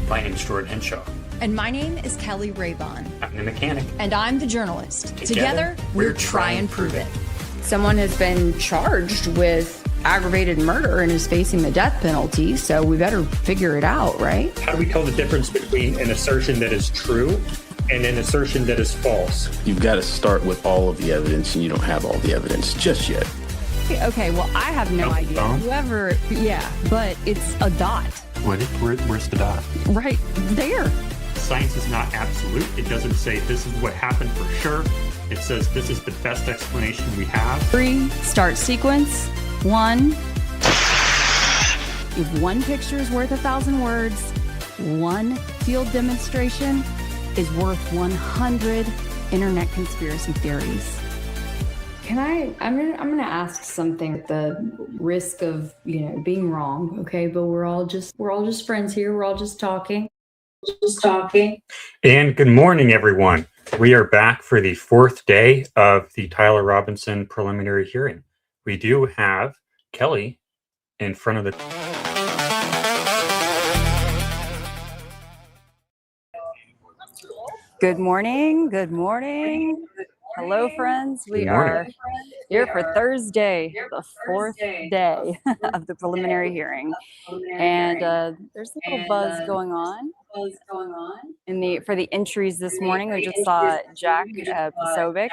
My name is Jordan Henshaw. And my name is Keli Rabon. I'm the mechanic. And I'm the journalist. Together we're Try and Prove It. Someone has been charged with aggravated murder and is facing the death penalty, so we better figure it out, right? How do we tell the difference between an assertion that is true and an assertion that is false? You've got to start with all of the evidence, and you don't have all the evidence just yet. Okay, well, I have no idea. Whoever, but it's a dot. Where's the dot? Right there. Science is not absolute. It doesn't say this is what happened for sure. It says this is the best explanation we have. 3, start sequence. 1. If one picture is worth 1,000 words, one field demonstration is worth 100 internet conspiracy theories. I'm gonna ask something at the risk of, being wrong, okay? But we're all just friends here. We're all just talking. And good morning, everyone. We are back for the 4th day of the Tyler Robinson preliminary hearing. We do have Keli in front of the... Good morning. Hello, friends. We are here for Thursday, the 4th day of the preliminary hearing. And there's a little buzz going on. For the entries this morning, we just saw Jack Pasovic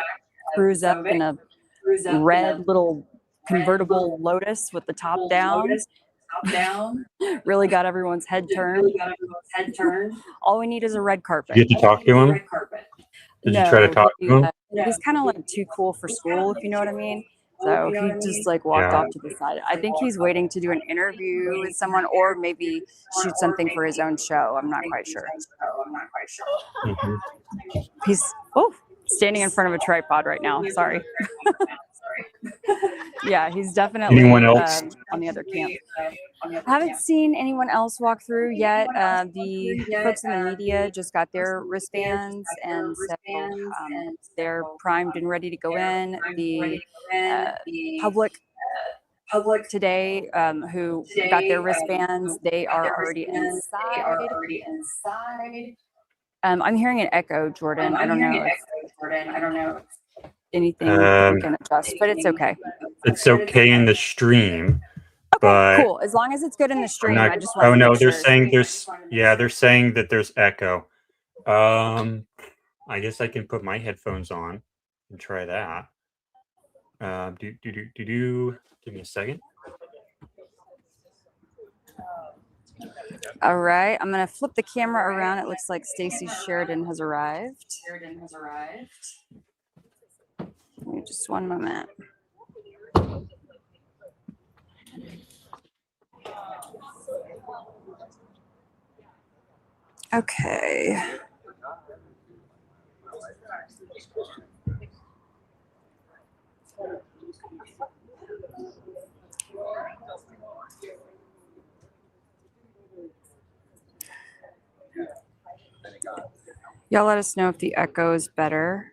cruise up in a red little convertible Lotus with the top down. Really got everyone's head turned. All we need is a red carpet. Did you talk to him? Did you try to talk to him? He's kind of like too cool for school, if you know what I mean. So he just walked off to the side. I think he's waiting to do an interview with someone or maybe shoot something for his own show. I'm not quite sure. Mm-hmm. He's standing in front of a tripod right now. Sorry. Yeah, he's definitely anyone else on the other camp. I haven't seen anyone else walk through yet. The folks in the media just got their wristbands, and so they're primed and ready to go in. The public today who got their wristbands, they are already inside. I'm hearing an echo, Jordan. I don't know if anything we can adjust, but it's okay. It's okay in the stream. Okay, but cool. As long as it's good in the stream, I just want. Oh no, they're saying they're saying that there's echo. I guess I can put my headphones on and try that. Give me a second. All right, I'm gonna flip the camera around. It looks like Stacy Sheridan has arrived. Give me just one moment. Okay. Y'all let us know if the echo is better.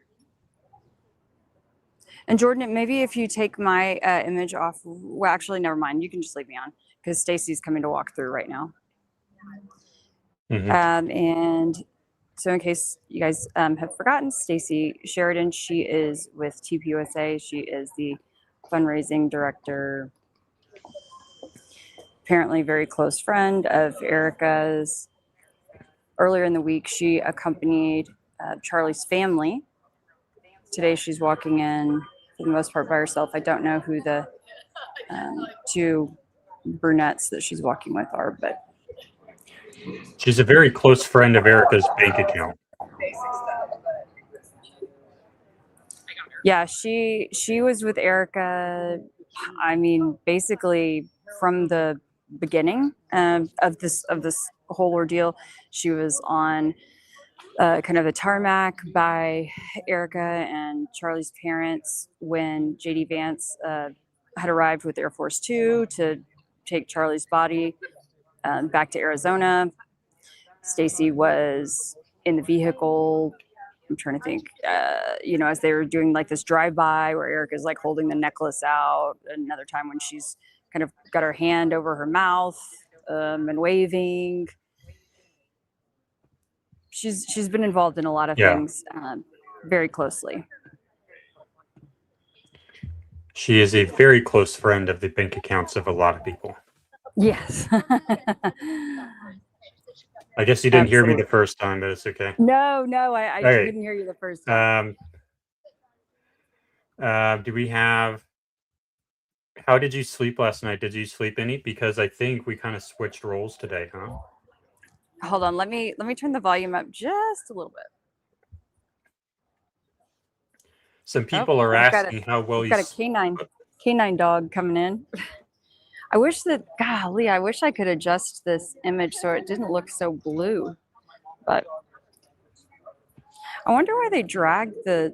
And Jordan, maybe if you take my image off, well, actually, never mind. You can just leave me on because Stacy's coming to walk through right now. Mm-hmm. And so in case you guys have forgotten, Stacy Sheridan, she is with TPUSA. She is the fundraising director, apparently very close friend of Erica's. Earlier in the week, she accompanied Charlie's family. Today, she's walking in for the most part by herself. I don't know who the 2 brunettes that she's walking with are, but She's a very close friend of Erica's bank account. Yeah, she was with Erica. I mean, basically from the beginning of this whole ordeal. She was on kind of a tarmac by Erica and Charlie's parents when JD Vance had arrived with Air Force 2 to take Charlie's body back to Arizona. Stacy was in the vehicle. I'm trying to think, as they were doing like this drive-by where Erica's like holding the necklace out. Another time when she's kind of got her hand over her mouth and waving. she's been involved in a lot of Yeah. things very closely. She is a very close friend of the bank accounts of a lot of people. Yes. I guess you didn't hear me Absolutely. the first time, but it's okay. No, I right. didn't hear you the first time. Do we have? How did you sleep last night? Did you sleep any? Because I think we kind of switched roles today, huh? Hold on, let me turn the volume up just a little bit. Some people are asking how well we've you. got a canine dog coming in. I wish that, golly, I wish I could adjust this image so it didn't look so blue. But I wonder why they drag the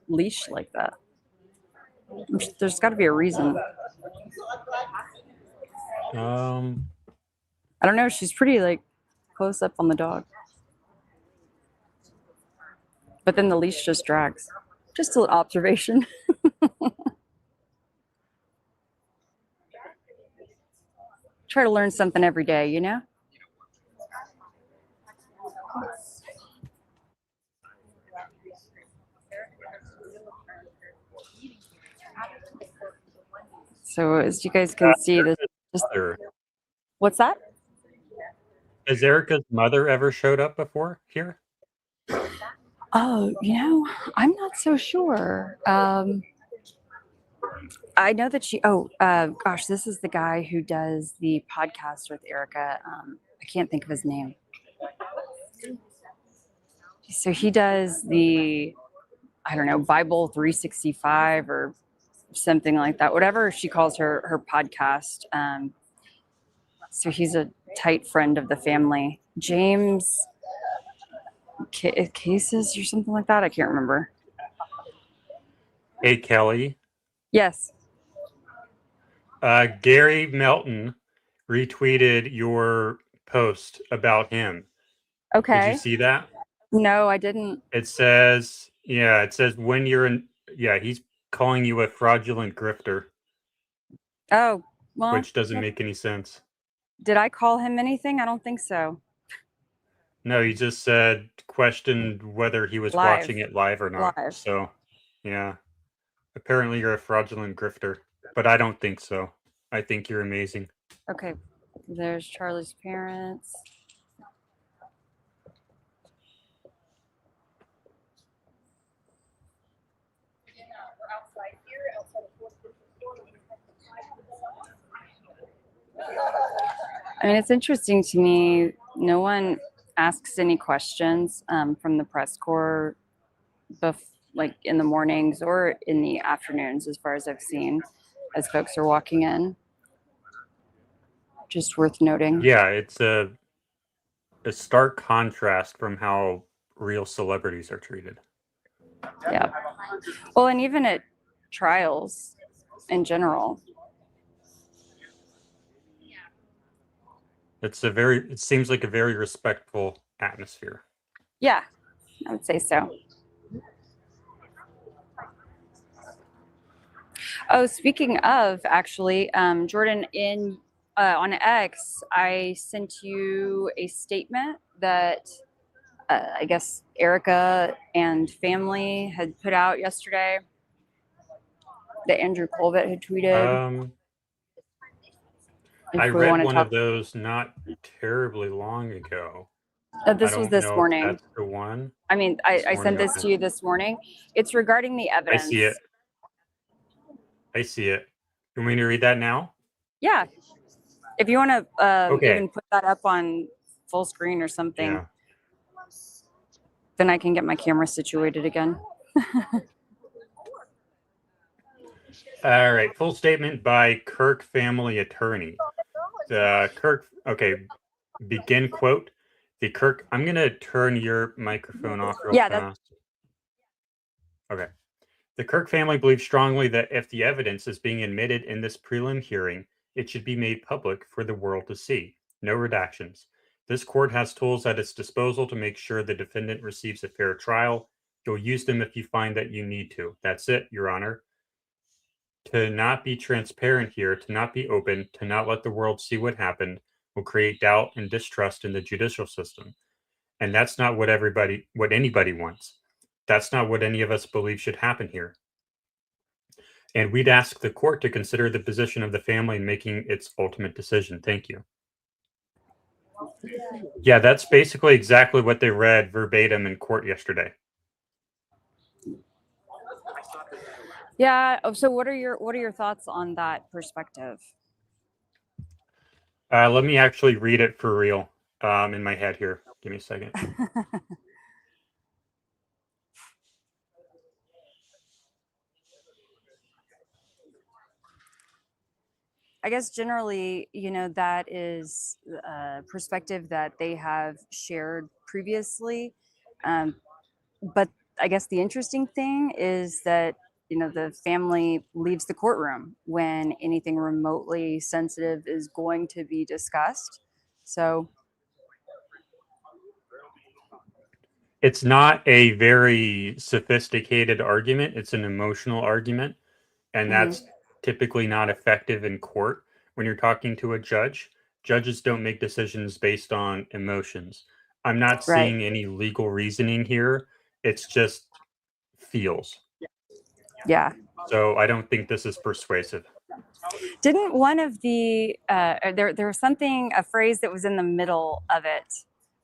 leash like that. There's got to be a reason. I don't know. She's pretty like close up on the dog. But then the leash just drags. Just an observation. Try to learn something every day, you know? So as you guys can see, this. What's that? Has Erica's mother ever showed up before here? Oh, you know, I'm not so sure. I know that she. Oh, gosh, this is the guy who does the podcast with Erica. I can't think of his name. So he does the, I don't know, Bible 365 or something like that. Whatever she calls her podcast. So he's a tight friend of the family. James Cases or something like that. I can't remember. Hey, Kelly. Yes. Gary Melton retweeted your post about him. Okay. Did you see that? No, I didn't. It says, when you're in, he's calling you a fraudulent grifter. Oh, well. Which doesn't make any sense. Did I call him anything? I don't think so. No, he just said, questioned whether he was watching it live or not. Live. So, yeah. Apparently you're a fraudulent grifter, but I don't think so. I think you're amazing. Okay. There's Charlie's parents. I mean, it's interesting to me. No one asks any questions from the press corps, like in the mornings or in the afternoons, as far as I've seen, as folks are walking in. Just worth noting. Yeah, it's a stark contrast from how real celebrities are treated. Yeah. Well, and even at trials in general. It seems like a very respectful atmosphere. Yeah, I would say so. Oh, speaking of, actually, Jordan, on X, I sent you a statement that I guess Erica and family had put out yesterday that Andrew Colvett had tweeted. I read one of those not terribly long ago. This was this morning. That's the one. I mean, I sent this to you this morning. It's regarding the evidence. I see it. You want me to read that now? Yeah. If you want to even put that up on full screen or something, then I can get my camera situated again. All right. Full statement by Kirk family attorney. Begin quote. I'm going to turn your microphone off real fast. Okay. The Kirk family believes strongly that if the evidence is being admitted in this prelim hearing, it should be made public for the world to see. No redactions. This court has tools at its disposal to make sure the defendant receives a fair trial. You'll use them if you find that you need to. That's it, Your Honor. To not be transparent here, to not be open, to not let the world see what happened, will create doubt and distrust in the judicial system. And that's not what anybody wants. That's not what any of us believe should happen here. And we'd ask the court to consider the position of the family in making its ultimate decision. Thank you. Yeah, that's basically exactly what they read verbatim in court yesterday. Yeah. So what are your thoughts on that perspective? Let me actually read it for real in my head here. Give me a second. I guess generally, that is a perspective that they have shared previously. But I guess the interesting thing is that, the family leaves the courtroom when anything remotely sensitive is going to be discussed. So it's not a very sophisticated argument. It's an emotional argument. And that's typically not effective in court when you're talking to a judge. Judges don't make decisions based on emotions. I'm not seeing any legal reasoning here. It's just feels. Yeah. So I don't think this is persuasive. Didn't one of the there was a phrase that was in the middle of it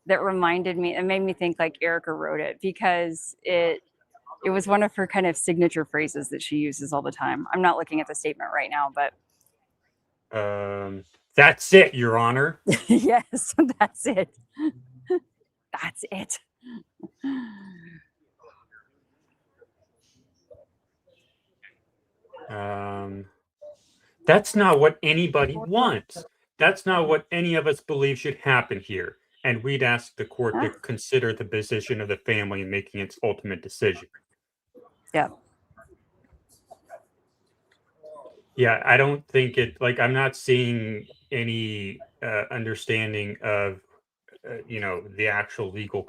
that reminded me, it made me think like Erica wrote it, because it was one of her kind of signature phrases that she uses all the time. I'm not looking at the statement right now, but that's it, Your Honor. yes, that's it. That's it. That's not what anybody wants. That's not what any of us believe should happen here. And we'd ask the court to consider the position of the family in making its ultimate decision. Yeah. Yeah, I don't think I'm not seeing any understanding of, the actual legal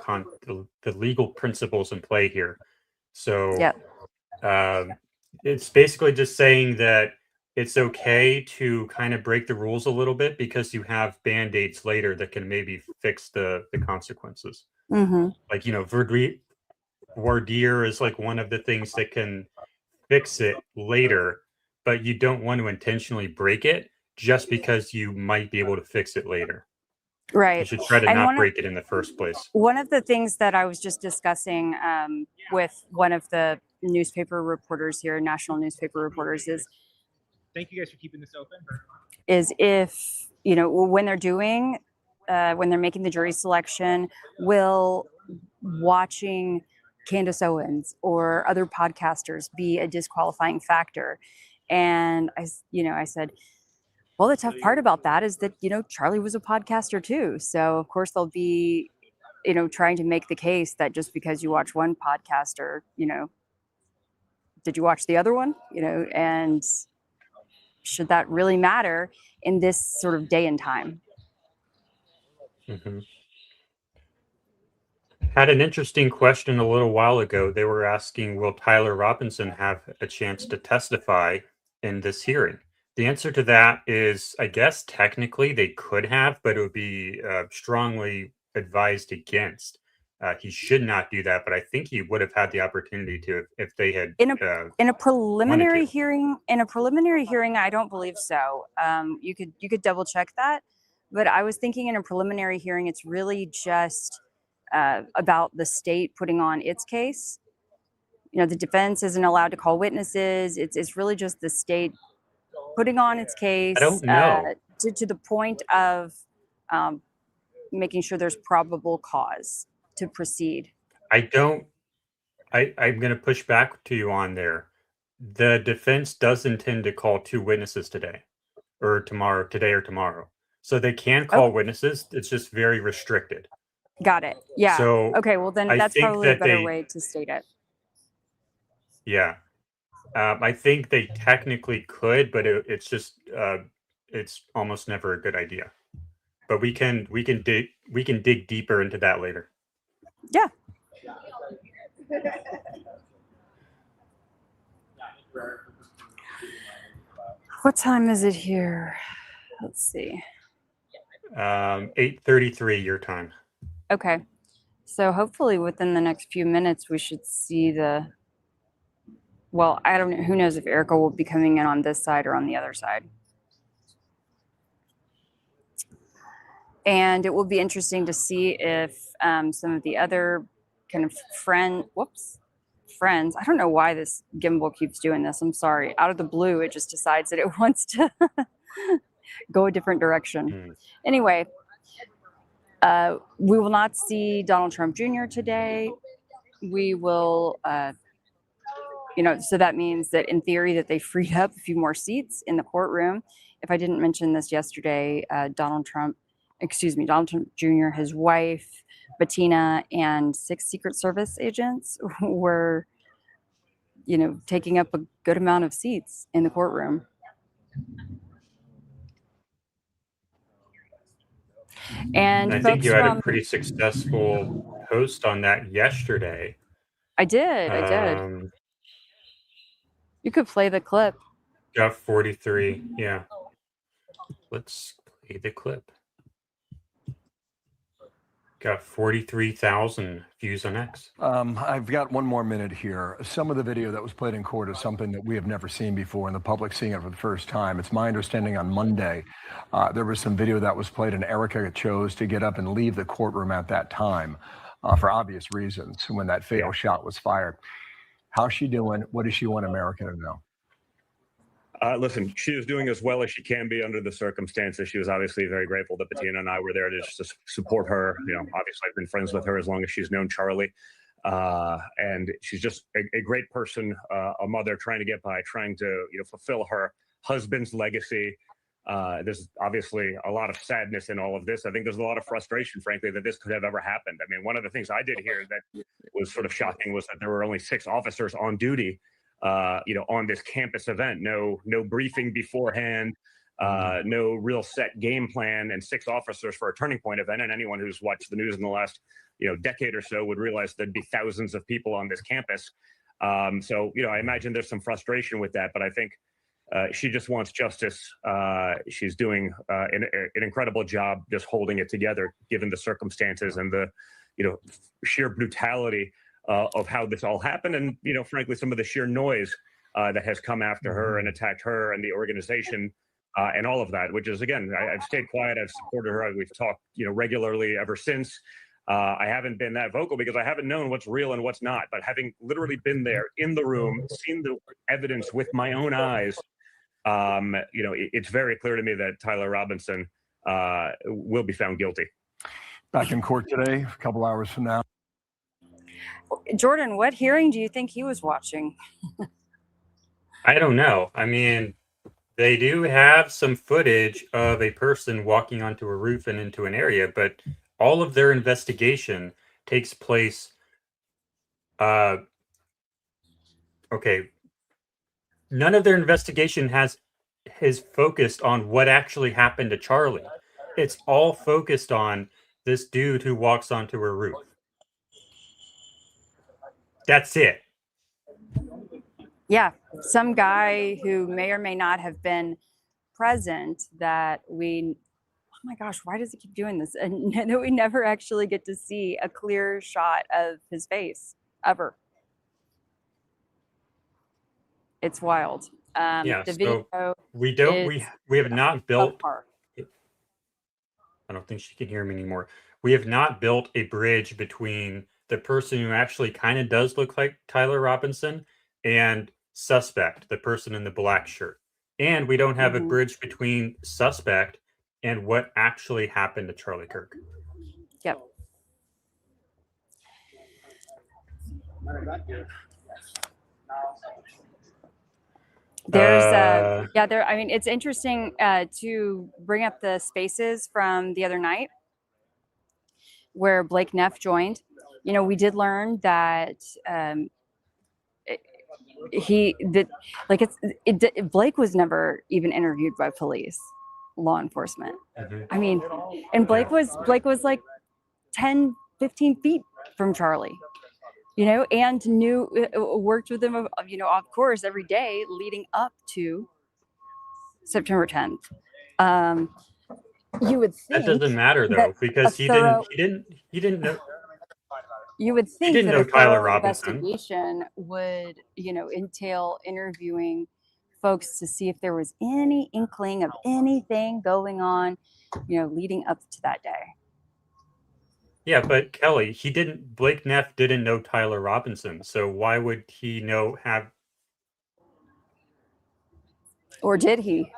the legal principles in play here. So it's basically just saying that it's okay to kind of break the rules a little bit because you have band-aids later that can maybe fix the consequences. Like, voir dire is like one of the things that can fix it later, but you don't want to intentionally break it just because you might be able to fix it later. Right. You should try to not break it in the first place. One of the things that I was just discussing with one of the newspaper reporters here, national newspaper reporters, is thank you guys for keeping this open. Is if, when they're making the jury selection, will watching Candace Owens or other podcasters be a disqualifying factor? And I said, well, the tough part about that is that, Charlie was a podcaster too. So of course they'll be, trying to make the case that just because you watch one podcaster, did you watch the other one? And should that really matter in this sort of day and time? Had an interesting question a little while ago. They were asking, will Tyler Robinson have a chance to testify in this hearing? The answer to that is, I guess, technically they could have, but it would be strongly advised against. He should not do that, but I think he would have had the opportunity to if they had in a preliminary hearing. In a preliminary hearing, I don't believe so. You could double check that, but I was thinking in a preliminary hearing, it's really just about the state putting on its case. The defense isn't allowed to call witnesses. It's really just the state putting on its case. I don't know. To the point of making sure there's probable cause to proceed. I'm going to push back to you on there. The defense does intend to call 2 witnesses today or tomorrow. So they can call witnesses. It's just very restricted. Got it. Yeah. So okay. Well, then that's probably a better way to state it. Yeah. I think they technically could, but it's just it's almost never a good idea. But we can dig deeper into that later. Yeah. What time is it here? Let's see. 8:33 your time. Okay. So hopefully within the next few minutes, we should see well, I don't know. Who knows if Erica will be coming in on this side or on the other side. And it will be interesting to see if some of the other kind of friends, I don't know why this gimbal keeps doing this. I'm sorry. Out of the blue, it just decides that it wants to go a different direction. Anyway, we will not see Donald Trump Jr. today. We will, so that means that in theory that they freed up a few more seats in the courtroom. If I didn't mention this yesterday, Donald Trump Jr., his wife, Bettina, and 6 Secret Service agents were, taking up a good amount of seats in the courtroom. And I think you had a pretty successful post on that yesterday. I did. You could play the clip. Got 43. Yeah. Let's play the clip. Got 43,000 views on X. I've got one more minute here. Some of the video that was played in court is something that we have never seen before, and the public seeing it for the first time. It's my understanding on Monday, there was some video that was played, and Erica chose to get up and leave the courtroom at that time for obvious reasons when that fatal shot was fired. How's she doing? What does she want America to know? Listen, she is doing as well as she can be under the circumstances. She was obviously very grateful that Bettina and I were there to just support her. Obviously I've been friends with her as long as she's known Charlie. And she's just a great person, a mother trying to get by, trying to, fulfill her husband's legacy. There's obviously a lot of sadness in all of this. I think there's a lot of frustration, frankly, that this could have ever happened. I mean, one of the things I did hear that was sort of shocking was that there were only 6 officers on duty on this campus event. No briefing beforehand, no real set game plan, and 6 officers for a Turning Point event. And anyone who's watched the news in the last, decade or so would realize there'd be thousands of people on this campus. So, I imagine there's some frustration with that, but I think she just wants justice. She's doing an incredible job just holding it together, given the circumstances and the, sheer brutality of how this all happened, and frankly, some of the sheer noise that has come after her and attacked her and the organization and all of that. Which is, again, I've stayed quiet. I've supported her. We've talked, regularly ever since. I haven't been that vocal because I haven't known what's real and what's not. But having literally been there in the room, seen the evidence with my own eyes, it's very clear to me that Tyler Robinson will be found guilty. Back in court today, a couple hours from now. Jordan, what hearing do you think he was watching? I don't know. I mean, they do have some footage of a person walking onto a roof and into an area, but all of their investigation takes place. None of their investigation is focused on what actually happened to Charlie. It's all focused on this dude who walks onto a roof. That's it. Yeah, some guy who may or may not have been present that oh my gosh, why does he keep doing this? And that we never actually get to see a clear shot of his face ever. It's wild. The video we have not built. I don't think she can hear me anymore. We have not built a bridge between the person who actually kind of does look like Tyler Robinson and suspect, the person in the black shirt. And we don't have a bridge between suspect and what actually happened to Charlie Kirk. Yep. There's I mean, it's interesting to bring up the spaces from the other night where Blake Neff joined. We did learn that Blake was never even interviewed by police, law enforcement. I mean, and Blake was like 10, 15 feet from Charlie, and worked with him, of course, every day leading up to September 10th. You would think that doesn't matter though, because he didn't know. You would think didn't that know a Tyler thorough Robinson. investigation would, entail interviewing folks to see if there was any inkling of anything going on, leading up to that day. Yeah, but Kelly, Blake Neff didn't know Tyler Robinson, so why would he have? Or did he?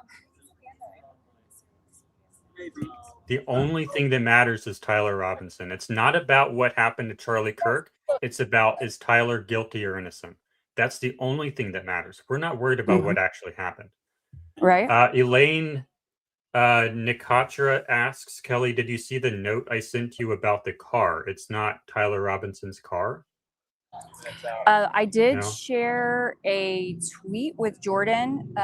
The only thing that matters is Tyler Robinson. It's not about what happened to Charlie Kirk. It's about, is Tyler guilty or innocent? That's the only thing that matters. We're not worried about what actually happened. Right. Elaine Nikatra asks, Kelly, did you see the note I sent you about the car? It's not Tyler Robinson's car. I did No? share a tweet with Jordan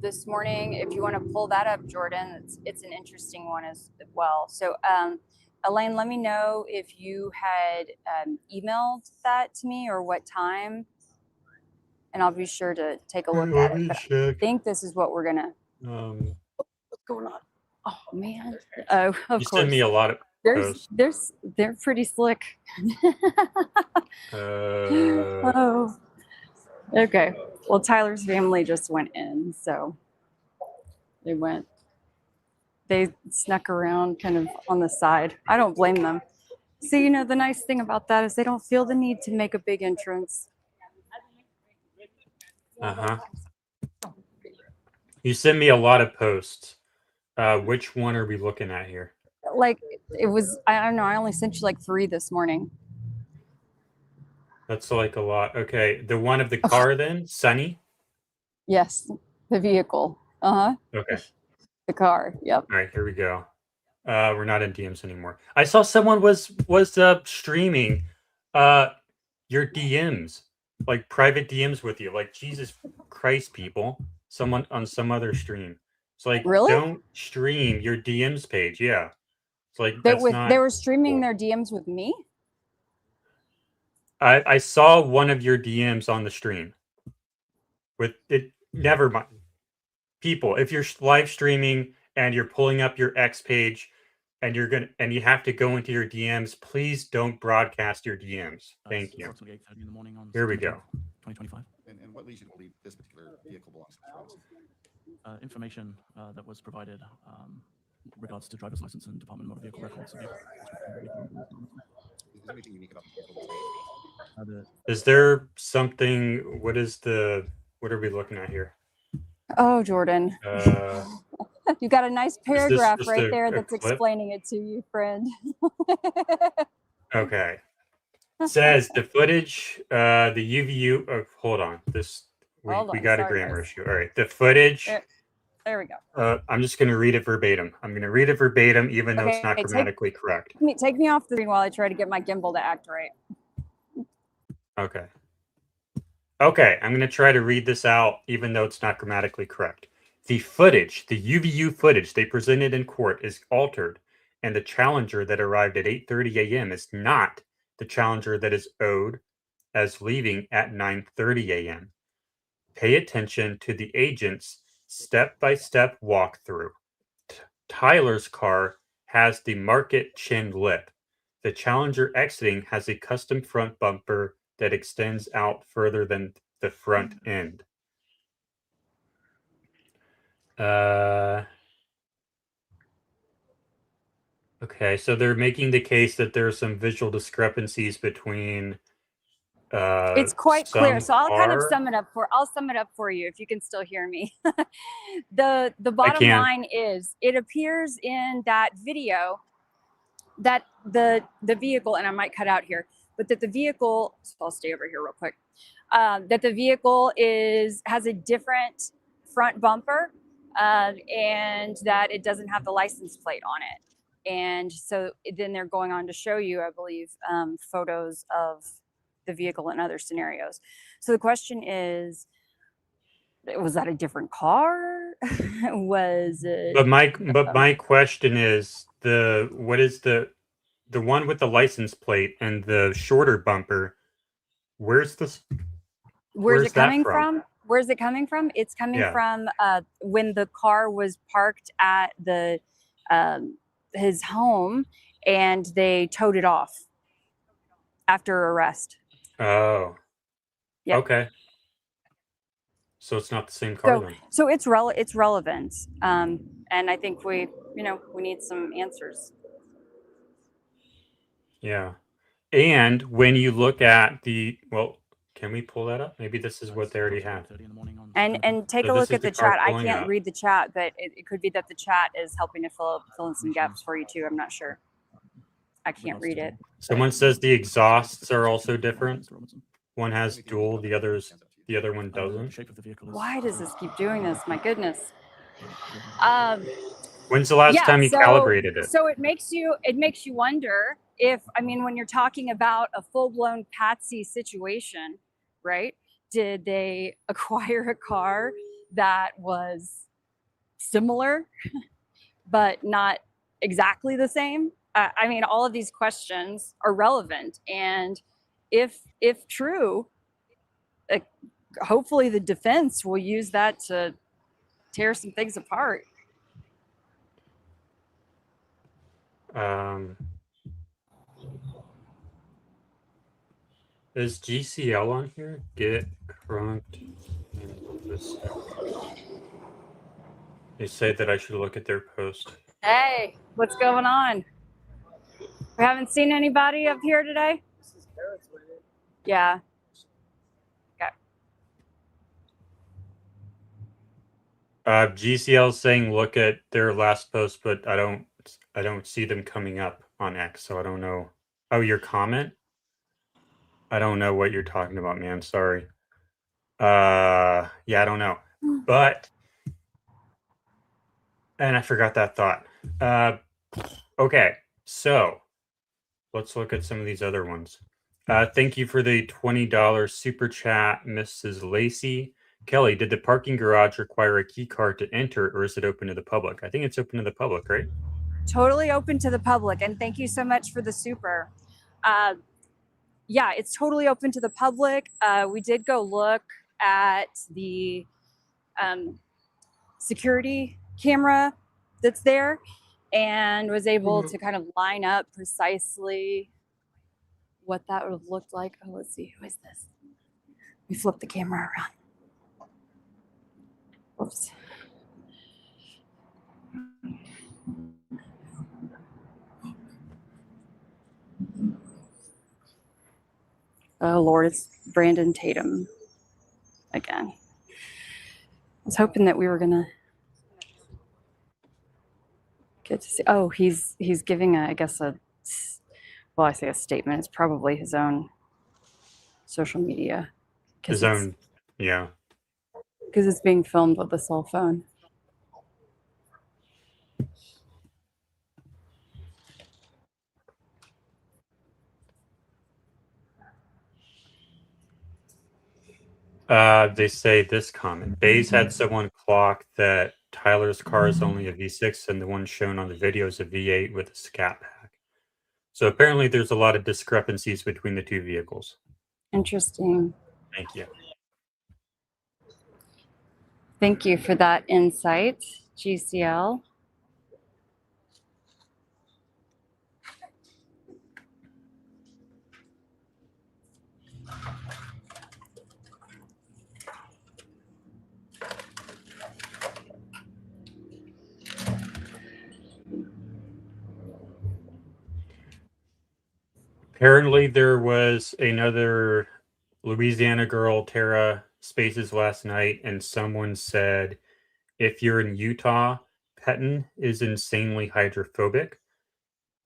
this morning. If you want to pull that up, Jordan, it's an interesting one as well. So, Elaine, let me know if you had emailed that to me or what time, and I'll be sure to take a look at it. But I think this is what we're gonna. What's going on? Oh man! Oh, of course. You send me a lot of posts. They're pretty slick. Oh, okay. Well, Tyler's family just went in, so they snuck around kind of on the side. I don't blame them. So, the nice thing about that is they don't feel the need to make a big entrance. You send me a lot of posts. Which one are we looking at here? Like, it was, I don't know, I only sent you like 3 this morning. That's like a lot. Okay, the one of the car then? Sunny? Yes, the vehicle. Okay. The car, yep. All right, here we go. We're not in DMs anymore. I saw someone was streaming your DMs, like private DMs with you. Like, Jesus Christ, people. Someone on some other stream. It's like, really? Don't stream your DMs page. Yeah. It's like, they were streaming their DMs with me? I saw one of your DMs on the stream. With it, never mind. People, if you're live streaming and you're pulling up your X page and you have to go into your DMs, please don't broadcast your DMs. Thank you. Here we go. 2025. And what leads you to believe this particular vehicle belongs to Robinson? Information that was provided regards to driver's license and Department of Motor Vehicle records. Is there anything unique about the vehicle? Is there something? What are we looking at here? Oh, Jordan. You got a nice paragraph right there that's explaining it to you, friend. Okay. It says the footage, the UVU. Hold on. We got a grammar issue. All right. The footage. There we go. I'm just going to read it verbatim. I'm going to read it verbatim, even though it's not grammatically correct. Take me off the screen while I try to get my gimbal to act right. Okay. Okay, I'm going to try to read this out, even though it's not grammatically correct. The footage, the UVU footage they presented in court is altered, and the challenger that arrived at 8:30 a.m. is not the challenger that is owed as leaving at 9:30 a.m. Pay attention to the agent's step-by-step walkthrough. Tyler's car has the market chin lip. The challenger exiting has a custom front bumper that extends out further than the front end. Okay, so they're making the case that there are some visual discrepancies between it's quite clear. So I'll kind of sum it up for you if you can still hear me. The bottom line is it appears in that video that the vehicle, and I might cut out here, but that the vehicle, so I'll stay over here real quick, that the vehicle has a different front bumper and that it doesn't have the license plate on it. And so then they're going on to show you, I believe, photos of the vehicle in other scenarios. So the question is, was that a different car? Was it? But my question is, what is the one with the license plate and the shorter bumper? Where's it coming from? Where's it coming from? It's coming from when the car was parked at his home and they towed it off after arrest. Oh. Yep. Okay. So it's not the same car then. So it's relevant, and I think we need some answers. Yeah. And when you look at can we pull that up? Maybe this is what they already had. And take So a this look is at the car chat. I pulling can't up. read the chat, but it could be that the chat is helping to fill in some gaps for you too. I'm not sure. I can't read it. Someone says the exhausts are also different. One has dual, the other one doesn't. Why does this keep doing this? My goodness. When's the last time you calibrated it? So it makes you wonder if, I mean, when you're talking about a full-blown patsy situation, right? Did they acquire a car that was similar, but not exactly the same? I mean, all of these questions are relevant, and if true, hopefully the defense will use that to tear some things apart. Is GCL on here? Get crunked. They say that I should look at their post. Hey, what's going on? We haven't seen anybody up here today? Yeah. Okay. GCL saying look at their last post, but I don't see them coming up on X, so I don't know. Oh, your comment? I don't know what you're talking about, man. Sorry. Yeah, I don't know. But and I forgot that thought. Okay, so let's look at some of these other ones. Thank you for the $20 super chat, Mrs. Lacey. Kelly, did the parking garage require a key card to enter, or is it open to the public? I think it's open to the public, right? Totally open to the public, and thank you so much for the super. Yeah, it's totally open to the public. We did go look at the security camera that's there and was able to kind of line up precisely what that would have looked like. Oh, let's see, who is this? We flip the camera around. Whoops. Oh Lord, it's Brandon Tatum again. I was hoping that we were gonna get to see. Oh, he's giving I say a statement. It's probably his own social media. His own, yeah. Because it's being filmed with a cell phone. They say this comment. Bays had someone clock that Tyler's car is only a V6 and the one shown on the video is a V8 with a scat pack. So apparently there's a lot of discrepancies between the two vehicles. Interesting. Thank you. Thank you for that insight, GCL. Apparently there was another Louisiana girl, Tara Spaces, last night, and someone said, if you're in Utah, Petton is insanely hydrophobic.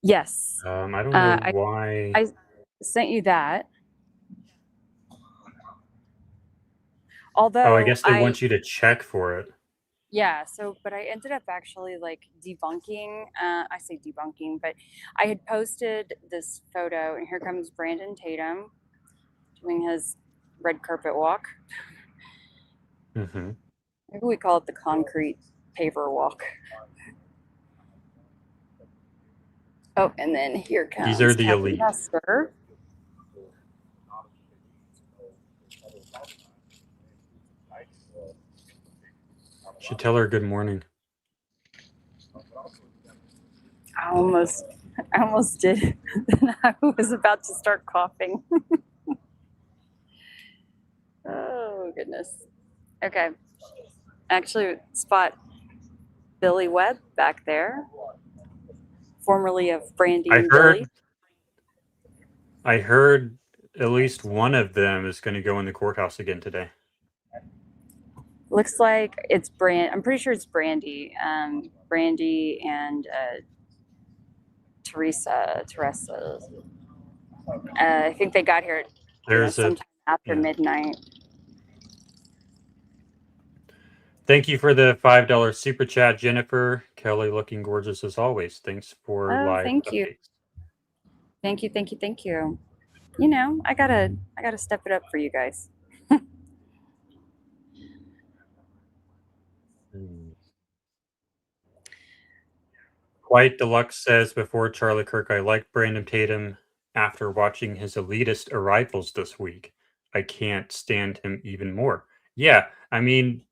Yes. I don't know why. I sent you that. Although I guess they want you to check for it. Yeah, but I ended up actually like debunking, I say debunking, but I had posted this photo, and here comes Brandon Tatum doing his red carpet walk. Mm-hmm. Maybe we call it the concrete paver walk. Oh, and then here comes These are the Kathy elite. Hester. Should tell her good morning. I almost I almost did. I was about to start coughing. Oh, goodness. Okay. Actually, spot Billy Webb back there, formerly of Brandy and Billy. I heard at least one of them is going to go in the courthouse again today. Looks like it's I'm pretty sure it's Brandy. Brandy and Teresa. I think they got here sometime after midnight. Thank you for the $5 super chat, Jennifer. Kelly looking gorgeous as always. Thanks for live thank updates. you. Thank you. You know, I gotta step it up for you guys. White Deluxe says, before Charlie Kirk, I like Brandon Tatum. After watching his elitist arrivals this week, I can't stand him even more. Yeah, I mean,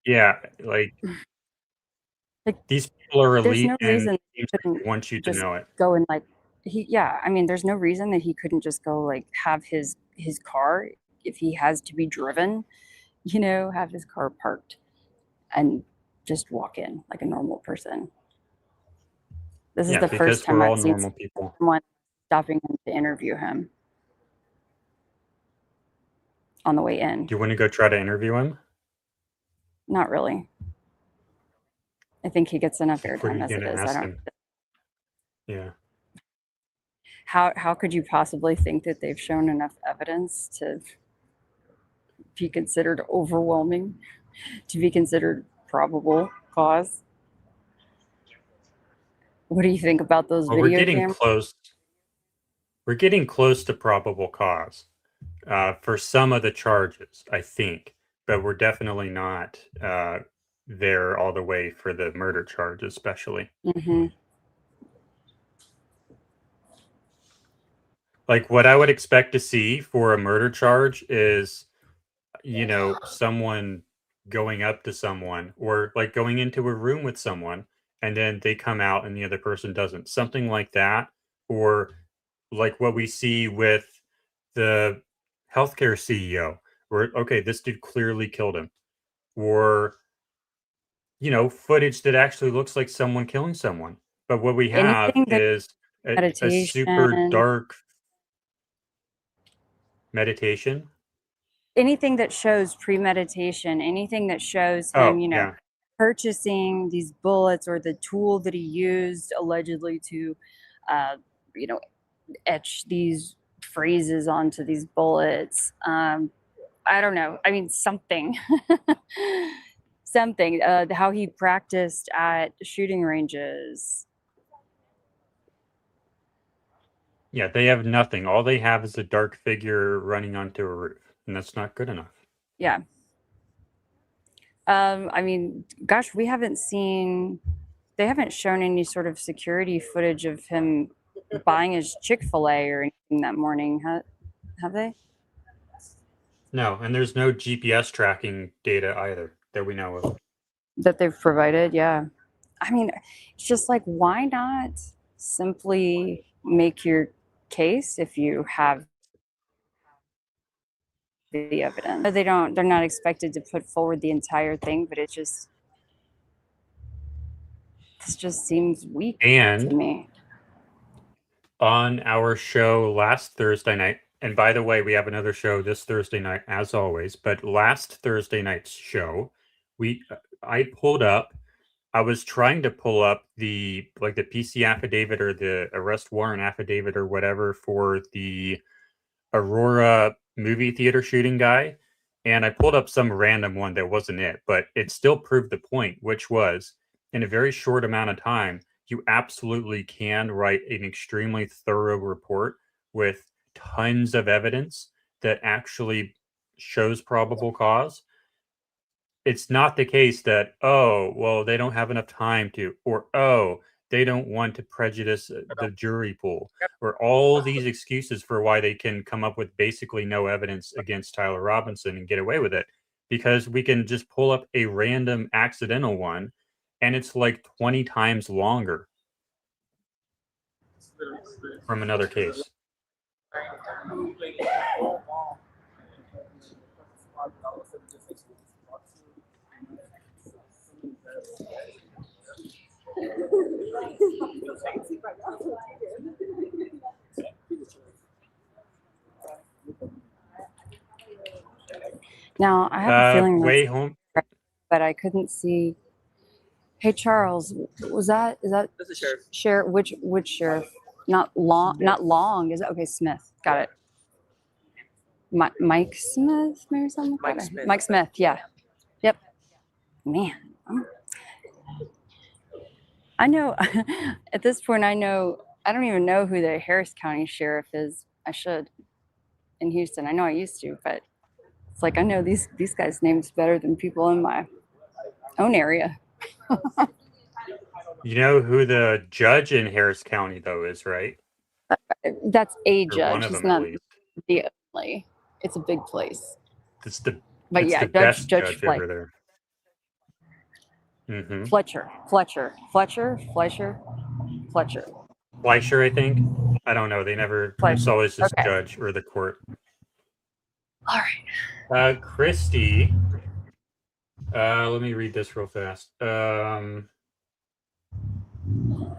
yeah, like these people are elite, no and reason teams want you to know it. Go and like I mean, there's no reason that he couldn't just go like have his car if he has to be driven, have his car parked and just walk in like a normal person. This is the first time I've seen someone stopping him to interview him on the way in. Do you want to go try to interview him? Not really. I think he gets enough airtime as it is. I don't. Yeah. How could you possibly think that they've shown enough evidence to be considered overwhelming, to be considered probable cause? What do you think about those video We're getting cameras? close. We're getting close to probable cause for some of the charges, I think, but we're definitely not there all the way for the murder charge, especially. Mm-hmm. Like what I would expect to see for a murder charge is, someone going up to someone or like going into a room with someone and then they come out and the other person doesn't. Something like that. Or like what we see with the healthcare CEO, where, okay, this dude clearly killed him. Or, footage that actually looks like someone killing someone. But what we have is a super dark meditation. Anything that shows premeditation, anything that shows him, purchasing these bullets or the tool that he used allegedly to, etch these phrases onto these bullets. I don't know. I mean, something. Something. How he practiced at shooting ranges. Yeah, they have nothing. All they have is a dark figure running onto a roof, and that's not good enough. Yeah. I mean, gosh, they haven't shown any sort of security footage of him buying his Chick-fil-A or anything that morning, have they? No, and there's no GPS tracking data either that we know of. That they've provided, yeah. I mean, it's just like, why not simply make your case if you have the evidence? They're not expected to put forward the entire thing, but this just seems weak to me. On our show last Thursday night, and by the way, we have another show this Thursday night as always, but last Thursday night's show, I was trying to pull up the PC affidavit or the arrest warrant affidavit or whatever for the Aurora movie theater shooting guy, and I pulled up some random one that wasn't it, but it still proved the point, which was in a very short amount of time, you absolutely can write an extremely thorough report with tons of evidence that actually shows probable cause. It's not the case that, oh, well, they don't have enough time to, or, oh, they don't want to prejudice the jury pool, or all these excuses for why they can come up with basically no evidence against Tyler Robinson and get away with it, because we can just pull up a random accidental one and it's like 20 times longer from another case. Now I have a feeling Way that's home. correct, but I couldn't see. Hey Charles, is that That's the sheriff. sheriff? Which sheriff? Not long. Not long. Is it okay? Smith. Got it. Mike Smith, maybe something like Mike that. Smith. Mike Smith. Yeah. Yep. Man, I know. At this point, I know. I don't even know who the Harris County sheriff is. I should. In Houston, I know I used to, but it's like I know these guys' names better than people in my own area. You know who the judge in Harris County though is, right? That's a Or judge. one of He's them at not least. the only. It's a big place. It's the But it's yeah, the best Judge judge Fletcher. over there. Mm-hmm. Fletcher, Fletcher. Fleischer, I think. I don't know. They never. Fleischer. It's always just Okay. judge or the court. All right. Christy. Let me read this real fast.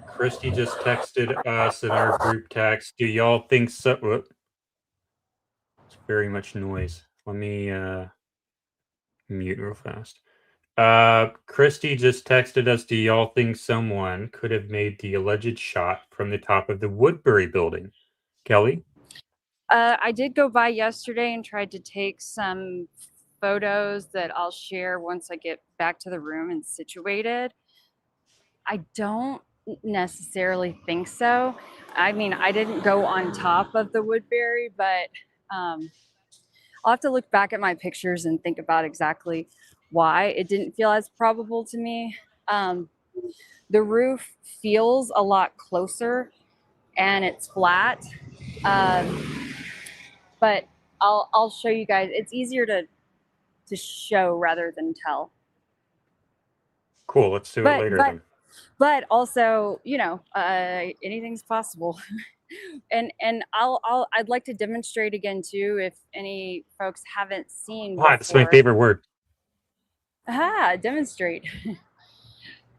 Christy just texted us in our group text. Do y'all think so? Whoop. It's very much noise. Let me mute real fast. Christy just texted us. Do y'all think someone could have made the alleged shot from the top of the Woodbury building? Kelly? I did go by yesterday and tried to take some photos that I'll share once I get back to the room and situated. I don't necessarily think so. I mean, I didn't go on top of the Woodbury, but I'll have to look back at my pictures and think about exactly why it didn't feel as probable to me. The roof feels a lot closer and it's flat. But I'll show you guys. It's easier to show rather than tell. Cool. Let's do it later then. But also, you know, anything's possible. and I'd like to demonstrate again too if any folks haven't seen. Wow, that's my favorite word. Demonstrate.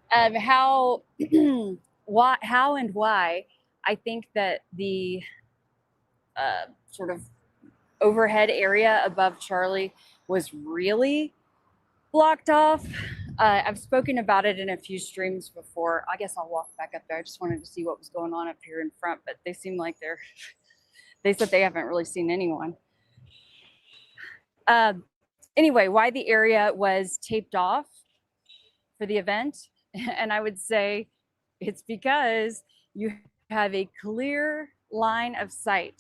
How and why I think that the sort of overhead area above Charlie was really blocked off. I've spoken about it in a few streams before. I guess I'll walk back up there. I just wanted to see what was going on up here in front, but they seem like they said they haven't really seen anyone. Anyway, why the area was taped off for the event. And I would say it's because you have a clear line of sight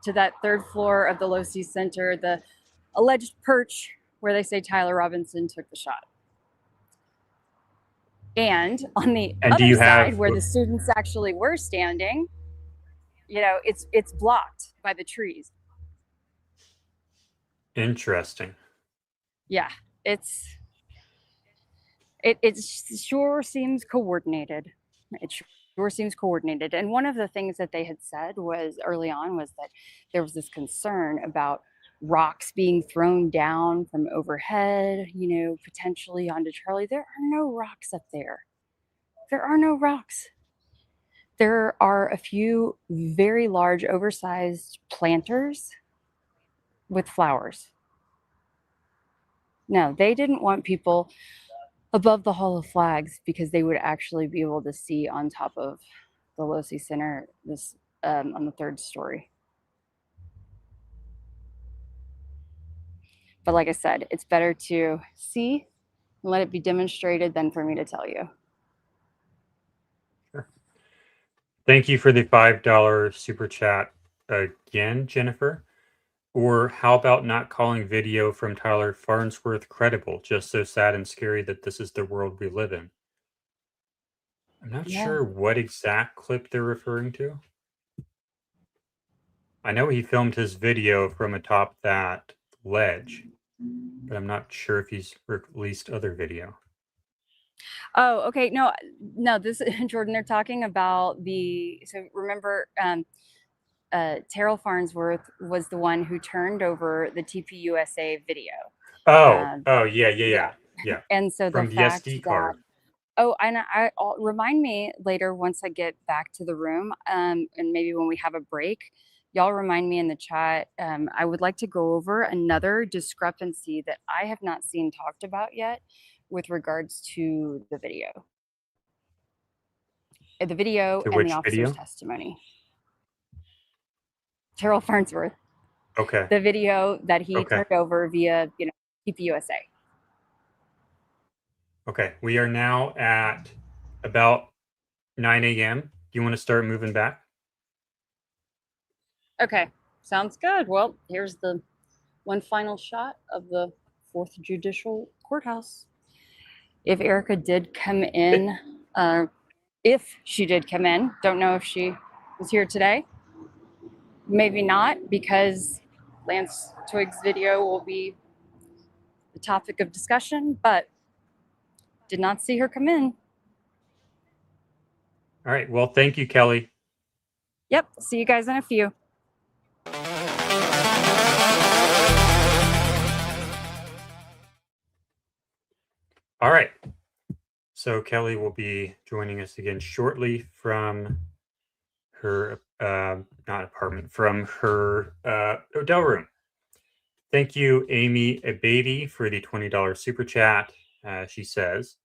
to that third floor of the Low C Center, the alleged perch where they say Tyler Robinson took the shot. And on the other side where the students actually were standing, you know, it's blocked by the trees. Interesting. Yeah, it sure seems coordinated. It sure seems coordinated. And one of the things that they had said was early on was that there was this concern about rocks being thrown down from overhead, you know, potentially onto Charlie. There are no rocks up there. There are no rocks. There are a few very large, oversized planters with flowers. No, they didn't want people above the Hall of Flags because they would actually be able to see on top of the Low C Center this on the third story. But like I said, it's better to see and let it be demonstrated than for me to tell you. Sure. Thank you for the $5 super chat again, Jennifer. Or how about not calling video from Tyler Farnsworth credible? Just so sad and scary that this is the world we live in. I'm not sure what exact clip they're referring to. I know he filmed his video from atop that ledge, but I'm not sure if he's released other video. Oh, okay. No, this Jordan, they're talking about so remember, Terrell Farnsworth was the one who turned over the TPUSA video. Yeah. And so the From the fact SD that, card. I'll remind me later once I get back to the room, and maybe when we have a break, y'all remind me in the chat. I would like to go over another discrepancy that I have not seen talked about yet with regards to the video. The video To and which the officer's video? testimony. Terrell Farnsworth. Okay. The video that he Okay. turned over via, TPUSA. Okay. We are now at about 9 a.m. Do you want to start moving back? Okay, sounds good. Well, here's the one final shot of the 4th Judicial Courthouse. If Erica did come in, if she did come in, don't know if she was here today. Maybe not, because Lance Twig's video will be the topic of discussion, but did not see her come in. All right. Well, thank you, Kelly. Yep, see you guys in a few. All right. So Kelly will be joining us again shortly from her not apartment, from her hotel room. Thank you, Amy Abady, for the $20 super chat. She says,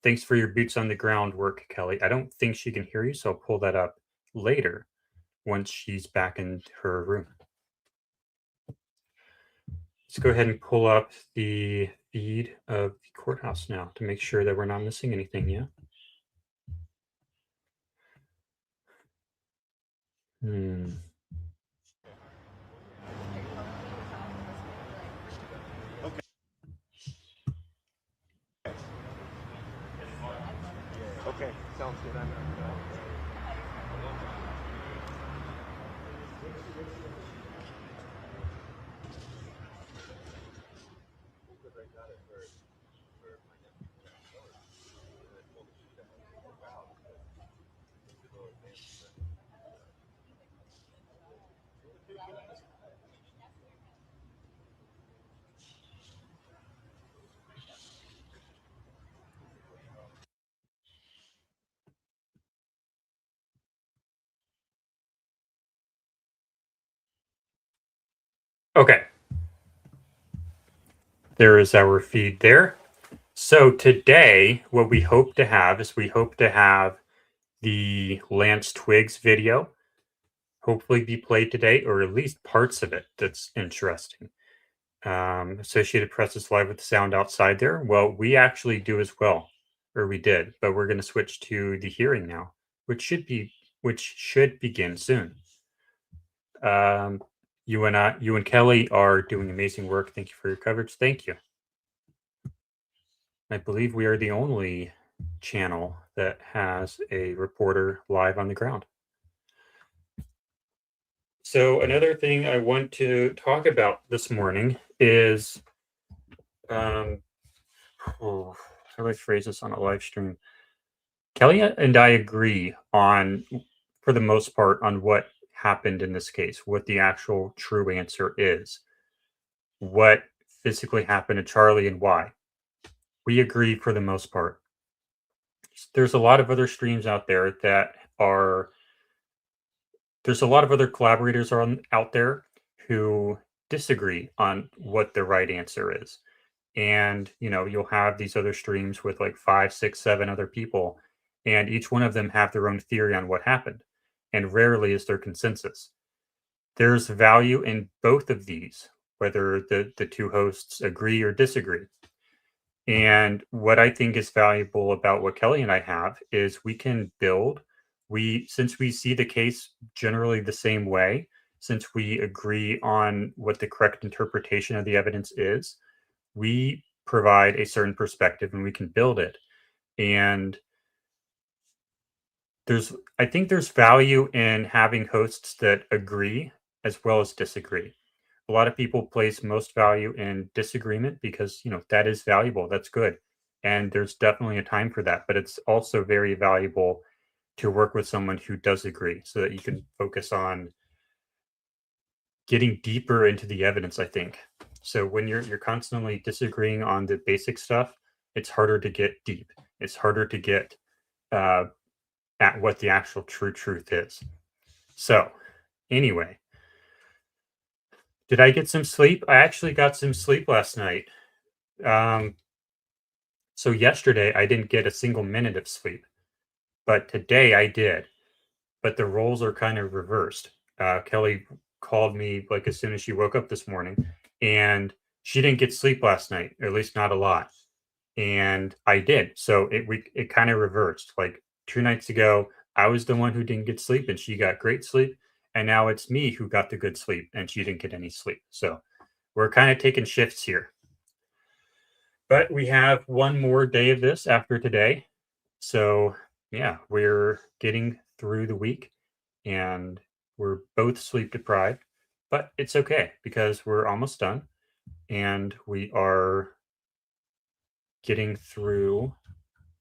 "Thanks for your boots on the ground work, Kelly." I don't think she can hear you, so I'll pull that up later once she's back in her room. Let's go ahead and pull up the feed of the courthouse now to make sure that we're not missing anything yet. Okay, sounds good. Okay. There is our feed there. So today, what we hope to have is the Lance Twigs video hopefully be played today, or at least parts of it that's interesting. Associated Press is live with the sound outside there. Well, we actually do as well, or we did, but we're going to switch to the hearing now, which should begin soon. You and Kelly are doing amazing work. Thank you for your coverage. Thank you. I believe we are the only channel that has a reporter live on the ground. So another thing I want to talk about this morning is, how do I phrase this on a live stream? Kelly and I agree on, for the most part, on what happened in this case, what the actual true answer is, what physically happened to Charlie and why. We agree for the most part. There's a lot of other streams out there there's a lot of other collaborators out there who disagree on what the right answer is. And, you'll have these other streams with like 5, 6, 7 other people, and each one of them have their own theory on what happened. And rarely is there consensus. There's value in both of these, whether the two hosts agree or disagree. And what I think is valuable about what Kelly and I have is we can build. Since we see the case generally the same way, since we agree on what the correct interpretation of the evidence is, we provide a certain perspective and we can build it. And I think there's value in having hosts that agree as well as disagree. A lot of people place most value in disagreement because, that is valuable. That's good. And there's definitely a time for that, but it's also very valuable to work with someone who does agree so that you can focus on getting deeper into the evidence, I think. So when you're constantly disagreeing on the basic stuff, it's harder to get deep. It's harder to get at what the actual true truth is. So anyway, did I get some sleep? I actually got some sleep last night. So yesterday I didn't get a single minute of sleep, but today I did. But the roles are kind of reversed. Kelly called me like as soon as she woke up this morning, and she didn't get sleep last night, or at least not a lot, and I did. So it kind of reversed. Like 2 nights ago, I was the one who didn't get sleep, and she got great sleep, and now it's me who got the good sleep, and she didn't get any sleep. So we're kind of taking shifts here. But we have one more day of this after today. So yeah, we're getting through the week, and we're both sleep deprived, but it's okay because we're almost done and we are getting through.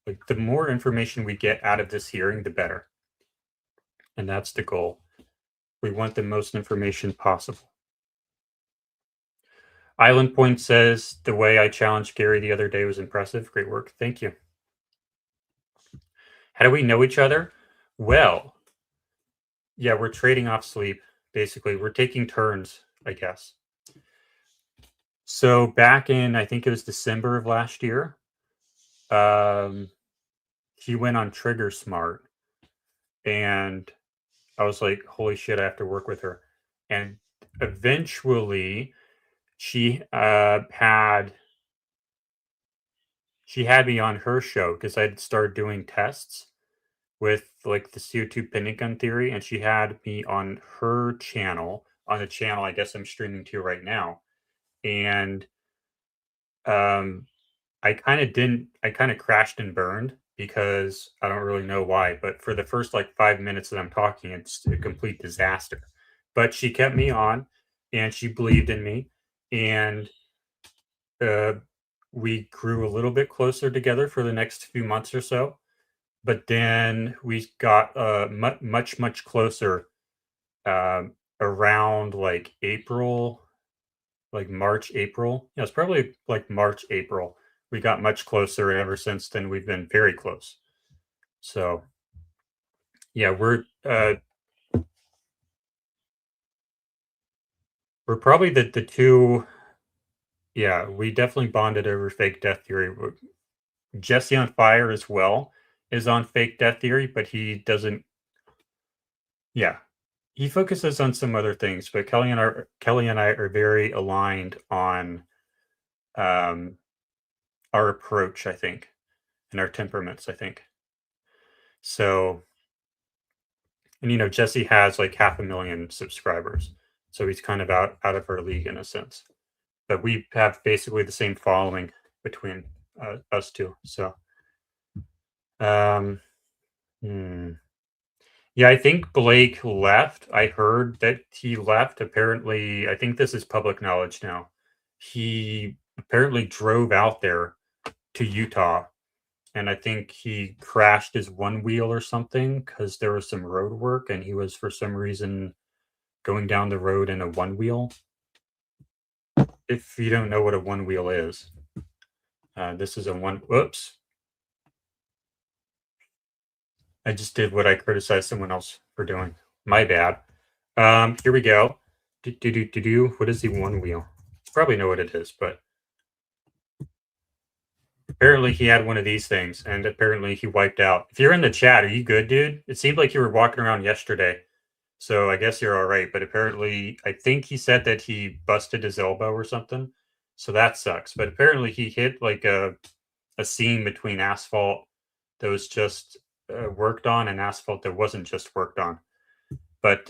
Like, the more information we get out of this hearing, the better. And that's the goal. We want the most information possible. Island Point says, the way I challenged Gary the other day was impressive. Great work. Thank you. How do we know each other? Well, yeah, we're trading off sleep, basically. We're taking turns, I guess. So back in, I think it was December of last year, he went on Trigger Smart, and I was like, holy shit, I have to work with her. And eventually she had me on her show because I'd started doing tests with like the CO2 pendant gun theory, and she had me on her channel, on the channel I guess I'm streaming to right now. And I kind of crashed and burned because I don't really know why, but for the first like 5 minutes that I'm talking, it's a complete disaster. But she kept me on, and she believed in me, and we grew a little bit closer together for the next few months or so. But then we got much closer around like April, like March, April. Yeah, it's probably like March, April. We got much closer, and ever since then we've been very close. So yeah, we're probably the two. Yeah, we definitely bonded over fake death theory. Jesse on Fire as well is on fake death theory, but he doesn't. Yeah, he focuses on some other things, but Kelly and I are very aligned on our approach, I think, and our temperaments, I think. So, and you know, Jesse has like 500,000 subscribers, so he's kind of out of our league in a sense. But we have basically the same following between us two. So, yeah, I think Blake left. I heard that he left. Apparently, I think this is public knowledge now. He apparently drove out there to Utah, and I think he crashed his one wheel or something because there was some road work, and he was for some reason going down the road in a one wheel. If you don't know what a one wheel is, this is a one. Whoops. I just did what I criticized someone else for doing. My bad. Here we go. What is the one wheel? You probably know what it is, but apparently he had one of these things, and apparently he wiped out. If you're in the chat, are you good, dude? It seemed like you were walking around yesterday, so I guess you're all right. But apparently, I think he said that he busted his elbow or something, so that sucks. But apparently he hit like a seam between asphalt that was just worked on and asphalt that wasn't just worked on. But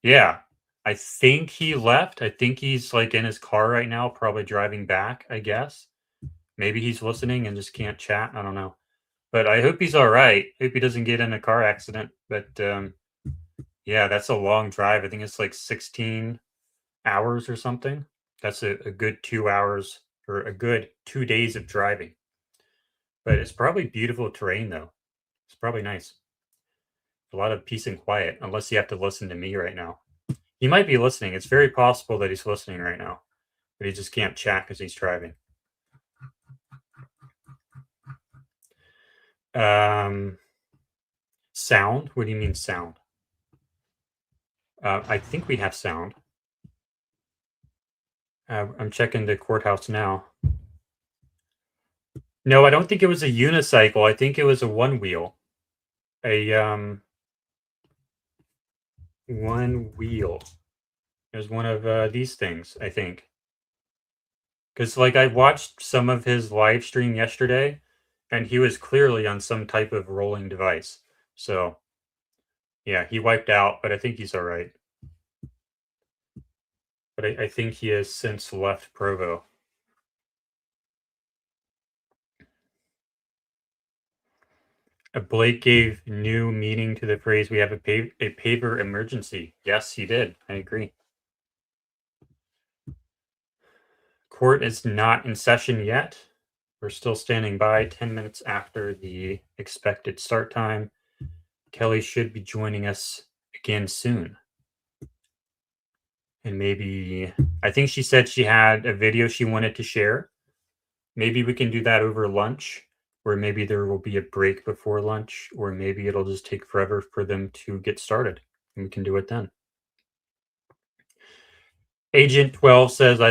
yeah, I think he left. I think he's like in his car right now, probably driving back, I guess. Maybe he's listening and just can't chat. I don't know. But I hope he's all right. Hope he doesn't get in a car accident. But yeah, that's a long drive. I think it's like 16 hours or something. That's a good 2 hours or a good 2 days of driving. But it's probably beautiful terrain, though. It's probably nice. A lot of peace and quiet, unless you have to listen to me right now. He might be listening. It's very possible that he's listening right now, but he just can't chat because he's driving. Sound? What do you mean sound? I think we have sound. I'm checking the courthouse now. No, I don't think it was a unicycle. I think it was a one wheel. One wheel. It was one of these things, I think. Because, like, I watched some of his live stream yesterday, and he was clearly on some type of rolling device. So, yeah, he wiped out, but I think he's all right. But I think he has since left Provo. Blake gave new meaning to the phrase, we have a paver emergency. Yes, he did. I agree. Court is not in session yet. We're still standing by 10 minutes after the expected start time. Keli should be joining us again soon. And maybe, I think she said she had a video she wanted to share. Maybe we can do that over lunch, or maybe there will be a break before lunch, or maybe it'll just take forever for them to get started, and we can do it then. Agent 12 says, I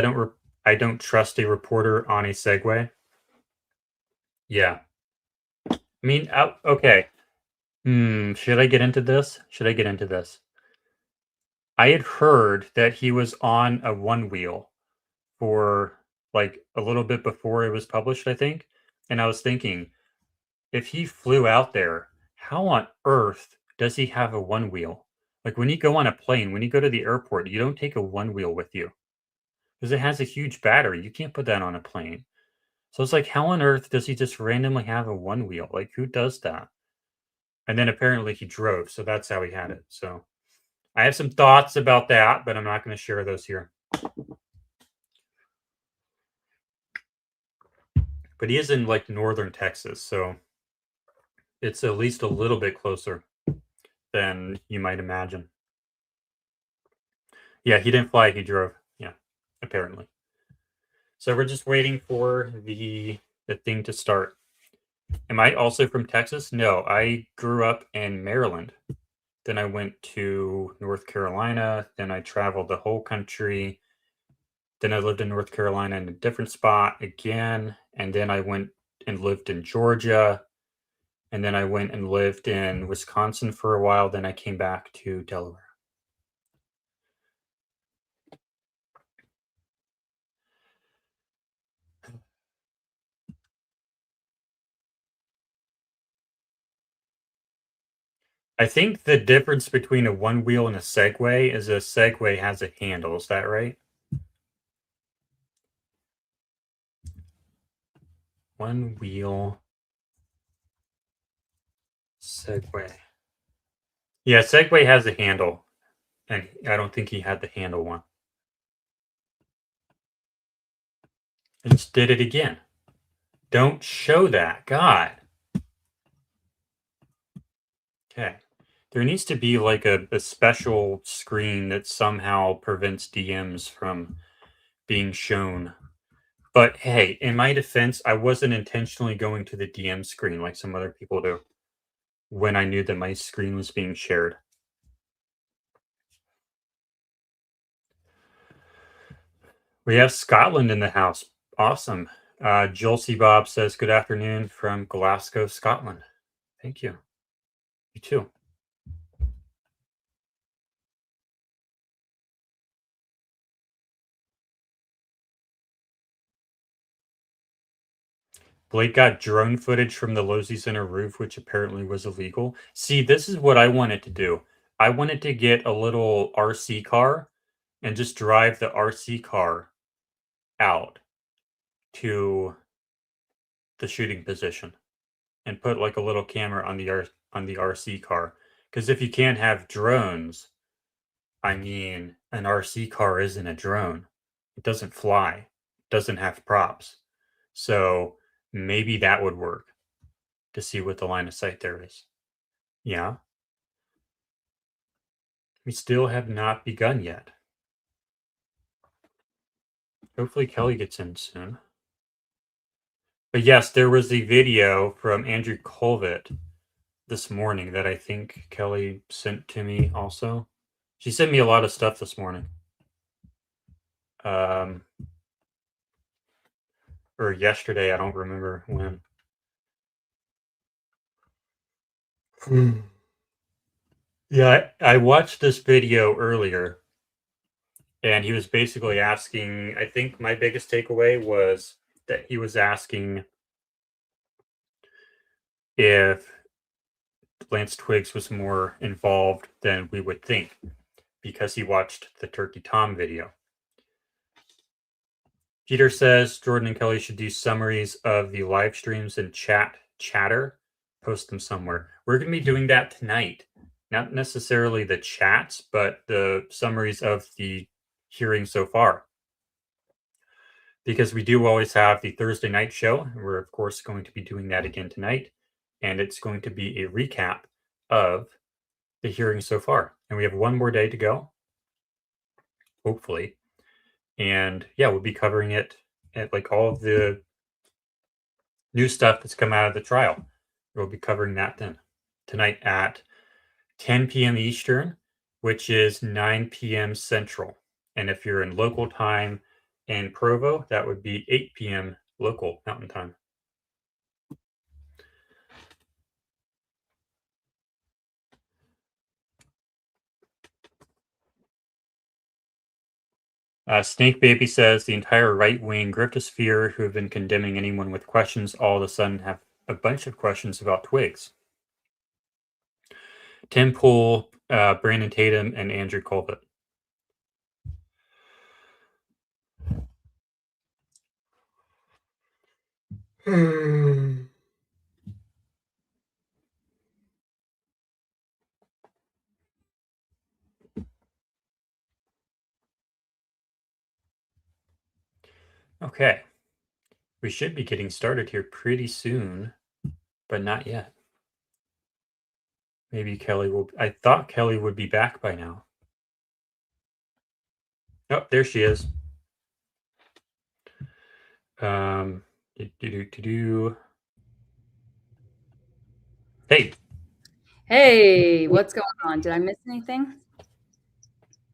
don't trust a reporter on a Segway. Yeah. I mean, okay. Should I get into this? I had heard that he was on a one wheel for like a little bit before it was published, I think. And I was thinking, if he flew out there, how on earth does he have a one wheel? Like when you go on a plane, when you go to the airport, you don't take a one wheel with you because it has a huge battery. You can't put that on a plane. So it's like, how on earth does he just randomly have a one wheel? Like, who does that? And then apparently he drove, so that's how he had it. So I have some thoughts about that, but I'm not going to share those here. But he is in like northern Texas, so it's at least a little bit closer than you might imagine. Yeah, he didn't fly, he drove. Yeah, apparently. So we're just waiting for the thing to start. Am I also from Texas? No, I grew up in Maryland. Then I went to North Carolina. Then I traveled the whole country. Then I lived in North Carolina in a different spot again. And then I went and lived in Georgia. And then I went and lived in Wisconsin for a while. Then I came back to Delaware. I think the difference between a one wheel and a Segway is a Segway has a handle. Is that right? One wheel Segway. Yeah, Segway has a handle. And I don't think he had the handle one. I just did it again. Don't show that. God. Okay. There needs to be like a special screen that somehow prevents DMs from being shown. But hey, in my defense, I wasn't intentionally going to the DM screen like some other people do when I knew that my screen was being shared. We have Scotland in the house. Awesome. Jolsey Bob says, good afternoon from Glasgow, Scotland. Thank you. You too. Blake got drone footage from the Lozy Center roof, which apparently was illegal. See, this is what I wanted to do. I wanted to get a little RC car and just drive the RC car out to the shooting position and put like a little camera on the RC car. Because if you can't have drones, I mean, an RC car isn't a drone. It doesn't fly. It doesn't have props. So maybe that would work. to see what the line of sight there is. Yeah. We still have not begun yet. Hopefully Kelly gets in soon. But yes, there was a video from Andrew Colvett this morning that I think Kelly sent to me also. She sent me a lot of stuff this morning. Or yesterday, I don't remember when. Yeah, I watched this video earlier, and he was basically asking, I think my biggest takeaway was that he was asking if Lance Twiggs was more involved than we would think because he watched the Turkey Tom video. Peter says Jordan and Kelly should do summaries of the live streams and chatter, post them somewhere. We're going to be doing that tonight. Not necessarily the chats, but the summaries of the hearing so far. Because we do always have the Thursday night show. And we're, of course, going to be doing that again tonight. And it's going to be a recap of the hearing so far. And we have one more day to go, hopefully. And yeah, we'll be covering it at like all of the new stuff that's come out of the trial. We'll be covering that then tonight at 10 p.m. Eastern, which is 9 p.m. Central. And if you're in local time in Provo, that would be 8 p.m. local Mountain Time. Snake Baby says the entire right-wing griftosphere who have been condemning anyone with questions all of a sudden have a bunch of questions about Twiggs. Tim Pool, Brandon Tatum, and Andrew Colvett. Okay. We should be getting started here pretty soon, but not yet. Maybe Kelly will. I thought Kelly would be back by now. Oh, there she is. Hey. Hey, what's going on? Did I miss anything?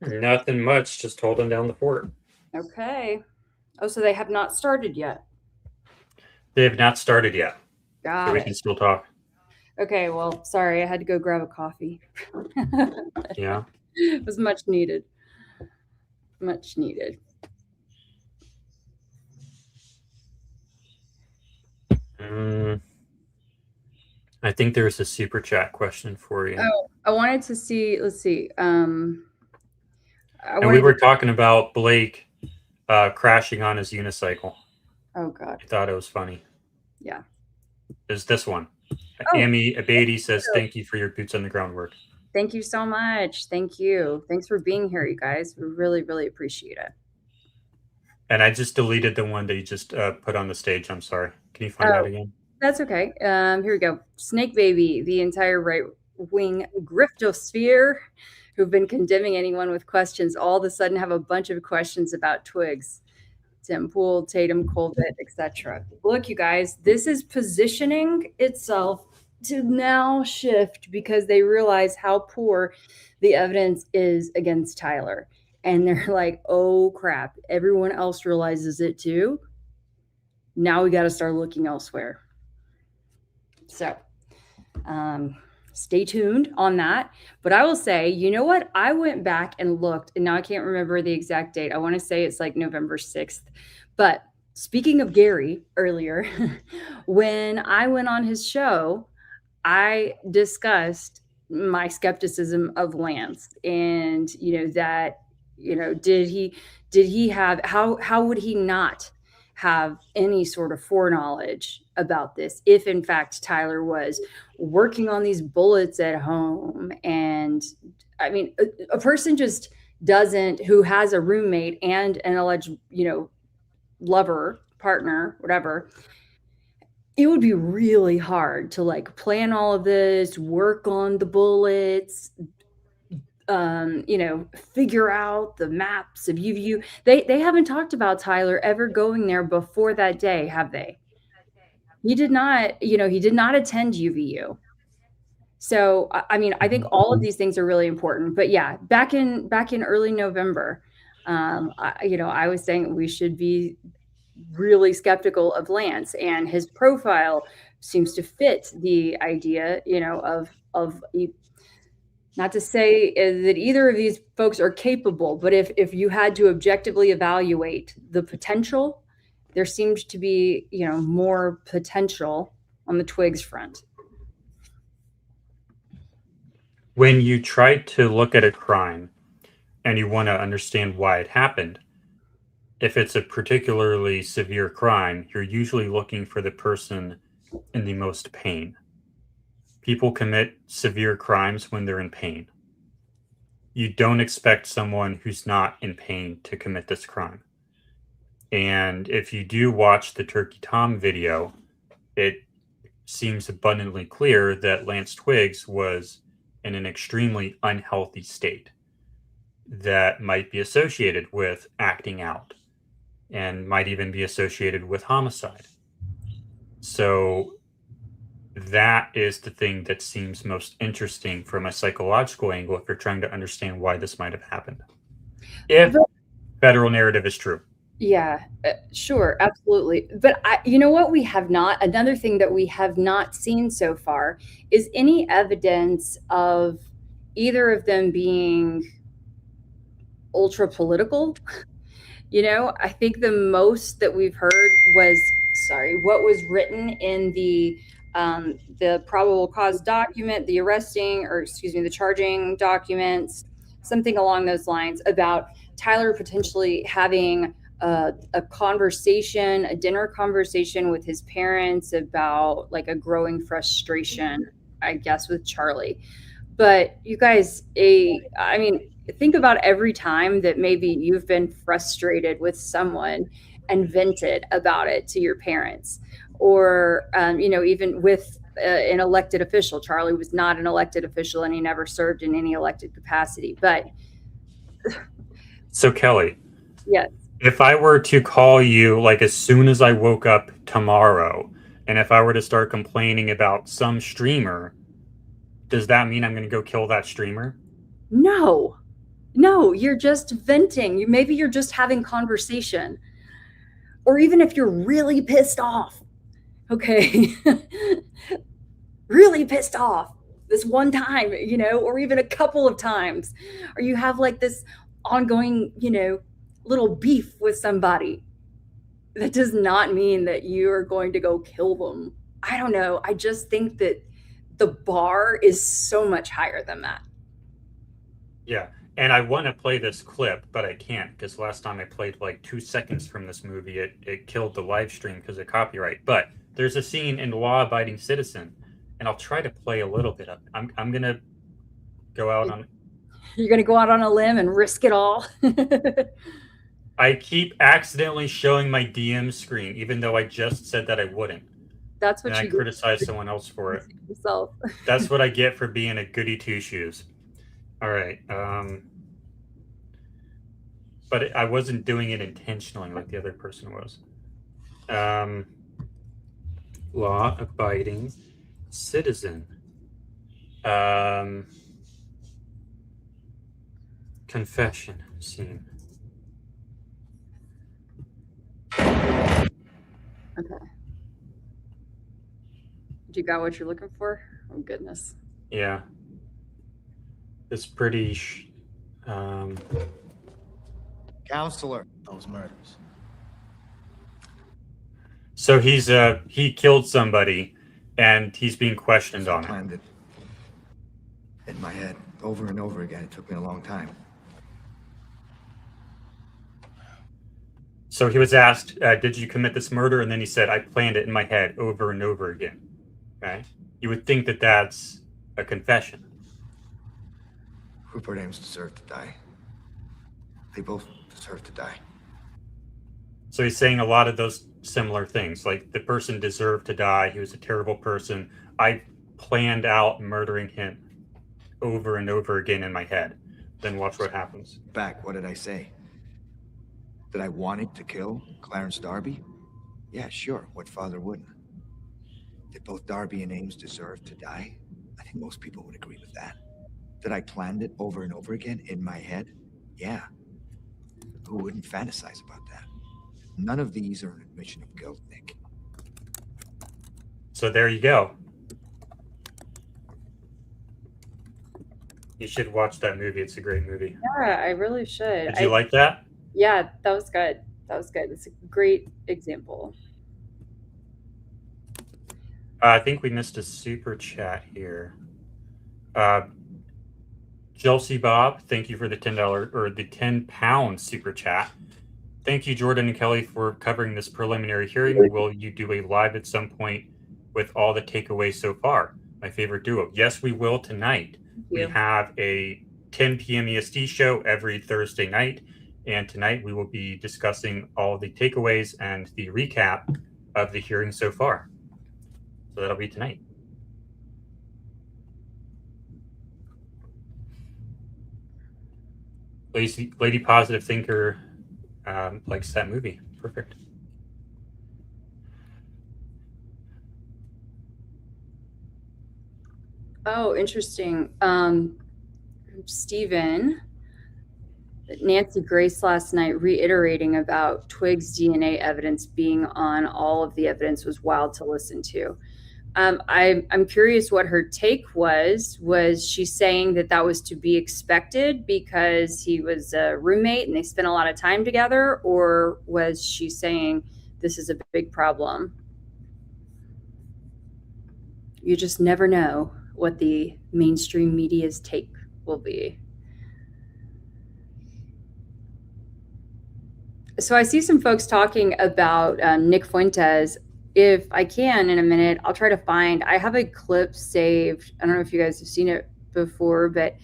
Nothing much. Just holding down the fort. Okay. Oh, so they have not started yet. They have not started yet. Got so we it. can still talk. Okay, well, sorry, I had to go grab a coffee. Yeah. It was much needed. Much needed. I think there's a super chat question for you. Oh, I wanted to see, let's see. And we were talking about Blake crashing on his unicycle. Oh, God. I thought it was funny. Yeah. Is this one. Oh, Amy Abadi says, thank you for your boots on the ground work. Thank you so much. Thank you. Thanks for being here, you guys. We really, really appreciate it. And I just deleted the one that you just put on the stage. I'm sorry. Can you find that again? That's okay. Here we go. Snake Baby, the entire right-wing griftosphere who've been condemning anyone with questions all of a sudden have a bunch of questions about Twiggs. Tim Pool, Tatum, Colvett, etc. Look, you guys, this is positioning itself to now shift because they realize how poor the evidence is against Tyler. And they're like, oh, crap. Everyone else realizes it too. Now we got to start looking elsewhere. So stay tuned on that. But I will say, you know what? I went back and looked, and now I can't remember the exact date. I want to say it's like November 6th. But speaking of Gary earlier, when I went on his show, I discussed my skepticism of Lance and, that, did he have, how would he not have any sort of foreknowledge about this if in fact Tyler was working on these bullets at home? And I mean, a person just doesn't, who has a roommate and an alleged, lover, partner, whatever, it would be really hard to like plan all of this, work on the bullets, figure out the maps of UVU. They haven't talked about Tyler ever going there before that day, have they? He did not, he did not attend UVU. So, I mean, I think all of these things are really important. But yeah, back in early November, I was saying we should be really skeptical of Lance, and his profile seems to fit the idea, of not to say that either of these folks are capable, but if you had to objectively evaluate the potential, there seems to be, more potential on the Twiggs front. When you try to look at a crime and you want to understand why it happened, if it's a particularly severe crime, you're usually looking for the person in the most pain. People commit severe crimes when they're in pain. You don't expect someone who's not in pain to commit this crime. And if you do watch the Turkey Tom video, it seems abundantly clear that Lance Twiggs was in an extremely unhealthy state that might be associated with acting out and might even be associated with homicide. So that is the thing that seems most interesting from a psychological angle if you're trying to understand why this might have happened. If federal narrative is true. Yeah, sure, absolutely. But you know what another thing that we have not seen so far is any evidence of either of them being ultra political. I think the most that we've heard was, what was written in the probable cause document, the charging documents, something along those lines about Tyler potentially having a dinner conversation with his parents about like a growing frustration, I guess, with Charlie. But you guys, think about every time that maybe you've been frustrated with someone and vented about it to your parents, or even with an elected official. Charlie was not an elected official, and he never served in any elected capacity. But so Kelly, yes. If I were to call you like as soon as I woke up tomorrow, and if I were to start complaining about some streamer, does that mean I'm going to go kill that streamer? No, you're just venting. Maybe you're just having conversation. Or even if you're really pissed off, okay, really pissed off this one time, or even a couple of times, or you have like this ongoing, little beef with somebody, that does not mean that you are going to go kill them. I don't know. I just think that the bar is so much higher than that. Yeah. And I want to play this clip, but I can't because last time I played like 2 seconds from this movie, it killed the live stream because of copyright. But there's a scene in Law Abiding Citizen, and I'll try to play a little bit of it. I'm going to go out on... You're going to go out on a limb and risk it all? I keep accidentally showing my DM screen, even though I just said that I wouldn't. That's what and I criticize someone else for it. Yourself. That's what I get for being a goody two-shoes. All right. But I wasn't doing it intentionally like the other person was. Law-abiding citizen. Confession scene. Okay. You got what you're looking for? Oh, goodness. Yeah. It's pretty... Counselor. Those murders. So he killed somebody, and he's being questioned on it. Planned it in my head over and over again. It took me a long time. So he was asked, did you commit this murder? And then he said, I planned it in my head over and over again. Okay? You would think that that's a confession. Rupert Ames deserved to die. They both deserve to die. So he's saying a lot of those similar things. Like, the person deserved to die. He was a terrible person. I planned out murdering him over and over again in my head. Then watch what happens. Back, what did I say? That I wanted to kill Clarence Darby? Yeah, sure. What father wouldn't? Did both Darby and Ames deserve to die? I think most people would agree with that. That I planned it over and over again in my head? Yeah. Who wouldn't fantasize about that? None of these are an admission of guilt, Nick. So there you go. You should watch that movie. It's a great movie. Yeah, I really should. Did you like that? Yeah, that was good. That was good. It's a great example. I think we missed a super chat here. Chelsea Bob, thank you for the $10 or the £10 super chat. Thank you, Jordan and Kelly, for covering this preliminary hearing. Will you do a live at some point with all the takeaways so far? My favorite duo. Yes, we will tonight. We have a 10 p.m. EST show every Thursday night. And tonight we will be discussing all the takeaways and the recap of the hearing so far. So that'll be tonight. Lady Positive Thinker likes that movie. Perfect. Oh, interesting. Stephen, Nancy Grace last night reiterating about Twig's DNA evidence being on all of the evidence was wild to listen to. I'm curious what her take was. Was she saying that that was to be expected because he was a roommate and they spent a lot of time together? Or was she saying this is a big problem? You just never know what the mainstream media's take will be. So I see some folks talking about Nick Fuentes. If I can, in a minute, I'll try to find, I have a clip saved. I don't know if you guys have seen it before, but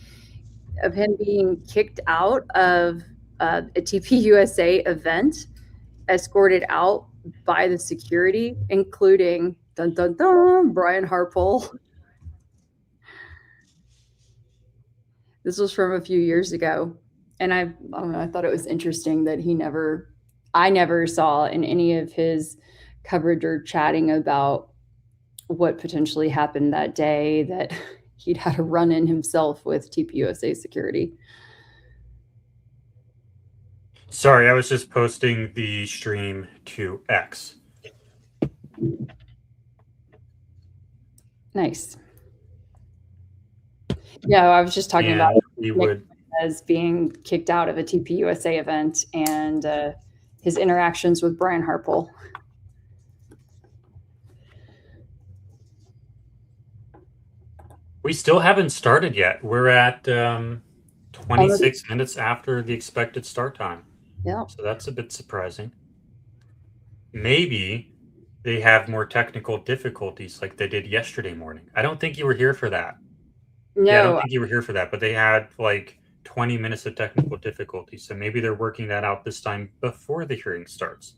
of him being kicked out of a TP USA event, escorted out by the security, including, dun, dun, dun, Brian Harpole. This was from a few years ago. And I don't know, I thought it was interesting that I never saw in any of his coverage or chatting about what potentially happened that day that he'd had a run-in himself with TPUSA security. Sorry, I was just posting the stream to X. Nice. Yeah, I was just talking about as being kicked out of a TPUSA event and his interactions with Brian Harpole. We still haven't started yet. We're at 26 minutes after the expected start time. Yeah. So that's a bit surprising. Maybe they have more technical difficulties like they did yesterday morning. I don't think you were here for that. No. Yeah, I don't think you were here for that, but they had like 20 minutes of technical difficulties. So maybe they're working that out this time before the hearing starts.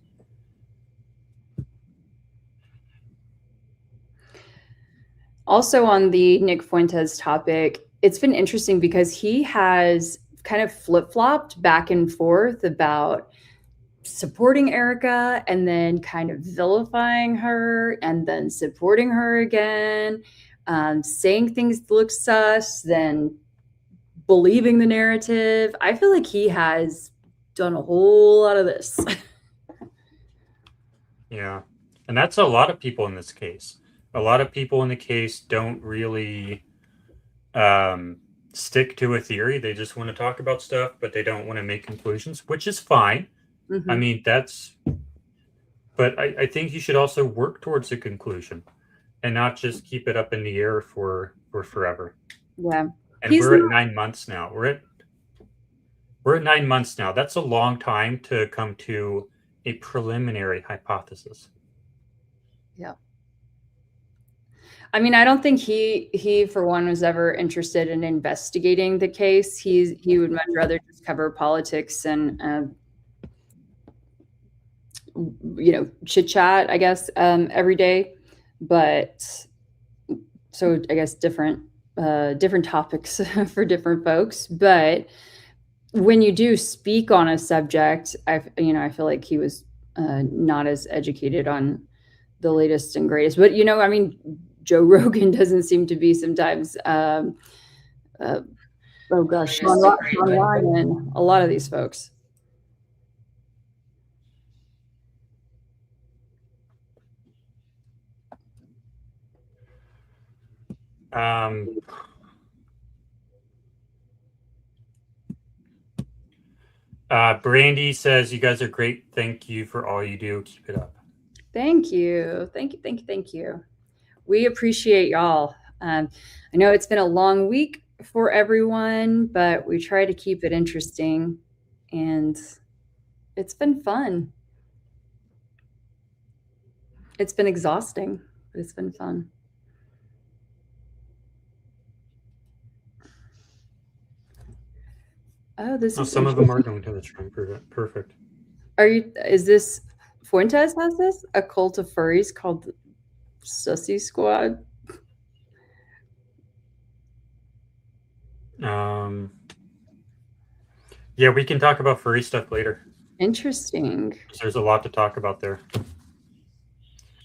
Also on the Nick Fuentes topic, it's been interesting because he has kind of flip-flopped back and forth about supporting Erica and then kind of vilifying her and then supporting her again, saying things look sus, then believing the narrative. I feel like he has done a whole lot of this. Yeah. And that's a lot of people in this case. A lot of people in the case don't really stick to a theory. They just want to talk about stuff, but they don't want to make conclusions, which is fine. Mm-hmm. I mean, but I think you should also work towards a conclusion and not just keep it up in the air for forever. Yeah. And we're at 9 months now. We're at 9 months now. That's a long time to come to a preliminary hypothesis. Yeah. I mean, I don't think he for one was ever interested in investigating the case. He would much rather just cover politics and chit chat, I guess, every day. But so I guess different topics for different folks. But when you do speak on a subject, I feel like he was not as educated on the latest and greatest. But I mean, Joe Rogan doesn't seem to be sometimes. Oh gosh, Sean Ryan, a lot of these folks. Brandy says, "You guys are great. Thank you for all you do. Keep it up." Thank you. We appreciate y'all. I know it's been a long week for everyone, but we try to keep it interesting, and it's been fun. It's been exhausting, but it's been fun. Oh, some of them are going to the Shrine. Perfect. Is this Fuentes has this? A cult of furries called the Sussy Squad? Yeah, we can talk about furry stuff later. Interesting. There's a lot to talk about there.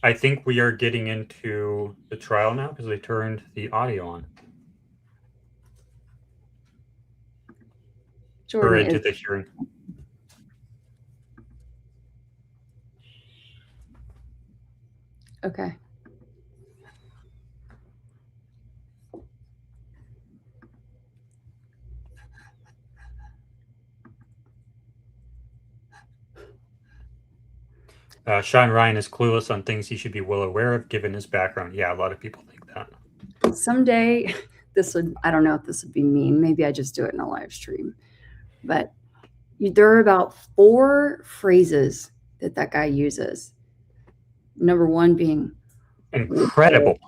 I think we are getting into the trial now because they turned the audio on. Jordan, or into the hearing. Okay. Sean Ryan is clueless on things he should be well aware of given his background. Yeah, a lot of people think that. Someday, I don't know if this would be mean. Maybe I just do it in a live stream. But there are about 4 phrases that guy uses. Number 1 being incredible.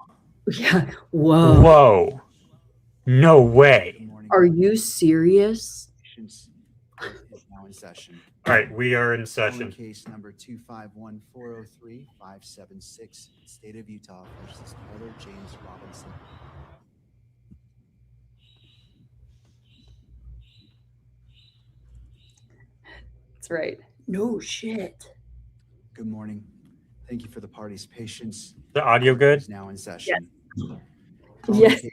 Yeah. Whoa. Whoa. No way. Are you serious? Is now in session. All right, we are in session. Case number 251403576, State of Utah versus Tyler James Robinson. That's right. No shit. Good morning. Thank you for the party's patience. The audio good? Is now in session. Yes.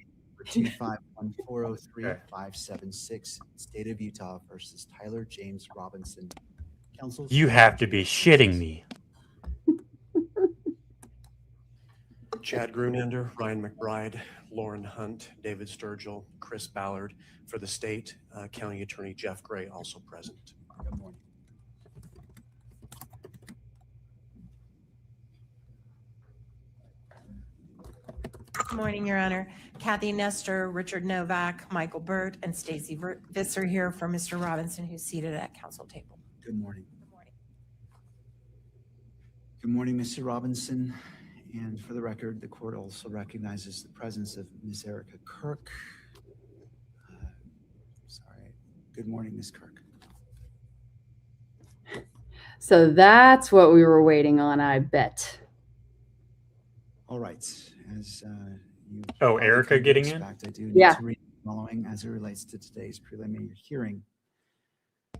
251403576, State of Utah versus Tyler James Robinson. Counsel, you have to be shitting me. Chad Grunander, Ryan McBride, Lauren Hunt, David Sturgill, Chris Ballard. For the state, County Attorney Jeff Gray also present. Good morning. Good morning, Your Honor. Kathy Nestor, Richard Novak, Michael Burt, and Stacy Visser here for Mr. Robinson, who's seated at council table. Good morning. Good morning. Good morning, Mr. Robinson. And for the record, the court also recognizes the presence of Ms. Erica Kirk. Sorry. Good morning, Ms. Kirk. So that's what we were waiting on, I bet. All right. As you Erica getting in? I do need to read the following as it relates to today's preliminary hearing.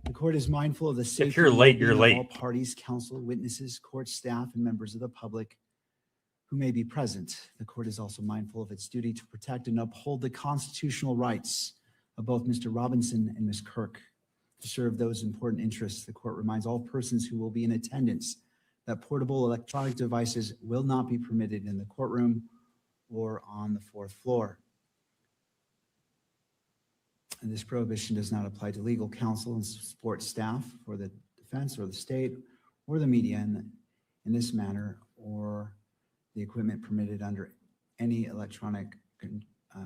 The court is mindful of the safety if you're late, you're of late. all parties, counsel, witnesses, court staff, and members of the public who may be present. The court is also mindful of its duty to protect and uphold the constitutional rights of both Mr. Robinson and Ms. Kirk. To serve those important interests, the court reminds all persons who will be in attendance that portable electronic devices will not be permitted in the courtroom or on the 4th floor. And this prohibition does not apply to legal counsel and support staff for the defense or the state or the media in this manner, or the equipment permitted under any electronic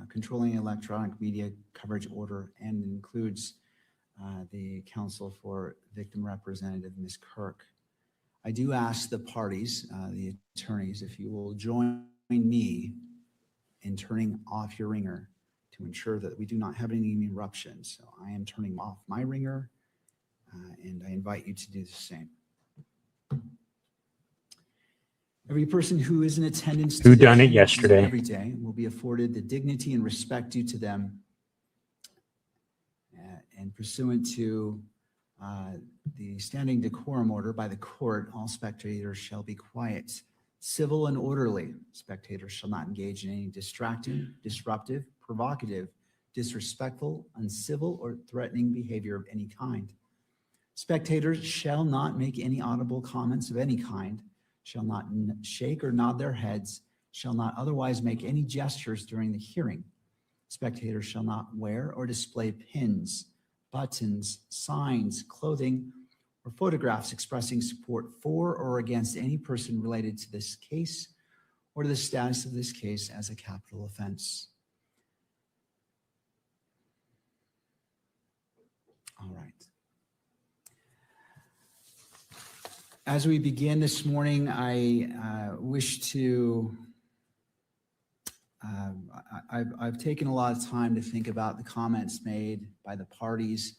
controlling electronic media coverage order, and includes the counsel for victim representative, Ms. Kirk. I do ask the parties, the attorneys, if you will join me in turning off your ringer to ensure that we do not have any interruptions. So I am turning off my ringer, and I invite you to do the same. Every person who is in attendance Who today done it and yesterday? every day will be afforded the dignity and respect due to them. And pursuant to the standing decorum order by the court, all spectators shall be quiet, civil, and orderly. Spectators shall not engage in any distracting, disruptive, provocative, disrespectful, uncivil, or threatening behavior of any kind. Spectators shall not make any audible comments of any kind, shall not shake or nod their heads, shall not otherwise make any gestures during the hearing. Spectators shall not wear or display pins, buttons, signs, clothing, or photographs expressing support for or against any person related to this case or to the status of this case as a capital offense. All right. As we begin this morning, I wish to, I've taken a lot of time to think about the comments made by the parties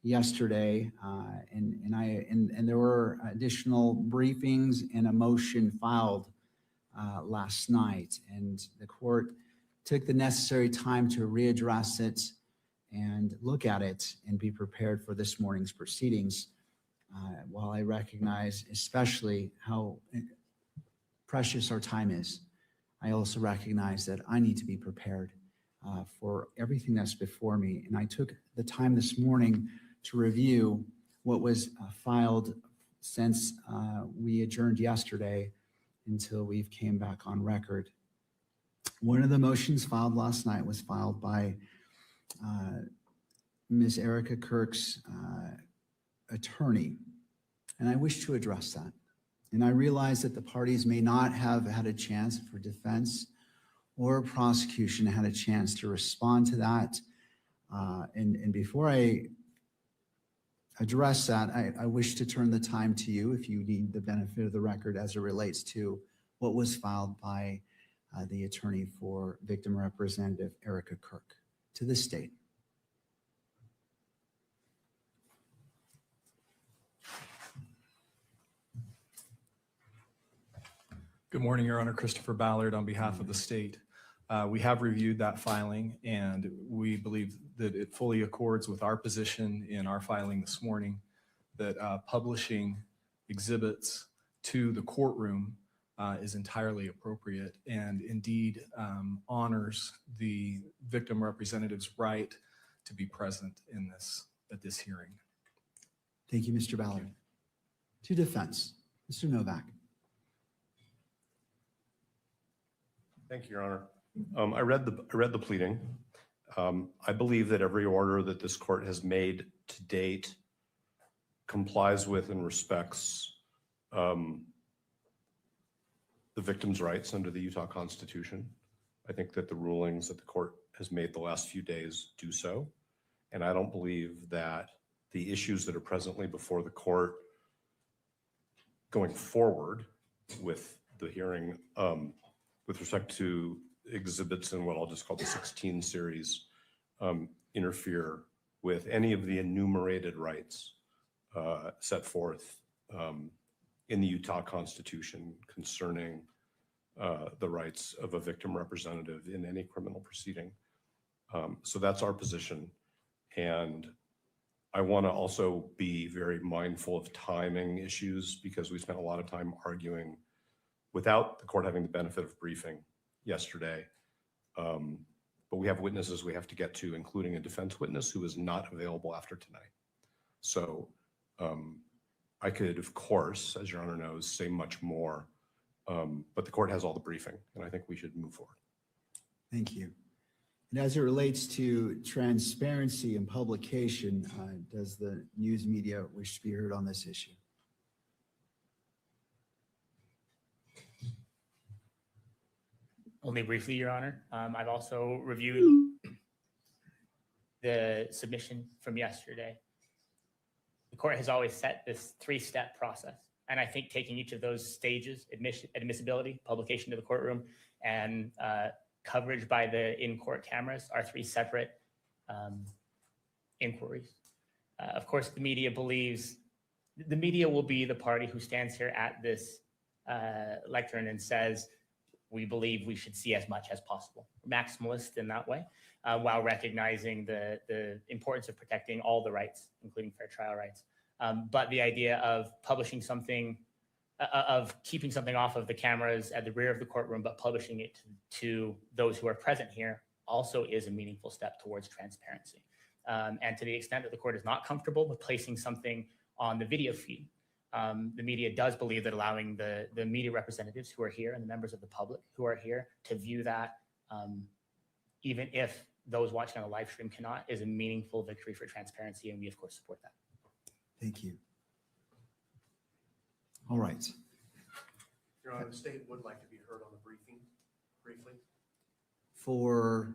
yesterday, and there were additional briefings and a motion filed last night, and the court took the necessary time to readdress it and look at it and be prepared for this morning's proceedings. While I recognize especially how precious our time is, I also recognize that I need to be prepared for everything that's before me. And I took the time this morning to review what was filed since we adjourned yesterday until we've came back on record. One of the motions filed last night was filed by Ms. Erica Kirk's attorney, and I wish to address that. And I realize that the parties may not have had a chance for defense or prosecution had a chance to respond to that. And before I address that, I wish to turn the time to you if you need the benefit of the record as it relates to what was filed by the attorney for victim representative Erica Kirk to the state. Good morning, Your Honor. Christopher Ballard on behalf of the state. We have reviewed that filing, and we believe that it fully accords with our position in our filing this morning that publishing exhibits to the courtroom is entirely appropriate and indeed honors the victim representative's right to be present in at this hearing. Thank you, Mr. Ballard. To defense, Mr. Novak. Thank you, Your Honor. I read the pleading. I believe that every order that this court has made to date complies with and respects the victim's rights under the Utah Constitution. I think that the rulings that the court has made the last few days do so. And I don't believe that the issues that are presently before the court going forward with the hearing with respect to exhibits in what I'll just call the 16 series interfere with any of the enumerated rights set forth in the Utah Constitution concerning the rights of a victim representative in any criminal proceeding. So that's our position. And I want to also be very mindful of timing issues because we spent a lot of time arguing without the court having the benefit of briefing yesterday. But we have witnesses we have to get to, including a defense witness who is not available after tonight. So I could, of course, as Your Honor knows, say much more, but the court has all the briefing, and I think we should move forward. Thank you. And as it relates to transparency and publication, does the news media wish to be heard on this issue? Only briefly, Your Honor. I've also reviewed the submission from yesterday. The court has always set this three-step process. And I think taking each of those stages, admissibility, publication to the courtroom, and coverage by the in-court cameras are three separate inquiries. Of course, the media believes the media will be the party who stands here at this lectern and says, we believe we should see as much as possible. Maximalist in that way, while recognizing the importance of protecting all the rights, including fair trial rights. But the idea of publishing something, of keeping something off of the cameras at the rear of the courtroom, but publishing it to those who are present here also is a meaningful step towards transparency. And to the extent that the court is not comfortable with placing something on the video feed, the media does believe that allowing the media representatives who are here and the members of the public who are here to view that, even if those watching on the live stream cannot, is a meaningful victory for transparency, and we of course support that. Thank you. All right. Your Honor, the state would like to be heard on the briefing briefly. For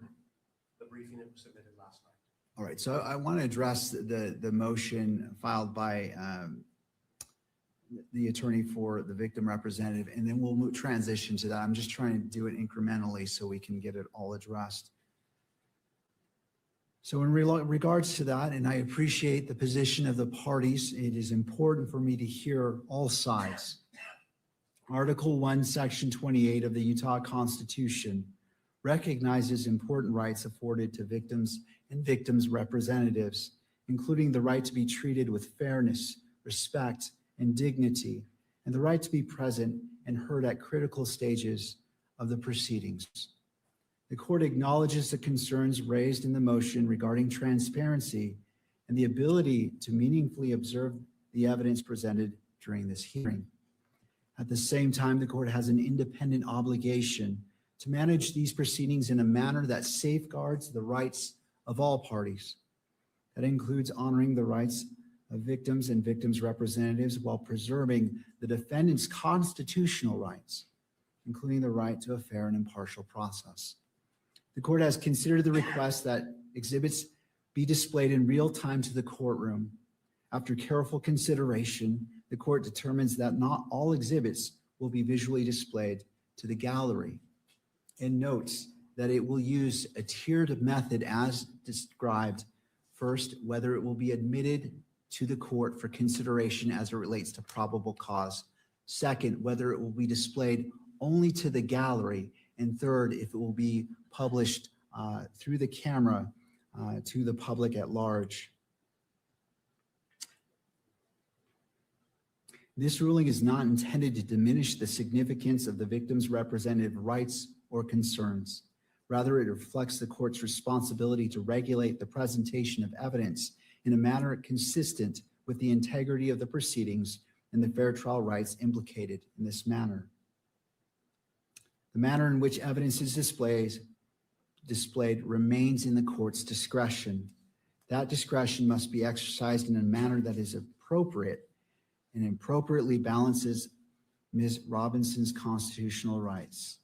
The briefing that was submitted last night. all right, so I want to address the motion filed by the attorney for the victim representative, and then we'll transition to that. I'm just trying to do it incrementally so we can get it all addressed. So in regards to that, and I appreciate the position of the parties, it is important for me to hear all sides. Article 1, Section 28 of the Utah Constitution recognizes important rights afforded to victims and victims' representatives, including the right to be treated with fairness, respect, and dignity, and the right to be present and heard at critical stages of the proceedings. The court acknowledges the concerns raised in the motion regarding transparency and the ability to meaningfully observe the evidence presented during this hearing. At the same time, the court has an independent obligation to manage these proceedings in a manner that safeguards the rights of all parties. That includes honoring the rights of victims and victims' representatives while preserving the defendant's constitutional rights, including the right to a fair and impartial process. The court has considered the request that exhibits be displayed in real time to the courtroom. After careful consideration, the court determines that not all exhibits will be visually displayed to the gallery, and notes that it will use a tiered method as described. First, whether it will be admitted to the court for consideration as it relates to probable cause. Second, whether it will be displayed only to the gallery. And third, if it will be published through the camera to the public at large. This ruling is not intended to diminish the significance of the victim's representative rights or concerns. Rather, it reflects the court's responsibility to regulate the presentation of evidence in a manner consistent with the integrity of the proceedings and the fair trial rights implicated in this manner. The manner in which evidence is displayed remains in the court's discretion. That discretion must be exercised in a manner that is appropriate and appropriately balances Mr. Robinson's constitutional rights,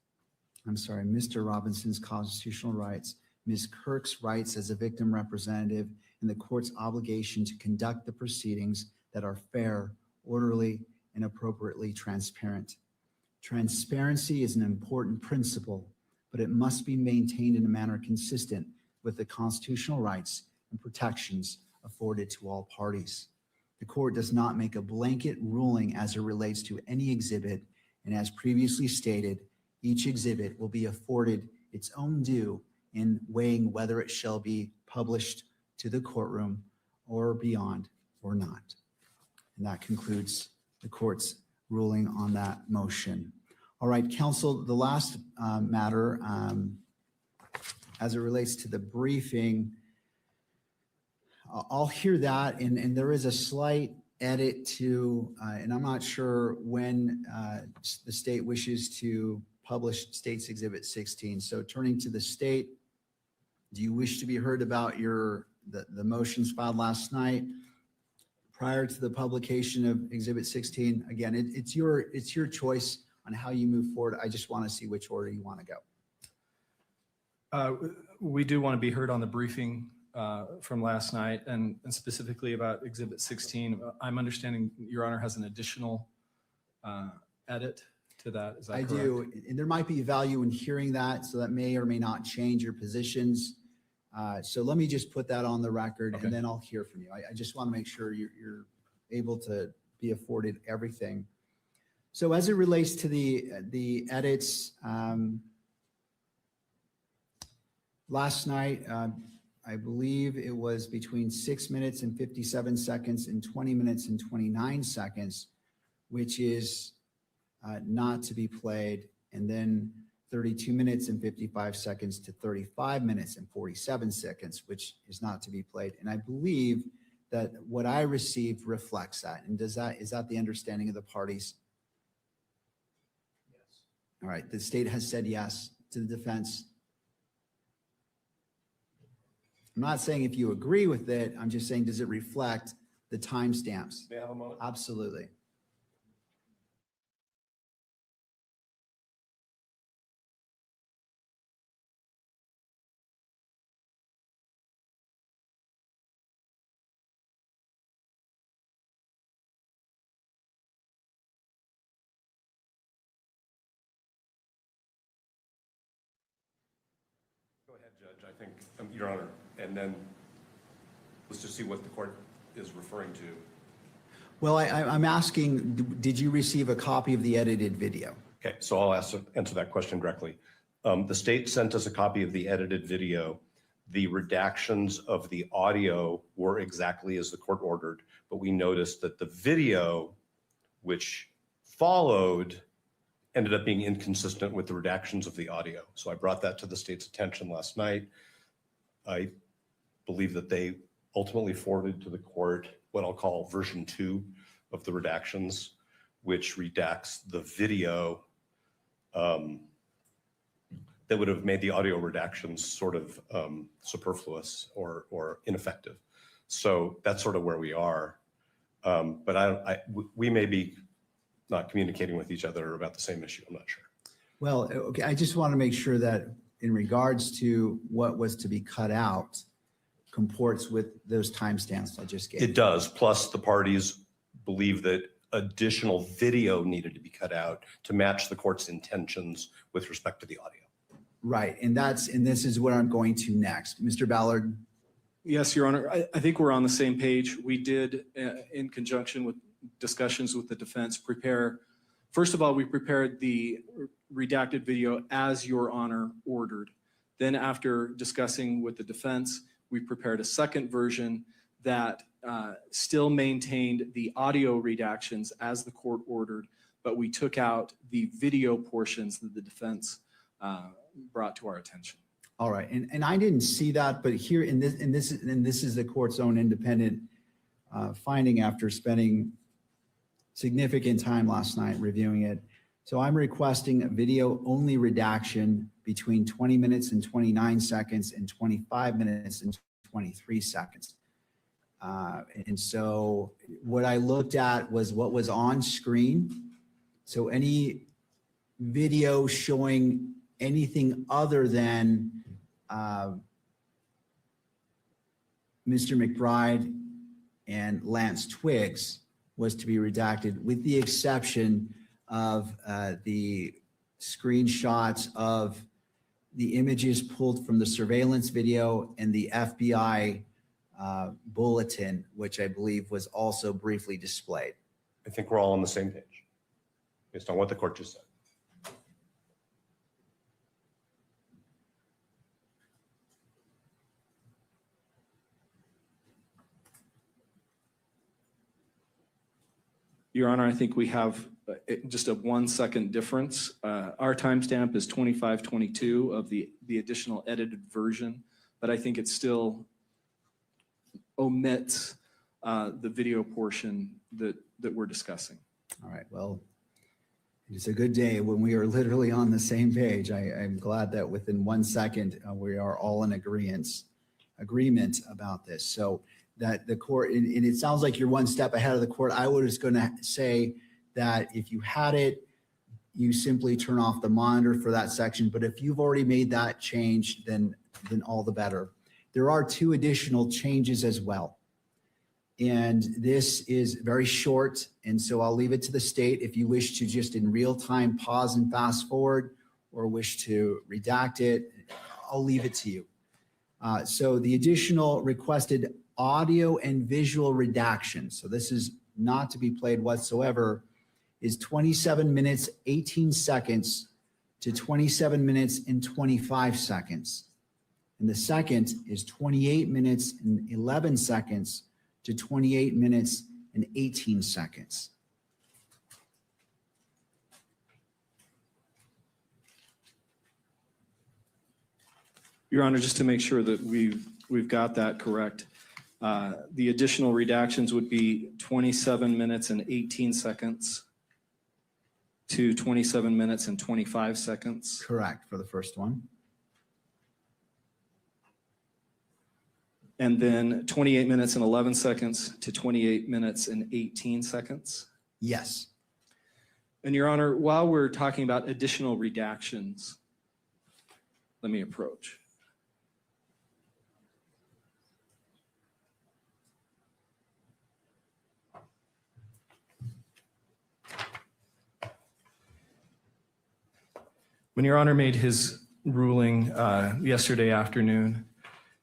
Ms. Kirk's rights as a victim representative, and the court's obligation to conduct the proceedings that are fair, orderly, and appropriately transparent. Transparency is an important principle, but it must be maintained in a manner consistent with the constitutional rights and protections afforded to all parties. The court does not make a blanket ruling as it relates to any exhibit, and as previously stated, each exhibit will be afforded its own due in weighing whether it shall be published to the courtroom or beyond or not. And that concludes the court's ruling on that motion. All right, counsel, the last matter as it relates to the briefing, I'll hear that, and there is a slight edit to, and I'm not sure when the state wishes to publish State's Exhibit 16. So turning to the state, do you wish to be heard about the motions filed last night prior to the publication of Exhibit 16? Again, it's your choice on how you move forward. I just want to see which order you want to go. We do want to be heard on the briefing from last night, and specifically about Exhibit 16. I'm understanding Your Honor has an additional edit to that. Is that correct? I do, and there might be value in hearing that, so that may or may not change your positions. So let me just put that on the record, Okay. and then I'll hear from you. I just want to make sure you're able to be afforded everything. So as it relates to the edits, last night, I believe it was between 6 minutes and 57 seconds and 20 minutes and 29 seconds, which is not to be played, and then 32 minutes and 55 seconds to 35 minutes and 47 seconds, which is not to be played. And I believe that what I received reflects that. And is that the understanding of the parties? Yes. All right, the state has said yes to the defense. I'm not saying if you agree with it, I'm just saying, does it reflect the timestamps? May I have a moment? Absolutely. Go ahead, Judge. I think, Your Honor, and then let's just see what the court is referring to. Well, I'm asking, did you receive a copy of the edited video? Okay, so I'll answer that question directly. The state sent us a copy of the edited video. The redactions of the audio were exactly as the court ordered, but we noticed that the video, which followed, ended up being inconsistent with the redactions of the audio. So I brought that to the state's attention last night. I believe that they ultimately forwarded to the court what I'll call version 2 of the redactions, which redacts the video that would have made the audio redactions sort of superfluous or ineffective. So that's sort of where we are. But we may be not communicating with each other about the same issue. I'm not sure. Well, okay, I just want to make sure that in regards to what was to be cut out comports with those timestamps I just gave. It does. Plus, the parties believe that additional video needed to be cut out to match the court's intentions with respect to the audio. Right, and this is what I'm going to next. Mr. Ballard. Yes, Your Honor. I think we're on the same page. We did, in conjunction with discussions with the defense, first of all, we prepared the redacted video as Your Honor ordered. Then after discussing with the defense, we prepared a second version that still maintained the audio redactions as the court ordered, but we took out the video portions that the defense brought to our attention. All right, and I didn't see that, but here in this is the court's own independent finding after spending significant time last night reviewing it. So I'm requesting a video only redaction between 20 minutes and 29 seconds and 25 minutes and 23 seconds. And so what I looked at was what was on screen. So any video showing anything other than Mr. McBride and Lance Twiggs was to be redacted, with the exception of the screenshots of the images pulled from the surveillance video and the FBI bulletin, which I believe was also briefly displayed. I think we're all on the same page based on what the court just said. Your Honor, I think we have just a 1 second difference. Our timestamp is 25:22 of the additional edited version, but I think it still omits the video portion that we're discussing. All right, well, it's a good day when we are literally on the same page. I'm glad that within 1 second, we are all in agreement about this. So that the court, and it sounds like you're one step ahead of the court. I was going to say that if you had it, you simply turn off the monitor for that section. But if you've already made that change, then all the better. There are 2 additional changes as well. And this is very short. And so I'll leave it to the state if you wish to just in real time pause and fast forward or wish to redact it. I'll leave it to you. So the additional requested audio and visual redaction. So this is not to be played whatsoever, is 27 minutes, 18 seconds to 27 minutes and 25 seconds. And the second is 28 minutes and 11 seconds to 28 minutes and 18 seconds. Your Honor, just to make sure that we've got that correct, the additional redactions would be 27 minutes and 18 seconds to 27 minutes and 25 seconds. Correct for the first one. And then 28 minutes and 11 seconds to 28 minutes and 18 seconds. Yes. And Your Honor, while we're talking about additional redactions, let me approach. When Your Honor made his ruling yesterday afternoon,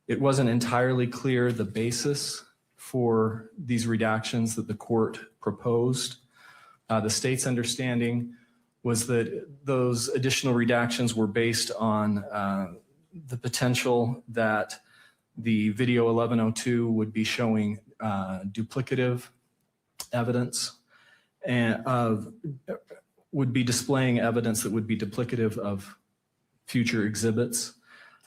it wasn't entirely clear the basis for these redactions that the court proposed. The state's understanding was that those additional redactions were based on the potential that the video 1102 would be showing duplicative evidence and would be displaying evidence that would be duplicative of future exhibits,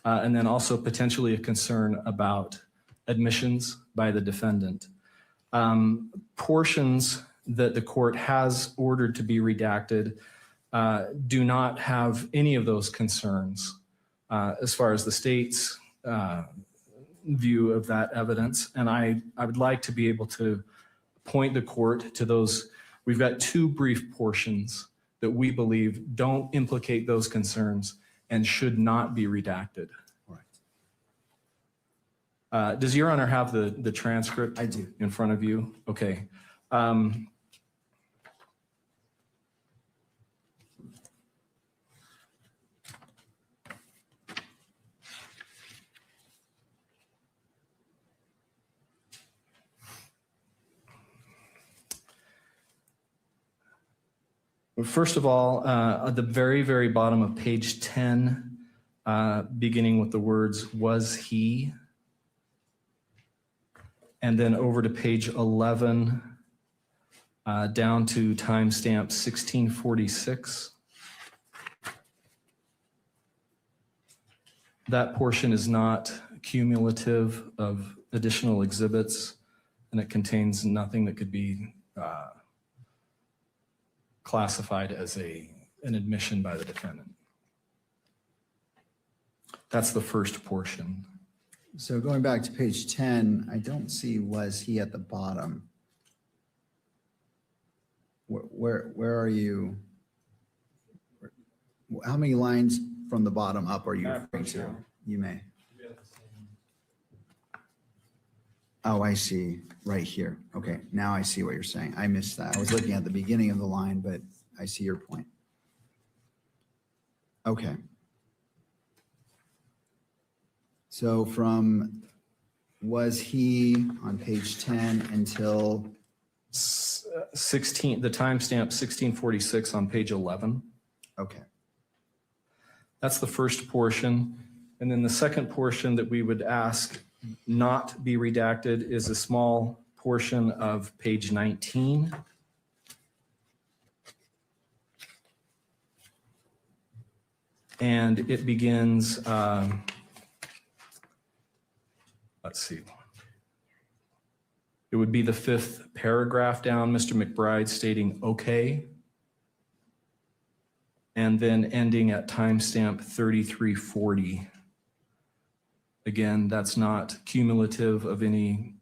and then also potentially a concern about admissions by the defendant. Portions that the court has ordered to be redacted do not have any of those concerns as far as the state's view of that evidence. And I would like to be able to point the court to those. We've got two brief portions that we believe don't implicate those concerns and should not be redacted. Right. Does Your Honor have the transcript? I do. In front of you? Okay. First of all, at the very, very bottom of page 10, beginning with the words, "was he?" And then over to page 11, down to timestamp 1646. That portion is not cumulative of additional exhibits, and it contains nothing that could be classified as an admission by the defendant. That's the first portion. So going back to page 10, I don't see "was he" at the bottom. Where are you? How many lines from the bottom up are you referring to? You may. Oh, I see. Right here. Okay, now I see what you're saying. I missed that. I was looking at the beginning of the line, but I see your point. Okay. So from "was he" on page 10 until 16, the timestamp 1646 on page 11. Okay. That's the first portion. And then the second portion that we would ask not be redacted is a small portion of page 19. And it begins, let's see. It would be the fifth paragraph down, Mr. McBride stating "okay," and then ending at timestamp 3340. Again, that's not cumulative of any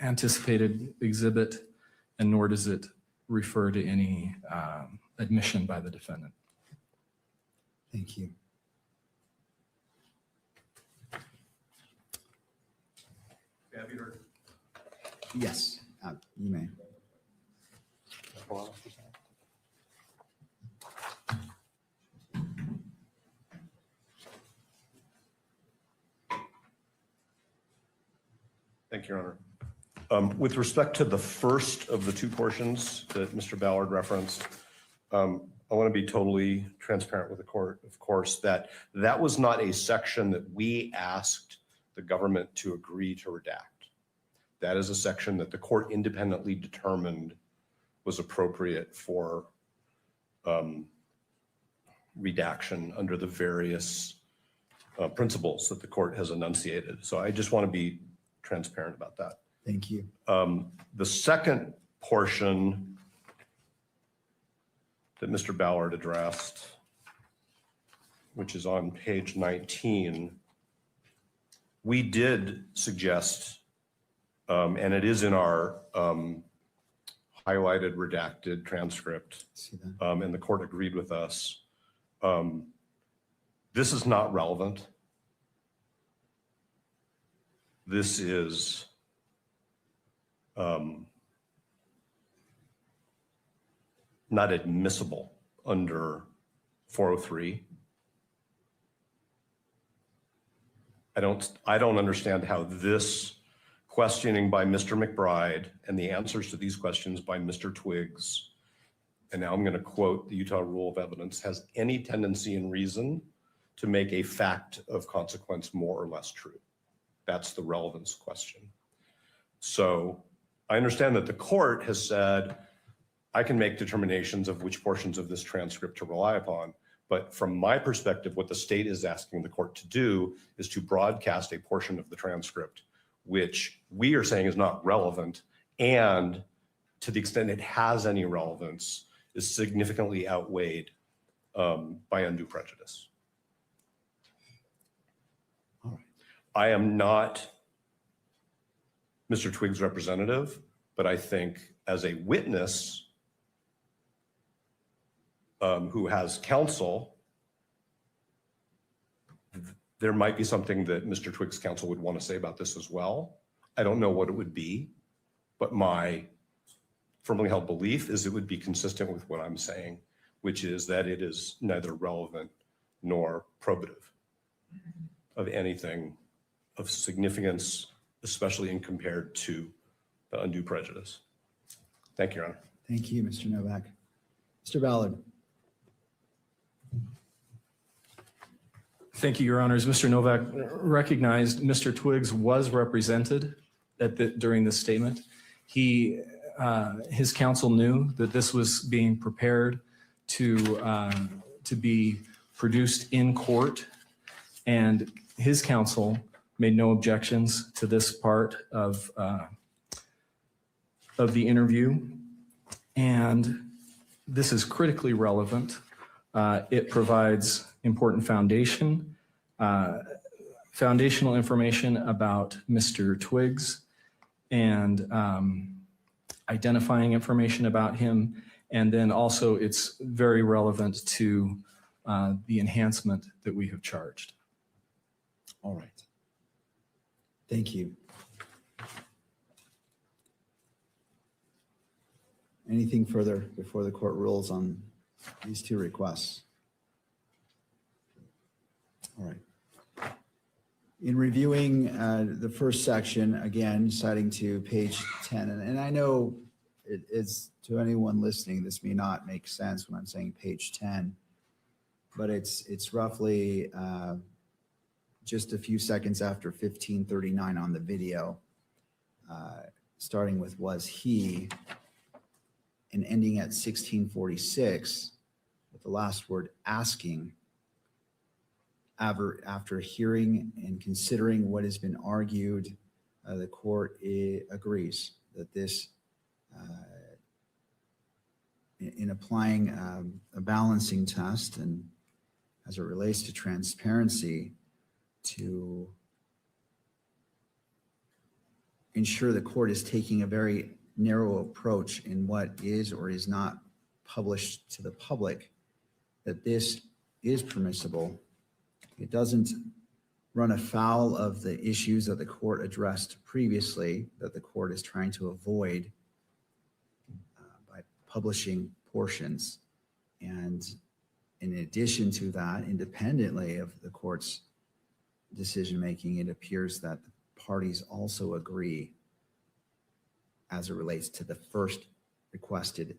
anticipated exhibit, and nor does it refer to any admission by the defendant. Thank you. Yes, you may. Thank you, Your Honor. With respect to the first of the two portions that Mr. Ballard referenced, I want to be totally transparent with the court, of course, that was not a section that we asked the government to agree to redact. That is a section that the court independently determined was appropriate for redaction under the various principles that the court has enunciated. So I just want to be transparent about that. Thank you. The second portion that Mr. Ballard addressed, which is on page 19, we did suggest, and it is in our highlighted redacted transcript, and the court agreed with us. This is not relevant. This is not admissible under 403. I don't understand how this questioning by Mr. McBride and the answers to these questions by Mr. Twiggs, and now I'm going to quote the Utah Rule of Evidence, has any tendency and reason to make a fact of consequence more or less true. That's the relevance question. So I understand that the court has said, I can make determinations of which portions of this transcript to rely upon. But from my perspective, what the state is asking the court to do is to broadcast a portion of the transcript, which we are saying is not relevant, and to the extent it has any relevance, is significantly outweighed by undue prejudice. All right. I am not Mr. Twiggs' representative, but I think as a witness who has counsel, there might be something that Mr. Twiggs' counsel would want to say about this as well. I don't know what it would be, but my firmly held belief is it would be consistent with what I'm saying, which is that it is neither relevant nor probative of anything of significance, especially in compared to the undue prejudice. Thank you, Your Honor. Thank you, Mr. Novak. Mr. Ballard. Thank you, Your Honors. Mr. Novak recognized Mr. Twiggs was represented during this statement. His counsel knew that this was being prepared to be produced in court, and his counsel made no objections to this part of the interview. And this is critically relevant. It provides important foundational information about Mr. Twiggs and identifying information about him. And then also it's very relevant to the enhancement that we have charged. All right. Thank you. Anything further before the court rules on these two requests? All right. In reviewing the first section, again, citing to page 10, and I know it is, to anyone listening, this may not make sense when I'm saying page 10, but it's roughly just a few seconds after 1539 on the video, starting with was he, and ending at 1646 with the last word asking. After hearing and considering what has been argued, the court agrees that this, in applying a balancing test and as it relates to transparency, to ensure the court is taking a very narrow approach in what is or is not published to the public, that this is permissible. It doesn't run afoul of the issues that the court addressed previously, that the court is trying to avoid by publishing portions. And in addition to that, independently of the court's decision-making, it appears that the parties also agree as it relates to the first requested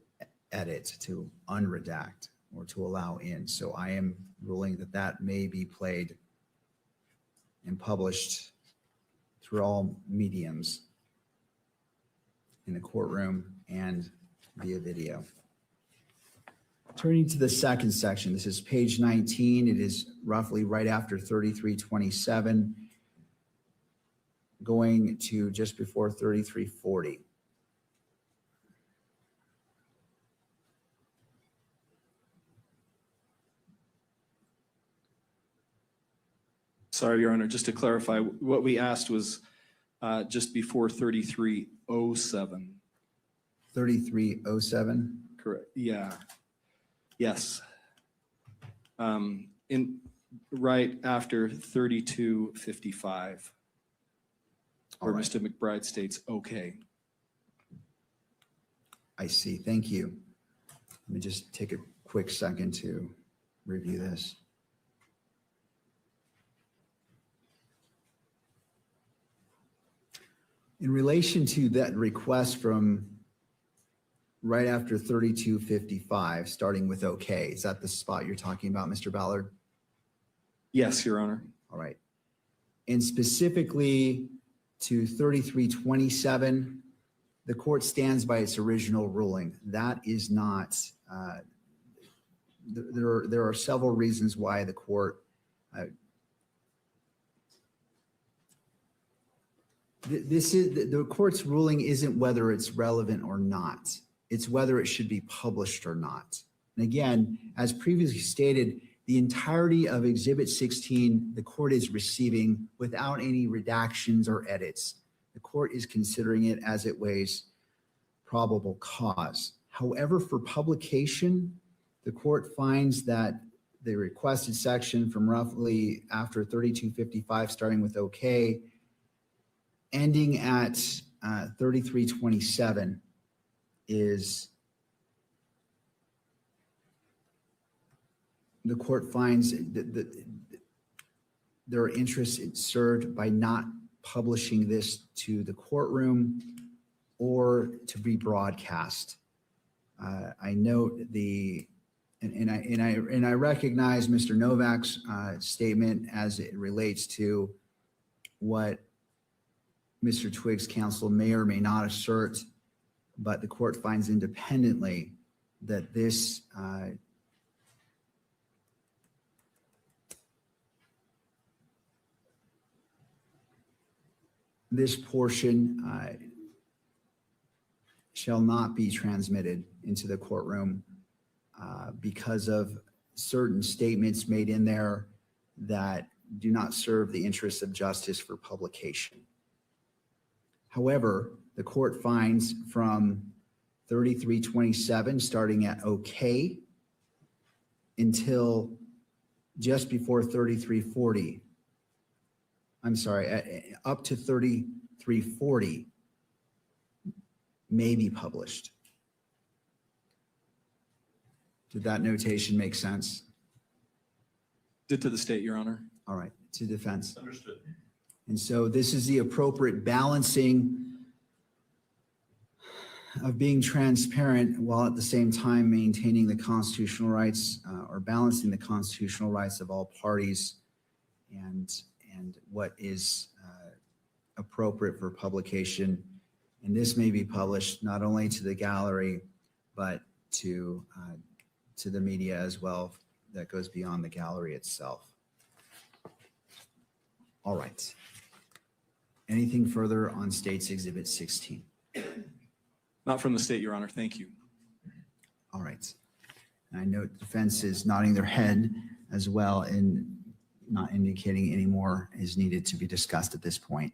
edit to unredact or to allow in. So I am ruling that that may be played and published through all mediums in the courtroom and via video. Turning to the second section, this is page 19. It is roughly right after 3327, going to just before 3340. Sorry, Your Honor, just to clarify, what we asked was just before 3307. 3307? Correct, yeah. Yes. Right after 3255, where right. Mr. McBride states, okay. I see, thank you. Let me just take a quick second to review this. In relation to that request from right after 3255, starting with okay, is that the spot you're talking about, Mr. Ballard? Yes, Your Honor. All right. And specifically to 3327, the court stands by its original ruling. That is not, there are several reasons why the court the court's ruling isn't whether it's relevant or not. It's whether it should be published or not. And again, as previously stated, the entirety of Exhibit 16, the court is receiving without any redactions or edits. The court is considering it as it weighs probable cause. However, for publication, the court finds that the requested section from roughly after 3255, starting with okay, ending at 3327 is, the court finds that there are interests served by not publishing this to the courtroom or to be broadcast. I note and I recognize Mr. Novak's statement as it relates to what Mr. Twiggs' counsel may or may not assert, but the court finds independently that this this portion shall not be transmitted into the courtroom because of certain statements made in there that do not serve the interests of justice for publication. However, the court finds from 3327, starting at okay, until just before 3340, I'm sorry, up to 3340 may be published. Did that notation make sense? Did to the state, Your Honor. All right, to defense. Understood. And so this is the appropriate balancing of being transparent while at the same time maintaining the constitutional rights or balancing the constitutional rights of all parties and what is appropriate for publication. And this may be published not only to the gallery, but to the media as well that goes beyond the gallery itself. All right. Anything further on State's Exhibit 16? Not from the state, Your Honor. Thank you. All right. And I note defense is nodding their head as well and not indicating any more is needed to be discussed at this point.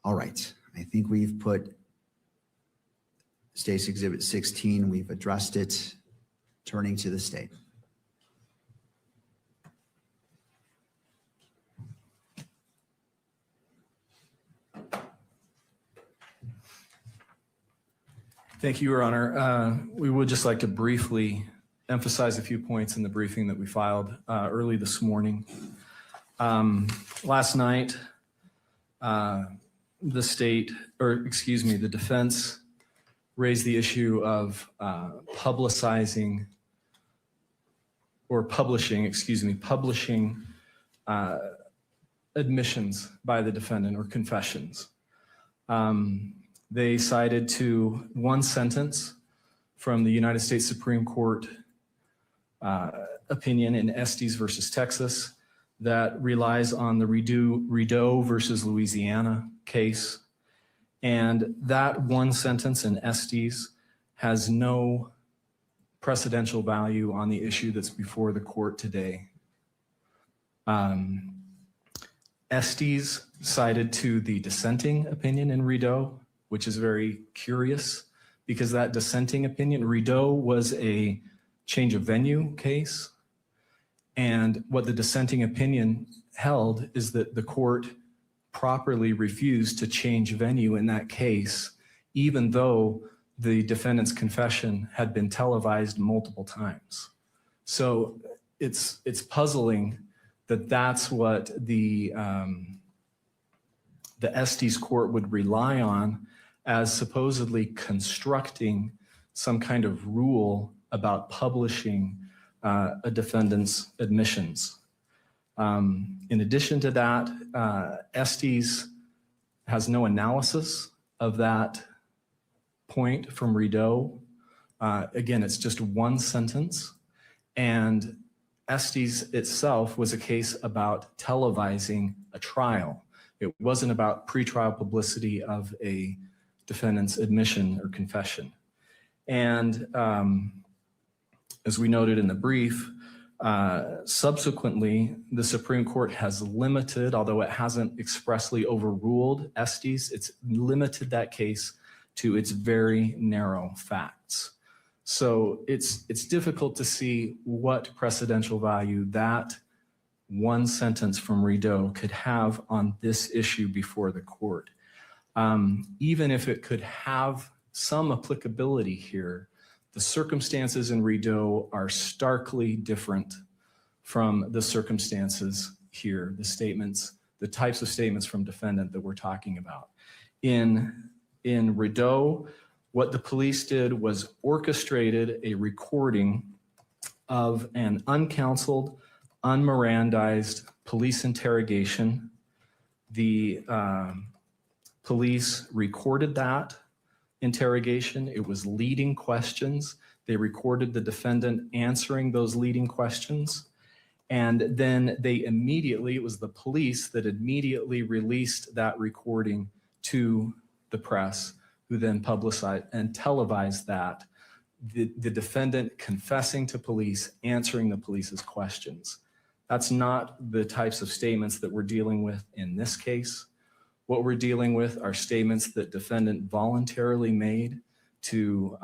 All right. I think we've put State's Exhibit 16, we've addressed it. Turning to the state. Thank you, Your Honor. We would just like to briefly emphasize a few points in the briefing that we filed early this morning. Last night, the state, or excuse me, the defense raised the issue of publishing admissions by the defendant or confessions. They cited to one sentence from the United States Supreme Court opinion in Estes versus Texas that relies on the Rideau versus Louisiana case. And that one sentence in Estes has no precedential value on the issue that's before the court today. Estes cited to the dissenting opinion in Rideau, which is very curious because that dissenting opinion, Rideau was a change of venue case. And what the dissenting opinion held is that the court properly refused to change venue in that case, even though the defendant's confession had been televised multiple times. So it's puzzling that that's what the Estes court would rely on as supposedly constructing some kind of rule about publishing a defendant's admissions. In addition to that, Estes has no analysis of that point from Rideau. Again, it's just one sentence. And Estes itself was a case about televising a trial. It wasn't about pretrial publicity of a defendant's admission or confession. And as we noted in the brief, subsequently, the Supreme Court has limited, although it hasn't expressly overruled Estes, it's limited that case to its very narrow facts. So it's difficult to see what precedential value that one sentence from Rideau could have on this issue before the court. Even if it could have some applicability here, the circumstances in Rideau are starkly different from the circumstances here, the statements, the types of statements from defendant that we're talking about. In Rideau, what the police did was orchestrated a recording of an uncounseled, unmirandized police interrogation. The police recorded that interrogation. It was leading questions. They recorded the defendant answering those leading questions. And then they immediately, it was the police that immediately released that recording to the press, who then publicized and televised that. The defendant confessing to police, answering the police's questions. That's not the types of statements that we're dealing with in this case. What we're dealing with are statements that defendant voluntarily made to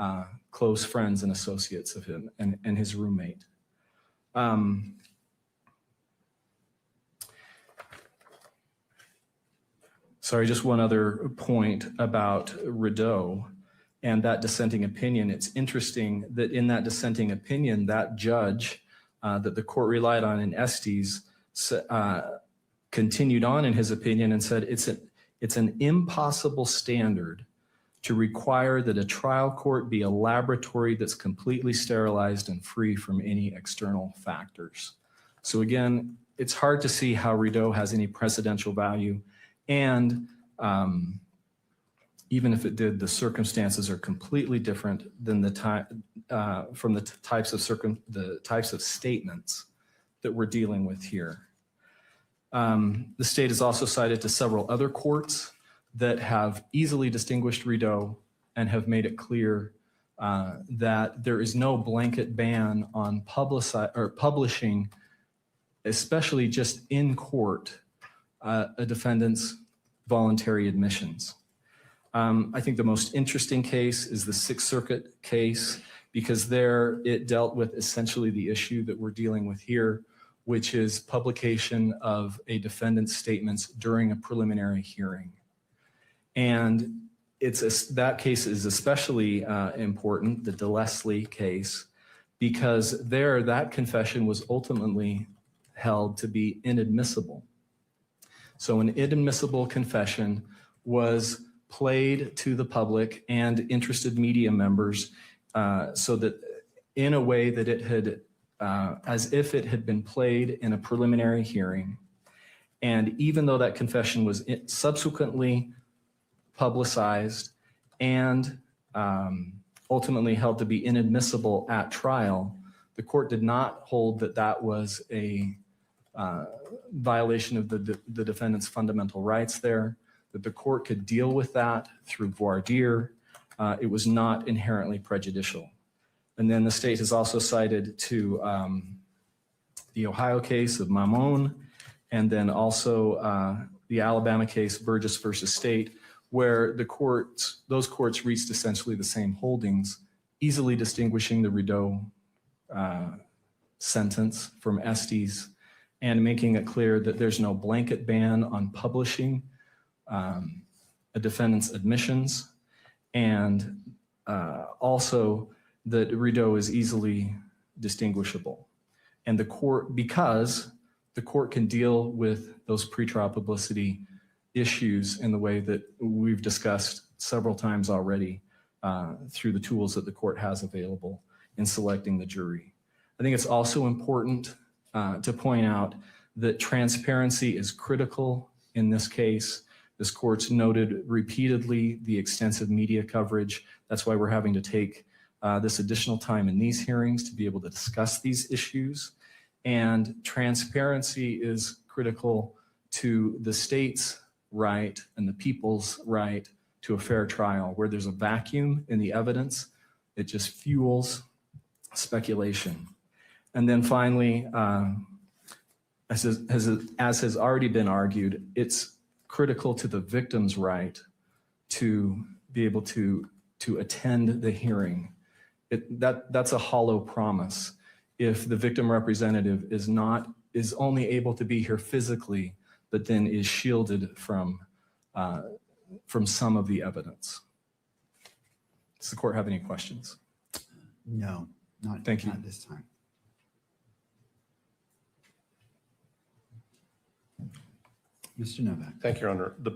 close friends and associates of him and his roommate. Sorry, just one other point about Rideau and that dissenting opinion. It's interesting that in that dissenting opinion, that judge that the court relied on in Estes continued on in his opinion and said, it's an impossible standard to require that a trial court be a laboratory that's completely sterilized and free from any external factors. So again, it's hard to see how Rideau has any precedential value. And even if it did, the circumstances are completely different than from the types of statements that we're dealing with here. The state has also cited to several other courts that have easily distinguished Rideau and have made it clear that there is no blanket ban on publishing, especially just in court, a defendant's voluntary admissions. I think the most interesting case is the Sixth Circuit case, because there it dealt with essentially the issue that we're dealing with here, which is publication of a defendant's statements during a preliminary hearing. And that case is especially important, the DeLeslie case, because there that confession was ultimately held to be inadmissible. So an inadmissible confession was played to the public and interested media members so that in a way that it had, as if it had been played in a preliminary hearing. And even though that confession was subsequently publicized and ultimately held to be inadmissible at trial, the court did not hold that that was a violation of the defendant's fundamental rights there, that the court could deal with that through voir dire. It was not inherently prejudicial. And then the state has also cited to the Ohio case of Mamon, and then also the Alabama case, Burgess versus State, where those courts reached essentially the same holdings, easily distinguishing the Rideau sentence from Estes and making it clear that there's no blanket ban on publishing a defendant's admissions, and also that Rideau is easily distinguishable. And the court, because the court can deal with those pretrial publicity issues in the way that we've discussed several times already through the tools that the court has available in selecting the jury. I think it's also important to point out that transparency is critical in this case. This court's noted repeatedly the extensive media coverage. That's why we're having to take this additional time in these hearings to be able to discuss these issues. And transparency is critical to the state's right and the people's right to a fair trial. Where there's a vacuum in the evidence, it just fuels speculation. And then finally, as has already been argued, it's critical to the victim's right to be able to attend the hearing. That's a hollow promise if the victim representative is only able to be here physically, but then is shielded from some of the evidence. Does the court have any questions? No, not this time. Mr. Novak. Thank you, Your Honor. The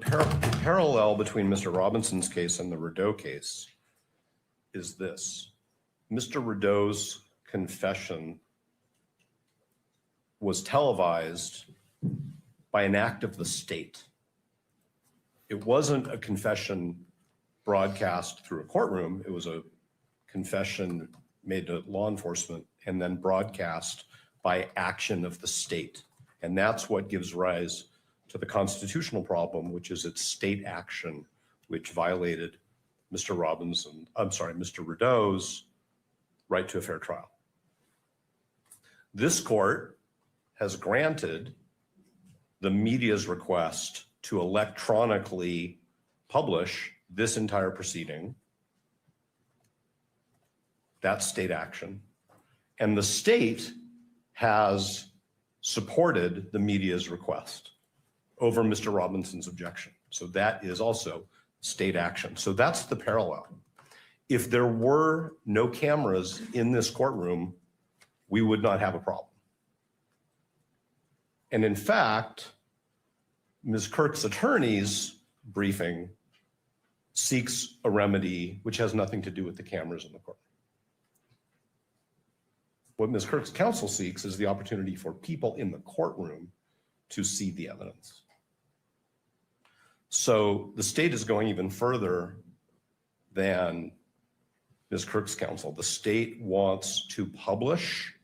parallel between Mr. Robinson's case and the Rideau case is this. Mr. Rideau's confession was televised by an act of the state. It wasn't a confession broadcast through a courtroom. It was a confession made to law enforcement and then broadcast by action of the state. And that's what gives rise to the constitutional problem, which is its state action, which violated Mr. Rideau's right to a fair trial. This court has granted the media's request to electronically publish this entire proceeding. That's state action. And the state has supported the media's request over Mr. Robinson's objection. So that is also state action. So that's the parallel. If there were no cameras in this courtroom, we would not have a problem. And in fact, Ms. Kirk's attorney's briefing seeks a remedy which has nothing to do with the cameras in the courtroom. What Ms. Kirk's counsel seeks is the opportunity for people in the courtroom to see the evidence. So the state is going even further than Ms. Kirk's counsel. The state wants to publish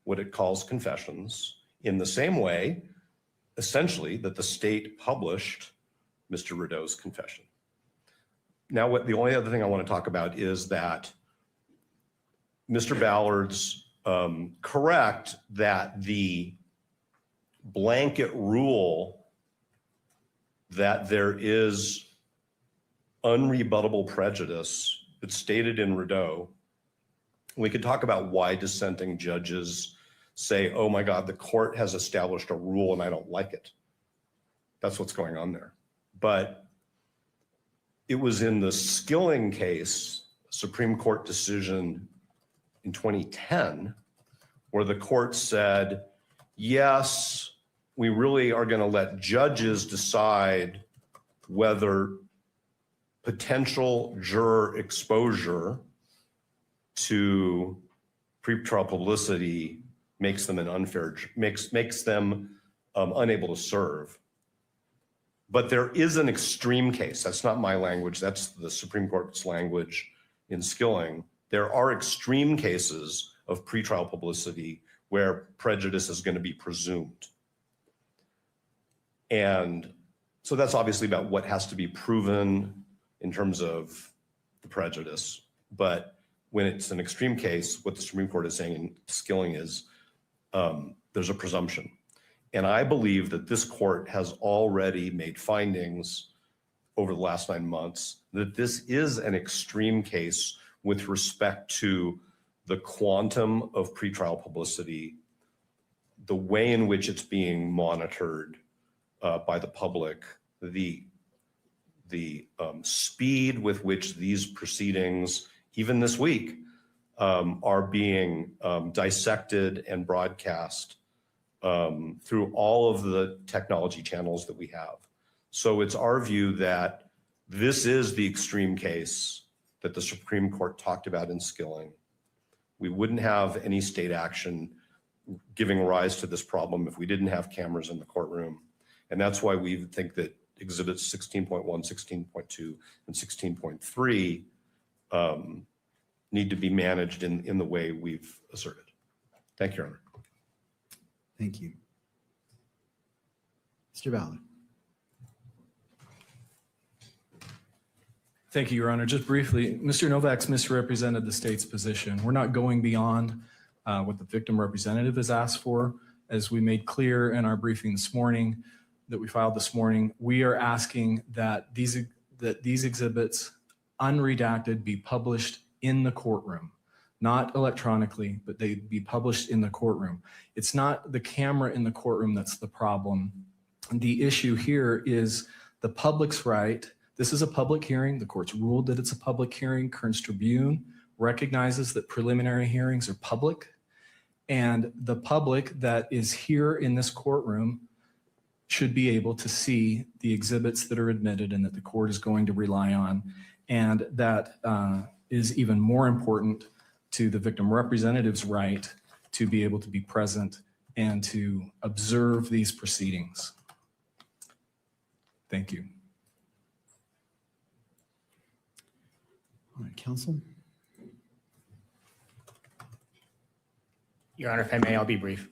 what it calls confessions in the same way, essentially, that the state published Mr. Rideau's confession. Now, the only other thing I want to talk about is that Mr. Ballard's correct that the blanket rule that there is unrebuttable prejudice that's stated in Rideau. We could talk about why dissenting judges say, oh my God, the court has established a rule and I don't like it. That's what's going on there. But it was in the Skilling case, Supreme Court decision in 2010, where the court said, yes, we really are going to let judges decide whether potential juror exposure to pretrial publicity makes them makes them unable to serve. But there is an extreme case. That's not my language. That's the Supreme Court's language in Skilling. There are extreme cases of pretrial publicity where prejudice is going to be presumed. And so that's obviously about what has to be proven in terms of the prejudice. But when it's an extreme case, what the Supreme Court is saying in Skilling is there's a presumption. And I believe that this court has already made findings over the last 9 months that this is an extreme case with respect to the quantum of pretrial publicity, the way in which it's being monitored by the public, the speed with which these proceedings, even this week, are being dissected and broadcast through all of the technology channels that we have. So it's our view that this is the extreme case that the Supreme Court talked about in Skilling. We wouldn't have any state action giving rise to this problem if we didn't have cameras in the courtroom. And that's why we think that exhibits 16.1, 16.2, and 16.3 need to be managed in the way we've asserted. Thank you, Your Honor. Thank you. Mr. Ballard. Thank you, Your Honor. Just briefly, Mr. Novak's misrepresented the state's position. We're not going beyond what the victim representative has asked for. As we made clear in our briefing this morning, that we filed this morning, we are asking that these exhibits, unredacted, be published in the courtroom, not electronically, but they be published in the courtroom. It's not the camera in the courtroom that's the problem. The issue here is the public's right. This is a public hearing. The court's ruled that it's a public hearing. Kearns Tribune recognizes that preliminary hearings are public, and the public that is here in this courtroom should be able to see the exhibits that are admitted and that the court is going to rely on. And that is even more important to the victim representative's right to be able to be present and to observe these proceedings. Thank you. All right, counsel. Your Honor, if I may, I'll be brief.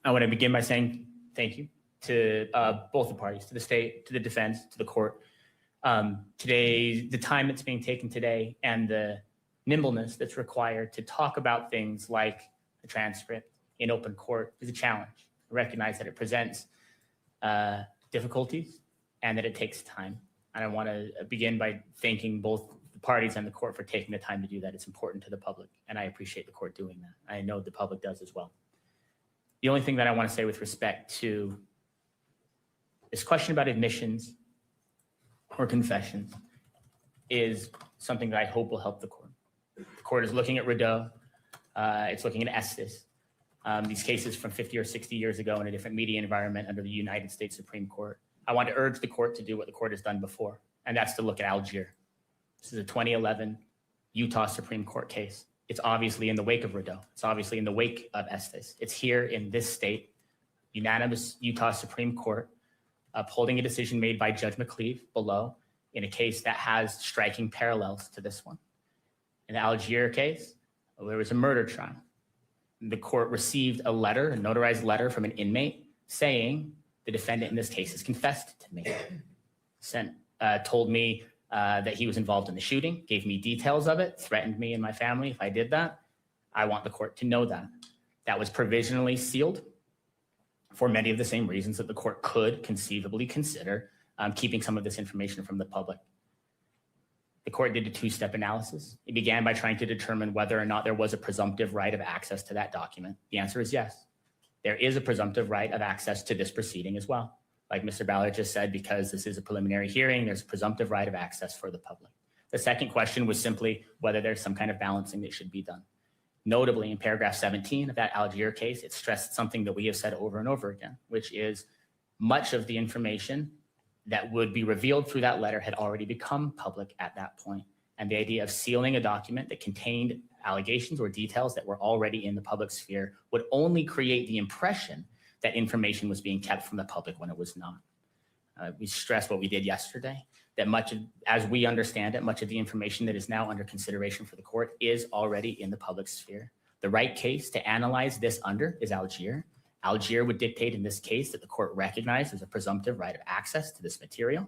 I want to begin by saying thank you to both the parties, to the state, to the defense, to the court. Today, the time that's being taken today and the nimbleness that's required to talk about things like the transcript in open court is a challenge. I recognize that it presents difficulties and that it takes time. And I want to begin by thanking both the parties and the court for taking the time to do that. It's important to the public, and I appreciate the court doing that. I know the public does as well. The only thing that I want to say with respect to this question about admissions or confessions is something that I hope will help the court. The court is looking at Rideau. It's looking at Estes. These cases from 50 or 60 years ago in a different media environment under the United States Supreme Court. I want to urge the court to do what the court has done before, and that's to look at Algier. This is a 2011 Utah Supreme Court case. It's obviously in the wake of Rideau. It's obviously in the wake of Estes. It's here in this state, unanimous Utah Supreme Court, upholding a decision made by Judge McCleave below in a case that has striking parallels to this one. In the Algier case, there was a murder trial. The court received a letter, a notarized letter from an inmate saying the defendant in this case has confessed to me. Told me that he was involved in the shooting, gave me details of it, threatened me and my family if I did that. I want the court to know that. That was provisionally sealed for many of the same reasons that the court could conceivably consider keeping some of this information from the public. The court did a two-step analysis. It began by trying to determine whether or not there was a presumptive right of access to that document. The answer is yes. There is a presumptive right of access to this proceeding as well. Like Mr. Ballard just said, because this is a preliminary hearing, there's a presumptive right of access for the public. The second question was simply whether there's some kind of balancing that should be done. Notably, in paragraph 17 of that Algier case, it stressed something that we have said over and over again, which is much of the information that would be revealed through that letter had already become public at that point. And the idea of sealing a document that contained allegations or details that were already in the public sphere would only create the impression that information was being kept from the public when it was not. We stressed what we did yesterday, that as we understand it, much of the information that is now under consideration for the court is already in the public sphere. The right case to analyze this under is Algier. Algier would dictate in this case that the court recognized as a presumptive right of access to this material,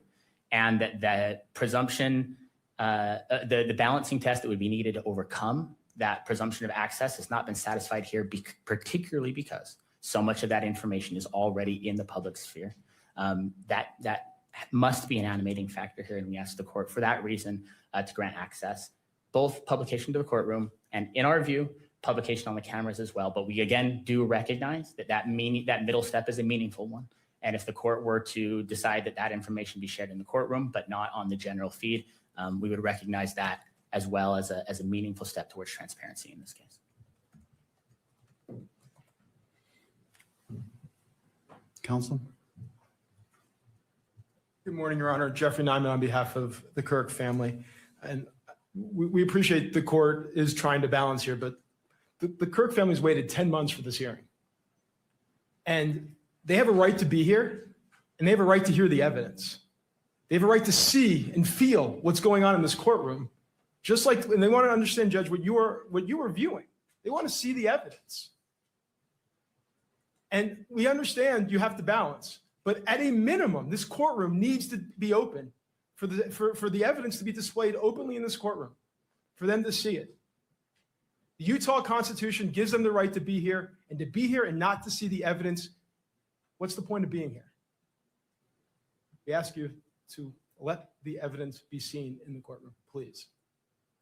and that the presumption, the balancing test that would be needed to overcome that presumption of access has not been satisfied here, particularly because so much of that information is already in the public sphere. That must be an animating factor here, and we ask the court for that reason to grant access, both publication to the courtroom and, in our view, publication on the cameras as well. But we again do recognize that middle step is a meaningful one. And if the court were to decide that information be shared in the courtroom, but not on the general feed, we would recognize that as well as a meaningful step towards transparency in this case. Counsel? Good morning, Your Honor. Jeffrey Nyman on behalf of the Kirk family. And we appreciate the court is trying to balance here, but the Kirk family's waited 10 months for this hearing. And they have a right to be here, and they have a right to hear the evidence. They have a right to see and feel what's going on in this courtroom, just like, and they want to understand, Judge, what you were viewing. They want to see the evidence. And we understand you have to balance, but at a minimum, this courtroom needs to be open for the evidence to be displayed openly in this courtroom, for them to see it. The Utah Constitution gives them the right to be here, and to be here and not to see the evidence, what's the point of being here? We ask you to let the evidence be seen in the courtroom, please.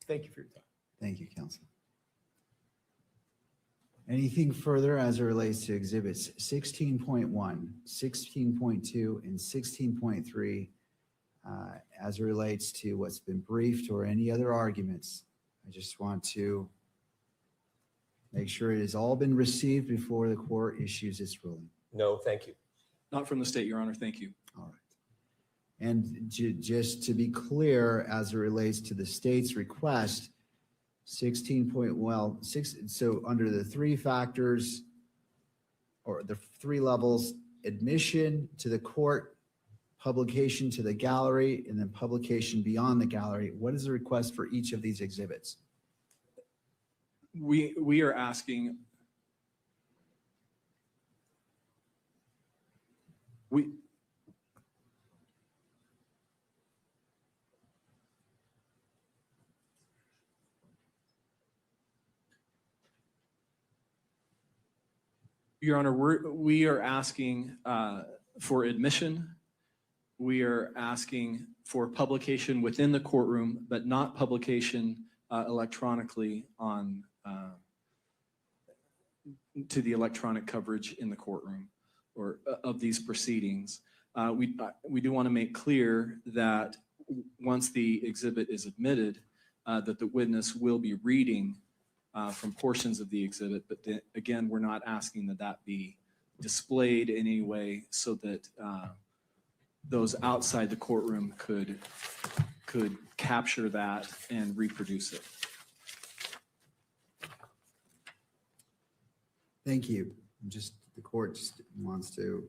Thank you for your time. Thank you, counsel. Anything further as it relates to exhibits 16.1, 16.2, and 16.3 as it relates to what's been briefed or any other arguments? I just want to make sure it has all been received before the court issues its ruling. No, thank you. Not from the state, Your Honor. Thank you. All right. And just to be clear, as it relates to the state's request, 16 point, well, so under the three factors or the three levels, admission to the court, publication to the gallery, and then publication beyond the gallery, what is the request for each of these exhibits? We are asking, Your Honor, we are asking for admission. We are asking for publication within the courtroom, but not publication electronically on to the electronic coverage in the courtroom or of these proceedings. We do want to make clear that once the exhibit is admitted, that the witness will be reading from portions of the exhibit, but again, we're not asking that be displayed in any way so that those outside the courtroom could capture that and reproduce it. Thank you. The court just wants to.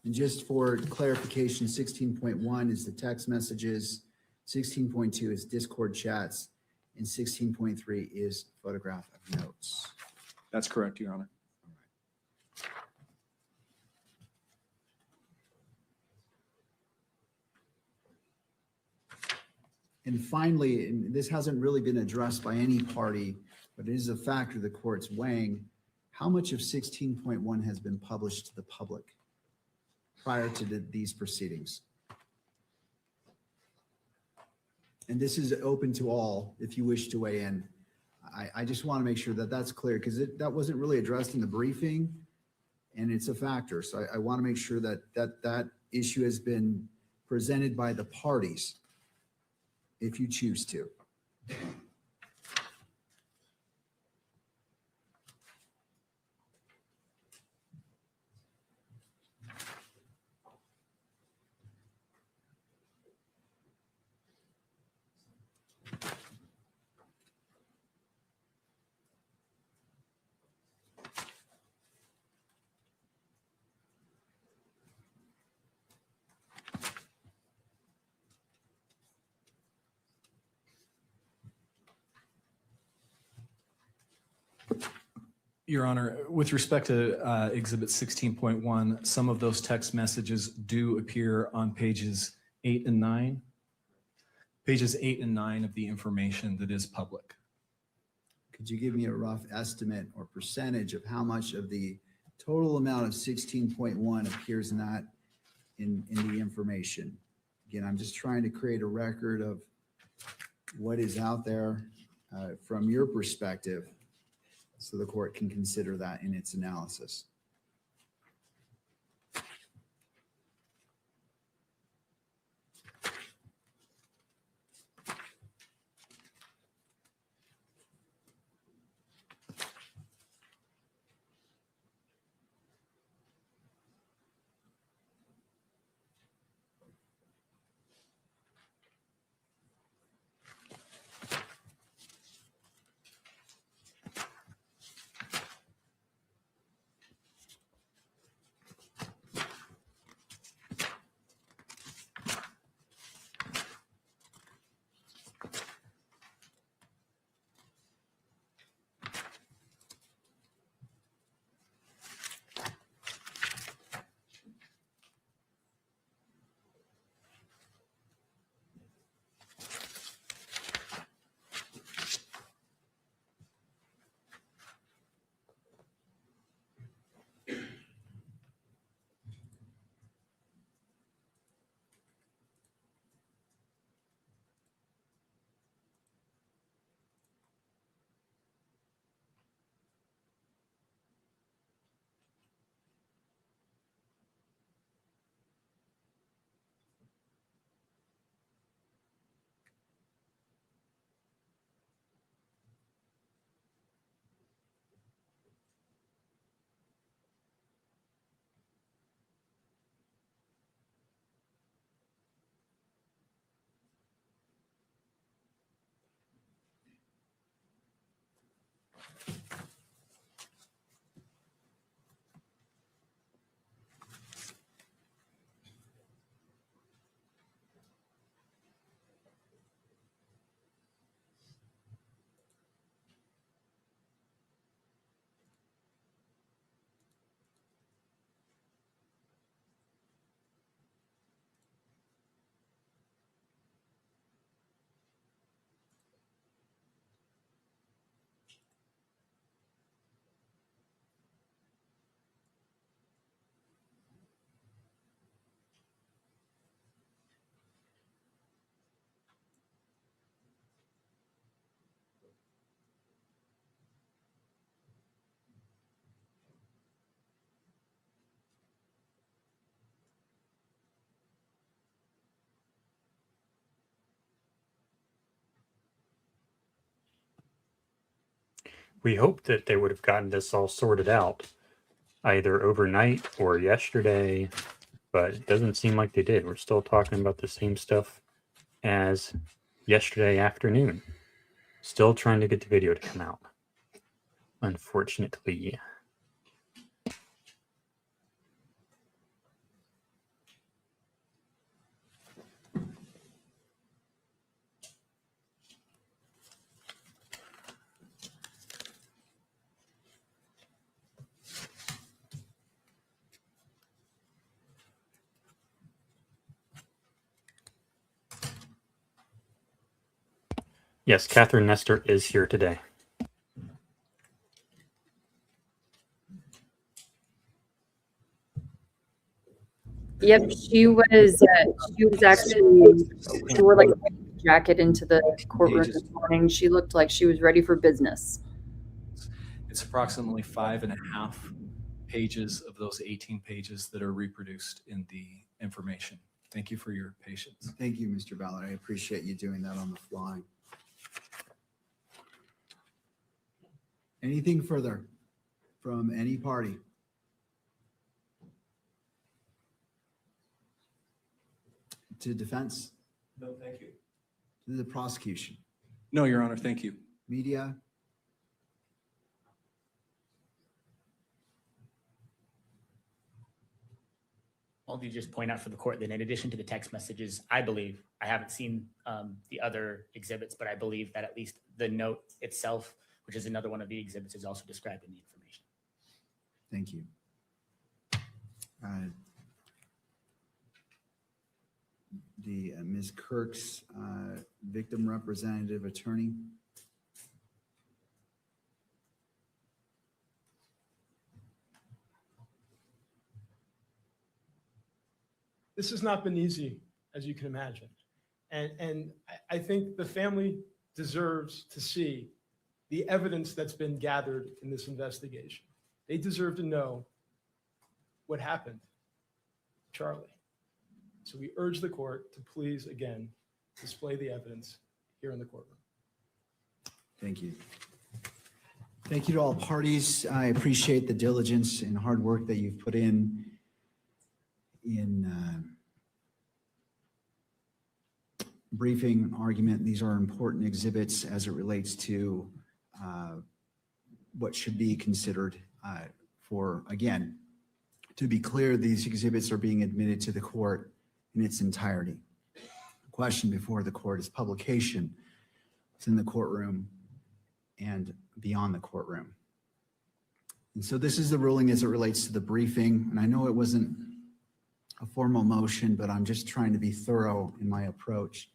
And just for clarification, 16.1 is the text messages, 16.2 is Discord chats, and 16.3 is photograph of notes. That's correct, Your Honor. And finally, and this hasn't really been addressed by any party, but it is a factor the court's weighing, how much of 16.1 has been published to the public prior to these proceedings? And this is open to all if you wish to weigh in. I just want to make sure that that's clear because that wasn't really addressed in the briefing and it's a factor. So I want to make sure that issue has been presented by the parties if you choose to. Your Honor, with respect to Exhibit 16.1, some of those text messages do appear on pages 8 and 9. Pages 8 and 9 of the information that is public. Could you give me a rough estimate or percentage of how much of the total amount of 16.1 appears not in the information? Again, I'm just trying to create a record of what is out there from your perspective, so the court can consider that in its analysis. We hoped that they would have gotten this all sorted out either overnight or yesterday, but it doesn't seem like they did. We're still talking about the same stuff as yesterday afternoon. Still trying to get the video to come out, unfortunately. Yes, Catherine Nestor is here today. Yep, she was actually, she wore like a jacket into the courtroom this morning. She looked like she was ready for business. It's approximately 5.5 pages of those 18 pages that are reproduced in the information. Thank you for your patience. Thank you, Mr. Ballard. I appreciate you doing that on the fly. Anything further from any party? To defense? No, thank you. To the prosecution? No, Your Honor, thank you. Media? I'll just point out for the court that in addition to the text messages, I believe, I haven't seen the other exhibits, but I believe that at least the note itself, which is another one of the exhibits, is also described in the information. Thank you. Ms. Kirk's victim representative attorney. This has not been easy, as you can imagine. And I think the family deserves to see the evidence that's been gathered in this investigation. They deserve to know what happened to Charlie. So we urge the court to please, again, display the evidence here in the courtroom. Thank you. Thank you to all parties. I appreciate the diligence and hard work that you've put in briefing argument. These are important exhibits as it relates to what should be considered for, again, to be clear, these exhibits are being admitted to the court in its entirety. The question before the court is publication. It's in the courtroom and beyond the courtroom. And so this is the ruling as it relates to the briefing. And I know it wasn't a formal motion, but I'm just trying to be thorough in my approach.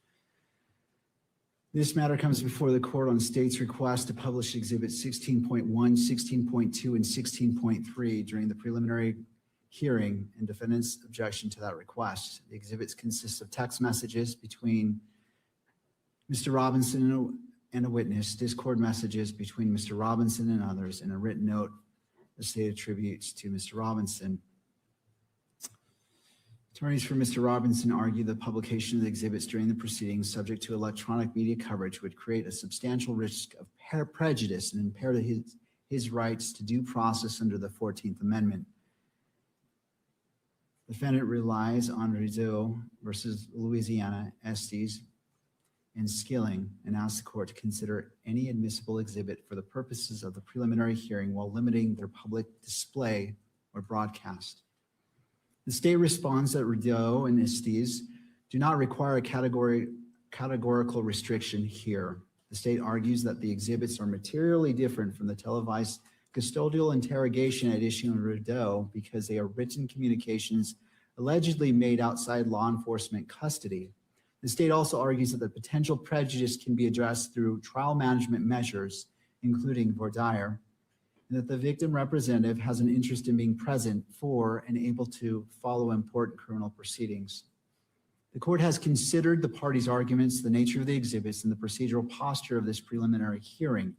This matter comes before the court on state's request to publish exhibits 16.1, 16.2, and 16.3 during the preliminary hearing and defendant's objection to that request. The exhibits consist of text messages between Mr. Robinson and a witness, Discord messages between Mr. Robinson and others, and a written note the state attributes to Mr. Robinson. Attorneys for Mr. Robinson argue the publication of the exhibits during the proceedings subject to electronic media coverage would create a substantial risk of prejudice and impair his rights to due process under the 14th Amendment. The defendant relies on Rizzo versus Louisiana, Estes, and Skilling, and asks the court to consider any admissible exhibit for the purposes of the preliminary hearing while limiting their public display or broadcast. The state responds that Rizzo and Estes do not require a categorical restriction here. The state argues that the exhibits are materially different from the televised custodial interrogation at issue in Rizzo because they are written communications allegedly made outside law enforcement custody. The state also argues that the potential prejudice can be addressed through trial management measures, including voir dire, and that the victim representative has an interest in being present for and able to follow important criminal proceedings. The court has considered the parties' arguments, the nature of the exhibits, and the procedural posture of this preliminary hearing,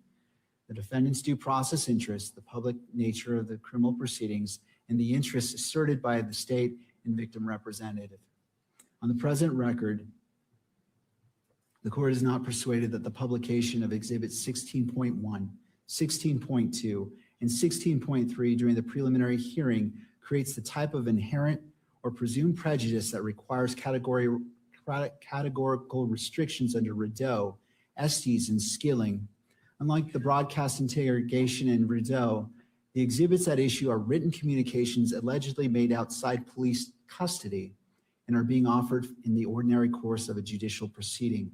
the defendant's due process interests, the public nature of the criminal proceedings, and the interests asserted by the state and victim representative. On the present record, the court is not persuaded that the publication of exhibits 16.1, 16.2, and 16.3 during the preliminary hearing creates the type of inherent or presumed prejudice that requires categorical restrictions under Rizzo, Estes, and Skilling. Unlike the broadcast interrogation in Rizzo, the exhibits at issue are written communications allegedly made outside police custody and are being offered in the ordinary course of a judicial proceeding.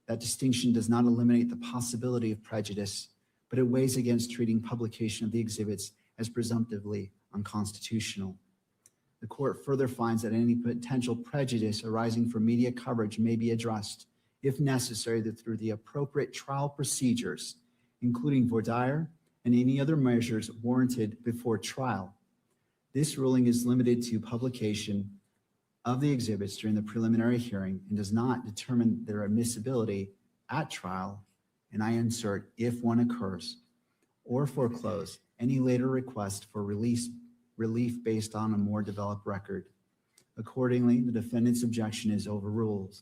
That distinction does not eliminate the possibility of prejudice, but it weighs against treating publication of the exhibits as presumptively unconstitutional. The court further finds that any potential prejudice arising from media coverage may be addressed, if necessary, through the appropriate trial procedures, including voir dire and any other measures warranted before trial. This ruling is limited to publication of the exhibits during the preliminary hearing and does not determine their admissibility at trial, and I insert if one occurs, or foreclose any later request for relief based on a more developed record. Accordingly, the defendant's objection is overruled.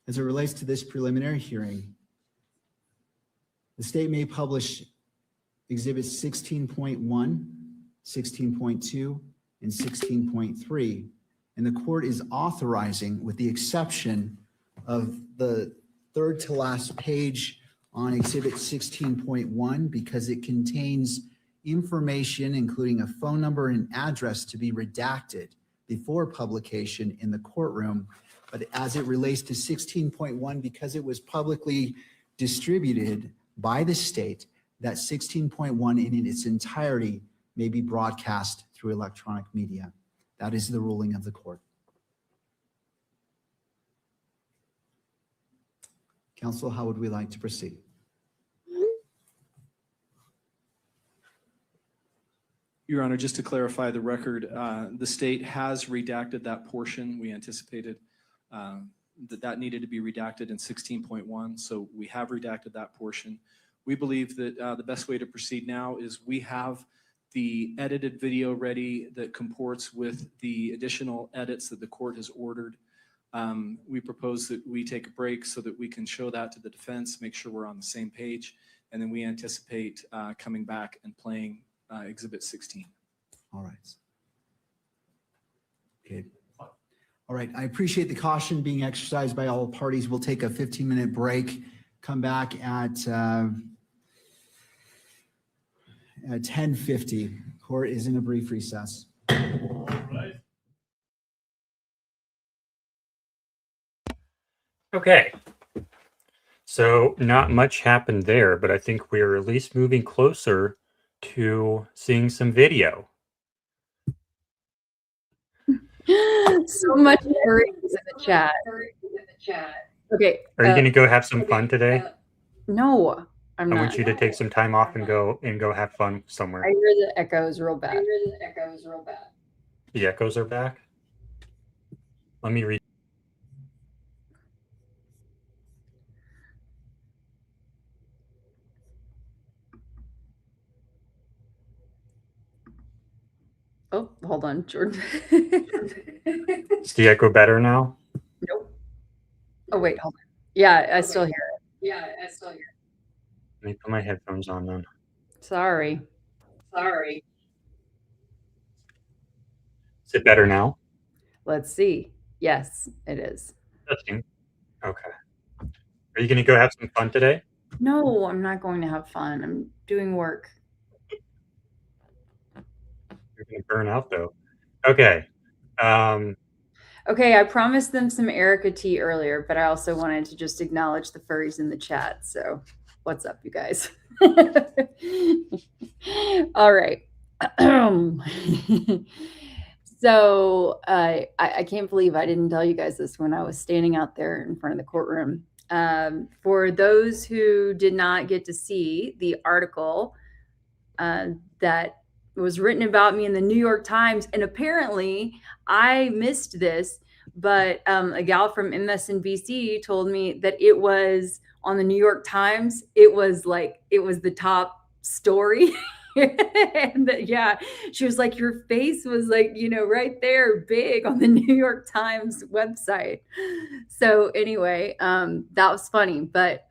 As it relates to this preliminary hearing, the state may publish exhibits 16.1, 16.2, and 16.3, and the court is authorizing, with the exception of the third to last page on exhibit 16.1, because it contains information including a phone number and address to be redacted before publication in the courtroom. But as it relates to 16.1, because it was publicly distributed by the state, that 16.1 in its entirety may be broadcast through electronic media. That is the ruling of the court. Counsel, how would we like to proceed? Your Honor, just to clarify the record, the state has redacted that portion. We anticipated that needed to be redacted in 16.1, so we have redacted that portion. We believe that the best way to proceed now is we have the edited video ready that comports with the additional edits that the court has ordered. We propose that we take a break so that we can show that to the defense, make sure we're on the same page, and then we anticipate coming back and playing Exhibit 16. All right. Okay. All right. I appreciate the caution being exercised by all parties. We'll take a 15-minute break, come back at 10:50. Court is in a brief recess. Okay. So not much happened there, but I think we're at least moving closer to seeing some video. So much courage in the chat. Okay. Are you going to go have some fun today? No, I'm not. I want you to take some time off and go have fun somewhere. I hear the echoes real bad. The echoes are back. Let me read. Oh, hold on, Jordan. Is the echo better now? Nope. Oh, wait, hold on. Yeah, I still hear it. Let me put my headphones on then. Sorry. Is it better now? Let's see. Yes, it is. Testing. Okay. Are you going to go have some fun today? No, I'm not going to have fun. I'm doing work. You're going to burn out though. Okay. Okay, I promised them some Erica tea earlier, but I also wanted to just acknowledge the furries in the chat. So what's up, you guys? All right. So I can't believe I didn't tell you guys this when I was standing out there in front of the courtroom. For those who did not get to see the article that was written about me in the New York Times, and apparently I missed this, but a gal from MSNBC told me that it was on the New York Times. It was the top story. And yeah, she was like, your face was like, right there, big on the New York Times website. So anyway, that was funny. But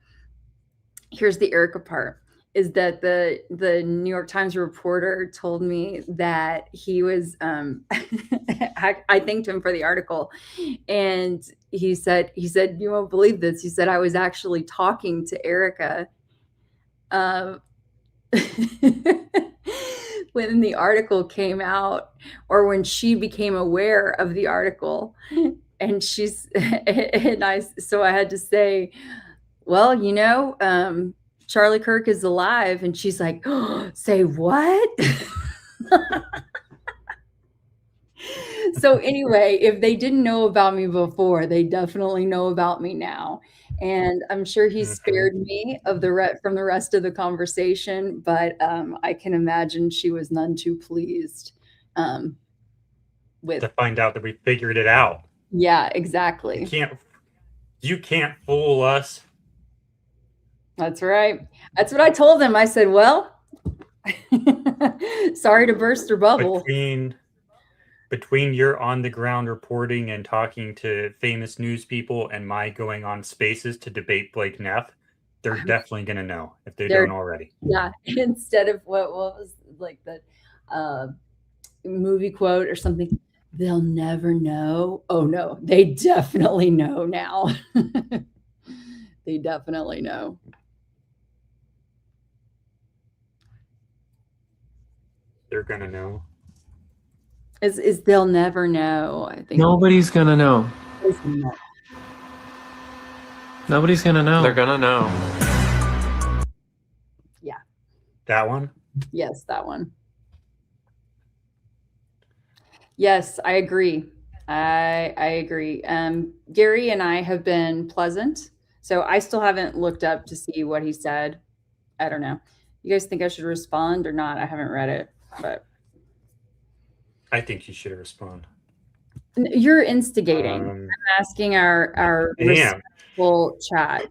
here's the Erica part, is that the New York Times reporter told me that he was, I thanked him for the article. And he said, you won't believe this. He said, I was actually talking to Erica when the article came out, or when she became aware of the article. And so I had to say, well, Charlie Kirk is alive. And she's like, oh, say what? So anyway, if they didn't know about me before, they definitely know about me now. And I'm sure he spared me from the rest of the conversation, but I can imagine she was none too pleased with to find out that we figured it out. Yeah, exactly. You can't fool us. That's right. That's what I told them. I said, well, sorry to burst your bubble. Between your on the ground reporting and talking to famous news people and my going on Spaces to debate Blake Neff, they're definitely going to know if they don't already. Yeah. Instead of what was like the movie quote or something, they'll never know. Oh no, they definitely know now. They definitely know. They're going to know. Is they'll never know. I think nobody's gonna know. Nobody's gonna know. They're gonna know. Yeah. That one? Yes, that one. Yes, I agree. I agree. Gary and I have been pleasant. So I still haven't looked up to see what he said. I don't know. You guys think I should respond or not? I haven't read it, but I think you should respond. you're instigating. I'm asking our respectful chat.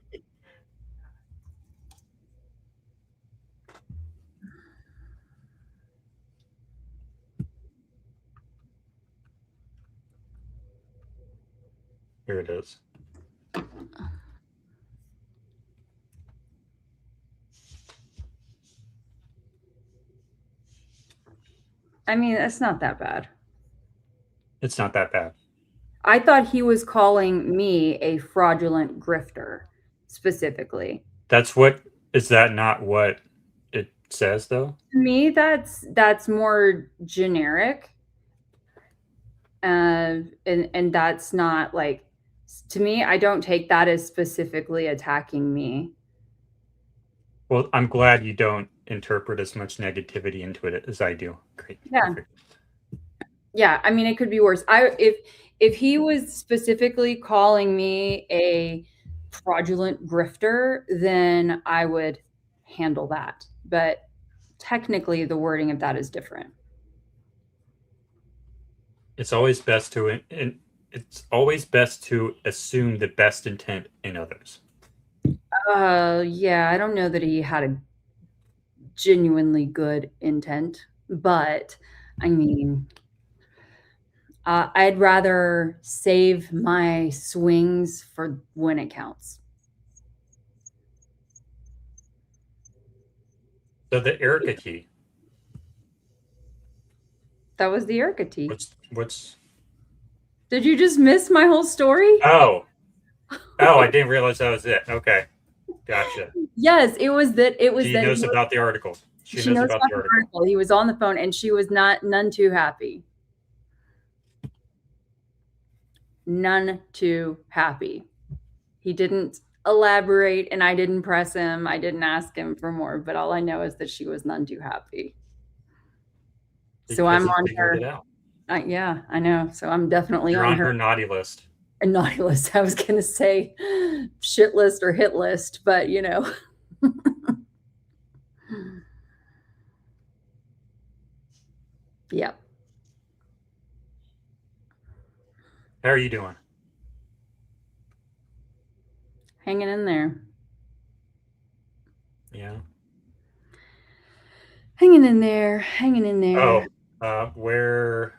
Here it is. I mean, it's not that bad. It's not that bad. I thought he was calling me a fraudulent grifter specifically. Is that not what it says though? To me, that's more generic. And that's not like, to me, I don't take that as specifically attacking me. Well, I'm glad you don't interpret as much negativity into it as I do. Great. Yeah. Perfect. Yeah, I mean, it could be worse. If he was specifically calling me a fraudulent grifter, then I would handle that. But technically, the wording of that is different. It's always best to assume the best intent in others. Yeah, I don't know that he had a genuinely good intent, but I mean, I'd rather save my swings for when it counts. So the Erica key. That was the Erica key. What's? Did you just miss my whole story? Oh, I didn't realize that was it. Okay, gotcha. Yes, it was that. It was She that knows about the article. She knows about the article. He was on the phone, and she was none too happy. None too happy. He didn't elaborate, and I didn't press him. I didn't ask him for more, but all I know is that she was none too happy. So I'm on her. Yeah, I know. So I'm definitely on her naughty list. A naughty list. I was gonna say shit list or hit list, but you know. Yep. How are you doing? Hanging in there. Yeah. Hanging in there. Hanging in there. Oh, where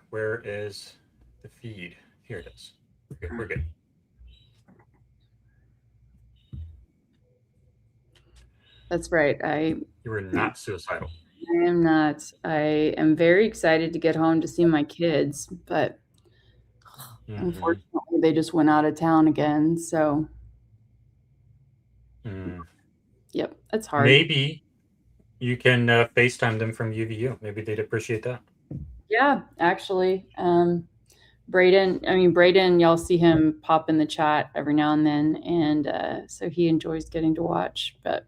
is the feed? Here it is. We're good. That's right. You were not suicidal. I am not. I am very excited to get home to see my kids, but unfortunately they just went out of town again. So, yep, that's hard. Maybe you can FaceTime them from UVU. Maybe they'd appreciate that. Yeah, actually. Braden, y'all see him pop in the chat every now and then. And so he enjoys getting to watch, but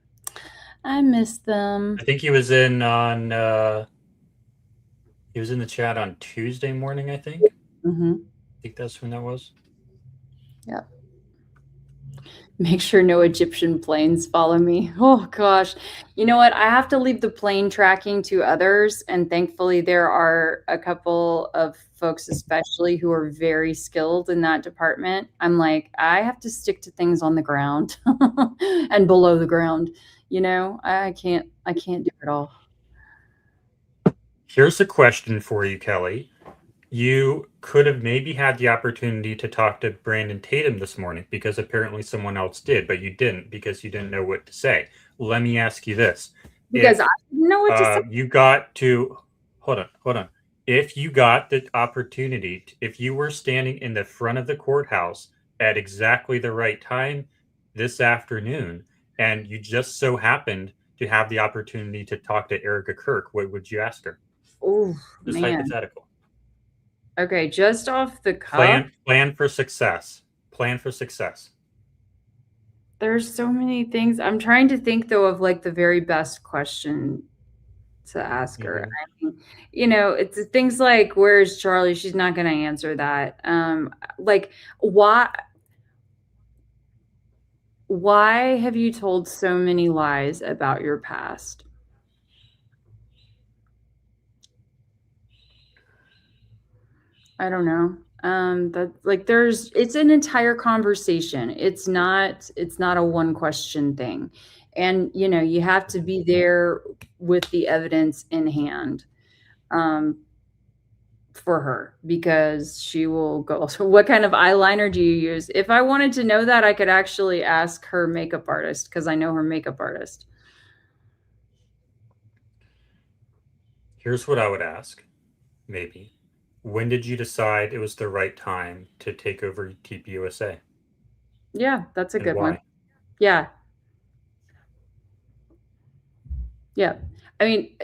I miss them. I think he was in the chat on Tuesday morning, I think. Mm-hmm. I think that's when that was. Yep. Make sure no Egyptian planes follow me. Oh gosh. You know what? I have to leave the plane tracking to others. And thankfully there are a couple of folks, especially who are very skilled in that department. I'm like, I have to stick to things on the ground and below the ground. You know, I can't do it all. Here's a question for you, Kelly. You could have maybe had the opportunity to talk to Brandon Tatum this morning because apparently someone else did, but you didn't because you didn't know what to say. Let me ask you this. Because I didn't know what to say. You got to, hold on. If you got the opportunity, if you were standing in the front of the courthouse at exactly the right time this afternoon, and you just so happened to have the opportunity to talk to Erica Kirk, what would you ask her? Oh, just man. Hypothetical. Okay, just off the cuff. Plan for success. Plan for success. There's so many things. I'm trying to think though of like the very best question to ask her. I mean, you know, it's things like, where's Charlie? She's not going to answer that. Like, why have you told so many lies about your past? I don't know. That like it's an entire conversation. It's not a one question thing. And you know, you have to be there with the evidence in hand for her, because she will go, so what kind of eyeliner do you use? If I wanted to know that, I could actually ask her makeup artist, because I know her makeup artist. Here's what I would ask, maybe. When did you decide it was the right time to take over TPUSA? Yeah, that's a And good why? one. Yeah. Yeah. I mean,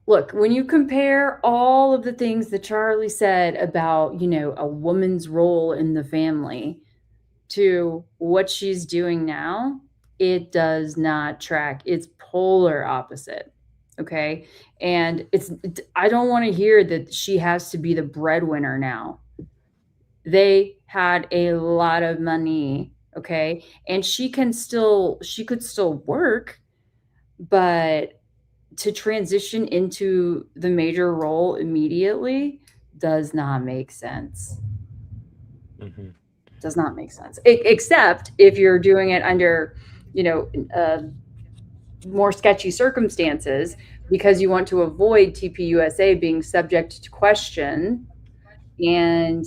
look, when you compare all of the things that Charlie said about, you know, a woman's role in the family to what she's doing now, it does not track. It's polar opposite. Okay. And I don't want to hear that she has to be the breadwinner now. They had a lot of money. Okay. And she could still work, but to transition into the major role immediately does not make sense. Mm-hmm. Does not make sense. Except if you're doing it under, you know, more sketchy circumstances, because you want to avoid TPUSA being subject to question, and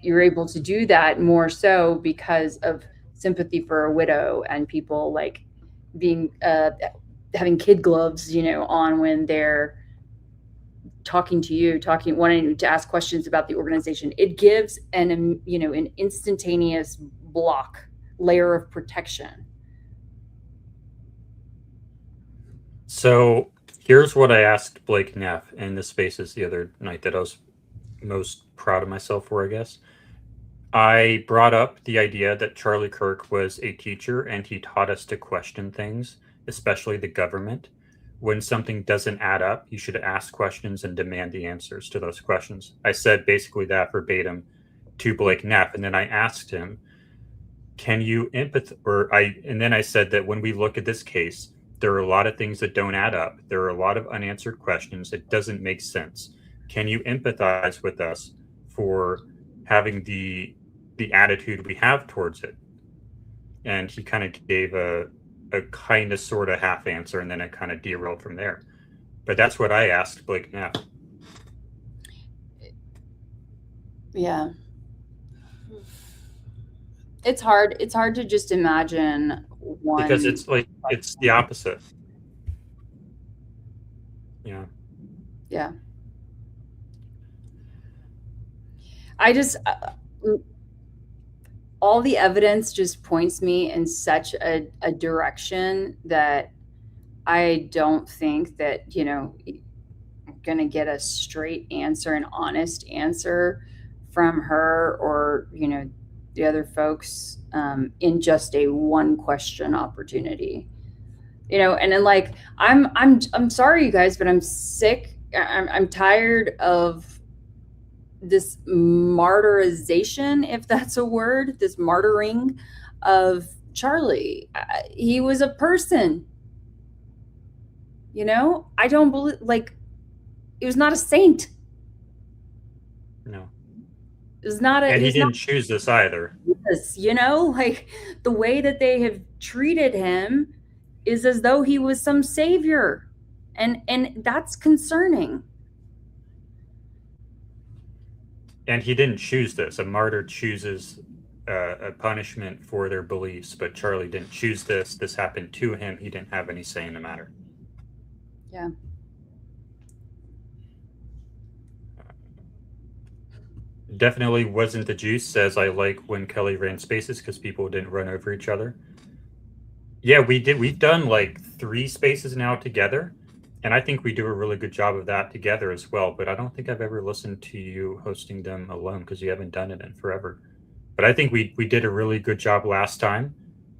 you're able to do that more so because of sympathy for a widow and people like being having kid gloves, you know, on when they're talking to you, wanting to ask questions about the organization. It gives an, you know, an instantaneous layer of protection. So here's what I asked Blake Neff in the Spaces the other night that I was most proud of myself for, I guess. I brought up the idea that Charlie Kirk was a teacher and he taught us to question things, especially the government. When something doesn't add up, you should ask questions and demand the answers to those questions. I said basically that verbatim to Blake Neff, and then I asked him, can you and then I said that when we look at this case, there are a lot of things that don't add up. There are a lot of unanswered questions. It doesn't make sense. Can you empathize with us for having the attitude we have towards it? And he kind of gave a kind of sort of half answer, and then it kind of derailed from there. But that's what I asked Blake Neff. Yeah. It's hard to just imagine one, because it's like it's the opposite. Yeah. Yeah. I just all the evidence just points me in such a direction that I don't think that, you know, I'm going to get a straight answer, an honest answer from her or, you know, the other folks in just a one question opportunity, you know. And then like, I'm sorry, you guys, but I'm sick. I'm tired of this martyrization, if that's a word, this martyring of Charlie. He was a person, you know. I don't believe, like, he was not a saint. No. It was not a, and he didn't choose this either. You know, like the way that they have treated him is as though he was some savior, and that's concerning. And he didn't choose this. A martyr chooses a punishment for their beliefs, but Charlie didn't choose this. This happened to him. He didn't have any say in the matter. Yeah. Definitely wasn't the juice. Says, I like when Keli ran Spaces because people didn't run over each other. Yeah, we did. We've done like 3 Spaces now together, and I think we do a really good job of that together as well. But I don't think I've ever listened to you hosting them alone because you haven't done it in forever. But I think we did a really good job last time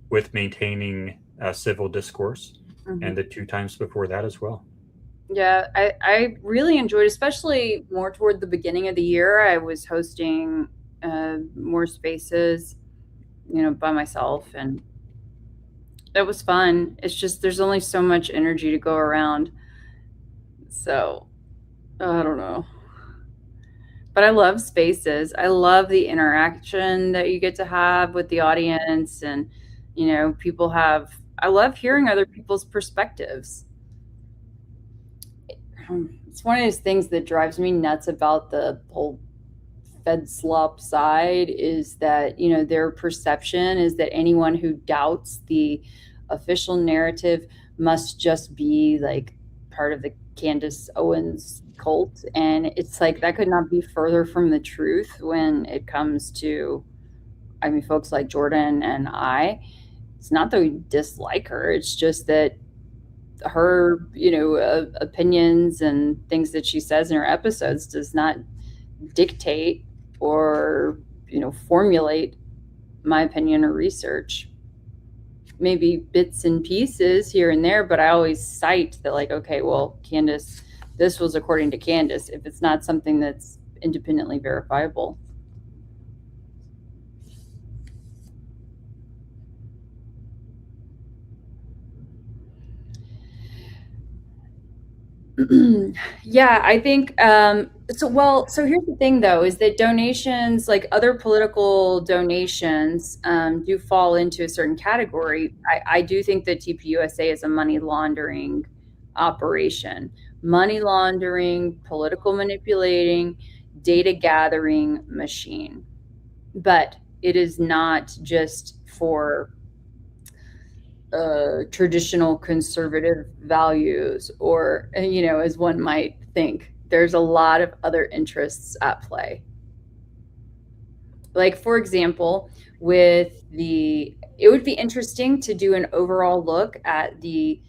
with maintaining civil discourse, and the 2 times before that as well. Yeah, I really enjoyed, especially more toward the beginning of the year. I was hosting more spaces, by myself, and it was fun. It's just there's only so much energy to go around. So, I don't know. But I love spaces. I love the interaction that you get to have with the audience, and people have I love hearing other people's perspectives. It's one of those things that drives me nuts about the whole Fed slop side is that, their perception is that anyone who doubts the official narrative must just be like part of the Candace Owens cult. And it's like that could not be further from the truth when it comes to, folks like Jordan and I. It's not that we dislike her, it's just that her, opinions and things that she says in her episodes does not dictate or, formulate my opinion or research. Maybe bits and pieces here and there, but I always cite that, like, okay, well, Candace, this was according to Candace, if it's not something that's independently verifiable. Yeah, I think so here's the thing though, is that donations, like other political donations, do fall into a certain category. I do think that TPUSA is a money laundering operation. Money laundering, political manipulating, data gathering machine. But it is not just for traditional conservative values, or, as one might think. There's a lot of other interests at play. Like, for example, it would be interesting to do an overall look at the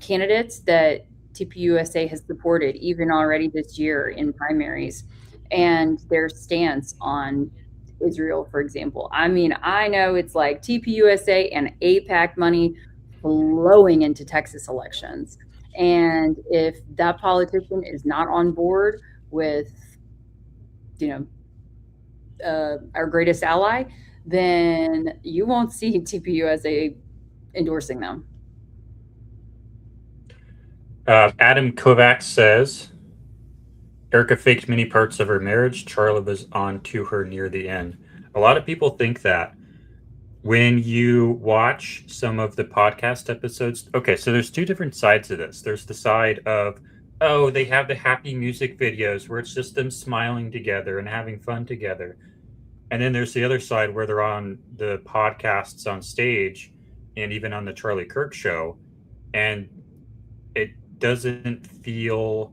candidates that TPUSA has supported, even already this year in primaries, and their stance on Israel, for example. I know it's like TPUSA and AIPAC money flowing into Texas elections. And if that politician is not on board with, our greatest ally, then you won't see TPUSA endorsing them. Adam Kovacs says, Erica faked many parts of her marriage. Charlie was on to her near the end. A lot of people think that when you watch some of the podcast episodes. Okay, so there's two different sides of this. There's the side of, oh, they have the happy music videos where it's just them smiling together and having fun together. And then there's the other side where they're on the podcasts on stage and even on the Charlie Kirk show, and it doesn't feel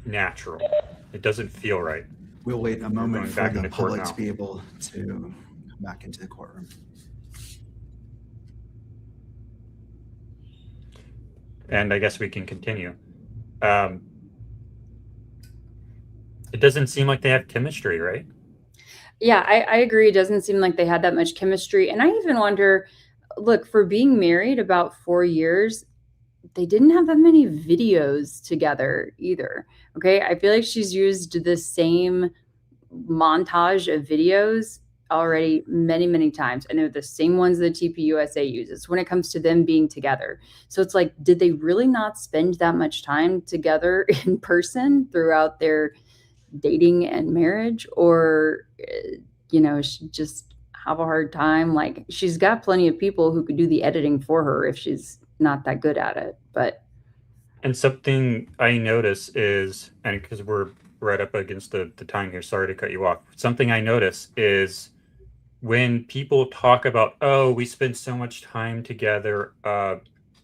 natural. It doesn't feel right. We'll wait a moment for the public now to be able to come back into the courtroom. And I guess we can continue. It doesn't seem like they have chemistry, right? Yeah, I agree. It doesn't seem like they had that much chemistry. And I even wonder, look, for being married about 4 years, they didn't have that many videos together either. Okay. I feel like she's used the same montage of videos already many, many times. And they're the same ones that TPUSA uses when it comes to them being together. So it's like, did they really not spend that much time together in person throughout their dating and marriage? Or, she just have a hard time? Like, she's got plenty of people who could do the editing for her if she's not that good at it. And something I notice is, and because we're right up against the time here, sorry to cut you off. Something I notice is when people talk about, oh, we spend so much time together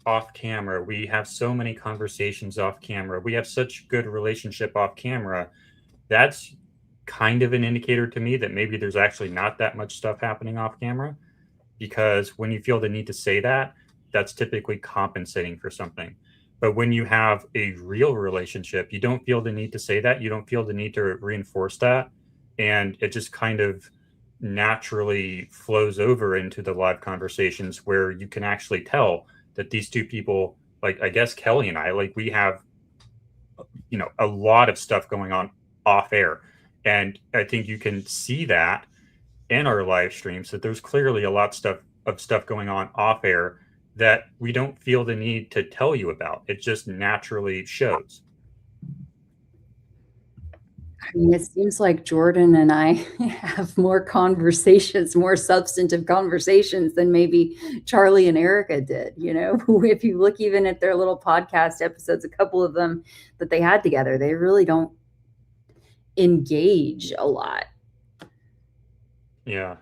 off camera, we have so many conversations off camera, we have such good relationship off camera, that's kind of an indicator to me that maybe there's actually not that much stuff happening off camera. Because when you feel the need to say that, that's typically compensating for something. But when you have a real relationship, you don't feel the need to say that. You don't feel the need to reinforce that. And it just kind of naturally flows over into the live conversations where you can actually tell that these two people, like, I guess Kelly and I, like, we have a lot of stuff going on off air. And I think you can see that in our live streams, that there's clearly a lot of stuff going on off air that we don't feel the need to tell you about. It just naturally shows. I mean, it seems like Jordan and I have more conversations, more substantive conversations than maybe Charlie and Erica did. If you look even at their little podcast episodes, a couple of them that they had together, they really don't engage a lot. Yeah.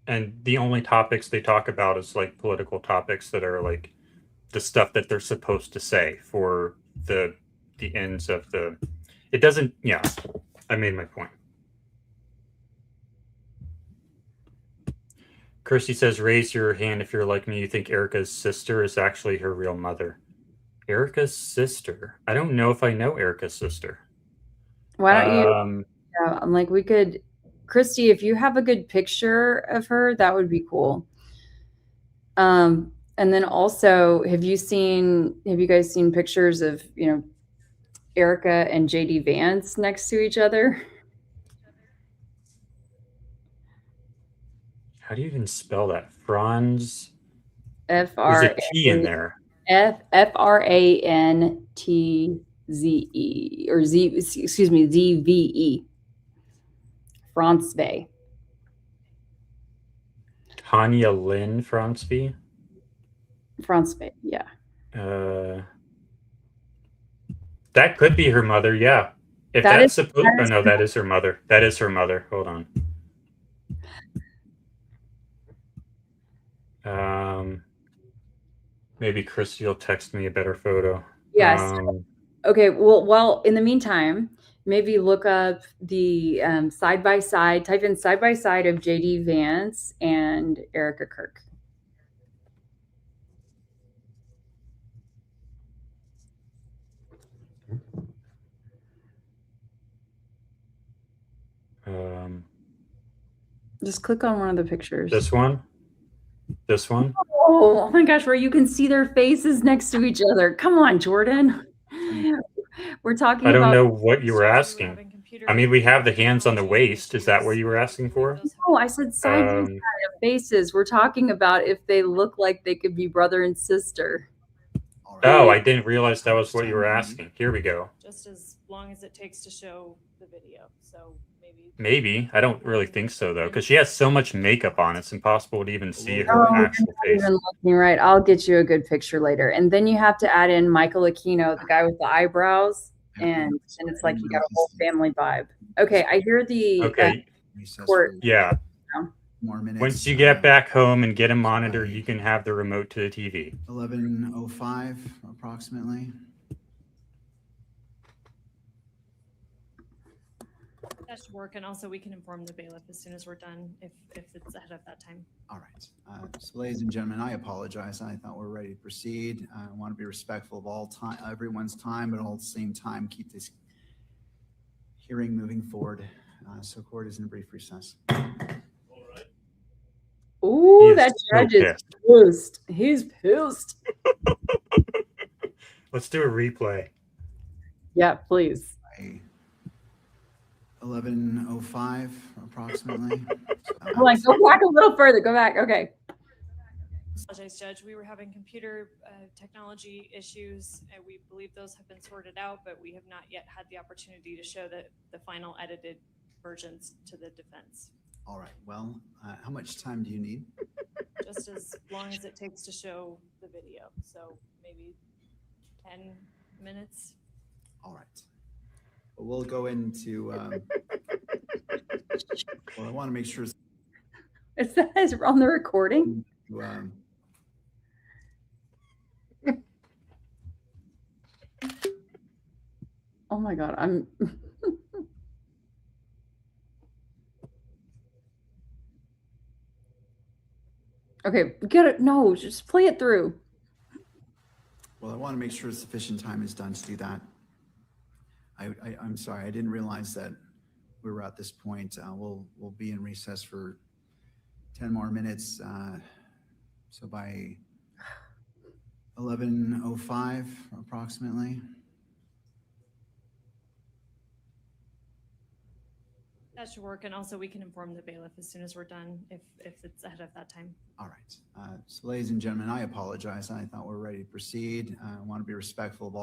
And the only topics they talk about is like political topics that are like the stuff that they're supposed to say for the ends of the. It doesn't. Yeah, I made my point. Kirsty says, "Raise your hand if you're like me. You think Erica's sister is actually her real mother." Erica's sister. I don't know if I know Erica's sister. Why don't you? Yeah, I'm like, we could. Christy, if you have a good picture of her, that would be cool. And then also, have you guys seen pictures of, Erica and JD Vance next to each other? How do you even spell that? Franz? There's a T in there. Frantzze or ZVE. Frantzve. Tanya Lynn Frantzve? Frantzve, yeah. That could be her mother, yeah. If that's supposed to, no, that is her mother. That is her mother. Hold on. Maybe Christy will text me a better photo. Yes. Okay. Well, in the meantime, maybe look up the side by side. Type in side by side of JD Vance and Erica Kirk. Just click on one of the pictures. This one? This one? Oh my gosh, where you can see their faces next to each other. Come on, Jordan. We're talking about. I don't know what you were asking. I mean, we have the hands on the waist. Is that what you were asking for? No, I said side by side of faces. We're talking about if they look like they could be brother and sister. Oh, I didn't realize that was what you were asking. Here we go. Just as long as it takes to show the video. So maybe. I don't really think so, though, because she has so much makeup on. It's impossible to even see her actual face. Even looking right. I'll get you a good picture later. And then you have to add in Michael Aquino, the guy with the eyebrows. And it's like you got a whole family vibe. Okay, I hear the court. Yeah. More minutes. Once you get back home and get a monitor, you can have the remote to the TV. 11:05 approximately. That should work, and also we can inform the bailiff as soon as we're done if it's ahead of that time. All right. So ladies and gentlemen, I apologize. I thought we were ready to proceed. I want to be respectful of everyone's time, but at the same time, keep this hearing moving forward. So court is in a brief recess. Ooh, that judge is pissed. He's pissed. Let's do a replay. Yeah, please. 11:05 approximately. Hold on, go back a little further. Go back. Okay. Apologize, Judge. We were having computer technology issues, and we believe those have been sorted out, but we have not yet had the opportunity to show the final edited versions to the defense. All right. Well, how much time do you need? Just as long as it takes to show the video. So maybe 10 minutes. All right. Well, we'll go into. Well, I want to make sure. Is that on the recording? Oh my God, I'm. Okay, get it. No, just play it through. Well, I want to make sure sufficient time is done to do that. I'm sorry, I didn't realize that we were at this point. We'll be in recess for 10 more minutes. So by 11:05 approximately. That should work, and also we can inform the bailiff as soon as we're done if it's ahead of that time. All right. So ladies and gentlemen, I apologize. I thought we were ready to proceed. I want to be respectful of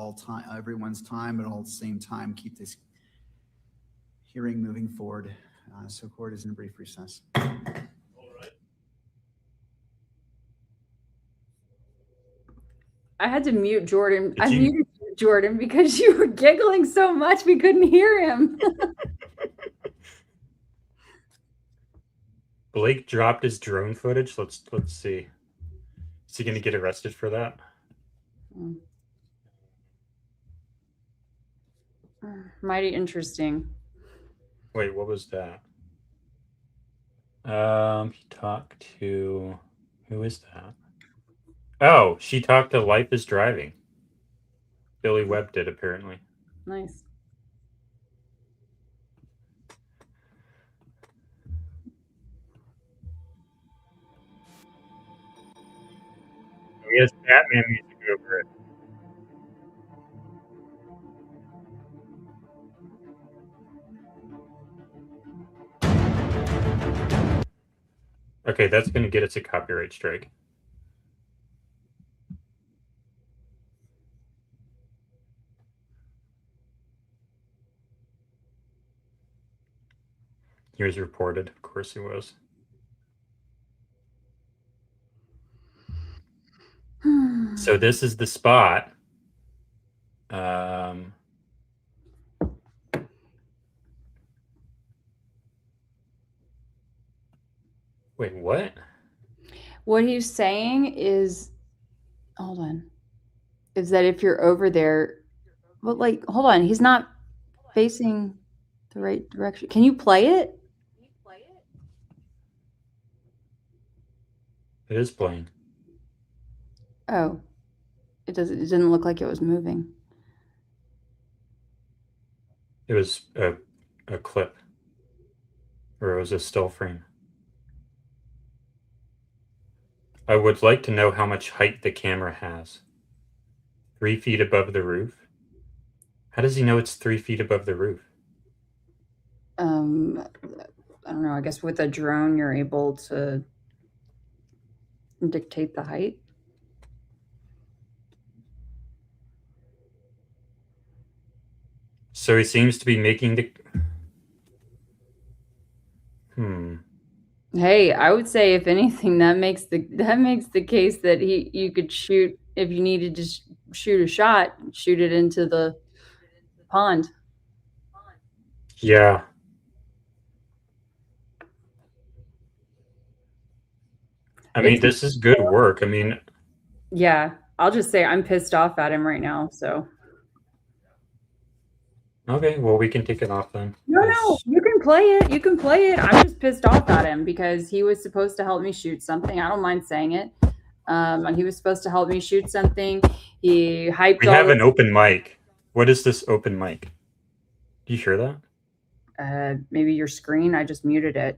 everyone's time, but all at the same time, keep this hearing moving forward. So court is in a brief recess. I had to mute Jordan. I muted Jordan because you were giggling so much we couldn't hear him. Blake dropped his drone footage. Let's see. Is he going to get arrested for that? Mighty interesting. Wait, what was that? He talked to, who is that? Oh, she talked to Life is Driving. Billy Webb did, apparently. Nice. He has Batman music over it. Okay, that's going to get us a copyright strike. He was reported. Of course he was. So this is the spot. Wait, what? What he's saying is, hold on, is that if you're over there, but like, hold on, he's not facing the right direction. Can you play it? It is playing. Oh, it didn't look like it was moving. It was a clip, or it was a still frame. I would like to know how much height the camera has. 3 feet above the roof? How does he know it's 3 feet above the roof? I don't know. I guess with a drone, you're able to dictate the height. So he seems to be making the... Hey, I would say if anything, that makes the case that you could shoot, if you needed to shoot a shot, shoot it into the pond. Yeah. I mean, this is good work. I mean... Yeah, I'll just say I'm pissed off at him right now, so... Okay, well, we can take it off then. No, you can play it. You can play it. I'm just pissed off at him because he was supposed to help me shoot something. I don't mind saying it. And he was supposed to help me shoot something. He hyped. We have an open mic. What is this open mic? Do you hear that? Maybe your screen. I just muted it.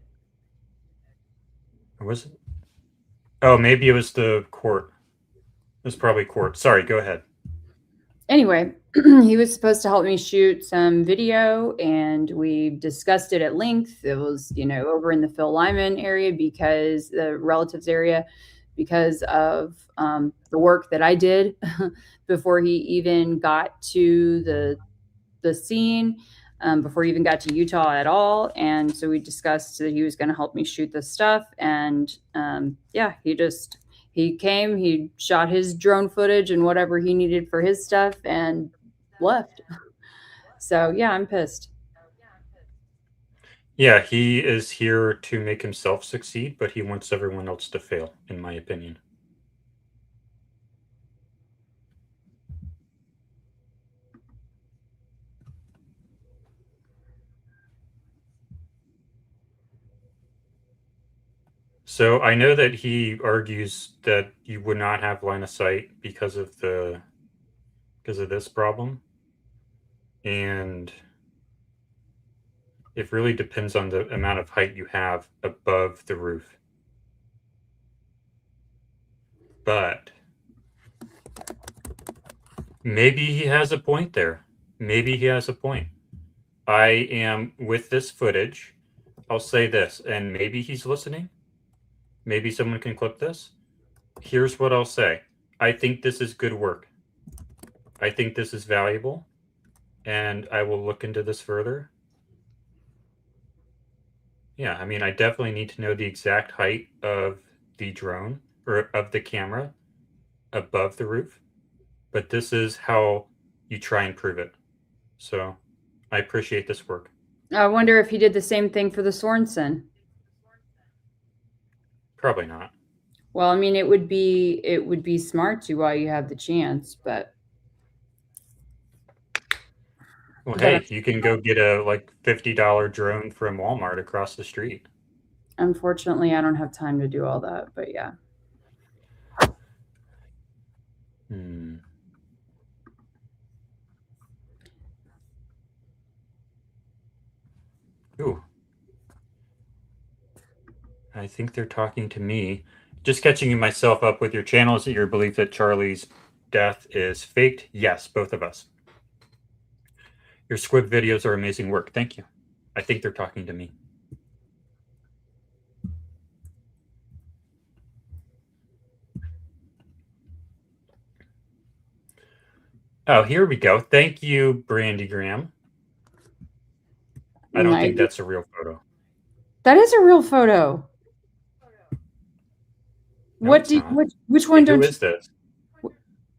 Or was it? Oh, maybe it was the court. It was probably court. Sorry, go ahead. Anyway, he was supposed to help me shoot some video, and we discussed it at length. It was, over in the Phil Lyman area, because the relatives area, because of the work that I did before he even got to the scene, before he even got to Utah at all. And so we discussed that he was going to help me shoot this stuff. And yeah, he came, he shot his drone footage and whatever he needed for his stuff and left. So yeah, I'm pissed. Yeah, he is here to make himself succeed, but he wants everyone else to fail, in my opinion. So I know that he argues that you would not have line of sight because of this problem. And it really depends on the amount of height you have above the roof. But maybe he has a point there. Maybe he has a point. I am, with this footage, I'll say this, and maybe he's listening. Maybe someone can clip this. Here's what I'll say. I think this is good work. I think this is valuable, and I will look into this further. Yeah, I mean, I definitely need to know the exact height of the drone or of the camera above the roof, but this is how you try and prove it. So I appreciate this work. I wonder if he did the same thing for the Sorensen. Probably not. Well, I mean, it would be smart to while you have the chance, but Well, hey, you can go get a like $50 drone from Walmart across the street. unfortunately, I don't have time to do all that. But yeah. Ooh. I think they're talking to me. Just catching myself up with your channel. Is it your belief that Charlie's death is faked? Yes, both of us. Your squib videos are amazing work. Thank you. I think they're talking to me. Oh, here we go. Thank you, Brandy Graham. I don't think that's a real photo. That is a real photo. No, What it's do not. which one don't Who you? is this?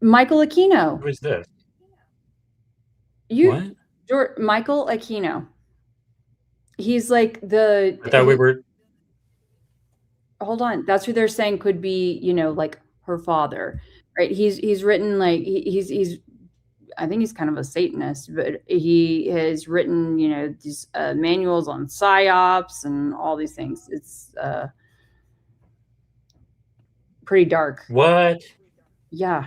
Michael Aquino. Who is this? You Michael Aquino. He's like the I thought we were. Hold on. That's who they're saying could be, like her father, right? He's written like he's I think he's kind of a Satanist, but he has written, these manuals on psyops and all these things. It's pretty dark. What? Yeah.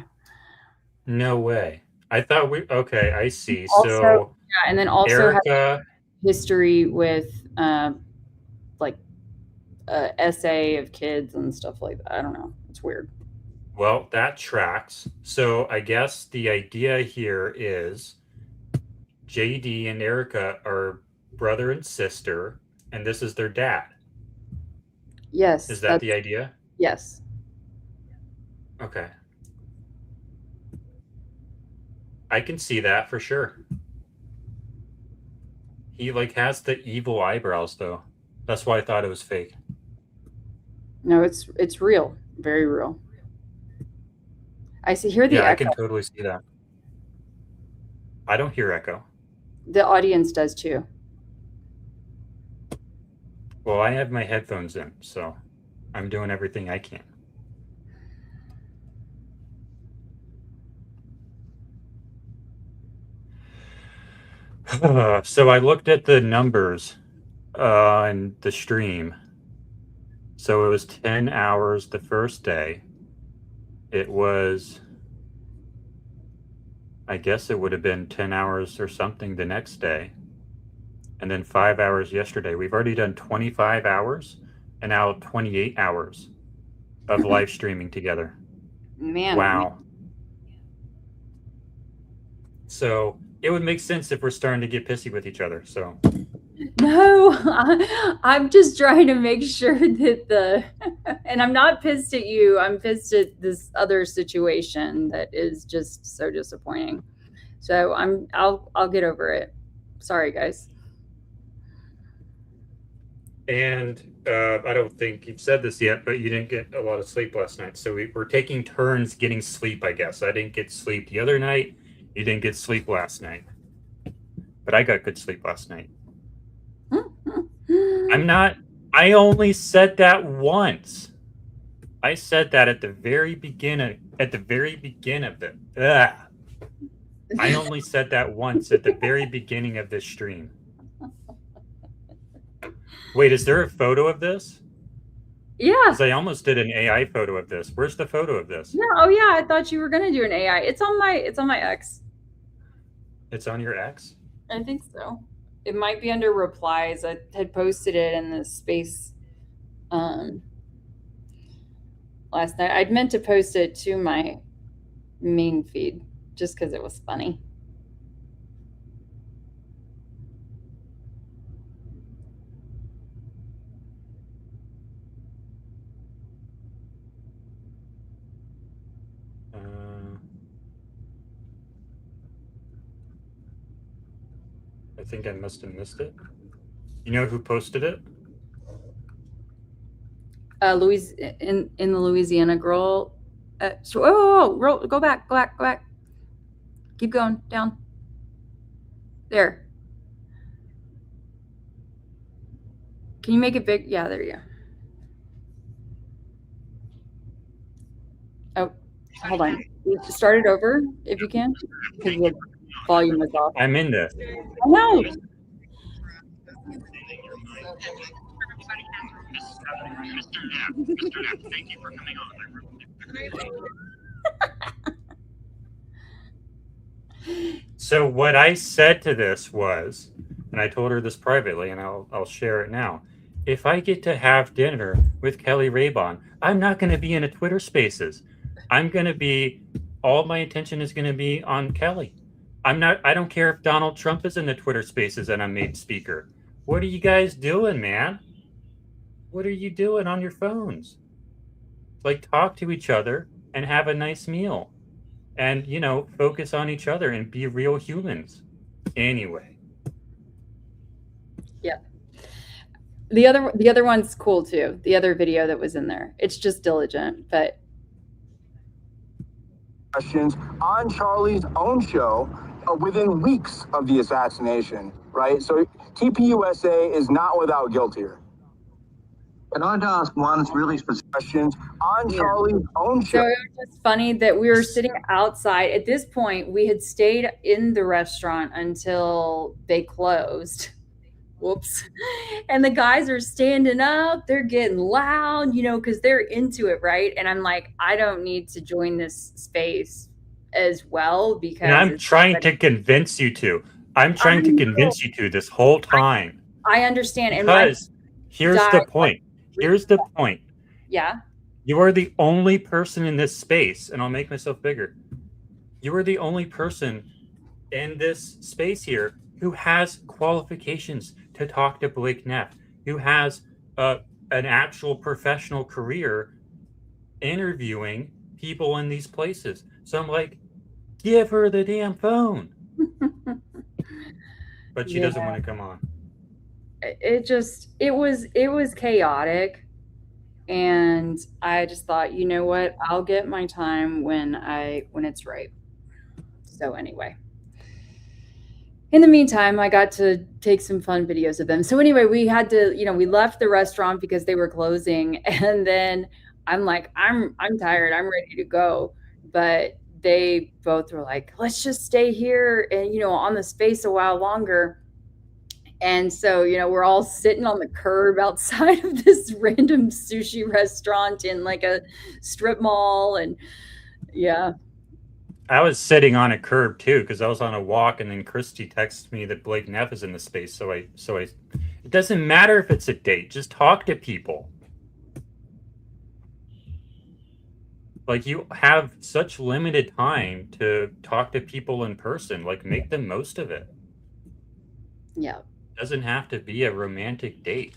No way. I thought we. Okay, I see. Also, So yeah, and then also Erica. has history with like essay of kids and stuff like that. I don't know. It's weird. Well, that tracks. So I guess the idea here is JD and Erica are brother and sister, and this is their dad. Yes. Is that the idea? Yes. Okay. I can see that for sure. He like has the evil eyebrows though. That's why I thought it was fake. No, it's real. Very real. I hear the Yeah, echo. I can totally see that. I don't hear echo. The audience does too. Well, I have my headphones in, so I'm doing everything I can. So I looked at the numbers on the stream. So it was 10 hours the first day. It was, I guess it would have been 10 hours or something the next day. And then 5 hours yesterday. We've already done 25 hours and now 28 hours of live streaming together. Man. Wow. So it would make sense if we're starting to get pissy with each other. So No, I'm just trying to make sure that and I'm not pissed at you. I'm pissed at this other situation that is just so disappointing. So I'll get over it. Sorry, guys. And I don't think you've said this yet, but you didn't get a lot of sleep last night. So we're taking turns getting sleep, I guess. I didn't get sleep the other night. You didn't get sleep last night. But I got good sleep last night. I only said that once. I said that at the very beginning of it. I only said that once at the very beginning of this stream. Wait, is there a photo of this? Yeah. Because I almost did an AI photo of this. Where's the photo of this? Yeah. Oh yeah. I thought you were gonna do an AI. It's on my X. It's on your X? I think so. It might be under replies. I had posted it in the space last night. I'd meant to post it to my main feed just because it was funny. I think I must have missed it. You know who posted it? Louis in the Louisiana girl. Go back. Keep going down. There. Can you make it big? Yeah, there you go. Oh, hold on. Start it over if you can, because the volume was off. I'm in this. I know. Thank you for coming on. So what I said to this was, and I told her this privately, and I'll share it now. If I get to have dinner with Keli Rabon, I'm not going to be in a Twitter Spaces. I'm going to be, all my attention is going to be on Keli. I don't care if Donald Trump is in the Twitter Spaces and I'm made speaker. What are you guys doing, man? What are you doing on your phones? Like, talk to each other and have a nice meal. And, you know, focus on each other and be real humans. Anyway. Yeah. The other one's cool too. The other video that was in there. It's just diligent, but questions on Charlie's own show within weeks of the assassination, right? So TPUSA is not without guilt here. And I ask one really specific questions on Charlie's own show. So it was just funny that we were sitting outside. At this point, we had stayed in the restaurant until they closed. Whoops. And the guys are standing up. They're getting loud, you know, because they're into it, right? And I'm like, I don't need to join this space as well because and I'm trying to convince you to. I'm trying to convince you to this whole time. I understand. Because here's the point. Here's the point. Yeah. You are the only person in this space, and I'll make myself bigger. You are the only person in this space here who has qualifications to talk to Blake Neff, who has an actual professional career interviewing people in these places. So I'm like, give her the damn phone. But she doesn't want to come on. It was chaotic. And I just thought, you know what? I'll get my time when it's right. So anyway. In the meantime, I got to take some fun videos of them. So anyway, we had to, you know, we left the restaurant because they were closing. And then I'm like, I'm tired. I'm ready to go. But they both were like, let's just stay here and, you know, on the space a while longer. And so, you know, we're all sitting on the curb outside of this random sushi restaurant in like a strip mall. And yeah. I was sitting on a curb too because I was on a walk, and then Christy texted me that Blake Neff is in the space. So I it doesn't matter if it's a date, just talk to people. Like, you have such limited time to talk to people in person. Like, make the most of it. Yeah. It doesn't have to be a romantic date.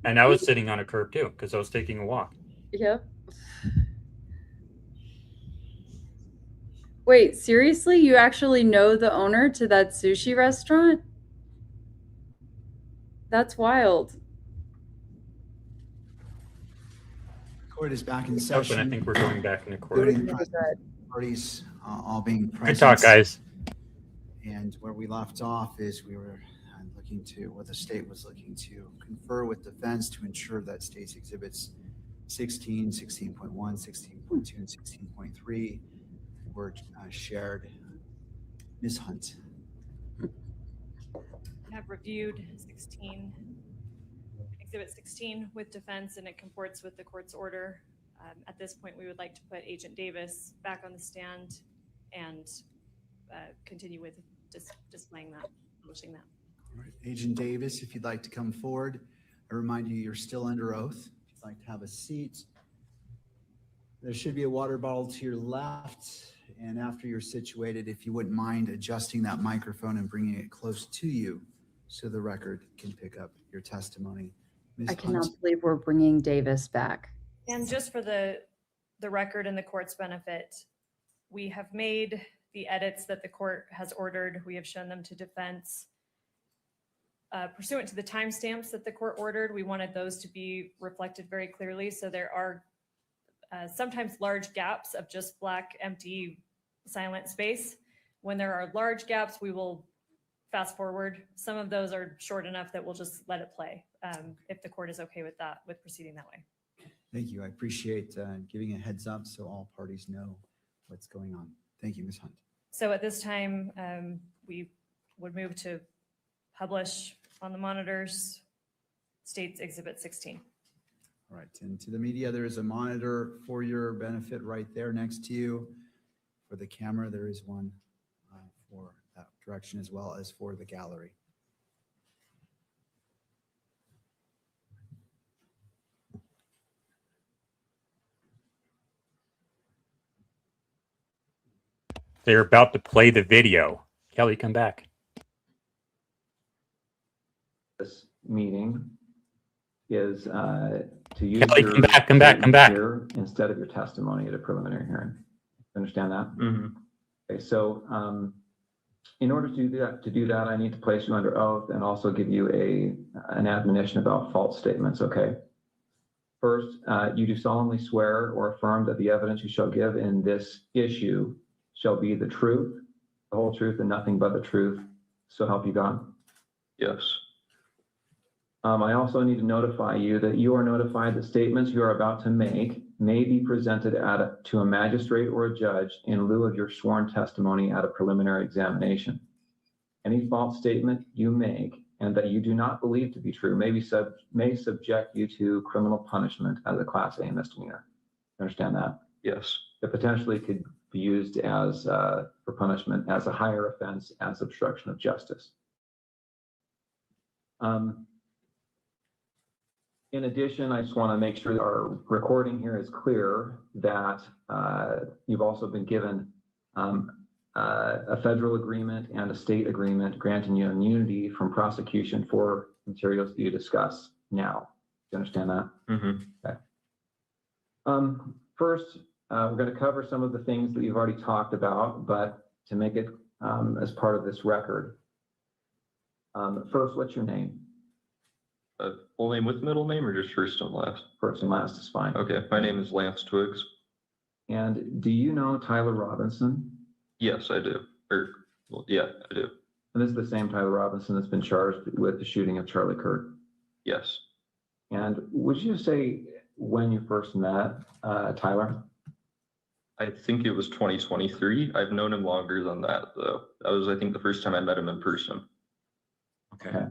And I was sitting on a curb too because I was taking a walk. Yep. Wait, seriously? You actually know the owner to that sushi restaurant? That's wild. Court is back in session. And I think we're going back into court. Parties all being present. Good talk, guys. And where we left off is we were looking to, what the state was looking to confer with defense to ensure that state's exhibits 16, 16.1, 16.2, and 16.3 were shared. Ms. Hunt. I have reviewed Exhibit 16 with defense, and it comports with the court's order. At this point, we would like to put Agent Davis back on the stand and continue with displaying that, publishing that. All right, Agent Davis, if you'd like to come forward, I remind you, you're still under oath. If you'd like to have a seat, there should be a water bottle to your left. And after you're situated, if you wouldn't mind adjusting that microphone and bringing it close to you so the record can pick up your testimony. Ms. I cannot Hunt. believe we're bringing Davis back. And just for the record and the court's benefit, we have made the edits that the court has ordered. We have shown them to defense. Pursuant to the timestamps that the court ordered, we wanted those to be reflected very clearly. So there are sometimes large gaps of just black, empty, silent space. When there are large gaps, we will fast forward. Some of those are short enough that we'll just let it play if the court is okay with that, with proceeding that way. Thank you. I appreciate giving a heads up so all parties know what's going on. Thank you, Ms. Hunt. So at this time, we would move to publish on the monitors State's Exhibit 16. All right, and to the media, there is a monitor for your benefit right there next to you. For the camera, there is one for that direction as well as for the gallery. They're about to play the video. Kelly, come back. This meeting is to use Kelly, your come back. here instead of your testimony at a preliminary hearing. Understand that? Mm-hmm. Okay, so in order to do that, I need to place you under oath and also give you an admonition about false statements. Okay. First, you do solemnly swear or affirm that the evidence you shall give in this issue shall be the truth, the whole truth, and nothing but the truth. So help you God. Yes. I also need to notify you that you are notified that statements you are about to make may be presented to a magistrate or a judge in lieu of your sworn testimony at a preliminary examination. Any false statement you make and that you do not believe to be true may subject you to criminal punishment as a Class A misdemeanor. Understand that? Yes. It potentially could be used as for punishment as a higher offense as obstruction of justice. In addition, I just want to make sure that our recording here is clear that you've also been given a federal agreement and a state agreement granting you immunity from prosecution for materials that you discuss now. Do you understand that? Mm-hmm. Okay. First, we're going to cover some of the things that you've already talked about, but to make it as part of this record. First, what's your name? Full name with middle name or just first and last? First and last is fine. Okay, my name is Lance Twiggs. And do you know Tyler Robinson? Yes, I do. Yeah, I do. And this is the same Tyler Robinson that's been charged with the shooting of Charlie Kirk? Yes. And would you say when you first met Tyler? I think it was 2023. I've known him longer than that, though. That was, I think, the first time I met him in person. Okay.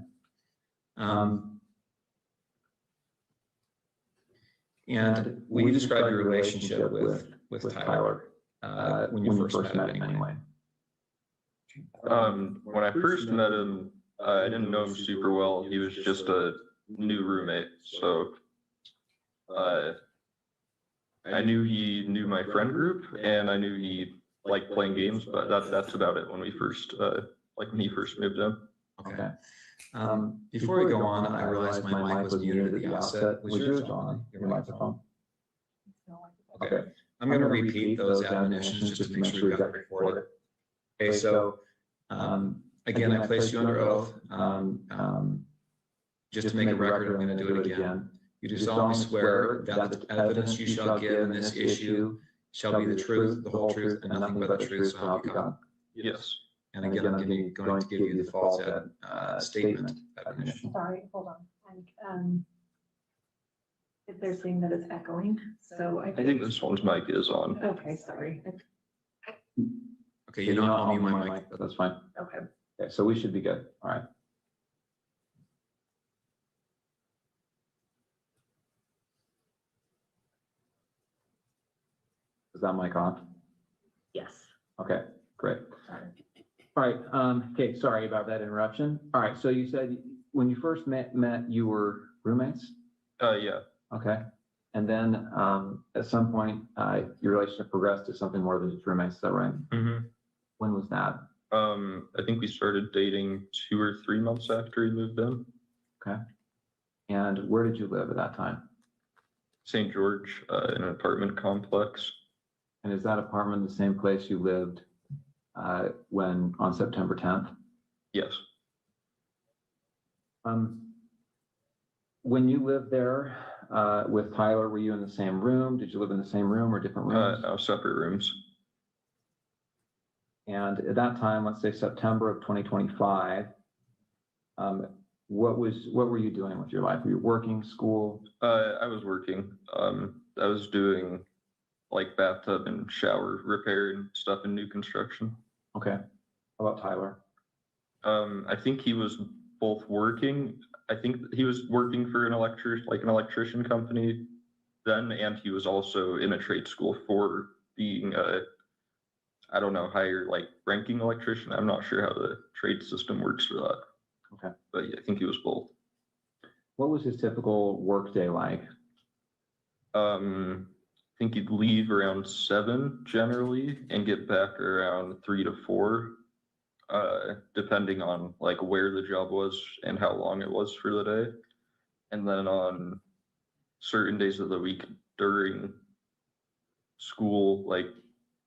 And will you describe your relationship with Tyler when you first met him anyway? When I first met him, I didn't know him super well. He was just a new roommate. So I knew he knew my friend group and I knew he liked playing games, but that's about it when we first, when he first moved in. Okay. Before we go on, I realized my mic was muted at the outset. Was yours on, your microphone? Okay. I'm going to repeat those admonitions just to make sure we got it recorded. Okay, so again, I placed you under oath. Just to make a record, I'm going to do it again. You do solemnly swear that the evidence you shall give in this issue shall be the truth, the whole truth, and nothing but the truth, so help you God. Yes. And again, I'm going to give you the false statement admonition. Sorry, hold on. They're saying that it's echoing, so I think this one's mic is on. Okay, sorry. Okay, you know, I'll mute my mic, that's fine. Okay. Okay, so we should be good. All right. Is that mic on? Yes. Okay, great. All right. Okay, sorry about that interruption. All right, so you said when you first met, you were roommates? Yeah. Okay. And then at some point, your relationship progressed to something more than just roommates, is that right? Mm-hmm. When was that? I think we started dating 2 or 3 months after he moved in. Okay. And where did you live at that time? St. George, in an apartment complex. And is that apartment the same place you lived when on September 10th? Yes. When you lived there with Tyler, were you in the same room? Did you live in the same room or different rooms? No, separate rooms. And at that time, let's say September of 2025, what were you doing with your life? Were you working, school? I was working. I was doing like bathtub and shower repair and stuff in new construction. Okay. How about Tyler? I think he was both working. I think he was working for an electrician company then, and he was also in a trade school for being I don't know, higher like ranking electrician. I'm not sure how the trade system works for that. Okay. But yeah, I think he was both. What was his typical work day like? I think he'd leave around 7 generally and get back around 3 to 4, depending on like where the job was and how long it was for the day. And then on certain days of the week during school, like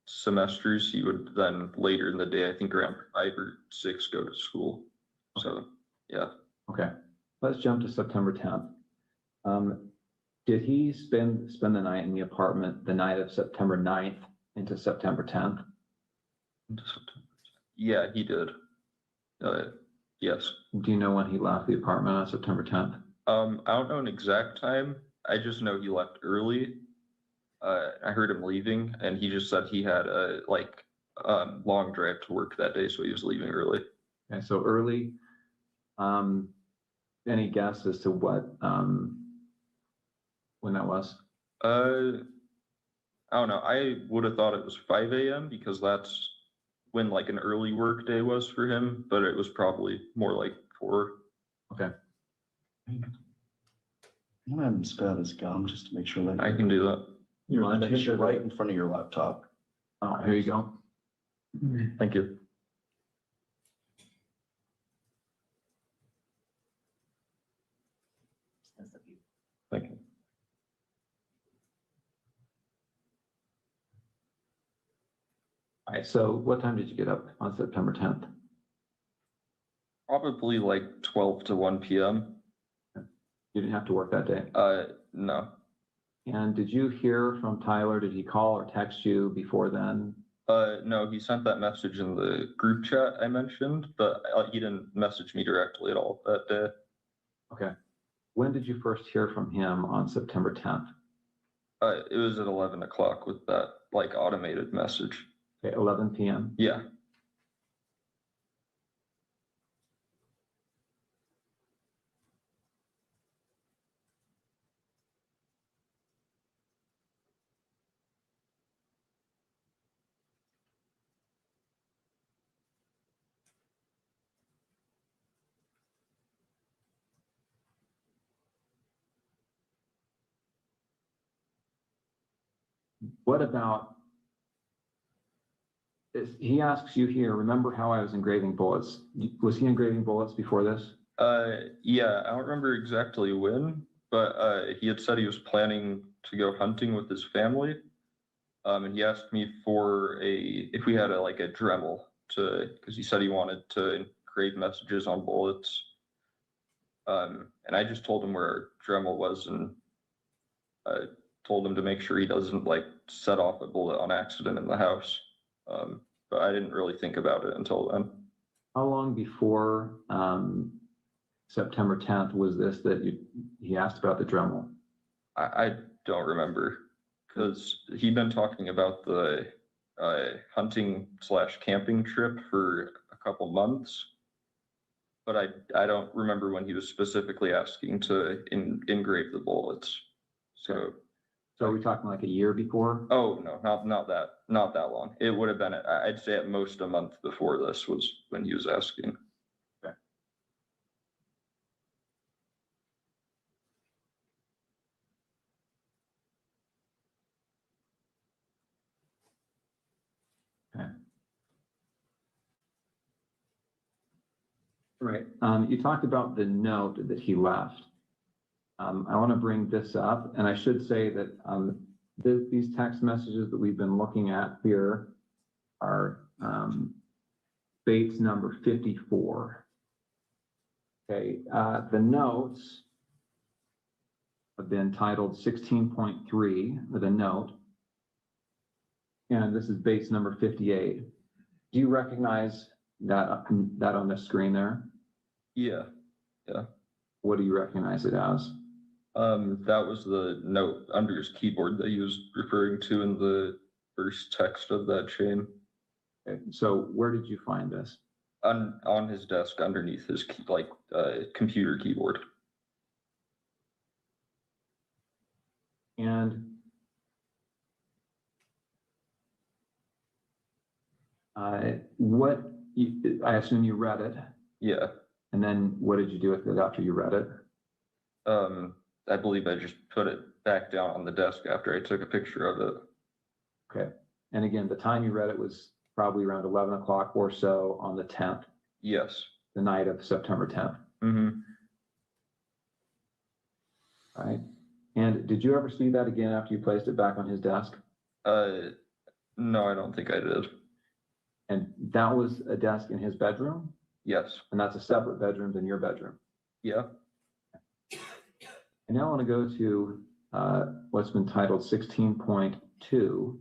semesters, he would then later in the day, I think around 5 or 6, go to school. So yeah. Okay. Let's jump to September 10th. Did he spend the night in the apartment the night of September 9th into September 10th? Yeah, he did. Yes. Do you know when he left the apartment on September 10th? I don't know an exact time. I just know he left early. I heard him leaving, and he just said he had a long drive to work that day, so he was leaving early. Okay, so early. Any guess as to what when that was? I don't know. I would have thought it was 5 a.m. because that's when like an early work day was for him, but it was probably more like 4. Okay. I'm gonna have him spit out his gum just to make sure that I can do that. You're right in front of your laptop. Oh, here you go. Thank you. Thank you. All right, so what time did you get up on September 10th? Probably like 12 to 1 p.m. You didn't have to work that day? No. And did you hear from Tyler? Did he call or text you before then? No, he sent that message in the group chat I mentioned, but he didn't message me directly at all that day. Okay. When did you first hear from him on September 10th? It was at 11 o'clock with that like automated message. Okay, 11 p.m. Yeah. What about, he asks you here, remember how I was engraving bullets? Was he engraving bullets before this? Yeah, I don't remember exactly when, but he had said he was planning to go hunting with his family. And he asked me for if we had a Dremel because he said he wanted to engrave messages on bullets. And I just told him where our Dremel was and told him to make sure he doesn't set off a bullet on accident in the house. But I didn't really think about it until then. How long before September 10th was this that he asked about the Dremel? I don't remember because he'd been talking about the hunting/camping trip for a couple months, but I don't remember when he was specifically asking to engrave the bullets. So are we talking like a year before? Oh no, not that long. It would have been I'd say at most a month before this was when he was asking. Okay. Okay. Right. You talked about the note that he left. I want to bring this up, and I should say that these text messages that we've been looking at here are Bates number 54. Okay, the notes have been titled 16.3 with a note, and this is Bates number 58. Do you recognize that on the screen there? Yeah. What do you recognize it as? That was the note under his keyboard that he was referring to in the first text of that chain. Okay, so where did you find this? On his desk underneath his computer keyboard. And I assume you read it. Yeah. And then what did you do with it after you read it? I believe I just put it back down on the desk after I took a picture of it. Okay. And again, the time you read it was probably around 11 o'clock or so on the 10th. Yes. The night of September 10th. Mm-hmm. All right. And did you ever see that again after you placed it back on his desk? No, I don't think I did. And that was a desk in his bedroom? Yes. And that's a separate bedroom than your bedroom? Yeah. And now I want to go to what's been titled 16.2.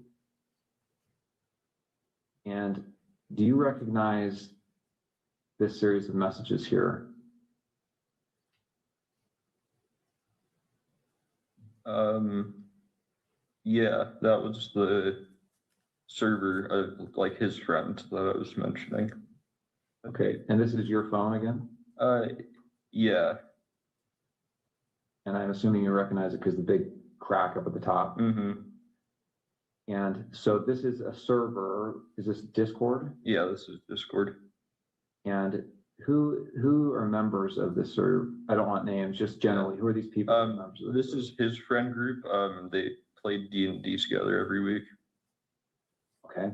And do you recognize this series of messages here? Yeah, that was the server of like his friend that I was mentioning. Okay, and this is your phone again? Yeah. And I'm assuming you recognize it because the big crack up at the top. Mm-hmm. And so this is a server. Is this Discord? Yeah, this is Discord. And who are members of this server? I don't want names, just generally, who are these people? This is his friend group. They played D&D together every week. Okay.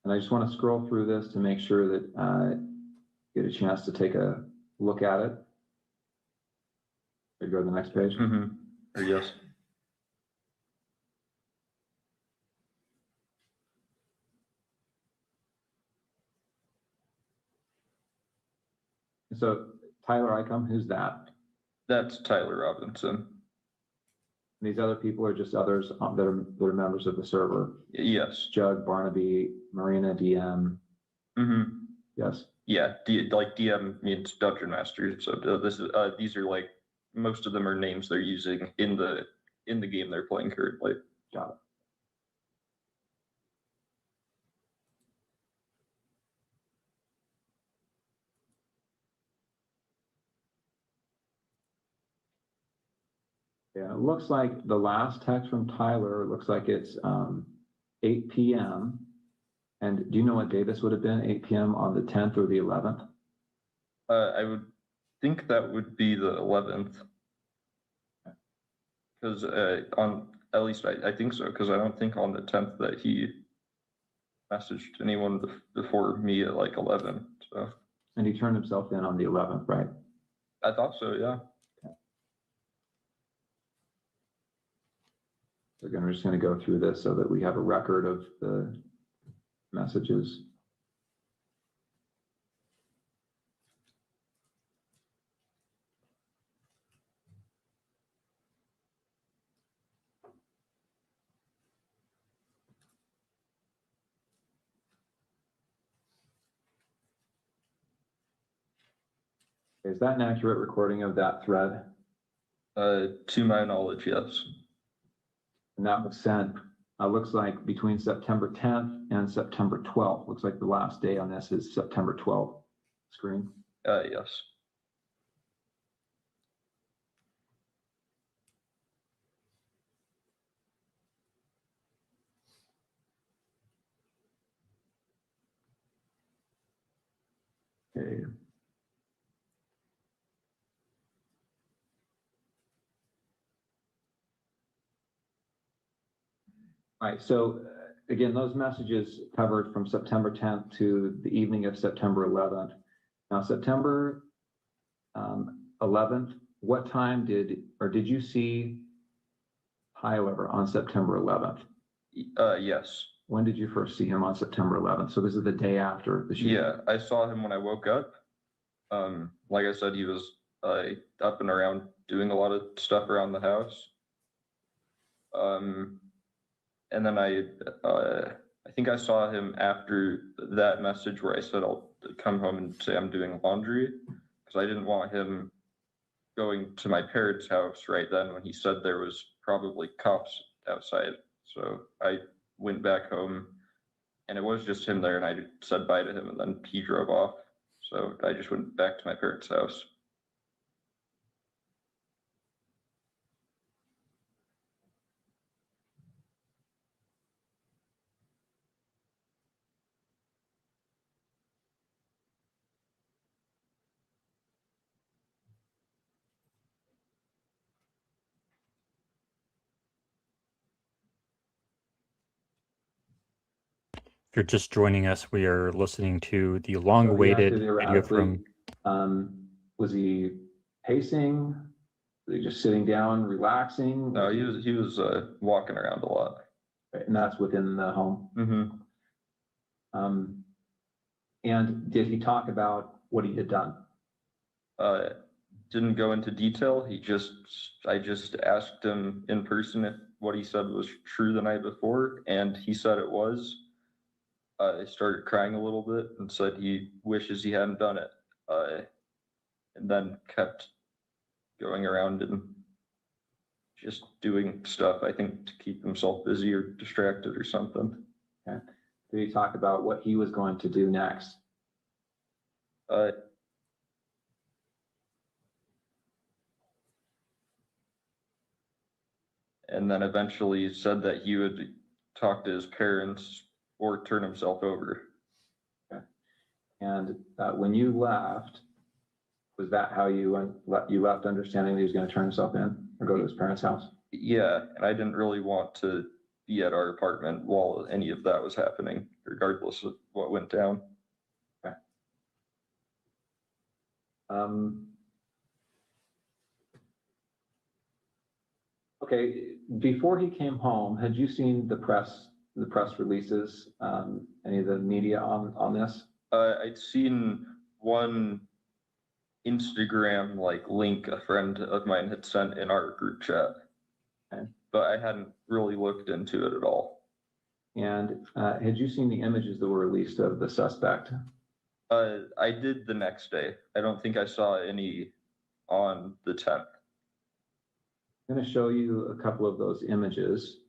And I just want to scroll through this to make sure that you get a chance to take a look at it. Go to the next page. Mm-hmm. Yes. So Tyler Icom, who's that? That's Tyler Robinson. These other people are just others that are members of the server. Yes. Jug, Barnaby, Marina, DM. Mm-hmm. Yes. Yeah, DM means Dungeon Master. So this is these are like most of them are names they're using in the game they're playing currently. Got it. Yeah, it looks like the last text from Tyler looks like it's 8 p.m. And do you know what day this would have been? 8 p.m. on the 10th or the 11th? I would think that would be the 11th. Because at least I think so, because I don't think on the 10th that he messaged anyone before me at like 11. So. And he turned himself in on the 11th, right? I thought so, yeah. So again, we're just going to go through this so that we have a record of the messages. Is that an accurate recording of that thread? To my knowledge, yes. And that was sent, looks like between September 10th and September 12th. Looks like the last day on this is September 12th. Screen? Yes. Okay. All right, so again, those messages covered from September 10th to the evening of September 11th. Now, September 11th, what time did you see Tyler on September 11th? Yes. When did you first see him on September 11th? So this is the day after the shooting. Yeah, I saw him when I woke up. Like I said, he was up and around doing a lot of stuff around the house. And then I think I saw him after that message where I said I'll come home and say I'm doing laundry, because I didn't want him going to my parents' house right then when he said there was probably cops outside. So I went back home, and it was just him there, and I said bye to him, and then he drove off. So I just went back to my parents' house. If you're just joining us, we are listening to the long-awaited video from. Was he pacing? Was he just sitting down, relaxing? No, he was walking around a lot. Right, and that's within the home. Mm-hmm. And did he talk about what he had done? Didn't go into detail. I just asked him in person if what he said was true the night before, and he said it was. I started crying a little bit and said he wishes he hadn't done it, and then kept going around and just doing stuff, I think, to keep himself busy or distracted or something. Okay. Did he talk about what he was going to do next? And then eventually said that he would talk to his parents or turn himself over. Okay. And when you left, was that how you left, understanding that he was going to turn himself in or go to his parents' house? Yeah, and I didn't really want to be at our apartment while any of that was happening, regardless of what went down. Okay. Okay, before he came home, had you seen the press releases, any of the media on this? I'd seen one Instagram link a friend of mine had sent in our group chat, okay, but I hadn't really looked into it at all. And had you seen the images that were released of the suspect? I did the next day. I don't think I saw any on the 10th. I'm going to show you a couple of those images.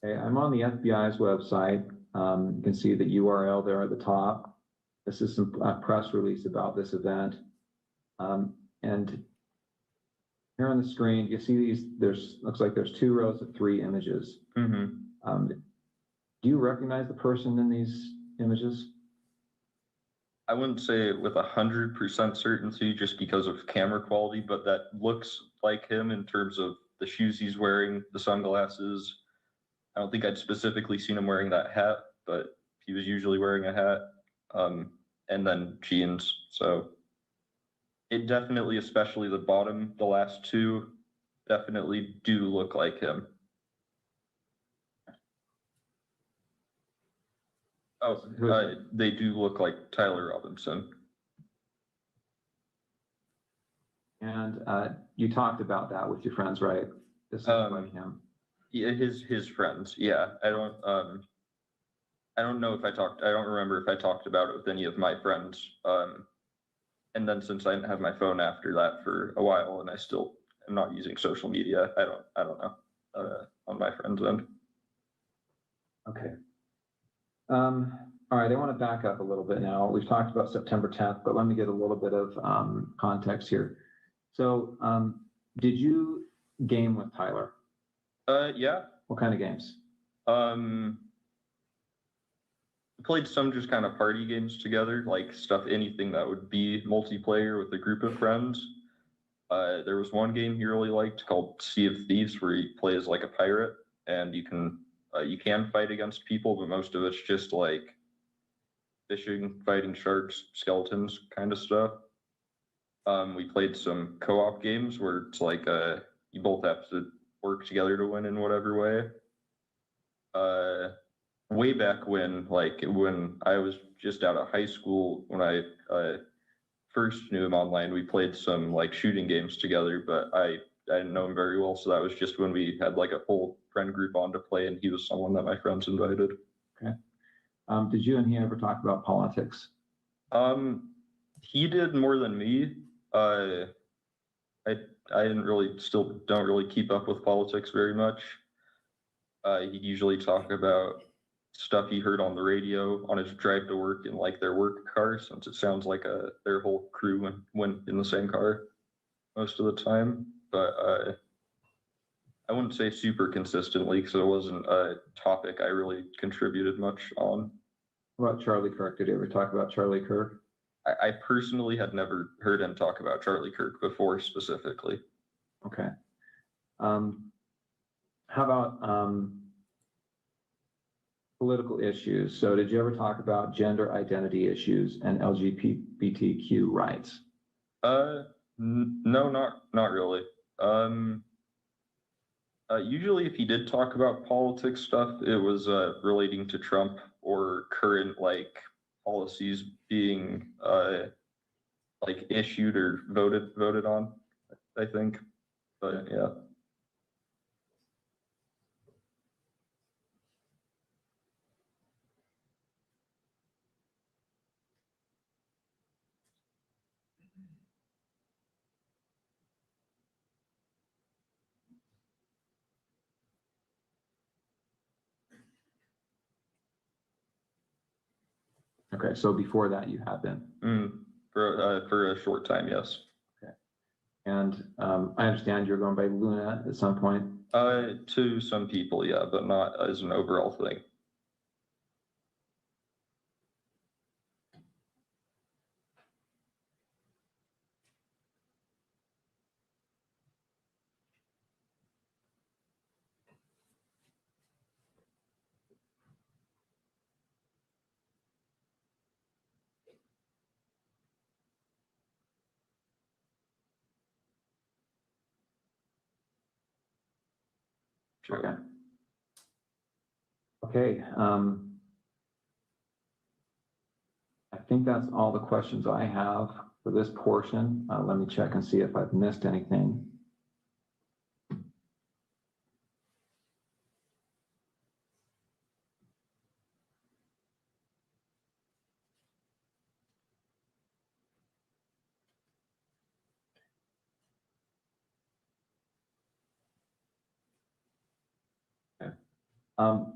Okay, I'm on the FBI's website. You can see the URL there at the top. This is some press release about this event. And here on the screen, you see these, looks like there's 2 rows of 3 images. Mm-hmm. Do you recognize the person in these images? I wouldn't say it with 100% certainty just because of camera quality, but that looks like him in terms of the shoes he's wearing, the sunglasses. I don't think I'd specifically seen him wearing that hat, but he was usually wearing a hat, and then jeans. So it definitely, especially the bottom, the last 2, definitely do look like him. Oh, they do look like Tyler Robinson. And you talked about that with your friends, right? This looks like him. Yeah, his friends. Yeah, I don't know if I don't remember if I talked about it with any of my friends. And then since I didn't have my phone after that for a while, and I still am not using social media, I don't know on my friend's end. Okay. All right, I want to back up a little bit now. We've talked about September 10th, but let me get a little bit of context here. So, did you game with Tyler? Yeah. What kind of games? Played some just kind of party games together, like anything that would be multiplayer with a group of friends. There was one game he really liked called Sea of Thieves, where you play as like a pirate, and you can fight against people, but most of it's just fishing, fighting sharks, skeletons kind of stuff. We played some co-op games where it's like you both have to work together to win in whatever way. Way back when, like when I was just out of high school, when I first knew him online, we played some like shooting games together, but I didn't know him very well, so that was just when we had like a full friend group on to play, and he was someone that my friends invited. Okay. Did you and he ever talk about politics? He did more than me. I didn't really, still don't really keep up with politics very much. He'd usually talk about stuff he heard on the radio on his drive to work in like their work car, since it sounds like their whole crew went in the same car most of the time. But I wouldn't say super consistently, because it wasn't a topic I really contributed much on. What about Charlie Kirk? Did you ever talk about Charlie Kirk? I personally had never heard him talk about Charlie Kirk before specifically. Okay. How about political issues? So did you ever talk about gender identity issues and LGBTQ rights? No, not really. Usually if he did talk about politics stuff, it was relating to Trump or current like policies being like issued or voted on, I think. But yeah. Okay, so before that you have been. For a short time, yes. Okay. And I understand you're going by Luna at some point. To some people, yeah, but not as an overall thing. Okay. Okay. I think that's all the questions I have for this portion. Let me check and see if I've missed anything.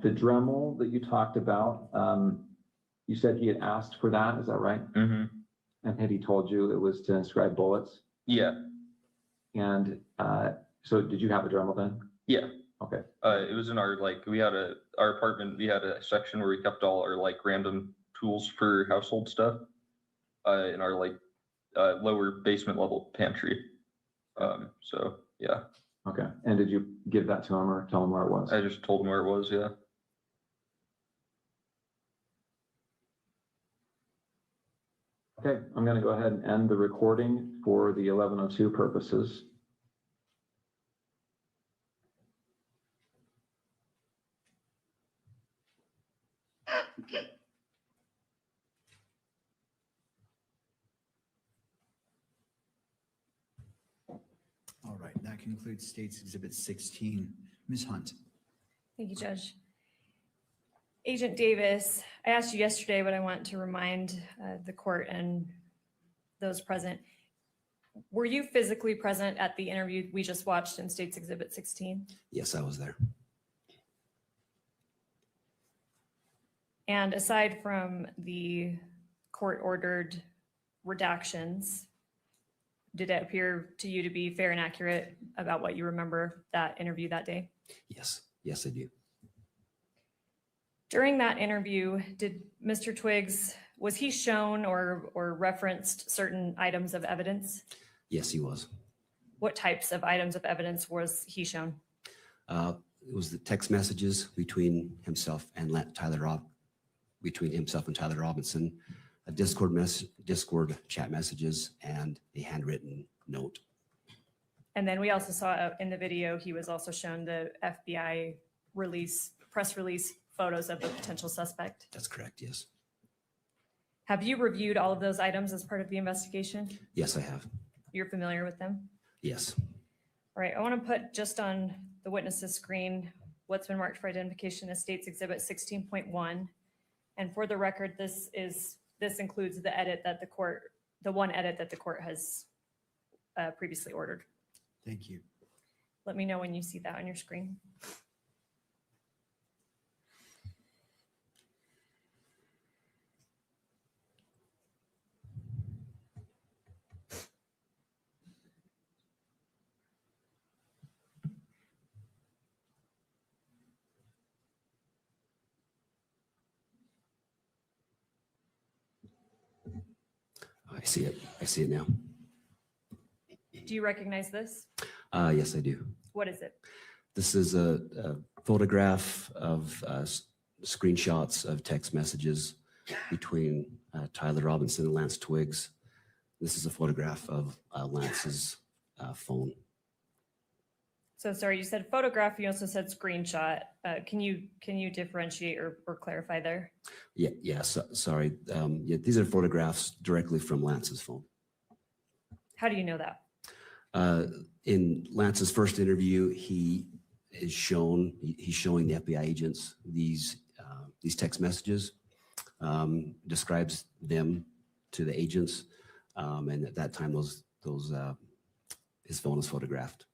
The Dremel that you talked about, you said he had asked for that, is that right? Mm-hmm. And had he told you it was to inscribe bullets? Yeah. And so did you have a Dremel then? Yeah. Okay. It was in our, like, our apartment, we had a section where we kept all our, like, random tools for household stuff in our, like, lower basement level pantry. So, yeah. Okay. And did you give that to him or tell him where it was? I just told him where it was, yeah. Okay, I'm going to go ahead and end the recording for the 1102 purposes. All right, that concludes State's Exhibit 16. Ms. Hunt. Thank you, Judge. Agent Davis, I asked you yesterday, but I want to remind the court and those present. Were you physically present at the interview we just watched in State's Exhibit 16? Yes, I was there. And aside from the court-ordered redactions, did it appear to you to be fair and accurate about what you remember that interview that day? Yes, yes, I do. During that interview, did Mr. Twiggs, was he shown or referenced certain items of evidence? Yes, he was. What types of items of evidence was he shown? It was the text messages between himself and Tyler between himself and Tyler Robinson, a Discord chat messages, and a handwritten note. And then we also saw in the video, he was also shown the FBI press release photos of the potential suspect. That's correct, yes. Have you reviewed all of those items as part of the investigation? Yes, I have. You're familiar with them? Yes. All right, I want to put just on the witness's screen what's been marked for identification as State's Exhibit 16.1. And for the record, this includes the edit that the one edit that the court has previously ordered. Thank you. Let me know when you see that on your screen. I see it. I see it now. Do you recognize this? Yes, I do. What is it? This is a photograph of screenshots of text messages between Tyler Robinson and Lance Twiggs. This is a photograph of Lance's phone. So sorry, you said photograph, you also said screenshot. Can you differentiate or clarify there? Yeah, sorry. Yeah, these are photographs directly from Lance's phone. How do you know that? In Lance's first interview, he's showing the FBI agents these text messages, describes them to the agents, and at that time, his phone was photographed.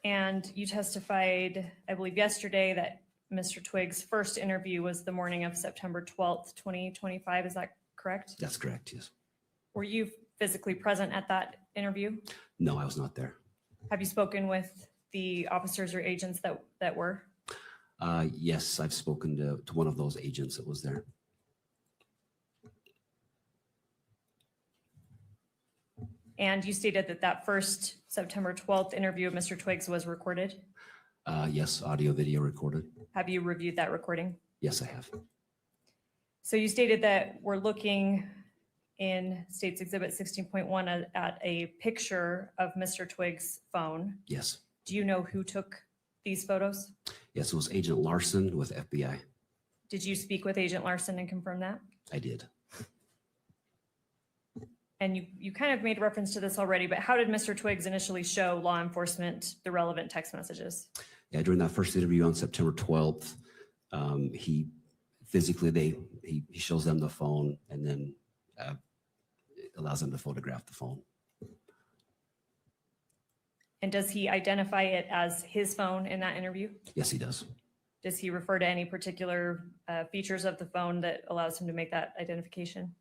And you testified, I believe yesterday, that Mr. Twiggs' first interview was the morning of September 12th, 2025. Is that correct? That's correct, yes. Were you physically present at that interview? No, I was not there. Have you spoken with the officers or agents that were? Yes, I've spoken to one of those agents that was there. And you stated that first September 12th interview of Mr. Twiggs was recorded? Yes, audio, video recorded. Have you reviewed that recording? Yes, I have. So you stated that we're looking in State's Exhibit 16.1 at a picture of Mr. Twiggs' phone. Yes. Do you know who took these photos? Yes, it was Agent Larson with FBI. Did you speak with Agent Larson and confirm that? I did. And you kind of made reference to this already, but how did Mr. Twiggs initially show law enforcement the relevant text messages? Yeah, during that first interview on September 12th, he physically, he shows them the phone and then allows them to photograph the phone. And does he identify it as his phone in that interview? Yes, he does. Does he refer to any particular features of the phone that allows him to make that identification?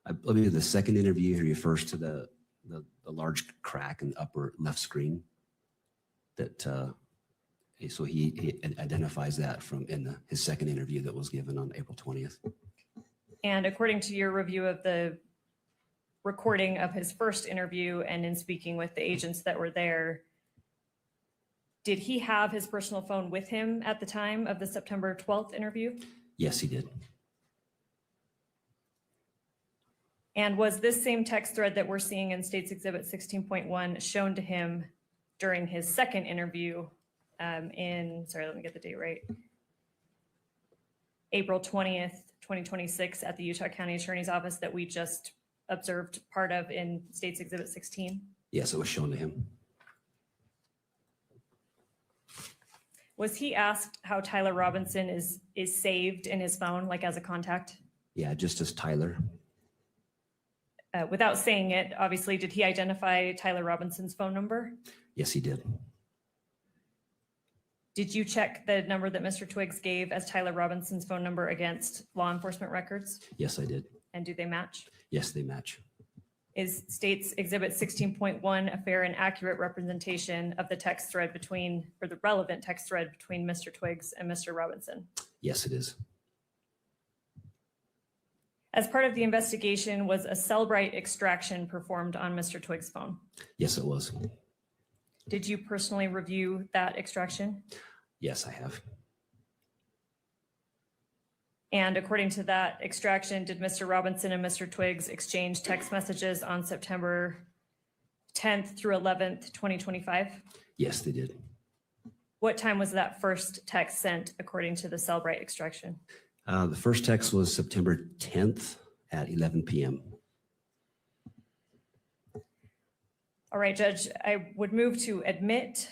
I believe the second interview, he refers to the large crack in the upper left screen. That so he identifies that in his second interview that was given on April 20th. And according to your review of the recording of his first interview and in speaking with the agents that were there, did he have his personal phone with him at the time of the September 12th interview? Yes, he did. And was this same text thread that we're seeing in State's Exhibit 16.1 shown to him during his second interview sorry, let me get the date right, April 20th, 2026 at the Utah County Attorney's Office that we just observed part of in State's Exhibit 16? Yes, it was shown to him. Was he asked how Tyler Robinson is saved in his phone, like as a contact? Yeah, just as Tyler. Without saying it, obviously, did he identify Tyler Robinson's phone number? Yes, he did. Did you check the number that Mr. Twiggs gave as Tyler Robinson's phone number against law enforcement records? Yes, I did. And do they match? Yes, they match. Is State's Exhibit 16.1 a fair and accurate representation of the text thread or the relevant text thread between Mr. Twiggs and Mr. Robinson? Yes, it is. As part of the investigation, was a Cellbrite extraction performed on Mr. Twiggs' phone? Yes, it was. Did you personally review that extraction? Yes, I have. And according to that extraction, did Mr. Robinson and Mr. Twiggs exchange text messages on September 10th through 11th, 2025? Yes, they did. What time was that first text sent according to the Cellbrite extraction? The first text was September 10th at 11 p.m. All right, Judge, I would move to admit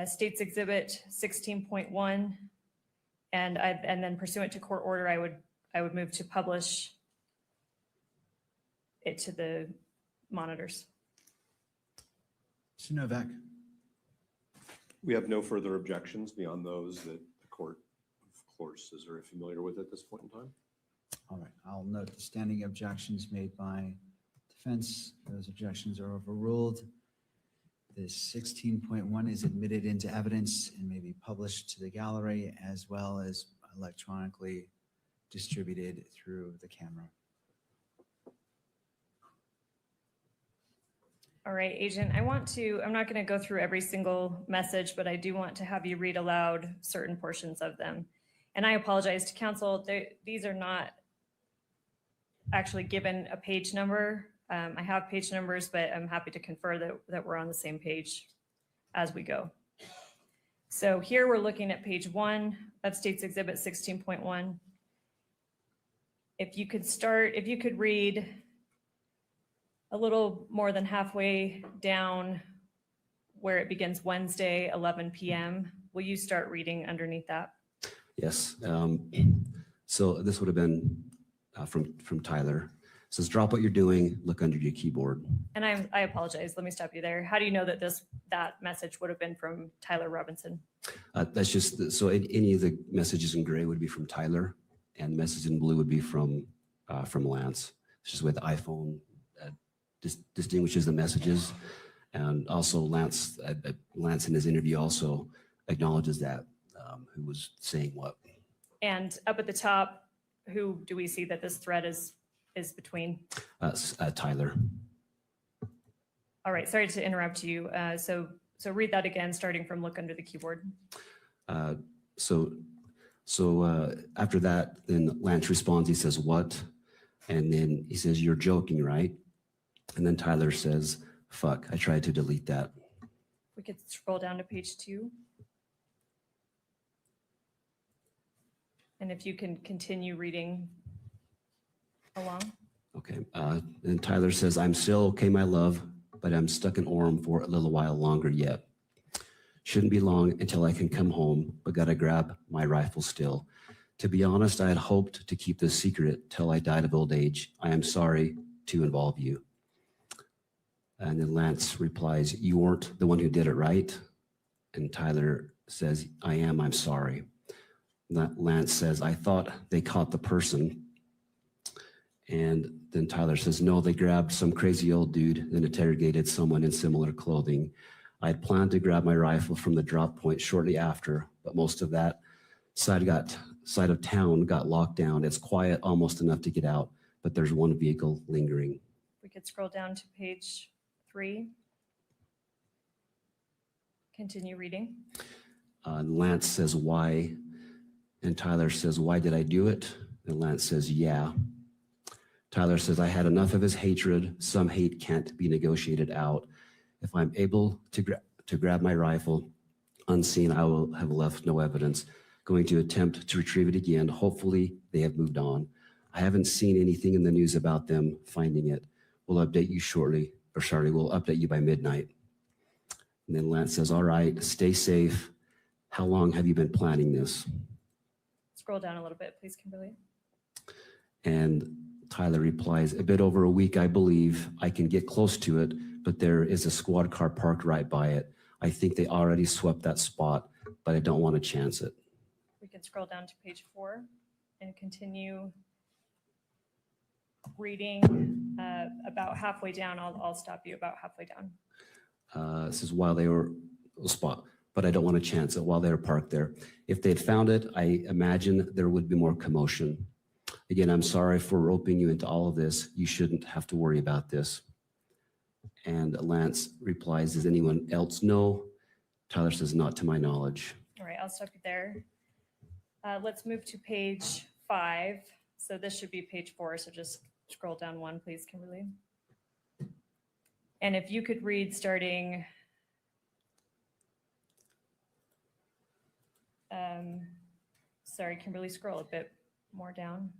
State's Exhibit 16.1, and then pursuant to court order, I would move to publish it to the monitors. Mr. Novak. We have no further objections beyond those that the court, of course, is very familiar with at this point in time. All right, I'll note the standing objections made by defense. Those objections are overruled. This 16.1 is admitted into evidence and may be published to the gallery as well as electronically distributed through the camera. All right, Agent, I'm not going to go through every single message, but I do want to have you read aloud certain portions of them. And I apologize to counsel, these are not actually given a page number. I have page numbers, but I'm happy to confer that we're on the same page as we go. So here we're looking at page 1 of State's Exhibit 16.1. If you could read a little more than halfway down where it begins Wednesday, 11 p.m. Will you start reading underneath that? Yes. So this would have been from Tyler. It says, drop what you're doing, look under your keyboard. And I apologize. Let me stop you there. How do you know that that message would have been from Tyler Robinson? That's just, so any of the messages in gray would be from Tyler, and messages in blue would be from Lance. It's just with the iPhone distinguishes the messages. And also Lance in his interview also acknowledges that, who was saying what. And up at the top, who do we see that this thread is between? Tyler. All right, sorry to interrupt you. So read that again, starting from look under the keyboard. So after that, then Lance responds, he says, what? And then he says, you're joking, right? And then Tyler says, fuck, I tried to delete that. We could scroll down to page 2. And if you can continue reading along. Okay. Then Tyler says, I'm still okay, my love, but I'm stuck in Orem for a little while longer yet. Shouldn't be long until I can come home, but gotta grab my rifle still. To be honest, I had hoped to keep this secret till I died of old age. I am sorry to involve you. And then Lance replies, you weren't the one who did it, right? And Tyler says, I am, I'm sorry. Lance says, I thought they caught the person. And then Tyler says, no, they grabbed some crazy old dude, then interrogated someone in similar clothing. I had planned to grab my rifle from the drop point shortly after, but most of that side of town got locked down. It's quiet, almost enough to get out, but there's one vehicle lingering. We could scroll down to page 3. Continue reading. Lance says, why? And Tyler says, why did I do it? And Lance says, yeah. Tyler says, I had enough of his hatred. Some hate can't be negotiated out. If I'm able to grab my rifle unseen, I will have left no evidence. Going to attempt to retrieve it again. Hopefully they have moved on. I haven't seen anything in the news about them finding it. We'll update you shortly. We'll update you by midnight. And then Lance says, all right, stay safe. How long have you been planning this? Scroll down a little bit, please, Kimberly. And Tyler replies, a bit over a week, I believe. I can get close to it, but there is a squad car parked right by it. I think they already swept that spot, but I don't want to chance it. We can scroll down to page 4 and continue reading about halfway down. I'll stop you about halfway down. This is while they were spot, but I don't want to chance it while they were parked there. If they'd found it, I imagine there would be more commotion. Again, I'm sorry for roping you into all of this. You shouldn't have to worry about this. And Lance replies, does anyone else know? Tyler says, not to my knowledge. All right, I'll stop you there. Let's move to page 5. So this should be page 4. So just scroll down 1, please, Kimberly. And if you could read starting, sorry, Kimberly, scroll a bit more down.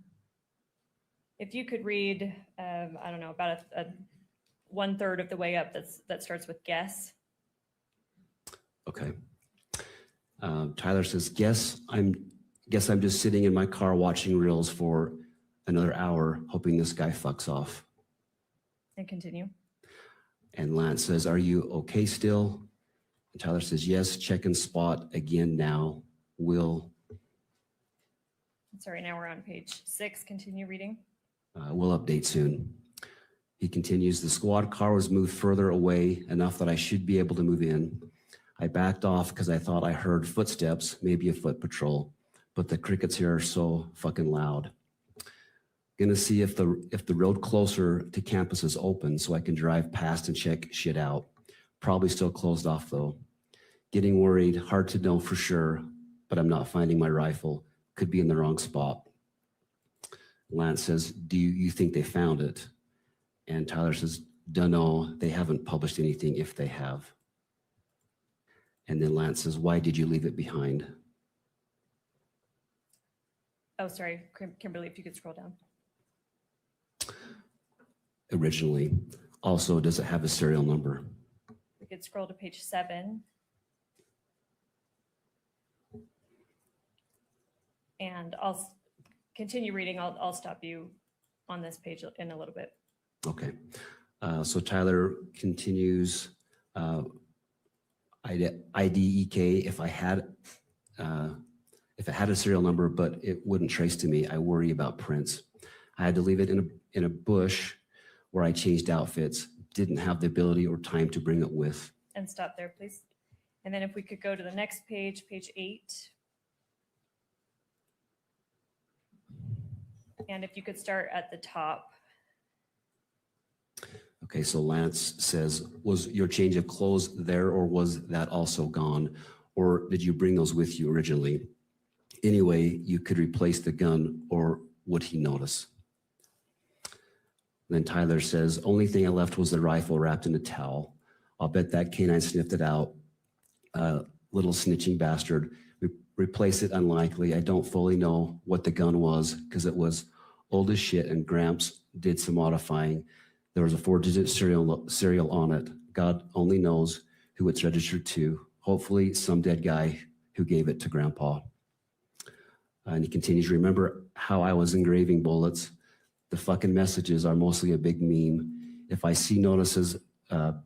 If you could read, I don't know, about a 1/3 of the way up, that starts with guess. Okay. Tyler says, guess I'm just sitting in my car watching reels for another hour, hoping this guy fucks off. And continue. And Lance says, are you okay still? And Tyler says, yes, check and spot again now. Will. Sorry, now we're on page 6. Continue reading. We'll update soon. He continues, the squad car was moved further away enough that I should be able to move in. I backed off because I thought I heard footsteps, maybe a foot patrol, but the crickets here are so fucking loud. Gonna see if the road closer to campus is open so I can drive past and check shit out. Probably still closed off though. Getting worried, hard to know for sure, but I'm not finding my rifle. Could be in the wrong spot. Lance says, do you think they found it? And Tyler says, dunno, they haven't published anything if they have. And then Lance says, why did you leave it behind? Oh, sorry, Kimberly, if you could scroll down. Originally. Also, does it have a serial number? We could scroll to page 7. And I'll continue reading. I'll stop you on this page in a little bit. Okay. So Tyler continues, IDEK, if it had a serial number, but it wouldn't trace to me, I worry about prints. I had to leave it in a bush where I changed outfits, didn't have the ability or time to bring it with. And stop there, please. And then if we could go to the next page, page 8. And if you could start at the top. Okay, so Lance says, was your change of clothes there or was that also gone? Or did you bring those with you originally? Anyway, you could replace the gun or would he notice? Then Tyler says, only thing I left was the rifle wrapped in a towel. I'll bet that canine sniffed it out. Little snitching bastard. Replace it unlikely. I don't fully know what the gun was because it was old as shit and Gramps did some modifying. There was a 4-digit serial on it. God only knows who it's registered to. Hopefully some dead guy who gave it to Grandpa. And he continues, remember how I was engraving bullets? The fucking messages are mostly a big meme. If I see notices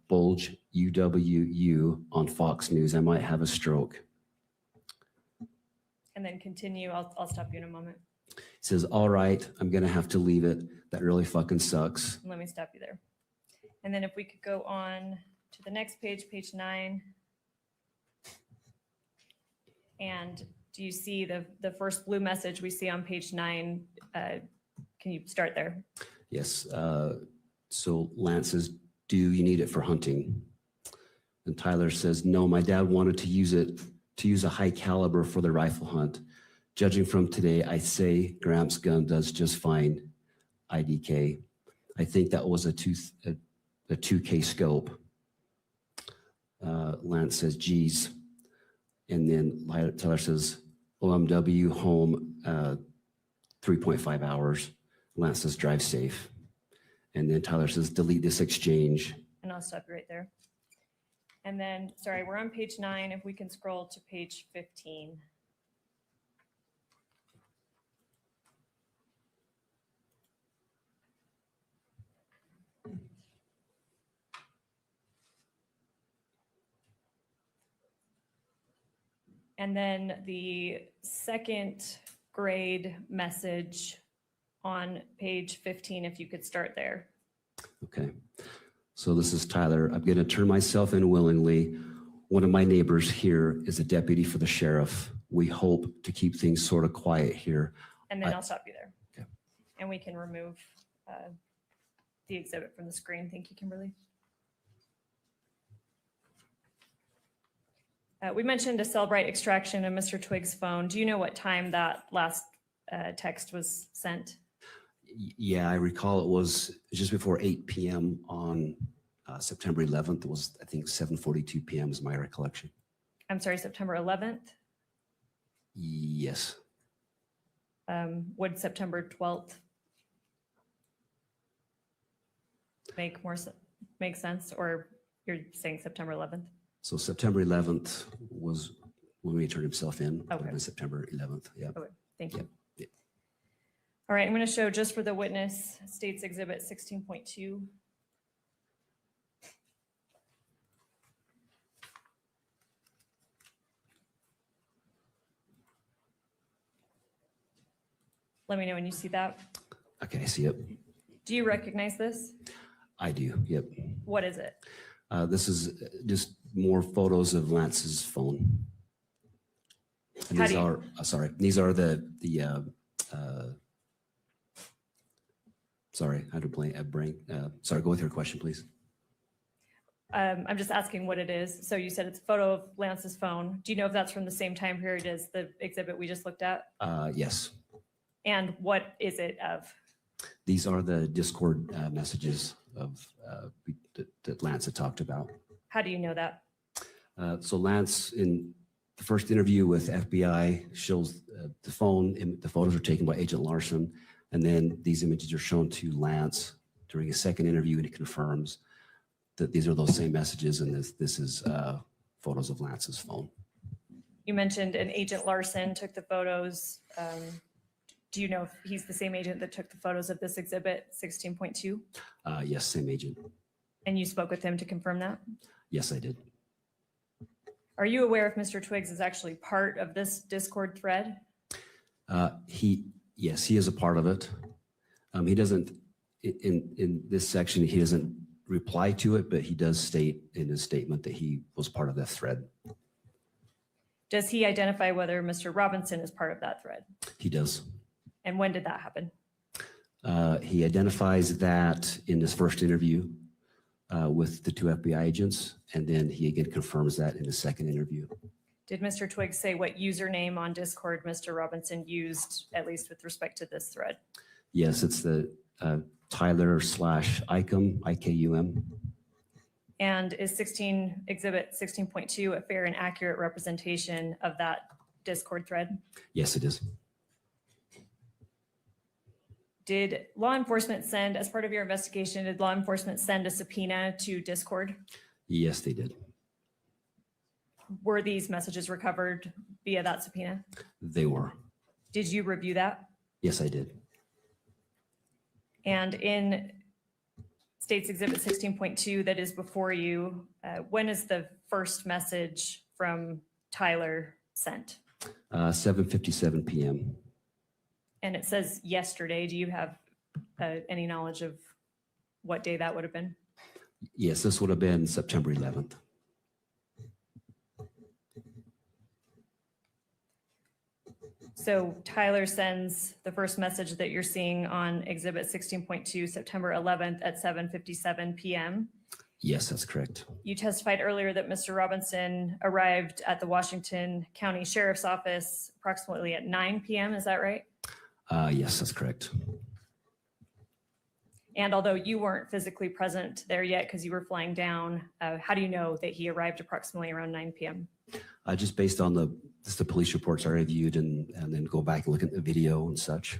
bulge UWU on Fox News, I might have a stroke. And then continue. I'll stop you in a moment. He says, all right, I'm gonna have to leave it. That really fucking sucks. Let me stop you there. And then if we could go on to the next page, page 9. And do you see the first blue message we see on page 9? Can you start there? Yes. So Lance says, do you need it for hunting? And Tyler says, no, my dad wanted to use a high caliber for the rifle hunt. Judging from today, I say Gramps' gun does just fine. IDK. I think that was a 2K scope. Lance says, geez. And then Tyler says, OMW home 3.5 hours. Lance says, drive safe. And then Tyler says, delete this exchange. And I'll stop you right there. And then, sorry, we're on page 9. If we can scroll to page 15. And then the second grade message on page 15, if you could start there. Okay. So this is Tyler. I'm going to turn myself in willingly. One of my neighbors here is a deputy for the sheriff. We hope to keep things sort of quiet here. And then I'll stop you there. Okay. And we can remove the exhibit from the screen. Thank you, Kimberly. We mentioned a Cellbrite extraction of Mr. Twiggs' phone. Do you know what time that last text was sent? Yeah, I recall it was just before 8 p.m. on September 11th. It was, I think, 7:42 p.m. is my recollection. I'm sorry, September 11th? Yes. Would September 12th make sense, or you're saying September 11th? So September 11th was when he turned himself in. Okay. On September 11th. Yeah. Okay, thank you. Yeah. All right, I'm going to show just for the witness, States Exhibit 16.2. Let me know when you see that. Okay, I see it. Do you recognize this? I do. Yep. What is it? This is just more photos of Lance's phone. And How these do you- are these are the sorry, I had a brain. Sorry, go with your question, please. I'm just asking what it is. So you said it's a photo of Lance's phone. Do you know if that's from the same time period as the exhibit we just looked at? Yes. And what is it of? These are the Discord messages of that Lance had talked about. How do you know that? So Lance, in the first interview with FBI, shows the phone. The photos are taken by Agent Larson, and then these images are shown to Lance during a second interview, and he confirms that these are those same messages, and this is photos of Lance's phone. You mentioned an Agent Larson took the photos. Do you know if he's the same agent that took the photos of this exhibit 16.2? Yes, same agent. And you spoke with him to confirm that? Yes, I did. Are you aware if Mr. Twiggs is actually part of this Discord thread? Yes, he is a part of it. He doesn't, in this section, he doesn't reply to it, but he does state in his statement that he was part of that thread. Does he identify whether Mr. Robinson is part of that thread? He does. And when did that happen? He identifies that in his first interview with the two FBI agents, and then he again confirms that in the second interview. Did Mr. Twiggs say what username on Discord Mr. Robinson used, at least with respect to this thread? Yes, it's the Tyler/Icum, IKUM. And is Exhibit 16.2 a fair and accurate representation of that Discord thread? Yes, it is. Did law enforcement send, as part of your investigation, did law enforcement send a subpoena to Discord? Yes, they did. Were these messages recovered via that subpoena? They were. Did you review that? Yes, I did. And in States Exhibit 16.2 that is before you, when is the first message from Tyler sent? 7:57 p.m. And it says yesterday. Do you have any knowledge of what day that would have been? Yes, this would have been September 11th. So Tyler sends the first message that you're seeing on Exhibit 16.2, September 11th at 7:57 p.m. Yes, that's correct. You testified earlier that Mr. Robinson arrived at the Washington County Sheriff's Office approximately at 9 p.m. Is that right? Yes, that's correct. And although you weren't physically present there yet because you were flying down, how do you know that he arrived approximately around 9 p.m.? Just based on the police reports I reviewed and then go back and look at the video and such.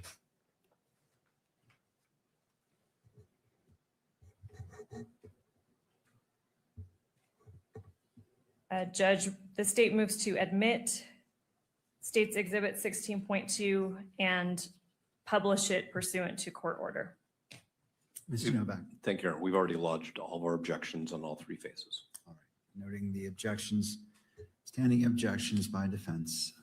Judge, the state moves to admit State's Exhibit 16.2 and publish it pursuant to court order. Mr. Novak. Thank you, Aaron. We've already lodged all of our objections on all three phases. Noting the objections, standing objections by defense.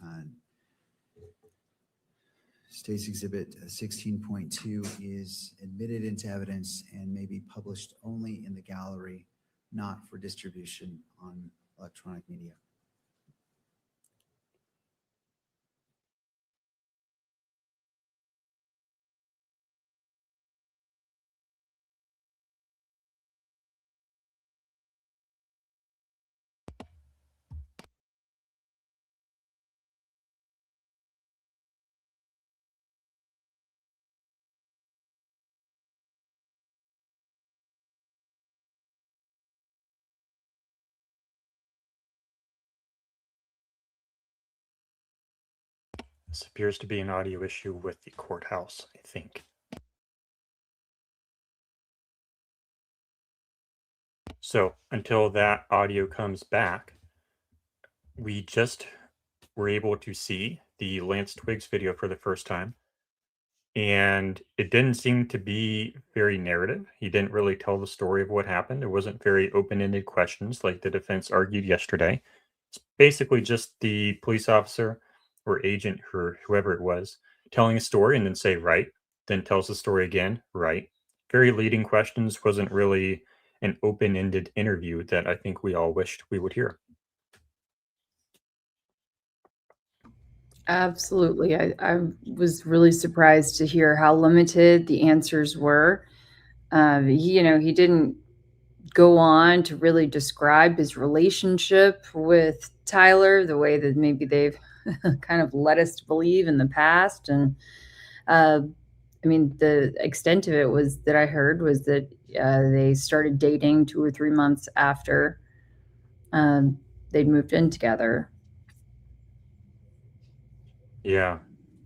State's Exhibit 16.2 is admitted into evidence and may be published only in the gallery, not for distribution on electronic media. This appears to be an audio issue with the courthouse, I think. So until that audio comes back, we just were able to see the Lance Twiggs video for the first time. And it didn't seem to be very narrative. He didn't really tell the story of what happened. It wasn't very open-ended questions like the defense argued yesterday. It's basically just the police officer or agent or whoever it was telling a story and then say, right, then tells the story again, right. Very leading questions, wasn't really an open-ended interview that I think we all wished we would hear. Absolutely. I was really surprised to hear how limited the answers were. He didn't go on to really describe his relationship with Tyler the way that maybe they've kind of led us to believe in the past. And the extent of it was that I heard was that they started dating 2 or 3 months after they'd moved in together. Yeah.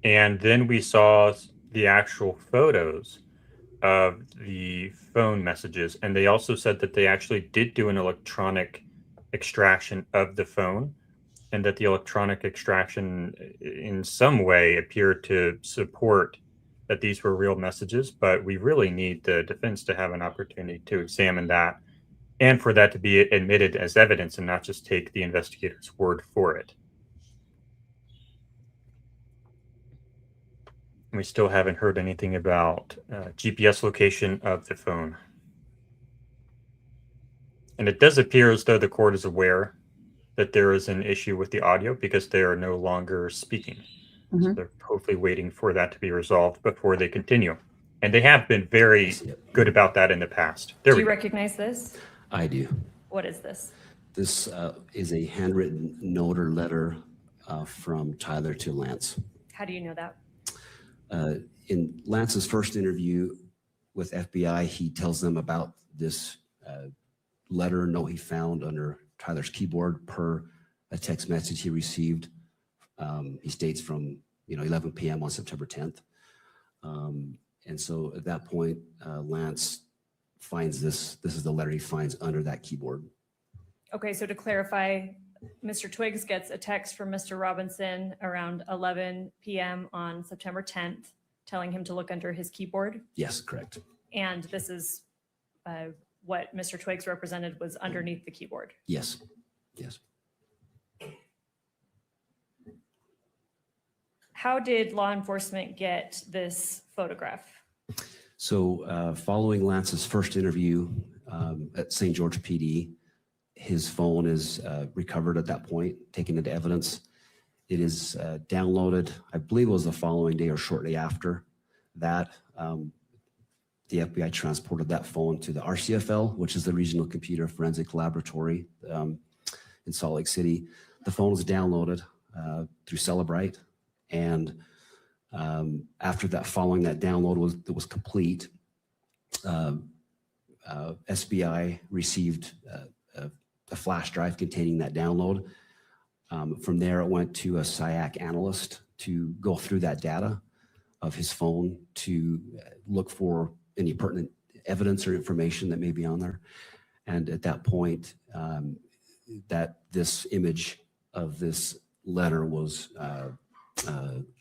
And then we saw the actual photos of the phone messages. And they also said that they actually did do an electronic extraction of the phone, and that the electronic extraction in some way appeared to support that these were real messages. But we really need the defense to have an opportunity to examine that and for that to be admitted as evidence and not just take the investigator's word for it. We still haven't heard anything about GPS location of the phone. And it does appear as though the court is aware that there is an issue with the audio because they are no longer speaking. Mm-hmm. So they're hopefully waiting for that to be resolved before they continue. And they have been very good about that in the past. Do you recognize this? I do. What is this? This is a handwritten note or letter from Tyler to Lance. How do you know that? In Lance's first interview with FBI, he tells them about this letter note he found under Tyler's keyboard per a text message he received. He states from 11 p.m. on September 10th. And so at that point, Lance finds this. This is the letter he finds under that keyboard. Okay, so to clarify, Mr. Twiggs gets a text from Mr. Robinson around 11 p.m. on September 10th, telling him to look under his keyboard. Yes, correct. And this is what Mr. Twiggs represented was underneath the keyboard. Yes, yes. How did law enforcement get this photograph? So following Lance's first interview at St. George PD, his phone is recovered at that point, taken into evidence. It is downloaded, I believe it was the following day or shortly after that. The FBI transported that phone to the RCFL, which is the Regional Computer Forensic Laboratory in Salt Lake City. The phone was downloaded through Celebrite. And after that, following that download was complete, SBI received a flash drive containing that download. From there, it went to a SIAC analyst to go through that data of his phone to look for any pertinent evidence or information that may be on there. And at that point, that this image of this letter was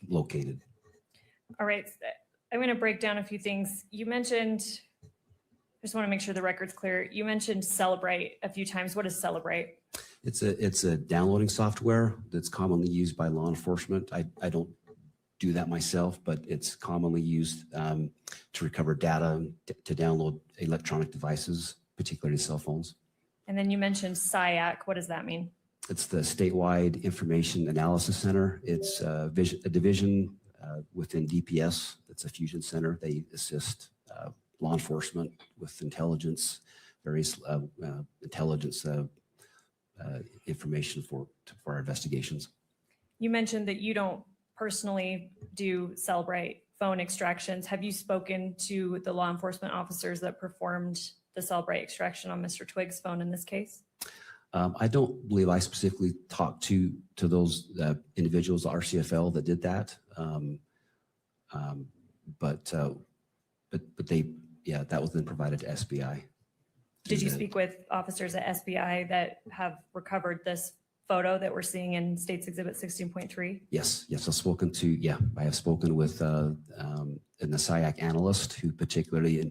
located. All right, I'm going to break down a few things. You mentioned, I just want to make sure the record's clear. You mentioned Celebrite a few times. What is Celebrite? It's a downloading software that's commonly used by law enforcement. I don't do that myself, but it's commonly used to recover data, to download electronic devices, particularly cell phones. And then you mentioned SIAC. What does that mean? It's the Statewide Information Analysis Center. It's a division within DPS. It's a fusion center. They assist law enforcement with intelligence, various intelligence information for our investigations. You mentioned that you don't personally do Celebrite phone extractions. Have you spoken to the law enforcement officers that performed the Celebrite extraction on Mr. Twiggs' phone in this case? I don't believe I specifically talked to those individuals, the RCFL, that did that. But they, yeah, that was then provided to SBI. Did you speak with officers at SBI that have recovered this photo that we're seeing in State's Exhibit 16.3? Yes, I've spoken to, I have spoken with an SIAC analyst who in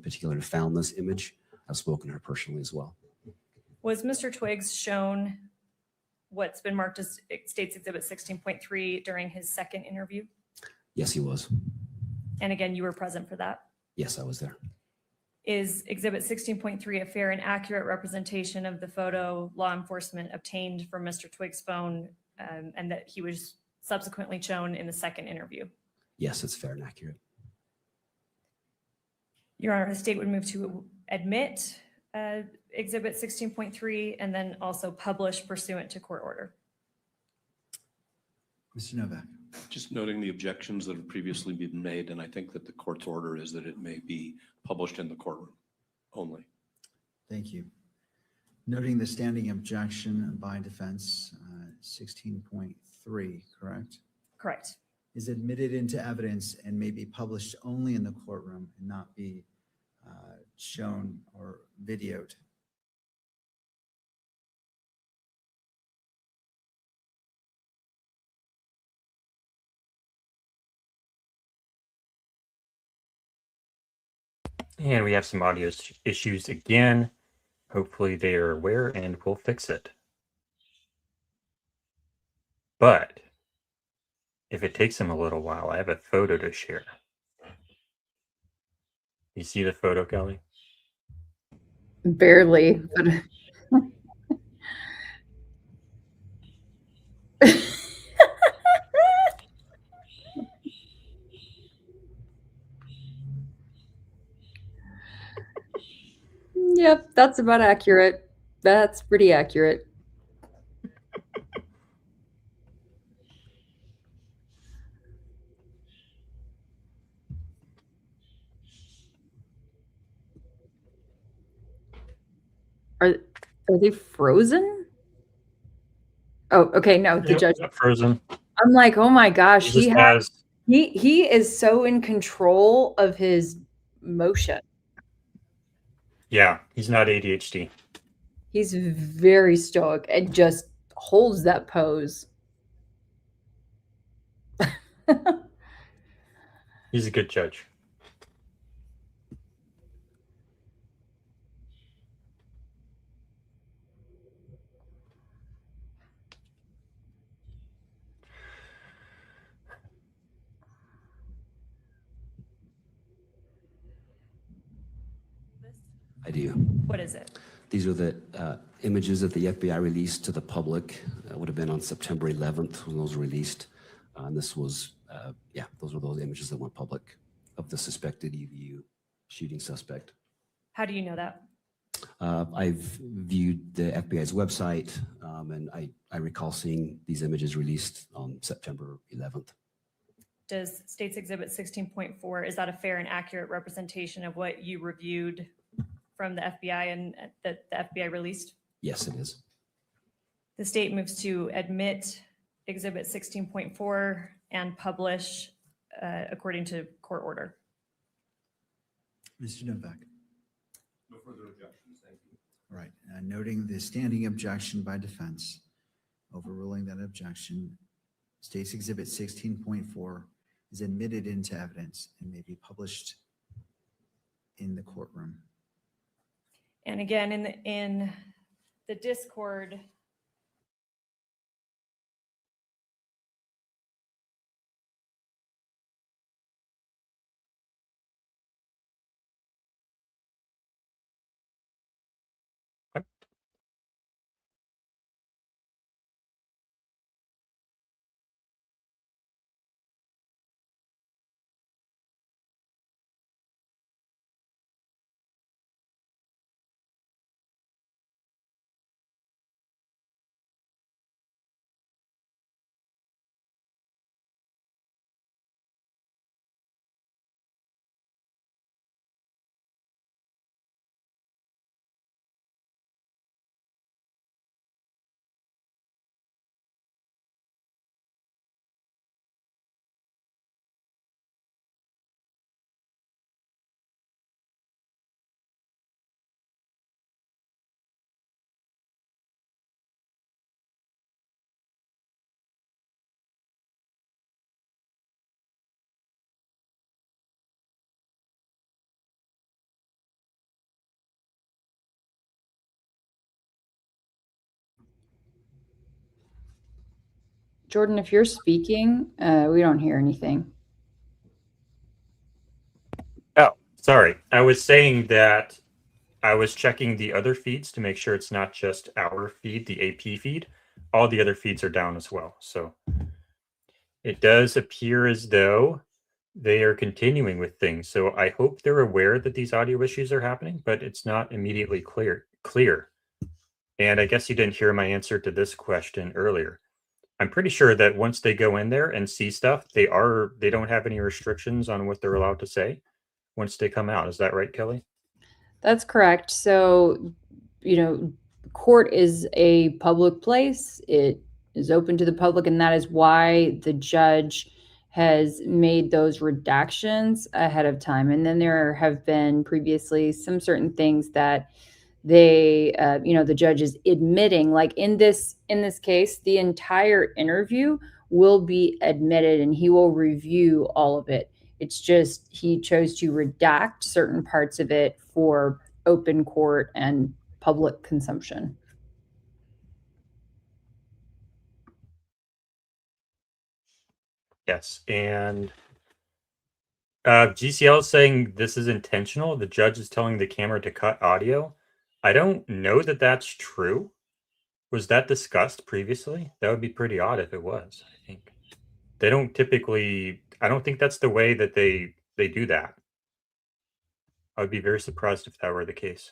particular found this image. I've spoken to her personally as well. Was Mr. Twiggs shown what's been marked as State's Exhibit 16.3 during his second interview? Yes, he was. And again, you were present for that? Yes, I was there. Is Exhibit 16.3 a fair and accurate representation of the photo law enforcement obtained from Mr. Twiggs' phone and that he was subsequently shown in the second interview? Yes, it's fair and accurate. Your Honor, the state would move to admit Exhibit 16.3 and then also publish pursuant to court order. Mr. Novak. Just noting the objections that have previously been made, and I think that the court's order is that it may be published in the courtroom only. Thank you. Noting the standing objection by defense, 16.3, correct? Correct. Is admitted into evidence and may be published only in the courtroom and not be shown or videoed. And we have some audio issues again. Hopefully they are aware and we'll fix it. But if it takes them a little while, I have a photo to share. You see the photo, Kelly? Barely, but yep, that's about accurate. That's pretty accurate. Are they frozen? Oh, okay. No, the judge frozen. I'm like, oh my gosh, He is so in control of his motion. Yeah, he's not ADHD. He's very stoic and just holds that pose. He's a good judge. I do. What is it? These are the images that the FBI released to the public. That would have been on September 11th when those were released. And this was, those were those images that went public of the suspected EVU shooting suspect. How do you know that? I've viewed the FBI's website, and I recall seeing these images released on September 11th. Does State's Exhibit 16.4, is that a fair and accurate representation of what you reviewed from the FBI and that the FBI released? Yes, it is. The state moves to admit Exhibit 16.4 and publish according to court order. Mr. Novak. No further objections, thank you. All right, noting the standing objection by defense, overruling that objection, State's Exhibit 16.4 is admitted into evidence and may be published in the courtroom. And again, in the Discord, Jordan, if you're speaking, we don't hear anything. Oh, sorry. I was saying that I was checking the other feeds to make sure it's not just our feed, the AP feed. All the other feeds are down as well. So it does appear as though they are continuing with things. So I hope they're aware that these audio issues are happening, but it's not immediately clear. And I guess you didn't hear my answer to this question earlier. I'm pretty sure that once they go in there and see stuff, they don't have any restrictions on what they're allowed to say once they come out. Is that right, Kelly? That's correct. So, court is a public place. It is open to the public, and that is why the judge has made those redactions ahead of time. And then there have been previously some certain things that the judge is admitting, like in this case, the entire interview will be admitted and he will review all of it. It's just he chose to redact certain parts of it for open court and public consumption. Yes, and GCL is saying this is intentional. The judge is telling the camera to cut audio. I don't know that that's true. Was that discussed previously? That would be pretty odd if it was, I think. They don't typically, I don't think that's the way that they do that. I would be very surprised if that were the case.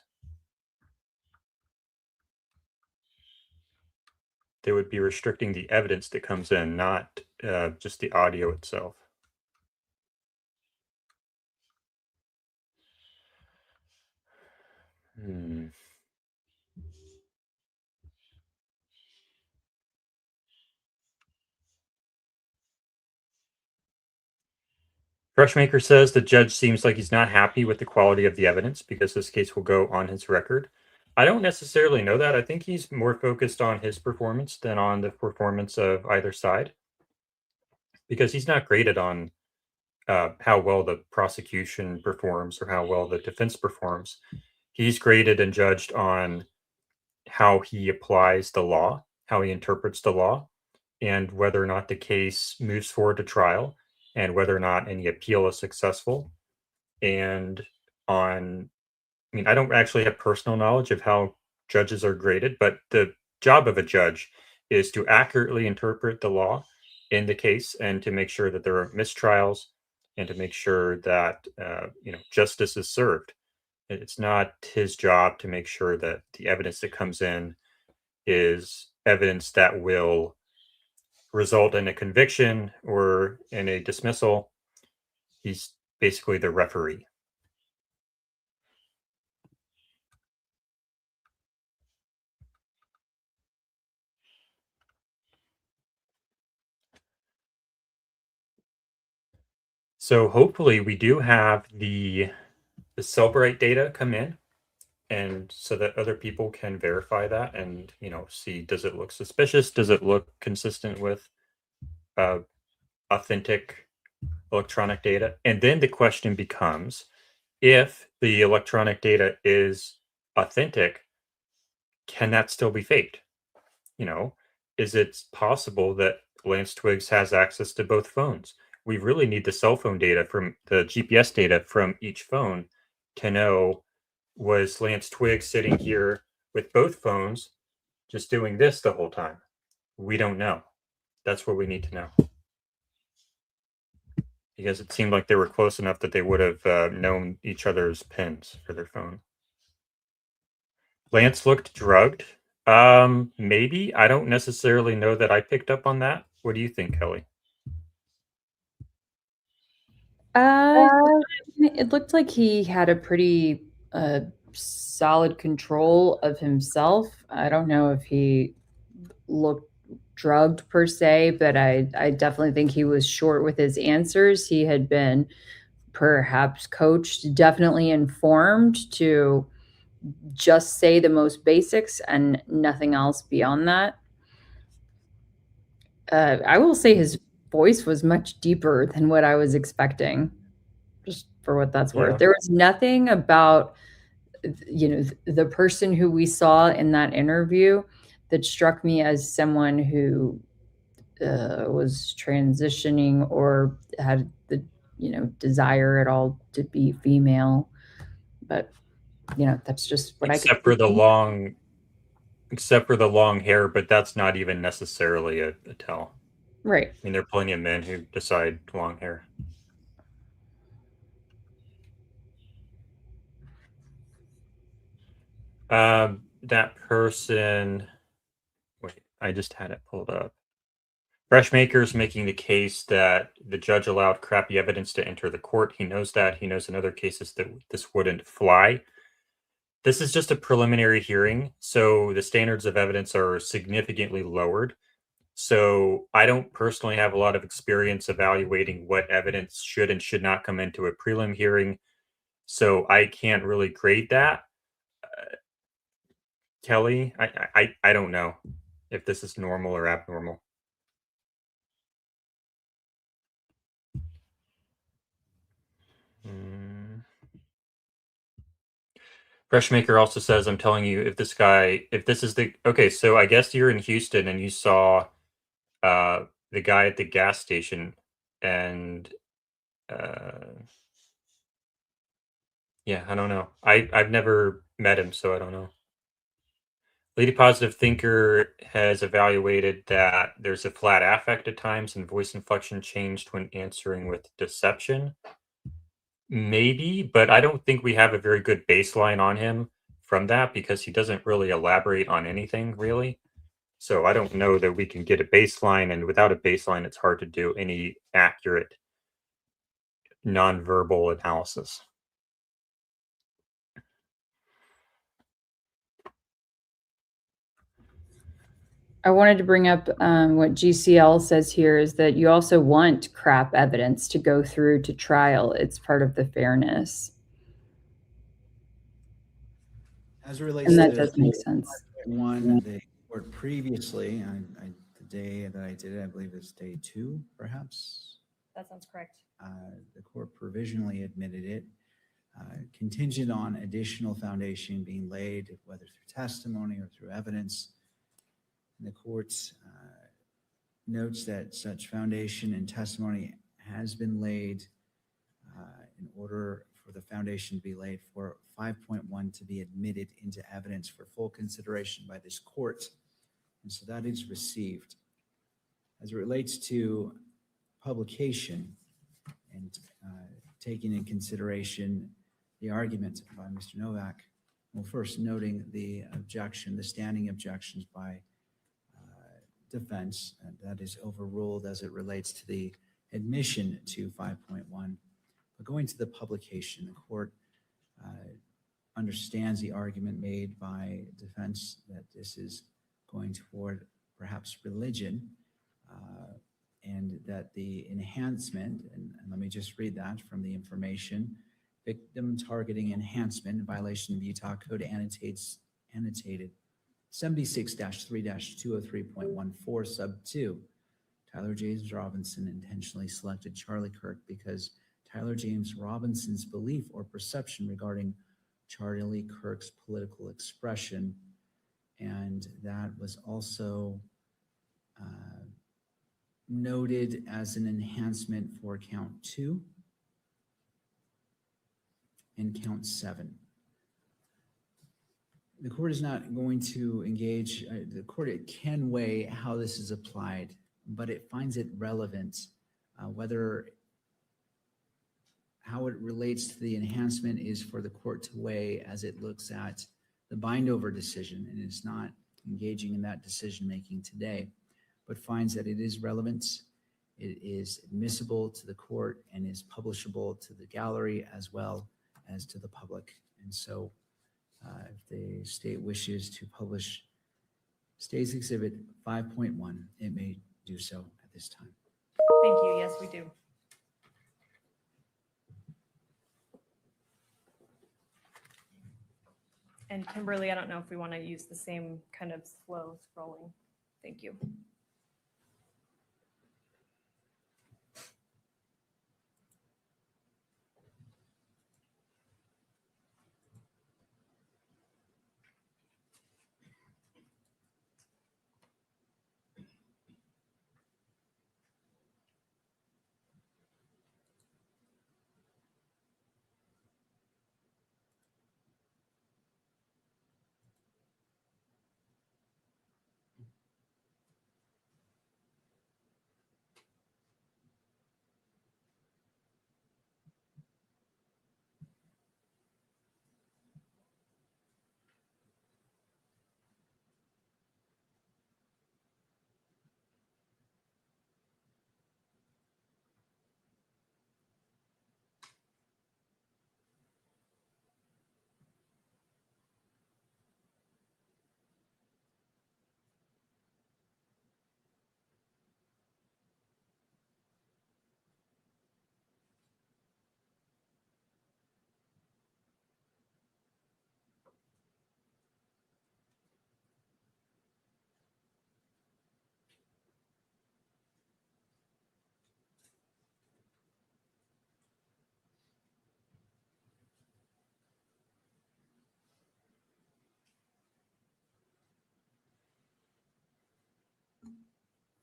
They would be restricting the evidence that comes in, not just the audio itself. Freshmaker says the judge seems like he's not happy with the quality of the evidence because this case will go on his record. I don't necessarily know that. I think he's more focused on his performance than on the performance of either side, because he's not graded on how well the prosecution performs or how well the defense performs. He's graded and judged on how he applies the law, how he interprets the law, and whether or not the case moves forward to trial, and whether or not any appeal is successful. And I don't actually have personal knowledge of how judges are graded, but the job of a judge is to accurately interpret the law in the case and to make sure that there are mistrials and to make sure that justice is served. It's not his job to make sure that the evidence that comes in is evidence that will result in a conviction or in a dismissal. He's basically the referee. So hopefully we do have the Cellbrite data come in, and so that other people can verify that and see, does it look suspicious? Does it look consistent with authentic electronic data? And then the question becomes, if the electronic data is authentic, can that still be faked? Is it possible that Lance Twiggs has access to both phones? We really need the cell phone data from the GPS data from each phone to know, was Lance Twiggs sitting here with both phones just doing this the whole time? We don't know. That's what we need to know. Because it seemed like they were close enough that they would have known each other's pins for their phone. Lance looked drugged. Maybe. I don't necessarily know that I picked up on that. What do you think, Kelly? It looked like he had a pretty solid control of himself. I don't know if he looked drugged per se, but I definitely think he was short with his answers. He had been perhaps coached, definitely informed to just say the most basics and nothing else beyond that. I will say his voice was much deeper than what I was expecting, just for what that's worth. There was nothing about the person who we saw in that interview that struck me as someone who was transitioning or had the, desire at all to be female. But, that's just what except for the long hair, but that's not even necessarily a tell. Right. I mean, there are plenty of men who decide long hair. That person, wait, I just had it pulled up. Freshmaker's making the case that the judge allowed crappy evidence to enter the court. He knows that. He knows in other cases that this wouldn't fly. This is just a preliminary hearing, so the standards of evidence are significantly lowered. So I don't personally have a lot of experience evaluating what evidence should and should not come into a prelim hearing. So I can't really grade that. Kelly, I don't know if this is normal or abnormal. Freshmaker also says, I'm telling you, if this is the, okay, so I guess you're in Houston and you saw the guy at the gas station and yeah, I don't know. I've never met him, so I don't know. Lady Positive Thinker has evaluated that there's a flat affect at times and voice inflection changed when answering with deception. Maybe, but I don't think we have a very good baseline on him from that because he doesn't really elaborate on anything really. So I don't know that we can get a baseline, and without a baseline, it's hard to do any accurate nonverbal analysis. I wanted to bring up what GCL says here is that you also want crap evidence to go through to trial. It's part of the fairness. As it relates And that to does make sense. one, the court previously, the day that I did it, I believe it's day 2, perhaps. That sounds correct. The court provisionally admitted it, contingent on additional foundation being laid, whether through testimony or through evidence. And the court notes that such foundation and testimony has been laid in order for the foundation to be laid for 5.1 to be admitted into evidence for full consideration by this court. And so that is received. As it relates to publication and taking in consideration the argument by Mr. Novak, well, first noting the objection, the standing objections by defense, and that is overruled as it relates to the admission to 5.1. But going to the publication, the court understands the argument made by defense that this is going toward perhaps religion, and that the enhancement, and let me just read that from the information, victim targeting enhancement in violation of Utah Code annotated 76-3-203.14 sub 2. Tyler James Robinson intentionally selected Charlie Kirk because Tyler James Robinson's belief or perception regarding Charlie Kirk's political expression, and that was also noted as an enhancement for count 2 and count 7. The court is not going to engage, the court can weigh how this is applied, but it finds it relevant, how it relates to the enhancement is for the court to weigh as it looks at the bind-over decision, and is not engaging in that decision-making today, but finds that it is relevant, it is admissible to the court, and is publishable to the gallery as well as to the public. And so if the state wishes to publish State's Exhibit 5.1, it may do so at this time. Thank you. Yes, we do. And Kimberly, I don't know if we want to use the same kind of slow scrolling. Thank you.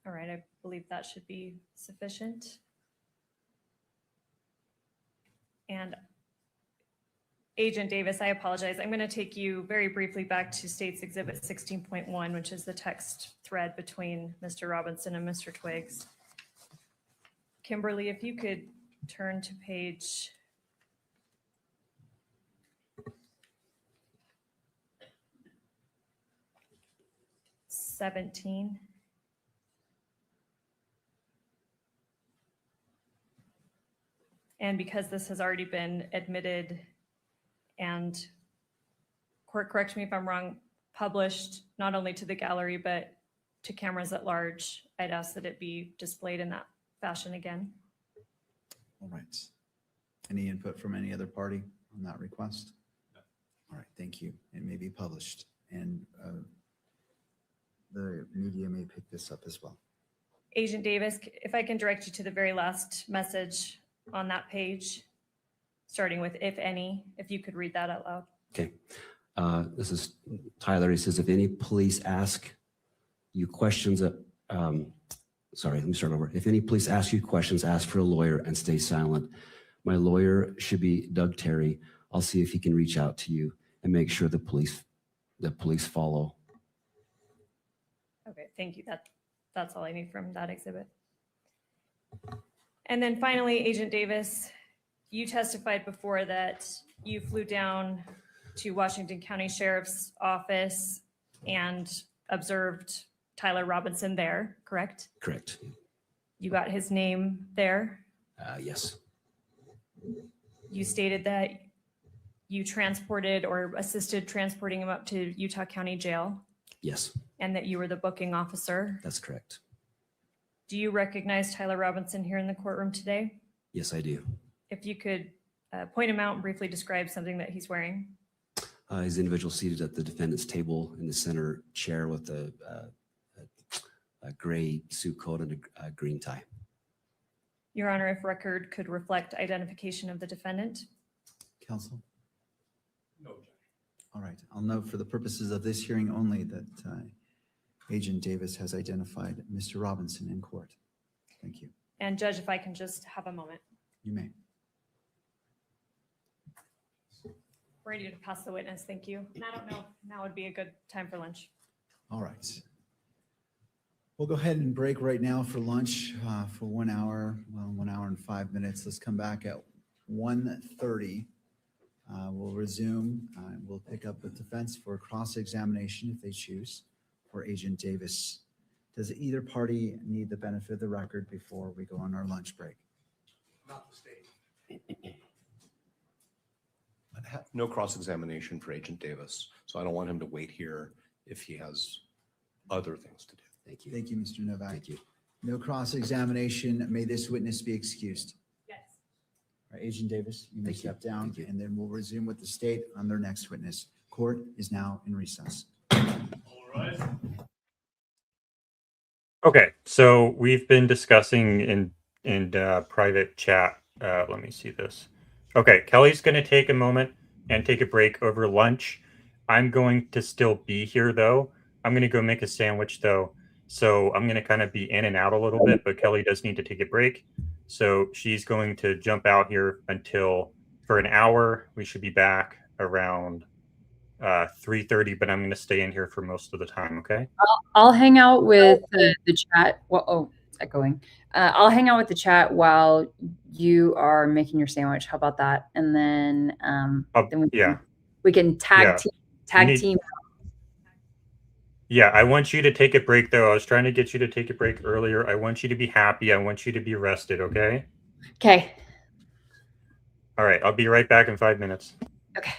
All right, I believe that should be sufficient. And Agent Davis, I apologize. I'm going to take you very briefly back to State's Exhibit 16.1, which is the text thread between Mr. Robinson and Mr. Twiggs. Kimberly, if you could turn to page 17. And because this has already been admitted and, court, correct me if I'm wrong, published not only to the gallery, but to cameras at large, I'd ask that it be displayed in that fashion again. All right. Any input from any other party on that request? All right, thank you. It may be published, and the media may pick this up as well. Agent Davis, if I can direct you to the very last message on that page, starting with "if any," if you could read that out loud. Okay. This is Tyler. He says, if any police ask you questions, sorry, let me start over. If any police ask you questions, ask for a lawyer and stay silent. My lawyer should be Doug Terry. I'll see if he can reach out to you and make sure the police follow. Okay, thank you. That's all I need from that exhibit. And then finally, Agent Davis, you testified before that you flew down to Washington County Sheriff's Office and observed Tyler Robinson there, correct? Correct. You got his name there? Yes. You stated that you transported or assisted transporting him up to Utah County Jail? Yes. And that you were the booking officer? That's correct. Do you recognize Tyler Robinson here in the courtroom today? Yes, I do. If you could point him out and briefly describe something that he's wearing. He's an individual seated at the defendant's table in the center chair with a gray suit coat and a green tie. Your Honor, if record could reflect identification of the defendant. Counsel? No. All right. I'll note for the purposes of this hearing only that Agent Davis has identified Mr. Robinson in court. Thank you. And Judge, if I can just have a moment. You may. Ready to pass the witness. Thank you. And I don't know if now would be a good time for lunch. All right. We'll go ahead and break right now for lunch for 1 hour, well, 1 hour and 5 minutes. Let's come back at 1:30. We'll resume. We'll pick up with defense for cross-examination if they choose for Agent Davis. Does either party need the benefit of the record before we go on our lunch break? Not the state. No cross-examination for Agent Davis, so I don't want him to wait here if he has other things to do. Thank you. Thank you, Mr. Novak. Thank you. No cross-examination. May this witness be excused. Yes. All right, Agent Davis, you may Thank you. step down, Thank you. and then we'll resume with the state on their next witness. Court is now in recess. All right. Okay, so we've been discussing in private chat. Let me see this. Okay, Kelly's going to take a moment and take a break over lunch. I'm going to still be here though. I'm going to go make a sandwich though. So I'm going to kind of be in and out a little bit, but Kelly does need to take a break. So she's going to jump out here for an hour. We should be back around 3:30, but I'm going to stay in here for most of the time. Okay. I'll hang out with the chat. Well, oh, it's echoing. I'll hang out with the chat while you are making your sandwich. How about that? And then, we can tag team. Yeah, I want you to take a break though. I was trying to get you to take a break earlier. I want you to be happy. I want you to be rested. Okay. Okay. All right. I'll be right back in 5 minutes. Okay.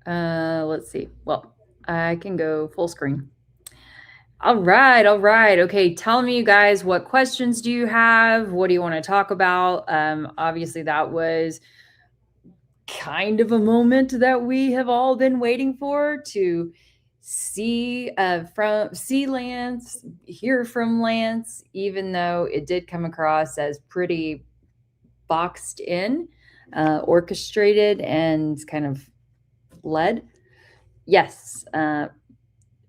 Let's see. Well, I can go full screen. All right. Okay. Tell me, you guys, what questions do you have? What do you want to talk about? Obviously, that was kind of a moment that we have all been waiting for, to see Lance, hear from Lance, even though it did come across as pretty boxed in, orchestrated, and kind of led. Yes.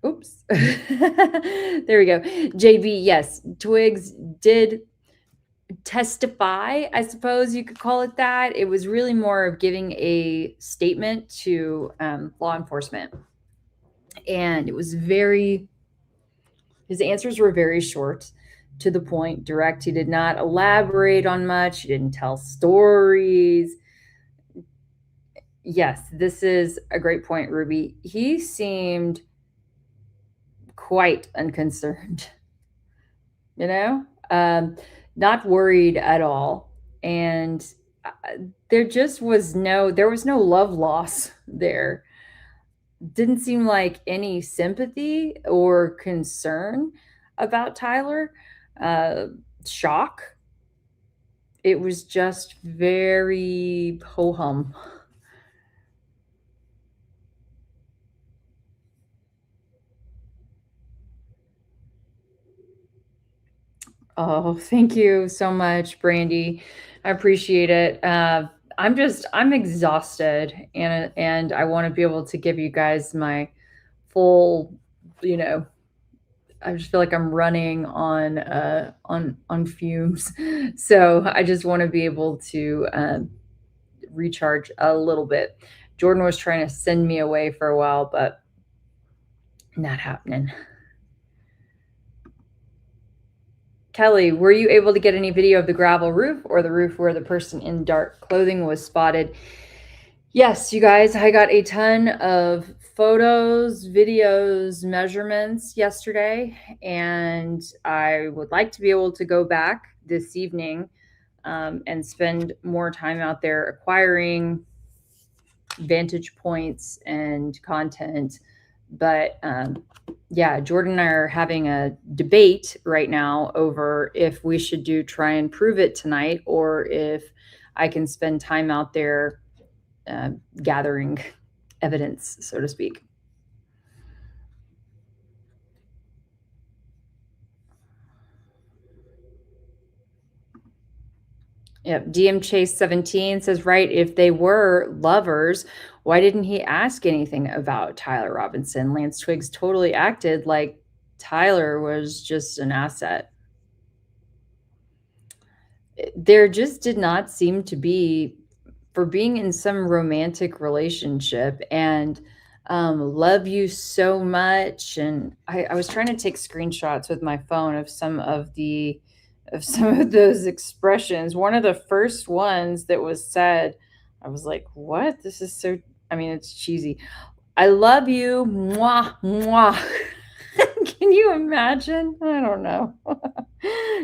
Oops. There we go. JB, yes, Twigs did testify, I suppose you could call it that. It was really more of giving a statement to law enforcement. And it was his answers were very short, to the point, direct. He did not elaborate on much. He didn't tell stories. Yes, this is a great point, Ruby. He seemed quite unconcerned, not worried at all. And there was no love loss there. Didn't seem like any sympathy or concern about Tyler. Shock. It was just very ho-hum. Oh, thank you so much, Brandy. I appreciate it. I'm exhausted, and I want to be able to give you guys my full, I just feel like I'm running on fumes. So I just want to be able to recharge a little bit. Jordan was trying to send me away for a while, but not happening. Kelly, were you able to get any video of the gravel roof or the roof where the person in dark clothing was spotted? Yes, you guys, I got a ton of photos, videos, measurements yesterday, and I would like to be able to go back this evening and spend more time out there acquiring vantage points and content. But yeah, Jordan and I are having a debate right now over if we should try and prove it tonight, or if I can spend time out there gathering evidence, so to speak. Yep. DM Chase 17 says, right, if they were lovers, why didn't he ask anything about Tyler Robinson? Lance Twiggs totally acted like Tyler was just an asset. There just did not seem to be, for being in some romantic relationship and love you so much. And I was trying to take screenshots with my phone of some of those expressions. One of the first ones that was said, I was like, what? This is so, it's cheesy. I love you. Mwah, mwah. Can you imagine? I don't know.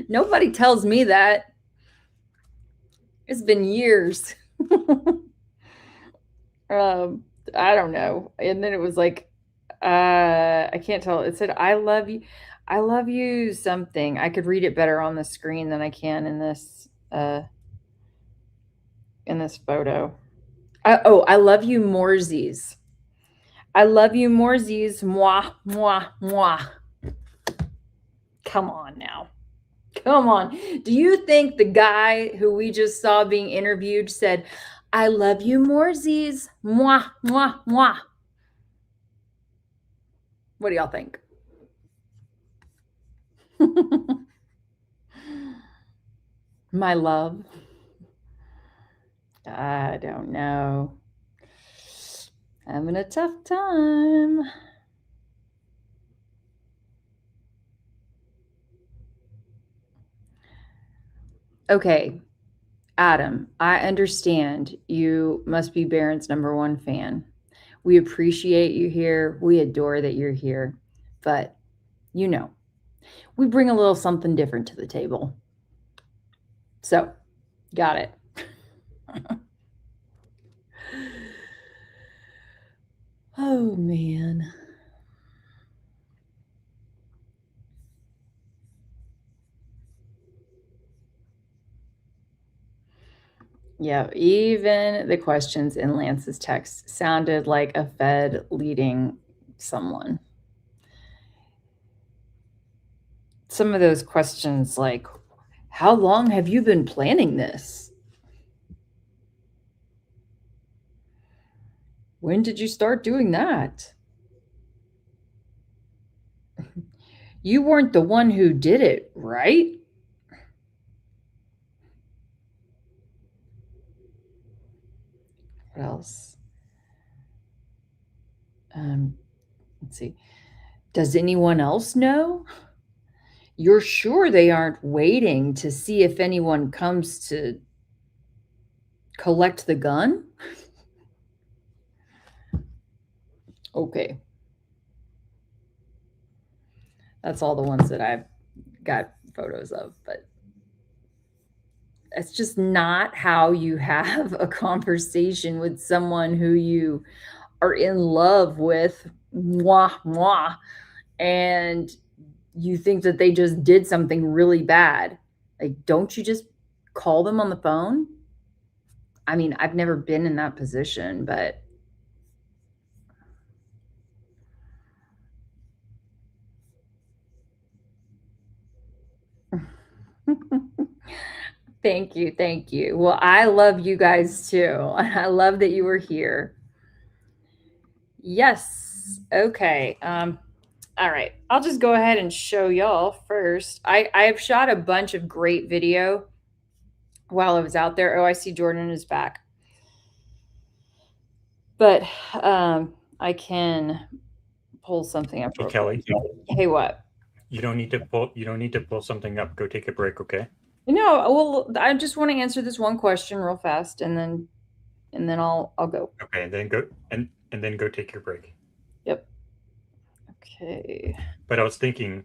Nobody tells me that. It's been years. I don't know. And then it was like, I can't tell. It said, I love you. I love you something. I could read it better on the screen than I can in this photo. I love you, Morsies. I love you, Morsies. Mwah, mwah, mwah. Come on now. Come on. Do you think the guy who we just saw being interviewed said, I love you, Morsies. Mwah, mwah, mwah. What do y'all think? My love. I don't know. Having a tough time. Okay, Adam, I understand you must be Barron's #1 fan. We appreciate you here. We adore that you're here. But, we bring a little something different to the table. So, got it. Oh, man. Yeah, even the questions in Lance's text sounded like a Fed leading someone. Some of those questions like, how long have you been planning this? When did you start doing that? You weren't the one who did it, right? What else? Let's see. Does anyone else know? You're sure they aren't waiting to see if anyone comes to collect the gun? Okay. That's all the ones that I've got photos of, but it's just not how you have a conversation with someone who you are in love with, and you think that they just did something really bad. Like, don't you just call them on the phone? I mean, I've never been in that position, but thank you. Thank you. Well, I love you guys too. I love that you were here. Yes. Okay. All right. I'll just go ahead and show y'all first. I have shot a bunch of great video while I was out there. Oh, I see Jordan is back. But I can pull something up. Hey, Kelly. Hey, what? You don't need to pull something up. Go take a break, okay? No, well, I just want to answer this one question real fast, and then I'll go. Okay, then go and then go take your break. Yep. Okay. But I was thinking,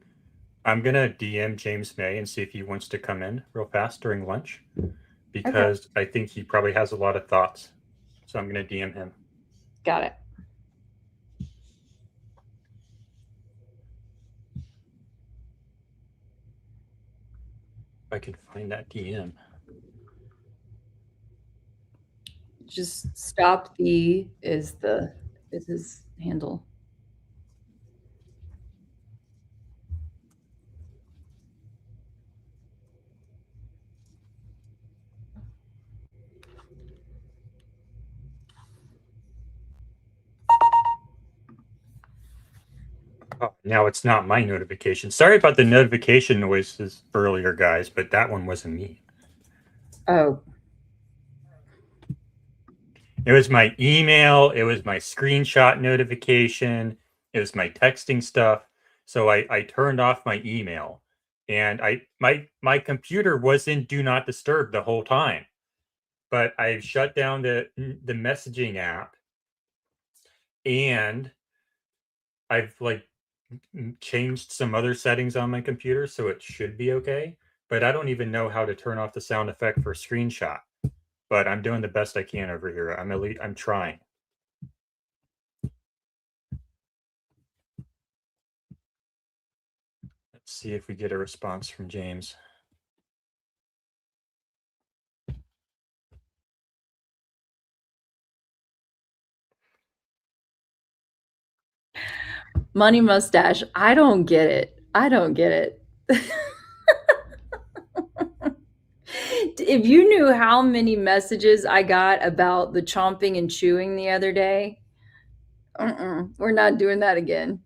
I'm gonna DM James May and see if he wants to come in real fast during lunch, because I think he probably has a lot of thoughts. So I'm gonna DM him. Got it. If I can find that DM. Just stop the is his handle. Oh, now it's not my notification. Sorry about the notification noises earlier, guys, but that one wasn't me. Oh. It was my email. It was my screenshot notification. It was my texting stuff. So I turned off my email, and my computer was in do not disturb the whole time, but I shut down the messaging app, and I've like changed some other settings on my computer, so it should be okay. But I don't even know how to turn off the sound effect for screenshot. But I'm doing the best I can over here. I'm trying. Let's see if we get a response from James. Money mustache. I don't get it. I don't get it. If you knew how many messages I got about the chomping and chewing the other day, we're not doing that again.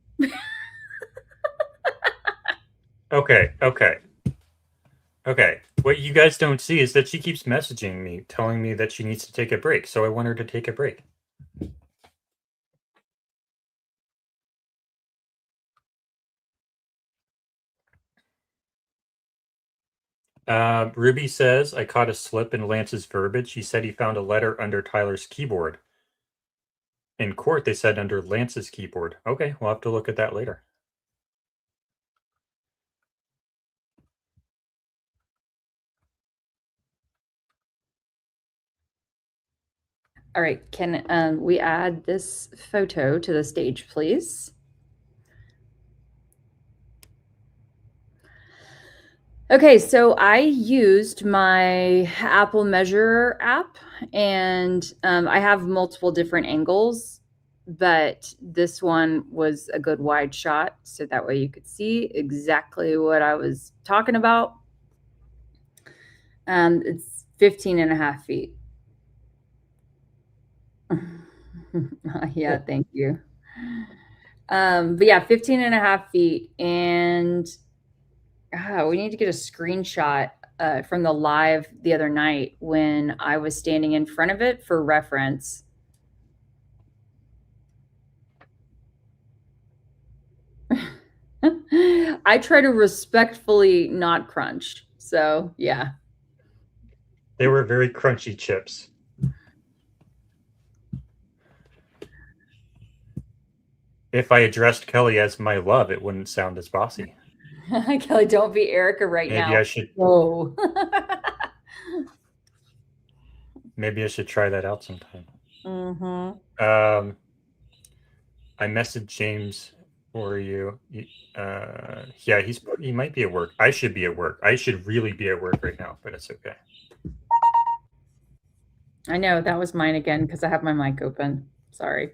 Okay. What you guys don't see is that she keeps messaging me, telling me that she needs to take a break. So I want her to take a break. Ruby says, I caught a slip in Lance's verbiage. He said he found a letter under Tyler's keyboard. In court, they said under Lance's keyboard. Okay, we'll have to look at that later. All right, can we add this photo to the stage, please? Okay, so I used my Apple Measure app, and I have multiple different angles, but this one was a good wide shot, so that way you could see exactly what I was talking about. It's 15.5 feet. Yeah, thank you. But yeah, 15 and a half feet. And we need to get a screenshot from the live the other night when I was standing in front of it for reference. I try to respectfully not crunch. So yeah. They were very crunchy chips. If I addressed Kelly as my love, it wouldn't sound as bossy. Kelly, don't be Erica right now. Maybe I should. Whoa. Maybe I should try that out sometime. Mm-hmm. I messaged James for you. Yeah, he might be at work. I should be at work. I should really be at work right now, but it's okay. I know that was mine again because I have my mic open. Sorry.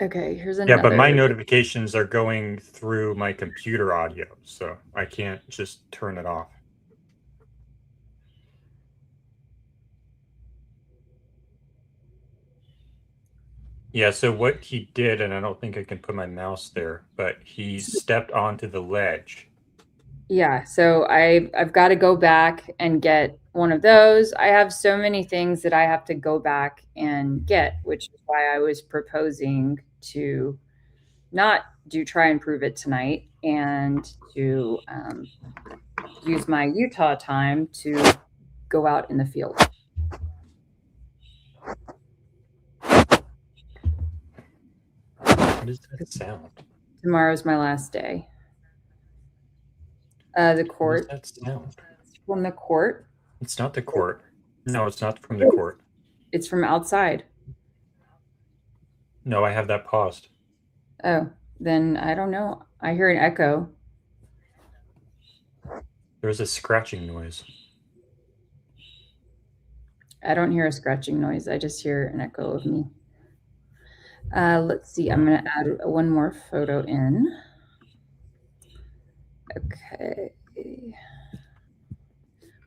Okay, here's another. Yeah, but my notifications are going through my computer audio, so I can't just turn it off. Yeah, so what he did, and I don't think I can put my mouse there, but he stepped onto the ledge. Yeah, so I've got to go back and get one of those. I have so many things that I have to go back and get, which is why I was proposing to not try and prove it tonight and to use my Utah time to go out in the field. What does that sound? Tomorrow's my last day. The court. What does that sound? From the court. It's not the court. No, it's not from the court. It's from outside. No, I have that paused. Oh, then I don't know. I hear an echo. There's a scratching noise. I don't hear a scratching noise. I just hear an echo of me. Let's see. I'm going to add one more photo in. Okay.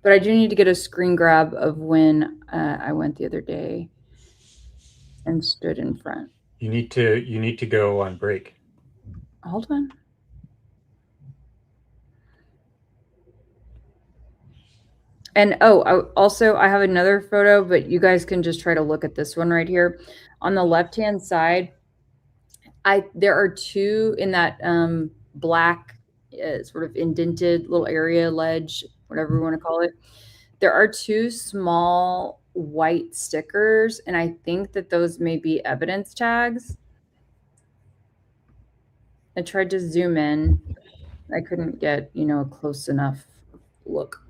But I do need to get a screen grab of when I went the other day and stood in front. You need to go on break. Hold on. And I have another photo, but you guys can just try to look at this one right here. On the left-hand side, there are two in that black sort of indented little area, ledge, whatever you want to call it. There are two small white stickers, and I think that those may be evidence tags. I tried to zoom in. I couldn't get, a close enough look.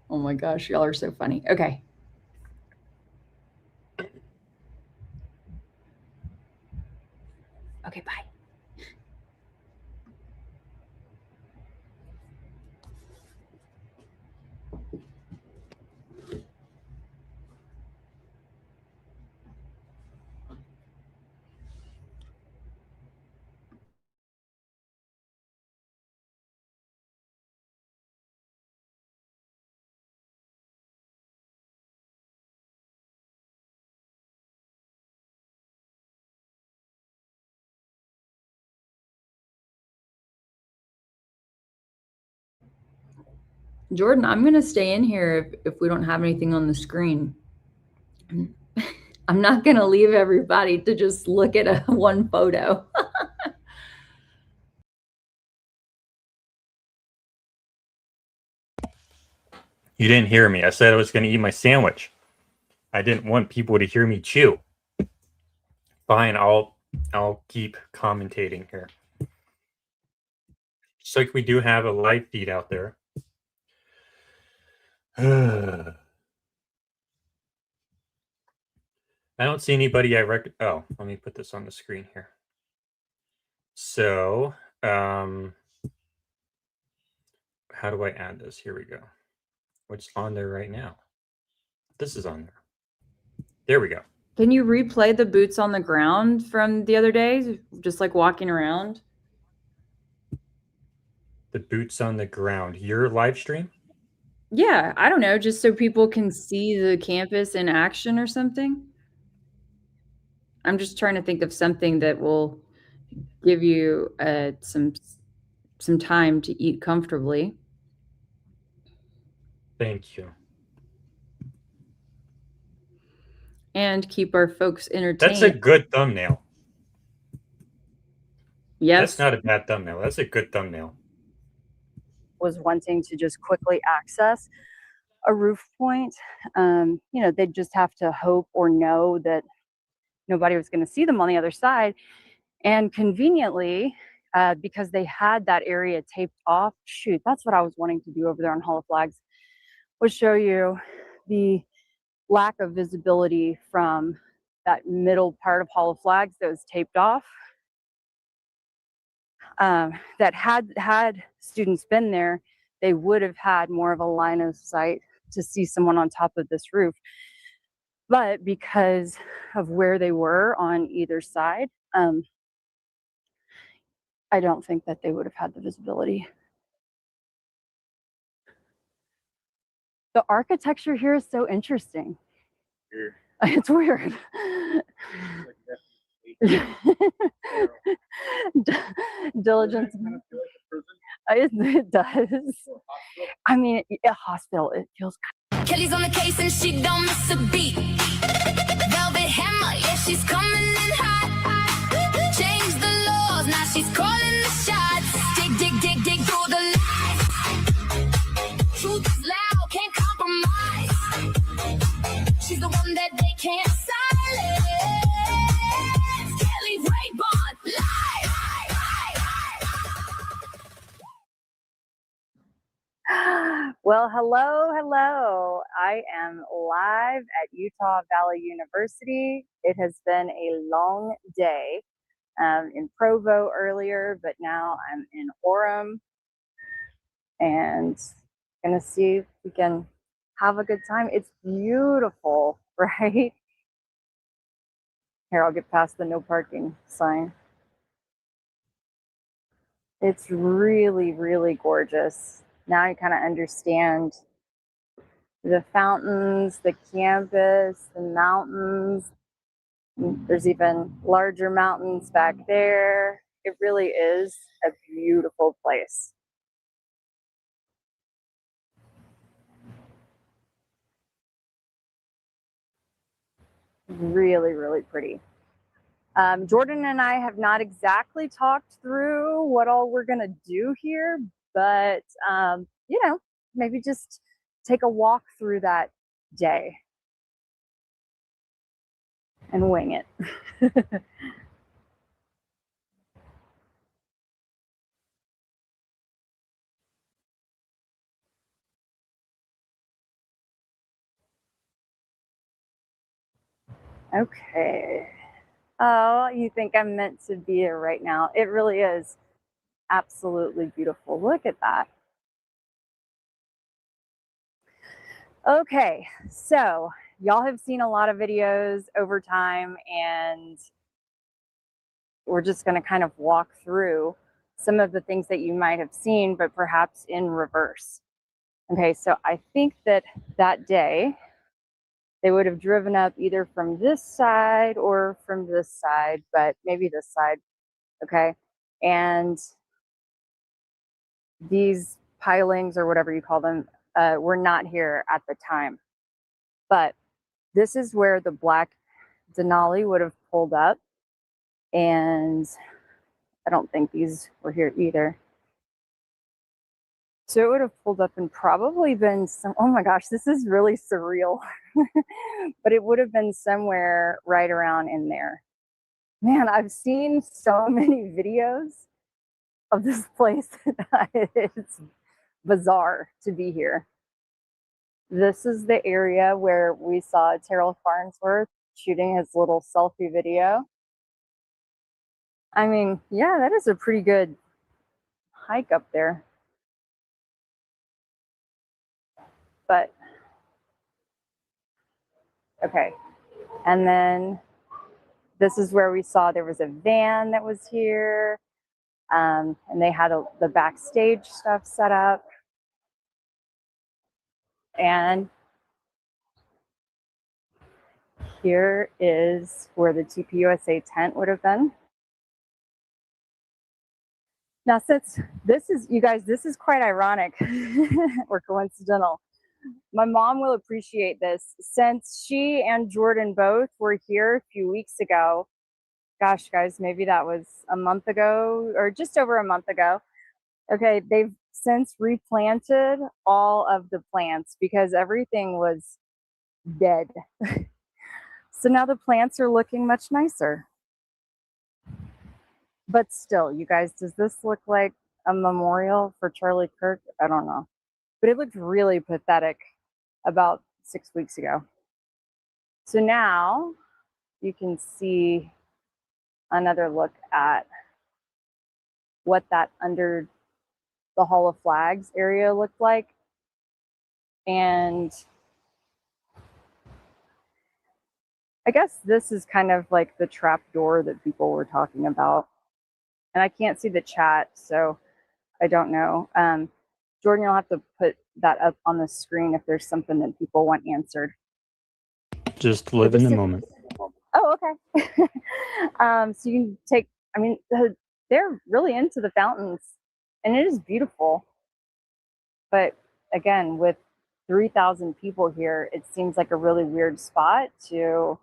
Oh my gosh, y'all are so funny. Okay. Okay, bye. Jordan, I'm going to stay in here if we don't have anything on the screen. I'm not going to leave everybody to just look at one photo. You didn't hear me. I said I was going to eat my sandwich. I didn't want people to hear me chew. Fine, I'll keep commentating here. Just like we do have a live feed out there. I don't see anybody oh, let me put this on the screen here. So, how do I add this? Here we go. What's on there right now? This is on there. There we go. Can you replay the boots on the ground from the other day? Just like walking around? The boots on the ground. Your live stream? Yeah, I don't know. Just so people can see the campus in action or something. I'm just trying to think of something that will give you some time to eat comfortably. Thank you. And keep our folks entertained. That's a good thumbnail. Yes. That's not a bad thumbnail. That's a good thumbnail. Was wanting to just quickly access a roof point. You know, they'd just have to hope or know that nobody was going to see them on the other side. And conveniently, because they had that area taped off, shoot, that's what I was wanting to do over there on Hall of Flags, was show you the lack of visibility from that middle part of Hall of Flags that was taped off. That had students been there, they would have had more of a line of sight to see someone on top of this roof. But because of where they were on either side, I don't think that they would have had the visibility. The architecture here is so interesting. It's weird. Diligence. It does. I mean, a hospital, it feels. Kelly's on the case and she don't miss a beat. Velvet hammer, yeah, she's coming in hot. Change the laws, now she's calling the shots. Dig through the lies. Truth is loud, can't compromise. She's the one that they can't silence. Keli Rabon, live. Well, hello. I am live at Utah Valley University. It has been a long day in Provo earlier, but now I'm in Orem and gonna see if we can have a good time. It's beautiful, right? Here, I'll get past the no parking sign. It's really, really gorgeous. Now you kind of understand the fountains, the campus, the mountains. There's even larger mountains back there. It really is a beautiful place. Really, really pretty. Jordan and I have not exactly talked through what all we're gonna do here, but you know, maybe just take a walk through that day and wing it. Okay. Oh, you think I'm meant to be here right now? It really is absolutely beautiful. Look at that. Okay, so y'all have seen a lot of videos over time, and we're just going to kind of walk through some of the things that you might have seen, but perhaps in reverse. Okay, so I think that day they would have driven up either from this side or from this side, but maybe this side, okay? And these pilings, or whatever you call them, were not here at the time. But this is where the black Denali would have pulled up, and I don't think these were here either. So it would have pulled up and probably been some, oh my gosh, this is really surreal. But it would have been somewhere right around in there. Man, I've seen so many videos of this place. It's bizarre to be here. This is the area where we saw Terrell Farnsworth shooting his little selfie video. I mean, yeah, that is a pretty good hike up there. But, okay. And then this is where we saw there was a van that was here. And they had the backstage stuff set up. And Here is where the TPUSA tent would have been. Now, since this is, you guys, this is quite ironic or coincidental. My mom will appreciate this. Since she and Jordan both were here a few weeks ago, gosh, guys, maybe that was a month ago or just over a month ago. Okay, they've since replanted all of the plants because everything was dead. So now the plants are looking much nicer. But still, you guys, does this look like a memorial for Charlie Kirk? I don't know. But it looked really pathetic about 6 weeks ago. So now you can see another look at what that under the Hall of Flags area looked like. And I guess this is kind of like the trap door that people were talking about. And I can't see the chat, so I don't know. Jordan, you'll have to put that up on the screen if there's something that people want answered. Just live in the moment. Oh, okay. So you can take, I mean, they're really into the fountains, and it is beautiful. But again, with 3,000 people here, it seems like a really weird spot to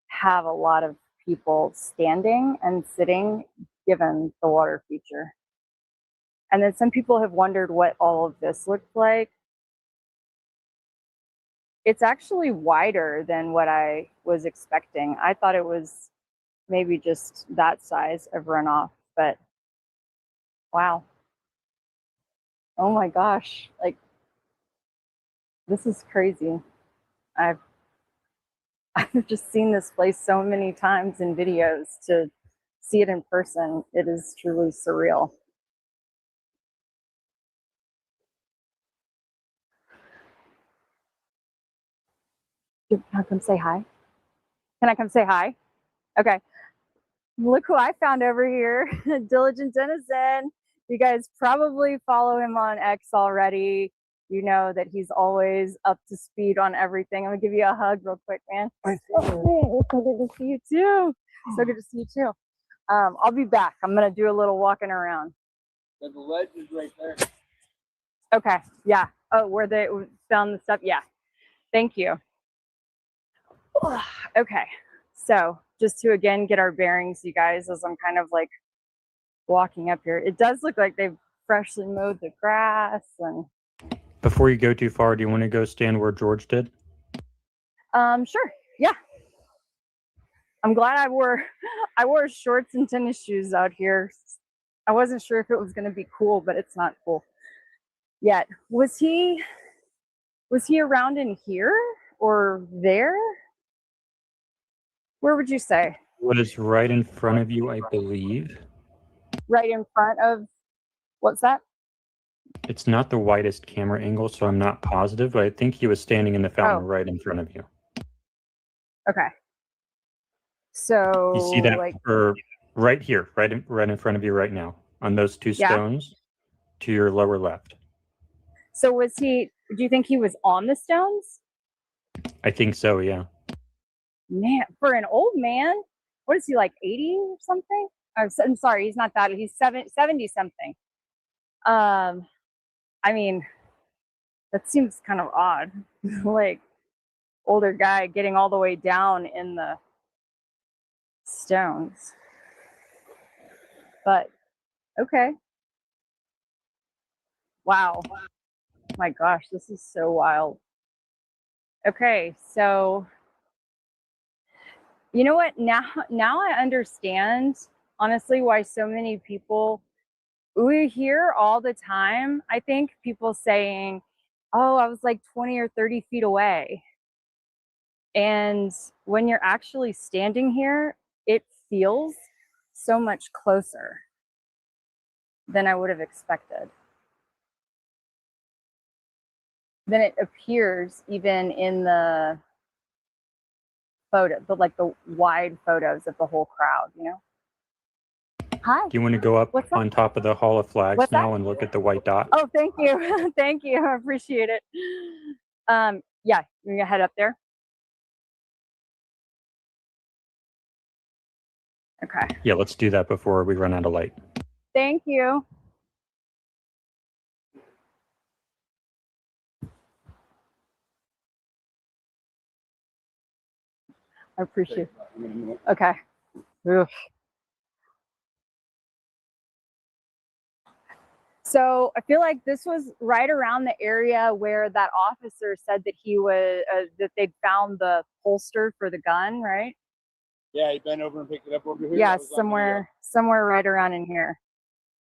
have a lot of people standing and sitting given the water feature. And then some people have wondered what all of this looked like. It's actually wider than what I was expecting. I thought it was maybe just that size of runoff, but wow. Oh my gosh, like this is crazy. I've just seen this place so many times in videos. To see it in person, it is truly surreal. Can I come say hi? Can I come say hi? Okay. Look who I found over here, Diligent Denizen. You guys probably follow him on X already. You know that he's always up to speed on everything. I'm gonna give you a hug real quick, man. It's so good to see you too. So good to see you too. I'll be back. I'm gonna do a little walking around. The ledge is right there. Okay, yeah. Oh, where they found the stuff? Yeah. Thank you. Okay, so just to again get our bearings, you guys, as I'm kind of like walking up here, it does look like they've freshly mowed the grass. And Before you go too far, do you want to go stand where George did? Sure, yeah. I'm glad I wore shorts and tennis shoes out here. I wasn't sure if it was going to be cool, but it's not cool yet. Was he around in here or there? Where would you say? What is right in front of you, I believe. Right in front of, what's that? It's not the widest camera angle, so I'm not positive, but I think he was standing in the fountain right in front of you. Okay. So You see that, like or right here, right in front of you right now, on those two stones to your lower left. So was he, do you think he was on the stones? I think so, yeah. Man, for an old man, what is he, like 80 or something? I'm sorry, he's not that, he's 70 something. I mean, that seems kind of odd. Like older guy getting all the way down in the stones. But okay. Wow. My gosh, this is so wild. Okay, so you know what? Now I understand, honestly, why so many people, we hear all the time, I think, people saying, oh, I was like 20 or 30 feet away. And when you're actually standing here, it feels so much closer than I would have expected. Than it appears even in the photo, but like the wide photos of the whole crowd, you know? Hi. Do you want to go up on top of the Hall of Flags now and look at the white dot? Oh, thank you. Thank you. I appreciate it. Yeah, you're gonna head up there. Okay. Yeah, let's do that before we run out of light. Thank you. I appreciate it. Okay. Oof. So I feel like this was right around the area where that officer said that he was that they'd found the holster for the gun, right? Yeah, he bent over and picked it up over here. Yeah, That was on video. somewhere right around in here.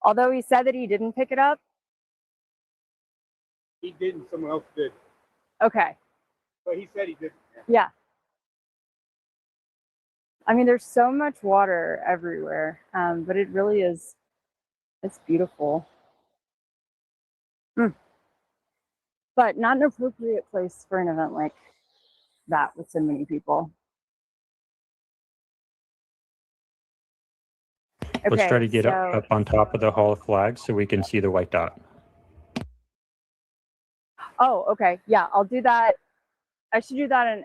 Although he said that he didn't pick it up. He didn't, someone else did. Okay. But he said he did. Yeah. I mean, there's so much water everywhere, but it really is, it's beautiful. But not an appropriate place for an event like that with so many people. Let's try Okay, to get up on top of the Hall of Flags so we can see the white dot. Oh, okay. Yeah, I'll do that. I should do that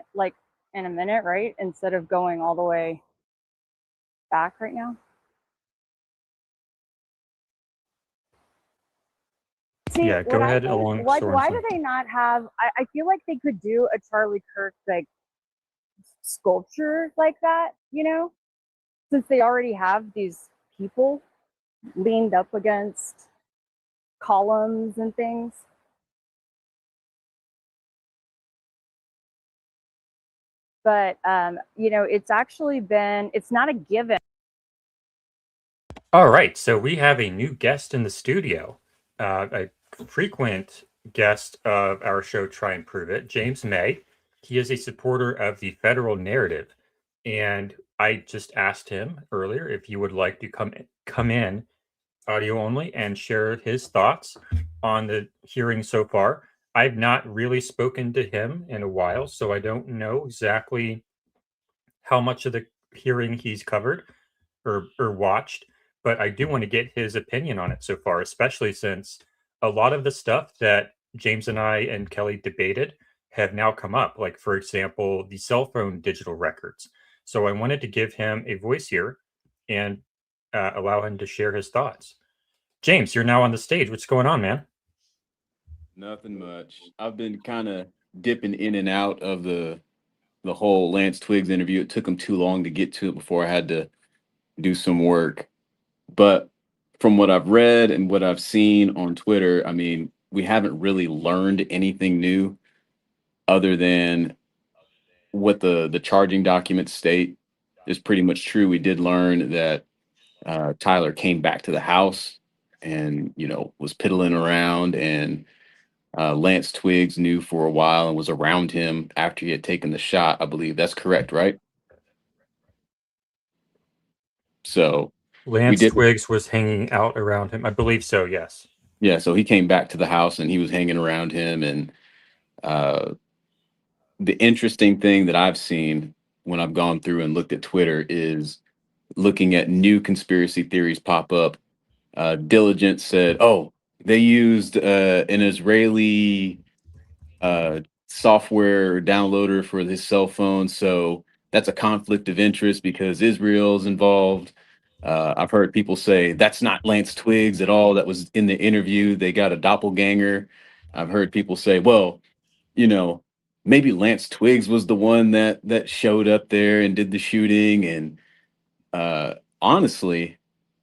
in a minute, right? Instead of going all the way back right now. See, Yeah, go ahead along why Sorensen. do they not have, I feel like they could do a Charlie Kirk like sculpture like that, you know, since they already have these people leaned up against columns and things. But, you know, it's actually been, it's not a given. All right, so we have a new guest in the studio, a frequent guest of our show, Try and Prove It, James May. He is a supporter of the federal narrative, and I just asked him earlier if he would like to come in audio only and share his thoughts on the hearing so far. I've not really spoken to him in a while, so I don't know exactly how much of the hearing he's covered or watched, but I do want to get his opinion on it so far, especially since a lot of the stuff that James and I and Kelly debated have now come up, like, for example, the cell phone digital records. So I wanted to give him a voice here and allow him to share his thoughts. James, you're now on the stage. What's going on, man? Nothing much. I've been kind of dipping in and out of the whole Lance Twiggs interview. It took him too long to get to it before I had to do some work. But from what I've read and what I've seen on Twitter, I mean, we haven't really learned anything new other than what the charging documents state is pretty much true. We did learn that Tyler came back to the house and, you know, was piddling around, and Lance Twiggs knew for a while and was around him after he had taken the shot. I believe that's correct, right? So Lance Twiggs was hanging out around him. I believe so, yes. Yeah, so he came back to the house and he was hanging around him. And the interesting thing that I've seen when I've gone through and looked at Twitter is looking at new conspiracy theories pop up. Diligent said, oh, they used an Israeli software downloader for his cell phone. So that's a conflict of interest because Israel's involved. I've heard people say that's not Lance Twiggs at all. That was in the interview. They got a doppelganger. I've heard people say, well, you know, maybe Lance Twiggs was the one that showed up there and did the shooting. And honestly,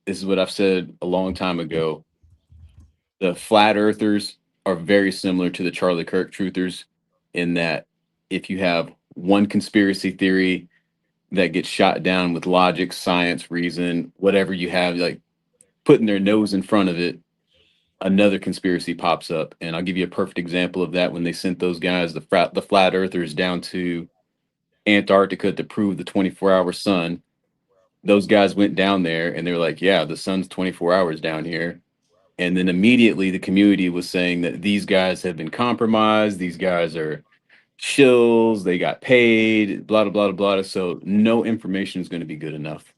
this is what I've said a long time ago. The flat earthers are very similar to the Charlie Kirk truthers in that if you have one conspiracy theory that gets shot down with logic, science, reason, whatever you have, like putting their nose in front of it, another conspiracy pops up. And I'll give you a perfect example of that. When they sent those guys, the flat earthers, down to Antarctica to prove the 24-hour sun, those guys went down there and they were like, yeah, the sun's 24 hours down here. And then immediately the community was saying that these guys have been compromised. These guys are shills. They got paid, blah, blah, blah, blah. So no information is going to be good enough.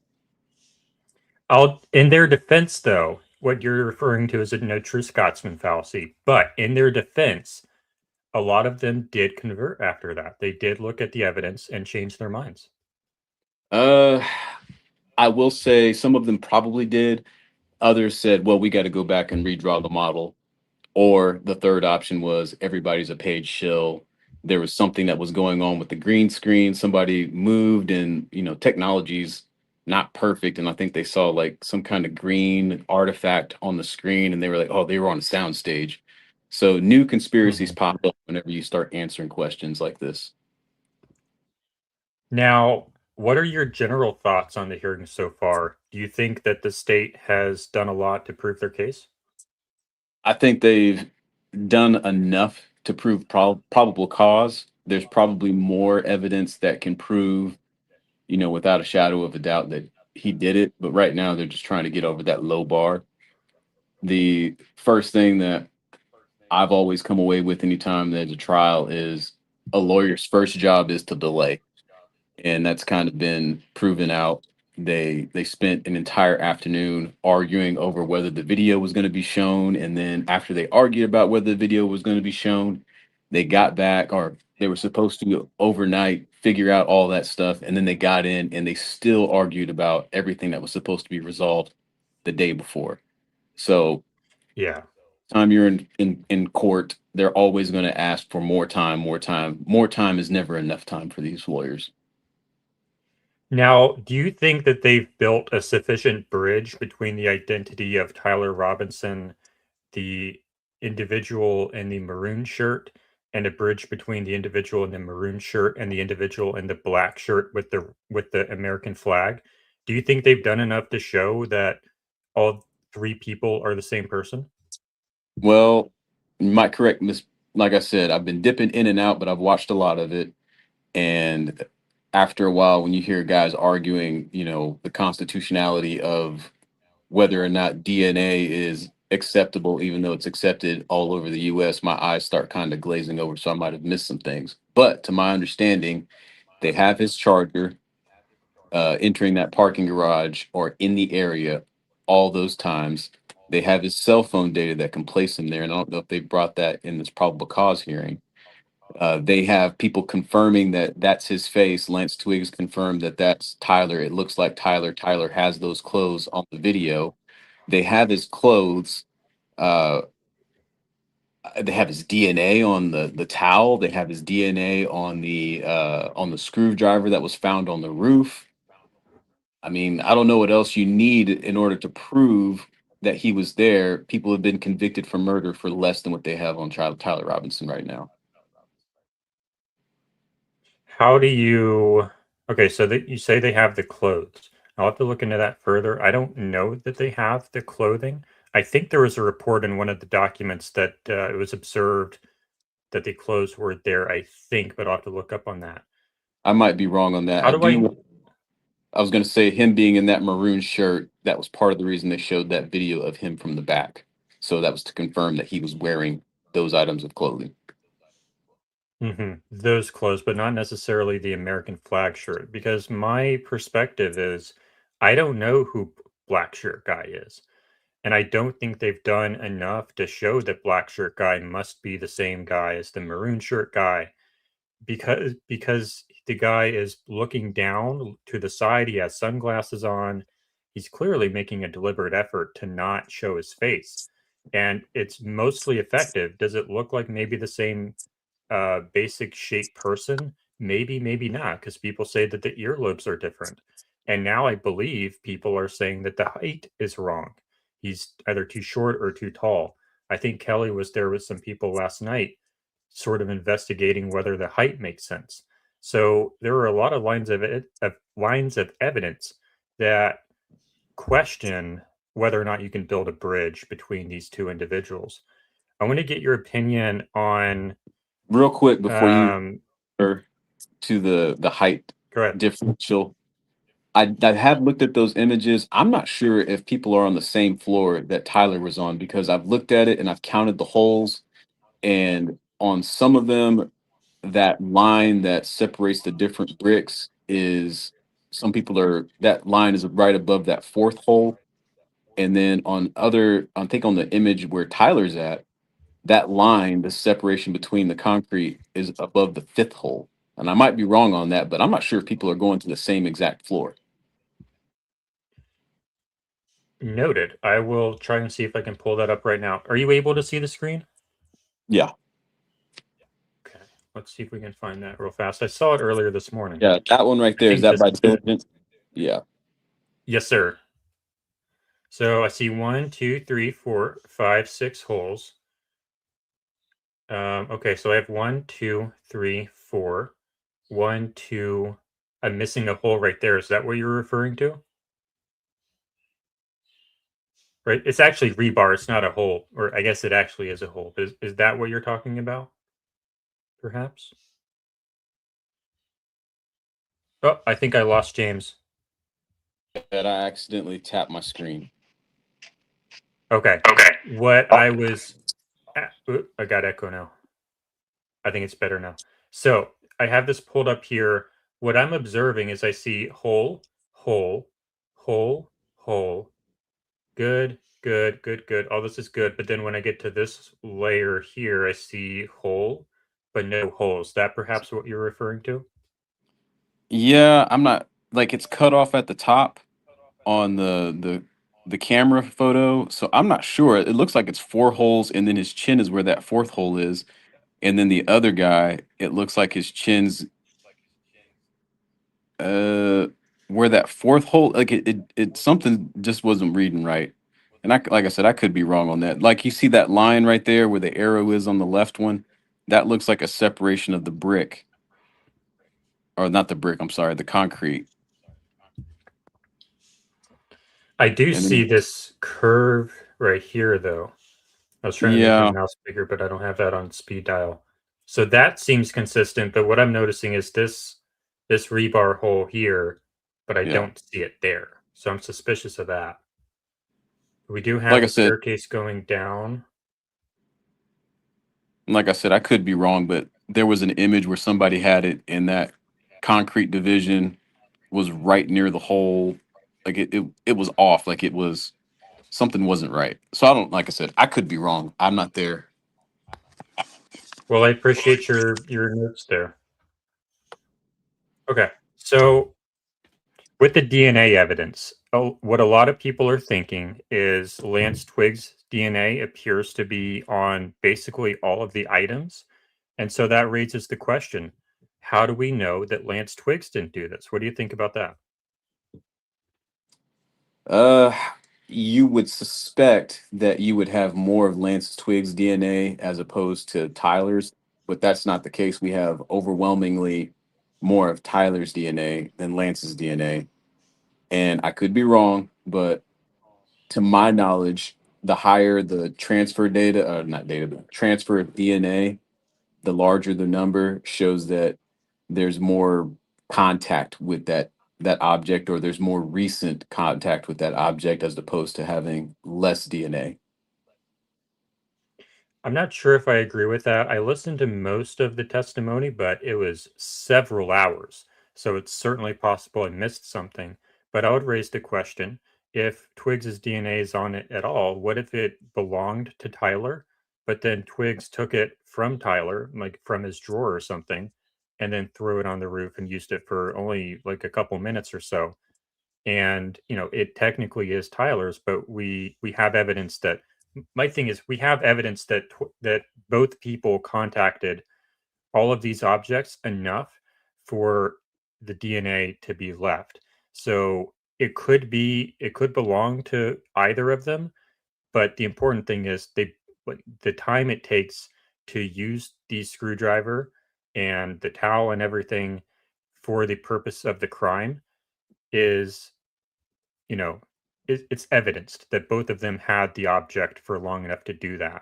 In their defense, though, what you're referring to is a no true Scotsman fallacy. But in their defense, a lot of them did convert after that. They did look at the evidence and change their minds. I will say some of them probably did. Others said, well, we got to go back and redraw the model. Or the third option was everybody's a paid shill. There was something that was going on with the green screen. Somebody moved and, technology's not perfect. And I think they saw like some kind of green artifact on the screen and they were like, oh, they were on a sound stage. So new conspiracies pop up whenever you start answering questions like this. Now, what are your general thoughts on the hearing so far? Do you think that the state has done a lot to prove their case? I think they've done enough to prove probable cause. There's probably more evidence that can prove, without a shadow of a doubt that he did it. But right now, they're just trying to get over that low bar. The first thing that I've always come away with anytime there's a trial is a lawyer's first job is to delay. And that's kind of been proven out. They spent an entire afternoon arguing over whether the video was going to be shown, and then after they argued about whether the video was going to be shown, they got back, or they were supposed to overnight figure out all that stuff, and then they got in and they still argued about everything that was supposed to be resolved the day before. So yeah, time you're in court, they're always going to ask for more time. More time is never enough time for these lawyers. Now, do you think that they've built a sufficient bridge between the identity of Tyler Robinson, the individual in the maroon shirt, and a bridge between the individual in the maroon shirt and the individual in the black shirt with the American flag? Do you think they've done enough to show that all three people are the same person? Well, you might correct this. Like I said, I've been dipping in and out, but I've watched a lot of it. And after a while, when you hear guys arguing, the constitutionality of whether or not DNA is acceptable, even though it's accepted all over the US, my eyes start kind of glazing over. So I might have missed some things. But to my understanding, they have his charger entering that parking garage or in the area all those times. They have his cell phone data that can place him there. And I don't know if they brought that in this probable cause hearing. They have people confirming that that's his face. Lance Twiggs confirmed that that's Tyler. It looks like Tyler. Tyler has those clothes on the video. They have his clothes. They have his DNA on the towel. They have his DNA on the screwdriver that was found on the roof. I mean, I don't know what else you need in order to prove that he was there. People have been convicted for murder for less than what they have on Tyler Robinson right now. How do you? Okay, so you say they have the clothes. I'll have to look into that further. I don't know that they have the clothing. I think there was a report in one of the documents that it was observed that the clothes were there, I think, but I'll have to look up on that. I might be wrong on that. How do I was going to say him being in that maroon shirt, that was part of the reason they showed that video of him from the back. So that was to confirm that he was wearing those items of clothing. Those clothes, but not necessarily the American flag shirt, because my perspective is I don't know who Black Shirt Guy is. And I don't think they've done enough to show that Black Shirt Guy must be the same guy as the Maroon Shirt Guy, because the guy is looking down to the side. He has sunglasses on. He's clearly making a deliberate effort to not show his face, and it's mostly effective. Does it look like maybe the same basic shape person? Maybe, maybe not, because people say that the earlobes are different. And now I believe people are saying that the height is wrong. He's either too short or too tall. I think Kelly was there with some people last night, sort of investigating whether the height makes sense. So there are a lot of lines of evidence that question whether or not you can build a bridge between these two individuals. I want to get your opinion on real quick before you to the height differential. I have looked at those images. I'm not sure if people are on the same floor that Tyler was on, because I've looked at it and I've counted the holes, and on some of them, that line that separates the different bricks is that line is right above that fourth hole. And then I think on the image where Tyler's at, that line, the separation between the concrete is above the fifth hole. And I might be wrong on that, but I'm not sure if people are going to the same exact floor. Noted. I will try and see if I can pull that up right now. Are you able to see the screen? Yeah. Okay. Let's see if we can find that real fast. I saw it earlier this morning. Yeah, that one right there. Is that by diligence? Yeah. Yes, sir. So I see 1, 2, 3, 4, 5, 6 holes. Okay, so I have 1, 2, 3, 4. 1, 2. I'm missing a hole right there. Is that what you're referring to? Right? It's actually rebar. It's not a hole, or I guess it actually is a hole. Is that what you're talking about? Perhaps. Oh, I think I lost James. That I accidentally tapped my screen. Okay. What I was, I got echo now. I think it's better now. So I have this pulled up here. What I'm observing is I see hole, hole, hole, hole. Good, good, good, good. All this is good. But then when I get to this layer here, I see hole, but no holes. That perhaps what you're referring to? Yeah, I'm not like it's cut off at the top on the camera photo, so I'm not sure. It looks like it's 4 holes, and then his chin is where that 4th hole is, and then the other guy, it looks like his chin's where that 4th hole, like it something just wasn't reading right. And like I said, I could be wrong on that. Like you see that line right there where the arrow is on the left one, that looks like a separation of the brick, or not the brick. I'm sorry, the concrete. I do And then see this curve right here, though. I was trying to make my Yeah. mouse bigger, but I don't have that on speed dial. So that seems consistent, but what I'm noticing is this rebar hole here, but I Yeah. don't see it there. So I'm suspicious of that. We do have Like I the said, staircase going down. like I said, I could be wrong, but there was an image where somebody had it, and that concrete division was right near the hole. Like it was off. Like it was something wasn't right. So I don't, like I said, I could be wrong. I'm not there. Well, I appreciate your notes there. Okay, so with the DNA evidence, what a lot of people are thinking is Lance Twiggs' DNA appears to be on basically all of the items. And so that raises the question, how do we know that Lance Twiggs didn't do this? What do you think about that? You would suspect that you would have more of Lance Twiggs' DNA as opposed to Tyler's, but that's not the case. We have overwhelmingly more of Tyler's DNA than Lance's DNA. And I could be wrong, but to my knowledge, the higher the transfer data, not data, but transfer of DNA, the larger the number shows that there's more contact with that object, or there's more recent contact with that object as opposed to having less DNA. I'm not sure if I agree with that. I listened to most of the testimony, but it was several hours. So it's certainly possible I missed something. But I would raise the question, if Twiggs's DNA is on it at all, what if it belonged to Tyler, but then Twiggs took it from Tyler, like from his drawer or something, and then threw it on the roof and used it for only like a couple minutes or so? And it technically is Tyler's, but we have evidence that my thing is we have evidence that that both people contacted all of these objects enough for the DNA to be left. So it could belong to either of them, but the important thing is the time it takes to use the screwdriver and the towel and everything for the purpose of the crime is, it's evidenced that both of them had the object for long enough to do that.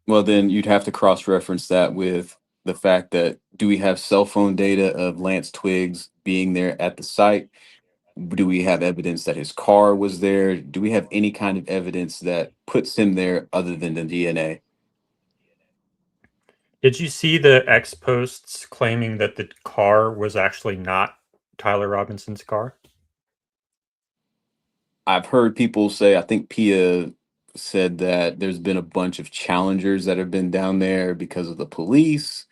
Well, then you'd have to cross-reference that with the fact that, do we have cell phone data of Lance Twiggs being there at the site? Do we have evidence that his car was there? Do we have any kind of evidence that puts him there other than the DNA? Did you see the X posts claiming that the car was actually not Tyler Robinson's car? I've heard people say, I think Pia said that there's been a bunch of challengers that have been down there because of the police.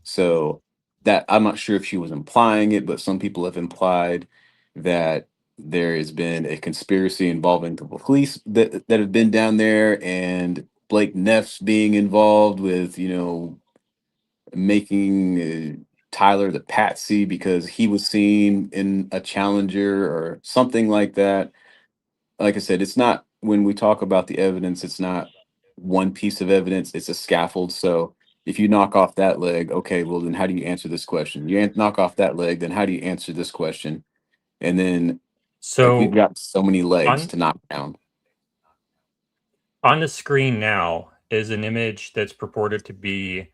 So that I'm not sure if she was implying it, but some people have implied that there has been a conspiracy involving the police that have been down there, and Blake Neff's being involved with, making Tyler the patsy because he was seen in a Challenger or something like that. Like I said, it's not, when we talk about the evidence, it's not one piece of evidence, it's a scaffold. So if you knock off that leg, okay, well, then how do you answer this question? Knock off that leg, then how do you answer this question? And then, like, we've So got so many legs on to knock down. on the screen now is an image that's purported to be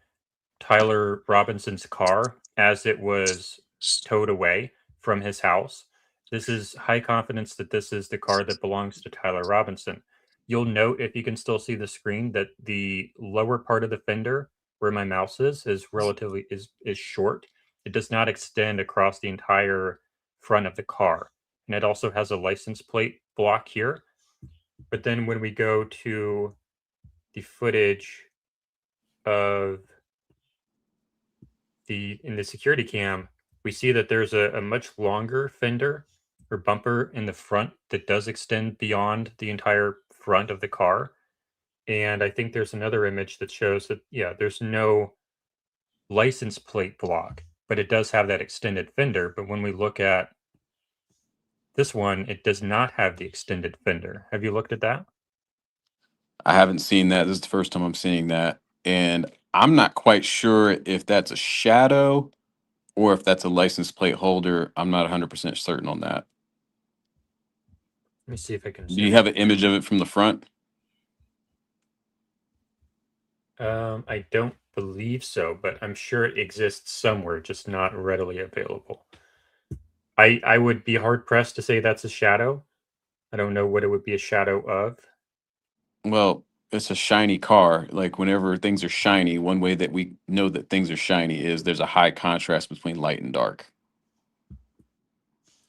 Tyler Robinson's car as it was towed away from his house. This is high confidence that this is the car that belongs to Tyler Robinson. You'll note, if you can still see the screen, that the lower part of the fender where my mouse is relatively is short. It does not extend across the entire front of the car. And it also has a license plate block here. But then when we go to the footage of in the security cam, we see that there's a much longer fender or bumper in the front that does extend beyond the entire front of the car. And I think there's another image that shows that, yeah, there's no license plate block, but it does have that extended fender. But when we look at this one, it does not have the extended fender. Have you looked at that? I haven't seen that. This is the first time I'm seeing that. And I'm not quite sure if that's a shadow or if that's a license plate holder. I'm not 100% certain on that. Let me see if I can Do zoom you have an image of it from the front? I don't believe so, but I'm sure it exists somewhere, just not readily available. I would be hard pressed to say that's a shadow. I don't know what it would be a shadow of. Well, it's a shiny car. Like, whenever things are shiny, one way that we know that things are shiny is there's a high contrast between light and dark.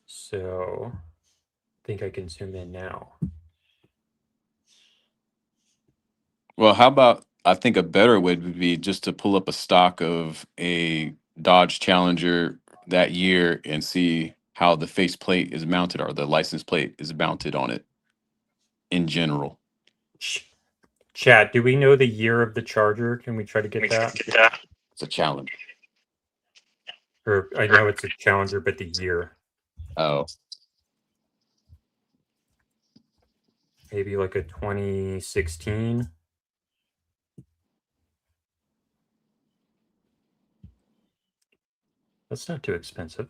So I think I can zoom in now. Well, how about, I think a better way would be just to pull up a stock of a Dodge Challenger that year and see how the face plate is mounted or the license plate is mounted on it in general. Chad, do we know the year of the Charger? Can we try to get that? It's a Challenger. Or I know it's a Challenger, but the year. Oh. Maybe like a 2016. That's not too expensive.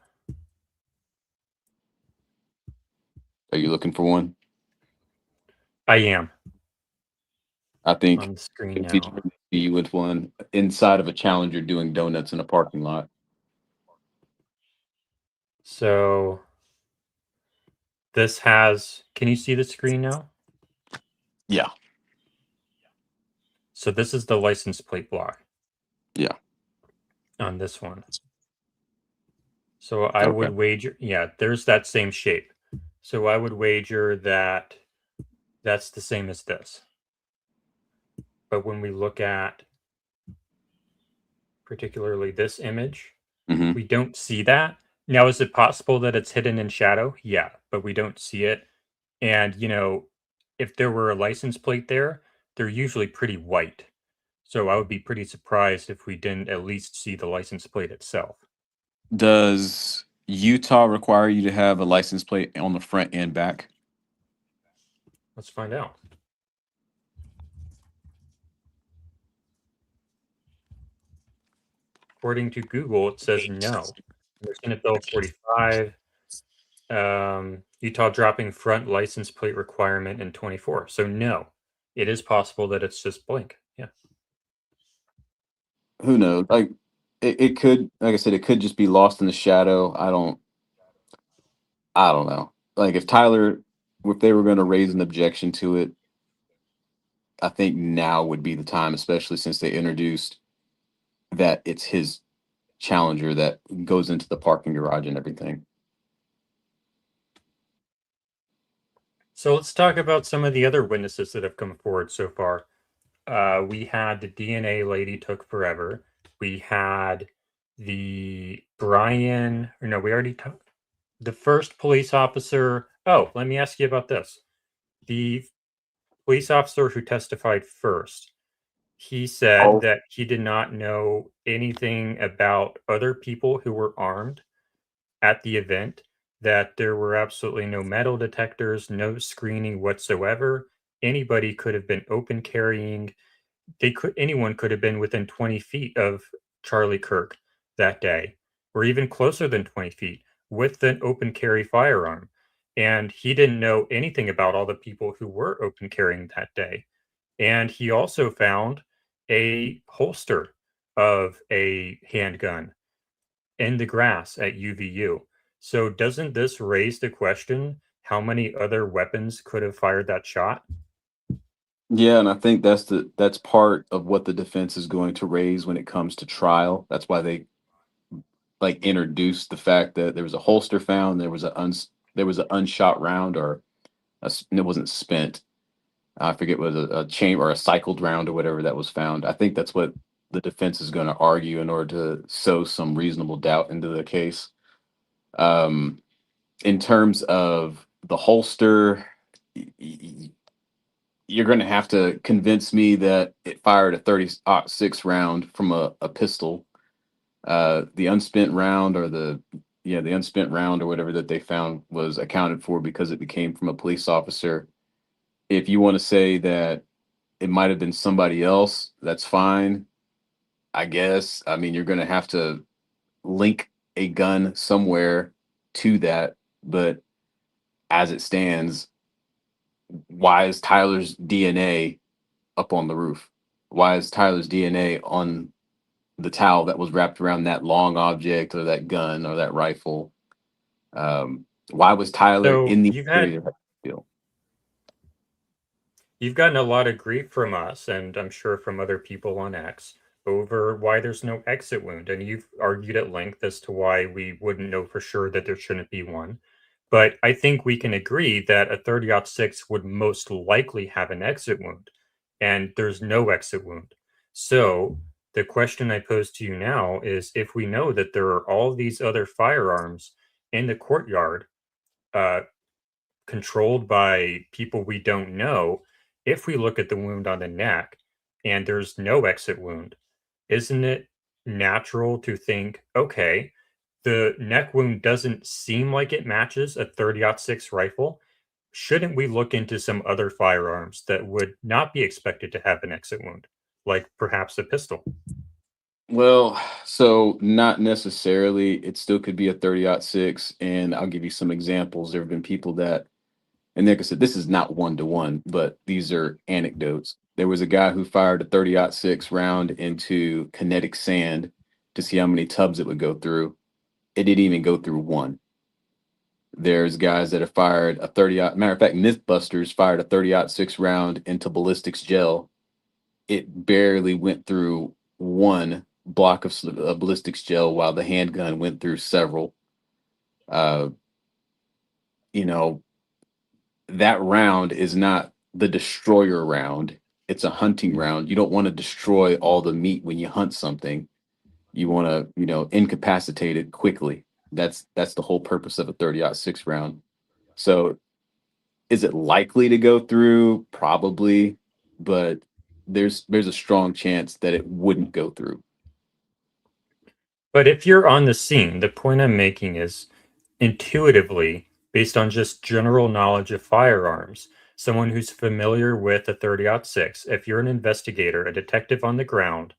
Are you looking for one? I am. I think On the screen now. you with one inside of a Challenger doing donuts in a parking lot. So this has, can you see the screen now? Yeah. So this is the license plate block. Yeah. On this one. So I would wager, yeah, there's that same shape. So I would wager that that's the same as this. But when we look at particularly this image, we don't see that. Now, is it possible that it's hidden in shadow? Yeah, but we don't see it. And, if there were a license plate there, they're usually pretty white. So I would be pretty surprised if we didn't at least see the license plate itself. Does Utah require you to have a license plate on the front and back? Let's find out. According to Google, it says no. Senate Bill 45, Utah dropping front license plate requirement in 24. So no, it is possible that it's just blank. Yeah. Who knows? Like, it could, like I said, it could just be lost in the shadow. I don't know. Like, if they were going to raise an objection to it, I think now would be the time, especially since they introduced that it's his Challenger that goes into the parking garage and everything. So let's talk about some of the other witnesses that have come forward so far. We had the DNA lady took forever. We had the the first police officer Oh, let me ask you about this. The police officer who testified first, he said that he did not know anything about other people who were armed at the event, that there were absolutely no metal detectors, no screening whatsoever. Anybody could have been open carrying. Anyone could have been within 20 feet of Charlie Kirk that day, or even closer than 20 feet with an open carry firearm. And he didn't know anything about all the people who were open carrying that day. And he also found a holster of a handgun in the grass at UVU. So doesn't this raise the question how many other weapons could have fired that shot? Yeah, and I think that's part of what the defense is going to raise when it comes to trial. That's why they like introduced the fact that there was a holster found, there was an unshot round, or it wasn't spent. I forget was a chamber or a cycled round or whatever that was found. I think that's what the defense is going to argue in order to sow some reasonable doubt into the case. In terms of the holster, you're going to have to convince me that it fired a 30-06 round from a pistol. The unspent round or the unspent round or whatever that they found was accounted for because it came from a police officer. If you want to say that it might have been somebody else, that's fine, I guess. I mean, you're going to have to link a gun somewhere to that, but as it stands, why is Tyler's DNA up on the roof? Why is Tyler's DNA on the towel that was wrapped around that long object or that gun or that rifle? Why was Tyler So in the area? You've gotten a lot of grief from us, and I'm sure from other people on X, over why there's no exit wound. And you've argued at length as to why we wouldn't know for sure that there shouldn't be one. But I think we can agree that a 30-06 would most likely have an exit wound, and there's no exit wound. So the question I pose to you now is, if we know that there are all these other firearms in the courtyard, controlled by people we don't know, if we look at the wound on the neck and there's no exit wound, isn't it natural to think, okay, the neck wound doesn't seem like it matches a 30-06 rifle? Shouldn't we look into some other firearms that would not be expected to have an exit wound, like perhaps a pistol? Well, so not necessarily. It still could be a 30-06, and I'll give you some examples. There have been people that, and like I said, this is not one-to-one, but these are anecdotes. There was a guy who fired a 30-06 round into kinetic sand to see how many tubs it would go through. It didn't even go through one. There's guys that have fired a 30, matter of fact, Mythbusters fired a 30-06 round into ballistics gel. It barely went through one block of ballistics gel, while the handgun went through several. You know, that round is not the destroyer round. It's a hunting round. You don't want to destroy all the meat when you hunt something. You want to, incapacitate it quickly. That's the whole purpose of a 30-06 round. So is it likely to go through? Probably, but there's a strong chance that it wouldn't go through. But if you're on the scene, the point I'm making is, intuitively, based on just general knowledge of firearms, someone who's familiar with a 30-06, if you're an investigator, a detective on the ground,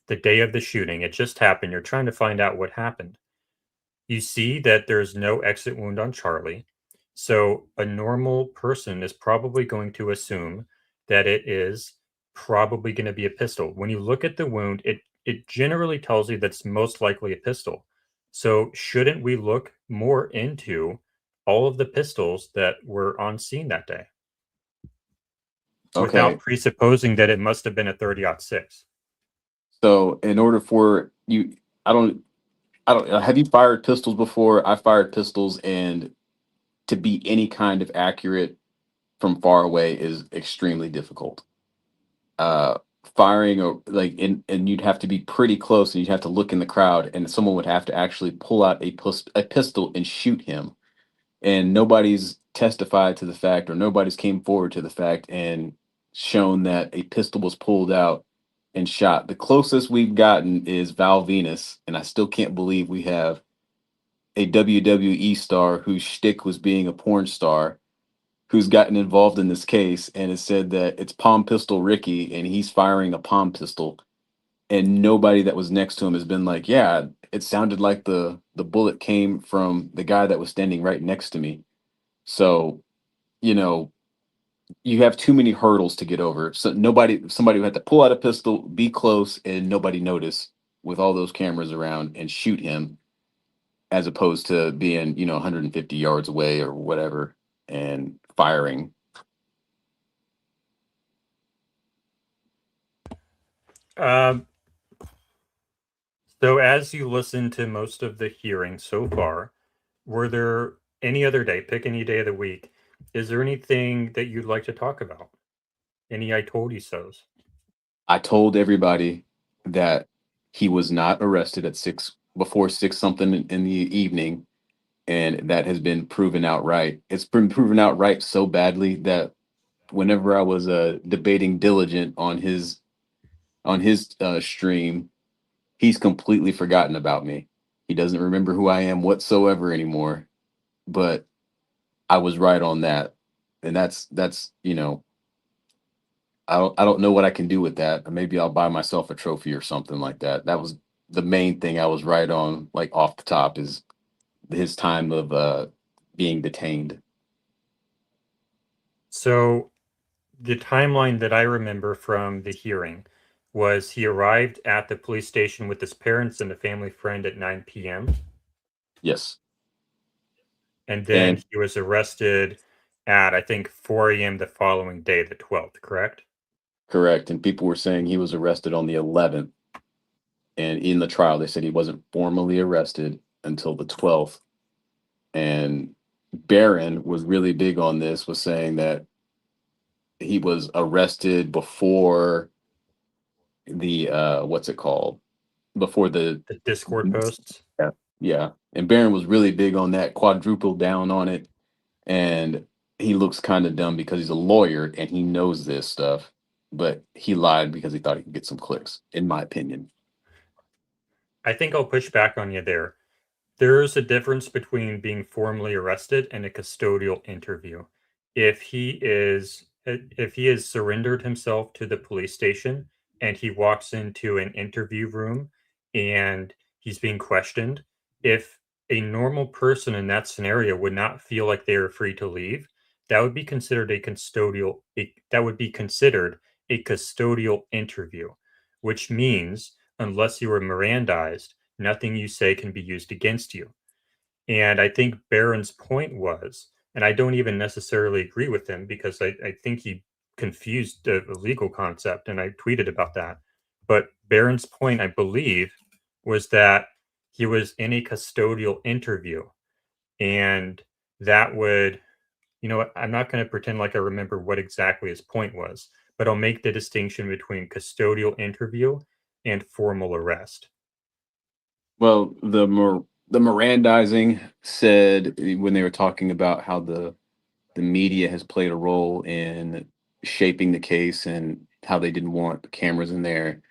the day of the shooting, it just happened, you're trying to find out what happened. You see that there's no exit wound on Charlie. So a normal person is probably going to assume that it is probably going to be a pistol. When you look at the wound, it generally tells you that's most likely a pistol. So shouldn't we look more into all of the pistols that were on scene that day? Okay. Without presupposing that it must have been a 30-06. So in order for you, I don't, have you fired pistols before? I fired pistols, and to be any kind of accurate from far away is extremely difficult. Firing or and you'd have to be pretty close, and you'd have to look in the crowd, and someone would have to actually pull out a pistol and shoot him. And nobody's testified to the fact, or nobody's came forward to the fact and shown that a pistol was pulled out and shot. The closest we've gotten is Val Venus, and I still can't believe we have a WWE star whose shtick was being a porn star who's gotten involved in this case, and it said that it's Palm Pistol Ricky and he's firing a palm pistol, and nobody that was next to him has been like, yeah, it sounded like the bullet came from the guy that was standing right next to me. So, you know, you have too many hurdles to get over. So somebody would have to pull out a pistol, be close, and nobody notice with all those cameras around and shoot him, as opposed to being, 150 yards away or whatever and firing. So as you listen to most of the hearing so far, were there any other day, pick any day of the week, is there anything that you'd like to talk about? Any I told you so's? I told everybody that he was not arrested at before 6 something in the evening, and that has been proven outright. It's been proven outright so badly that whenever I was debating Diligent on his stream, he's completely forgotten about me. He doesn't remember who I am whatsoever anymore. But I was right on that, and that's I don't know what I can do with that. Maybe I'll buy myself a trophy or something like that. That was the main thing I was right on, like off the top, is his time of being detained. So the timeline that I remember from the hearing was he arrived at the police station with his parents and a family friend at 9 p.m. Yes. And then he was arrested at, I think, 4 a.m. the following day, the 12th, correct? Correct. And people were saying he was arrested on the 11th. And in the trial, they said he wasn't formally arrested until the 12th. And Barron was really big on this, was saying that he was arrested before the what's it called? Before the Discord posts. Yeah. Yeah. And Barron was really big on that, quadrupled down on it. And he looks kind of dumb because he's a lawyer and he knows this stuff, but he lied because he thought he could get some clicks, in my opinion. I think I'll push back on you there. There is a difference between being formally arrested and a custodial interview. If he has surrendered himself to the police station and he walks into an interview room and he's being questioned, if a normal person in that scenario would not feel like they are free to leave, that would be considered a custodial interview, which means unless you are Mirandized, nothing you say can be used against you. And I think Barron's point was, and I don't even necessarily agree with him because I think he confused the legal concept, and I tweeted about that. But Barron's point, I believe, was that he was in a custodial interview, and that would, I'm not going to pretend like I remember what exactly his point was, but I'll make the distinction between custodial interview and formal arrest. Well, the Mirandizing said when they were talking about how the media has played a role in shaping the case and how they didn't want cameras in there,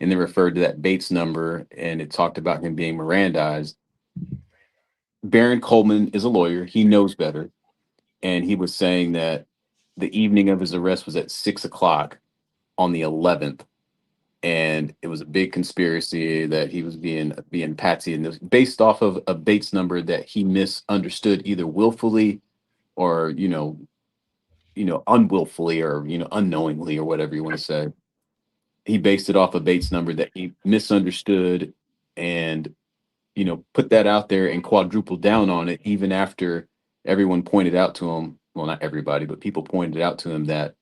and they referred to that Bates number, and it talked about him being Mirandized. Barron Coleman is a lawyer. He knows better. And he was saying that the evening of his arrest was at 6 o'clock on the 11th. And it was a big conspiracy that he was being patsy, and it was based off of a Bates number that he misunderstood either willfully or unwillfully or unknowingly or whatever you want to say. He based it off a Bates number that he misunderstood and put that out there and quadrupled down on it, even after everyone pointed out to him, well, not everybody, but people pointed out to him that,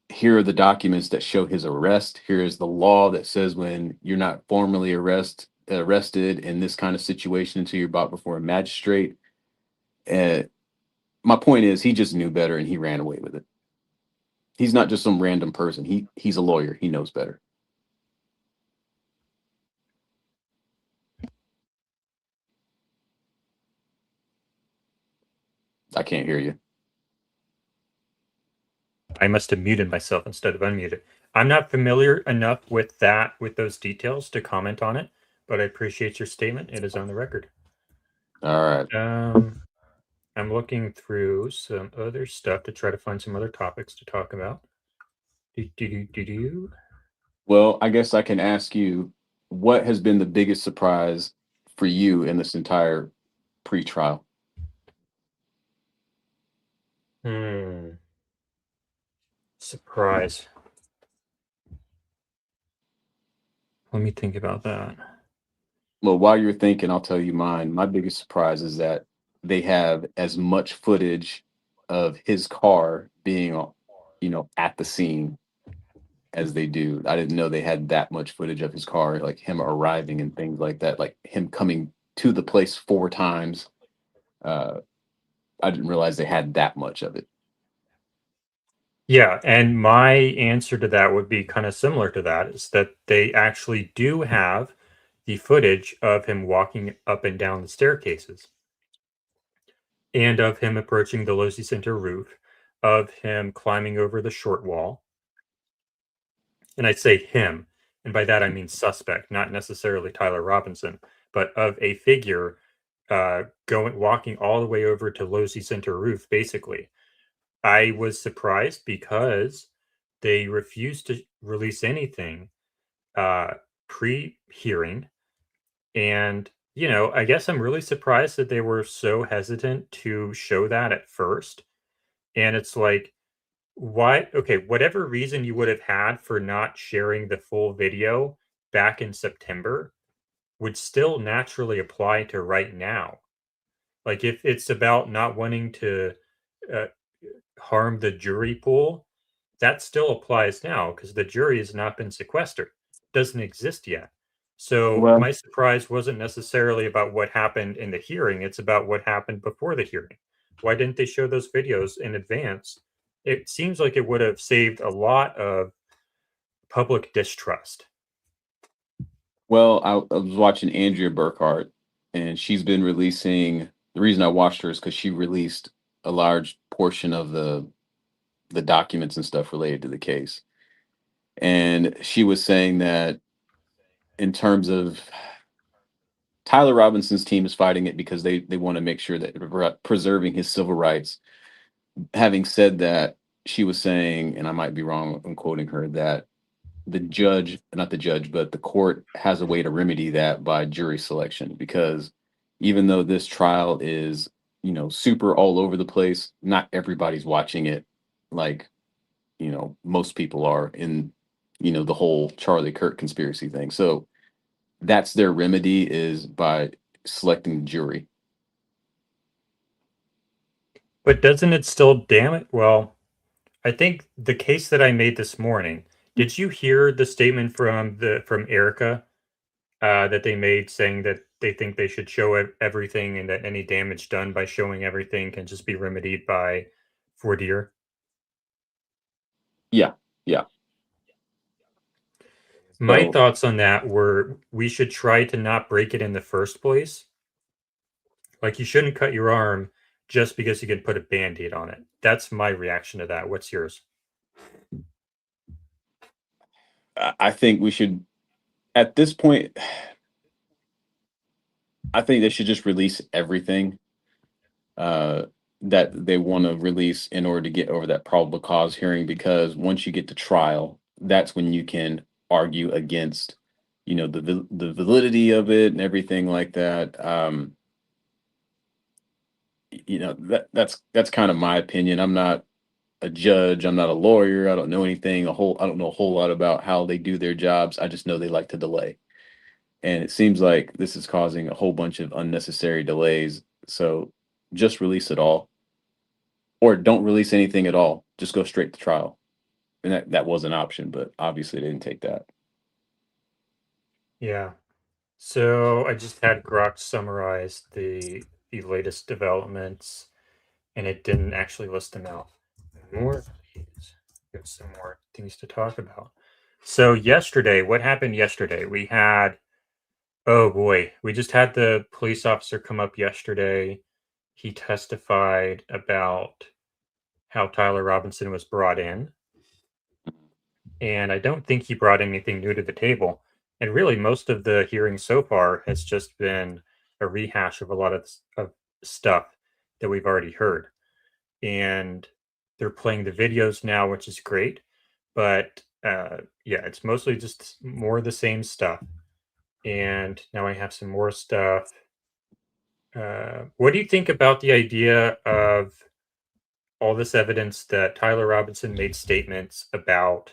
here are the documents that show his arrest. Here is the law that says when you're not formally arrested in this kind of situation until you're brought before a magistrate. My point is, he just knew better and he ran away with it. He's not just some random person. He's a lawyer. He knows better. I can't hear you. I must have muted myself instead of unmuted. I'm not familiar enough with those details to comment on it, but I appreciate your statement. It is on the record. All right. I'm looking through some other stuff to try to find some other topics to talk about. Well, I guess I can ask you, what has been the biggest surprise for you in this entire pre-trial? Surprise. Let me think about that. Well, while you're thinking, I'll tell you mine. My biggest surprise is that they have as much footage of his car being, at the scene as they do. I didn't know they had that much footage of his car, like him arriving and things like that, like him coming to the place 4 times. I didn't realize they had that much of it. Yeah, and my answer to that would be kind of similar to that, is that they actually do have the footage of him walking up and down the staircases, and of him approaching the Losi Center roof, of him climbing over the short wall. And I say him, and by that I mean suspect, not necessarily Tyler Robinson, but of a figure walking all the way over to Losi Center roof, basically. I was surprised because they refused to release anything pre-hearing. And, I guess I'm really surprised that they were so hesitant to show that at first. And it's like, why? Okay, whatever reason you would have had for not sharing the full video back in September would still naturally apply to right now. Like, if it's about not wanting to harm the jury pool, that still applies now because the jury has not been sequestered, doesn't exist yet. So Well, my surprise wasn't necessarily about what happened in the hearing, it's about what happened before the hearing. Why didn't they show those videos in advance? It seems like it would have saved a lot of public distrust. Well, I was watching Andrea Burkhart, and she's been releasing. The reason I watched her is because she released a large portion of the documents and stuff related to the case. And she was saying that in terms of Tyler Robinson's team is fighting it because they want to make sure that they're preserving his civil rights. Having said that, she was saying, and I might be wrong in quoting her, that not the judge, but the court has a way to remedy that by jury selection, because even though this trial is, super all over the place, not everybody's watching it like, most people are in, the whole Charlie Kirk conspiracy thing. So that's their remedy, is by selecting the jury. But doesn't it still damage? Well, I think the case that I made this morning, did you hear the statement from Erica that they made saying that they think they should show everything and that any damage done by showing everything can just be remedied by voir dire? Yeah. My thoughts on that were we should try to not break it in the first place. Like, you shouldn't cut your arm just because you can put a Band-Aid on it. That's my reaction to that. What's yours? I think we should, at this point, I think they should just release everything that they want to release in order to get over that probable cause hearing, because once you get to trial, that's when you can argue against, the validity of it and everything like that. That's kind of my opinion. I'm not a judge. I'm not a lawyer. I don't know anything. I don't know a whole lot about how they do their jobs. I just know they like to delay. And it seems like this is causing a whole bunch of unnecessary delays. So just release it all, or don't release anything at all. Just go straight to trial. And that was an option, but obviously they didn't take that. Yeah. So I just had Grok summarize the latest developments, and it didn't actually list them out. More of these. We have some more things to talk about. So yesterday, what happened yesterday? We had, oh boy, we just had the police officer come up yesterday. he testified about how Tyler Robinson was brought in. And I don't think he brought anything new to the table. And really, most of the hearing so far has just been a rehash of a lot of stuff that we've already heard. And they're playing the videos now, which is great. But yeah, it's mostly just more of the same stuff. And now I have some more stuff. What do you think about the idea of all this evidence that Tyler Robinson made statements about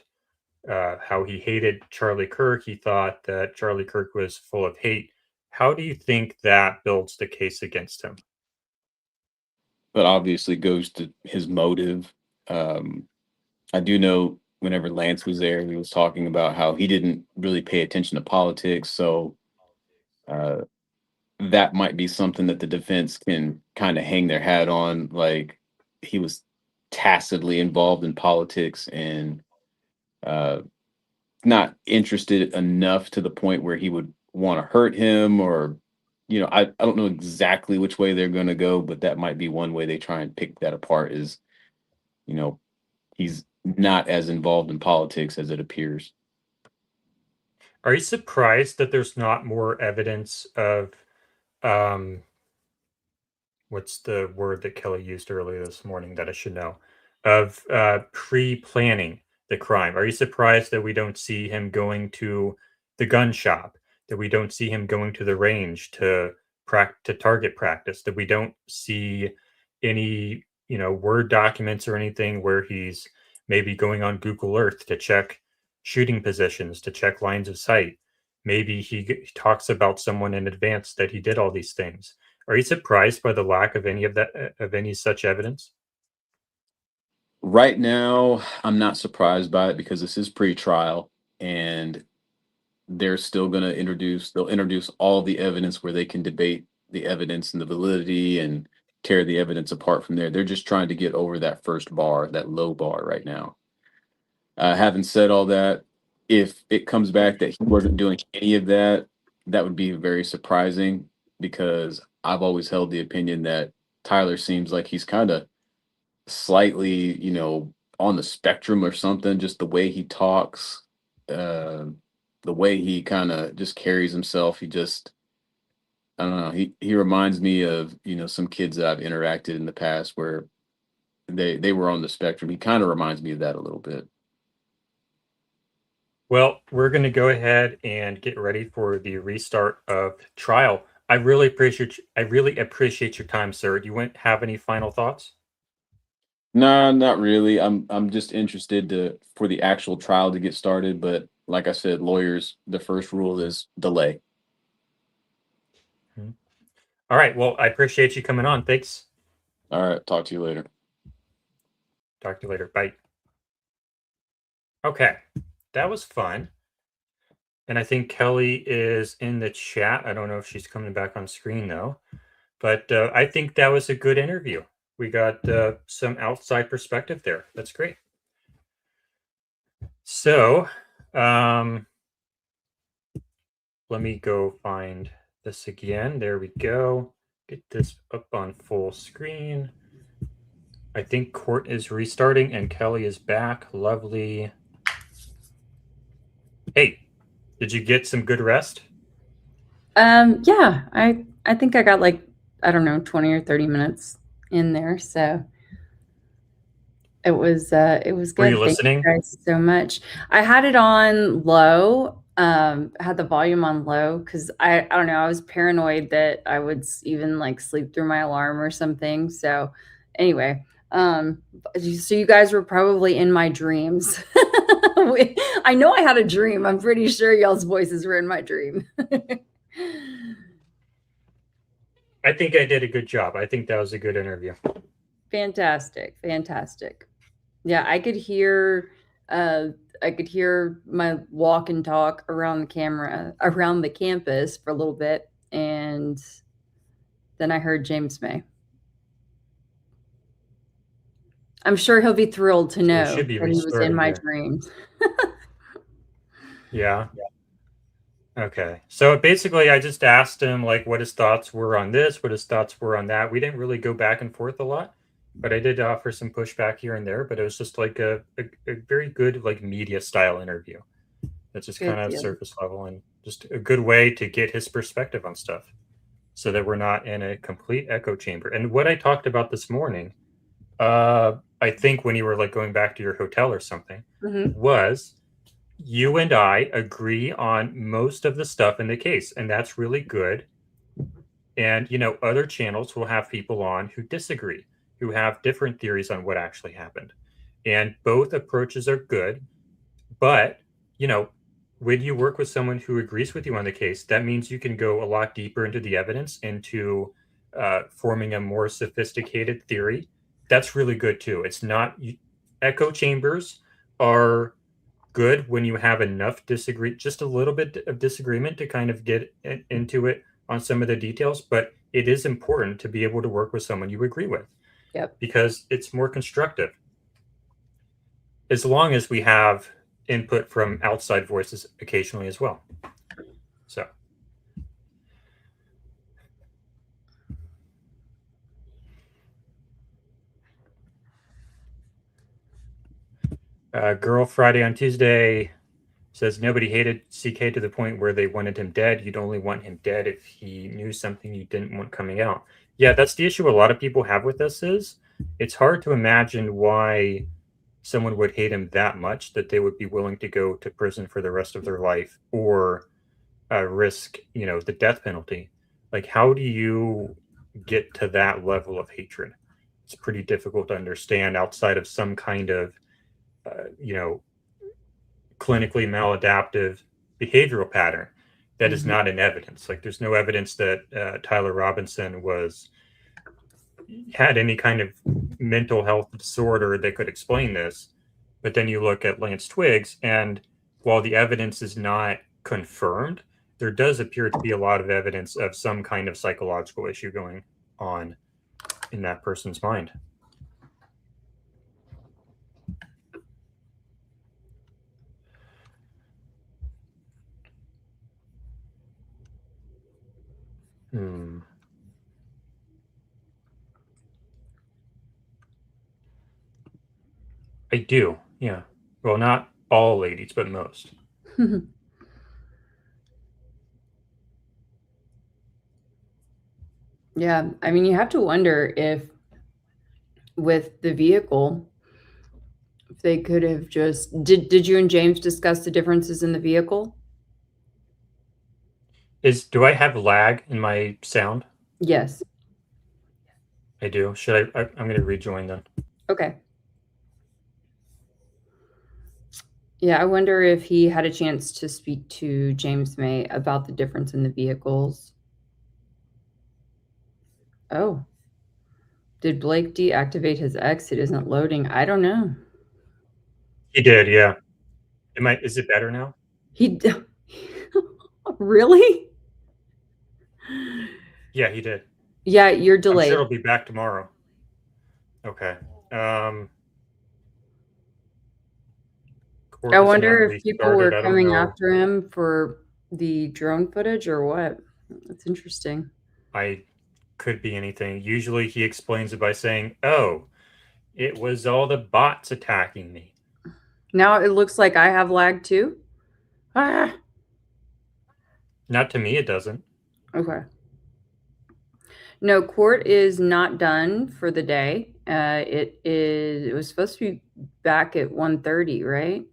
how he hated Charlie Kirk? He thought that Charlie Kirk was full of hate. How do you think that builds the case against him? But obviously goes to his motive. I do know whenever Lance was there, he was talking about how he didn't really pay attention to politics. So that might be something that the defense can kind of hang their hat on. Like he was tacitly involved in politics and not interested enough to the point where he would want to hurt him, or I don't know exactly which way they're going to go, but that might be one way they try and pick that apart is he's not as involved in politics as it appears. Are you surprised that there's not more evidence of what's the word that Kelly used earlier this morning that I should know, of pre-planning the crime? Are you surprised that we don't see him going to the gun shop, that we don't see him going to the range to target practice, that we don't see any Word documents or anything where he's maybe going on Google Earth to check shooting positions, to check lines of sight? Maybe he talks about someone in advance that he did all these things. Are you surprised by the lack of any such evidence? Right now, I'm not surprised by it because this is pre-trial and they're still going to they'll introduce all the evidence where they can debate the evidence and the validity and tear the evidence apart from there. They're just trying to get over that first bar, that low bar right now. Having said all that, if it comes back that he wasn't doing any of that, that would be very surprising because I've always held the opinion that Tyler seems like he's kind of slightly, on the spectrum or something, just the way he talks, the way he kind of just carries himself. I don't know. He reminds me of, some kids that I've interacted in the past where they were on the spectrum. He kind of reminds me of that a little bit. Well, we're going to go ahead and get ready for the restart of trial. I really appreciate your time, sir. Do you have any final thoughts? No, not really. I'm just interested for the actual trial to get started, but like I said, lawyers, the first rule is delay. All right. Well, I appreciate you coming on. Thanks. All right. Talk to you later. Talk to you later. Bye. Okay. That was fun. And I think Kelly is in the chat. I don't know if she's coming back on screen though, but I think that was a good interview. We got some outside perspective there. That's great. So let me go find this again. There we go. Get this up on full screen. I think court is restarting and Kelly is back. Lovely. Hey, did you get some good rest? Yeah, I think I got 20 or 30 minutes in there. So it was good. Were you listening? Thank you guys so much. I had it on low, had the volume on low because I don't know, I was paranoid that I would even sleep through my alarm or something. So anyway, so you guys were probably in my dreams. I know I had a dream. I'm pretty sure y'all's voices were in my dream. I think I did a good job. I think that was a good interview. Fantastic. Yeah, I could hear my walk and talk around the campus for a little bit, and then I heard James May. I'm sure he'll be thrilled to know that he was in my dreams. Yeah. Okay. So basically, I just asked him like what his thoughts were on this, what his thoughts were on that. We didn't really go back and forth a lot, but I did offer some pushback here and there. But it was just like a very good like media style interview. That's just Good kind of deal. surface level and just a good way to get his perspective on stuff, so that we're not in a complete echo chamber. And what I talked about this morning, I think when you were like going back to your hotel or something, was you and I agree on most of the stuff in the case, and that's really good. And you know, other channels will have people on who disagree, who have different theories on what actually happened. And both approaches are good, but you know, when you work with someone who agrees with you on the case, that means you can go a lot deeper into the evidence, into forming a more sophisticated theory. That's really good too. It's not echo chambers are good when you have enough just a little bit of disagreement to kind of get into it on some of the details, but it is important to be able to work with someone you agree with. Yep. Because it's more constructive. As long as we have input from outside voices occasionally as well. So. Girl Friday on Tuesday says nobody hated CK to the point where they wanted him dead. You'd only want him dead if he knew something you didn't want coming out. Yeah, that's the issue a lot of people have with this is it's hard to imagine why someone would hate him that much that they would be willing to go to prison for the rest of their life or risk, you know, the death penalty. Like, how do you get to that level of hatred? It's pretty difficult to understand outside of some kind of, you know, clinically maladaptive behavioral pattern that is not in evidence. Like, there's no evidence that Tyler Robinson had any kind of mental health disorder that could explain this. But then you look at Lance Twiggs, and while the evidence is not confirmed, there does appear to be a lot of evidence of some kind of psychological issue going on in that person's mind. I do, yeah. Well, not all ladies, but most. Yeah, I mean, you have to wonder if with the vehicle, if they could have just did you and James discuss the differences in the vehicle? Do I have lag in my sound? Yes. I do. Should I'm going to rejoin then. Okay. Yeah, I wonder if he had a chance to speak to James May about the difference in the vehicles. Oh. Did Blake deactivate his X? It isn't loading. I don't know. He did, yeah. Is it better now? Really? Yeah, he did. Yeah, you're I'm delayed. sure it'll be back tomorrow. Okay. I wonder if people were coming after him for the drone footage or what. That's interesting. Could be anything. Usually he explains it by saying, "Oh, it was all the bots attacking me." Now it looks like I have lag too. Ah. Not to me, it doesn't. Okay. No, court is not done for the day. It was supposed to be back at 1:30, right?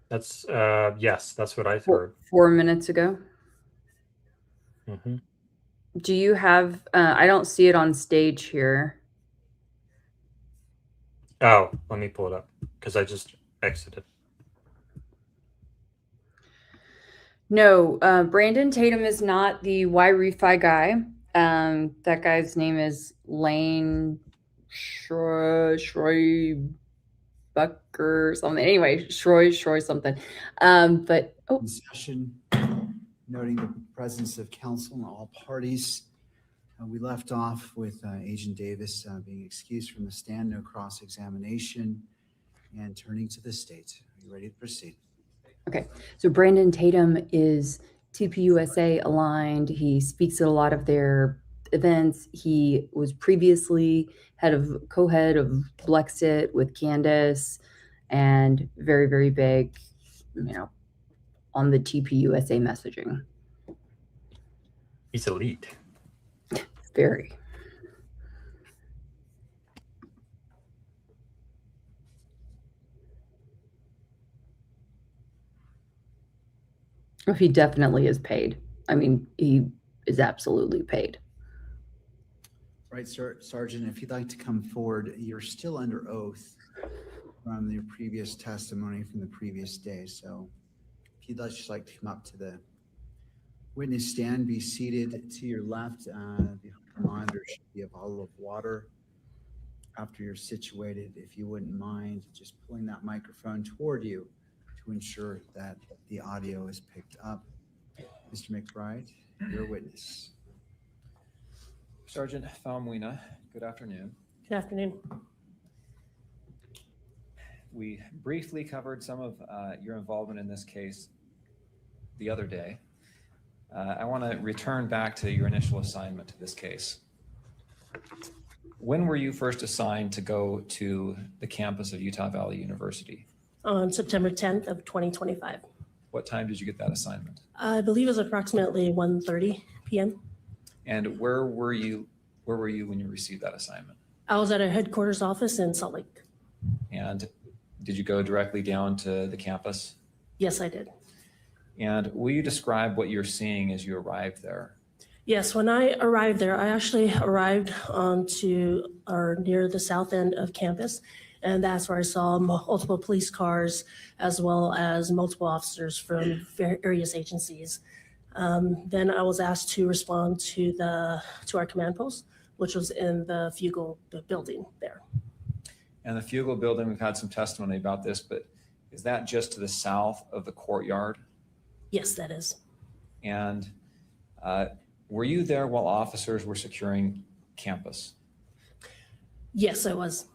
That's yes, that's what I heard. 4 minutes ago. Mm-hmm. Do you have I don't see it on stage here. Oh, let me pull it up because I just exited. No, Brandon Tatum is not the Y-Refi guy. That guy's name is Lane Schroy Bucker something. Anyway, Schroy something. But In session, noting the presence of counsel and all parties. We left off with Agent Davis being excused from the stand, no cross-examination, and turning to the state. Are you ready to proceed? Okay, so Brandon Tatum is TPUSA aligned. He speaks at a lot of their events. He was previously co-head of Blexit with Candace, and very, very big, on the TPUSA messaging. He's elite. Very. He definitely is paid. I mean, he is absolutely paid. Right, sir, Sergeant, if you'd like to come forward, you're still under oath from your previous testimony from the previous day. So if you'd just like to come up to the witness stand, be seated to your left. The monitor should be a bottle of water. After you're situated, if you wouldn't mind just pulling that microphone toward you to ensure that the audio is picked up. Mr. McBride, your witness. Sergeant Falmuina, good afternoon. Good afternoon. We briefly covered some of your involvement in this case the other day. I want to return back to your initial assignment to this case. When were you first assigned to go to the campus of Utah Valley University? On September 10th of 2025. What time did you get that assignment? I believe it was approximately 1:30 p.m. And where were you when you received that assignment? I was at our headquarters office in Salt Lake. And did you go directly down to the campus? Yes, I did. And will you describe what you're seeing as you arrived there? Yes, when I arrived there, I actually arrived near the south end of campus, and that's where I saw multiple police cars as well as multiple officers from various agencies. Then I was asked to respond to our command post, which was in the Fugal building there. And the Fugal building, we've had some testimony about this, but is that just to the south of the courtyard? Yes, that is. And were you there while officers were securing campus? Yes, I was.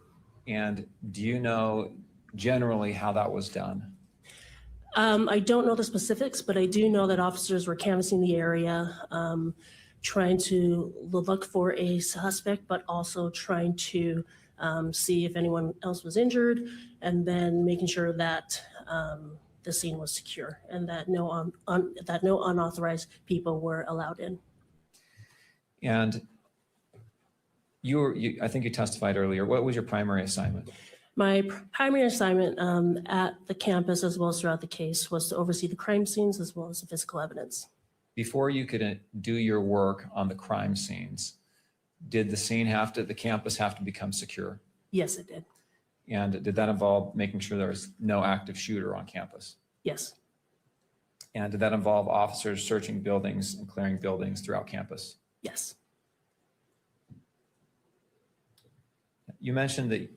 And do you know generally how that was done? I don't know the specifics, but I do know that officers were canvassing the area, trying to look for a suspect, but also trying to see if anyone else was injured, and then making sure that the scene was secure and that no unauthorized people were allowed in. And I think you testified earlier. What was your primary assignment? My primary assignment at the campus, as well as throughout the case, was to oversee the crime scenes as well as the physical evidence. Before you could do your work on the crime scenes, did the campus have to become secure? Yes, it did. And did that involve making sure there was no active shooter on campus? Yes. And did that involve officers searching buildings and clearing buildings throughout campus? Yes. You mentioned that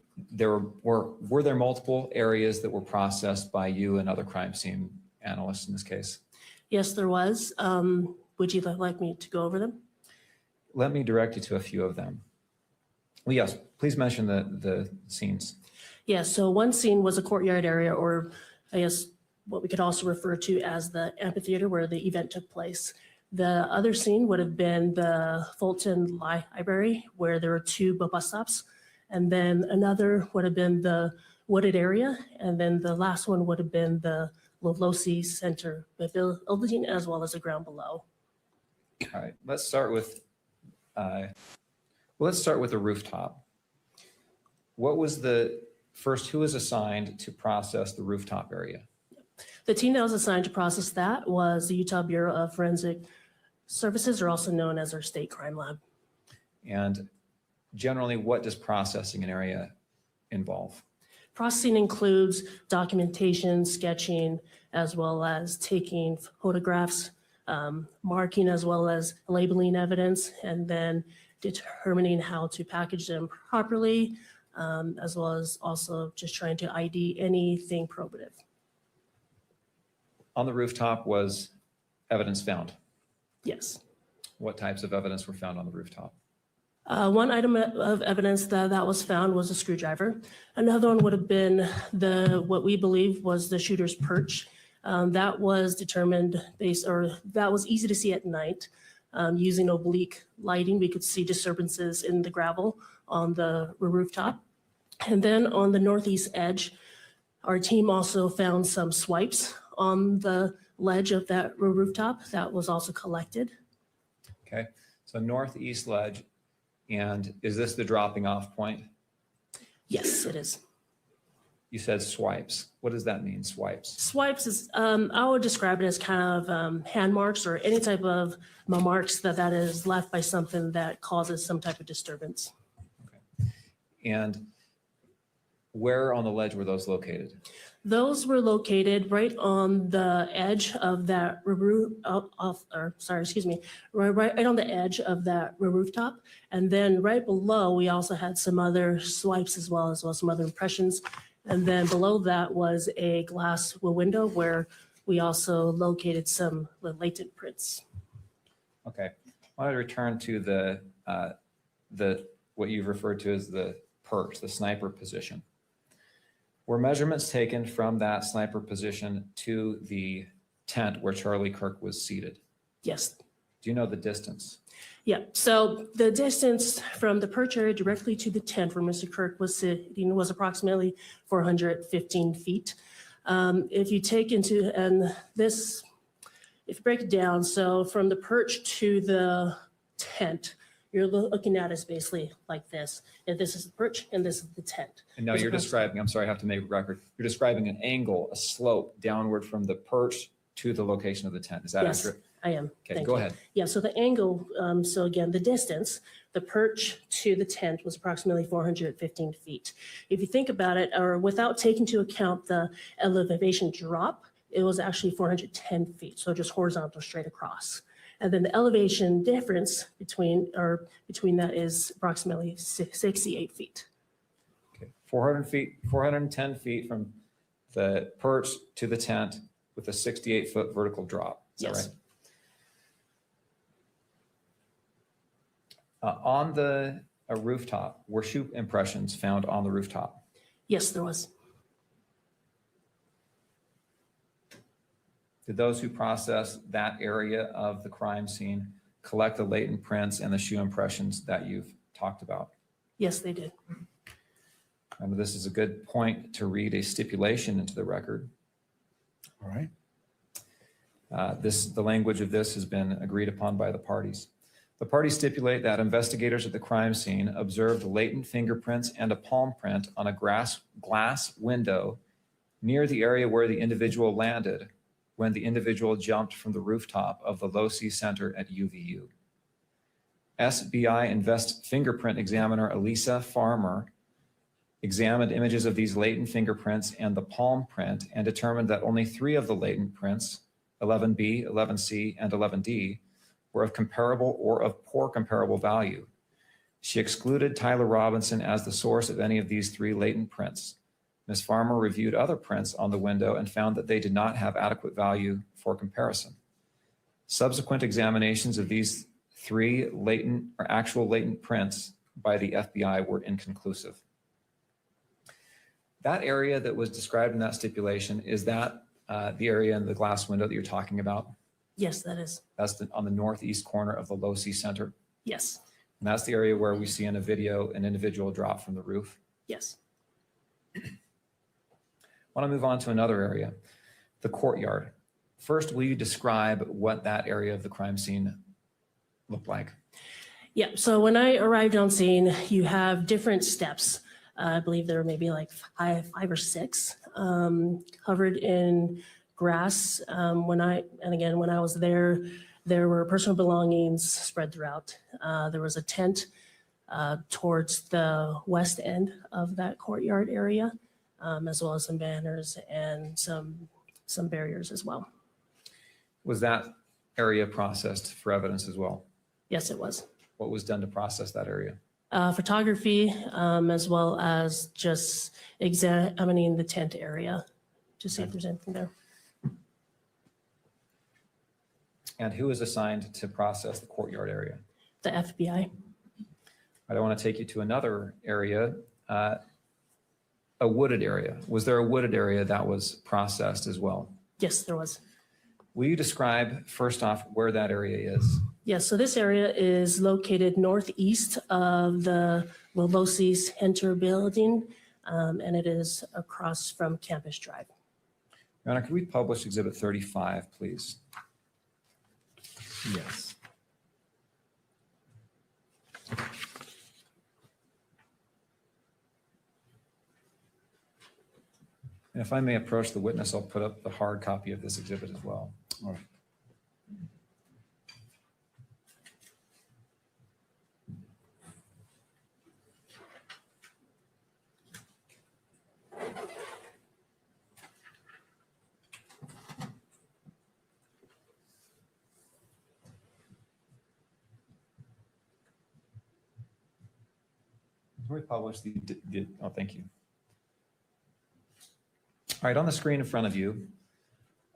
were there multiple areas that were processed by you and other crime scene analysts in this case? Yes, there was. Would you like me to go over them? Let me direct you to a few of them. Well, yes, please mention the scenes. Yeah, so one scene was a courtyard area, or I guess what we could also refer to as the amphitheater where the event took place. The other scene would have been the Fulton Library, where there were two bus stops. And then another would have been the wooded area. And then the last one would have been the Lolosi Center building, as well as the ground below. All right, let's start with the rooftop. What was who was assigned to process the rooftop area? The team that was assigned to process that was the Utah Bureau of Forensic Services, or also known as our state crime lab. And generally, what does processing an area involve? Processing includes documentation, sketching, as well as taking photographs, marking, as well as labeling evidence, and then determining how to package them properly, as well as also just trying to ID anything probative. On the rooftop was evidence found? Yes. What types of evidence were found on the rooftop? One item of evidence that was found was a screwdriver. Another one would have been what we believe was the shooter's perch. That was determined that was easy to see at night. Using oblique lighting, we could see disturbances in the gravel on the rooftop. And then on the northeast edge, our team also found some swipes on the ledge of that rooftop that was also collected. Okay, so northeast ledge, and is this the dropping off point? Yes, it is. You said swipes. What does that mean, swipes? Swipes is, I would describe it as kind of hand marks or any type of marks that is left by something that causes some type of disturbance. And where on the ledge were those located? Those were located right on the edge of that right on the edge of that rooftop. And then right below, we also had some other swipes as well some other impressions. And then below that was a glass window where we also located some latent prints. Okay, I want to return to the what you've referred to as the perch, the sniper position. Were measurements taken from that sniper position to the tent where Charlie Kirk was seated? Yes. Do you know the distance? Yeah, so the distance from the perch area directly to the tent where Mr. Kirk was sitting was approximately 415 feet. If you take into, if you break it down, so from the perch to the tent, you're looking at it basically like this. And this is the perch and this is the tent. And now you're describing, I'm sorry, I have to make a record. You're describing an angle, a slope downward from the perch to the location of the tent. Is that accurate? I am. Okay, go ahead. Yeah, so the angle, so again, the distance, the perch to the tent was approximately 415 feet. If you think about it, or without taking into account the elevation drop, it was actually 410 feet. So just horizontal straight across. And then the elevation difference between that is approximately 68 feet. Okay, 410 feet from the perch to the tent with a 68-foot vertical drop. Is that right? On the rooftop, were shoe impressions found on the rooftop? Yes, there was. Did those who processed that area of the crime scene collect the latent prints and the shoe impressions that you've talked about? Yes, they did. And this is a good point to read a stipulation into the record. All right. The language of this has been agreed upon by the parties. The parties stipulate that investigators at the crime scene observed latent fingerprints and a palm print on a glass window near the area where the individual landed when the individual jumped from the rooftop of the Low C Center at UVU. SBI fingerprint examiner Elisa Farmer examined images of these latent fingerprints and the palm print and determined that only 3 of the latent prints, 11B, 11C, and 11D, were of comparable or of poor comparable value. She excluded Tyler Robinson as the source of any of these 3 latent prints. Ms. Farmer reviewed other prints on the window and found that they did not have adequate value for comparison. Subsequent examinations of these 3 latent or actual latent prints by the FBI were inconclusive. That area that was described in that stipulation, is that the area in the glass window that you're talking about? Yes, that is. That's on the northeast corner of the Low C Center. Yes. And that's the area where we see in a video an individual drop from the roof. Yes. I want to move on to another area, the courtyard. First, will you describe what that area of the crime scene looked like? Yeah, so when I arrived on scene, you have different steps. I believe there were maybe like five or six covered in grass. When I was there, there were personal belongings spread throughout. There was a tent towards the west end of that courtyard area, as well as some banners and some barriers as well. Was that area processed for evidence as well? Yes, it was. What was done to process that area? Photography, as well as just examining the tent area to see if there's anything there. And who is assigned to process the courtyard area? The FBI. I want to take you to another area, a wooded area. Was there a wooded area that was processed as well? Yes, there was. Will you describe first off where that area is? Yes, so this area is located northeast of the Lilosi's Henshaw building, and it is across from Campus Drive. Your Honor, can we publish Exhibit 35, please? Yes. And if I may approach the witness, I'll put up the hard copy of this exhibit as well. All right. Can we publish the, oh, thank you. All right, on the screen in front of you,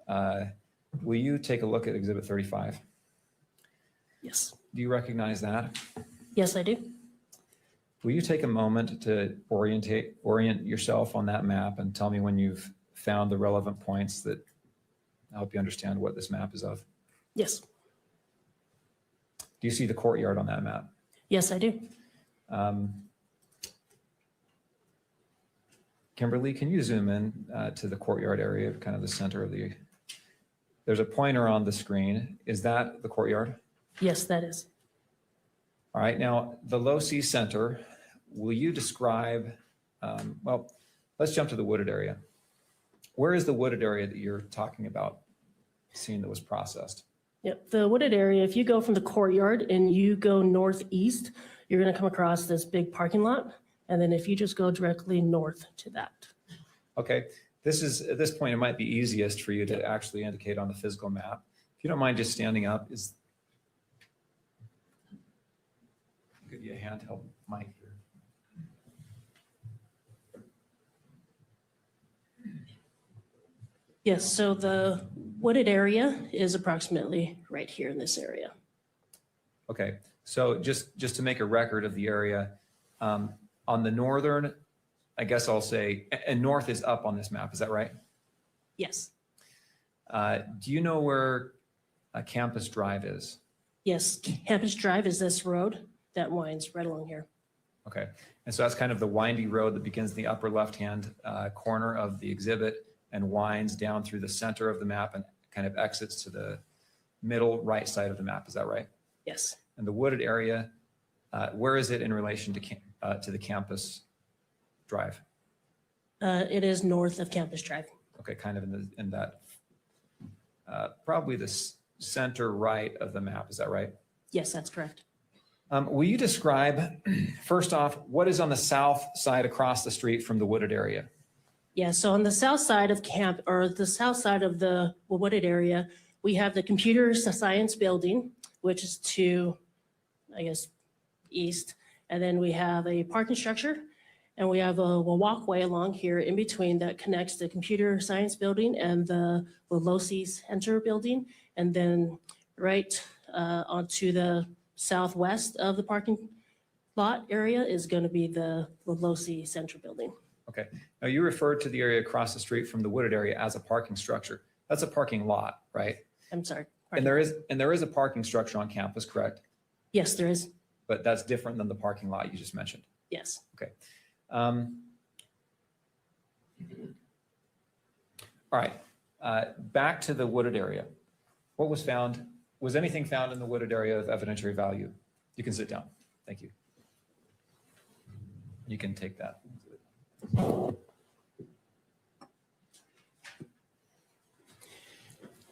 will you take a look at Exhibit 35? Yes. Do you recognize that? Yes, I do. Will you take a moment to orient yourself on that map and tell me when you've found the relevant points that help you understand what this map is of? Yes. Do you see the courtyard on that map? Yes, I do. Kimberly, can you zoom in to the courtyard area, kind of the center of the, there's a pointer on the screen. Is that the courtyard? Yes, that is. All right, now the Low-C Center, will you describe, well, let's jump to the wooded area. Where is the wooded area that you're talking about, seeing that was processed? Yep, the wooded area, if you go from the courtyard and you go northeast, you're gonna come across this big parking lot. And then if you just go directly north to that. Okay, this is, at this point, it might be easiest for you to actually indicate on the physical map. If you don't mind just standing up, give you a handheld mic here. Yes, so the wooded area is approximately right here in this area. Okay, so just to make a record of the area, on the northern, I guess I'll say, and north is up on this map, is that right? Yes. Do you know where Campus Drive is? Yes, Campus Drive is this road that winds right along here. Okay, and so that's kind of the windy road that begins in the upper left-hand corner of the exhibit and winds down through the center of the map and kind of exits to the middle right side of the map, is that right? Yes. And the wooded area, where is it in relation to the Campus Drive? It is north of Campus Drive. Okay, kind of in that, probably the center right of the map, is that right? Yes, that's correct. Will you describe, first off, what is on the south side across the street from the wooded area? Yeah, so on the south side of the south side of the wooded area, we have the computer science building, which is to, I guess, east. And then we have a parking structure, and we have a walkway along here in between that connects the computer science building and the Lilosi's Henshaw building. And then right onto the southwest of the parking lot area is going to be the Lilosi's Central building. Okay, now you referred to the area across the street from the wooded area as a parking structure. That's a parking lot, right? I'm sorry. And there is a parking structure on campus, correct? Yes, there is. But that's different than the parking lot you just mentioned. Yes. Okay. All right. Back to the wooded area. What was found? Was anything found in the wooded area of evidentiary value? You can sit down. Thank you. You can take that.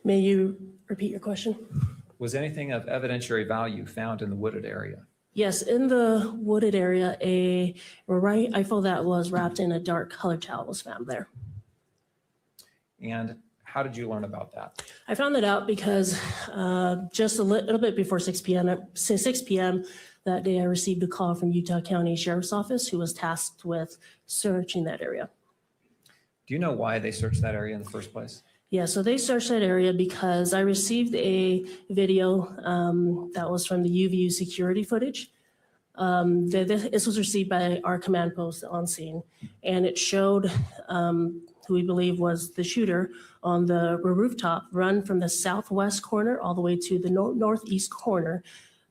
May you repeat your question? Was anything of evidentiary value found in the wooded area? Yes, in the wooded area, a rifle that was wrapped in a dark colored towel was found there. And how did you learn about that? I found that out because just a little bit before 6 p.m. that day, I received a call from Utah County Sheriff's Office, who was tasked with searching that area. Do you know why they searched that area in the first place? Yeah, so they searched that area because I received a video that was from the UVU security footage. This was received by our command post on scene, and it showed who we believe was the shooter, on the rooftop, run from the southwest corner all the way to the northeast corner,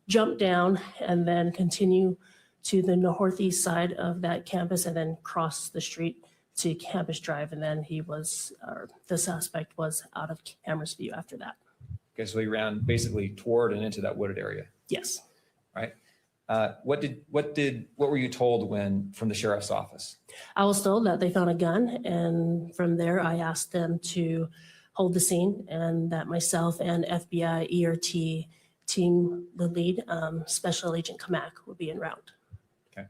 jump down, and then continue to the northeast side of that campus and then cross the street to Campus Drive. And then the suspect was out of camera's view after that. Okay, so he ran basically toward and into that wooded area. Yes. Right. What were you told from the sheriff's office? I was told that they found a gun, and from there I asked them to hold the scene, and that myself and FBI ERT team, the lead, Special Agent Kamak, would be en route. Okay.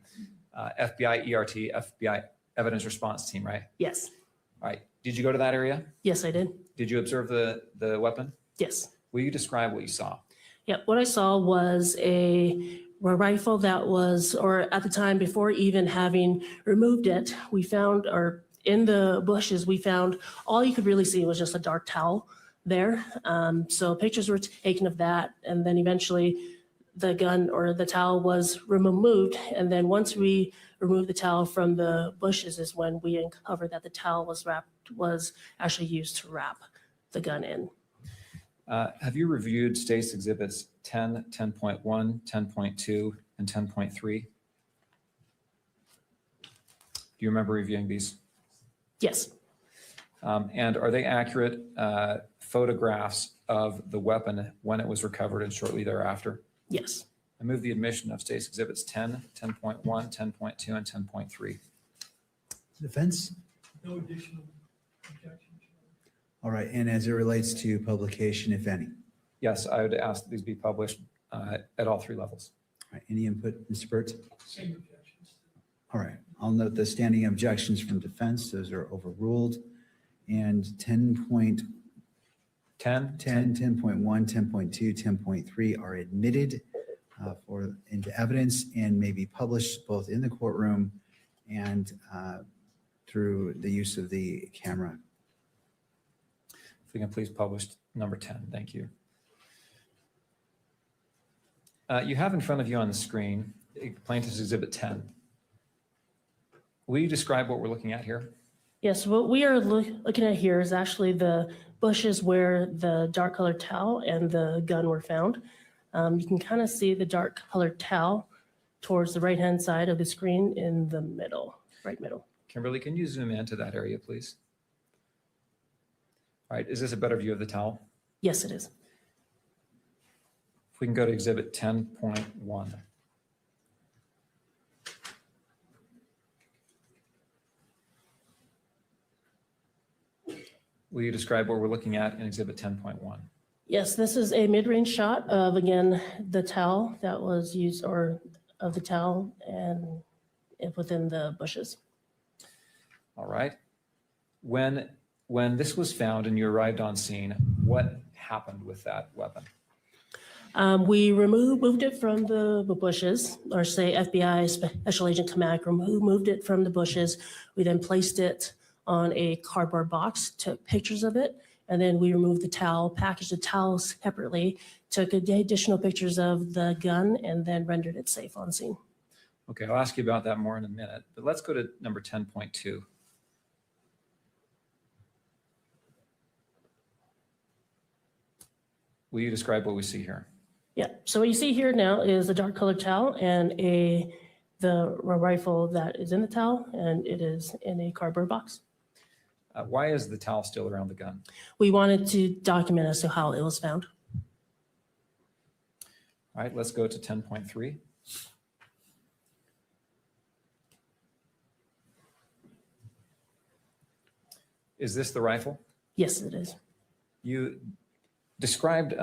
FBI ERT, FBI Evidence Response Team, right? Yes. All right. Did you go to that area? Yes, I did. Did you observe the weapon? Yes. Will you describe what you saw? Yep. What I saw was a rifle that was, or at the time before even having removed it, we found, or in the bushes, we found all you could really see was just a dark towel there. So pictures were taken of that. And then eventually the gun or the towel was removed. And then once we removed the towel from the bushes is when we uncovered that the towel was actually used to wrap the gun in. Have you reviewed State's Exhibits 10, 10.1, 10.2, and 10.3? Do you remember reviewing these? Yes. And are they accurate photographs of the weapon when it was recovered and shortly thereafter? Yes. I move the admission of State's Exhibits 10, 10.1, 10.2, and 10.3. Defense? No additional objections. All right, and as it relates to publication, if any? Yes, I would ask that these be published at all three levels. All right, any input, Mr. Burt? Same objections. All right, I'll note the standing objections from defense. Those are overruled. And 10.10, 10.1, 10.2, 10.3 are admitted into evidence and may be published both in the courtroom and through the use of the camera. If we can please publish number 10, thank you. You have in front of you on the screen Plaintiff's Exhibit 10. Will you describe what we're looking at here? Yes, what we are looking at here is actually the bushes where the dark colored towel and the gun were found. You can kind of see the dark colored towel towards the right-hand side of the screen in the middle, right middle. Kimberly, can you zoom into that area, please? All right, is this a better view of the towel? Yes, it is. If we can go to Exhibit 10.1. Will you describe what we're looking at in Exhibit 10.1? Yes, this is a mid-range shot of, again, the towel that was used, or of the towel and within the bushes. All right. When this was found and you arrived on scene, what happened with that weapon? We moved it from the bushes, or say FBI Special Agent Kamak removed it from the bushes. We then placed it on a cardboard box, took pictures of it, and then we removed the towel, packaged the towel separately, took additional pictures of the gun, and then rendered it safe on scene. Okay, I'll ask you about that more in a minute, but let's go to number 10.2. Will you describe what we see here? Yeah, so what you see here now is a dark colored towel and the rifle that is in the towel, and it is in a cardboard box. Why is the towel still around the gun? We wanted to document as to how it was found. All right, let's go to 10.3. Is this the rifle? Yes, it is. You described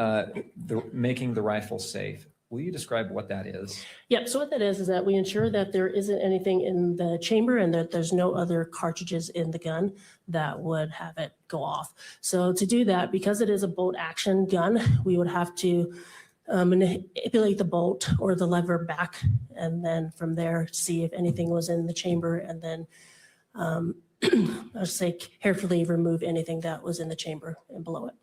making the rifle safe. Will you describe what that is? Yep, so what that is that we ensure that there isn't anything in the chamber and that there's no other cartridges in the gun that would have it go off. So to do that, because it is a bolt action gun, we would have to manipulate the bolt or the lever back, and then from there see if anything was in the chamber, and then I'll say carefully remove anything that was in the chamber and below it.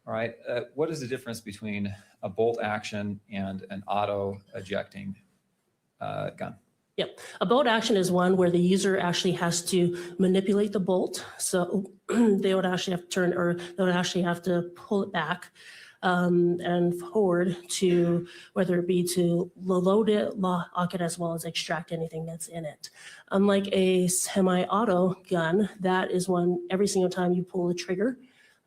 All right, what is the difference between a bolt action and an auto ejecting gun? Yep. A bolt action is one where the user actually has to manipulate the bolt. So they would actually have to turn, or they would actually have to pull it back and forward to, whether it be to load it, lock it, as well as extract anything that's in it. Unlike a semi-auto gun, that is one, every single time you pull the trigger,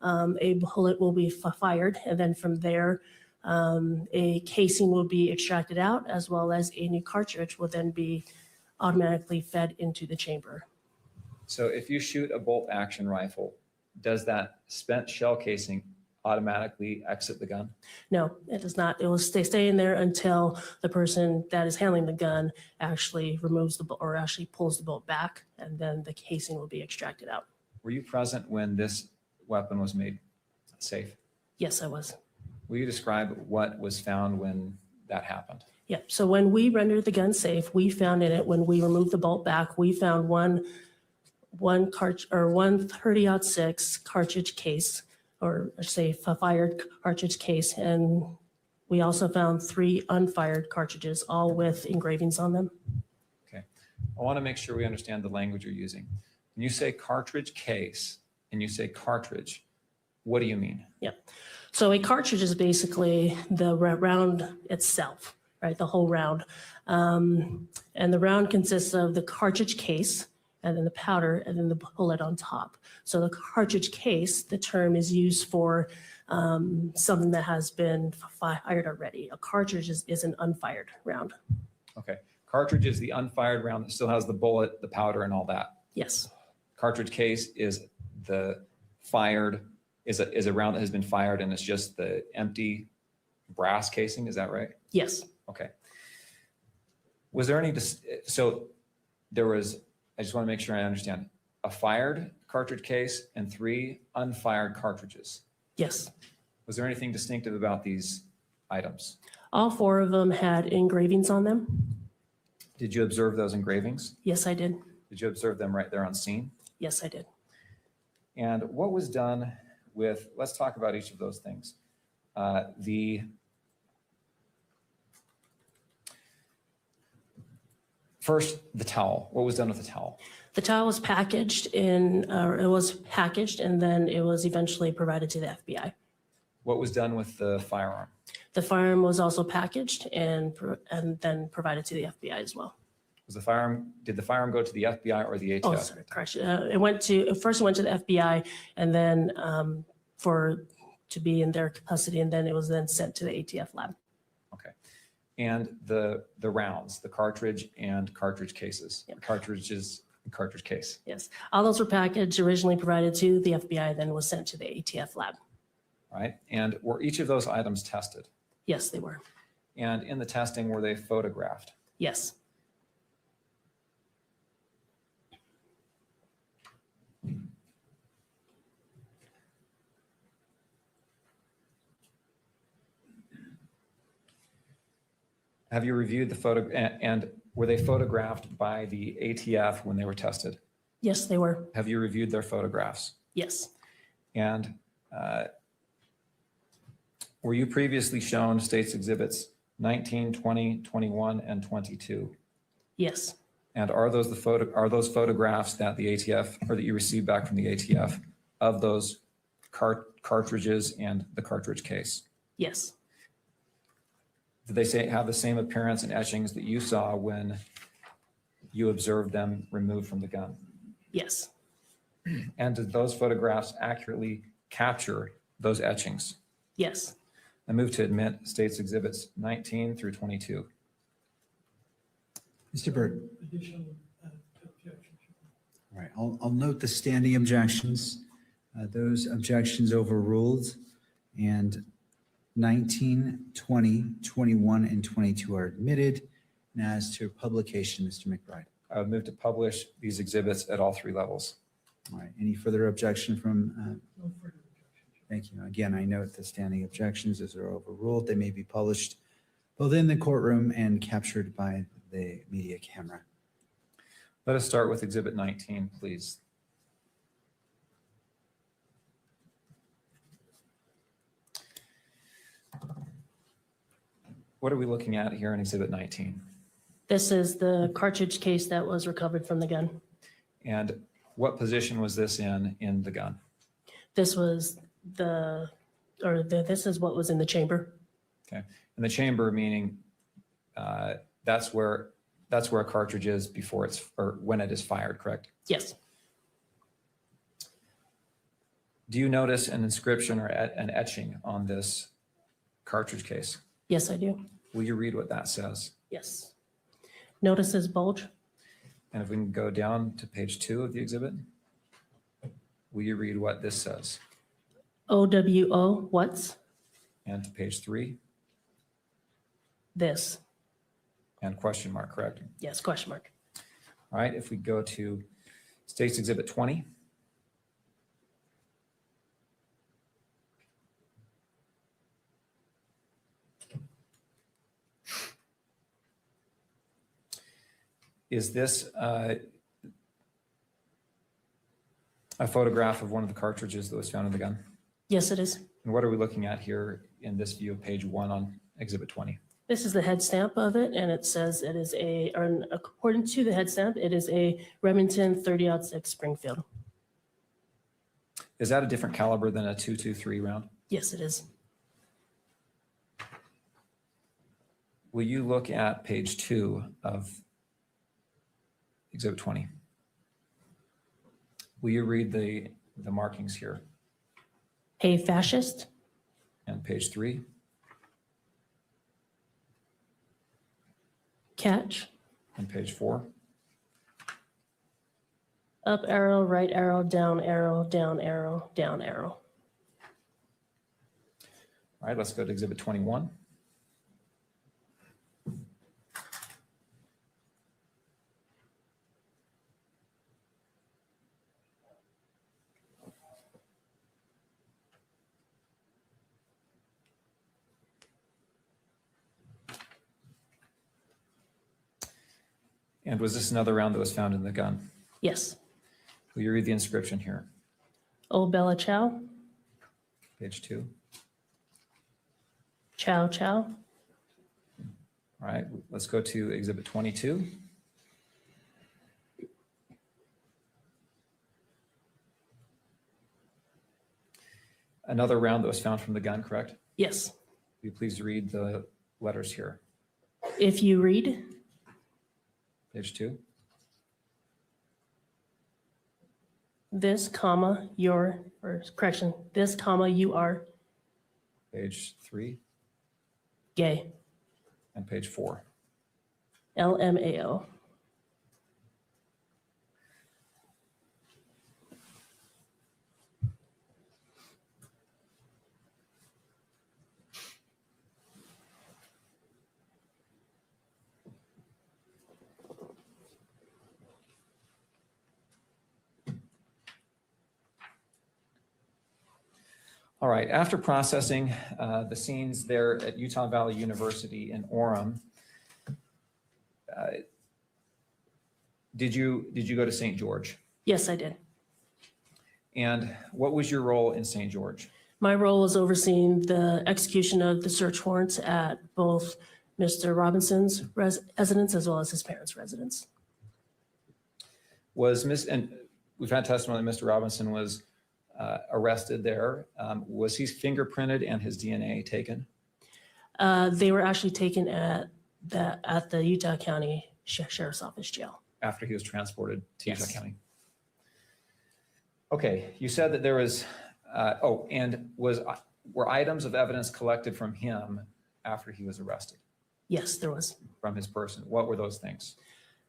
a bullet will be fired. And then from there, a casing will be extracted out, as well as a new cartridge will then be automatically fed into the chamber. So if you shoot a bolt action rifle, does that spent shell casing automatically exit the gun? No, it does not. It will stay in there until the person that is handling the gun actually removes the bolt, or actually pulls the bolt back, and then the casing will be extracted out. Were you present when this weapon was made safe? Yes, I was. Will you describe what was found when that happened? Yeah, so when we rendered the gun safe, we found in it, when we removed the bolt back, we found one 30-06 cartridge case, or say a fired cartridge case, and we also found 3 unfired cartridges, all with engravings on them. Okay, I want to make sure we understand the language you're using. When you say cartridge case and you say cartridge, what do you mean? Yeah, so a cartridge is basically the round itself, right? The whole round. And the round consists of the cartridge case, and then the powder, and then the bullet on top. So the cartridge case, the term is used for something that has been fired already. A cartridge is an unfired round. Okay, cartridge is the unfired round that still has the bullet, the powder, and all that. Yes. Cartridge case is the fired, is a round that has been fired, and it's just the empty brass casing. Is that right? Yes. Okay. Was there any, so there was, I just want to make sure I understand, a fired cartridge case and 3 unfired cartridges. Yes. Was there anything distinctive about these items? All 4 of them had engravings on them. Did you observe those engravings? Yes, I did. Did you observe them right there on scene? Yes, I did. And what was done with, let's talk about each of those things. First, the towel. What was done with the towel? The towel was packaged and then it was eventually provided to the FBI. What was done with the firearm? The firearm was also packaged and then provided to the FBI as well. Was the firearm, did the firearm go to the FBI or the ATF? Oh, sorry, correction. First it went to the FBI, and then to be in their custody, and then it was then sent to the ATF lab. Okay. And the rounds, the cartridge and cartridge cases, Yep. Cartridges and cartridge case. Yes, all those were packaged, originally provided to the FBI, then was sent to the ATF lab. All right. And were each of those items tested? Yes, they were. And in the testing, were they photographed? Yes. Have you reviewed the photo, and were they photographed by the ATF when they were tested? Yes, they were. Have you reviewed their photographs? Yes. And were you previously shown states exhibits 19, 20, 21, and 22? Yes. And are those photographs that the ATF, or that you received back from the ATF, of those cartridges and the cartridge case? Yes. Did they have the same appearance and etchings that you saw when you observed them removed from the gun? Yes. And did those photographs accurately capture those etchings? Yes. I move to admit states exhibits 19 through 22. Mr. Byrd. Additional objections. All right, I'll note the standing objections. Those objections overruled, and 19, 20, 21, and 22 are admitted. And as to publication, Mr. McBride. I would move to publish these exhibits at all 3 levels. All right, any further objection from? No further objections. Thank you. Again, I note the standing objections as are overruled. They may be published both in the courtroom and captured by the media camera. Let us start with exhibit 19, please. What are we looking at here in exhibit 19? This is the cartridge case that was recovered from the gun. And what position was this in the gun? This was this is what was in the chamber. Okay. In the chamber, meaning that's where a cartridge is before or when it is fired, correct? Yes. Do you notice an inscription or an etching on this cartridge case? Yes, I do. Will you read what that says? Yes. Notices bulge. And if we can go down to page 2 of the exhibit, will you read what this says? OWO, what's? And to page 3? This. And question mark, correct? Yes, question mark. All right, if we go to State's Exhibit 20. Is this a photograph of one of the cartridges that was found in the gun? Yes, it is. And what are we looking at here in this view of page 1 on Exhibit 20? This is the head stamp of it, and it says it is according to the head stamp, it is a Remington 30-06 Springfield. Is that a different caliber than a .223 round? Yes, it is. Will you look at page 2 of Exhibit 20? Will you read the markings here? A fascist. And page 3? Catch. And page 4? Up arrow, right arrow, down arrow, down arrow, down arrow. All right, let's go to Exhibit 21. And was this another round that was found in the gun? Yes. Will you read the inscription here? Oh, Bella Chow. Page 2. Chow, chow. All right, let's go to Exhibit 22. Another round that was found from the gun, correct? Yes. Will you please read the letters here? If you read. Page 2. This, comma, your, or correction, this, comma, you are. Page 3. Gay. And page 4. LMAO. All right, after processing the scenes there at Utah Valley University in Orem, did you go to St. George? Yes, I did. And what was your role in St. George? My role was overseeing the execution of the search warrants at both Mr. Robinson's residence as well as his parents' residence. And we've had testimony that Mr. Robinson was arrested there. Was he fingerprinted and his DNA taken? They were actually taken at the Utah County Sheriff's Office jail. After he was transported to Yes. Utah County. Okay, you said that there was, were items of evidence collected from him after he was arrested? Yes, there was. From his person. What were those things?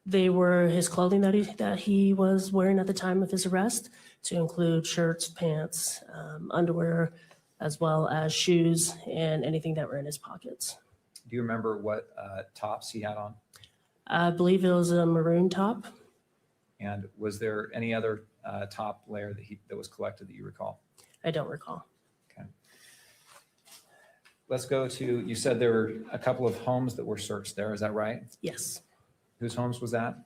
They were his clothing that he was wearing at the time of his arrest, to include shirts, pants, underwear, as well as shoes and anything that were in his pockets. Do you remember what tops he had on? I believe it was a maroon top. And was there any other top layer that was collected that you recall? I don't recall. Okay. Let's go to, you said there were a couple of homes that were searched there, is that right? Yes. Whose homes was that?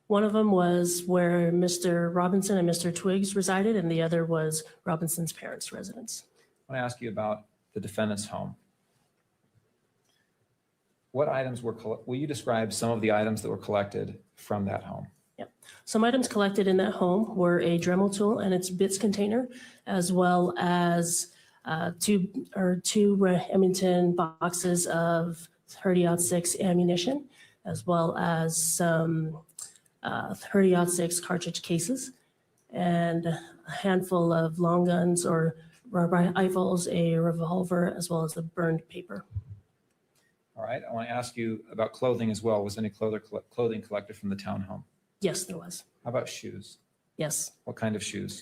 One of them was where Mr. Robinson and Mr. Twiggs resided, and the other was Robinson's parents' residence. I want to ask you about the defendant's home. What items were, will you describe some of the items that were collected from that home? Yep. Some items collected in that home were a Dremel tool and its bits container, as well as two Remington boxes of 30-06 ammunition, as well as some 30-06 cartridge cases, and a handful of long guns or rifles, a revolver, as well as the burned paper. All right, I want to ask you about clothing as well. Was any clothing collected from the townhome? Yes, there was. How about shoes? Yes. What kind of shoes?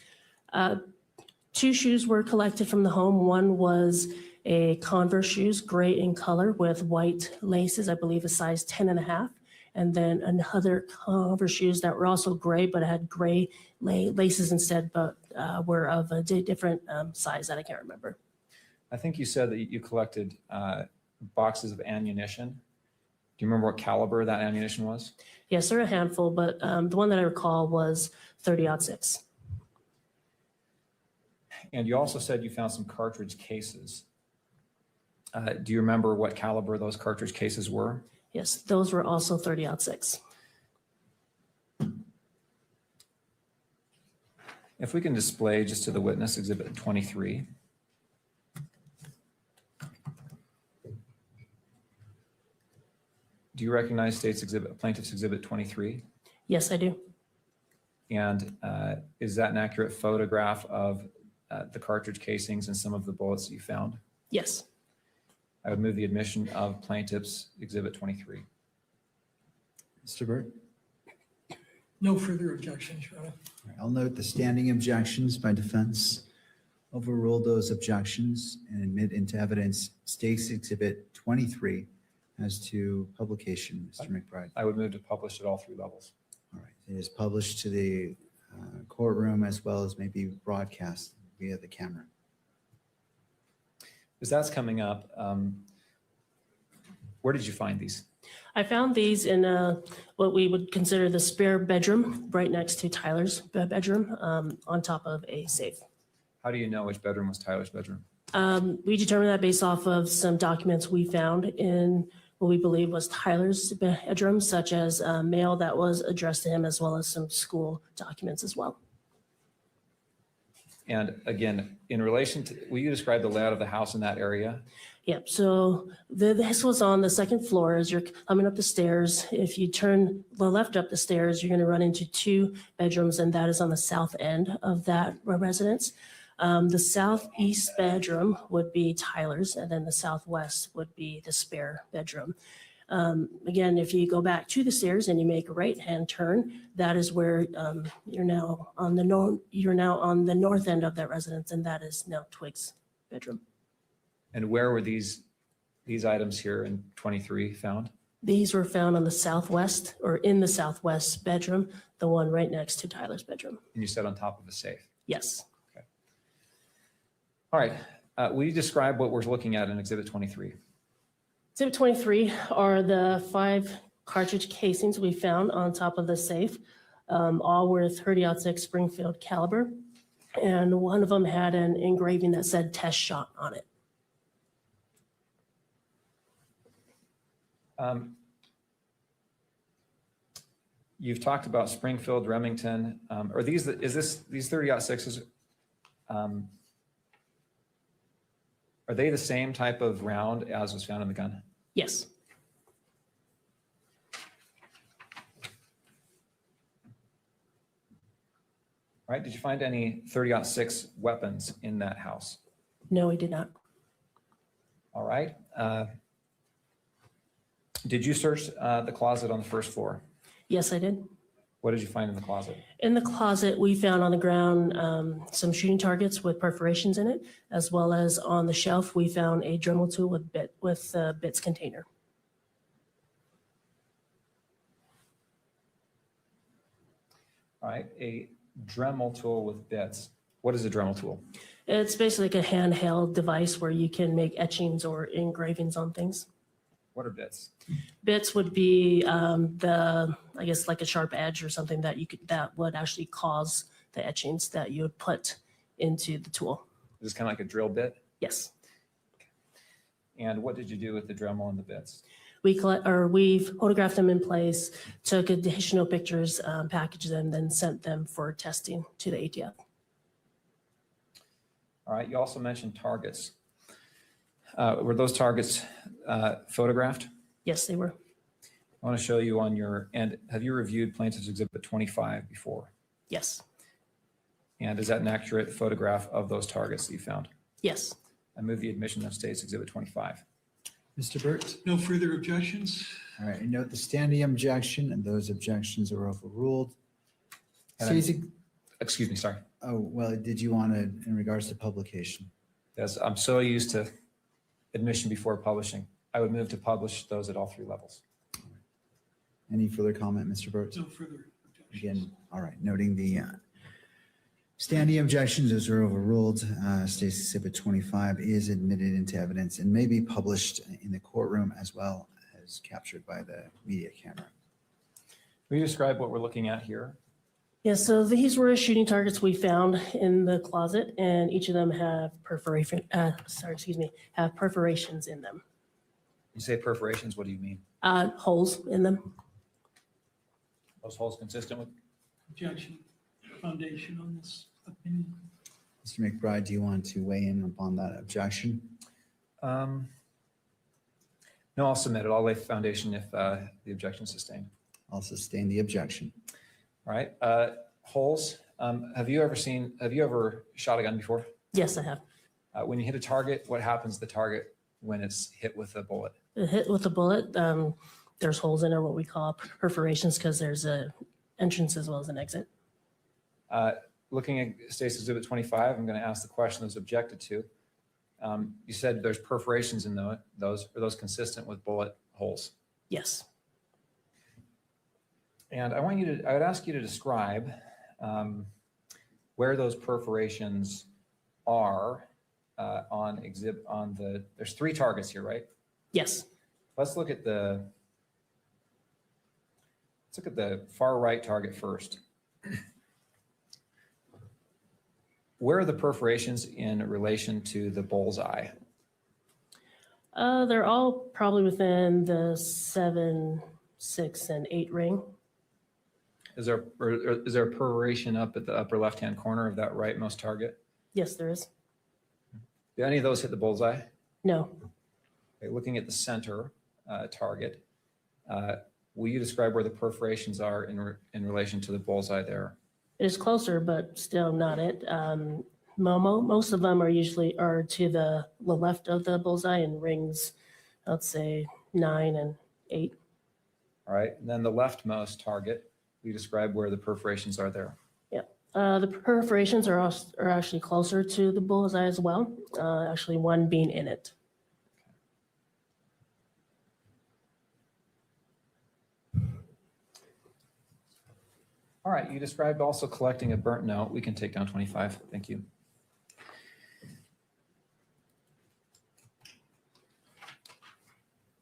2 shoes were collected from the home. One was a Converse shoes, gray in color with white laces, I believe a size 10.5. And then another Converse shoes that were also gray, but had gray laces instead, but were of a different size that I can't remember. I think you said that you collected boxes of ammunition. Do you remember what caliber that ammunition was? Yes, there are a handful, but the one that I recall was 30-06. And you also said you found some cartridge cases. Do you remember what caliber those cartridge cases were? Yes, those were also 30-06. If we can display just to the witness Exhibit 23. Do you recognize Plaintiff's Exhibit 23? Yes, I do. And is that an accurate photograph of the cartridge casings and some of the bullets that you found? Yes. I would move the admission of Plaintiff's Exhibit 23. Mr. Burt? No further objections, Your Honor. I'll note the standing objections by defense. Overrule those objections and admit into evidence State's Exhibit 23 as to publication, Mr. McBride. I would move to publish at all 3 levels. All right. It is published to the courtroom as well as maybe broadcast via the camera. As that's coming up, where did you find these? I found these in what we would consider the spare bedroom, right next to Tyler's bedroom, on top of a safe. How do you know which bedroom was Tyler's bedroom? We determined that based off of some documents we found in what we believe was Tyler's bedroom, such as mail that was addressed to him, as well as some school documents as well. And again, in relation to, will you describe the layout of the house in that area? Yep, so this was on the 2nd floor. As you're coming up the stairs, if you turn the left up the stairs, you're gonna run into 2 bedrooms, and that is on the south end of that residence. The southeast bedroom would be Tyler's, and then the southwest would be the spare bedroom. Again, if you go back to the stairs and you make a right-hand turn, that is where you're now on the north end of that residence, and that is now Twig's bedroom. And where were these items here in 23 found? These were found on the southwest, or in the southwest bedroom, the one right next to Tyler's bedroom. And you said on top of a safe? Yes. Okay. All right. Will you describe what we're looking at in Exhibit 23? Exhibit 23 are the 5 cartridge casings we found on top of the safe. All were 30-06 Springfield caliber, and one of them had an engraving that said "test shot" on it. You've talked about Springfield, Remington. Are these 30-06s? Are they the same type of round as was found in the gun? Yes. All right. Did you find any 30-06 weapons in that house? No, we did not. All right. Did you search the closet on the 1st floor? Yes, I did. What did you find in the closet? In the closet, we found on the ground some shooting targets with perforations in it, as well as on the shelf, we found a Dremel tool with bits container. All right, a Dremel tool with bits. What is a Dremel tool? It's basically like a handheld device where you can make etchings or engravings on things. What are bits? Bits would be I guess like a sharp edge or something that that would actually cause the etchings that you would put into the tool. Is this kind of like a drill bit? Yes. And what did you do with the Dremel and the bits? we photographed them in place, took additional pictures, packaged them, then sent them for testing to the ATF. All right, you also mentioned targets. Were those targets photographed? Yes, they were. I want to show you on your, and have you reviewed Plaintiff's Exhibit 25 before? Yes. And is that an accurate photograph of those targets that you found? Yes. I move the admission of State's Exhibit 25. Mr. Burt? No further objections? All right, I note the standing objection, and those objections are overruled. And Stacy, excuse me, sorry. oh, well, did you want to, in regards to publication? Yes, I'm so used to admission before publishing. I would move to publish those at all 3 levels. Any further comment, Mr. Burt? No further objections. Again, all right, noting the standing objections, those are overruled. State's Exhibit 25 is admitted into evidence and may be published in the courtroom as well as captured by the media camera. Will you describe what we're looking at here? Yeah, so these were shooting targets we found in the closet, and each of them have have perforations in them. You say perforations, what do you mean? Holes in them. Those holes consistent with? Objection, foundation on this opinion. Mr. McBride, do you want to weigh in upon that objection? No, I'll submit it. I'll lay foundation if the objection is sustained. I'll sustain the objection. All right, holes. Have you ever shot a gun before? Yes, I have. When you hit a target, what happens to the target when it's hit with a bullet? Hit with a bullet, there's holes in it, what we call perforations, because there's a entrance as well as an exit. Looking at State's Exhibit 25, I'm going to ask the question that's objected to. You said there's perforations in those. Are those consistent with bullet holes? Yes. And I would ask you to describe where those perforations are there's 3 targets here, right? Yes. Let's look at the far right target first. Where are the perforations in relation to the bullseye? They're all probably within the 7, 6, and 8 ring. Is there a perforation up at the upper left-hand corner of that rightmost target? Yes, there is. Do any of those hit the bullseye? No. Okay, looking at the center target, will you describe where the perforations are in relation to the bullseye there? It is closer, but still not it. Most of them are to the left of the bullseye in rings, let's say 9 and 8. All right, and then the leftmost target, will you describe where the perforations are there? Yeah, the perforations are actually closer to the bullseye as well, actually one being in it. All right, you described also collecting a burnt note. We can take down 25. Thank you.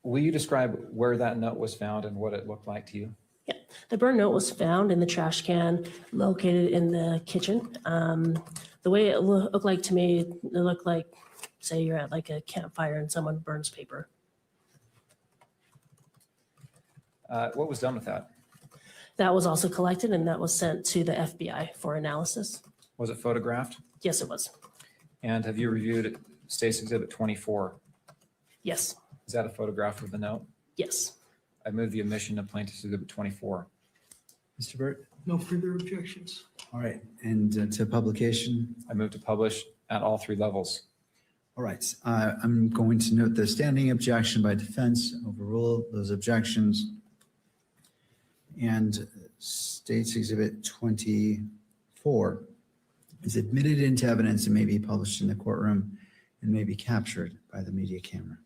Will you describe where that note was found and what it looked like to you? Yeah, the burnt note was found in the trash can located in the kitchen. The way it looked like to me, it looked like, say you're at like a campfire and someone burns paper. What was done with that? That was also collected and that was sent to the FBI for analysis. Was it photographed? Yes, it was. And have you reviewed State's Exhibit 24? Yes. Is that a photograph of the note? Yes. I move the admission of Plaintiff's Exhibit 24. Mr. Burt? No further objections. All right, and to publication? I move to publish at all 3 levels. All right, I'm going to note the standing objection by defense, overrule those objections. And State's Exhibit 24 is admitted into evidence and may be published in the courtroom and may be captured by the media camera.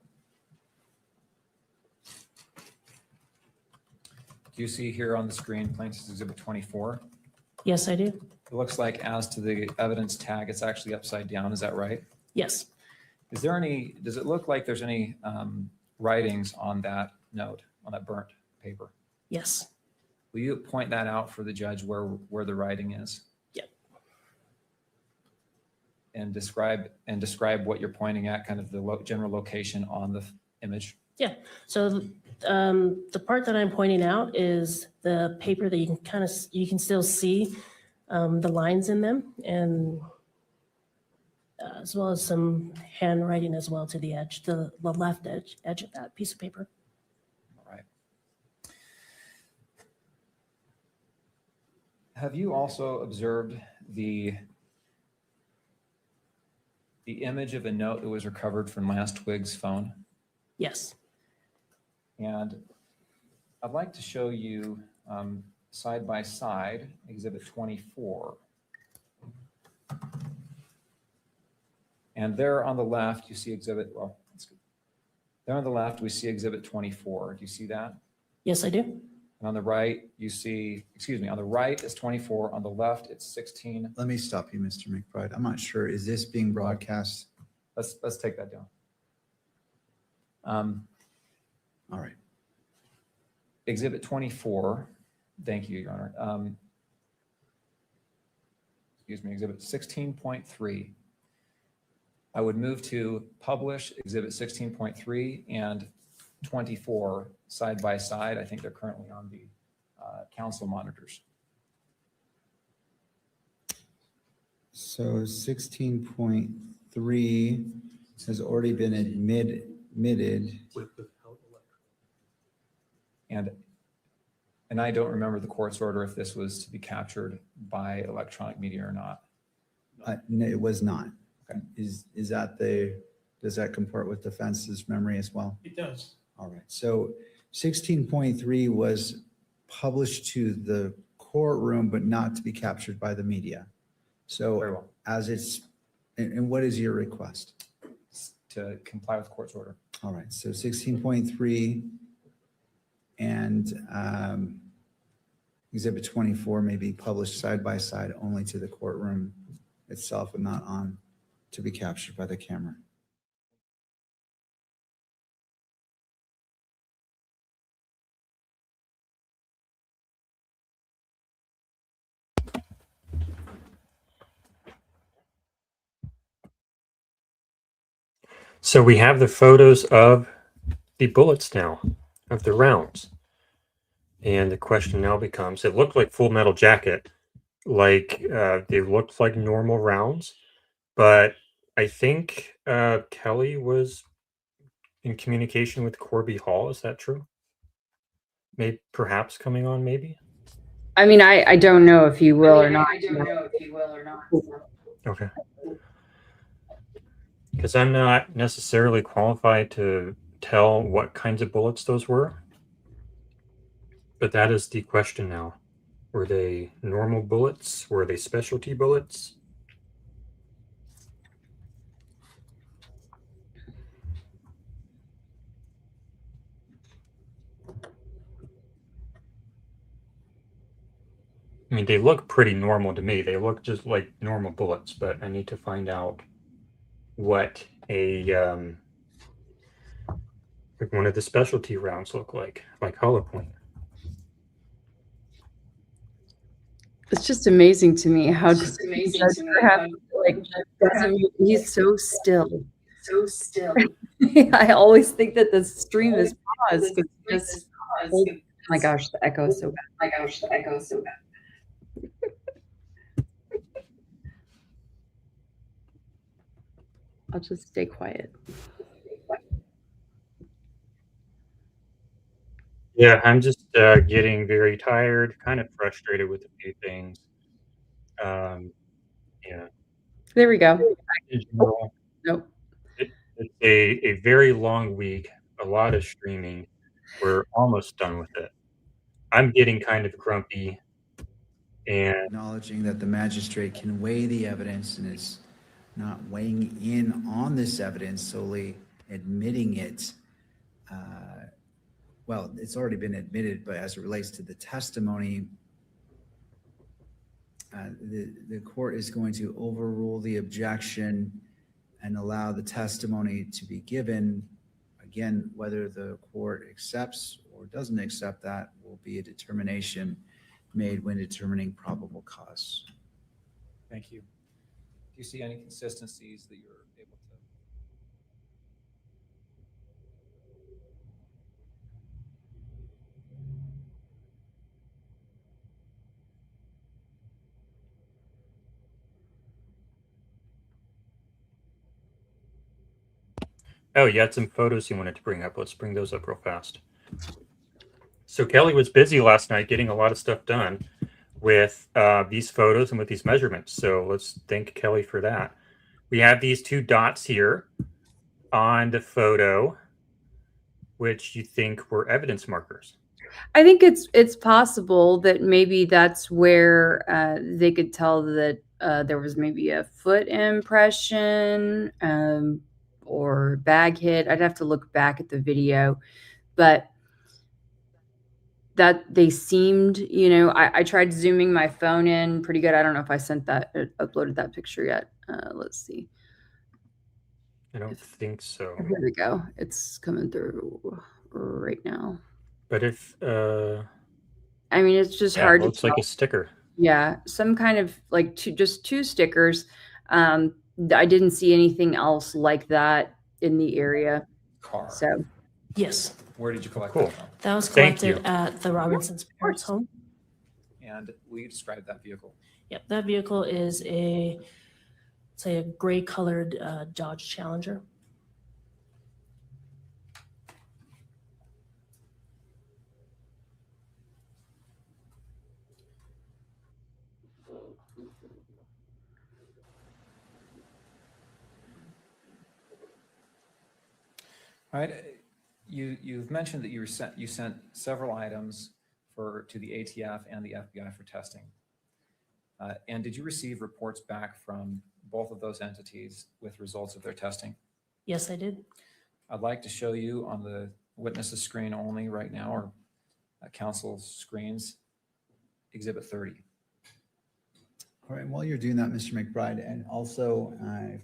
Do you see here on the screen Plaintiff's Exhibit 24? Yes, I do. It looks like as to the evidence tag, it's actually upside down. Is that right? Yes. Does it look like there's any writings on that note, on that burnt paper? Yes. Will you point that out for the judge where the writing is? Yep. And describe what you're pointing at, kind of the general location on the image? Yeah. So the part that I'm pointing out is the paper that you can still see the lines in them, and as well as some handwriting as well to the edge, the left edge of that piece of paper. All right. Have you also observed the image of a note that was recovered from Lance Twiggs' phone? Yes. And I'd like to show you side by side Exhibit 24. And there on the left, you see Exhibit, well, that's good. There on the left, we see Exhibit 24. Do you see that? Yes, I do. And on the right, you see, excuse me, on the right is 24. On the left, it's 16. Let me stop you, Mr. McBride. I'm not sure. Is this being broadcast? Let's take that down. All right. Exhibit 24. Thank you, Your Honor. Excuse me, Exhibit 16.3. I would move to publish Exhibit 16.3 and 24 side by side. I think they're currently on the council monitors. So 16.3 has already been admitted. And I don't remember the court's order if this was to be captured by electronic media or not. No, it was not. Okay. Is that does that comport with defense's memory as well? It does. All right. So 16.3 was published to the courtroom, but not to be captured by the media. So Very well. as it's, and what is your request? To comply with the court's order. All right. So 16.3 and Exhibit 24 may be published side by side only to the courtroom itself and not on to be captured by the camera. So we have the photos of the bullets now, of the rounds. And the question now becomes, it looked like Full Metal Jacket, like they looked like normal rounds, but I think Kelly was in communication with Corby Hall. Is that true? Maybe perhaps coming on, maybe? I mean, I don't know if you will or not. Okay. Because I'm not necessarily qualified to tell what kinds of bullets those were. But that is the question now. Were they normal bullets? Were they specialty bullets? I mean, they look pretty normal to me. They look just like normal bullets, but I need to find out what like one of the specialty rounds look like hollow point. It's just amazing to me how he's so still. So still. I always think that the stream is paused because oh my gosh, the echo is so bad. I'll just stay quiet. Yeah, I'm just getting very tired, kind of frustrated with a few things. Yeah. There we go. In general, Nope. it's a very long week, a lot of streaming. We're almost done with it. I'm getting kind of grumpy and Acknowledging that the magistrate can weigh the evidence and is not weighing in on this evidence, solely admitting it. Well, it's already been admitted, but as it relates to the testimony, the court is going to overrule the objection and allow the testimony to be given. Again, whether the court accepts or doesn't accept that will be a determination made when determining probable cause. Thank you. Do you see any consistencies that you're able to? Oh, you had some photos you wanted to bring up. Let's bring those up real fast. So Kelly was busy last night getting a lot of stuff done with these photos and with these measurements. So let's thank Kelly for that. We have these two dots here on the photo, which you think were evidence markers. I think it's possible that maybe that's where they could tell that there was maybe a foot impression or bag hit. I'd have to look back at the video, but that they seemed, I tried zooming my phone in pretty good. I don't know if I uploaded that picture yet. Let's see. I don't think so. Here we go. It's coming through right now. But if I mean, it's just yeah, hard it to looks like tell. a sticker. Yeah, some kind of like just two stickers. I didn't see anything else like that in the area. Car. So Yes, Where did you collect Cool. that from? that was Thank collected you. at the Robinson's parents' home. And will you describe that vehicle? Yep, that vehicle is a gray colored Dodge Challenger. All right. You've mentioned that you sent several items to the ATF and the FBI for testing. And did you receive reports back from both of those entities with results of their testing? Yes, I did. I'd like to show you on the witnesses screen only right now, or council screens, Exhibit 30. All right, while you're doing that, Mr. McBride, and also,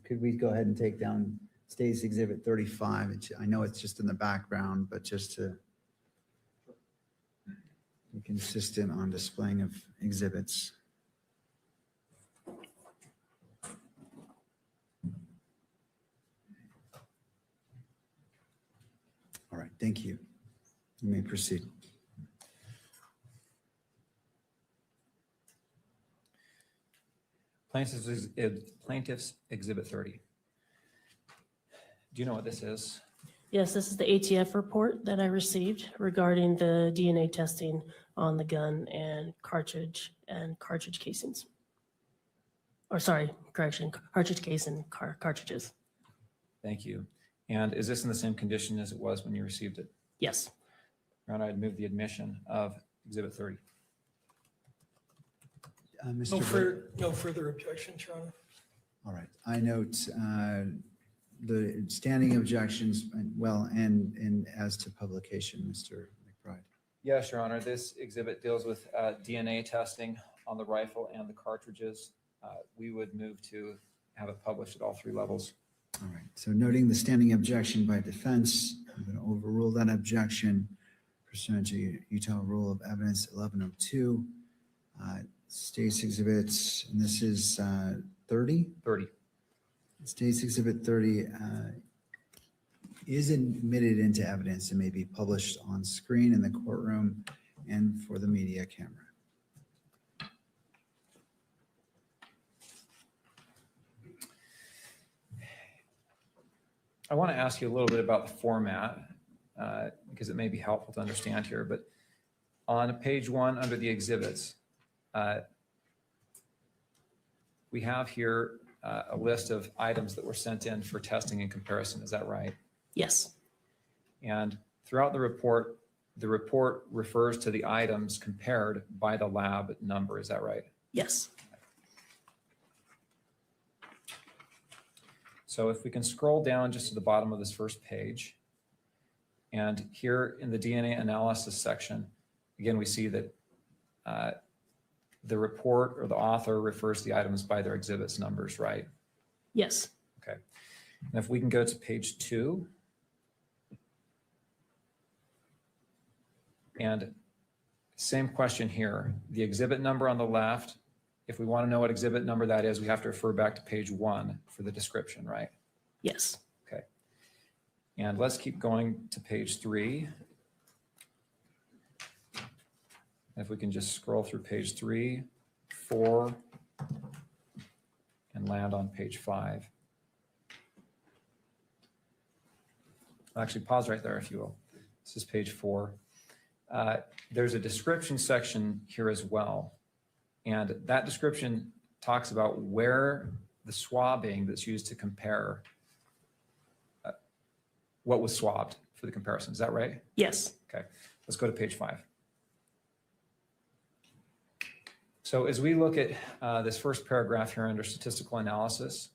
could we go ahead and take down State's Exhibit 35? I know it's just in the background, but just to be consistent on displaying of exhibits. All right, thank you. You may proceed. Plaintiff's Exhibit 30. Do you know what this is? Yes, this is the ATF report that I received regarding the DNA testing on the gun and cartridge casings. Or sorry, correction, cartridge case and cartridges. Thank you. And is this in the same condition as it was when you received it? Yes. Your Honor, I'd move the admission of Exhibit 30. Mr. No further objections, Your Honor. All right, I note the standing objections, and as to publication, Mr. McBride. Yes, Your Honor. This exhibit deals with DNA testing on the rifle and the cartridges. We would move to have it published at all three levels. All right, so noting the standing objection by defense, I'm going to overrule that objection pursuant to Utah Rule of Evidence 1102. State's exhibits, and this is 30? 30. State's Exhibit 30 is admitted into evidence and may be published on screen in the courtroom and for the media camera. I want to ask you a little bit about the format because it may be helpful to understand here. But on page 1 under the exhibits, we have here a list of items that were sent in for testing and comparison. Is that right? Yes. And throughout the report refers to the items compared by the lab number. Is that right? Yes. So if we can scroll down just to the bottom of this first page, and here in the DNA analysis section, again, we see that the report or the author refers to the items by their exhibits numbers, right? Yes. Okay. And if we can go to page 2, and same question here, the exhibit number on the left, if we want to know what exhibit number that is, we have to refer back to page 1 for the description, right? Yes. Okay. And let's keep going to page 3. If we can just scroll through page 3, 4, and land on page 5. I'll actually pause right there if you will. This is page 4. There's a description section here as well. And that description talks about where the swabbing that's used to compare what was swabbed for the comparison. Is that right? Yes. Okay, let's go to page 5. So as we look at this first paragraph here under statistical analysis,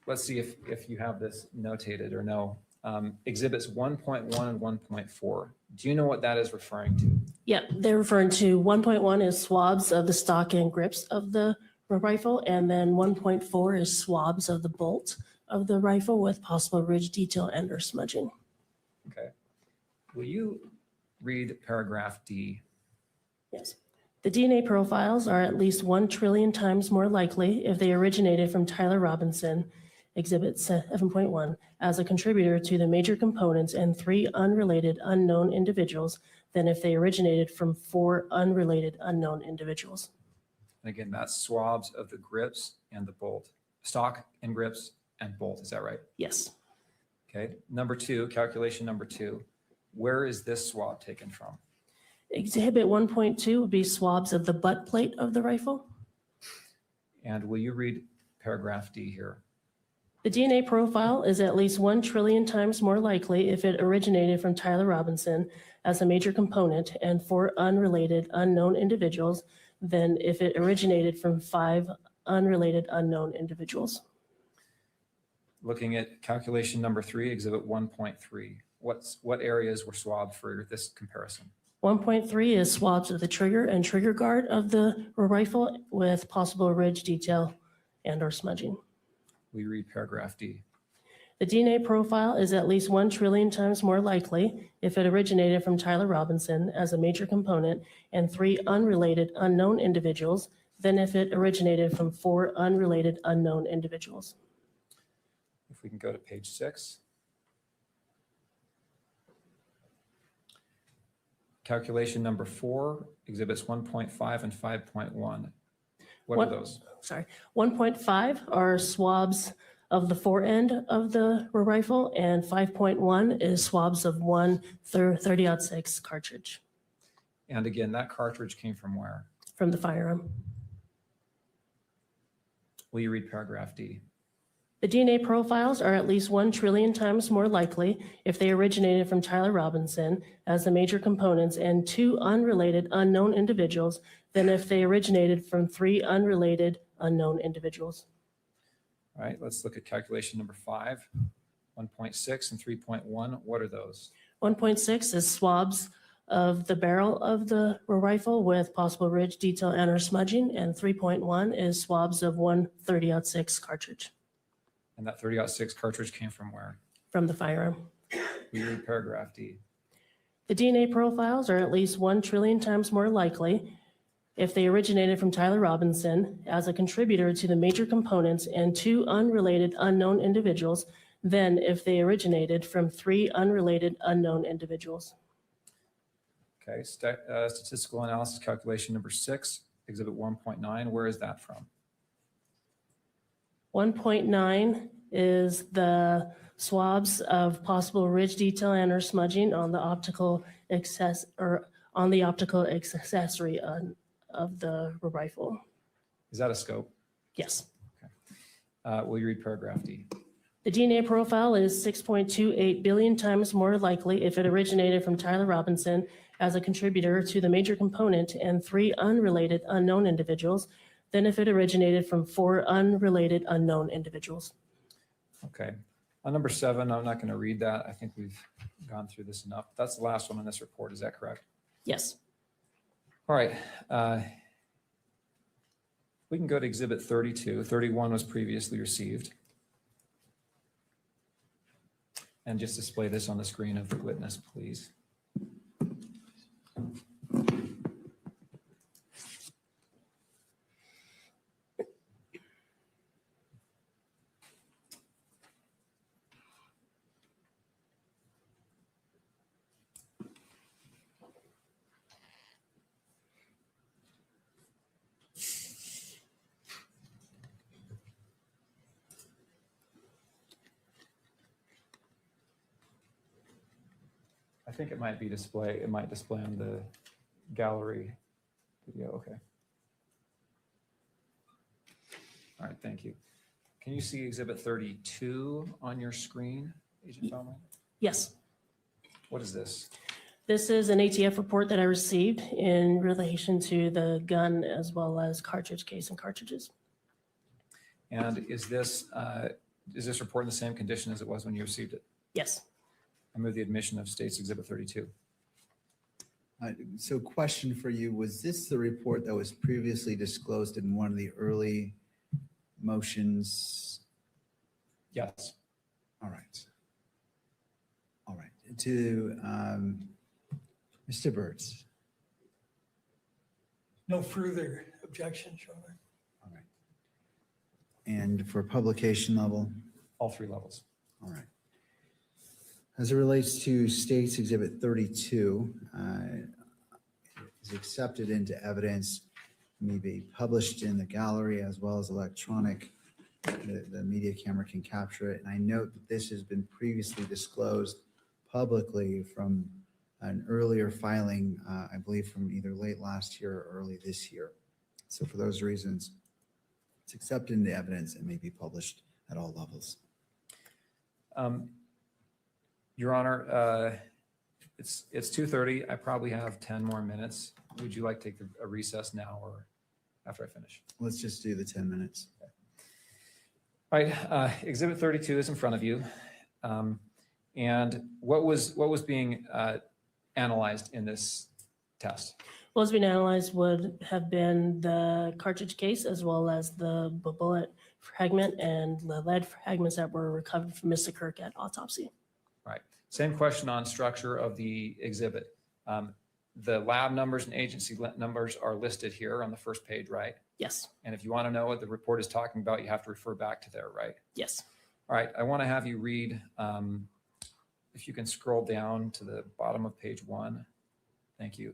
let's see if you have this notated or no. Exhibits 1.1 and 1.4. Do you know what that is referring to? Yeah, they're referring to 1.1 is swabs of the stock and grips of the rifle, and then 1.4 is swabs of the bolt of the rifle with possible ridge detail and or smudging. Okay. Will you read paragraph D? Yes. The DNA profiles are at least 1 trillion times more likely if they originated from Tyler Robinson, Exhibit 7.1, as a contributor to the major components and 3 unrelated unknown individuals than if they originated from 4 unrelated unknown individuals. And again, that's swabs of the grips and the bolt, stock and grips and bolt. Is that right? Yes. Okay. Number 2, calculation number 2. Where is this swab taken from? Exhibit 1.2 would be swabs of the butt plate of the rifle. And will you read paragraph D here? The DNA profile is at least 1 trillion times more likely if it originated from Tyler Robinson as a major component and 4 unrelated unknown individuals than if it originated from 5 unrelated unknown individuals. Looking at calculation number 3, exhibit 1.3, what areas were swabbed for this comparison? 1.3 is swabs of the trigger and trigger guard of the rifle with possible ridge detail and or smudging. We read paragraph D. The DNA profile is at least 1 trillion times more likely if it originated from Tyler Robinson as a major component and 3 unrelated unknown individuals than if it originated from 4 unrelated unknown individuals. If we can go to page 6. Calculation number 4, exhibits 1.5 and 5.1. What are those? 1.5 are swabs of the forend of the rifle, and 5.1 is swabs of 1 30-06 cartridge. And again, that cartridge came from where? From the firearm. Will you read paragraph D? The DNA profiles are at least 1 trillion times more likely if they originated from Tyler Robinson as the major components and 2 unrelated unknown individuals than if they originated from 3 unrelated unknown individuals. All right, let's look at calculation number 5, 1.6 and 3.1. What are those? 1.6 is swabs of the barrel of the rifle with possible ridge detail and or smudging, and 3.1 is swabs of 1 30-06 cartridge. And that 30-06 cartridge came from where? From the firearm. We read paragraph D. The DNA profiles are at least 1 trillion times more likely if they originated from Tyler Robinson as a contributor to the major components and 2 unrelated unknown individuals than if they originated from 3 unrelated unknown individuals. Okay, statistical analysis calculation number 6, exhibit 1.9. Where is that from? 1.9 is the swabs of possible ridge detail and or smudging on the optical accessory of the rifle. Is that a scope? Yes. Okay. Will you read paragraph D? The DNA profile is 6.28 billion times more likely if it originated from Tyler Robinson as a contributor to the major component and 3 unrelated unknown individuals than if it originated from 4 unrelated unknown individuals. Okay. On number 7, I'm not going to read that. I think we've gone through this enough. That's the last one in this report. Is that correct? Yes. All right. We can go to exhibit 32. 31 was previously received. And just display this on the screen of the witness, please. I think it might display on the gallery video. Okay. All right, thank you. Can you see Exhibit 32 on your screen, Agent Feldman? Yes. What is this? This is an ATF report that I received in relation to the gun as well as cartridge case and cartridges. And is this report in the same condition as it was when you received it? Yes. I move the admission of State's Exhibit 32. So question for you, was this the report that was previously disclosed in one of the early motions? Yes. All right. All right. To Mr. Burtz. No further objection, Your Honor. All right. And for publication level? All 3 levels. All right. As it relates to State's Exhibit 32, is accepted into evidence, may be published in the gallery as well as electronic. The media camera can capture it. And I note that this has been previously disclosed publicly from an earlier filing, I believe from either late last year or early this year. So for those reasons, it's accepted into evidence and may be published at all levels. Your Honor, it's 2:30. I probably have 10 more minutes. Would you like to take a recess now or after I finish? Let's just do the 10 minutes. Okay. All right, Exhibit 32 is in front of you. And what was being analyzed in this test? What was being analyzed would have been the cartridge case as well as the bullet fragment and the lead fragments that were recovered from Mr. Kirk at autopsy. Right. Same question on structure of the exhibit. The lab numbers and agency numbers are listed here on the first page, right? Yes. And if you want to know what the report is talking about, you have to refer back to there, right? Yes. All right. I want to have you read, if you can scroll down to the bottom of page 1. Thank you.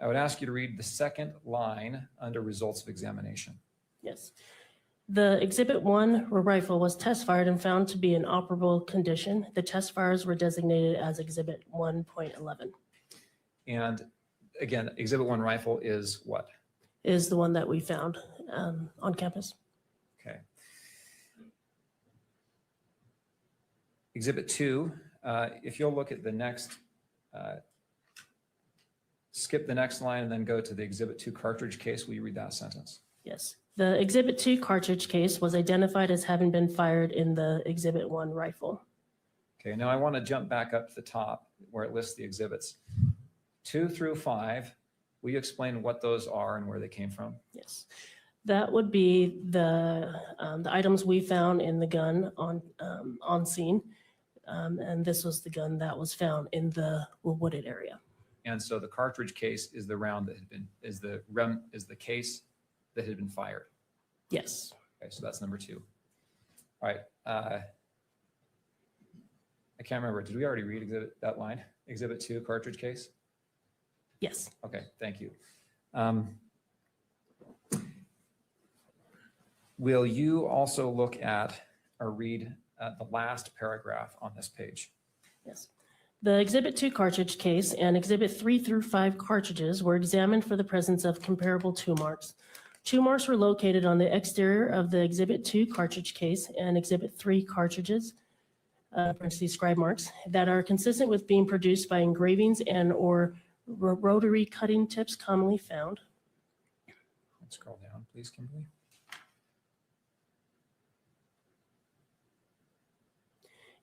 I would ask you to read the second line under results of examination. Yes. The Exhibit 1 rifle was test fired and found to be in operable condition. The test fires were designated as Exhibit 1.11. And again, Exhibit 1 rifle is what? Is the one that we found on campus. Okay. Exhibit 2, if you'll look at the next, skip the next line and then go to the Exhibit 2 cartridge case. Will you read that sentence? Yes. The Exhibit 2 cartridge case was identified as having been fired in the Exhibit 1 rifle. Okay, now I want to jump back up to the top where it lists the exhibits. 2 through 5, will you explain what those are and where they came from? Yes. That would be the items we found in the gun on scene. And this was the gun that was found in the wooded area. And so the cartridge case is the round that had been, is the case that had been fired. Yes. Okay, so that's number 2. All right. I can't remember. Did we already read that line? Exhibit 2 cartridge case? Yes. Okay, thank you. Will you also look at or read the last paragraph on this page? Yes. The Exhibit 2 cartridge case and Exhibit 3 through 5 cartridges were examined for the presence of comparable tool marks. Tool marks were located on the exterior of the Exhibit 2 cartridge case and Exhibit 3 cartridges, parentheses scribe marks, that are consistent with being produced by engravings and or rotary cutting tips commonly found. Let's scroll down, please, Kimberly.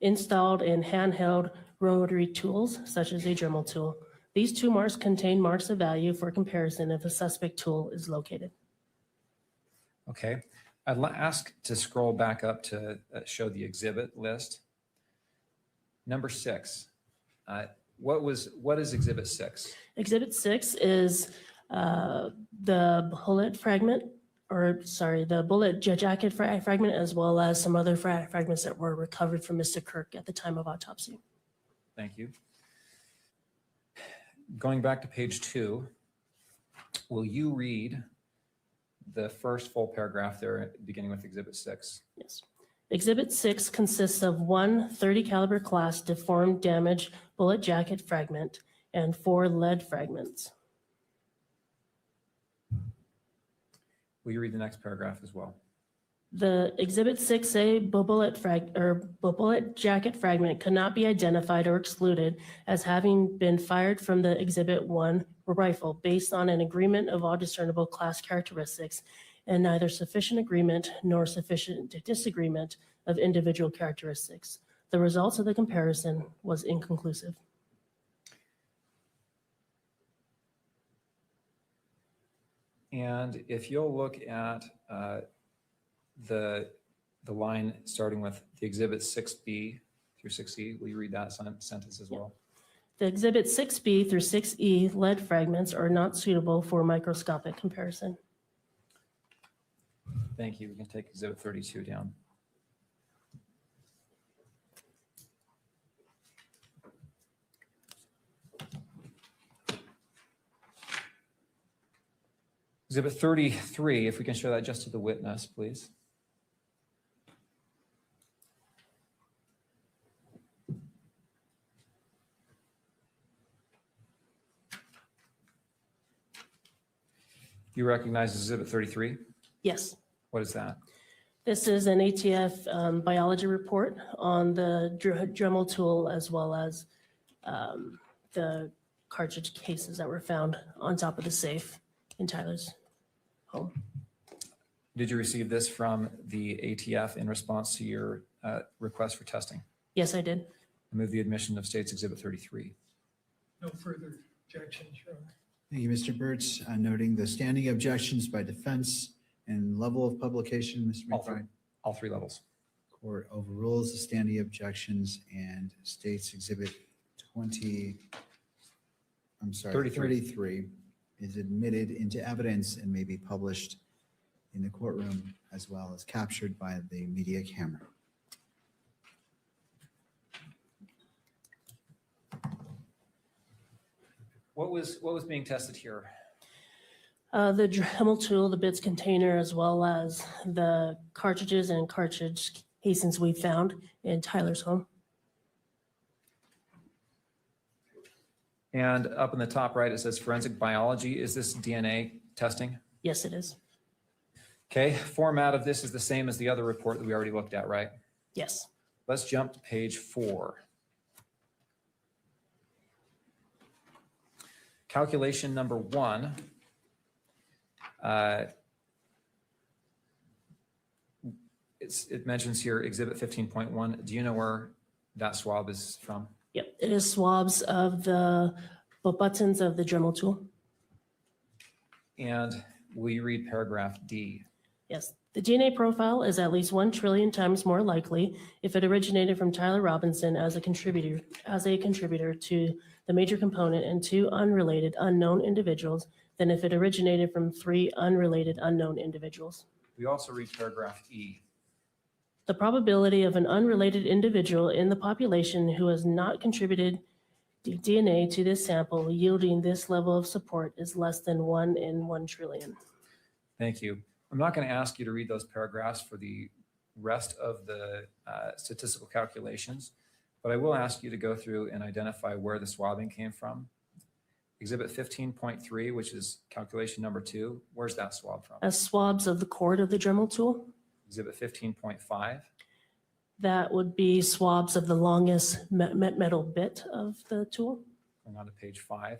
Installed in handheld rotary tools, such as a Dremel tool. These tool marks contain marks of value for comparison if a suspect tool is located. Okay, I'd ask to scroll back up to show the exhibit list. Number 6, what is Exhibit 6? Exhibit 6 is the bullet fragment, or sorry, the bullet jacket fragment, as well as some other fragments that were recovered from Mr. Kirk at the time of autopsy. Thank you. Going back to page 2, will you read the first full paragraph there beginning with Exhibit 6? Yes. Exhibit 6 consists of one .30 caliber class deformed damaged bullet jacket fragment and 4 lead fragments. Will you read the next paragraph as well? The Exhibit 6A bullet jacket fragment could not be identified or excluded as having been fired from the Exhibit 1 rifle based on an agreement of all discernible class characteristics and neither sufficient agreement nor sufficient disagreement of individual characteristics. The results of the comparison was inconclusive. And if you'll look at the line starting with the Exhibit 6B through 6E, will you read that sentence as well? The Exhibit 6B through 6E lead fragments are not suitable for microscopic comparison. Thank you. We can take Exhibit 32 down. Exhibit 33, if we can show that just to the witness, please. You recognize Exhibit 33? Yes. What is that? This is an ATF biology report on the Dremel tool as well as the cartridge cases that were found on top of the safe in Tyler's home. Did you receive this from the ATF in response to your request for testing? Yes, I did. I move the admission of State's Exhibit 33. No further objections, Your Honor. Thank you, Mr. Burtz. Noting the standing objections by defense and level of publication, Mr. McBride. All three levels. Court overrules the standing objections and State's Exhibit 33 is admitted into evidence and may be published in the courtroom as well as captured by the media camera. What was being tested here? The Dremel tool, the bits container, as well as the cartridges and cartridge casings we found in Tyler's home. And up in the top right, it says forensic biology. Is this DNA testing? Yes, it is. Okay, format of this is the same as the other report that we already looked at, right? Yes. Let's jump to page 4. Calculation number 1. It mentions here Exhibit 15.1. Do you know where that swab is from? Yep, it is swabs of the buttons of the Dremel tool. And will you read paragraph D? Yes. The DNA profile is at least 1 trillion times more likely if it originated from Tyler Robinson as a contributor to the major component and 2 unrelated unknown individuals than if it originated from 3 unrelated unknown individuals. We also read paragraph E. The probability of an unrelated individual in the population who has not contributed DNA to this sample yielding this level of support is less than 1 in 1 trillion. Thank you. I'm not going to ask you to read those paragraphs for the rest of the statistical calculations, but I will ask you to go through and identify where the swabbing came from. Exhibit 15.3, which is calculation number 2, where's that swab from? As swabs of the cord of the Dremel tool. Exhibit 15.5. That would be swabs of the longest metal bit of the tool. Going on to page 5.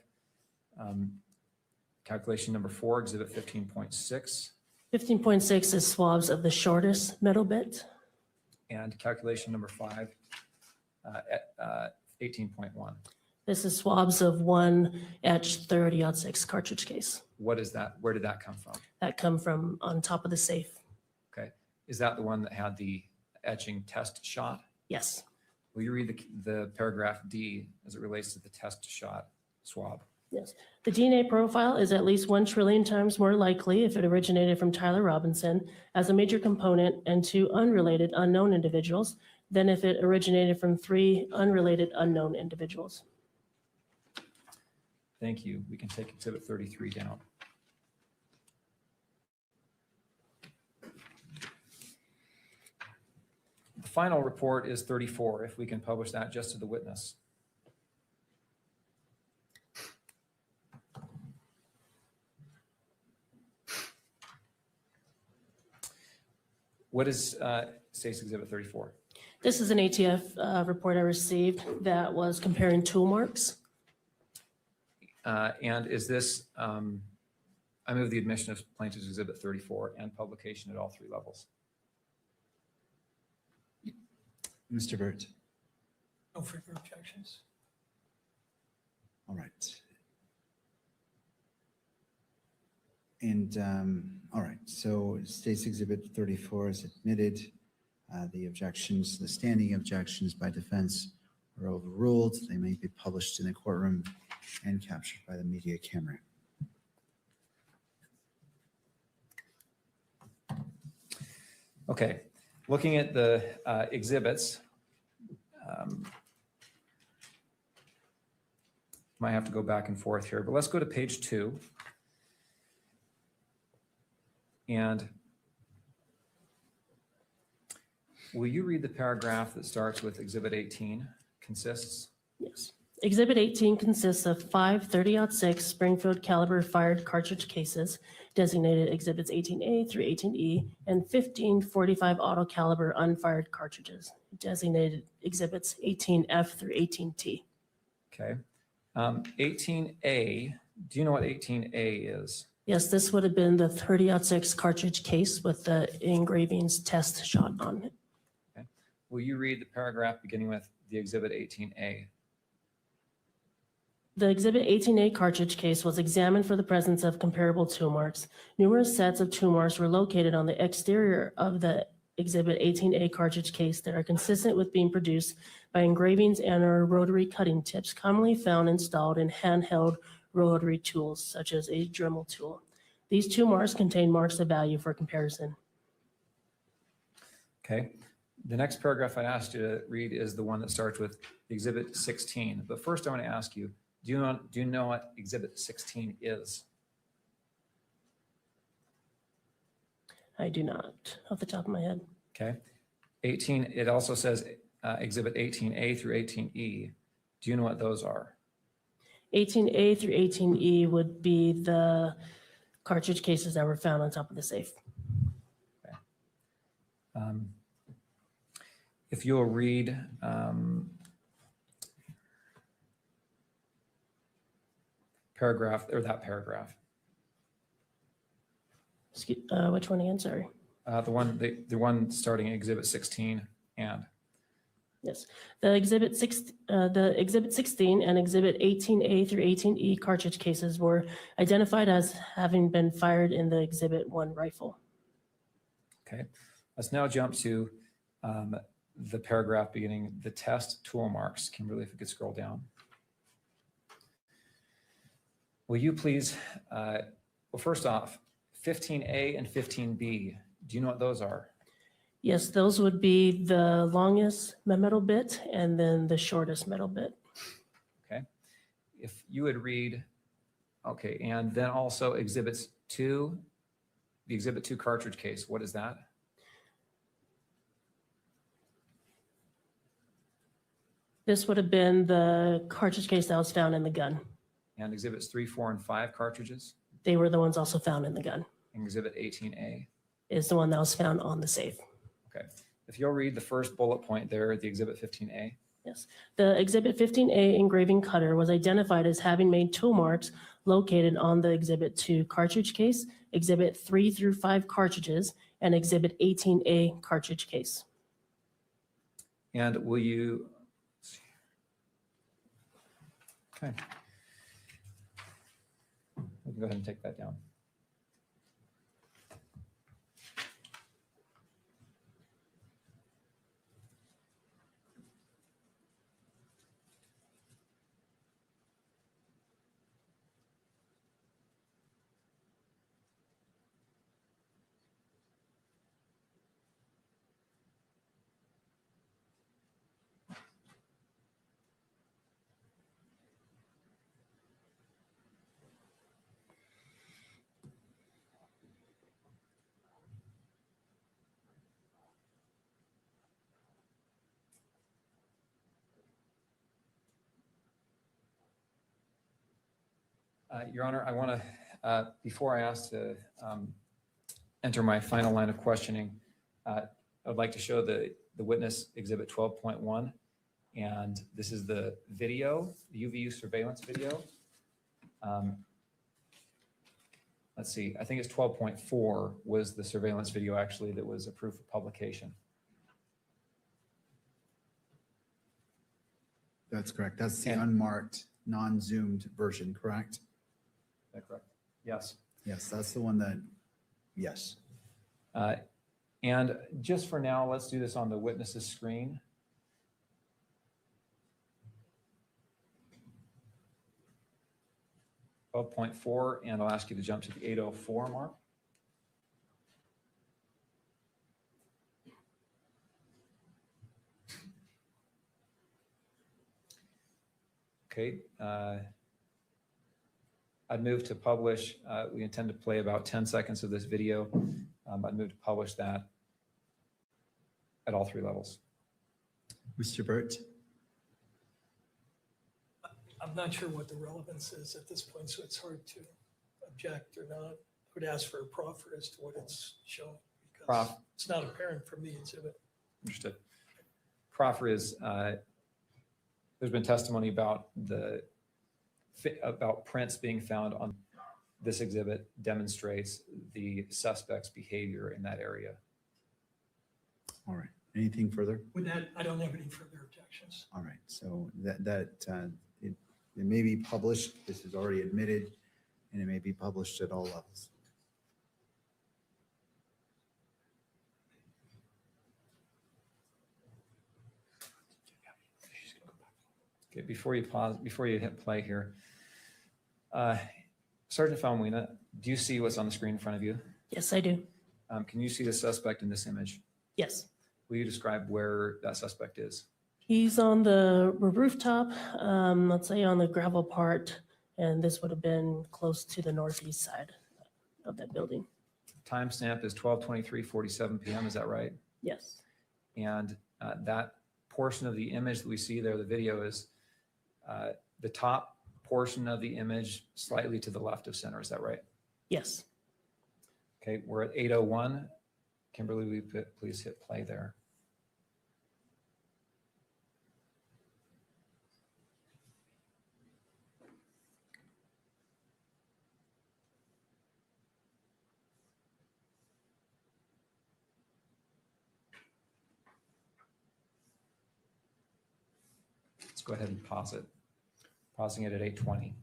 Calculation number 4, exhibit 15.6. 15.6 is swabs of the shortest metal bit. And calculation number 5, 18.1. This is swabs of 1 etched 30-06 cartridge case. What is that? Where did that come from? That come from on top of the safe. Okay. Is that the one that had the etching test shot? Yes. Will you read the paragraph D as it relates to the test shot swab? Yes. The DNA profile is at least 1 trillion times more likely if it originated from Tyler Robinson as a major component and 2 unrelated unknown individuals than if it originated from 3 unrelated unknown individuals. Thank you. We can take exhibit 33 down. final report is 34, if we can publish that just to the witness. What is State's Exhibit 34? This is an ATF report I received that was comparing tool marks. And is this, I move the admission of Plaintiff's Exhibit 34 and publication at all 3 levels. Mr. Burt. No further objections. All right. And, all right, so State's Exhibit 34 is admitted. The objections, the standing objections by defense are overruled. They may be published in the courtroom and captured by the media camera. Okay, looking at the exhibits, might have to go back and forth here, but let's go to page 2. And will you read the paragraph that starts with Exhibit 18 consists? Yes. Exhibit 18 consists of 5 30-06 Springfield caliber fired cartridge cases, designated Exhibits 18A through 18E, and 15 45 auto caliber unfired cartridges, designated Exhibits 18F through 18T. Okay. 18A, do you know what 18A is? Yes, this would have been the 30-06 cartridge case with the engravings test shot on it. Okay. Will you read the paragraph beginning with the Exhibit 18A? The Exhibit 18A cartridge case was examined for the presence of comparable tool marks. Numerous sets of tool marks were located on the exterior of the Exhibit 18A cartridge case that are consistent with being produced by engravings and or rotary cutting tips commonly found installed in handheld rotary tools, such as a Dremel tool. These tool marks contain marks of value for comparison. Okay. The next paragraph I asked you to read is the one that starts with Exhibit 16. But first I want to ask you, do you know what Exhibit 16 is? I do not, off the top of my head. Okay. 18, it also says Exhibit 18A through 18E. Do you know what those are? 18A through 18E would be the cartridge cases that were found on top of the safe. Okay. If you'll read paragraph, or that paragraph. Excuse, which one again? Sorry. The one starting Exhibit 16 and. Yes, the Exhibit 16 and Exhibit 18A through 18E cartridge cases were identified as having been fired in the Exhibit 1 rifle. Okay, let's now jump to the paragraph beginning the test tool marks. Kimberly, if you could scroll down. Will you please, well, first off, 15A and 15B, do you know what those are? Yes, those would be the longest metal bit and then the shortest metal bit. Okay, if you would read, okay, and then also Exhibits 2, the Exhibit 2 cartridge case, what is that? This would have been the cartridge case that was found in the gun. And Exhibits 3, 4, and 5 cartridges? They were the ones also found in the gun. And Exhibit 18A? Is the one that was found on the safe. Okay, if you'll read the first bullet point there, the Exhibit 15A. Yes, the Exhibit 15A engraving cutter was identified as having made tool marks located on the Exhibit 2 cartridge case, Exhibit 3 through 5 cartridges, and Exhibit 18A cartridge case. And will you, okay. We can go ahead and take that down. Your Honor, I want to, before I ask to enter my final line of questioning, I would like to show the witness exhibit 12.1. And this is the video, the UVU surveillance video. Let's see, I think it's 12.4 was the surveillance video actually that was approved for publication. That's correct. That's the unmarked, non-zoomed version, correct? Is that correct? Yes. Yes, that's the one that, yes. And just for now, let's do this on the witness's screen. .4, and I'll ask you to jump to the 804 mark. Okay. I'd move to publish. We intend to play about 10 seconds of this video. I'd move to publish that at all 3 levels. Mr. Burt? I'm not sure what the relevance is at this point, so it's hard to object or not. I would ask for a proffer as to what it's showing, because it's not apparent from the exhibit. Understood. Proffer is, there's been testimony about prints being found on this exhibit demonstrates the suspect's behavior in that area. All right. Anything further? With that, I don't have any further objections. All right. So it may be published. This is already admitted, and it may be published at all levels. Okay, before you pause, before you hit play here, Sergeant Falmuina, do you see what's on the screen in front of you? Yes, I do. Can you see the suspect in this image? Yes. Will you describe where that suspect is? He's on the rooftop, let's say on the gravel part, and this would have been close to the northeast side of that building. Timestamp is 12:23:47 p.m. Is that right? Yes. And that portion of the image that we see there, the video, is the top portion of the image slightly to the left of center. Is that right? Yes. Okay, we're at 8:01. Kimberly, will you please hit play there? Let's go ahead and pause it. Pausing it at 8:20.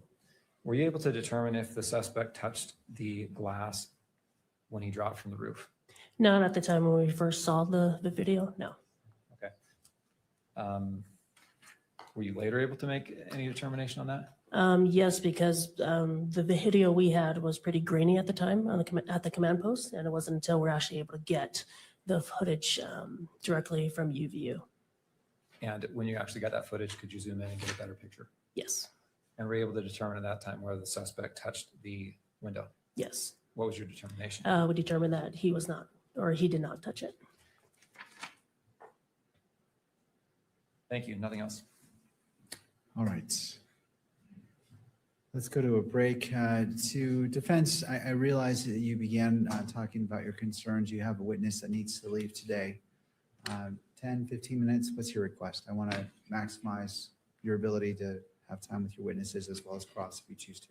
Were you able to determine if the suspect touched the glass when he dropped from the roof? Not at the time when we first saw the video, no. Okay. Were you later able to make any determination on that? Yes, because the video we had was pretty grainy at the time on at the command post, and it wasn't until we're actually able to get the footage directly from UVU. And when you actually got that footage, could you zoom in and get a better picture? Yes. And were you able to determine at that time whether the suspect touched the window? Yes. What was your determination? We determined that he was not, or he did not touch it. Thank you. Nothing else. All right. Let's go to a break. To defense, I realize that you began talking about your concerns. You have a witness that needs to leave today. 10, 15 minutes, what's your request? I want to maximize your ability to have time with your witnesses as well as cross if you choose to.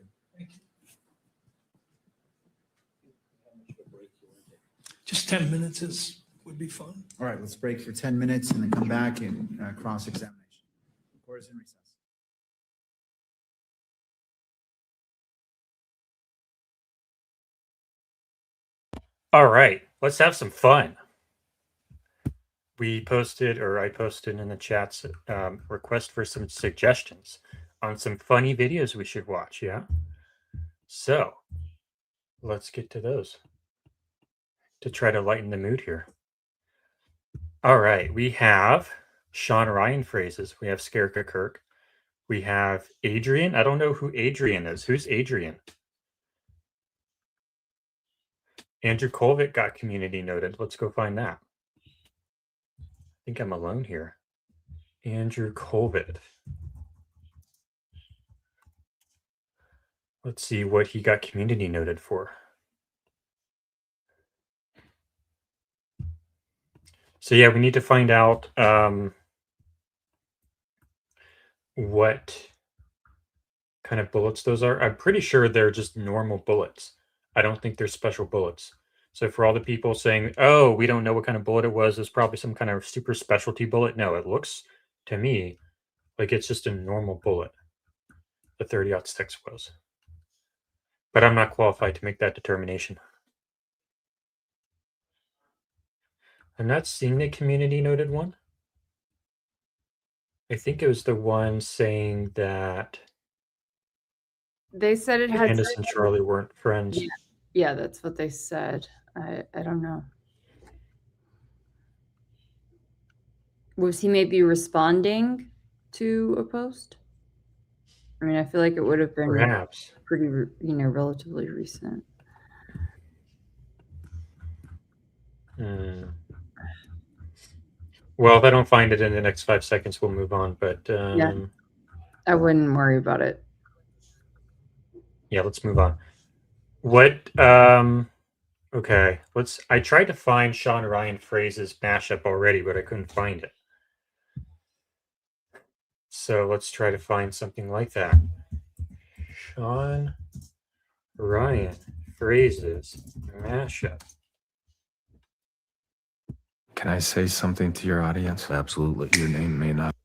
Just 10 minutes would be fun. All right, let's break for 10 minutes and then come back and cross-examination. Court is in recess. All right, let's have some fun. I posted in the chats request for some suggestions on some funny videos we should watch. Yeah. So let's get to those to try to lighten the mood here. All right. We have Sean Ryan phrases. We have Skerka Kirk. We have Adrian. I don't know who Adrian is. Who's Adrian? Andrew Colvett got community noted. Let's go find that. I think I'm alone here. Andrew Colvett. Let's see what he got community noted for. So yeah, we need to find out what kind of bullets those are. I'm pretty sure they're just normal bullets. I don't think they're special bullets. So for all the people saying, oh, we don't know what kind of bullet it was, it's probably some kind of super specialty bullet. No, it looks to me like it's just a normal bullet. The 30-06 was. But I'm not qualified to make that determination. I'm not seeing the community noted one. I think it was the one saying that They said it had. Candace and Charlie weren't friends. Yeah, that's what they said. I don't know. Was he maybe responding to a post? I mean, I feel like it would have been Perhaps pretty, relatively recent. Well, if I don't find it in the next 5 seconds, we'll move on. But Yeah, I wouldn't worry about it. Yeah, let's move on. What? Okay, I tried to find Sean Ryan Phrase's mashup already, but I couldn't find it. So let's try to find something like that. Sean Ryan Phrase's mashup. Can I say something to your audience? Absolutely. Your name may not.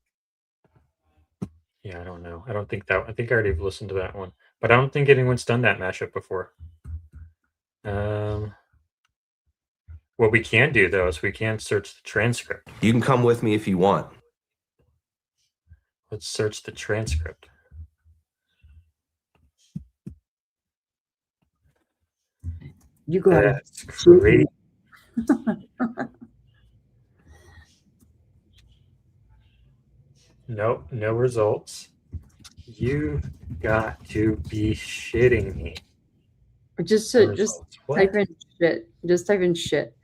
Yeah, I don't know. I think I already listened to that one, but I don't think anyone's done that mashup before. What we can do though is we can search the transcript. You can come with me if you want. Let's search the transcript. You got it. That's great. Nope, no results. You got to be shitting me. Just type in shit. Just type in shit.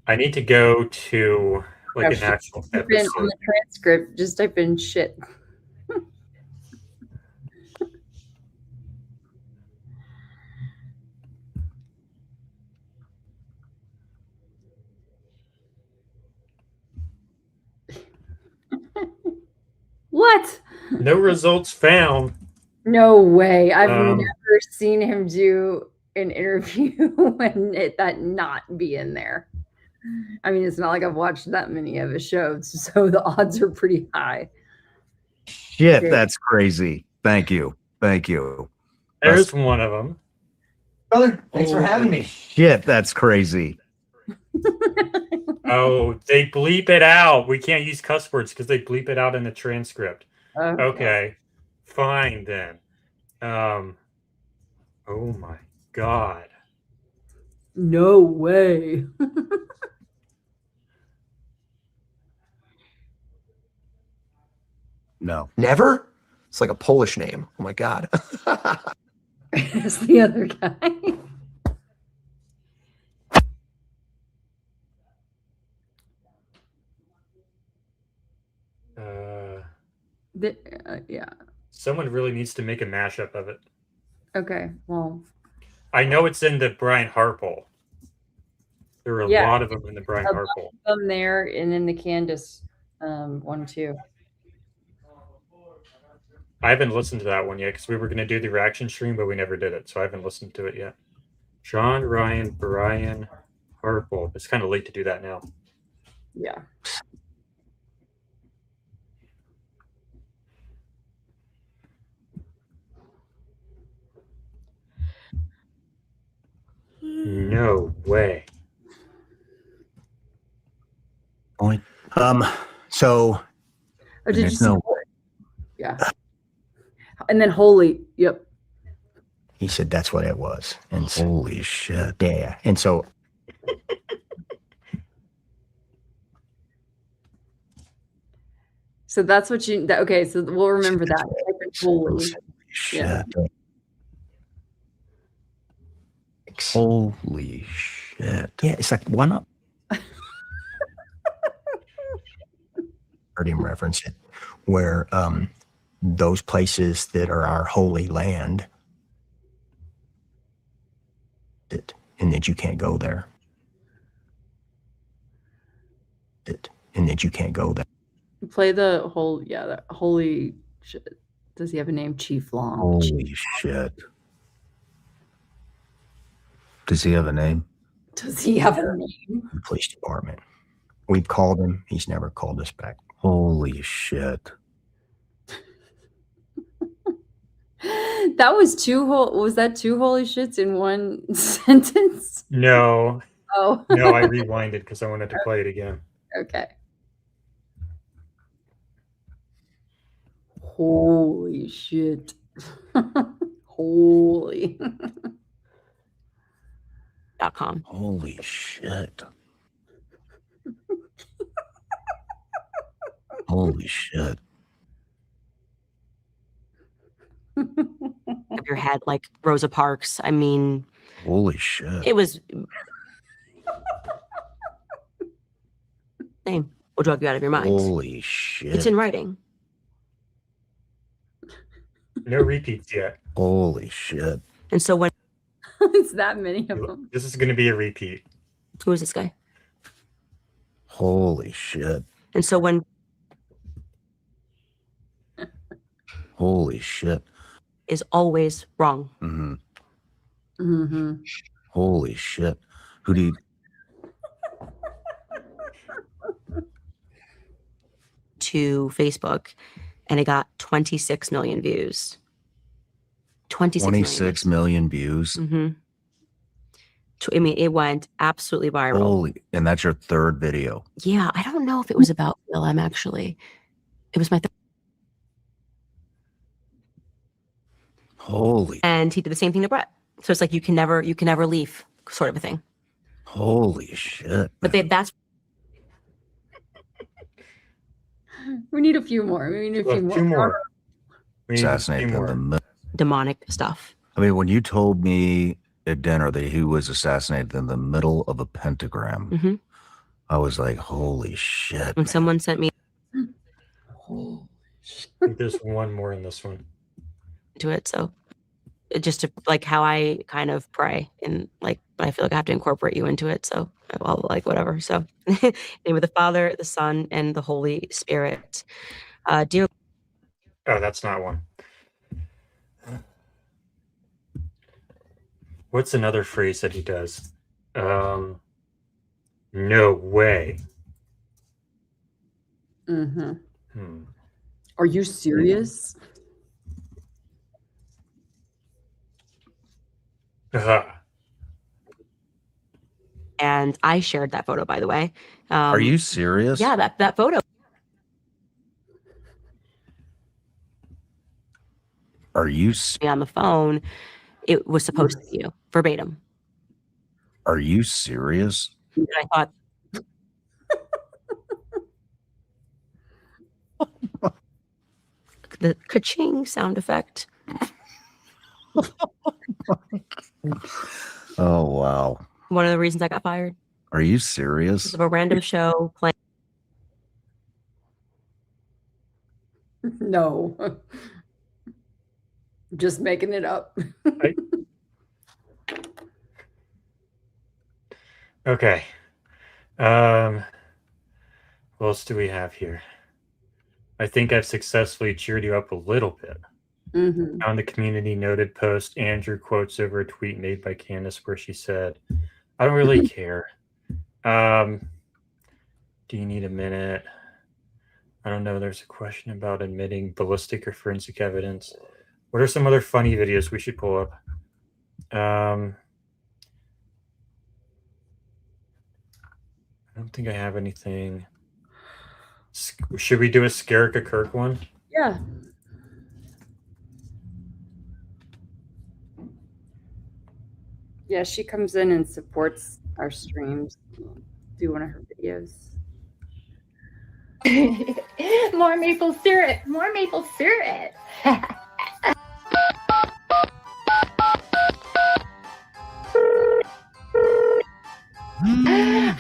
I need to go to like an actual Type in on the transcript. Just type in shit. What? No results found. No way. I've never seen him do an interview and that not be in there. I mean, it's not like I've watched that many of his shows, so the odds are pretty high. Shit, that's crazy. Thank you. Thank you. There's one of them. Brother, thanks for having me. Shit, that's crazy. Oh, they bleep it out. We can't use cuss words because they bleep it out in the transcript. Okay, fine then. Oh my God. No way. No. Never? It's like a Polish name. Oh my God. It's the other guy. Yeah. Someone really needs to make a mashup of it. Okay, well. I know it's in the Brian Harpole. There are a lot of them in the Brian Harpole. Them there, and then the Candace one too. I haven't listened to that one yet because we were going to do the reaction stream, but we never did it, so I haven't listened to it yet. Sean Ryan, Brian Harpole. It's kind of late to do that now. Yeah. No way. So did you see? no Yeah. And then holy, yep. He said that's what it was. And so, holy shit. Yeah. And so that's what you okay, so we'll remember that. Holy shit. Yeah. Holy shit. Yeah, it's like why not? Heard him reference it where those places that are our holy land, and that you can't go there. And that you can't go there. Play the whole, the holy shit. Does he have a name? Chief Long. Holy shit. Does he have a name? Does he have a name? The police department. We've called him. He's never called us back. Holy shit. That was was that two holy shits in one sentence? No. Oh. No, I rewinded because I wanted to play it again. Okay. Holy shit. Holy. .com. Holy shit. Holy shit. Of your head, like Rosa Parks. I mean, holy shit. It was. Name will drug you out of your mind. Holy shit. It's in writing. No repeats yet. Holy shit. And so when It's that many of them. This is going to be a repeat. Who is this guy? Holy shit. And so when Holy shit. is always wrong. Mm-hmm. Mm-hmm. Holy shit. Who do you... to Facebook, and it got 26 million views. 26 million views. Mm-hmm. I mean, it went absolutely viral. Holy, and that's your third video. Yeah, I don't know if it was about BLM actually. It was my Holy. And he did the same thing to Brett. So it's like you can never leave, sort of a thing. Holy shit. But that's We need a few more. We need a few more. Two more. Assassinated in the middle. demonic stuff. I mean, when you told me at dinner that he was assassinated in the middle of a pentagram, Mm-hmm. I was like, holy shit. When someone sent me I think there's one more in this one. to it, so just to like how I kind of pray and like I feel like I have to incorporate you into it. So well, like whatever. So name of the Father, the Son, and the Holy Spirit. Dear. Oh, that's not one. What's another phrase that he does? No way. Mm-hmm. Hmm. Are you serious? And I shared that photo, by the way. Are you serious? Yeah, that photo. Are you on the phone? It was supposed to be you, verbatim. Are you serious? And I thought, the ka-ching sound effect. Oh, wow. One of the reasons I got fired. Are you serious? Of a random show playing. No. Just making it up. Okay. What else do we have here? I think I've successfully cheered you up a little bit. Mm-hmm. On the community noted post, Andrew quotes over a tweet made by Candace where she said, I don't really care. Do you need a minute? I don't know. There's a question about admitting ballistic or forensic evidence. What are some other funny videos we should pull up? I don't think I have anything. Should we do a Skerrica Kirk one? Yeah. Yeah, she comes in and supports our streams. Do one of her videos. More maple syrup. More maple syrup.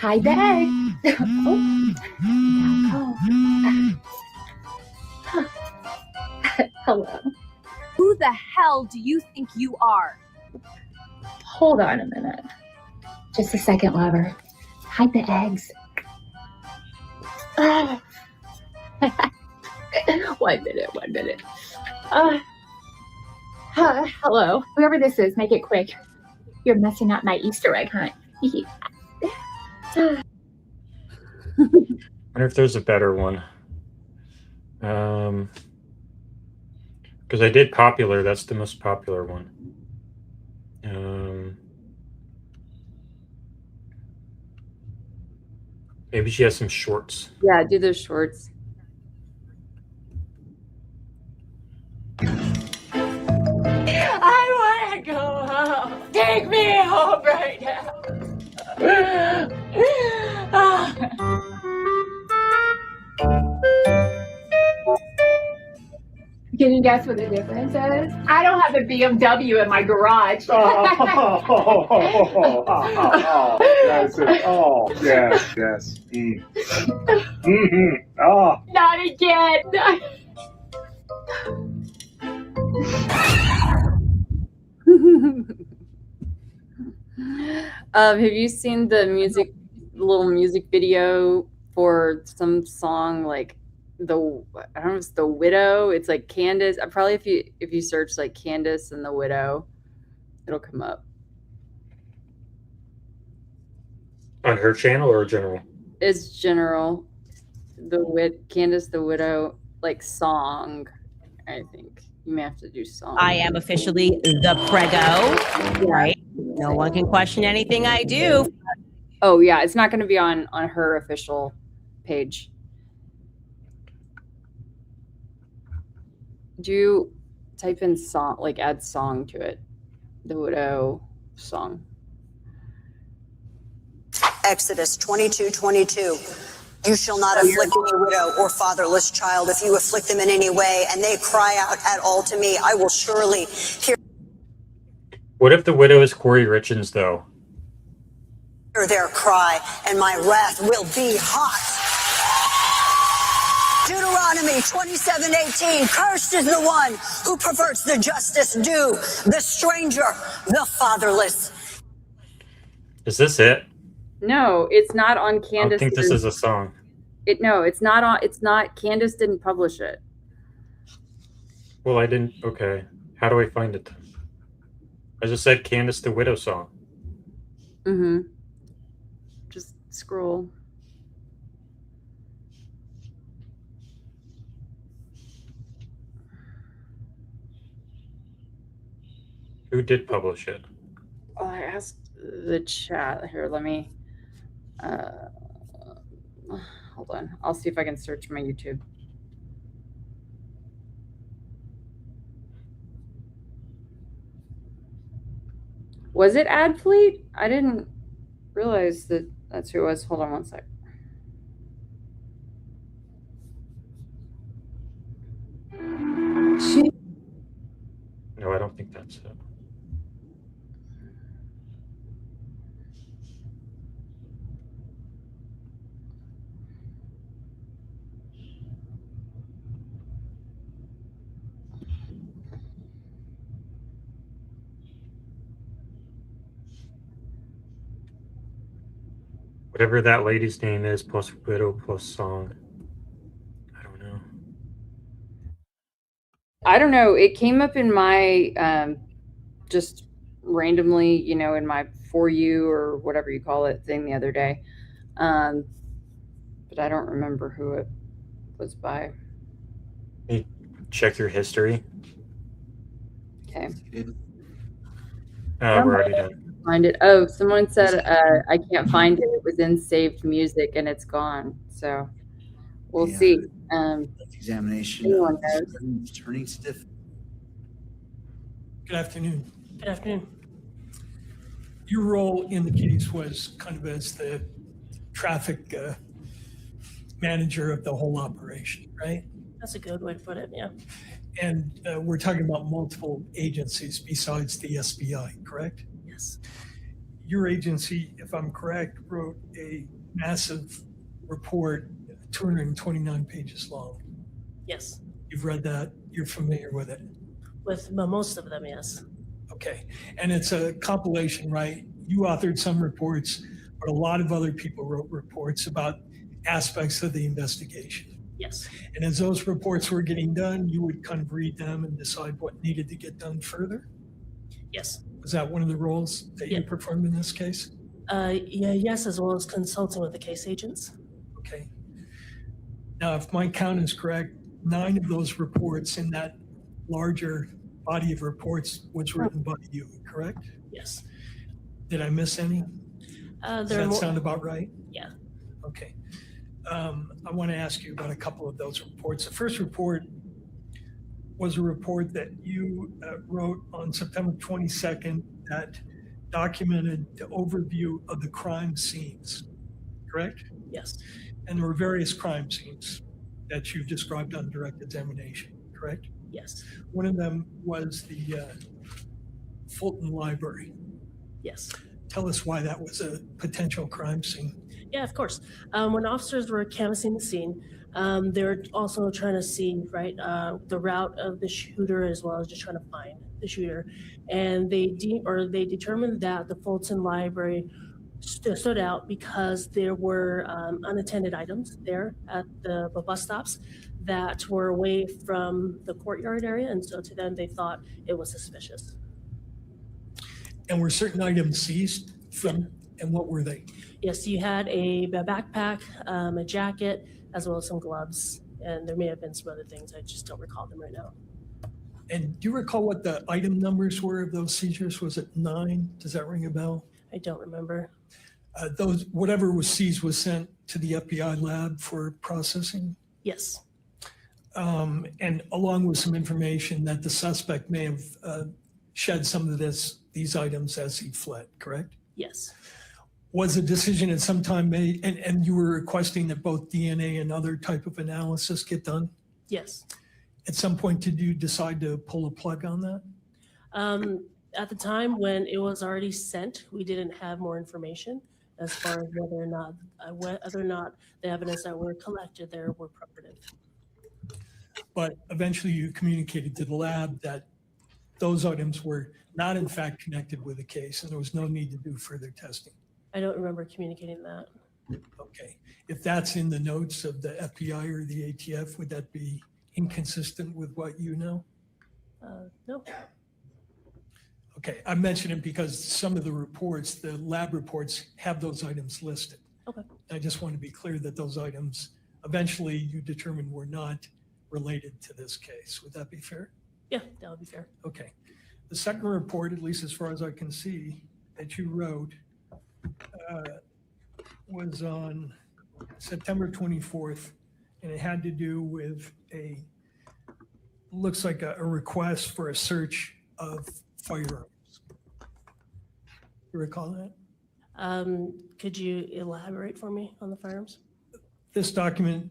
Hi, Dad. Oh. Hello. Who the hell do you think you are? Hold on a minute. Just a second, lover. Hide the eggs. Ah. 1 minute. Hello. Whoever this is, make it quick. You're messing up my Easter egg hunt. I wonder if there's a better one. Because I did popular. That's the most popular one. Maybe she has some shorts. Yeah, do those shorts. I want to go home. Take me home right now. Can you guess what the difference is? I don't have a BMW in my garage. That's it. Oh, yes. Oh. Not again. Have you seen the little music video for some song like I don't know if it's The Widow? It's like Candace. Probably if you search like Candace and The Widow, it'll come up. On her channel or general? It's general. Candace the Widow, like song, I think. You may have to do song. I am officially the prego, right? No one can question anything I do. Oh yeah, it's not going to be on her official page. Do you type in song, like add song to it? The Widow song. Exodus 22:22. You shall not afflict any widow or fatherless child. If you afflict them in any way and they cry out at all to me, I will surely hear What if the widow is Corey Richards, though? their cry, and my wrath will be hot. Deuteronomy 27:18. Cursed is the one who perverts the justice due, the stranger, the fatherless. Is this it? No, it's not on Candace. I don't think this is a song. No, it's not on. It's not. Candace didn't publish it. Well, I didn't. Okay. How do I find it? I just said Candace the Widow song. Mm-hmm. Just scroll. Who did publish it? Oh, I asked the chat here. Let me. Hold on. I'll see if I can search my YouTube. Was it Adfleet? I didn't realize that that's who it was. Hold on one sec. No, I don't think that's it. Whatever that lady's name is, plus widow, plus song. I don't know. I don't know. It came up in my just randomly, you know, in my For You or whatever you call it thing the other day. But I don't remember who it was by. Hey, check your history. Okay. We're already done. Find it. Oh, someone said I can't find it. It was in saved music and it's gone. So we'll see. Examination. Anyone knows? Turning stiff. Good afternoon. Good afternoon. Your role in the case was kind of as the traffic manager of the whole operation, right? That's a good way to put it, yeah. And we're talking about multiple agencies besides the SBI, correct? Yes. Your agency, if I'm correct, wrote a massive report, 229 pages long. Yes. You've read that. You're familiar with it. With most of them, yes. Okay. And it's a compilation, right? You authored some reports, but a lot of other people wrote reports about aspects of the investigation. Yes. And as those reports were getting done, you would kind of read them and decide what needed to get done further? Yes. Was that one of the roles that you performed in this case? Yes, as well as consulting with the case agents. Okay. Now, if my count is correct, 9 of those reports in that larger body of reports was written by you, correct? Yes. Did I miss any? Does that sound about right? Yeah. Okay. I want to ask you about a couple of those reports. The first report was a report that you wrote on September 22nd that documented the overview of the crime scenes, correct? Yes. And there were various crime scenes that you described on direct examination, correct? Yes. One of them was the Fulton Library. Yes. Tell us why that was a potential crime scene. Yeah, of course. When officers were canvassing the scene, they were also trying to see, right, the route of the shooter as well as just trying to find the shooter. And they determined that the Fulton Library stood out because there were unattended items there at the bus stops that were away from the courtyard area. And so to them, they thought it was suspicious. And were certain items seized from, and what were they? Yes, you had a backpack, a jacket, as well as some gloves. And there may have been some other things. I just don't recall them right now. And do you recall what the item numbers were of those seizures? Was it 9? Does that ring a bell? I don't remember. Whatever was seized was sent to the FBI lab for processing? Yes. And along with some information that the suspect may have shed some of these items as he fled, correct? Yes. Was a decision at some time made, and you were requesting that both DNA and other type of analysis get done? Yes. At some point, did you decide to pull a plug on that? At the time when it was already sent, we didn't have more information as far as whether or not the evidence that were collected there were probative. But eventually you communicated to the lab that those items were not in fact connected with the case and there was no need to do further testing. I don't remember communicating that. Okay. If that's in the notes of the FBI or the ATF, would that be inconsistent with what you know? No. Okay. I mention it because some of the reports, the lab reports, have those items listed. Okay. I just want to be clear that those items eventually you determined were not related to this case. Would that be fair? Yeah, that would be fair. Okay. The second report, at least as far as I can see, that you wrote was on September 24th, and it had to do with looks like a request for a search of firearms. You recall that? Could you elaborate for me on the firearms? This document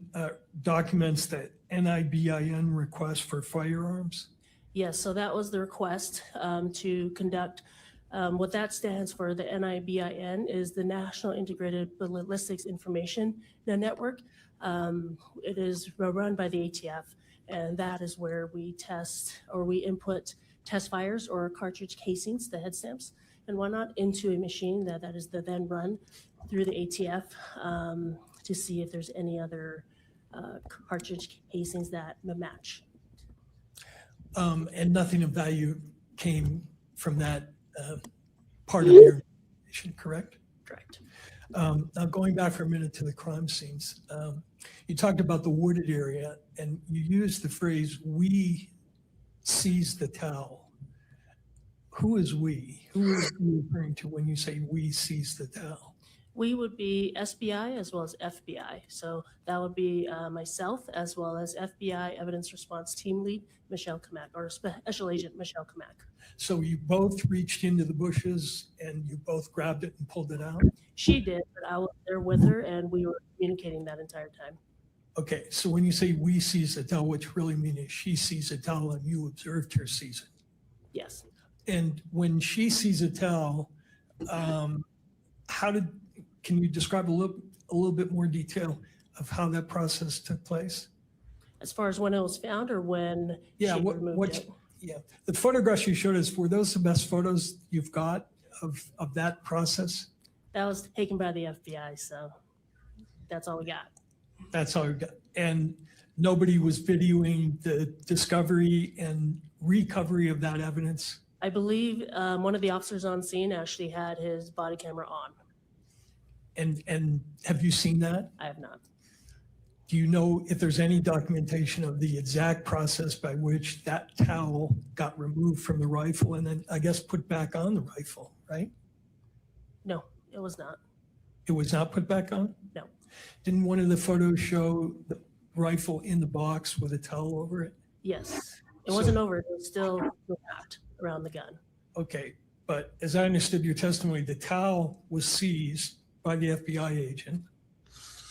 documents the NIBIN request for firearms. Yes, so that was the request to conduct. What that stands for, the NIBIN, is the National Integrated Ballistics Information Network. It is run by the ATF, and that is where we test or we input test fires or cartridge casings, the head stamps, and whatnot, into a machine that is then run through the ATF to see if there's any other cartridge casings that match. And nothing of value came from that part of your information, correct? Correct. Now going back for a minute to the crime scenes, you talked about the wooded area and you used the phrase, "we seized the towel." Who is we? Who are you referring to when you say we seized the towel? We would be SBI as well as FBI. So that would be myself as well as FBI Evidence Response Team Lead, Michelle Kamak, or Special Agent Michelle Kamak. So you both reached into the bushes and you both grabbed it and pulled it out? She did, but I was there with her and we were communicating that entire time. Okay, so when you say we seized the towel, what you really mean is she seized the towel and you observed her seize it. Yes. And when she sees a towel, can you describe a little bit more detail of how that process took place? As far as when it was found or when Yeah, she removed it? Yeah, the photographs you showed us, were those the best photos you've got of that process? That was taken by the FBI, so that's all we got. That's all you got. And nobody was videoing the discovery and recovery of that evidence? I believe one of the officers on scene actually had his body camera on. And have you seen that? I have not. Do you know if there's any documentation of the exact process by which that towel got removed from the rifle and then I guess put back on the rifle, right? No, it was not. It was not put back on? No. Didn't one of the photos show the rifle in the box with a towel over it? Yes, it wasn't over. It was still wrapped around the gun. Okay, but as I understood your testimony, the towel was seized by the FBI agent,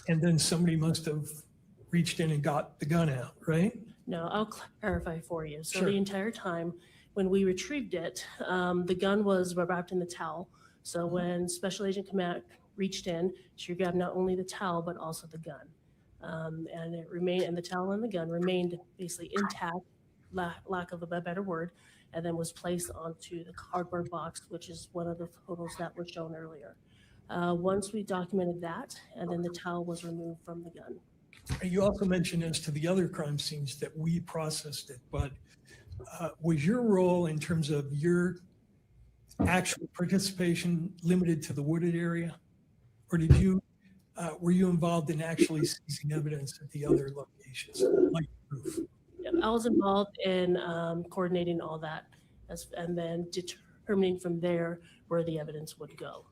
and then somebody must have reached in and got the gun out, right? No, I'll clarify for you. So Sure. the entire time when we retrieved it, the gun was wrapped in the towel. So when Special Agent Kamak reached in, she grabbed not only the towel, but also the gun. And it remained, and the towel and the gun remained basically intact, lack of a better word, and then was placed onto the cardboard box, which is one of the photos that were shown earlier. Once we documented that, and then the towel was removed from the gun. You also mentioned as to the other crime scenes that we processed it, but was your role in terms of your actual participation limited to the wooded area? Or did you, were you involved in actually seizing evidence at the other locations, like the roof? I was involved in coordinating all that and then determining from there where the evidence would go.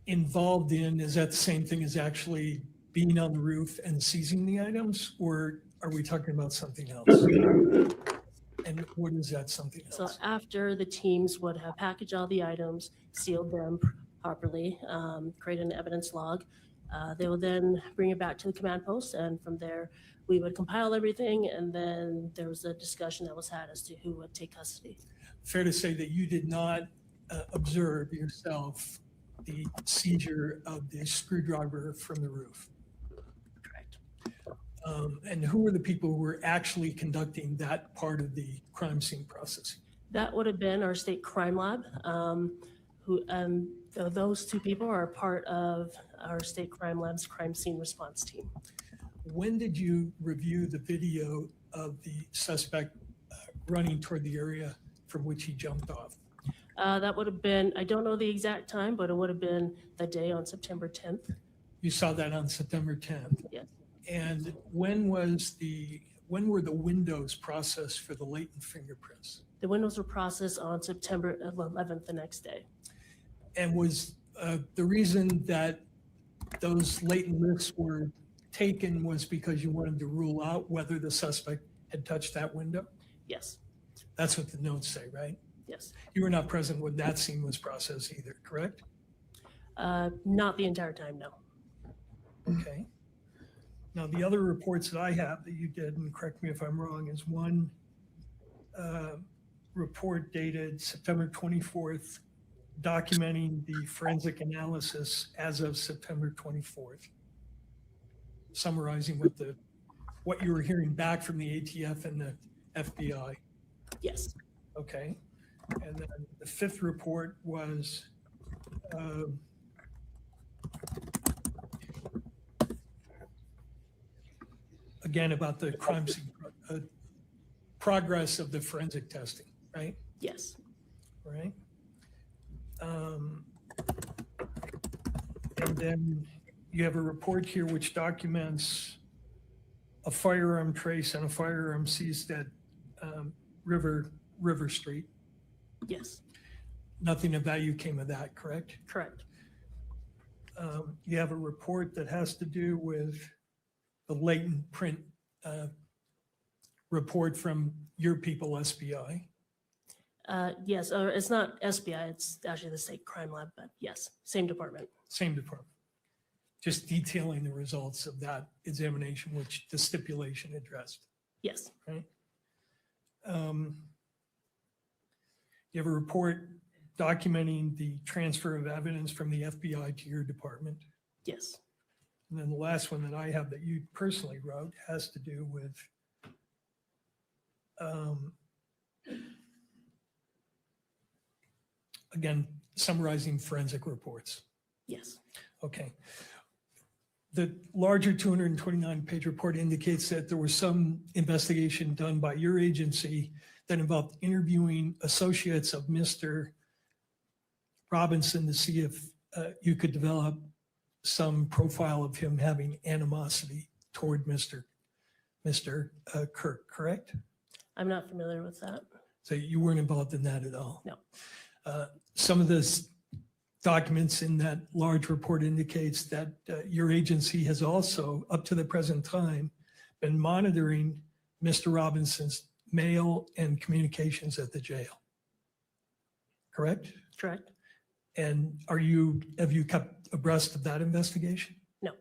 Involved in, is that the same thing as actually being on the roof and seizing the items? Or are we talking about something else? And what is that something else? So after the teams would have packaged all the items, sealed them properly, created an evidence log, they will then bring it back to the command post, and from there we would compile everything, and then there was a discussion that was had as to who would take custody. Fair to say that you did not observe yourself the seizure of the screwdriver from the roof? Correct. And who were the people who were actually conducting that part of the crime scene processing? That would have been our state crime lab, those two people are part of our state crime lab's crime scene response team. When did you review the video of the suspect running toward the area from which he jumped off? That would have been, I don't know the exact time, but it would have been the day on September 10th. You saw that on September 10th? Yes. And when were the windows processed for the latent fingerprints? The windows were processed on September 11th, the next day. And was the reason that those latent lists were taken was because you wanted to rule out whether the suspect had touched that window? Yes. That's what the notes say, right? Yes. You were not present when that scene was processed either, correct? Not the entire time, no. Okay. Now, the other reports that I have that you did, and correct me if I'm wrong, is one report dated September 24th, documenting the forensic analysis as of September 24th, summarizing what you were hearing back from the ATF and the FBI. Yes. Okay. And then the fifth report was again about the crime scene progress of the forensic testing, right? Yes. Right. And then you have a report here which documents a firearm trace and a firearm seized at River Street. Yes. Nothing of value came of that, correct? Correct. You have a report that has to do with the latent print report from your people, SBI. Yes, it's not SBI, it's actually the state crime lab, but yes, same department. Same department. Just detailing the results of that examination, which the stipulation addressed. Yes. Right. You have a report documenting the transfer of evidence from the FBI to your department. Yes. And then the last one that I have that you personally wrote has to do with again, summarizing forensic reports. Yes. Okay. The larger 229-page report indicates that there was some investigation done by your agency that involved interviewing associates of Mr. Robinson to see if you could develop some profile of him having animosity toward Mr. Kirk, correct? I'm not familiar with that. So you weren't involved in that at all? No. Some of the documents in that large report indicates that your agency has also, up to the present time, been monitoring Mr. Robinson's mail and communications at the jail. Correct? Correct. And have you kept abreast of that investigation? No.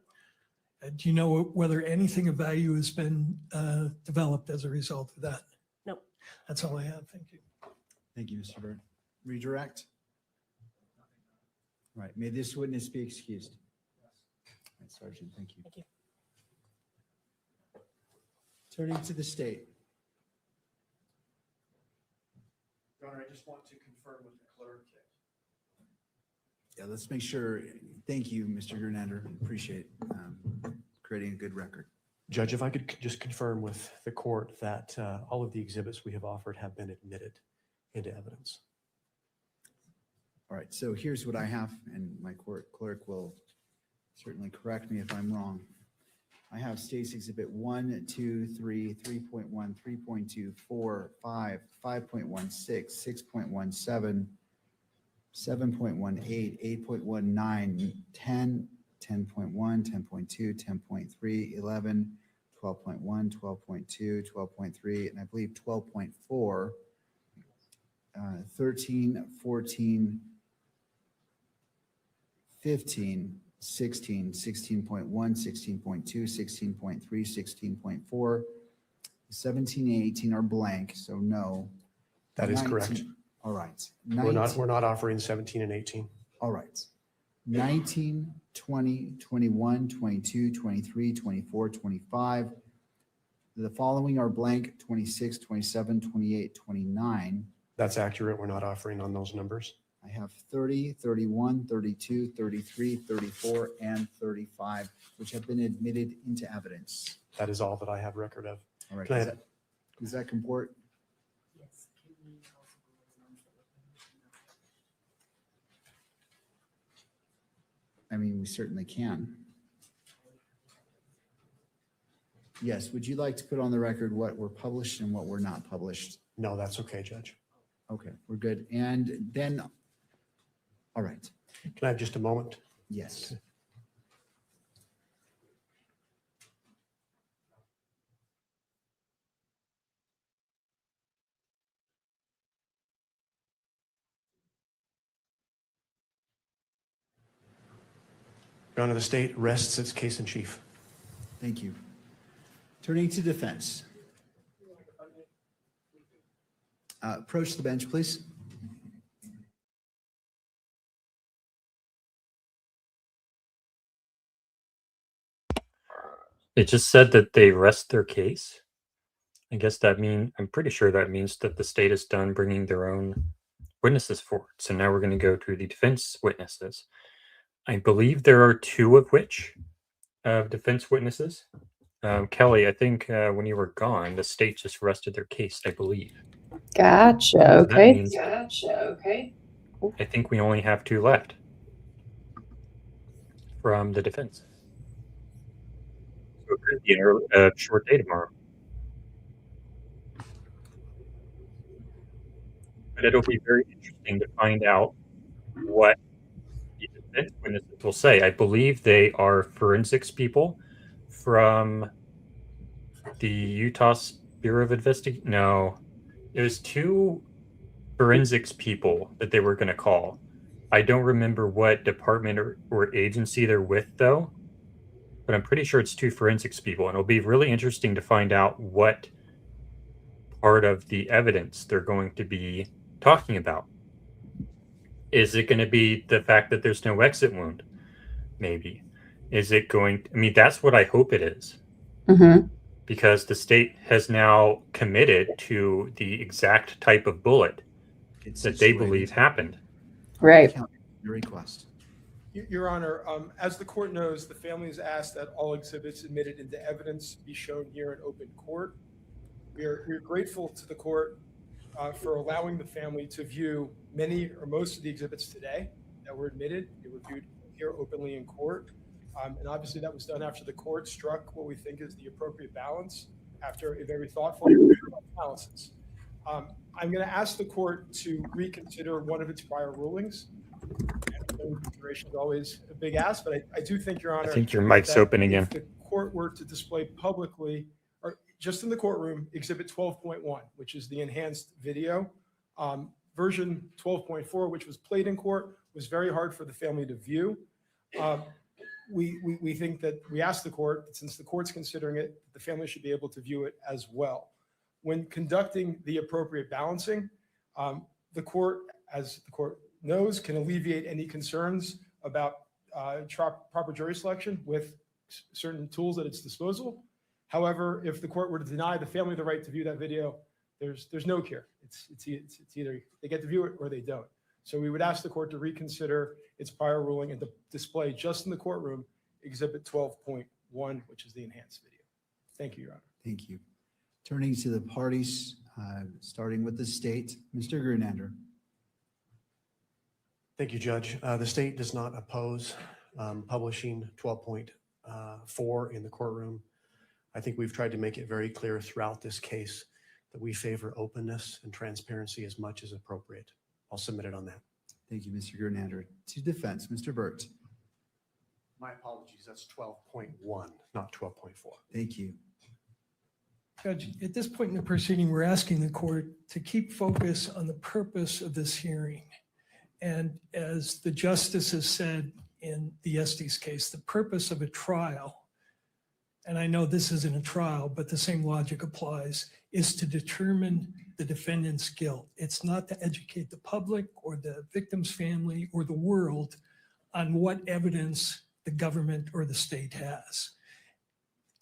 Do you know whether anything of value has been developed as a result of that? No. That's all I have. Thank you. Thank you, Mr. Byrd. Redirect. All right, may this witness be excused? All right, Sergeant, thank you. Thank you. Turning to the state. Your Honor, I just want to confirm with the clerk. Yeah, let's make sure. Thank you, Mr. Gernander. Appreciate creating a good record. Judge, if I could just confirm with the court that all of the exhibits we have offered have been admitted into evidence. All right, so here's what I have, and my court clerk will certainly correct me if I'm wrong. I have State's Exhibit 1, 2, 3, 3.1, 3.2, 4, 5, 5.16, 6.17, 7.18, 8.19, 10, 10.1, 10.2, 10.3, 11, 12.1, 12.2, 12.3, and I believe 12.4, 13, 14, 15, 16, 16.1, 16.2, 16.3, 16.4, 17 and 18 are blank, so no. That is 19 correct. All right. We're not offering 17 and 18. All right. 19, 20, 21, 22, 23, 24, 25. The following are blank: 26, 27, 28, 29. That's accurate. We're not offering on those numbers. I have 30, 31, 32, 33, 34, and 35, which have been admitted into evidence. That is all that I have record of. All right. Can I- Does that comport? Yes. I mean, we certainly can. Yes. Would you like to put on the record what were published and what were not published? No, that's okay, Judge. Okay, we're good. And then, all right. Can I have just a moment? Yes. Your Honor, the state rests its case in chief. Thank you. Turning to defense. Approach the bench, please. It just said that they rest their case. I guess I'm pretty sure that means that the state is done bringing their own witnesses forward. So now we're going to go to the defense witnesses. I believe there are two of which defense witnesses. Kelly, I think when you were gone, the state just rested their case, I believe. Gotcha. So Okay. I think we only have two left from the defense. So it could be a short day tomorrow. But it'll be very interesting to find out what the defense witnesses will say. I believe they are forensics people from the Utah Bureau of Investigation. No, it was two forensics people that they were going to call. I don't remember what department or agency they're with, though, but I'm pretty sure it's two forensics people. And it'll be really interesting to find out what part of the evidence they're going to be talking about. Is it going to be the fact that there's no exit wound? Maybe. Is it going, I mean, that's what I hope it is. Mm-hmm. Because the state has now committed to the exact type of bullet that they believe happened. Right. Your request. Your Honor, as the court knows, the family has asked that all exhibits admitted into evidence be shown here in open court. We're grateful to the court for allowing the family to view many or most of the exhibits today that were admitted. They were viewed here openly in court. And obviously that was done after the court struck what we think is the appropriate balance after a very thoughtful analysis. I'm going to ask the court to reconsider one of its prior rulings. Consideration is always a big ask, but I do think, Your Honor, I think your mic's open again. If the court were to display publicly, or just in the courtroom, Exhibit 12.1, which is the enhanced video, version 12.4, which was played in court, was very hard for the family to view. We think that we asked the court, that since the court's considering it, the family should be able to view it as well. When conducting the appropriate balancing, the court, as the court knows, can alleviate any concerns about proper jury selection with certain tools at its disposal. However, if the court were to deny the family the right to view that video, there's no cure. It's either they get to view it or they don't. So we would ask the court to reconsider its prior ruling and to display just in the courtroom Exhibit 12.1, which is the enhanced video. Thank you, Your Honor. Thank you. Turning to the parties, starting with the state, Mr. Grunander. Thank you, Judge. The state does not oppose publishing 12.4 in the courtroom. I think we've tried to make it very clear throughout this case that we favor openness and transparency as much as appropriate. I'll submit it on that. Thank you, Mr. Grunander. To defense, Mr. Burt. My apologies, that's 12.1, not 12.4. Thank you. Judge, at this point in the proceeding, we're asking the court to keep focus on the purpose of this hearing. And as the justice has said in the Estes case, the purpose of a trial, and I know this isn't a trial, but the same logic applies, is to determine the defendant's guilt. It's not to educate the public or the victim's family or the world on what evidence the government or the state has.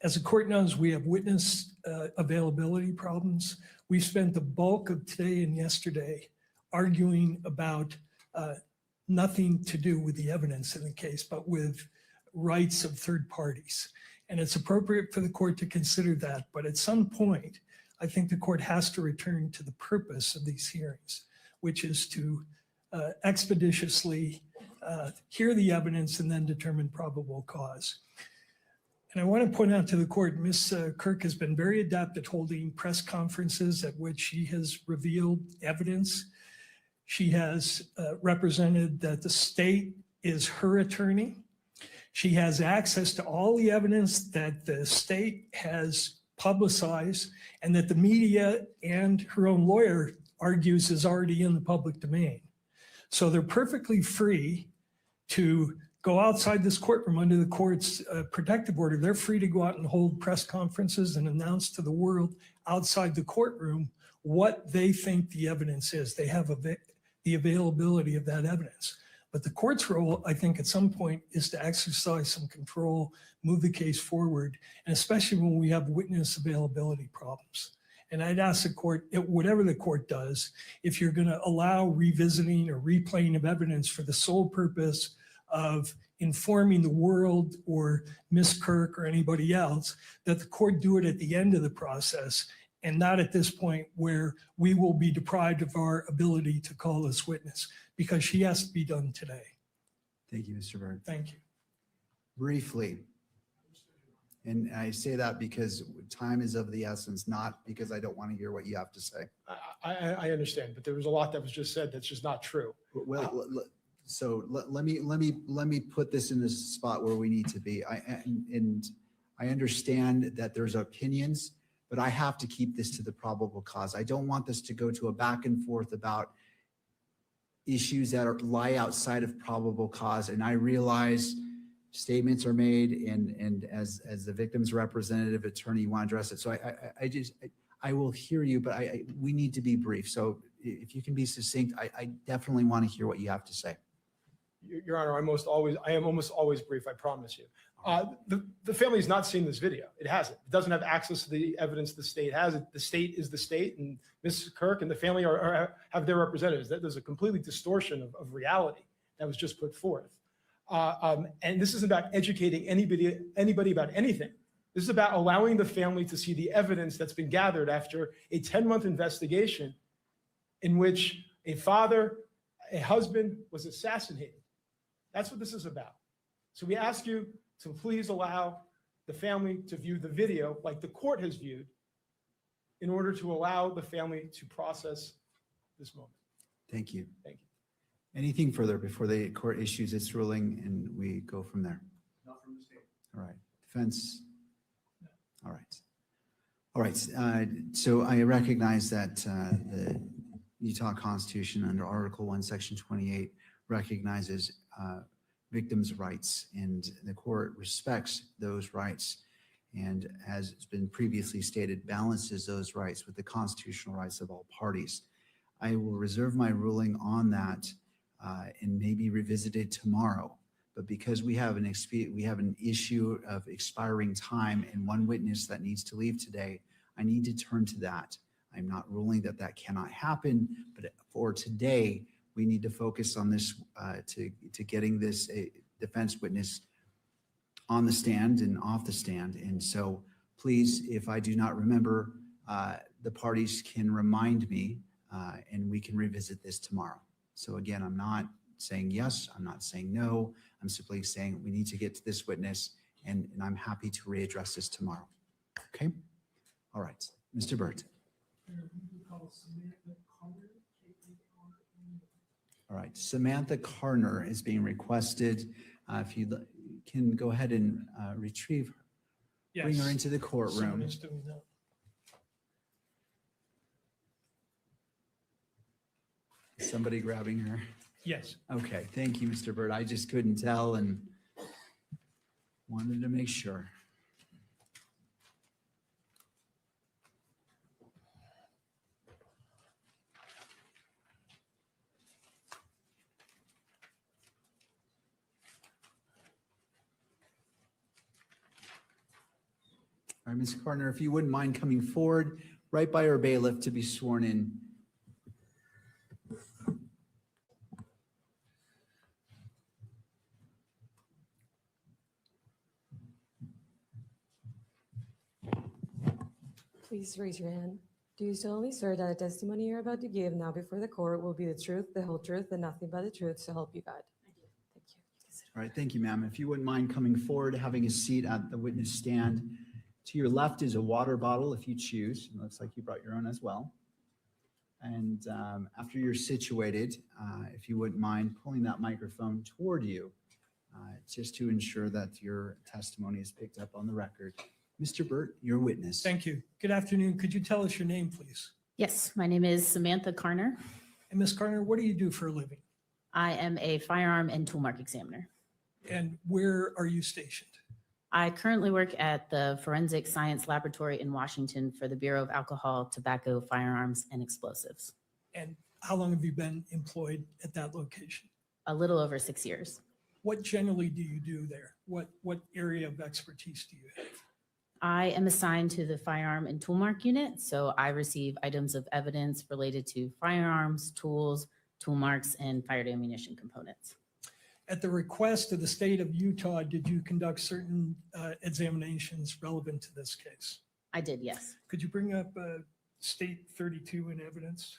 As the court knows, we have witness availability problems. We spent the bulk of today and yesterday arguing about nothing to do with the evidence in the case, but with rights of third parties. And it's appropriate for the court to consider that. But at some point, I think the court has to return to the purpose of these hearings, which is to expeditiously hear the evidence and then determine probable cause. And I want to point out to the court, Ms. Kirk has been very adept at holding press conferences at which she has revealed evidence. She has represented that the state is her attorney. She has access to all the evidence that the state has publicized and that the media and her own lawyer argues is already in the public domain. So they're perfectly free to go outside this courtroom under the court's protective order. They're free to go out and hold press conferences and announce to the world outside the courtroom what they think the evidence is. They have the availability of that evidence. But the court's role, I think, at some point is to exercise some control, move the case forward, and especially when we have witness availability problems. And I'd ask the court, whatever the court does, if you're going to allow revisiting or replaying of evidence for the sole purpose of informing the world or Ms. Kirk or anybody else, that the court do it at the end of the process and not at this point where we will be deprived of our ability to call this witness, because she has to be done today. Thank you, Mr. Byrd. Thank you. Briefly, and I say that because time is of the essence, not because I don't want to hear what you have to say. I understand, but there was a lot that was just said that's just not true. Well, so let me put this in this spot where we need to be. I understand that there's opinions, but I have to keep this to the probable cause. I don't want this to go to a back and forth about issues that lie outside of probable cause. And I realize statements are made, and as the victim's representative attorney, you want to address it. So I will hear you, but we need to be brief. So if you can be succinct, I definitely want to hear what you have to say. Your Honor, I am almost always brief, I promise you. The family has not seen this video. It hasn't. It doesn't have access to the evidence the state has. The state is the state, and Mrs. Kirk and the family have their representatives. There's a completely distortion of reality that was just put forth. And this isn't about educating anybody about anything. This is about allowing the family to see the evidence that's been gathered after a 10-month investigation in which a father, a husband was assassinated. That's what this is about. So we ask you to please allow the family to view the video like the court has viewed in order to allow the family to process this moment. Thank you. Thank you. Anything further before the court issues its ruling and we go from there? Not from the state. All right. Defense? All right. All right. So I recognize that the Utah Constitution under Article 1, Section 28 recognizes victims' rights, and the court respects those rights, and as it's been previously stated, balances those rights with the constitutional rights of all parties. I will reserve my ruling on that and maybe revisit it tomorrow. But because we have an issue of expiring time and one witness that needs to leave today, I need to turn to that. I'm not ruling that that cannot happen, but for today, we need to focus on this to getting this defense witness on the stand and off the stand. And so please, if I do not remember, the parties can remind me and we can revisit this tomorrow. So again, I'm not saying yes, I'm not saying no. I'm simply saying we need to get to this witness, and I'm happy to readdress this tomorrow. Okay? All right. Mr. Burt. All right. Samantha Carner is being requested. If you can go ahead and retrieve her. Yes. Bring her into the courtroom. Someone is doing that. Somebody grabbing her. Yes. Okay, thank you, Mr. Bird. I just couldn't tell and wanted to make sure. All right, Ms. Carter, if you wouldn't mind coming forward, right by our bailiff to be sworn in. Please raise your hand. Do you solemnly swear that the testimony you're about to give now before the court will be the truth, the whole truth, and nothing but the truth, so help you God? I do. Thank you. All right, thank you, ma'am. If you wouldn't mind coming forward, having a seat at the witness stand. To your left is a water bottle if you choose. It looks like you brought your own as well. And after you're situated, if you wouldn't mind pulling that microphone toward you, just to ensure that your testimony is picked up on the record. Mr. Burt, your witness. Thank you. Good afternoon. Could you tell us your name, please? Yes, my name is Samantha Carner. And Ms. Carner, what do you do for a living? I am a firearm and tool mark examiner. And where are you stationed? I currently work at the Forensic Science Laboratory in Washington for the Bureau of Alcohol, Tobacco, Firearms, and Explosives. And how long have you been employed at that location? A little over 6 years. What generally do you do there? What area of expertise do you have? I am assigned to the firearm and tool mark unit, so I receive items of evidence related to firearms, tools, tool marks, and fired ammunition components. At the request of the state of Utah, did you conduct certain examinations relevant to this case? I did, yes. Could you bring up State 32 in evidence?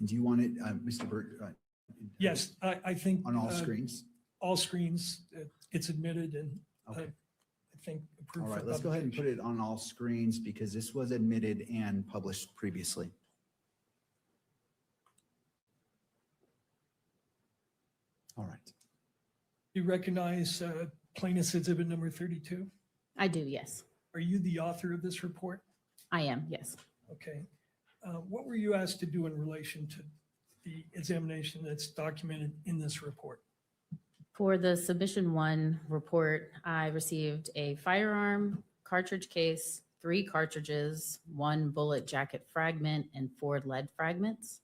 Do you want it, Mr. Burt? Yes, I think. On all screens? All screens, it's admitted, and Okay. I think approved. All right, for let's go ahead and publication. put it on all screens because this was admitted and published previously. All right. You recognize plaintiff's exhibit number 32? I do, yes. Are you the author of this report? I am, yes. Okay. What were you asked to do in relation to the examination that's documented in this report? For the submission 1 report, I received a firearm, cartridge case, 3 cartridges, 1 bullet jacket fragment, and 4 lead fragments.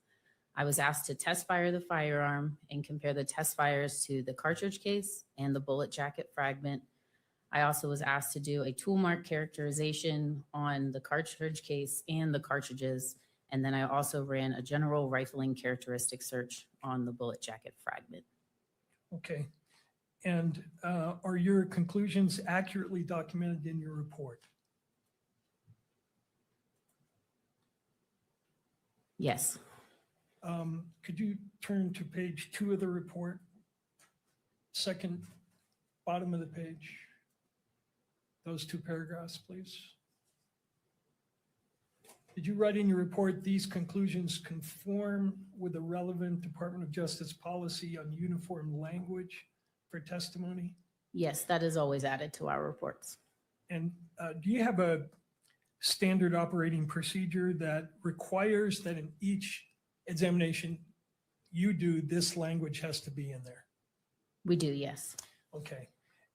I was asked to test fire the firearm and compare the test fires to the cartridge case and the bullet jacket fragment. I also was asked to do a tool mark characterization on the cartridge case and the cartridges. And then I also ran a general rifling characteristic search on the bullet jacket fragment. Okay. And are your conclusions accurately documented in your report? Yes. Could you turn to page 2 of the report? Second, bottom of the page. Those 2 paragraphs, please. Did you write in your report, these conclusions conform with the relevant Department of Justice policy on uniform language for testimony? Yes, that is always added to our reports. And do you have a standard operating procedure that requires that in each examination you do, this language has to be in there? We do, yes. Okay.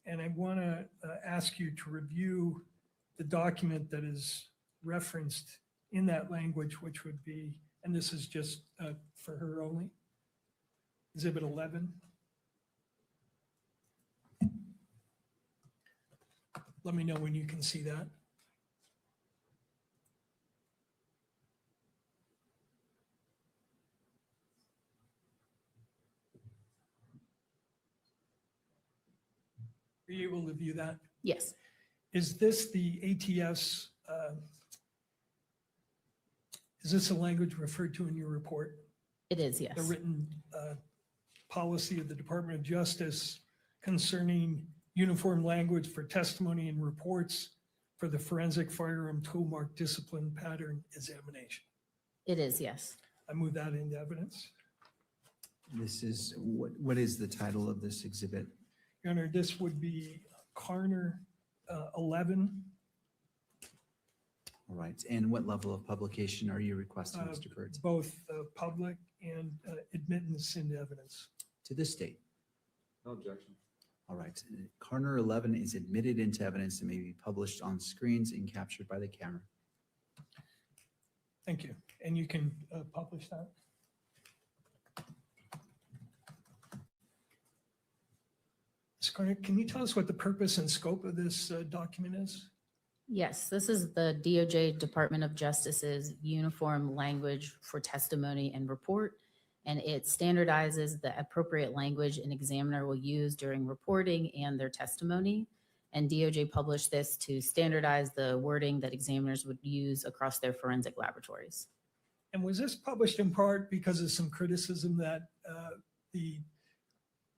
And I want to ask you to review the document that is referenced in that language, which would be, and this is just for her only, Exhibit 11. Let me know when you can see that. Are you able to view that? Yes. Is this the ATS, is this a language referred to in your report? It is, yes. The written policy of the Department of Justice concerning uniform language for testimony and reports for the forensic firearm tool mark discipline pattern examination? It is, yes. I move that into evidence. This is, what is the title of this exhibit? Your Honor, this would be Carner 11. All right, and what level of publication are you requesting, Mr. Bird? Both public and admittance into evidence. To the state? No objection. All right, Carner 11 is admitted into evidence and may be published on screens and captured by the camera. Thank you. And you can publish that? Ms. Carner, can you tell us what the purpose and scope of this document is? Yes, this is the DOJ Department of Justice's uniform language for testimony and report, and it standardizes the appropriate language an examiner will use during reporting and their testimony. And DOJ published this to standardize the wording that examiners would use across their forensic laboratories. And was this published in part because of some criticism that the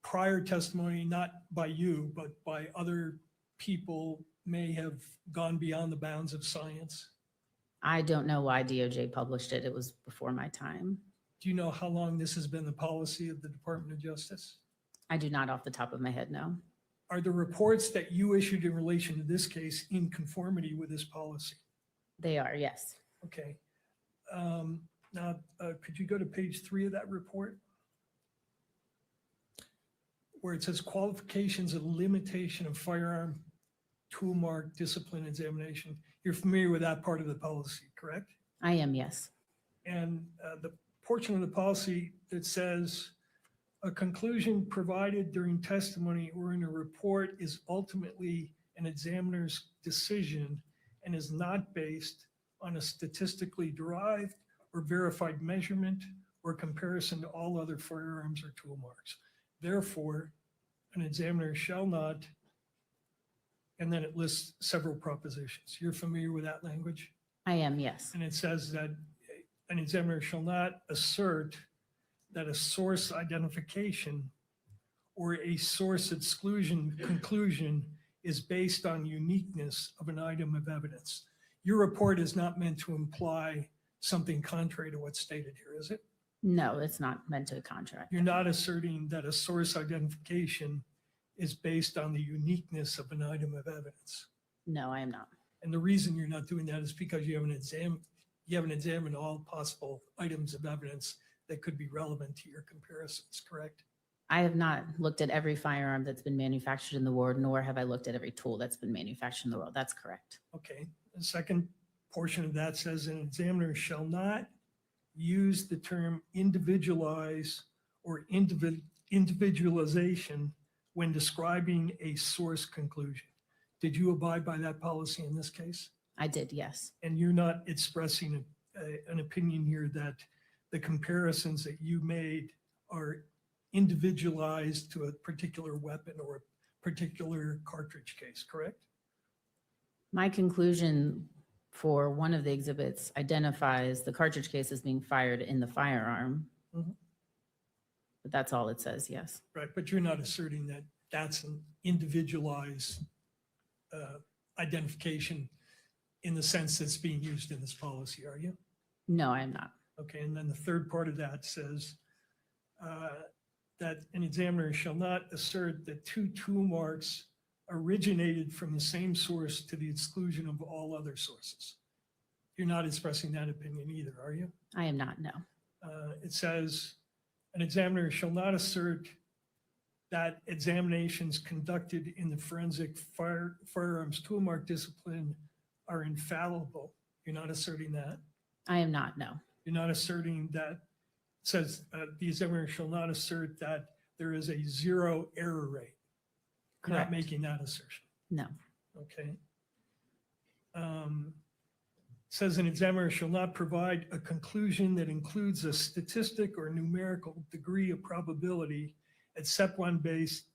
prior testimony, not by you, but by other people, may have gone beyond the bounds of science? I don't know why DOJ published it. It was before my time. Do you know how long this has been the policy of the Department of Justice? I do not off the top of my head, no. Are the reports that you issued in relation to this case in conformity with this policy? They are, yes. Okay. Now, could you go to page 3 of that report? Where it says qualifications and limitation of firearm tool mark discipline examination. You're familiar with that part of the policy, correct? I am, yes. And the portion of the policy that says a conclusion provided during testimony or in a report is ultimately an examiner's decision and is not based on a statistically derived or verified measurement or comparison to all other firearms or tool marks. Therefore, an examiner shall not, and then it lists several propositions. You're familiar with that language? I am, yes. And it says that an examiner shall not assert that a source identification or a source exclusion conclusion is based on uniqueness of an item of evidence. Your report is not meant to imply something contrary to what's stated here, is it? No, it's not meant to contract. You're not asserting that a source identification is based on the uniqueness of an item of evidence. No, I am not. And the reason you're not doing that is because you haven't examined all possible items of evidence that could be relevant to your comparisons, correct? I have not looked at every firearm that's been manufactured in the world, nor have I looked at every tool that's been manufactured in the world. That's correct. Okay. The second portion of that says an examiner shall not use the term individualize or individualization when describing a source conclusion. Did you abide by that policy in this case? I did, yes. And you're not expressing an opinion here that the comparisons that you made are individualized to a particular weapon or a particular cartridge case, correct? My conclusion for one of the exhibits identifies the cartridge case as being fired in the firearm. Mhm. But that's all it says, yes. Right, but you're not asserting that that's an individualized identification in the sense that's being used in this policy, are you? No, I am not. Okay, and then the third part of that says that an examiner shall not assert that two tool marks originated from the same source to the exclusion of all other sources. You're not expressing that opinion either, are you? I am not, no. It says an examiner shall not assert that examinations conducted in the forensic firearms tool mark discipline are infallible. You're not asserting that. I am not, no. You're not asserting that. It says the examiner shall not assert that there is a zero error rate. You're not Correct. making that assertion. No. Okay. Says an examiner shall not provide a conclusion that includes a statistic or numerical degree of probability except when based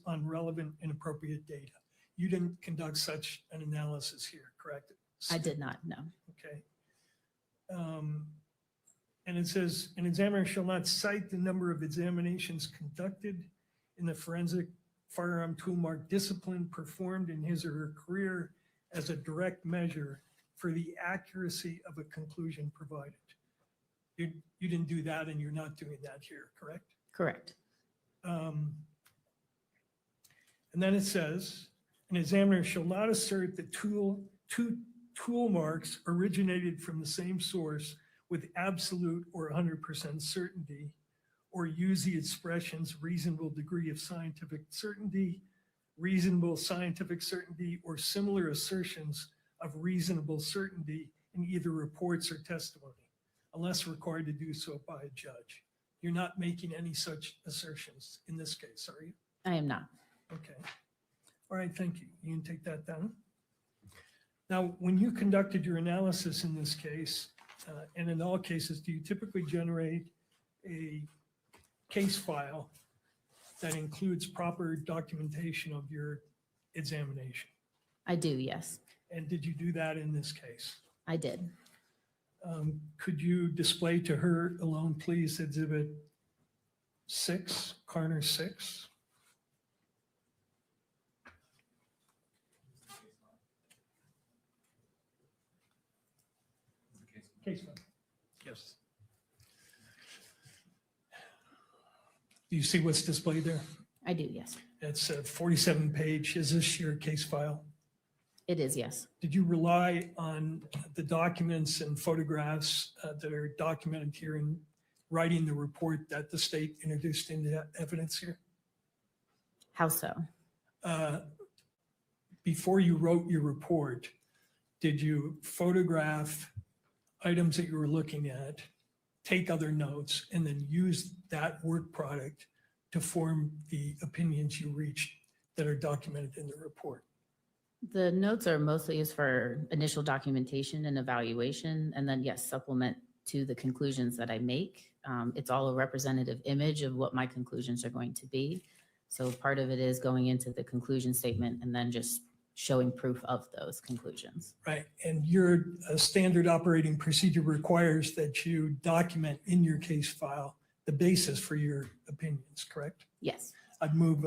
on relevant and appropriate data. You didn't conduct such an analysis here, correct? I did not, no. Okay. And it says an examiner shall not cite the number of examinations conducted in the forensic firearm tool mark discipline performed in his or her career as a direct measure for the accuracy of a conclusion provided. You didn't do that and you're not doing that here, correct? Correct. And then it says, an examiner shall not assert that two tool marks originated from the same source with absolute or 100% certainty, or use the expressions reasonable degree of scientific certainty, reasonable scientific certainty, or similar assertions of reasonable certainty in either reports or testimony, unless required to do so by a judge. You're not making any such assertions in this case, are you? I am not. Okay. All right, thank you. You can take that down. Now, when you conducted your analysis in this case, and in all cases, do you typically generate a case file that includes proper documentation of your examination? I do, yes. And did you do that in this case? I did. Could you display to her alone, please, Exhibit 6, Carner 6? Case file. Yes. Do you see what's displayed there? I do, yes. It's a 47-page. Is this your case file? It is, yes. Did you rely on the documents and photographs that are documented here in writing the report that the state introduced into evidence here? How so? Before you wrote your report, did you photograph items that you were looking at, take other notes, and then use that work product to form the opinions you reached that are documented in the report? The notes are mostly used for initial documentation and evaluation, and then yes, supplement to the conclusions that I make. It's all a representative image of what my conclusions are going to be. So part of it is going into the conclusion statement and then just showing proof of those conclusions. Right, and your standard operating procedure requires that you document in your case file the basis for your opinions, correct? Yes. I'd move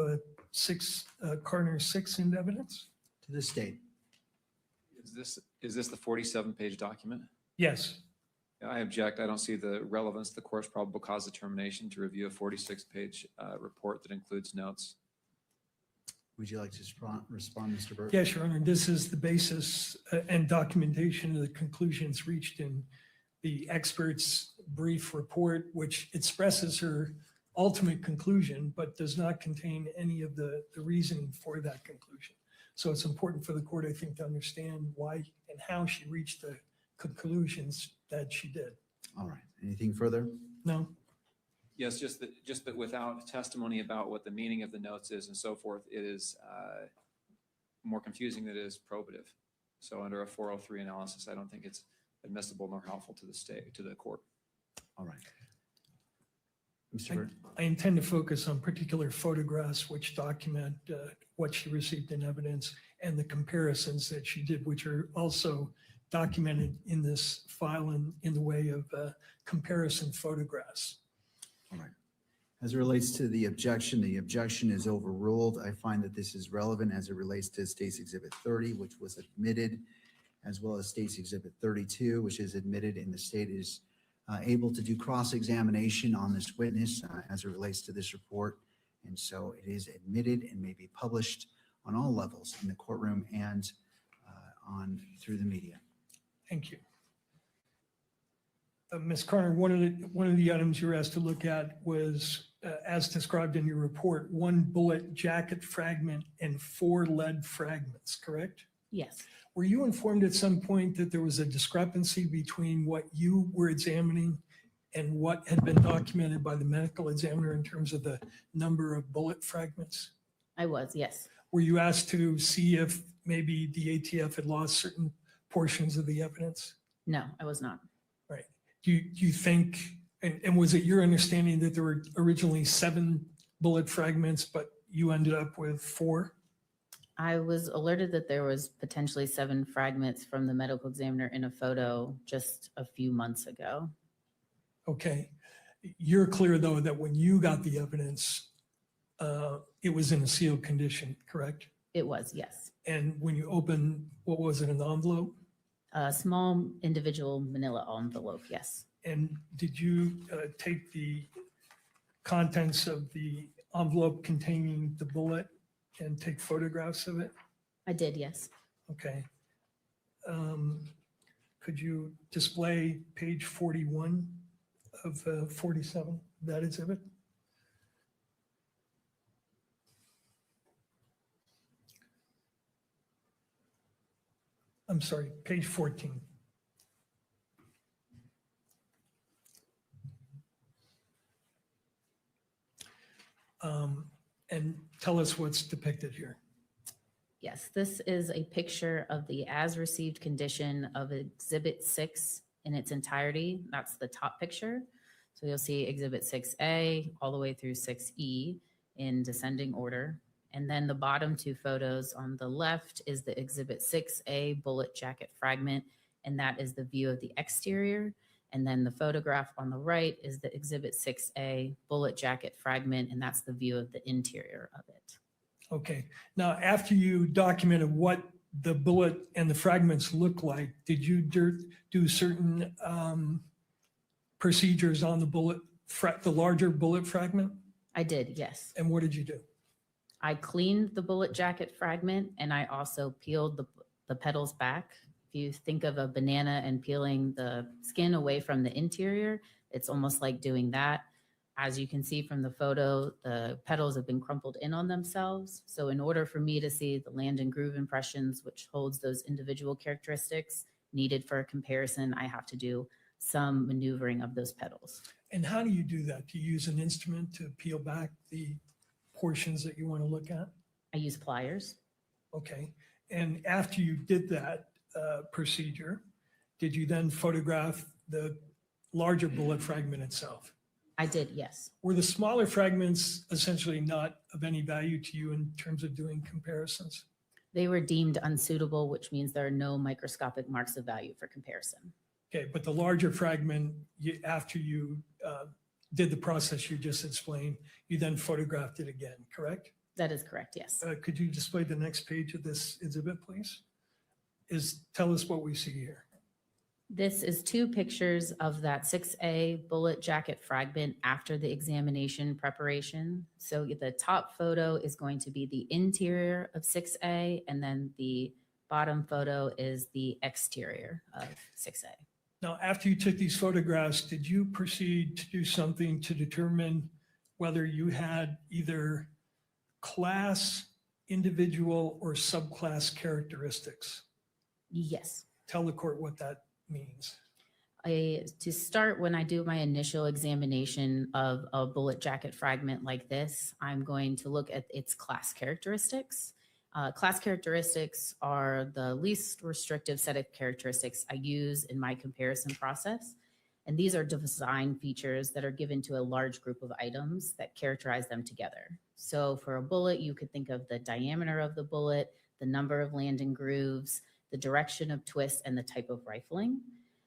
Carner 6 into evidence. To the state. Is this the 47-page document? Yes. I object. I don't see the relevance of the court's probable cause determination to review a 46-page report that includes notes. Would you like to respond, Mr. Burke? Yes, Your Honor. This is the basis and documentation of the conclusions reached in the expert's brief report, which expresses her ultimate conclusion, but does not contain any of the reasoning for that conclusion. So it's important for the court, I think, to understand why and how she reached the conclusions that she did. All right. Anything further? No? Yes, just that without testimony about what the meaning of the notes is and so forth, it is more confusing than it is probative. So under a 403 analysis, I don't think it's admissible nor helpful to the court. All right. Mr. Bird? I intend to focus on particular photographs which document what she received in evidence and the comparisons that she did, which are also documented in this file in the way of comparison photographs. All right. As it relates to the objection is overruled. I find that this is relevant as it relates to State's Exhibit 30, which was admitted, as well as State's Exhibit 32, which is admitted, and the state is able to do cross-examination on this witness as it relates to this report. And so it is admitted and may be published on all levels in the courtroom and through the media. Thank you. Ms. Carter, one of the items you were asked to look at was, as described in your report, 1 bullet jacket fragment and 4 lead fragments, correct? Yes. Were you informed at some point that there was a discrepancy between what you were examining and what had been documented by the medical examiner in terms of the number of bullet fragments? I was, yes. Were you asked to see if maybe the ATF had lost certain portions of the evidence? No, I was not. Right. Do you think, and was it your understanding that there were originally 7 bullet fragments, but you ended up with 4? I was alerted that there was potentially 7 fragments from the medical examiner in a photo just a few months ago. Okay. You're clear, though, that when you got the evidence, it was in a sealed condition, correct? It was, yes. And when you opened, what was it, an envelope? A small individual manila envelope, yes. And did you take the contents of the envelope containing the bullet and take photographs of it? I did, yes. Okay. Could you display page 41 of 47, that exhibit? I'm sorry, page 14. And tell us what's depicted here. Yes, this is a picture of the as received condition of Exhibit 6 in its entirety. That's the top picture. So you'll see Exhibit 6A all the way through 6E in descending order. And then the bottom 2 photos on the left is the Exhibit 6A bullet jacket fragment, and that is the view of the exterior. And then the photograph on the right is the Exhibit 6A bullet jacket fragment, and that's the view of the interior of it. Okay. Now, after you documented what the bullet and the fragments look like, did you do certain procedures on the larger bullet fragment? I did, yes. And what did you do? I cleaned the bullet jacket fragment, and I also peeled the petals back. If you think of a banana and peeling the skin away from the interior, it's almost like doing that. As you can see from the photo, the petals have been crumpled in on themselves. So in order for me to see the land and groove impressions, which holds those individual characteristics needed for a comparison, I have to do some maneuvering of those petals. And how do you do that? Do you use an instrument to peel back the portions that you want to look at? I use pliers. Okay. And after you did that procedure, did you then photograph the larger bullet fragment itself? I did, yes. Were the smaller fragments essentially not of any value to you in terms of doing comparisons? They were deemed unsuitable, which means there are no microscopic marks of value for comparison. Okay, but the larger fragment, after you did the process you just explained, you then photographed it again, correct? That is correct, yes. Could you display the next page of this exhibit, please? Tell us what we see here. This is 2 pictures of that 6A bullet jacket fragment after the examination preparation. So the top photo is going to be the interior of 6A, and then the bottom photo is the exterior of 6A. Now, after you took these photographs, did you proceed to do something to determine whether you had either class, individual, or subclass characteristics? Yes. Tell the court what that means. To start, when I do my initial examination of a bullet jacket fragment like this, I'm going to look at its class characteristics. Class characteristics are the least restrictive set of characteristics I use in my comparison process. And these are design features that are given to a large group of items that characterize them together. So for a bullet, you could think of the diameter of the bullet, the number of landing grooves, the direction of twist, and the type of rifling.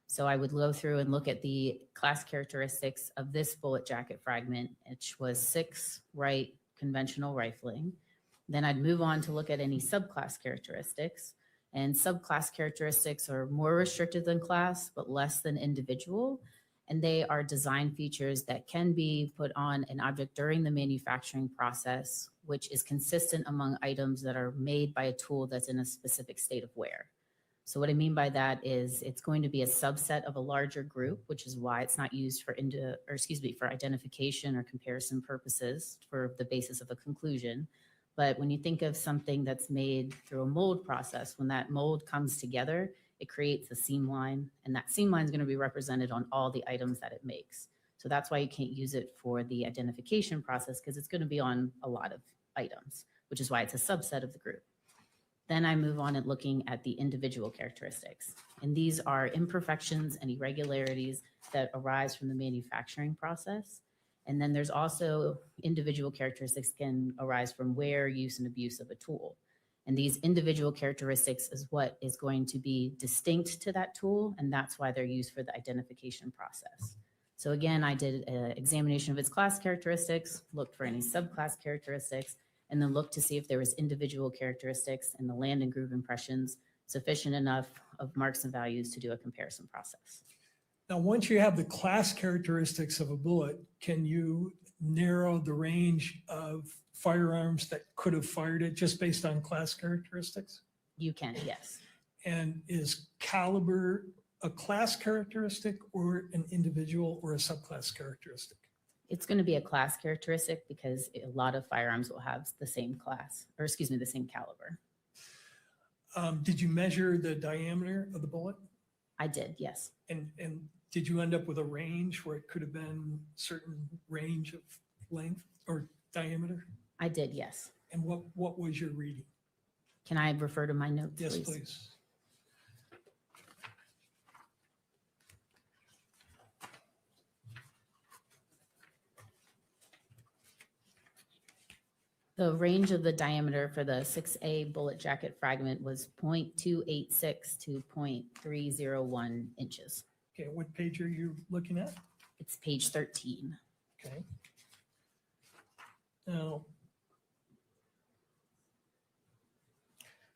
So I would go through and look at the class characteristics of this bullet jacket fragment, which was 6 right conventional rifling. Then I'd move on to look at any subclass characteristics. And subclass characteristics are more restricted than class, but less than individual. And they are design features that can be put on an object during the manufacturing process, which is consistent among items that are made by a tool that's in a specific state of wear. So what I mean by that is it's going to be a subset of a larger group, which is why it's not used for identification or comparison purposes for the basis of a conclusion. But when you think of something that's made through a mold process, when that mold comes together, it creates a seam line, and that seam line is going to be represented on all the items that it makes. So that's why you can't use it for the identification process, because it's going to be on a lot of items, which is why it's a subset of the group. Then I move on and looking at the individual characteristics. And these are imperfections and irregularities that arise from the manufacturing process. And then there's also individual characteristics can arise from wear, use, and abuse of a tool. And these individual characteristics is what is going to be distinct to that tool, and that's why they're used for the identification process. So again, I did an examination of its class characteristics, looked for any subclass characteristics, and then looked to see if there was individual characteristics in the land and groove impressions sufficient enough of marks and values to do a comparison process. Now, once you have the class characteristics of a bullet, can you narrow the range of firearms that could have fired it just based on class characteristics? You can, yes. And is caliber a class characteristic or an individual or a subclass characteristic? It's going to be a class characteristic because a lot of firearms will have the same class, or excuse me, the same caliber. Did you measure the diameter of the bullet? I did, yes. And did you end up with a range where it could have been a certain range of length or diameter? I did, yes. And what was your reading? Can I refer to my notes, Yes, please? please. The range of the diameter for the 6A bullet jacket fragment was 0.286 to 0.301 inches. Okay, what page are you looking at? It's page 13. Okay. Now,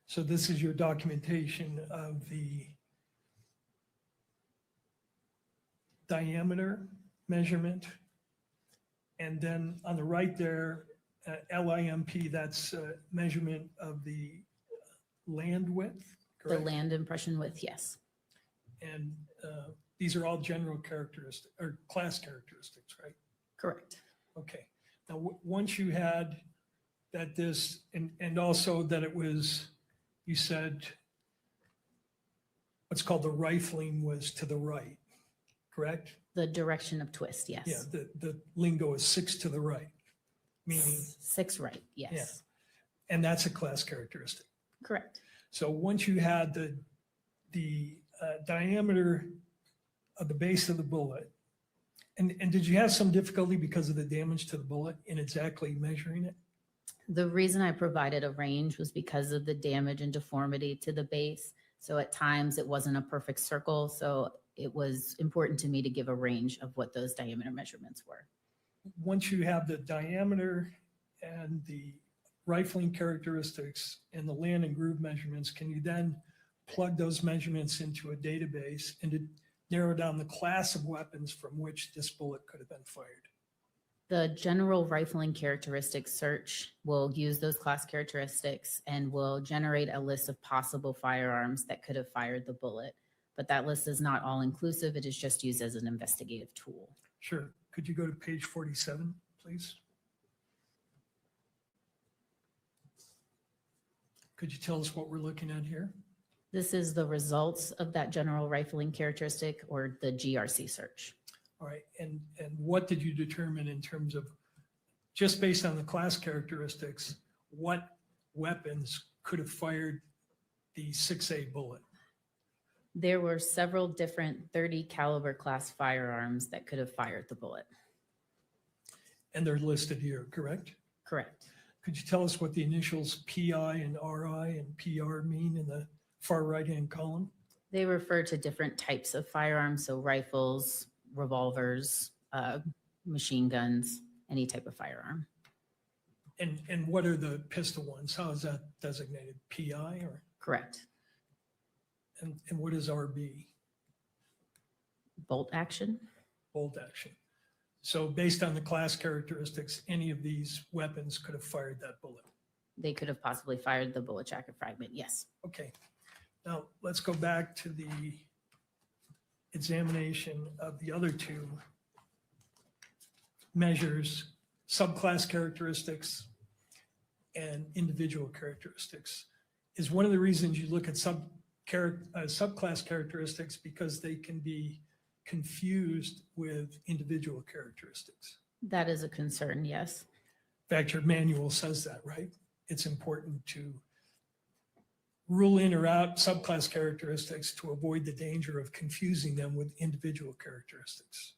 so this is your documentation of the diameter measurement. And then on the right there, LIMP, that's measurement of the land width, correct? The land impression width, yes. And these are all general characteristics or class characteristics, right? Correct. Okay. Now, once you had that this, and also that it was, you said, what's called the rifling was to the right, correct? The direction of twist, yes. Yeah, the lingo is 6 to the right, meaning 6 right, yes. Yeah. And that's a class characteristic. Correct. So once you had the diameter of the base of the bullet, and did you have some difficulty because of the damage to the bullet in exactly measuring it? The reason I provided a range was because of the damage and deformity to the base. So at times it wasn't a perfect circle. So it was important to me to give a range of what those diameter measurements were. Once you have the diameter and the rifling characteristics and the land and groove measurements, can you then plug those measurements into a database and to narrow down the class of weapons from which this bullet could have been fired? The general rifling characteristics search will use those class characteristics and will generate a list of possible firearms that could have fired the bullet. But that list is not all inclusive. It is just used as an investigative tool. Sure. Could you go to page 47, please? Could you tell us what we're looking at here? This is the results of that general rifling characteristic, or the GRC search. All right, and what did you determine in terms of, just based on the class characteristics, what weapons could have fired the 6A bullet? There were several different 30 caliber class firearms that could have fired the bullet. And they're listed here, correct? Correct. Could you tell us what the initials PI and RI and PR mean in the far right-hand column? They refer to different types of firearms, so rifles, revolvers, machine guns, any type of firearm. And what are the pistol ones? How is that designated? PI or? Correct. And what is RB? Bolt action. Bolt action. So based on the class characteristics, any of these weapons could have fired that bullet? They could have possibly fired the bullet jacket fragment, yes. Okay. Now let's go back to the examination of the other two measures, subclass characteristics and individual characteristics. Is one of the reasons you look at subclass characteristics because they can be confused with individual characteristics? That is a concern, yes. In fact, your manual says that, right? It's important to rule in or out subclass characteristics to avoid the danger of confusing them with individual characteristics.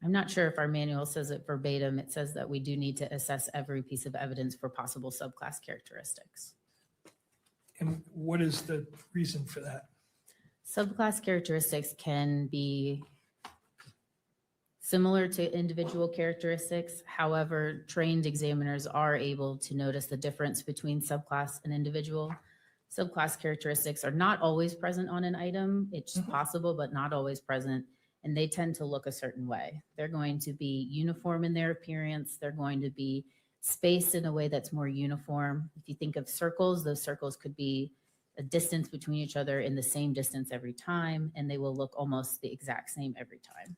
I'm not sure if our manual says it verbatim. It says that we do need to assess every piece of evidence for possible subclass characteristics. And what is the reason for that? Subclass characteristics can be similar to individual characteristics. However, trained examiners are able to notice the difference between subclass and individual. Subclass characteristics are not always present on an item. It's possible, but not always present. And they tend to look a certain way. They're going to be uniform in their appearance. They're going to be spaced in a way that's more uniform. If you think of circles, those circles could be a distance between each other in the same distance every time, and they will look almost the exact same every time.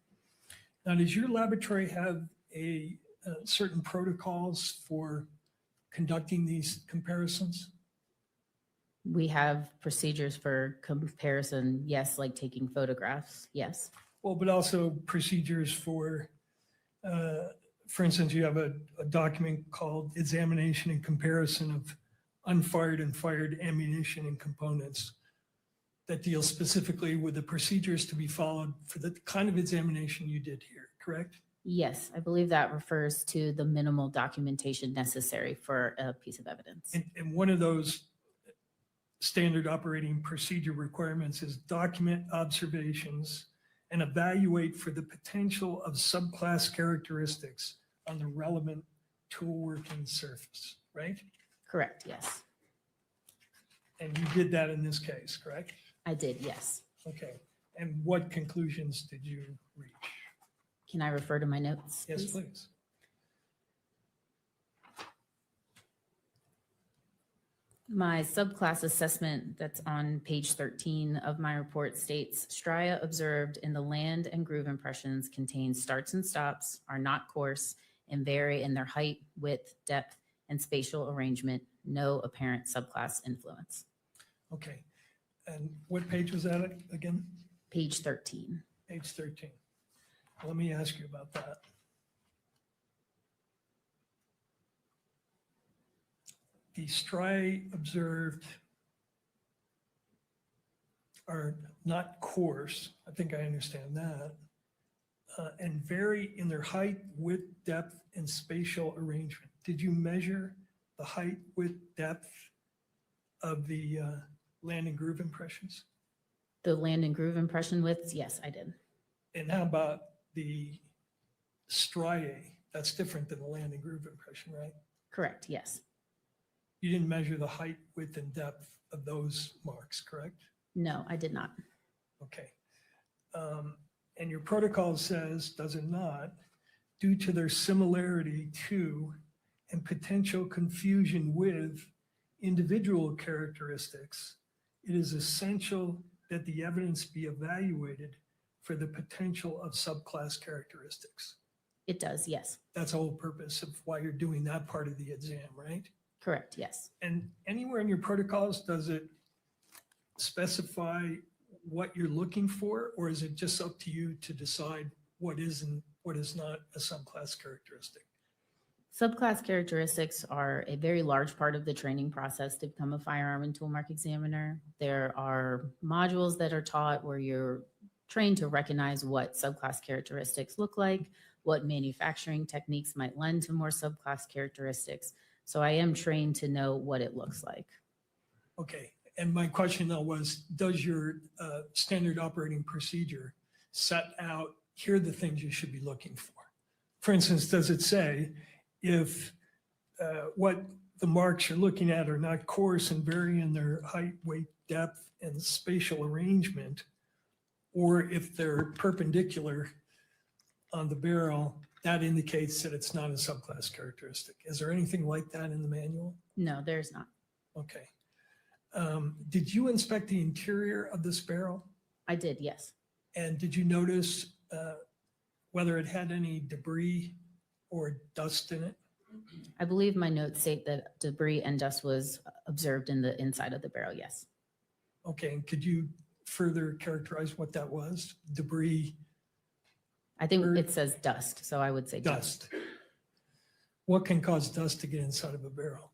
Now, does your laboratory have certain protocols for conducting these comparisons? We have procedures for comparison, yes, like taking photographs, yes. Well, but also procedures for instance, you have a document called Examination and Comparison of Unfired and Fired Ammunition and Components that deals specifically with the procedures to be followed for the kind of examination you did here, correct? Yes, I believe that refers to the minimal documentation necessary for a piece of evidence. And one of those standard operating procedure requirements is document observations and evaluate for the potential of subclass characteristics on the relevant tool working surface, right? Correct, yes. And you did that in this case, correct? I did, yes. Okay. And what conclusions did you reach? Can I refer to my notes? Yes, please. My subclass assessment that's on page 13 of my report states, stria observed in the land and groove impressions contain starts and stops, are not coarse, and vary in their height, width, depth, and spatial arrangement. No apparent subclass influence. Okay. And what page was that again? Page 13. Page 13. Let me ask you about that. The striae observed are not coarse. I think I understand that. And vary in their height, width, depth, and spatial arrangement. Did you measure the height, width, depth of the land and groove impressions? The land and groove impression widths? Yes, I did. And how about the striae? That's different than the land and groove impression, right? Correct, yes. You didn't measure the height, width, and depth of those marks, correct? No, I did not. Okay. And your protocol says, does it not, due to their similarity to and potential confusion with individual characteristics, it is essential that the evidence be evaluated for the potential of subclass characteristics. It does, yes. That's the whole purpose of why you're doing that part of the exam, right? Correct, yes. And anywhere in your protocols, does it specify what you're looking for, or is it just up to you to decide what is and what is not a subclass characteristic? Subclass characteristics are a very large part of the training process to become a firearm and tool mark examiner. There are modules that are taught where you're trained to recognize what subclass characteristics look like, what manufacturing techniques might lend to more subclass characteristics. So I am trained to know what it looks like. Okay, and my question though was, does your standard operating procedure set out, here are the things you should be looking for? For instance, does it say if what the marks you're looking at are not coarse and vary in their height, weight, depth, and spatial arrangement, or if they're perpendicular on the barrel, that indicates that it's not a subclass characteristic? Is there anything like that in the manual? No, there's not. Okay. Did you inspect the interior of this barrel? I did, yes. And did you notice whether it had any debris or dust in it? I believe my notes state that debris and dust was observed in the inside of the barrel, yes. Okay, and could you further characterize what that was? Debris? I think it says dust, so I would say dust. What can cause dust to get inside of a barrel?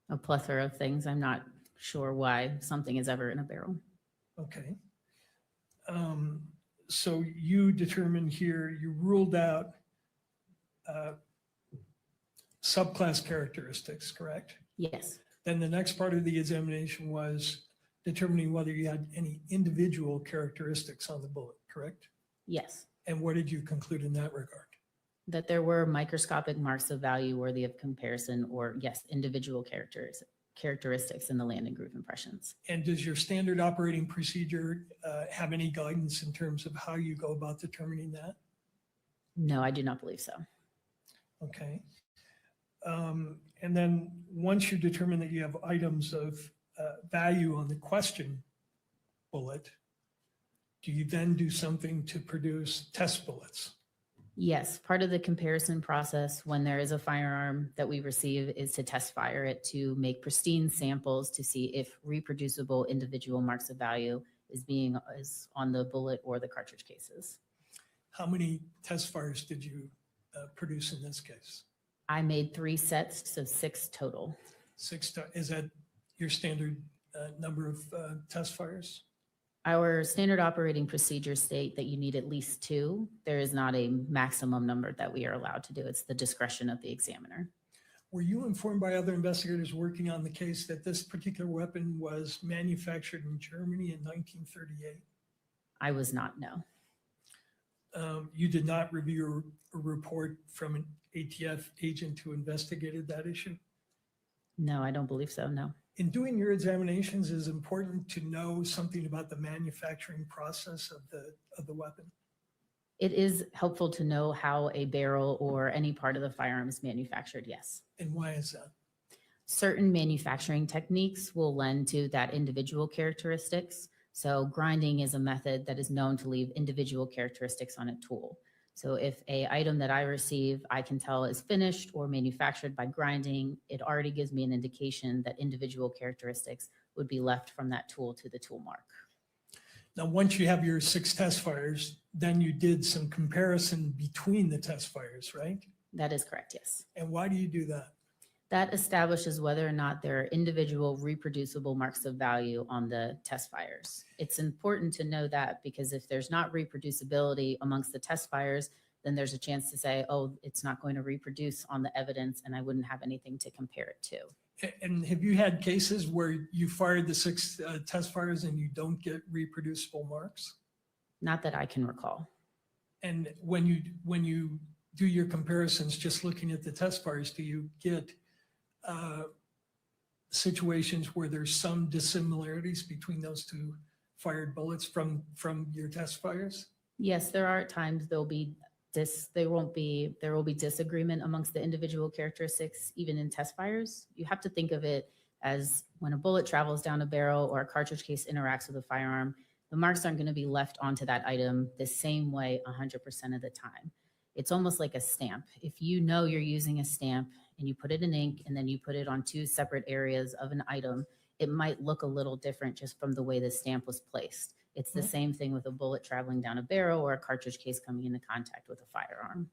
A plethora of things. I'm not sure why something is ever in a barrel. Okay. So you determined here, you ruled out subclass characteristics, correct? Yes. Then the next part of the examination was determining whether you had any individual characteristics on the bullet, correct? Yes. And what did you conclude in that regard? That there were microscopic marks of value worthy of comparison, or yes, individual characteristics in the land and groove impressions. And does your standard operating procedure have any guidance in terms of how you go about determining that? No, I do not believe so. Okay. And then once you determine that you have items of value on the question bullet, do you then do something to produce test bullets? Yes, part of the comparison process when there is a firearm that we receive is to test fire it to make pristine samples to see if reproducible individual marks of value is on the bullet or the cartridge cases. How many test fires did you produce in this case? I made 3 sets, so 6 total. 6, is that your standard number of test fires? Our standard operating procedures state that you need at least 2. There is not a maximum number that we are allowed to do. It's the discretion of the examiner. Were you informed by other investigators working on the case that this particular weapon was manufactured in Germany in 1938? I was not, no. You did not review a report from an ATF agent who investigated that issue? No, I don't believe so, no. In doing your examinations, is it important to know something about the manufacturing process of the weapon? It is helpful to know how a barrel or any part of the firearm is manufactured, yes. And why is that? Certain manufacturing techniques will lend to that individual characteristics. So grinding is a method that is known to leave individual characteristics on a tool. So if an item that I receive, I can tell is finished or manufactured by grinding, it already gives me an indication that individual characteristics would be left from that tool to the tool mark. Now, once you have your 6 test fires, then you did some comparison between the test fires, right? That is correct, yes. And why do you do that? That establishes whether or not there are individual reproducible marks of value on the test fires. It's important to know that because if there's not reproducibility amongst the test fires, then there's a chance to say, oh, it's not going to reproduce on the evidence and I wouldn't have anything to compare it to. And have you had cases where you fired the 6 test fires and you don't get reproducible marks? Not that I can recall. And when you do your comparisons, just looking at the test fires, do you get situations where there's some dissimilarities between those 2 fired bullets from your test fires? Yes, there are at times there will be disagreement amongst the individual characteristics, even in test fires. You have to think of it as when a bullet travels down a barrel or a cartridge case interacts with a firearm, the marks aren't going to be left onto that item the same way 100% of the time. It's almost like a stamp. If you know you're using a stamp and you put it in ink and then you put it on two separate areas of an item, it might look a little different just from the way the stamp was placed. It's the same thing with a bullet traveling down a barrel or a cartridge case coming into contact with a firearm.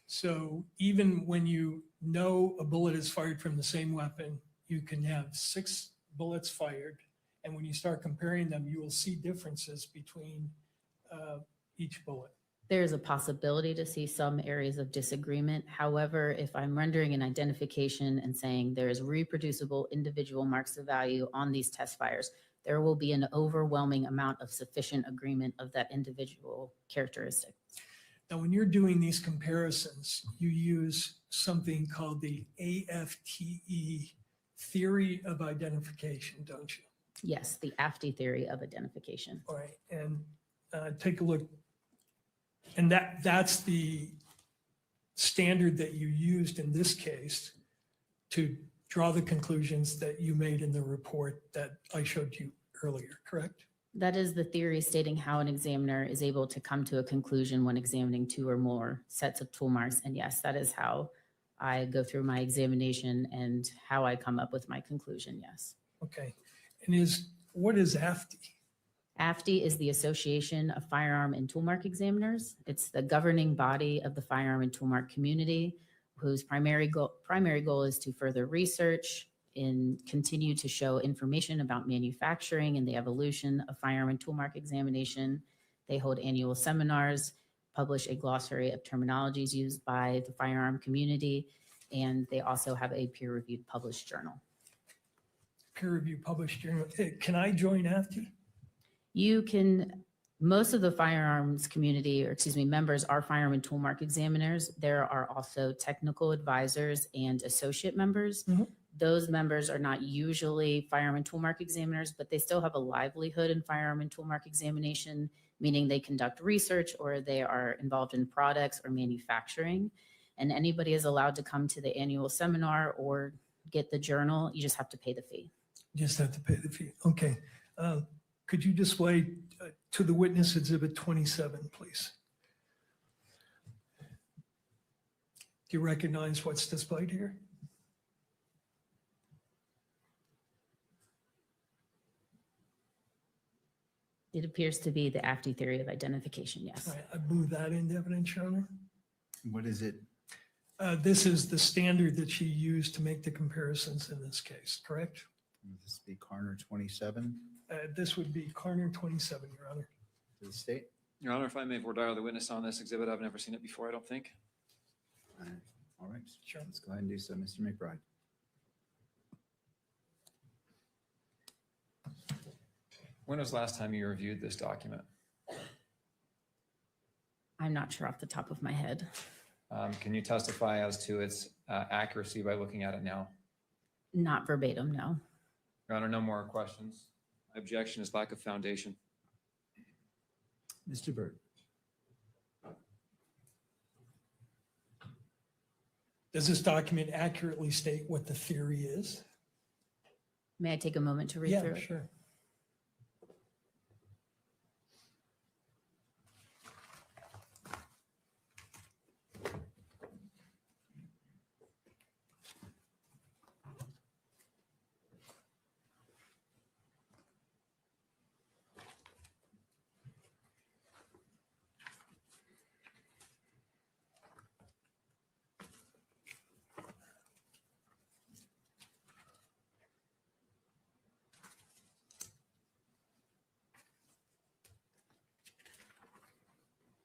So even when you know a bullet is fired from the same weapon, you can have 6 bullets fired. And when you start comparing them, you will see differences between each bullet. There's a possibility to see some areas of disagreement. However, if I'm rendering an identification and saying there is reproducible individual marks of value on these test fires, there will be an overwhelming amount of sufficient agreement of that individual characteristic. Now, when you're doing these comparisons, you use something called the AFTE theory of identification, don't you? Yes, the AFTE theory of identification. All right, and take a look. And that's the standard that you used in this case to draw the conclusions that you made in the report that I showed you earlier, correct? That is the theory stating how an examiner is able to come to a conclusion when examining 2 or more sets of tool marks. And yes, that is how I go through my examination and how I come up with my conclusion, yes. Okay, and what is AFTE? AFTE is the Association of Firearm and Toolmark Examiners. It's the governing body of the firearm and toolmark community, whose primary goal is to further research and continue to show information about manufacturing and the evolution of firearm and toolmark examination. They hold annual seminars, publish a glossary of terminologies used by the firearm community, and they also have a peer-reviewed published journal. Peer-reviewed published journal. Can I join AFTE? You can, most of the firearms community, or excuse me, members are firearm and toolmark examiners. There are also technical advisors and associate members. Those members are not usually firearm and toolmark examiners, but they still have a livelihood in firearm and toolmark examination, meaning they conduct research or they are involved in products or manufacturing. And anybody is allowed to come to the annual seminar or get the journal. You just have to pay the fee. You just have to pay the fee. Okay. Could you display to the witness exhibit 27, please? Do you recognize what's displayed here? It appears to be the AFTE theory of identification, yes. All right, I move that into evidence, Your Honor. What is it? This is the standard that she used to make the comparisons in this case, correct? Would this be Carner 27 This would be Carner 27, Your Honor. to the state? Your Honor, if I may voir dire the witness on this exhibit, I've never seen it before, I don't think. All right, Sure. let's go ahead and do so, Mr. McBride. When was the last time you reviewed this document? I'm not sure off the top of my head. Can you testify as to its accuracy by looking at it now? Not verbatim, no. Your Honor, no more questions. My objection is lack of foundation. Mr. Byrd. Does this document accurately state what the theory is? May I take a moment to read through it? Yeah, sure.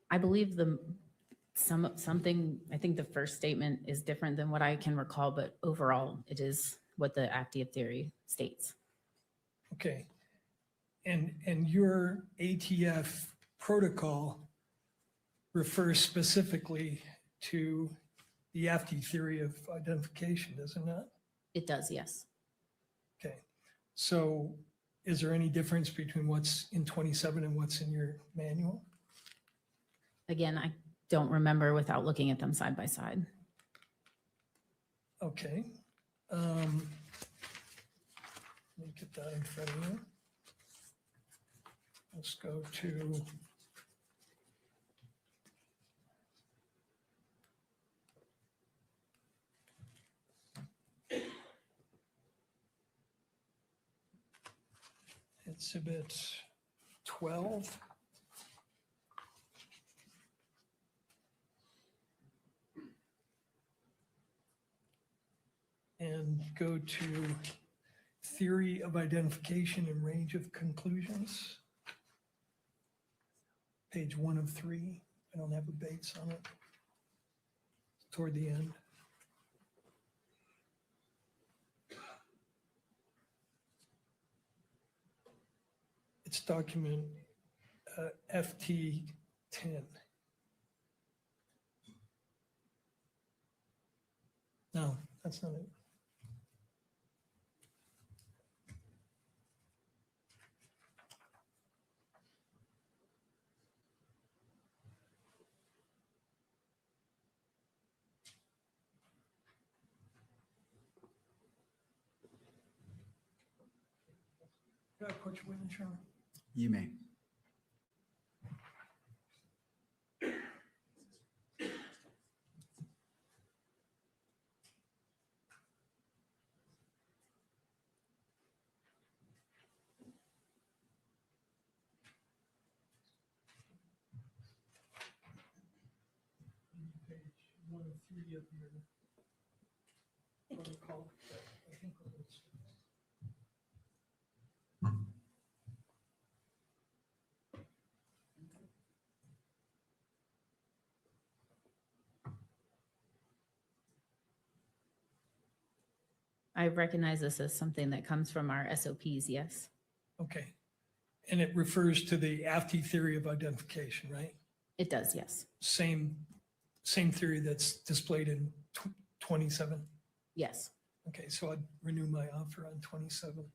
I believe something, I think the first statement is different than what I can recall, but overall it is what the AFTE theory states. Okay. And your ATF protocol refers specifically to the AFTE theory of identification, does it not? It does, yes. Okay. So is there any difference between what's in 27 and what's in your manual? Again, I don't remember without looking at them side by side. Okay. Let me get that in front of you. Let's go to Exhibit 12. And go to theory of identification and range of conclusions. Page 1 of 3. I don't have a Bates on it. Toward the end. It's document FT 10. No, that's not it. Can I put you in, Sharon? You may. Page 1 of 3 of your protocol. I think it was. I recognize this as something that comes from our SOPs, yes. Okay. And it refers to the AFT theory of identification, right? It does, yes. Same theory that's displayed in 27? Yes. Okay, so I'd renew my offer on 27.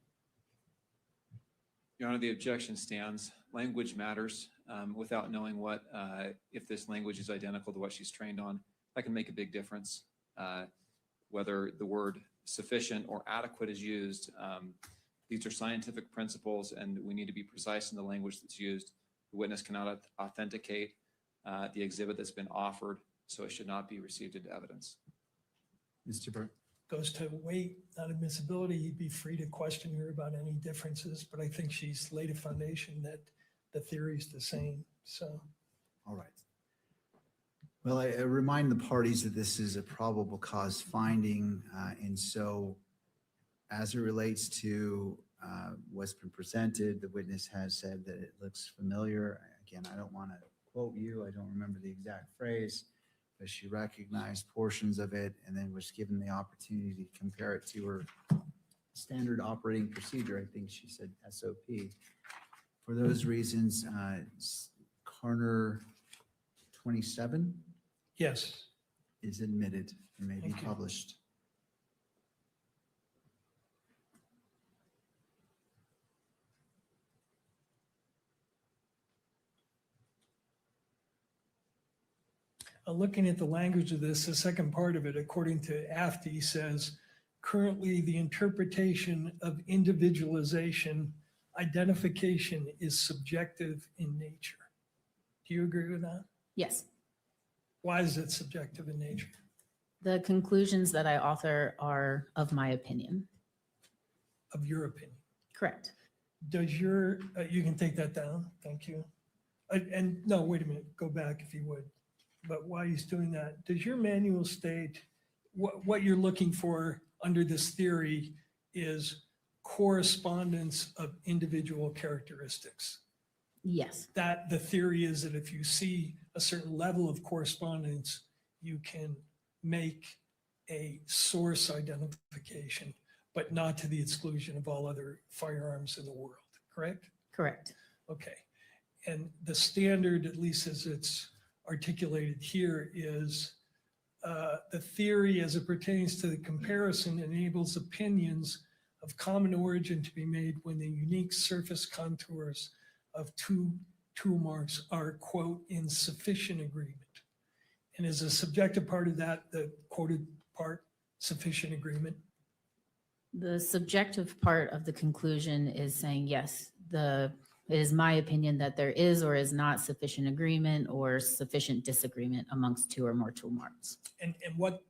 Your Honor, the objection stands. Language matters. Without knowing what, if this language is identical to what she's trained on, that can make a big difference. Whether the word sufficient or adequate is used, these are scientific principles and we need to be precise in the language that's used. The witness cannot authenticate the exhibit that's been offered, so it should not be received into evidence. Mr. Burke. Goes to weight, not admissibility. You'd be free to question her about any differences, but I think she's laid a foundation that the theory is the same. So, All right. Well, I remind the parties that this is a probable cause finding, and so as it relates to what's been presented, the witness has said that it looks familiar. Again, I don't want to quote you. I don't remember the exact phrase, but she recognized portions of it and then was given the opportunity to compare it to her standard operating procedure. I think she said SOP. For those reasons, Corner 27? yes. Is admitted and may be Thank you. published. Looking at the language of this, the second part of it, according to AFTI, says, currently the interpretation of individualization identification is subjective in nature. Do you agree with that? Yes. Why is it subjective in nature? The conclusions that I author are of my opinion. Of your opinion? Correct. Does your, you can take that down, thank you. And no, wait a minute, go back if you would. But while he's doing that, does your manual state what you're looking for under this theory is correspondence of individual characteristics? Yes. That the theory is that if you see a certain level of correspondence, you can make a source identification, but not to the exclusion of all other firearms in the world, correct? Correct. Okay. And the standard, at least as it's articulated here, is the theory as it pertains to the comparison enables opinions of common origin to be made when the unique surface contours of two tool marks are, quote, in sufficient agreement. And is a subjective part of that, the quoted part, sufficient agreement? The subjective part of the conclusion is saying, yes, it is my opinion that there is or is not sufficient agreement or sufficient disagreement amongst two or more tool marks. And what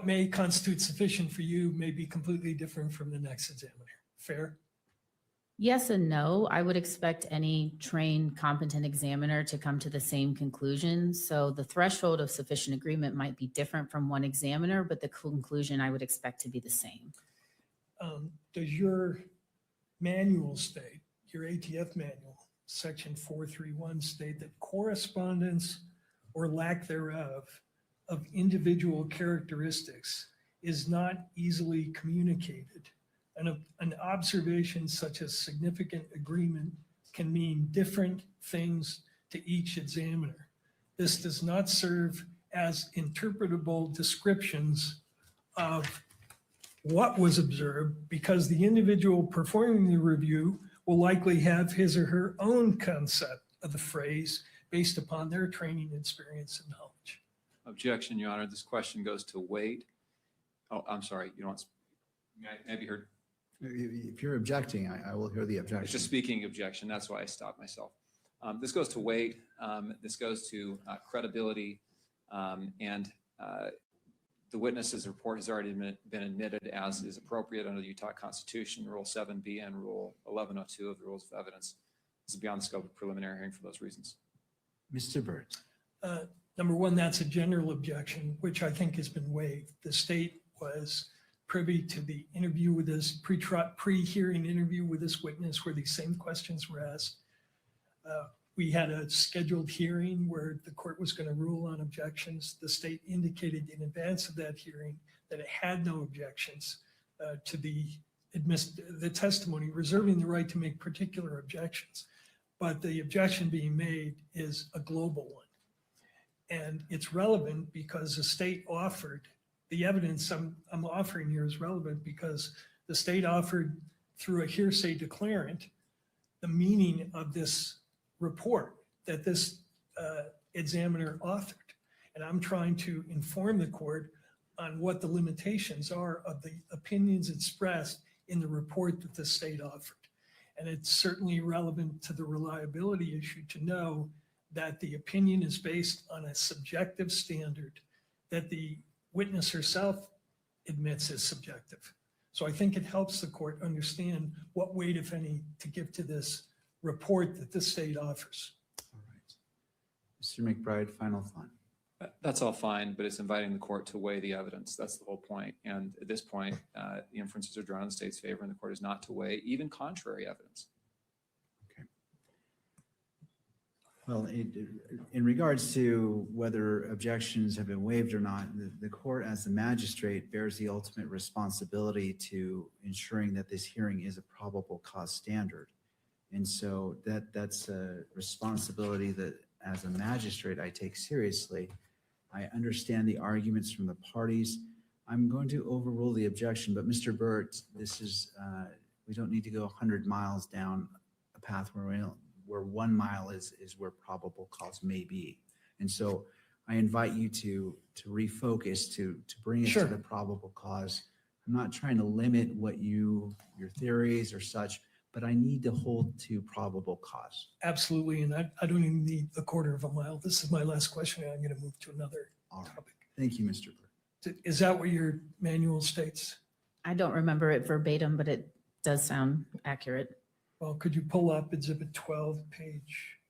may constitute sufficient for you may be completely different from the next examiner. Fair? Yes and no. I would expect any trained, competent examiner to come to the same conclusion. So the threshold of sufficient agreement might be different from one examiner, but the conclusion I would expect to be the same. Does your manual state, your ATF manual, section 431 state that correspondence or lack thereof of individual characteristics is not easily communicated? An observation such as significant agreement can mean different things to each examiner. This does not serve as interpretable descriptions of what was observed because the individual performing the review will likely have his or her own concept of the phrase based upon their training, experience, and knowledge. Objection, Your Honor. This question goes to weight. Oh, I'm sorry. You don't want to, have you heard? If you're objecting, I will hear the objection. It's just speaking objection. That's why I stopped myself. This goes to weight. This goes to credibility. And the witness's report has already been admitted as is appropriate under the Utah Constitution, Rule 7B and Rule 1102 of the Rules of Evidence. This is beyond the scope of preliminary hearing for those reasons. Mr. Burt. Number one, that's a general objection, which I think has been waived. The state was privy to the interview with this pre-hearing interview with this witness where these same questions were asked. We had a scheduled hearing where the court was going to rule on objections. The state indicated in advance of that hearing that it had no objections to the testimony, reserving the right to make particular objections. But the objection being made is a global one. And it's relevant because the state offered, the evidence I'm offering here is relevant because the state offered through a hearsay declarant the meaning of this report that this examiner authored. And I'm trying to inform the court on what the limitations are of the opinions expressed in the report that the state offered. And it's certainly relevant to the reliability issue to know that the opinion is based on a subjective standard that the witness herself admits is subjective. So I think it helps the court understand what weight, if any, to give to this report that the state offers. All right. Mr. McBride, final thought. That's all fine, but it's inviting the court to weigh the evidence. That's the whole point. And at this point, the inferences are drawn in the state's favor, and the court is not to weigh even contrary evidence. Okay. Well, in regards to whether objections have been waived or not, the court as the magistrate bears the ultimate responsibility to ensuring that this hearing is a probable cause standard. And so that's a responsibility that as a magistrate I take seriously. I understand the arguments from the parties. I'm going to overrule the objection, but Mr. Burt, this is, we don't need to go 100 miles down a path where 1 mile is where probable cause may be. And so I invite you to refocus, to bring it to the probable cause. I'm not trying to limit what your theories or such, but I need to hold to probable cause. Absolutely, and I don't even need a quarter of a mile. This is my last question, and I'm going to move to another topic. Thank you, Mr. Burt. Is that what your manual states? I don't remember it verbatim, but it does sound accurate. Well, could you pull up Exhibit 12, page?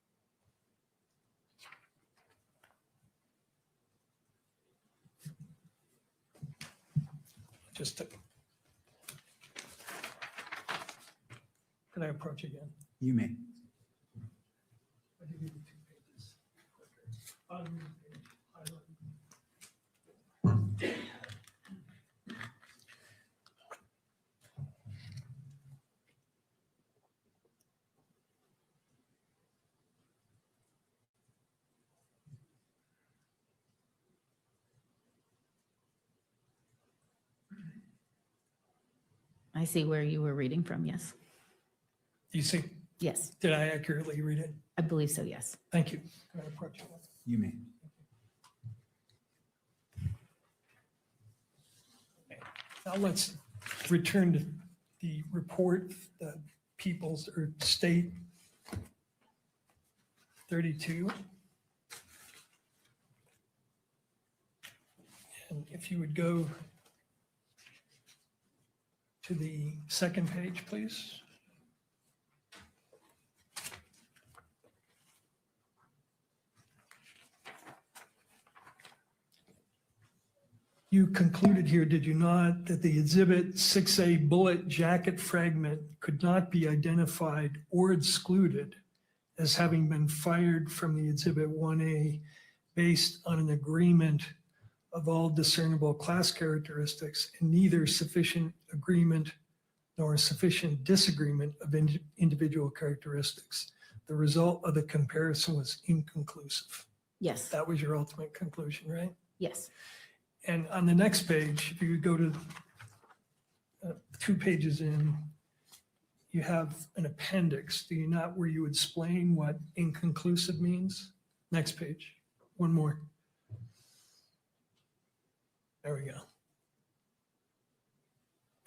Just to, can I approach again? You may. I give you the 2 pages. On your page, highlight. I see where you were reading from, yes. Do you see? Yes. Did I accurately read it? I believe so, yes. Thank you. Can I approach you? You may. Okay. Now let's return to the report, the People's or State 32. And if you would go to the second page, please. You concluded here, did you not, that the Exhibit 6A bullet jacket fragment could not be identified or excluded as having been fired from the Exhibit 1A based on an agreement of all discernible class characteristics and neither sufficient agreement nor sufficient disagreement of individual characteristics. The result of the comparison was inconclusive. Yes. That was your ultimate conclusion, right? Yes. And on the next page, if you go to 2 pages in, you have an appendix, do you not, where you explain what inconclusive means? Next page, one more. There we go.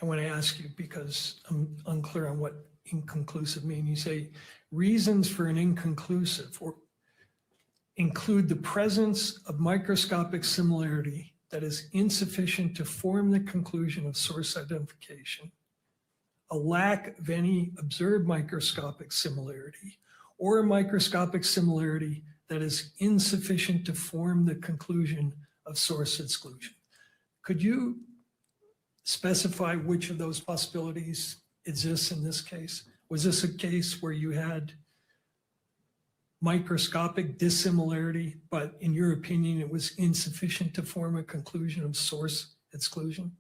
I want to ask you, because I'm unclear on what inconclusive mean. You say reasons for an inconclusive or include the presence of microscopic similarity that is insufficient to form the conclusion of source identification, a lack of any observed microscopic similarity, or a microscopic similarity that is insufficient to form the conclusion of source exclusion. Could you specify which of those possibilities exists in this case? Was this a case where you had microscopic dissimilarity, but in your opinion, it was insufficient to form a conclusion of source exclusion?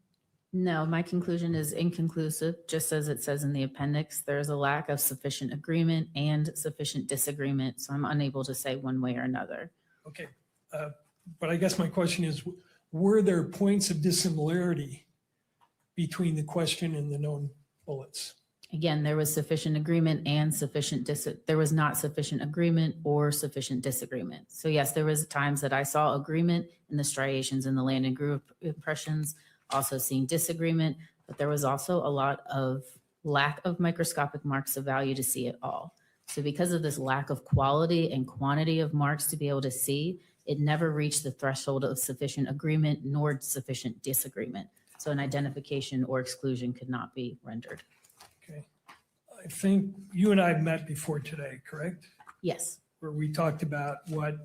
No, my conclusion is inconclusive, just as it says in the appendix. There is a lack of sufficient agreement and sufficient disagreement, so I'm unable to say one way or another. Okay, but I guess my question is, were there points of dissimilarity between the question and the known bullets? Again, there was sufficient agreement and there was not sufficient agreement or sufficient disagreement. So yes, there was times that I saw agreement in the striations in the land and group impressions, also seeing disagreement, but there was also a lot of lack of microscopic marks of value to see it all. So because of this lack of quality and quantity of marks to be able to see, it never reached the threshold of sufficient agreement nor sufficient disagreement. So an identification or exclusion could not be rendered. Okay, I think you and I met before today, correct? Yes. Where we talked about what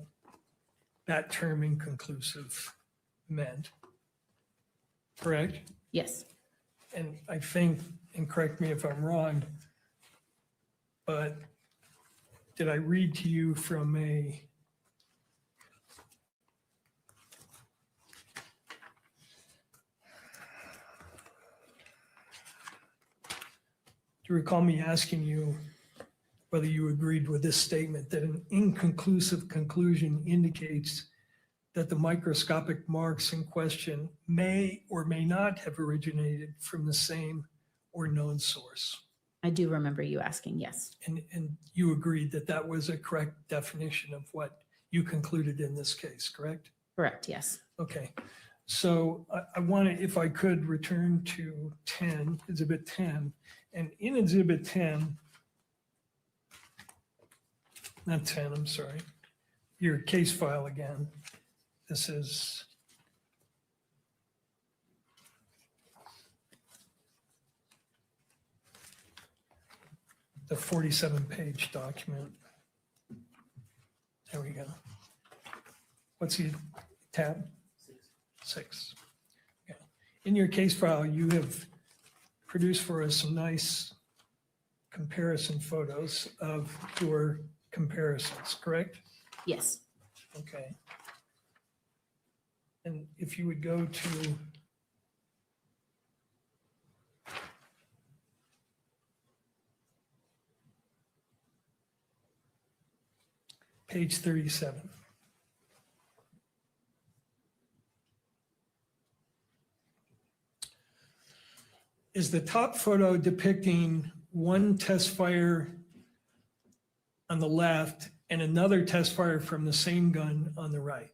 that term inconclusive meant, correct? Yes. And I think, and correct me if I'm wrong, but did I read to you from a do you recall me asking you whether you agreed with this statement that an inconclusive conclusion indicates that the microscopic marks in question may or may not have originated from the same or known source? I do remember you asking, yes. And you agreed that that was a correct definition of what you concluded in this case, correct? Correct, yes. Okay. So I want to, if I could, return to 10, Exhibit 10. And in Exhibit 10, not 10, I'm sorry, your case file again. This is the 47-page document. There we go. What's the tab? 6. Okay. In your case file, you have produced for us some nice comparison photos of your comparisons, correct? Yes. Okay. And if you would go to page 37. Is the top photo depicting one test fire on the left and another test fire from the same gun on the right?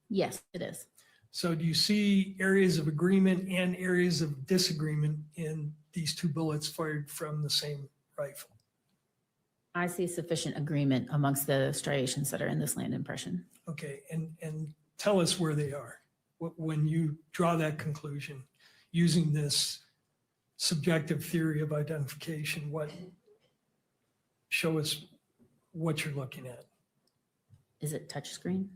Yes, it is. So do you see areas of agreement and areas of disagreement in these two bullets fired from the same rifle? I see sufficient agreement amongst the striations that are in this land impression. Okay, and tell us where they are. When you draw that conclusion using this subjective theory of identification, show us what you're looking at. Is it touchscreen?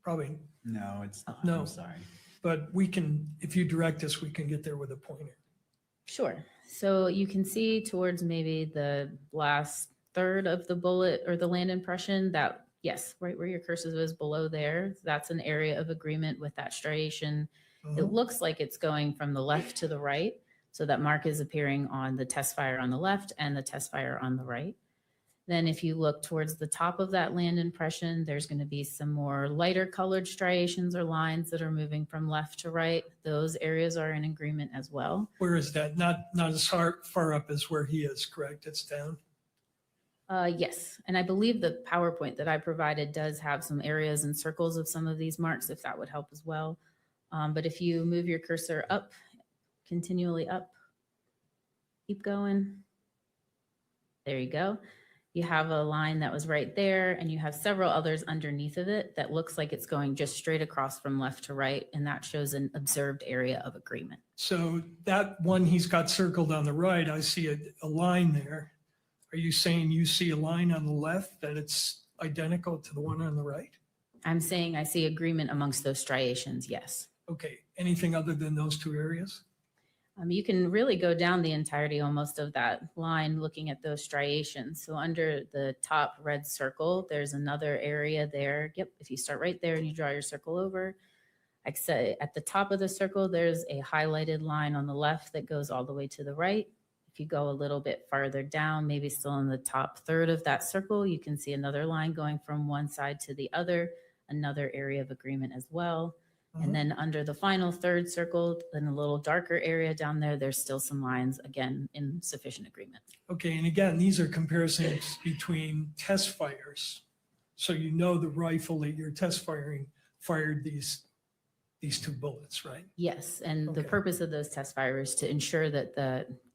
Probably. No, it's not. No. I'm sorry. but we can, if you direct us, we can get there with a pointer. Sure. So you can see towards maybe the last third of the bullet or the land impression that, yes, right where your cursor is below there, that's an area of agreement with that striation. It looks like it's going from the left to the right. So that mark is appearing on the test fire on the left and the test fire on the right. Then if you look towards the top of that land impression, there's going to be some more lighter colored striations or lines that are moving from left to right. Those areas are in agreement as well. Where is that? Not as far up as where he is, correct? It's down. Yes, and I believe the PowerPoint that I provided does have some areas and circles of some of these marks, if that would help as well. But if you move your cursor up, continually up, keep going. There you go. You have a line that was right there, and you have several others underneath of it that looks like it's going just straight across from left to right, and that shows an observed area of agreement. So that one he's got circled on the right, I see a line there. Are you saying you see a line on the left that it's identical to the one on the right? I'm saying I see agreement amongst those striations, yes. Okay, anything other than those two areas? You can really go down the entirety almost of that line looking at those striations. So under the top red circle, there's another area there. Yep, if you start right there and you draw your circle over, like I said, at the top of the circle, there's a highlighted line on the left that goes all the way to the right. If you go a little bit farther down, maybe still in the top third of that circle, you can see another line going from one side to the other, another area of agreement as well. And then under the final third circle, in a little darker area down there, there's still some lines, again, in sufficient agreement. Okay, and again, these are comparisons between test fires. So you know the rifle that you're test firing fired these two bullets, right? Yes, and the purpose of those test fires is to ensure that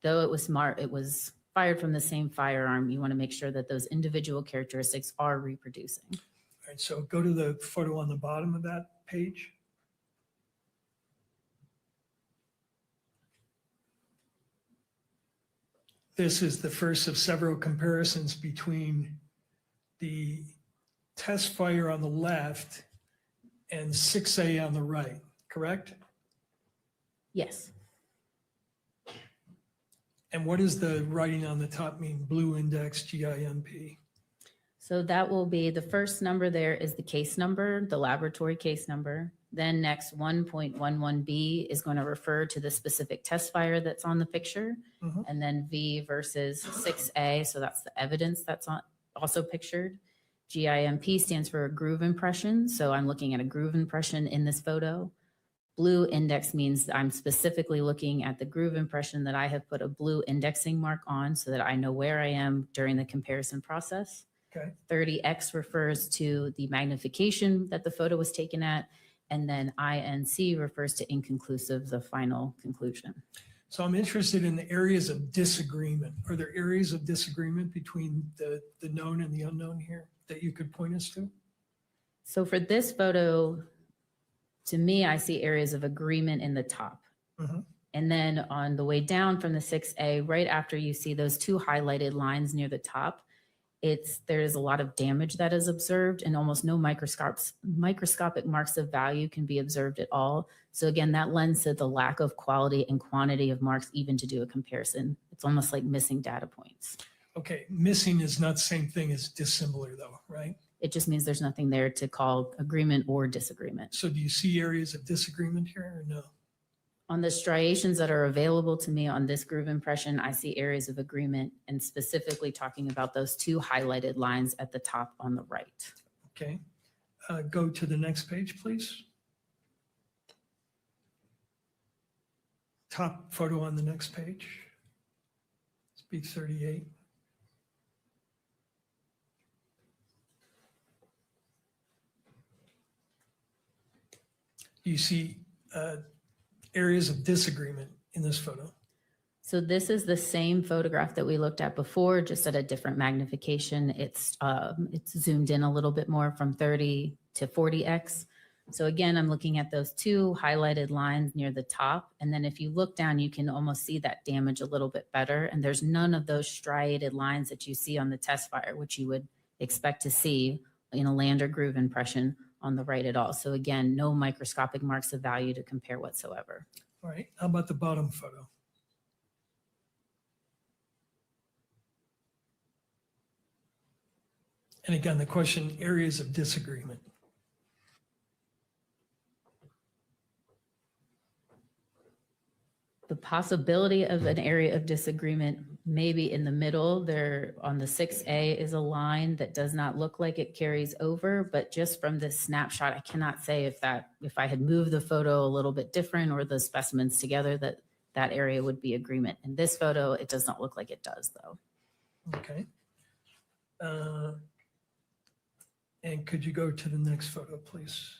though it was fired from the same firearm, you want to make sure that those individual characteristics are reproducing. All right, so go to the photo on the bottom of that page. This is the first of several comparisons between the test fire on the left and 6A on the right, correct? Yes. And what does the writing on the top mean? Blue index, GIMP? So that will be the first number there is the case number, the laboratory case number. Then next 1.11B is going to refer to the specific test fire that's on the picture. And then V versus 6A, so that's the evidence that's also pictured. GIMP stands for a groove impression. So I'm looking at a groove impression in this photo. Blue index means I'm specifically looking at the groove impression that I have put a blue indexing mark on so that I know where I am during the comparison process. Okay. 30X refers to the magnification that the photo was taken at. And then INC refers to inconclusive, the final conclusion. So I'm interested in the areas of disagreement. Are there areas of disagreement between the known and the unknown here that you could point us to? So for this photo, to me, I see areas of agreement in the top. And then on the way down from the 6A, right after you see those two highlighted lines near the top, there's a lot of damage that is observed and almost no microscopic marks of value can be observed at all. So again, that lends to the lack of quality and quantity of marks even to do a comparison. It's almost like missing data points. Okay, missing is not the same thing as dissimilar though, right? It just means there's nothing there to call agreement or disagreement. So do you see areas of disagreement here or no? On the striations that are available to me on this groove impression, I see areas of agreement and specifically talking about those two highlighted lines at the top on the right. Okay, go to the next page, please. Top photo on the next page. Speed 38. You see areas of disagreement in this photo. So this is the same photograph that we looked at before, just at a different magnification. It's zoomed in a little bit more from 30 to 40X. So again, I'm looking at those two highlighted lines near the top. And then if you look down, you can almost see that damage a little bit better. And there's none of those striated lines that you see on the test fire, which you would expect to see in a land or groove impression on the right at all. So again, no microscopic marks of value to compare whatsoever. All right, how about the bottom photo? And again, the question, areas of disagreement. The possibility of an area of disagreement maybe in the middle there on the 6A is a line that does not look like it carries over, but just from this snapshot, I cannot say if I had moved the photo a little bit different or the specimens together, that area would be agreement. In this photo, it does not look like it does though. Okay. And could you go to the next photo, please?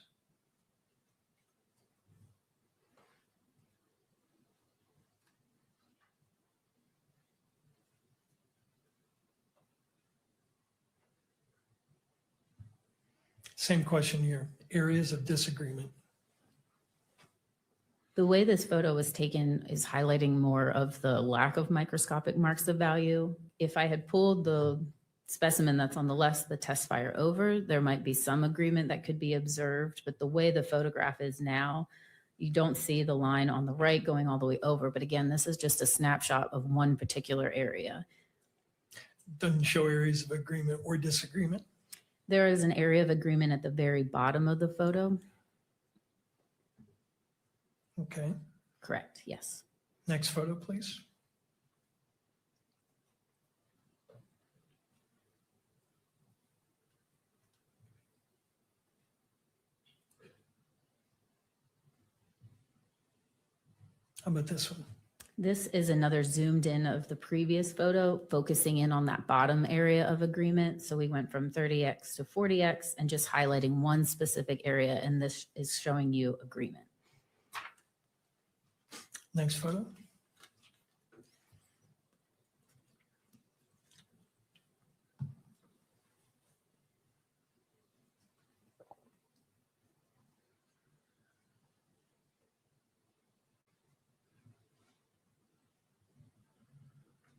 Same question here, areas of disagreement. The way this photo was taken is highlighting more of the lack of microscopic marks of value. If I had pulled the specimen that's on the left, the test fire over, there might be some agreement that could be observed, but the way the photograph is now, you don't see the line on the right going all the way over. But again, this is just a snapshot of one particular area. Doesn't show areas of agreement or disagreement. There is an area of agreement at the very bottom of the photo. Okay. Correct, yes. Next photo, please. How about this one? This is another zoomed in of the previous photo, focusing in on that bottom area of agreement. So we went from 30x to 40x and just highlighting one specific area, and this is showing you agreement. Next photo.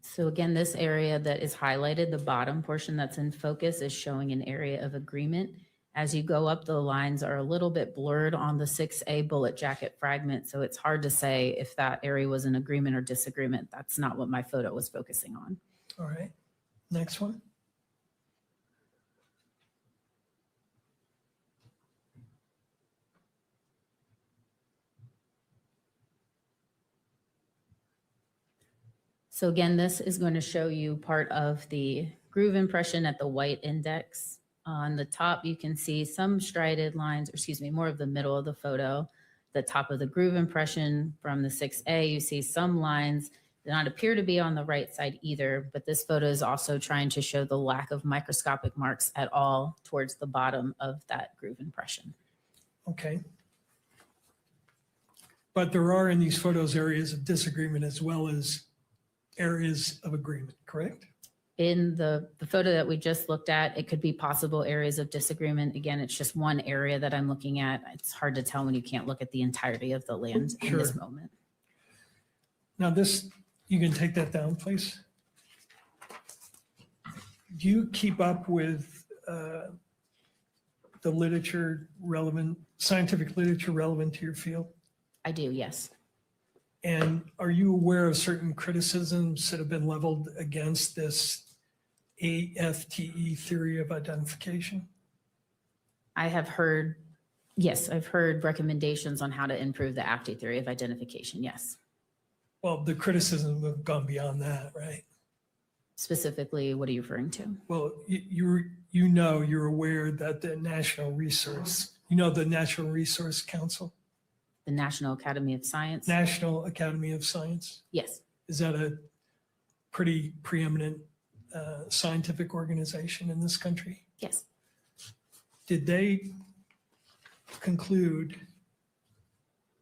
So again, this area that is highlighted, the bottom portion that's in focus, is showing an area of agreement. As you go up, the lines are a little bit blurred on the 6A bullet jacket fragment, so it's hard to say if that area was an agreement or disagreement. That's not what my photo was focusing on. All right, next one. So again, this is going to show you part of the groove impression at the white index. On the top, you can see some striated lines, or excuse me, more of the middle of the photo. The top of the groove impression from the 6A, you see some lines that not appear to be on the right side either, but this photo is also trying to show the lack of microscopic marks at all towards the bottom of that groove impression. Okay. But there are in these photos areas of disagreement as well as areas of agreement, correct? In the photo that we just looked at, it could be possible areas of disagreement. Again, it's just one area that I'm looking at. It's hard to tell when you can't look at the entirety of the land in this moment. Now this, you can take that down, please. Do you keep up with the literature relevant, scientific literature relevant to your field? I do, yes. And are you aware of certain criticisms that have been leveled against this AFTE theory of identification? I have heard, yes, I've heard recommendations on how to improve the AFTE theory of identification, yes. Well, the criticism have gone beyond that, right? Specifically, what are you referring to? Well, you're aware that the National Resource, the Natural Resource Council? The National Academy of Science? National Academy of Science? Yes. Is that a pretty preeminent scientific organization in this country? Yes. Did they conclude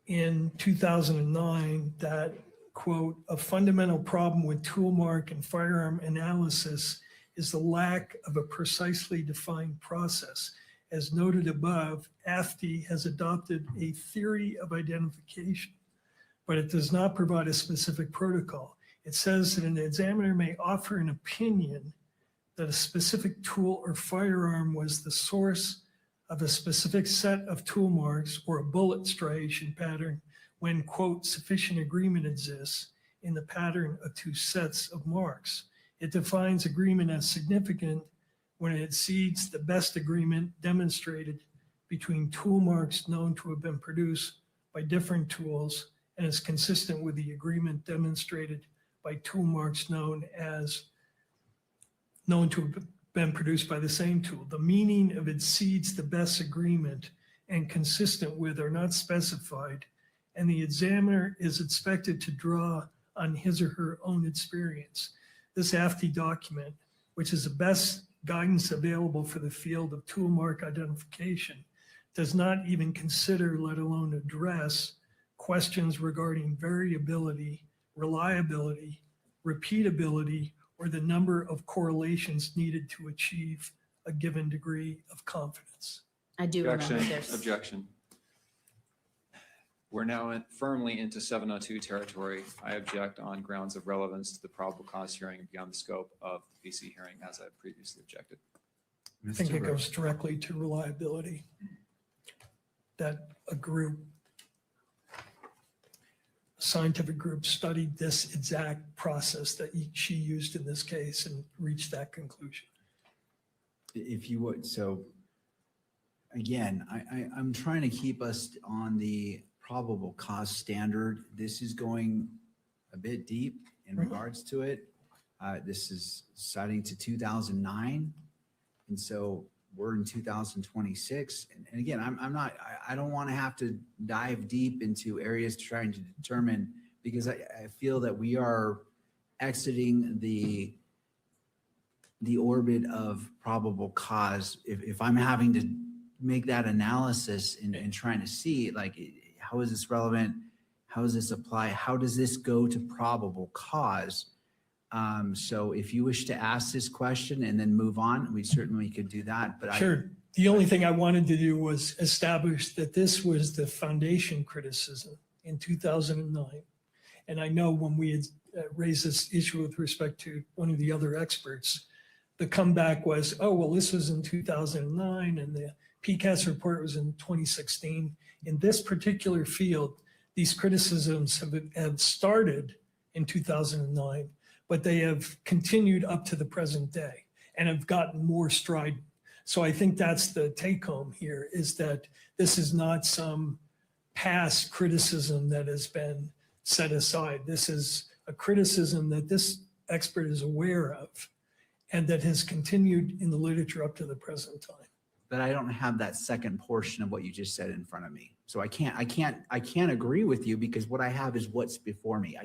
in 2009 that, quote, a fundamental problem with tool mark and firearm analysis is the lack of a precisely defined process? As noted above, AFTE has adopted a theory of identification, but it does not provide a specific protocol. It says that an examiner may offer an opinion that a specific tool or firearm was the source of a specific set of tool marks or a bullet striation pattern when, quote, sufficient agreement exists in the pattern of two sets of marks. It defines agreement as significant when it exceeds the best agreement demonstrated between tool marks known to have been produced by different tools and is consistent with the agreement demonstrated by tool marks known to have been produced by the same tool. The meaning of exceeds the best agreement and consistent with are not specified, and the examiner is expected to draw on his or her own experience. This AFTI document, which is the best guidance available for the field of tool mark identification, does not even consider, let alone address, questions regarding variability, reliability, repeatability, or the number of correlations needed to achieve a given degree of confidence. I do remember Objection. We're now firmly into 702 territory. I object on grounds of relevance to the probable cause hearing beyond the scope of the PC hearing, as I previously objected. I think it goes directly to reliability. That a scientific group studied this exact process that she used in this case and reached that conclusion. If you would, so again, I'm trying to keep us on the probable cause standard. This is going a bit deep in regards to it. This is citing to 2009. And so we're in 2026. And again, I don't want to have to dive deep into areas trying to determine, because I feel that we are exiting the orbit of probable cause. If I'm having to make that analysis and trying to see, like, how is this relevant? How does this apply? How does this go to probable cause? So if you wish to ask this question and then move on, we certainly could do that. But sure. The only thing I wanted to do was establish that this was the foundation criticism in 2009. And I know when we had raised this issue with respect to one of the other experts, the comeback was, oh, well, this was in 2009 and the PCAST report was in 2016. In this particular field, these criticisms have started in 2009, but they have continued up to the present day and have gotten more strident. So I think that's the take home here, is that this is not some past criticism that has been set aside. This is a criticism that this expert is aware of and that has continued in the literature up to the present time. But I don't have that second portion of what you just said in front of me. So I can't agree with you, because what I have is what's before me.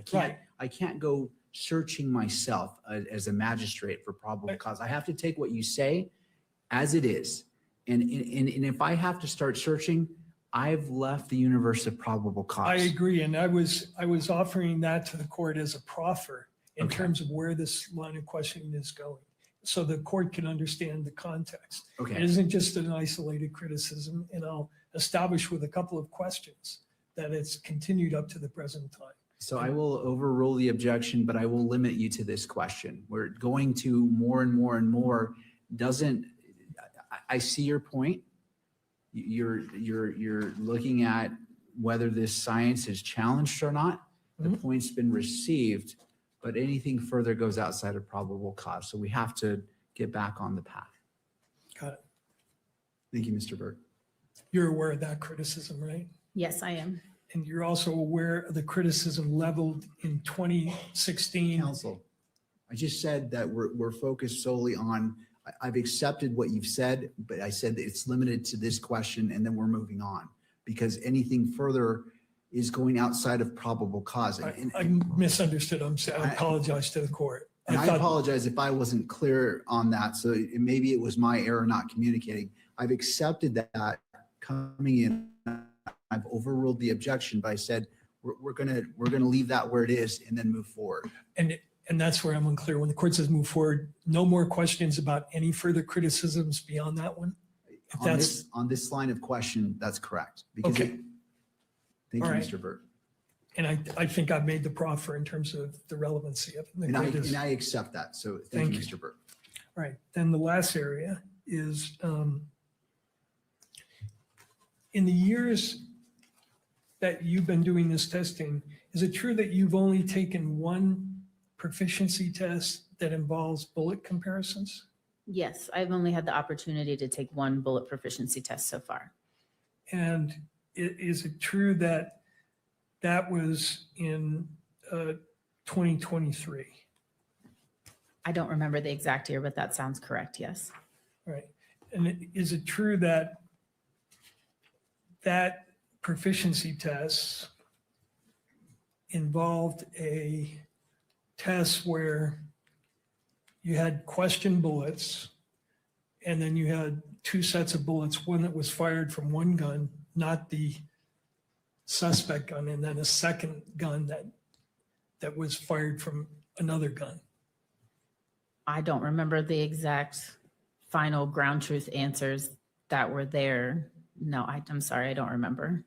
I can't go searching myself as a magistrate for probable cause. I have to take what you say as it is. And if I have to start searching, I've left the universe of probable cause. I agree. And I was offering that to the court as a proffer in terms of where this line of questioning is going, so the court can understand the context. Okay. It isn't just an isolated criticism, and I'll establish with a couple of questions that it's continued up to the present time. So I will overrule the objection, but I will limit you to this question. We're going to more and more and more. I see your point. You're looking at whether this science is challenged or not. The point's been received, but anything further goes outside of probable cause. So we have to get back on the path. Got it. Thank you, Mr. Burt. You're aware of that criticism, right? Yes, I am. And you're also aware of the criticism leveled in 2016. Counsel, I just said that we're focused solely on, I've accepted what you've said, but I said that it's limited to this question and then we're moving on, because anything further is going outside of probable cause. I misunderstood. I apologize to the court. I apologize if I wasn't clear on that. So maybe it was my error not communicating. I've accepted that coming in. I've overruled the objection, but I said we're gonna leave that where it is and then move forward. And that's where I'm unclear. When the court says move forward, no more questions about any further criticisms beyond that one? On this line of question, that's correct. Because okay. Thank you, Mr. Burt. And I think I've made the proffer in terms of the relevancy of it. And I accept that. So thank you, Mr. Burt. All right. Then the last area is in the years that you've been doing this testing, is it true that you've only taken one proficiency test that involves bullet comparisons? Yes, I've only had the opportunity to take one bullet proficiency test so far. And is it true that that was in 2023? I don't remember the exact year, but that sounds correct, yes. Right. And is it true that that proficiency test involved a test where you had question bullets, and then you had two sets of bullets, one that was fired from one gun, not the suspect gun, and then a second gun that was fired from another gun? I don't remember the exact final ground truth answers that were there. No, I'm sorry, I don't remember.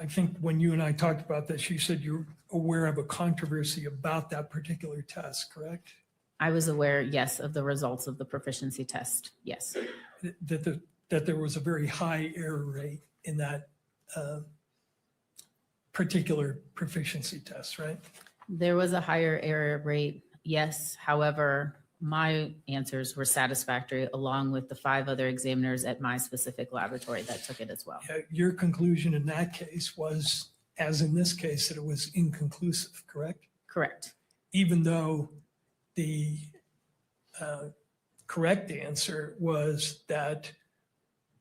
I think when you and I talked about this, you said you're aware of a controversy about that particular test, correct? I was aware, yes, of the results of the proficiency test, yes. That there was a very high error rate in that particular proficiency test, right? There was a higher error rate, yes. However, my answers were satisfactory along with the 5 other examiners at my specific laboratory that took it as well. Your conclusion in that case was, as in this case, that it was inconclusive, correct? Correct. Even though the correct answer was that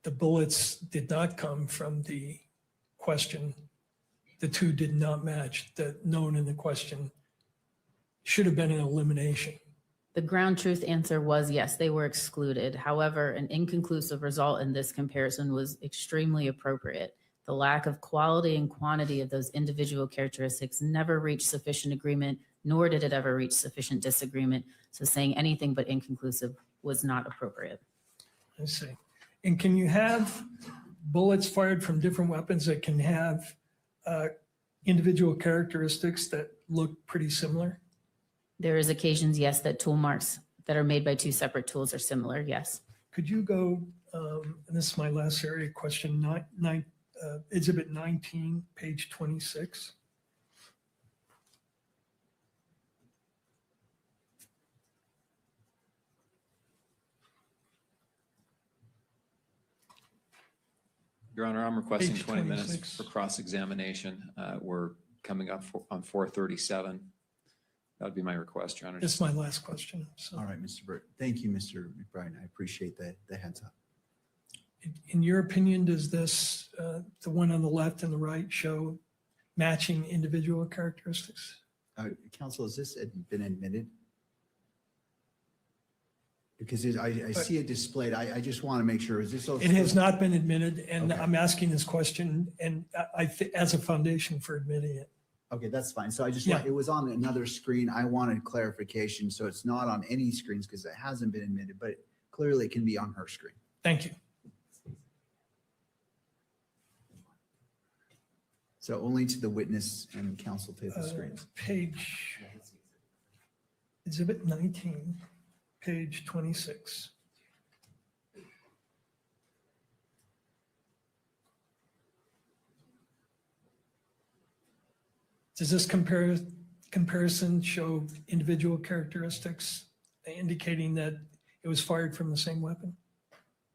the bullets did not come from the question, the two did not match, the known in the question should have been an elimination. The ground truth answer was yes, they were excluded. However, an inconclusive result in this comparison was extremely appropriate. The lack of quality and quantity of those individual characteristics never reached sufficient agreement, nor did it ever reach sufficient disagreement. So saying anything but inconclusive was not appropriate. I see. And can you have bullets fired from different weapons that can have individual characteristics that look pretty similar? There is occasions, yes, that tool marks that are made by 2 separate tools are similar, yes. Could you go, and this is my last area question, Exhibit 19, page 26. Your Honor, I'm requesting Page 20 minutes 26. for cross-examination. We're coming up on 4:37. That would be my request, Your Honor. This is my last question. So All right, Mr. Burt. Thank you, Mr. McBride. I appreciate the heads up. in your opinion, does this, the one on the left and the right, show matching individual characteristics? Counsel, has this been admitted? Because I see it displayed. I just want to make sure, is this? It has not been admitted, and Okay. I'm asking this question and as a foundation for admitting it. Okay, that's fine. So I just, Yeah. it was on another screen. I wanted clarification. So it's not on any screens because it hasn't been admitted, but clearly it can be on her screen. Thank you. So only to the witness and counsel to the screens. Page, Exhibit 19, page 26. Does this comparison show individual characteristics indicating that it was fired from the same weapon?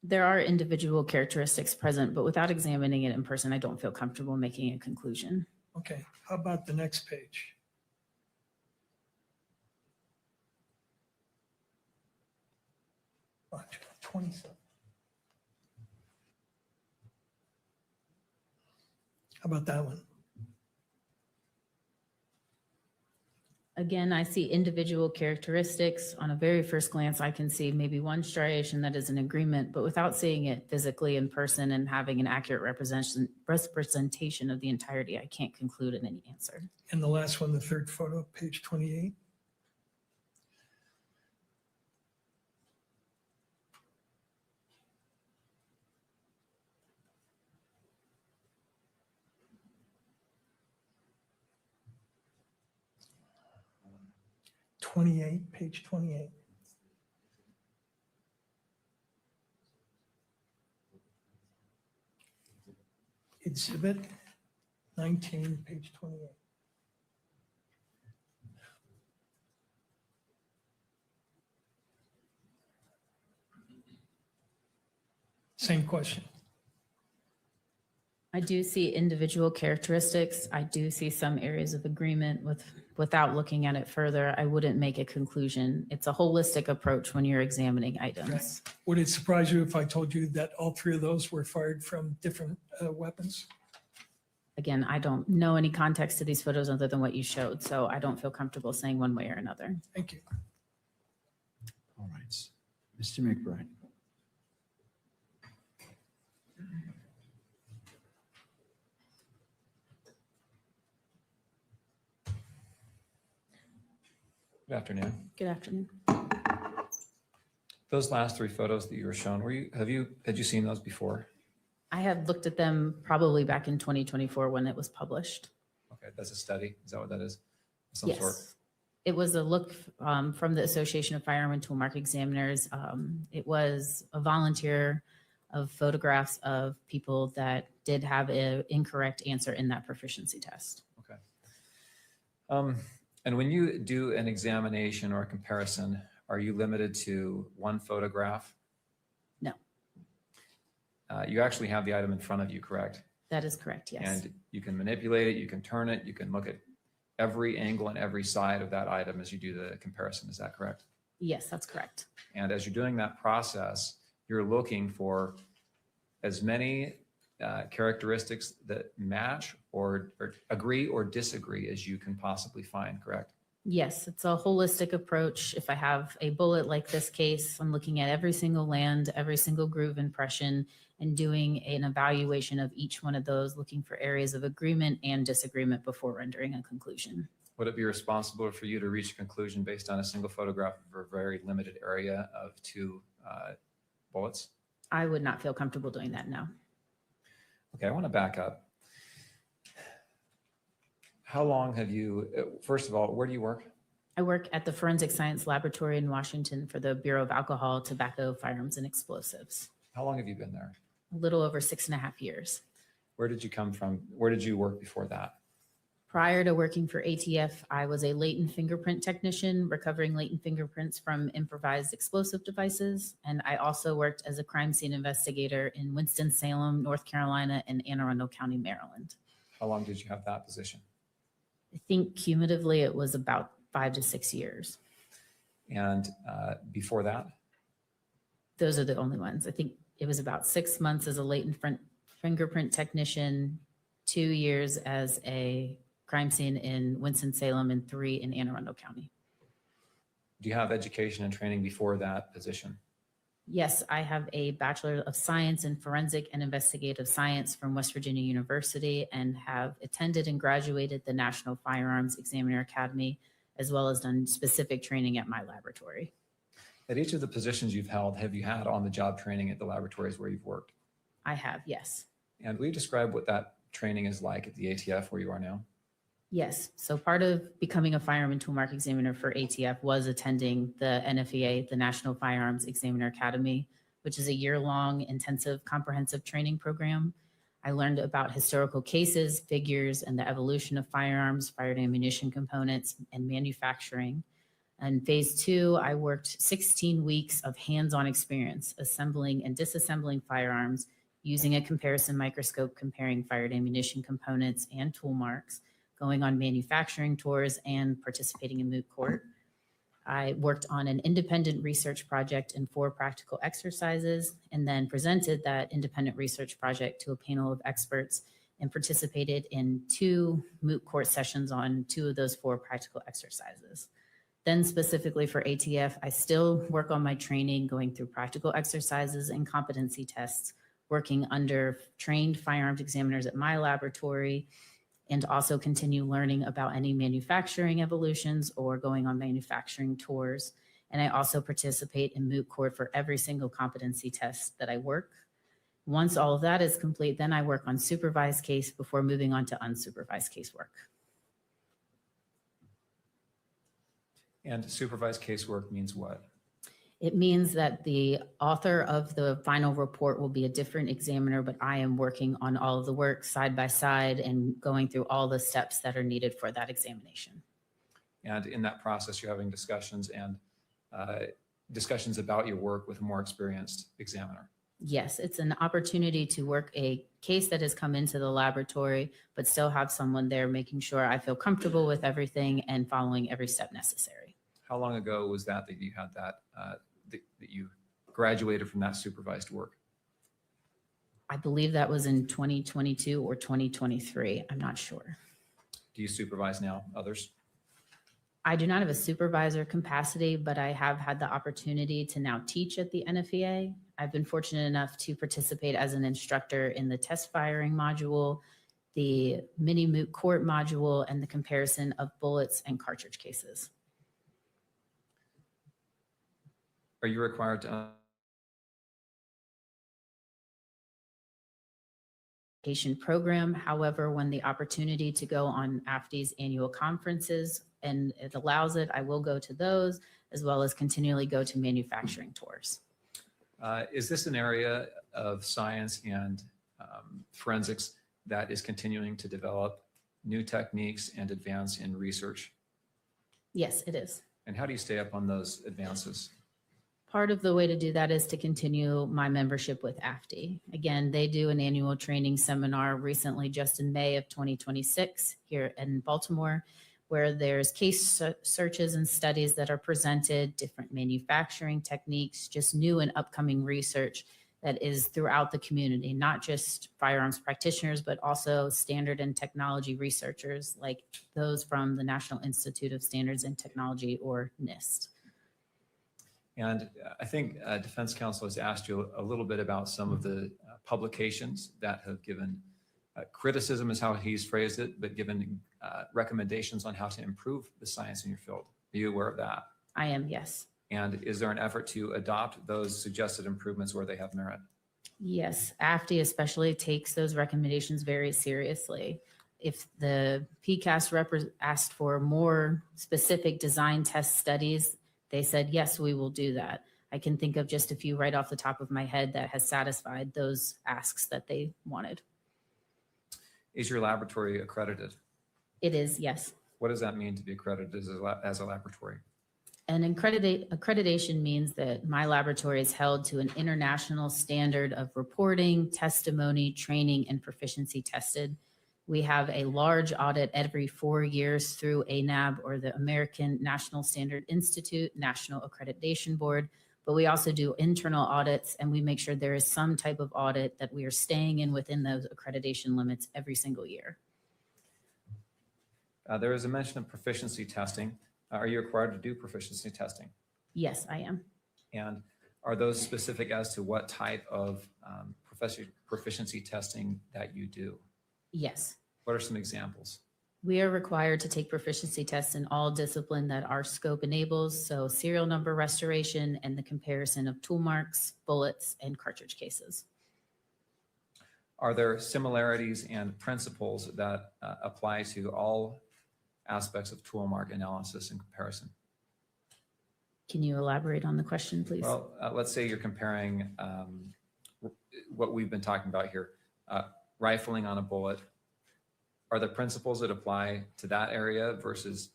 There are individual characteristics present, but without examining it in person, I don't feel comfortable making a conclusion. Okay, how about the next page? Watch, 27. How about that one? Again, I see individual characteristics. On a very first glance, I can see maybe one striation that is an agreement, but without seeing it physically in person and having an accurate representation of the entirety, I can't conclude in any answer. And the last one, the third photo, page 28. Page 28. Exhibit 19, page 28. Same question. I do see individual characteristics. I do see some areas of agreement without looking at it further. I wouldn't make a conclusion. It's a holistic approach when you're examining items. Would it surprise you if I told you that all three of those were fired from different weapons? Again, I don't know any context to these photos other than what you showed, so I don't feel comfortable saying one way or another. Thank you. All right. Mr. McBride. Good afternoon. Good afternoon. Those last three photos that you were shown, had you seen those before? I had looked at them probably back in 2024 when it was published. Okay, that's a study. Is that what that is? Some sort. It was a look from the Association of Firearm and Toolmark Examiners. It was a volunteer of photographs of people that did have an incorrect answer in that proficiency test. Okay. And when you do an examination or a comparison, are you limited to one photograph? No. You actually have the item in front of you, correct? That is correct, yes. And you can manipulate it, you can turn it, you can look at every angle and every side of that item as you do the comparison. Is that correct? Yes, that's correct. And as you're doing that process, you're looking for as many characteristics that match or agree or disagree as you can possibly find, correct? Yes, it's a holistic approach. If I have a bullet like this case, I'm looking at every single land, every single groove impression, and doing an evaluation of each one of those, looking for areas of agreement and disagreement before rendering a conclusion. Would it be responsible for you to reach a conclusion based on a single photograph of a very limited area of two bullets? I would not feel comfortable doing that, no. Okay, I want to back up. How long have you, first of all, where do you work? I work at the Forensic Science Laboratory in Washington for the Bureau of Alcohol, Tobacco, Firearms, and Explosives. How long have you been there? A little over 6.5 years. Where did you come from? Where did you work before that? Prior to working for ATF, I was a latent fingerprint technician, recovering latent fingerprints from improvised explosive devices. And I also worked as a crime scene investigator in Winston-Salem, North Carolina, and Anne Arundel County, Maryland. How long did you have that position? I think cumulatively it was about 5 to 6 years. And before that? Those are the only ones. I think it was about 6 months as a latent fingerprint technician, 2 years as a crime scene in Winston-Salem, and 3 in Anne Arundel County. Do you have education and training before that position? Yes, I have a Bachelor of Science in Forensic and Investigative Science from West Virginia University, and have attended and graduated the National Firearms Examiner Academy, as well as done specific training at my laboratory. At each of the positions you've held, have you had on-the-job training at the laboratories where you've worked? I have, yes. And will you describe what that training is like at the ATF where you are now? Yes. So part of becoming a firearm and toolmark examiner for ATF was attending the NFEA, the National Firearms Examiner Academy, which is a year-long intensive comprehensive training program. I learned about historical cases, figures, and the evolution of firearms, fired ammunition components, and manufacturing. And phase 2, I worked 16 weeks of hands-on experience assembling and disassembling firearms using a comparison microscope, comparing fired ammunition components and tool marks, going on manufacturing tours, and participating in moot court. I worked on an independent research project and 4 practical exercises, and then presented that independent research project to a panel of experts and participated in 2 moot court sessions on 2 of those 4 practical exercises. Then specifically for ATF, I still work on my training, going through practical exercises and competency tests, working under trained firearms examiners at my laboratory, and also continue learning about any manufacturing evolutions or going on manufacturing tours. And I also participate in moot court for every single competency test that I work. Once all of that is complete, then I work on supervised case before moving on to unsupervised casework. And supervised casework means what? It means that the author of the final report will be a different examiner, but I am working on all of the work side by side and going through all the steps that are needed for that examination. And in that process, you're having discussions about your work with a more experienced examiner. Yes, it's an opportunity to work a case that has come into the laboratory, but still have someone there making sure I feel comfortable with everything and following every step necessary. How long ago was that you had that you graduated from that supervised work? I believe that was in 2022 or 2023. I'm not sure. Do you supervise now others? I do not have a supervisor capacity, but I have had the opportunity to now teach at the NFEA. I've been fortunate enough to participate as an instructor in the test firing module, the mini moot court module, and the comparison of bullets and cartridge cases. Are you required to program? However, when the opportunity to go on AFTI's annual conferences and it allows it, I will go to those, as well as continually go to manufacturing tours. Is this an area of science and forensics that is continuing to develop new techniques and advance in research? Yes, it is. And how do you stay up on those advances? Part of the way to do that is to continue my membership with AFTI. Again, they do an annual training seminar recently, just in May of 2026 here in Baltimore, where there's case searches and studies that are presented, different manufacturing techniques, just new and upcoming research that is throughout the community, not just firearms practitioners, but also standard and technology researchers like those from the National Institute of Standards and Technology, or NIST. And I think Defense Counsel has asked you a little bit about some of the publications that have given criticism is how he's phrased it, but given recommendations on how to improve the science in your field. Are you aware of that? I am, yes. And is there an effort to adopt those suggested improvements where they have merit? Yes, AFTI especially takes those recommendations very seriously. If the PCAST asked for more specific design test studies, they said, yes, we will do that. I can think of just a few right off the top of my head that has satisfied those asks that they wanted. Is your laboratory accredited? It is, yes. What does that mean to be accredited as a laboratory? An accreditation means that my laboratory is held to an international standard of reporting, testimony, training, and proficiency tested. We have a large audit every 4 years through ANAB, or the American National Standard Institute, National Accreditation Board, but we also do internal audits, and we make sure there is some type of audit that we are staying in within those accreditation limits every single year. There is a mention of proficiency testing. Are you required to do proficiency testing? Yes, I am. And are those specific as to what type of proficiency testing that you do? Yes. What are some examples? We are required to take proficiency tests in all discipline that our scope enables, so serial number restoration and the comparison of tool marks, bullets, and cartridge cases. Are there similarities and principles that apply to all aspects of tool mark analysis and comparison? Can you elaborate on the question, please? Well, let's say you're comparing what we've been talking about here, rifling on a bullet. Are there principles that apply to that area versus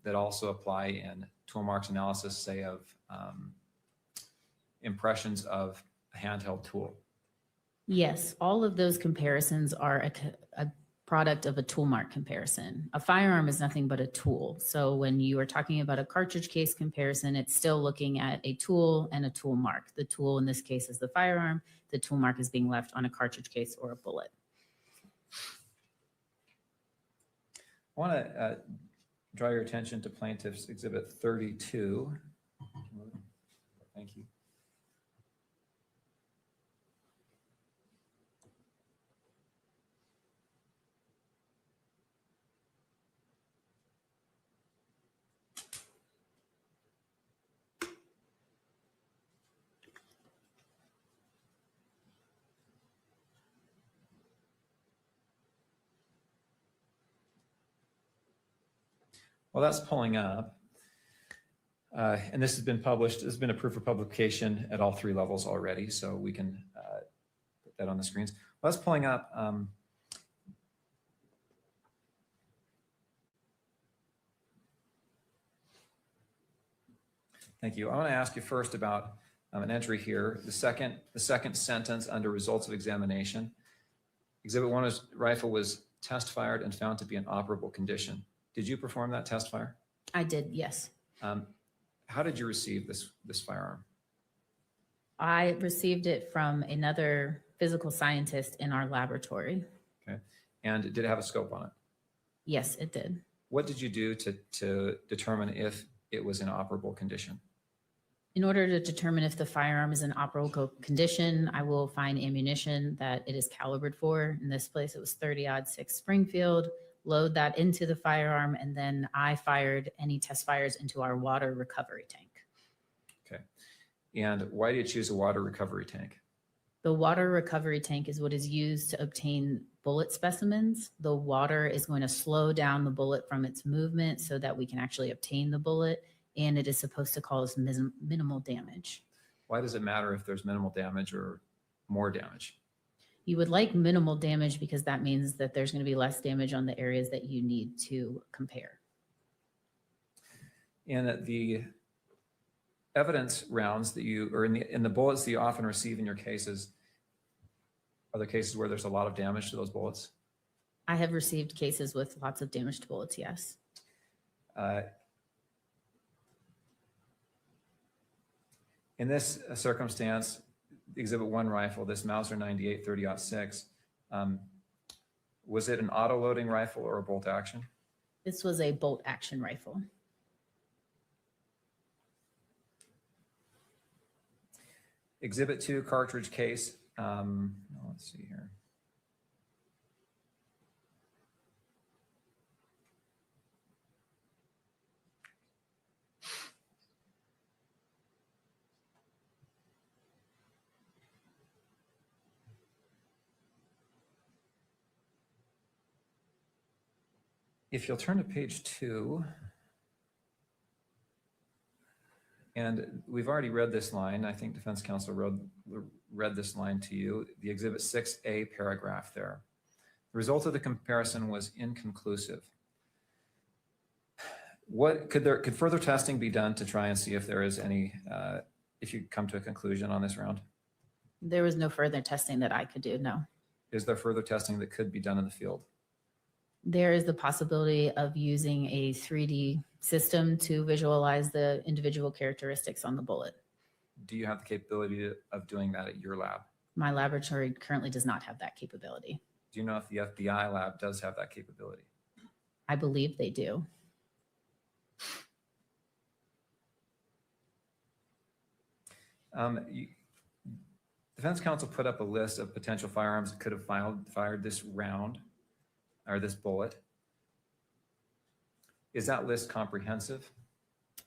that also apply in tool marks analysis, say of impressions of a handheld tool? Yes, all of those comparisons are a product of a tool mark comparison. A firearm is nothing but a tool. So when you are talking about a cartridge case comparison, it's still looking at a tool and a tool mark. The tool in this case is the firearm. The tool mark is being left on a cartridge case or a bullet. I want to draw your attention to Plaintiff's Exhibit 32. Thank you. Well, that's pulling up. And this has been published, this has been approved for publication at all 3 levels already, so we can put that on the screens. Well, that's pulling up. Thank you. I want to ask you first about an entry here. The second sentence under results of examination. Exhibit 1 rifle was test fired and found to be in operable condition. Did you perform that test fire? I did, yes. How did you receive this firearm? I received it from another physical scientist in our laboratory. Okay. And did it have a scope on it? Yes, it did. What did you do to determine if it was in operable condition? In order to determine if the firearm is in operable condition, I will find ammunition that it is calibered for. In this place, it was 30-06 Springfield, load that into the firearm, and then I fired any test fires into our water recovery tank. Okay. And why do you choose a water recovery tank? The water recovery tank is what is used to obtain bullet specimens. The water is going to slow down the bullet from its movement so that we can actually obtain the bullet, and it is supposed to cause minimal damage. Why does it matter if there's minimal damage or more damage? You would like minimal damage because that means that there's going to be less damage on the areas that you need to compare. And that the evidence rounds that you, or in the bullets that you often receive in your cases, are there cases where there's a lot of damage to those bullets? I have received cases with lots of damaged bullets, yes. In this circumstance, Exhibit 1 rifle, this Mauser 98 30-06, was it an auto-loading rifle or a bolt action? This was a bolt action rifle. Exhibit 2 cartridge case. Let's see here. If you'll turn to page 2, and we've already read this line. I think defense counsel read this line to you, the Exhibit 6A paragraph there. The result of the comparison was inconclusive. Could further testing be done to try and see if there is any, if you come to a conclusion on this round? There was no further testing that I could do, no. Is there further testing that could be done in the field? There is the possibility of using a 3D system to visualize the individual characteristics on the bullet. Do you have the capability of doing that at your lab? My laboratory currently does not have that capability. Do you know if the FBI lab does have that capability? I believe they do. Defense counsel put up a list of potential firearms that could have fired this round or this bullet. Is that list comprehensive?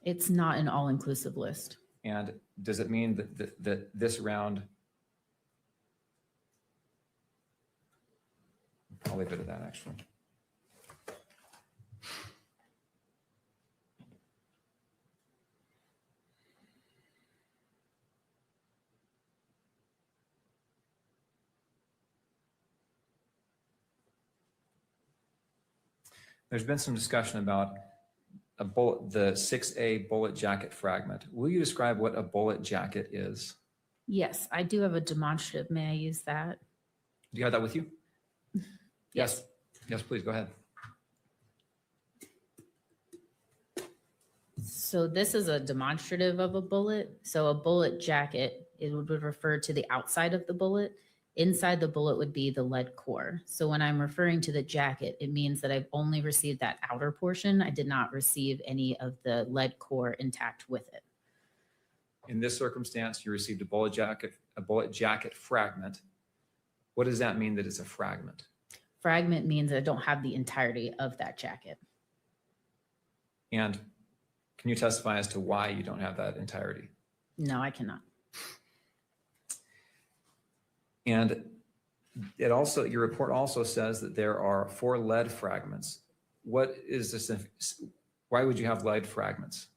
It's not an all-inclusive list. And does it mean that this round, I'll leave it at that actually. There's been some discussion about a bullet, the 6A bullet jacket fragment. Will you describe what a bullet jacket is? Yes, I do have a demonstrative. May I use that? Do you have that with you? Yes. Yes, please go ahead. So this is a demonstrative of a bullet. So a bullet jacket, it would refer to the outside of the bullet. Inside the bullet would be the lead core. So when I'm referring to the jacket, it means that I've only received that outer portion. I did not receive any of the lead core intact with it. In this circumstance, you received a bullet jacket fragment. What does that mean that it's a fragment? Fragment means I don't have the entirety of that jacket. And can you testify as to why you don't have that entirety? No, I cannot. And it also, your report also says that there are 4 lead fragments. What is this? Why would you have lead fragments?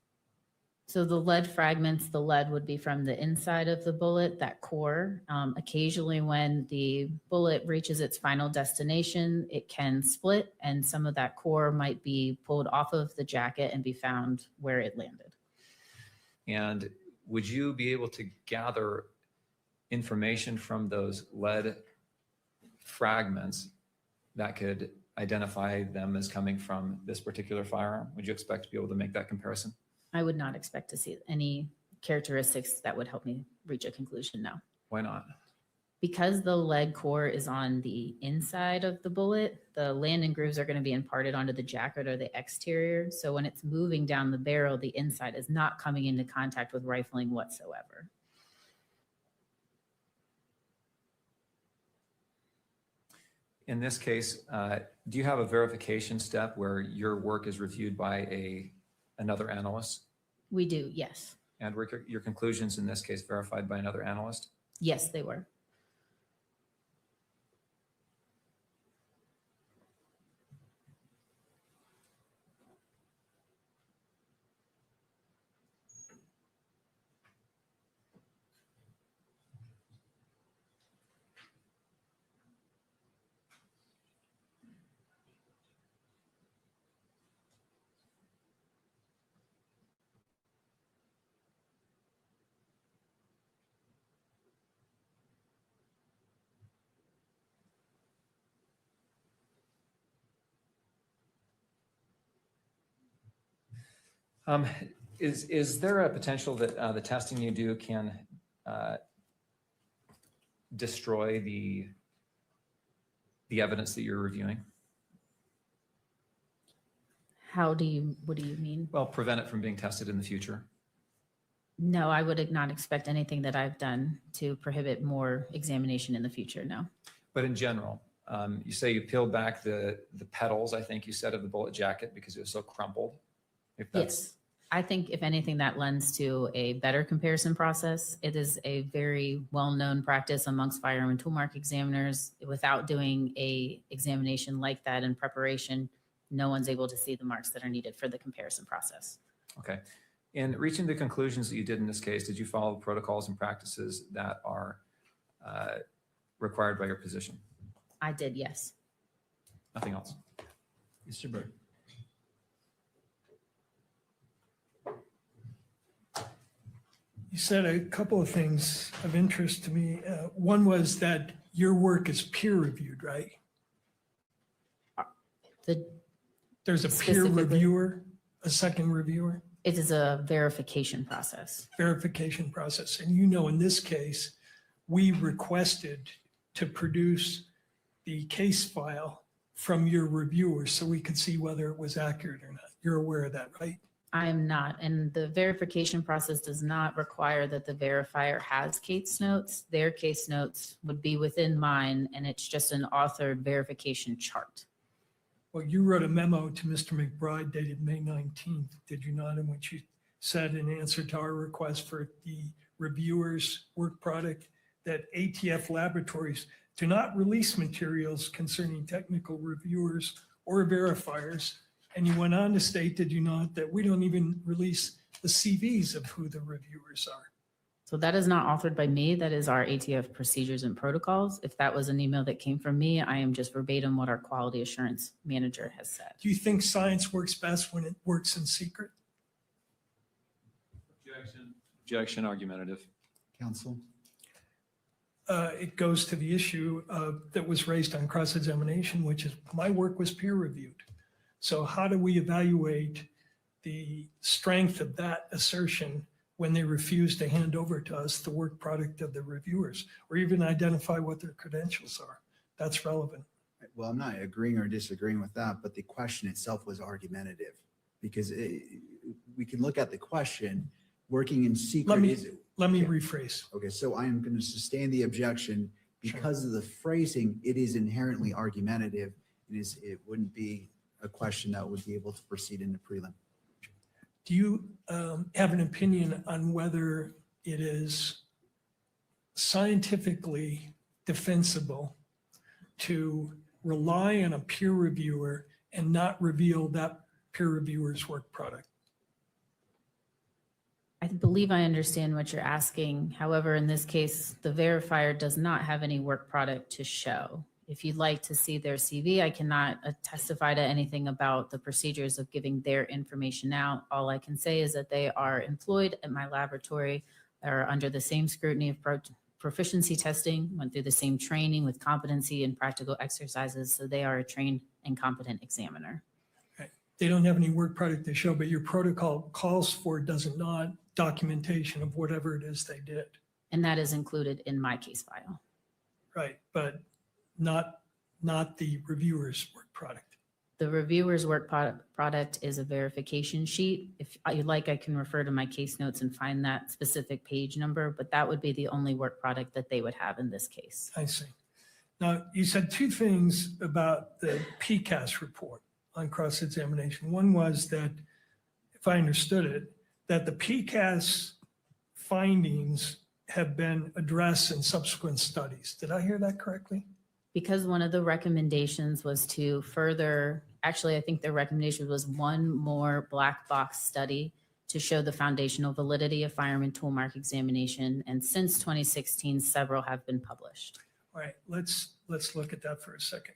So the lead fragments, the lead would be from the inside of the bullet, that core. Occasionally when the bullet reaches its final destination, it can split, and some of that core might be pulled off of the jacket and be found where it landed. And would you be able to gather information from those lead fragments that could identify them as coming from this particular firearm? Would you expect to be able to make that comparison? I would not expect to see any characteristics that would help me reach a conclusion now. Why not? Because the lead core is on the inside of the bullet, the landing grooves are going to be imparted onto the jacket or the exterior. So when it's moving down the barrel, the inside is not coming into contact with rifling whatsoever. In this case, do you have a verification step where your work is reviewed by another analyst? We do, yes. And were your conclusions in this case verified by another analyst? Yes, they were. Is there a potential that the testing you do can destroy the evidence that you're reviewing? What do you mean? Well, prevent it from being tested in the future. No, I would not expect anything that I've done to prohibit more examination in the future, no. But in general, you say you peeled back the petals, I think you said, of the bullet jacket because it was so crumpled. If that's, Yes, I think if anything that lends to a better comparison process. It is a very well-known practice amongst firearm and tool mark examiners. Without doing a examination like that in preparation, no one's able to see the marks that are needed for the comparison process. Okay. In reaching the conclusions that you did in this case, did you follow protocols and practices that are required by your position? I did, yes. Nothing else. Mr. Bird. You said a couple of things of interest to me. One was that your work is peer reviewed, right? There's a peer reviewer, a second reviewer? It is a verification process. Verification process. And you know, in this case, we requested to produce the case file from your reviewers so we could see whether it was accurate or not. You're aware of that, right? I am not, and the verification process does not require that the verifier has case notes. Their case notes would be within mine, and it's just an authored verification chart. Well, you wrote a memo to Mr. McBride dated May 19th, did you not? In which you said in answer to our request for the reviewers' work product that ATF laboratories do not release materials concerning technical reviewers or verifiers. And you went on to state, did you not, that we don't even release the CVs of who the reviewers are. So that is not authored by me. That is our ATF procedures and protocols. If that was an email that came from me, I am just verbatim what our quality assurance manager has said. Do you think science works best when it works in secret? Objection, argumentative. Counsel. It goes to the issue that was raised on cross-examination, which is my work was peer reviewed. So how do we evaluate the strength of that assertion when they refuse to hand over to us the work product of the reviewers or even identify what their credentials are? That's relevant. Well, I'm not agreeing or disagreeing with that, but the question itself was argumentative because we can look at the question working in secret. Let me rephrase. Okay, so I am going to sustain the objection because of the phrasing. It is inherently argumentative. It wouldn't be a question that would be able to proceed into prelim. Do you have an opinion on whether it is scientifically defensible to rely on a peer reviewer and not reveal that peer reviewer's work product? I believe I understand what you're asking. However, in this case, the verifier does not have any work product to show. If you'd like to see their CV, I cannot testify to anything about the procedures of giving their information out. All I can say is that they are employed at my laboratory, are under the same scrutiny of proficiency testing, went through the same training with competency and practical exercises, so they are a trained and competent examiner. Right. They don't have any work product to show, but your protocol calls for, does it not, documentation of whatever it is they did. And that is included in my case file. Right, but not the reviewer's work product. The reviewer's work product is a verification sheet. If you'd like, I can refer to my case notes and find that specific page number, but that would be the only work product that they would have in this case. I see. Now, you said two things about the PCAS report on cross-examination. One was that, if I understood it, that the PCAS findings have been addressed in subsequent studies. Did I hear that correctly? Because one of the recommendations was to further, actually, I think their recommendation was one more black box study to show the foundational validity of firearm tool mark examination. And since 2016, several have been published. All right, let's look at that for a second.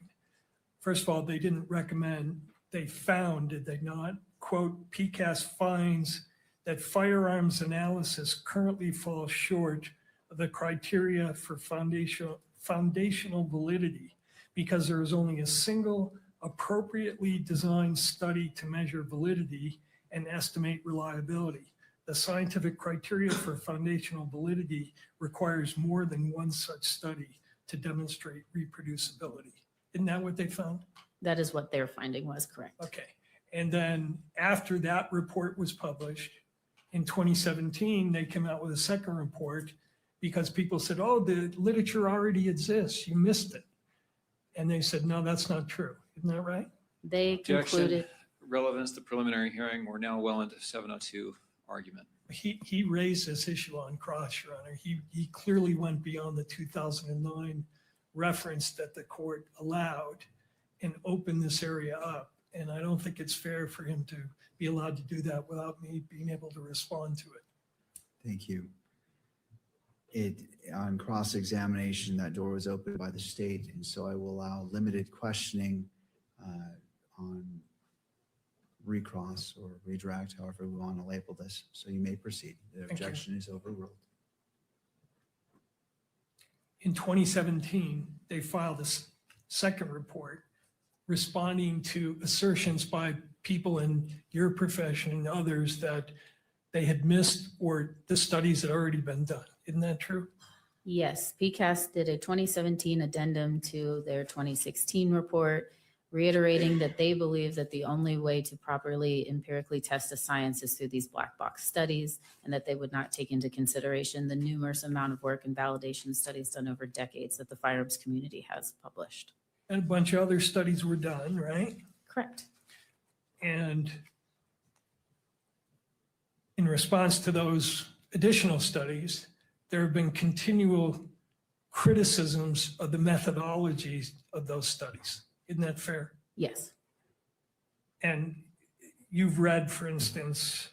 First of all, they didn't recommend, they found, did they not? Quote, PCAS finds that firearms analysis currently falls short of the criteria for foundational validity because there is only a single appropriately designed study to measure validity and estimate reliability. The scientific criteria for foundational validity requires more than one such study to demonstrate reproducibility. Isn't that what they found? That is what their finding was, correct. Okay. And then after that report was published in 2017, they came out with a second report because people said, oh, the literature already exists. You missed it. And they said, no, that's not true. Isn't that right? They concluded. Relevance to preliminary hearing. We're now well into 702 argument. He raised this issue on cross, Your Honor. He clearly went beyond the 2009 reference that the court allowed and opened this area up. And I don't think it's fair for him to be allowed to do that without me being able to respond to it. Thank you. On cross-examination, that door was opened by the state, and so I will allow limited questioning on recross or redirect, however we want to label this. So you may proceed. The objection is overruled. In 2017, they filed a second report responding to assertions by people in your profession and others that they had missed or the studies had already been done. Isn't that true? Yes, PCAS did a 2017 addendum to their 2016 report, reiterating that they believe that the only way to properly empirically test a science is through these black box studies, and that they would not take into consideration the numerous amount of work and validation studies done over decades that the firearms community has published. And a bunch of other studies were done, right? Correct. And in response to those additional studies, there have been continual criticisms of the methodologies of those studies. Isn't that fair? Yes. And you've read, for instance,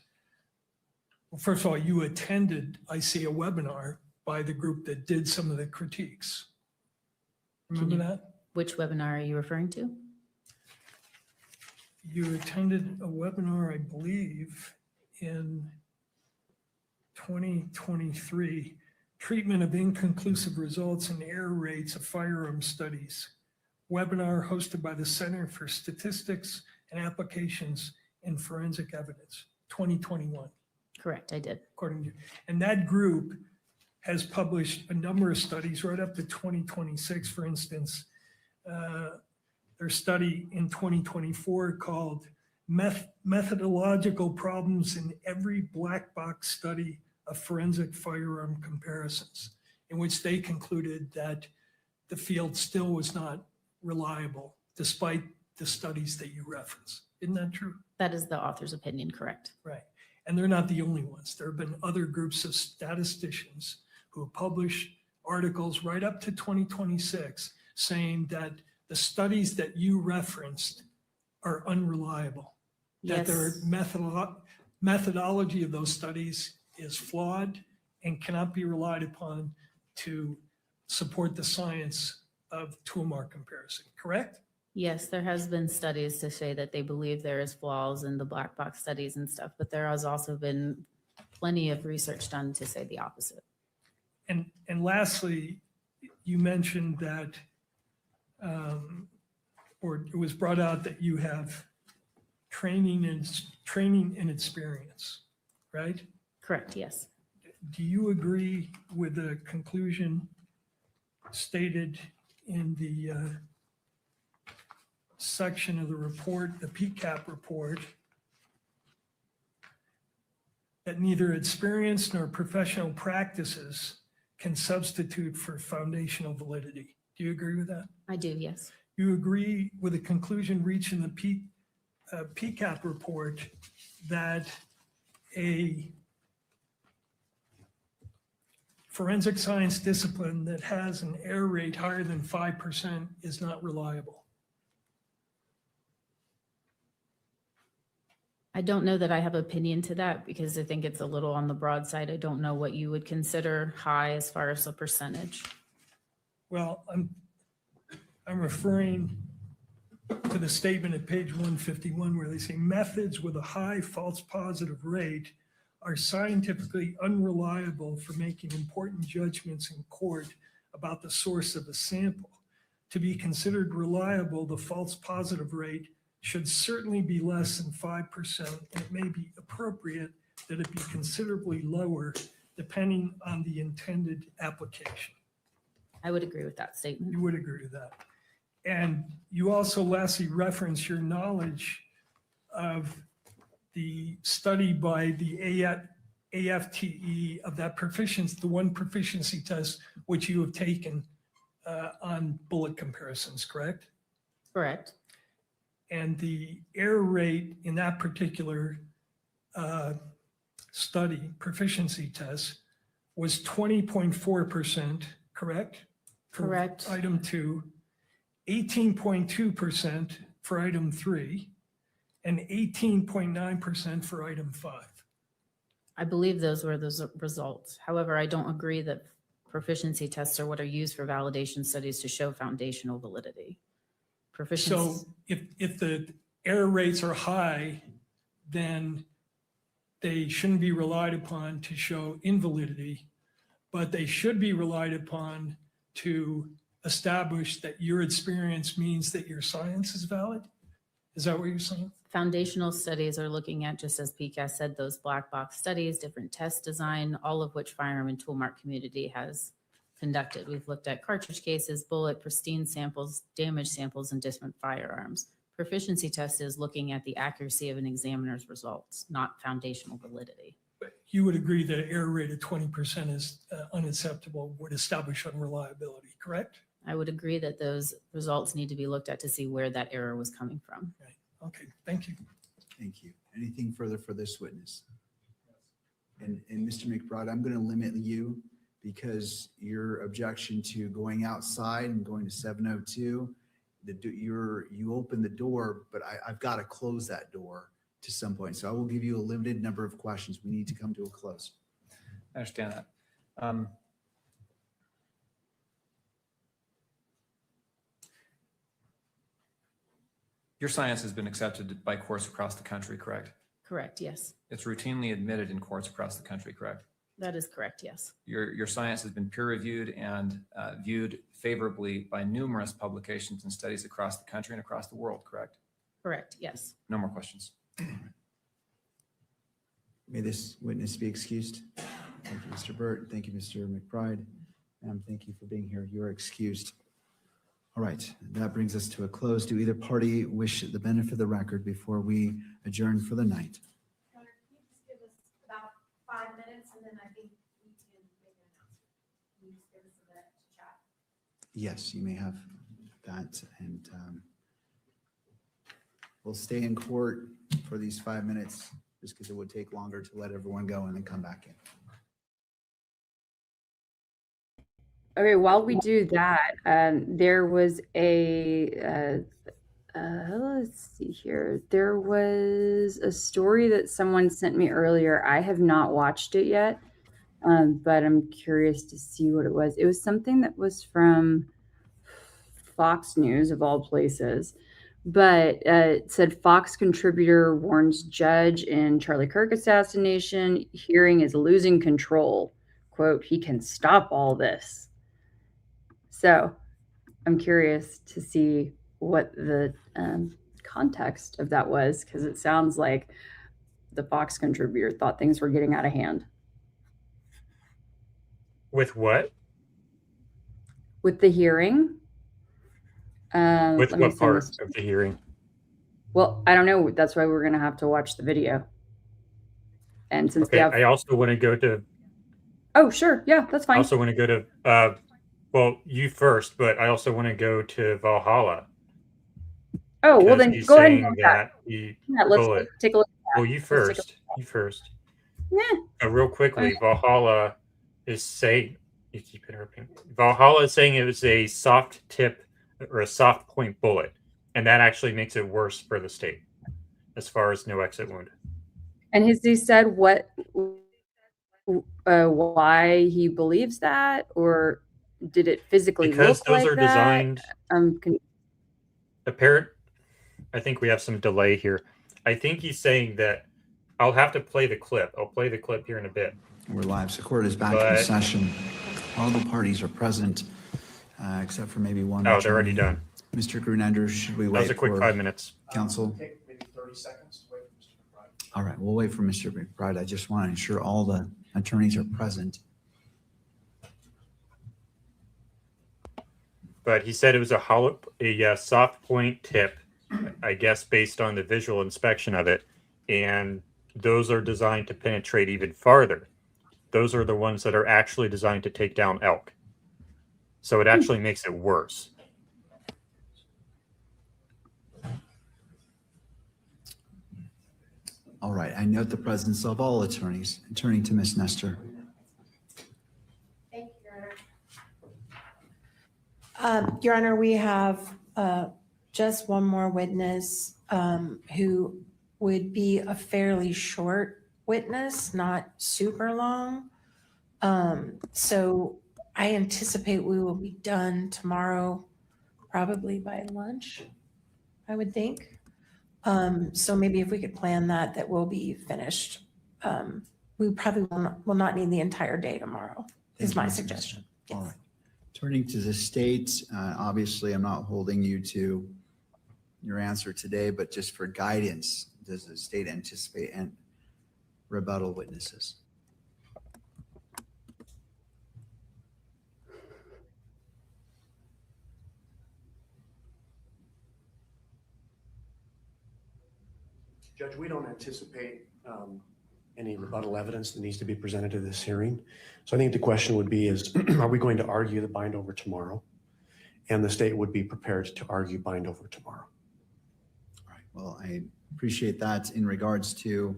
well, first of all, you attended, I see, a webinar by the group that did some of the critiques. Remember that? Which webinar are you referring to? You attended a webinar, I believe, in 2023, Treatment of Inconclusive Results and Error Rates of Firearm Studies, webinar hosted by the Center for Statistics and Applications in Forensic Evidence, 2021. Correct, I did. According to, and that group has published a number of studies right up to 2026. For instance, their study in 2024 called Methodological Problems in Every Black Box Study of Forensic Firearm Comparisons, in which they concluded that the field still was not reliable despite the studies that you reference. Isn't that true? That is the author's opinion, correct. Right. And they're not the only ones. There have been other groups of statisticians who have published articles right up to 2026 saying that the studies that you referenced are unreliable, Yes. that their methodology of those studies is flawed and cannot be relied upon to support the science of toolmark comparison, correct? Yes, there has been studies to say that they believe there is flaws in the black box studies and stuff, but there has also been plenty of research done to say the opposite. And lastly, you mentioned that, or it was brought out that you have training and experience, right? Correct, yes. Do you agree with the conclusion stated in the section of the report, the PCAP report, that neither experience nor professional practices can substitute for foundational validity? Do you agree with that? I do, yes. You agree with the conclusion reached in the PCAP report that a forensic science discipline that has an error rate higher than 5% is not reliable? I don't know that I have opinion to that because I think it's a little on the broad side. I don't know what you would consider high as far as a percentage. Well, I'm referring to the statement at page 151 where they say methods with a high false positive rate are scientifically unreliable for making important judgments in court about the source of a sample. To be considered reliable, the false positive rate should certainly be less than 5%. And it may be appropriate that it be considerably lower depending on the intended application. I would agree with that statement. You would agree with that. And you also lastly reference your knowledge of the study by the AFTE of that proficiency, the one proficiency test which you have taken on bullet comparisons, correct? Correct. And the error rate in that particular study, proficiency test, was 20.4%, correct? Correct. For item 2, 18.2% for item 3, and 18.9% for item 5. I believe those were the results. However, I don't agree that proficiency tests are what are used for validation studies to show foundational validity. So if the error rates are high, then they shouldn't be relied upon to show invalidity, but they should be relied upon to establish that your experience means that your science is valid? Is that what you're saying? Foundational studies are looking at, just as PCAS said, those black box studies, different test design, all of which firearm and toolmark community has conducted. We've looked at cartridge cases, bullet, pristine samples, damaged samples, and different firearms. Proficiency test is looking at the accuracy of an examiner's results, not foundational validity. But you would agree that an error rate of 20% is unacceptable, would establish unreliability, correct? I would agree that those results need to be looked at to see where that error was coming from. Okay, thank you. Thank you. Anything further for this witness? And Mr. McBride, I'm going to limit you because your objection to going outside and going to 702, you open the door, but I've got to close that door to some point. So I will give you a limited number of questions. We need to come to a close. I understand that. Your science has been accepted by courts across the country, correct? Correct, yes. It's routinely admitted in courts across the country, correct? That is correct, yes. Your science has been peer-reviewed and viewed favorably by numerous publications and studies across the country and across the world, correct? Correct, yes. No more questions. May this witness be excused. Thank you, Mr. Burt. Thank you, Mr. McBride. And thank you for being here. You're excused. All right, that brings us to a close. Do either party wish the benefit of the record before we adjourn for the night? Connor, can you just give us about 5 minutes and then I think we can make an announcement. Can you just give us a minute to chat? Yes, you may have that. And we'll stay in court for these 5 minutes just because it would take longer to let everyone go and then come back in. Okay, while we do that, there was a Let's see here. There was a story that someone sent me earlier. I have not watched it yet, but I'm curious to see what it was. It was something that was from Fox News, of all places, but it said Fox contributor warns judge in Charlie Kirk assassination hearing is losing control. Quote, he can stop all this. So I'm curious to see what the context of that was, because it sounds like the Fox contributor thought things were getting out of hand. With what? With the hearing. With what part of the hearing? Well, I don't know. That's why we're going to have to watch the video. And since Okay, I also want to go to. Oh, sure. Yeah, that's fine. I also want to go to. Well, you first, but I also want to go to Valhalla. Oh, well then go ahead and go that. Let's take a look at that. Well, you first. You first. Yeah. Real quickly, Valhalla is saying. You keep interrupting. Valhalla is saying it was a soft tip or a soft point bullet, and that actually makes it worse for the state as far as no exit wound. And has he said what, why he believes that, or did it physically because look those like are that? designed. I think we have some delay here. I think he's saying that. I'll have to play the clip. I'll play the clip here in a bit. We're live. So court is back in session. All the parties are present, except for maybe one. Oh, they're already done. Mr. Grunender, should we wait? That was a quick 5 minutes. Counsel. Take maybe 30 seconds to wait for Mr. McBride. All right, we'll wait for Mr. McBride. I just want to ensure all the attorneys are present. But he said it was a soft point tip, I guess, based on the visual inspection of it. And those are designed to penetrate even farther. Those are the ones that are actually designed to take down elk. So it actually makes it worse. All right, I note the presence of all attorneys. Turning to Ms. Nestor. Thank you, Your Honor. Your Honor, we have just one more witness who would be a fairly short witness, not super long. So I anticipate we will be done tomorrow, probably by lunch, I would think. So maybe if we could plan that we'll be finished. We probably will not need the entire day tomorrow, is my suggestion. All right. Turning to the state, obviously I'm not holding you to your answer today, but just for guidance, does the state anticipate and rebuttal witnesses? Judge, we don't anticipate any rebuttal evidence that needs to be presented to this hearing. So I think the question would be is, are we going to argue the bind over tomorrow? And the state would be prepared to argue bind over tomorrow. All right, well, I appreciate that. In regards to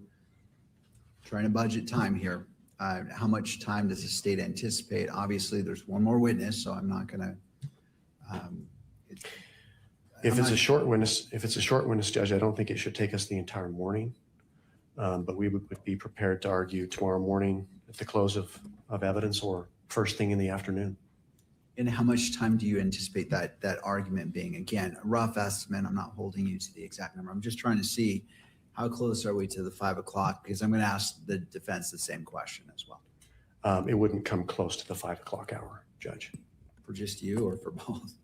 trying to budget time here, how much time does the state anticipate? Obviously, there's one more witness, so I'm not going to. If it's a short witness, Judge, I don't think it should take us the entire morning. But we would be prepared to argue tomorrow morning at the close of evidence or first thing in the afternoon. And how much time do you anticipate that argument being? Again, a rough estimate. I'm not holding you to the exact number. I'm just trying to see how close are we to the 5 o'clock, because I'm going to ask the defense the same question as well. It wouldn't come close to the 5 o'clock hour, Judge. For just you or for both?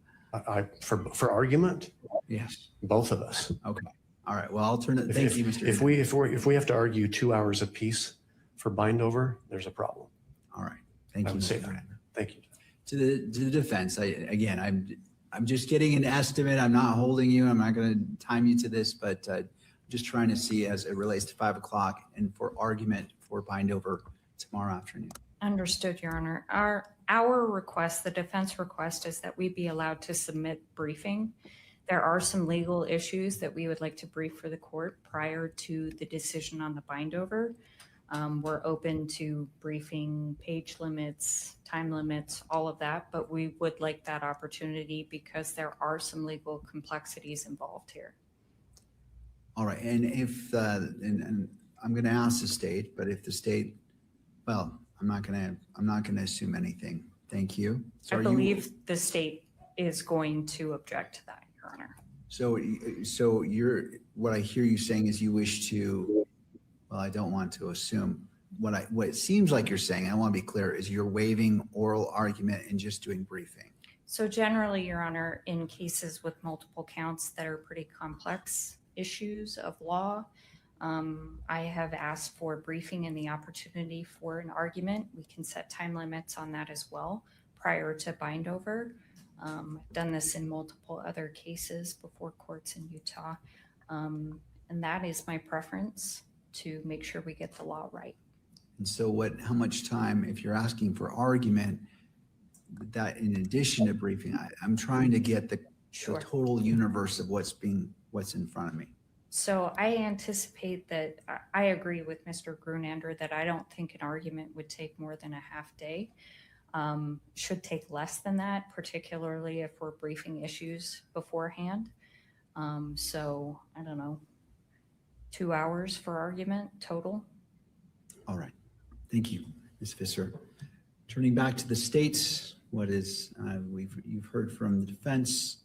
For argument? Yes. Both of us. Okay. All right. Well, I'll turn it. Thank you, Mr. If we have to argue 2 hours apiece for bind over, there's a problem. All right. Thank you. Say that. Thank you. To the defense, I'm just getting an estimate. I'm not holding you. I'm not going to time you to this, but just trying to see as it relates to 5 o'clock and for argument for bind over tomorrow afternoon. Understood, Your Honor. Our request, the defense request, is that we be allowed to submit briefing. There are some legal issues that we would like to brief for the court prior to the decision on the bind over. We're open to briefing, page limits, time limits, all of that, but we would like that opportunity because there are some legal complexities involved here. All right, and if, and I'm going to ask the state, but if the state, well, I'm not going to assume anything. Thank you. So I believe the state is going to object to that, Your Honor. So what I hear you saying is you wish to, well, I don't want to assume, what it seems like you're saying, I want to be clear, is you're waiving oral argument and just doing briefing. So generally, Your Honor, in cases with multiple counts that are pretty complex issues of law, I have asked for briefing and the opportunity for an argument. We can set time limits on that as well prior to bind over. I've done this in multiple other cases before courts in Utah. And that is my preference, to make sure we get the law right. And so how much time, if you're asking for argument, that in addition to briefing, I'm trying to get the total universe of what's in front of me. So I anticipate that I agree with Mr. Grunander that I don't think an argument would take more than a half day. Should take less than that, particularly if we're briefing issues beforehand. So I don't know, 2 hours for argument total. All right. Thank you, Ms. Visser. Turning back to the states, what is, you've heard from the defense.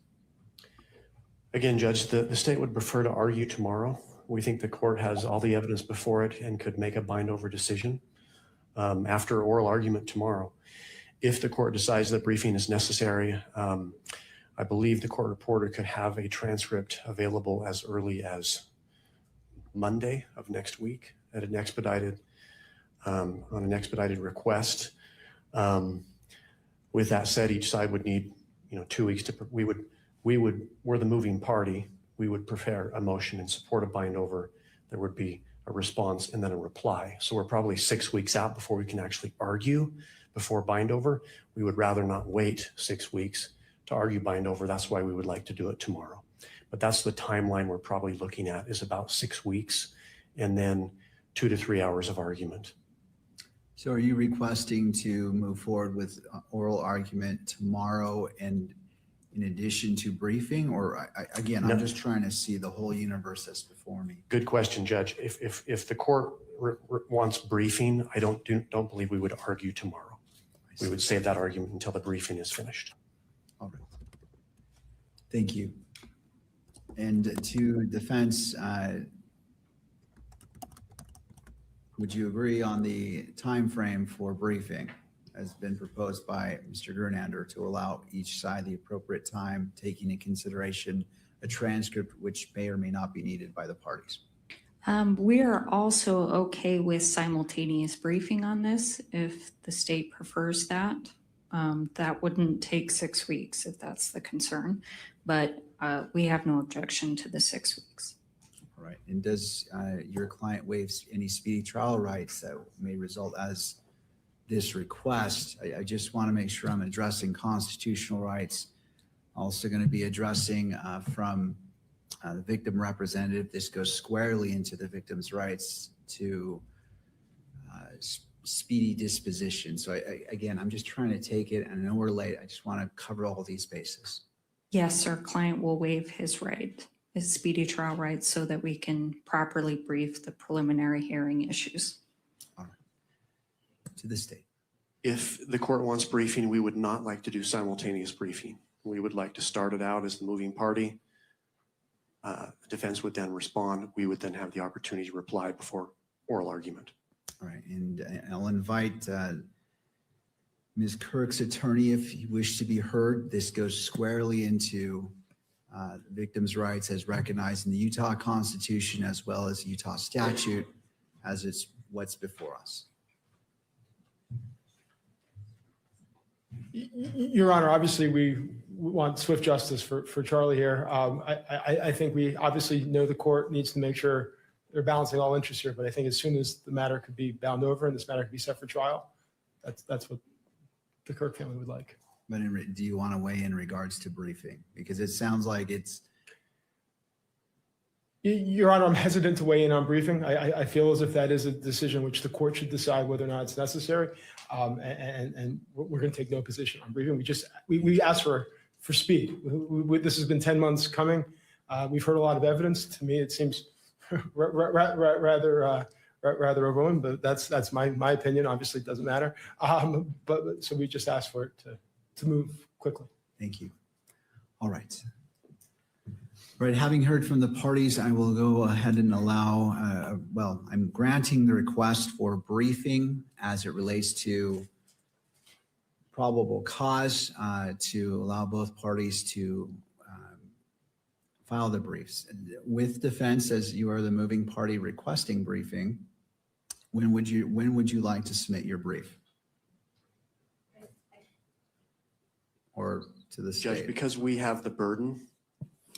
Again, Judge, the state would prefer to argue tomorrow. We think the court has all the evidence before it and could make a bind over decision after oral argument tomorrow. If the court decides that briefing is necessary, I believe the court reporter could have a transcript available as early as Monday of next week at an expedited, on an expedited request. With that said, each side would need, 2 weeks to, we're the moving party. We would prepare a motion in support of bind over. There would be a response and then a reply. So we're probably 6 weeks out before we can actually argue before bind over. We would rather not wait 6 weeks to argue bind over. That's why we would like to do it tomorrow. But that's the timeline we're probably looking at, is about 6 weeks and then 2 to 3 hours of argument. So are you requesting to move forward with oral argument tomorrow and in addition to briefing, or again, I'm just trying to see the whole universe that's before me. Good question, Judge. If the court wants briefing, I don't believe we would argue tomorrow. We would save that argument until the briefing is finished. All right. Thank you. And to defense, would you agree on the time frame for briefing as been proposed by Mr. Grunander to allow each side the appropriate time, taking into consideration a transcript which may or may not be needed by the parties? We are also okay with simultaneous briefing on this if the state prefers that. That wouldn't take 6 weeks if that's the concern, but we have no objection to the 6 weeks. All right. And does your client waive any speedy trial rights that may result as this request? I just want to make sure I'm addressing constitutional rights. Also going to be addressing from the victim representative. This goes squarely into the victim's rights to speedy disposition. So again, I'm just trying to take it, and I know we're late. I just want to cover all these bases. Yes, our client will waive his right, his speedy trial rights, so that we can properly brief the preliminary hearing issues. All right. To the state. If the court wants briefing, we would not like to do simultaneous briefing. We would like to start it out as the moving party. The defense would then respond. We would then have the opportunity to reply before oral argument. All right, and I'll invite Ms. Kirk's attorney if you wish to be heard. This goes squarely into the victim's rights as recognized in the Utah Constitution as well as Utah statute as it's what's before us. Your Honor, obviously we want swift justice for Charlie here. I think we obviously know the court needs to make sure they're balancing all interests here, but I think as soon as the matter could be bound over and this matter could be set for trial, that's what the Kirk family would like. But do you want to weigh in regards to briefing? Because it sounds like it's Your Honor, I'm hesitant to weigh in on briefing. I feel as if that is a decision which the court should decide whether or not it's necessary. And we're going to take no position on briefing. We asked for speed. This has been 10 months coming. We've heard a lot of evidence. To me, it seems rather overwhelming, but that's my opinion. Obviously, it doesn't matter. But so we just asked for it to move quickly. Thank you. All right. All right, having heard from the parties, I will go ahead and allow, well, I'm granting the request for briefing as it relates to probable cause to allow both parties to file the briefs. With defense, as you are the moving party requesting briefing, when would you like to submit your brief? Or to the state? Judge, because we have the burden,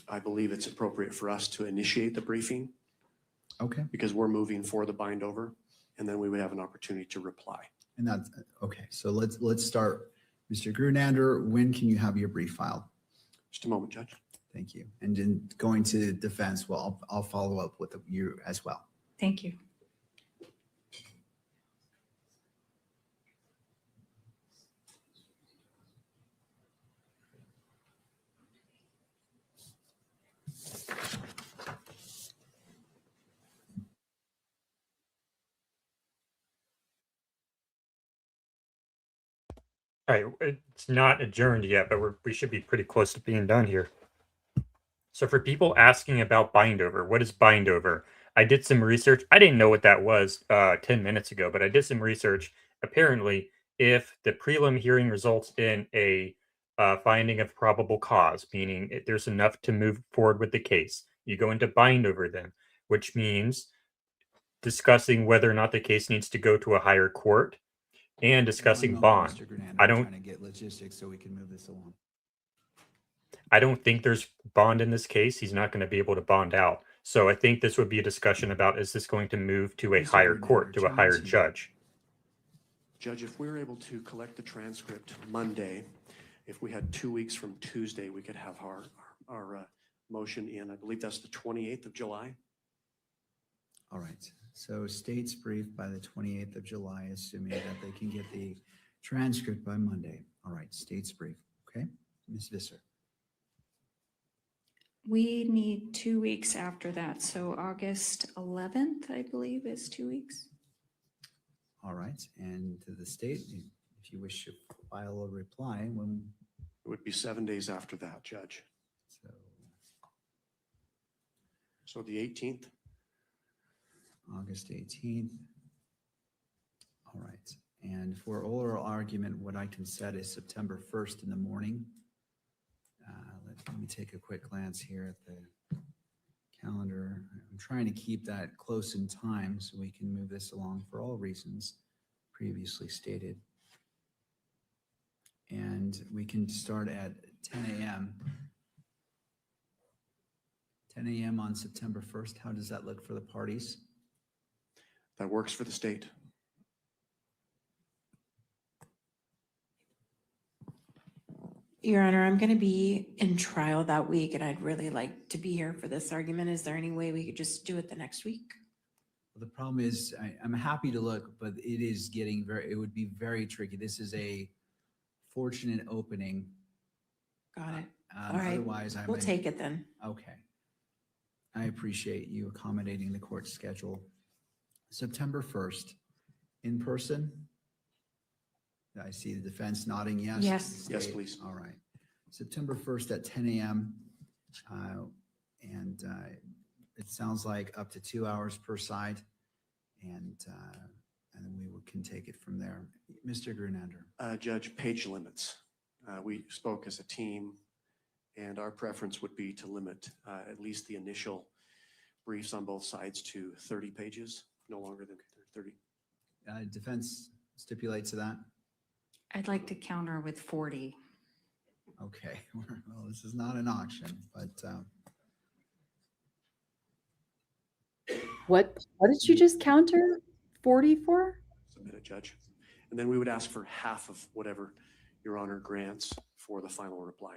I believe it's appropriate for us to initiate the briefing. Okay. Because we're moving for the bind over, and then we would have an opportunity to reply. And that's okay. So let's start. Mr. Grunander, when can you have your brief filed? Just a moment, Judge. Thank you. And in going to defense, well, I'll follow up with you as well. Thank you. All right, it's not adjourned yet, but we should be pretty close to being done here. So for people asking about bindover, what is bindover? I did some research. I didn't know what that was 10 minutes ago, but I did some research. Apparently, if the prelim hearing results in a finding of probable cause, meaning there's enough to move forward with the case, you go into bindover then, which means discussing whether or not the case needs to go to a higher court and discussing bond. Mr. Grunander, I I'm don't trying to get logistics so we can move this along. I don't think there's bond in this case. He's not going to be able to bond out. So I think this would be a discussion about, is this going to move to a higher court, to a higher judge? Judge, if we were able to collect the transcript Monday, if we had 2 weeks from Tuesday, we could have our motion in. I believe that's the 28th of July. All right. So state's brief by the 28th of July, assuming that they can get the transcript by Monday. All right. State's brief. Okay. Ms. Visser. We need 2 weeks after that. So August 11th, I believe, is 2 weeks. All right. And to the state, if you wish to file a reply, when it would be 7 days after that, Judge. So the 18th. August 18th. All right. And for oral argument, what I can set is September 1st in the morning. Let me take a quick glance here at the calendar. I'm trying to keep that close in time so we can move this along for all reasons previously stated. And we can start at 10 a.m. 10 a.m. on September 1st. How does that look for the parties? That works for the state. Your Honor, I'm going to be in trial that week, and I'd really like to be here for this argument. Is there any way we could just do it the next week? Well, the problem is I'm happy to look, but it is getting it would be very tricky. This is a fortunate opening. Got it. All right. Otherwise, we'll take it then. Okay. I appreciate you accommodating the court schedule. September 1st, in person. I see the defense nodding yes. Yes. Yes, please. All right. September 1st at 10 a.m. And it sounds like up to 2 hours per side. And then we can take it from there. Mr. Grunander. Judge, page limits. We spoke as a team, and our preference would be to limit at least the initial briefs on both sides to 30 pages, no longer than 30. Defense stipulates to that? I'd like to counter with 40. Okay. Well, this is not an auction, but what did you just counter 40 for? Submit it, Judge. And then we would ask for half of whatever Your Honor grants for the final reply.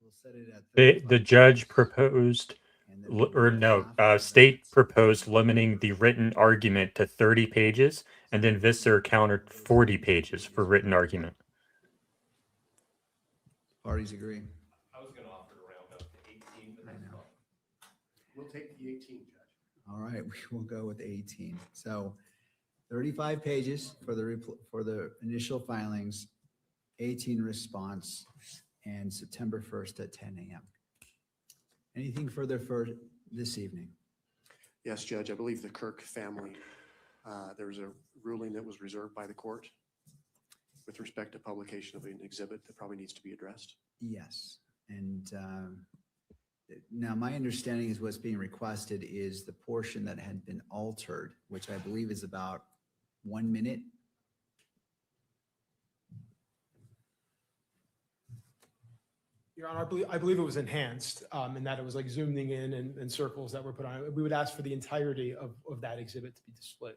We'll set it at The judge proposed, state proposed limiting the written argument to 30 pages, and then Visser countered 40 pages for written argument. Parties agree. I was going to offer to round up to 18, but that's fine. We'll take the 18, Judge. All right, we will go with 18. So 35 pages for the initial filings, 18 response, and September 1st at 10 a.m. Anything further for this evening? Yes, Judge, I believe the Kirk family, there was a ruling that was reserved by the court with respect to publication of an exhibit that probably needs to be addressed. Yes, and now my understanding is what's being requested is the portion that had been altered, which I believe is about 1 minute. Your Honor, I believe it was enhanced in that it was like zooming in and circles that were put on it. We would ask for the entirety of that exhibit to be displayed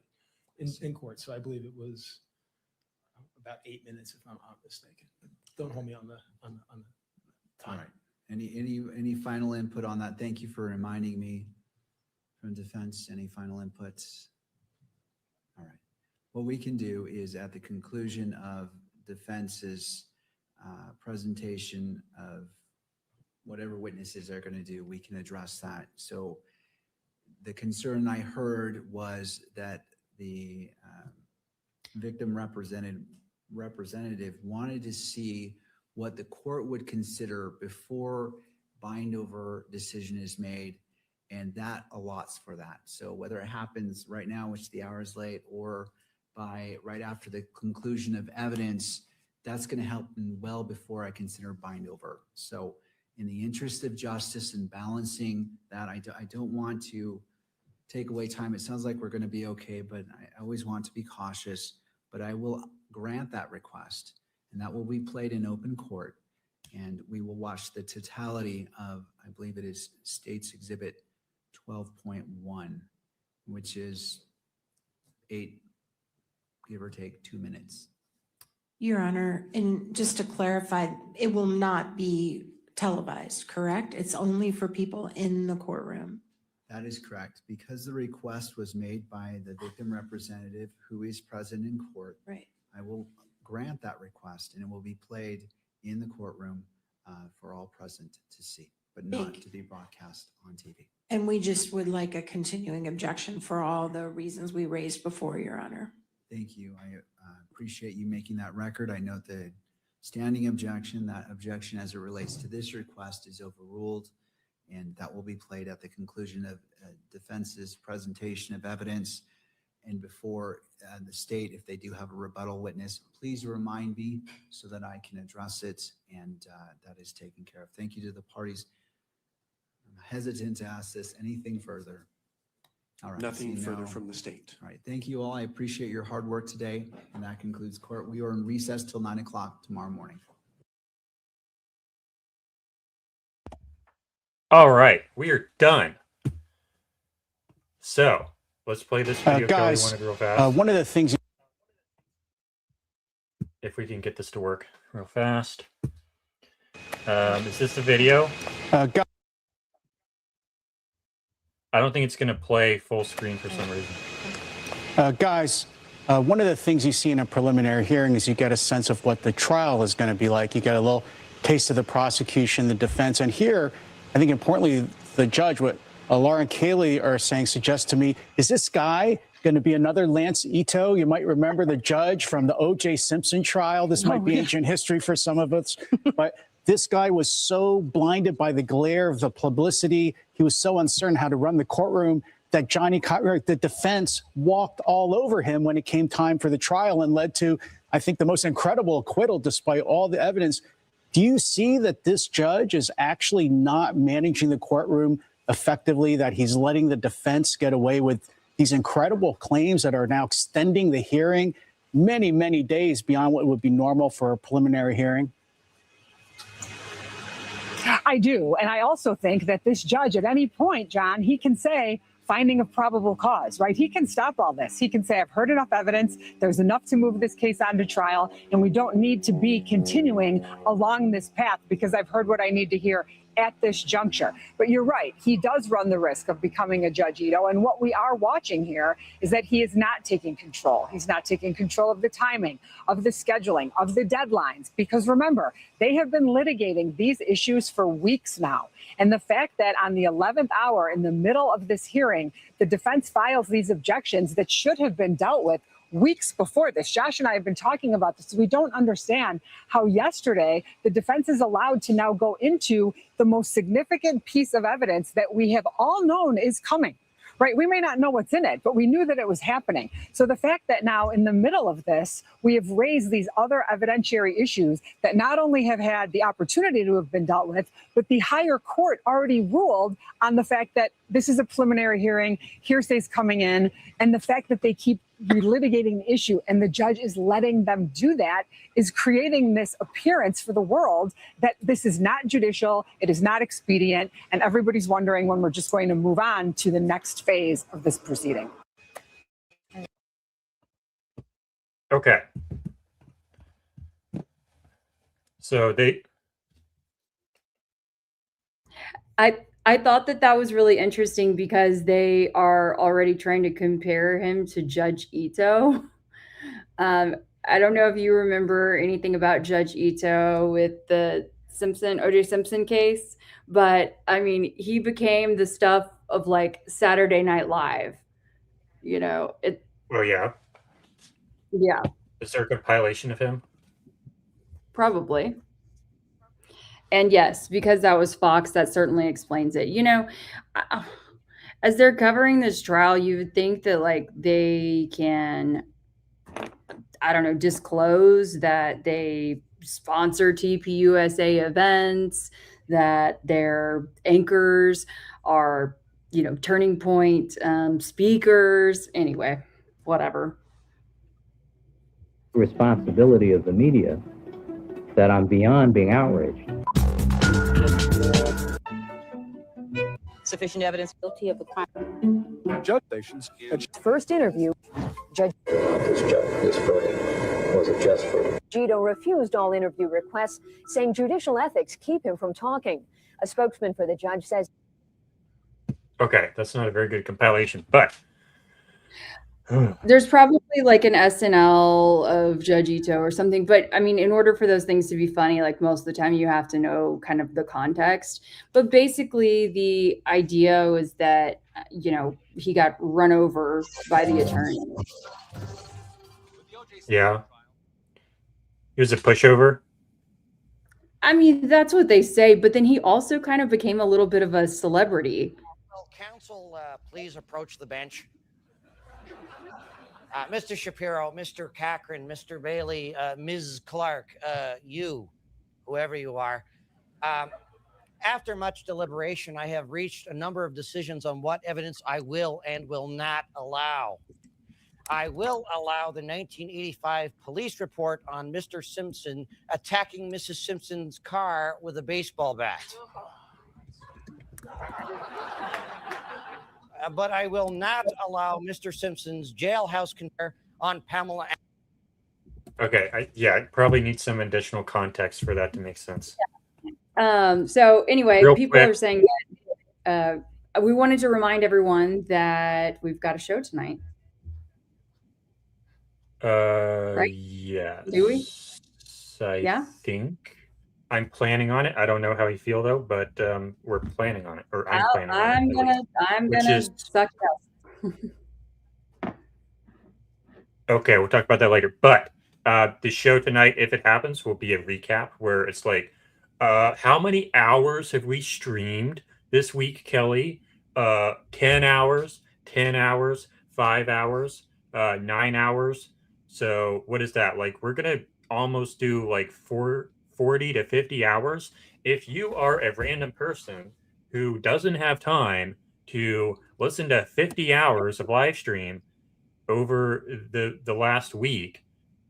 in court. So I believe it was about 8 minutes, if I'm not mistaken. Don't hold me on the time. All right. Any final input on that? Thank you for reminding me from defense. Any final inputs? All right. What we can do is at the conclusion of defense's presentation of whatever witnesses they're going to do, we can address that. So the concern I heard was that the victim representative wanted to see what the court would consider before bind over decision is made, and that allots for that. So whether it happens right now, which the hour is late, or by right after the conclusion of evidence, that's going to help well before I consider bind over. So in the interest of justice and balancing that, I don't want to take away time. It sounds like we're going to be okay, but I always want to be cautious. But I will grant that request, and that will be played in open court. And we will watch the totality of, I believe it is State's Exhibit 12.1, which is 8, give or take 2 minutes. Your Honor, and just to clarify, it will not be televised, correct? It's only for people in the courtroom. That is correct. Because the request was made by the victim representative who is present in court, right? I will grant that request, and it will be played in the courtroom for all present to see, but not to be broadcast on TV. And we just would like a continuing objection for all the reasons we raised before, Your Honor. Thank you. I appreciate you making that record. I note the standing objection. That objection as it relates to this request is overruled, and that will be played at the conclusion of defense's presentation of evidence. And before the state, if they do have a rebuttal witness, please remind me so that I can address it, and that is taken care of. Thank you to the parties. I'm hesitant to ask this. Anything further? All right. Nothing further from the state. All right. Thank you all. I appreciate your hard work today. And that concludes court. We are in recess till 9 o'clock tomorrow morning. All right. We are done. So let's play this video. Guys, Kelly wanted real fast. one of the things. If we can get this to work real fast. Is this the video? I don't think it's going to play full screen for some reason. Guys, one of the things you see in a preliminary hearing is you get a sense of what the trial is going to be like. You get a little taste of the prosecution, the defense. And here, I think importantly, the judge, what Laura and Keli are saying suggests to me, is this guy going to be another Lance Ito? You might remember the judge from the O.J. Simpson trial. This might be ancient history for some of us. But this guy was so blinded by the glare of the publicity. He was so uncertain how to run the courtroom that the defense walked all over him when it came time for the trial and led to, I think, the most incredible acquittal despite all the evidence. Do you see that this judge is actually not managing the courtroom effectively, that he's letting the defense get away with these incredible claims that are now extending the hearing many, many days beyond what would be normal for a preliminary hearing? I do. And I also think that this judge at any point, John, he can say, finding of probable cause, right? He can stop all this. He can say, I've heard enough evidence. There's enough to move this case on to trial, and we don't need to be continuing along this path because I've heard what I need to hear at this juncture. But you're right, he does run the risk of becoming a Judge Ito. And what we are watching here is that he is not taking control. He's not taking control of the timing, of the scheduling, of the deadlines. Because remember, they have been litigating these issues for weeks now. And the fact that on the 11th hour, in the middle of this hearing, the defense files these objections that should have been dealt with weeks before this. Josh and I have been talking about this. We don't understand how yesterday the defense is allowed to now go into the most significant piece of evidence that we have all known is coming. Right? We may not know what's in it, but we knew that it was happening. So the fact that now in the middle of this, we have raised these other evidentiary issues that not only have had the opportunity to have been dealt with, but the higher court already ruled on the fact that this is a preliminary hearing, hearsay's coming in, and the fact that they keep relitigating the issue and the judge is letting them do that is creating this appearance for the world that this is not judicial, it is not expedient, and everybody's wondering when we're just going to move on to the next phase of this proceeding. Okay. So I thought that was really interesting because they are already trying to compare him to Judge Ito. I don't know if you remember anything about Judge Ito with the O.J. Simpson case, but I mean, he became the stuff of like Saturday Night Live. You know, Oh, yeah. Yeah, Is there a compilation of him? probably. And yes, because that was Fox, that certainly explains it. You know, as they're covering this trial, you would think that like they can, I don't know, disclose that they sponsor TPUSA events, that their anchors are, you know, Turning Point speakers. Anyway, whatever. Responsibility of the media that I'm beyond being outraged. Sufficient evidence guilty of the crime. Judge stations. First interview, Judge This verdict was a just verdict. Ito refused all interview requests, saying judicial ethics keep him from talking. A spokesman for the judge says. Okay, that's not a very good compilation, but There's probably like an SNL of Judge Ito or something, but I mean, in order for those things to be funny, like most of the time you have to know kind of the context. But basically the idea was that, you know, he got run over by the attorney. yeah. He was a pushover. I mean, that's what they say, but then he also kind of became a little bit of a celebrity. Counsel, please approach the bench. Mr. Shapiro, Mr. Cochran, Mr. Bailey, Ms. Clark, you, whoever you are. After much deliberation, I have reached a number of decisions on what evidence I will and will not allow. I will allow the 1985 police report on Mr. Simpson attacking Mrs. Simpson's car with a baseball bat. But I will not allow Mr. Simpson's jailhouse confession on Pamela. Okay, I probably need some additional context for that to make sense. So anyway, Real people quick. are saying that we wanted to remind everyone that we've got a show tonight. Right? Yes. Do we? I Yeah? think I'm planning on it. I don't know how you feel though, but we're planning on it, or I'm planning on I'm it. at gonna least, which is suck it up. okay. We'll talk about that later. But the show tonight, if it happens, will be a recap where it's like, how many hours have we streamed this week, Kelly? 10 hours, 10 hours, 5 hours, 9 hours. So what is that? Like, we're gonna almost do like 40 to 50 hours. If you are a random person who doesn't have time to listen to 50 hours of live stream over the last week,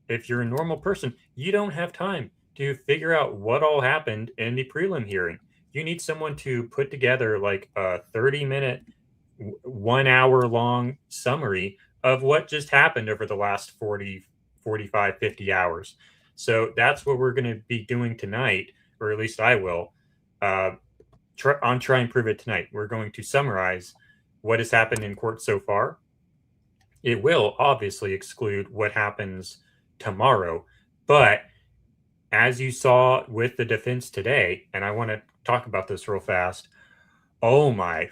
if you're a normal person, you don't have time to figure out what all happened in the prelim hearing. You need someone to put together like a 30-minute 1 hour long summary of what just happened over the last 40, 45, 50 hours. So that's what we're going to be doing tonight, or at least I will, try and prove it tonight. We're going to summarize what has happened in court so far. It will obviously exclude what happens tomorrow, but as you saw with the defense today, and I want to talk about this real fast. Oh my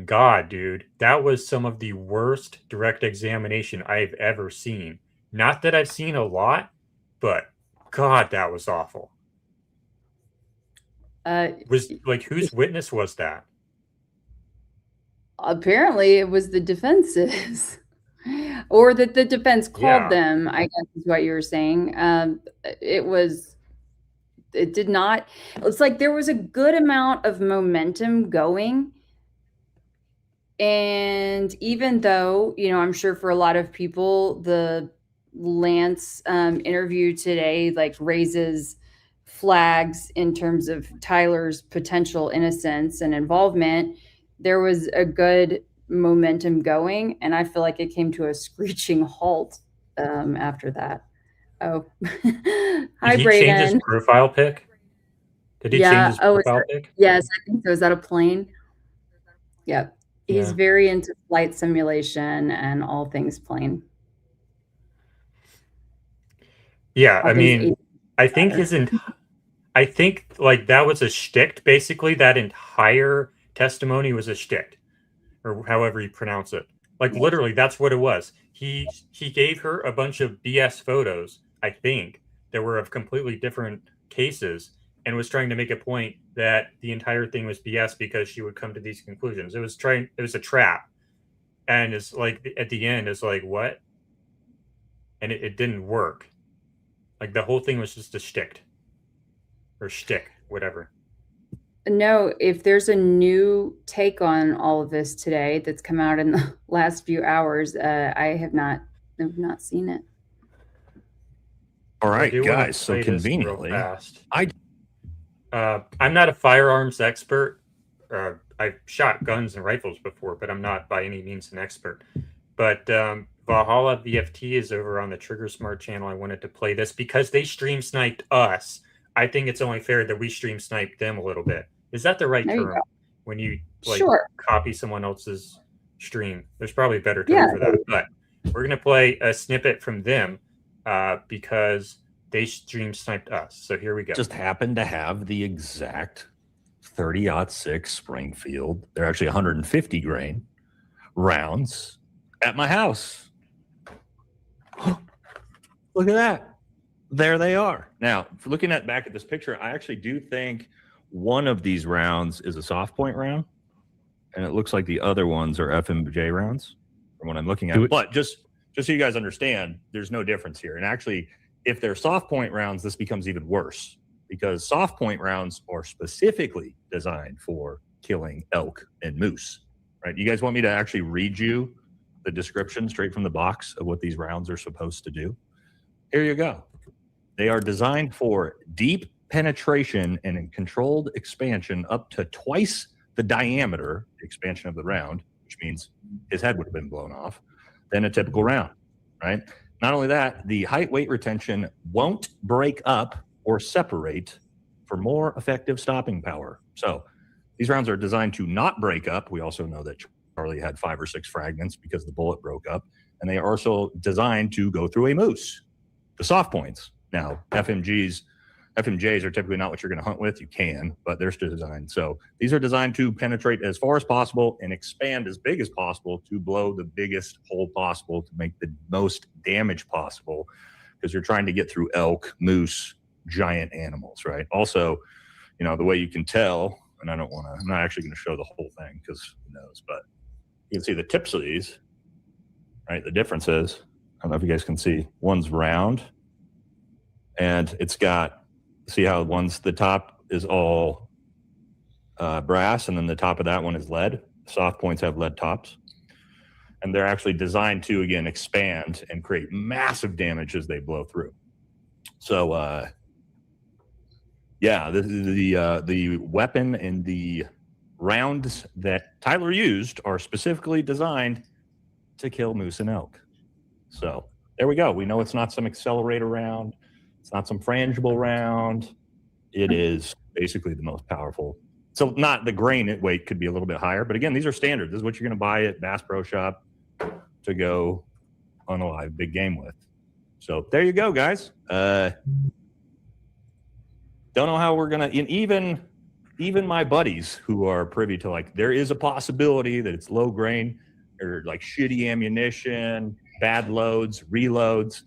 God, dude. That was some of the worst direct examination I've ever seen. Not that I've seen a lot, but God, that was awful. Was like, whose witness was that? Apparently it was the defense's. Or that the defense called them, I guess is what you were saying. It did not, it's like there was a good amount of momentum going. And even though, I'm sure for a lot of people, the Lance interview today like raises flags in terms of Tyler's potential innocence and involvement, there was a good momentum going, and I feel like it came to a screeching halt after that. Oh, hi, Did he Brayden. change his profile pic? Did he change his profile pic? Yes, I think so. Is that a plane? Yep. He's very into flight simulation and all things plane. Yeah, I mean, I think like that was a shtick. Basically, that entire testimony was a shtick, or however you pronounce it. Like literally, that's what it was. He gave her a bunch of BS photos, I think, that were of completely different cases, and was trying to make a point that the entire thing was BS because she would come to these conclusions. It was a trap, and it's like at the end, it's like what? And it didn't work. Like the whole thing was just a shtick, whatever. No, if there's a new take on all of this today that's come out in the last few hours, I have not seen it. All right, guys. So conveniently, I'm not a firearms expert. I've shot guns and rifles before, but I'm not by any means an expert. But Valhalla VFT is over on the Trigger Smart channel. I wanted to play this because they stream sniped us. I think it's only fair that we stream snipe them a little bit. Is that the right term? When you copy someone else's stream, there's probably a better term for that. But we're gonna play a snippet from them because they stream sniped us. So here we go. Just happened to have the exact 30-06 Springfield. They're actually 150 grain rounds at my house. Look at that. There they are. Now, looking back at this picture, I actually do think one of these rounds is a soft point round, and it looks like the other ones are FMJ rounds from what I'm looking at. But just so you guys understand, there's no difference here. And actually, if they're soft point rounds, this becomes even worse because soft point rounds are specifically designed for killing elk and moose, right? You guys want me to actually read you the description straight from the box of what these rounds are supposed to do? Here you go. They are designed for deep penetration and in controlled expansion up to twice the diameter, the expansion of the round, which means his head would have been blown off, than a typical round, right? Not only that, the height weight retention won't break up or separate for more effective stopping power. So these rounds are designed to not break up. We also know that Charlie had 5 or 6 fragments because the bullet broke up. And they are also designed to go through a moose. The soft points. Now, FMJs are typically not what you're going to hunt with. You can, but they're still designed. So these are designed to penetrate as far as possible and expand as big as possible to blow the biggest hole possible to make the most damage possible because you're trying to get through elk, moose, giant animals, right? Also, the way you can tell, and I'm not actually going to show the whole thing because who knows, but you can see the tips of these, right? The difference is, I don't know if you guys can see, one's round and it's got, see how the top is all brass and then the top of that one is lead. Soft points have lead tops. And they're actually designed to, again, expand and create massive damage as they blow through. So, this is the weapon and the rounds that Tyler used are specifically designed to kill moose and elk. So there we go. We know it's not some accelerator round. It's not some frangible round. It is basically the most powerful. So not the grain weight could be a little bit higher, but again, these are standard. This is what you're going to buy at Bass Pro Shop to go on a live big game with. So there you go, guys. Don't know how we're going to, even my buddies who are privy to, like, there is a possibility that it's low grain or like shitty ammunition, bad loads, reloads.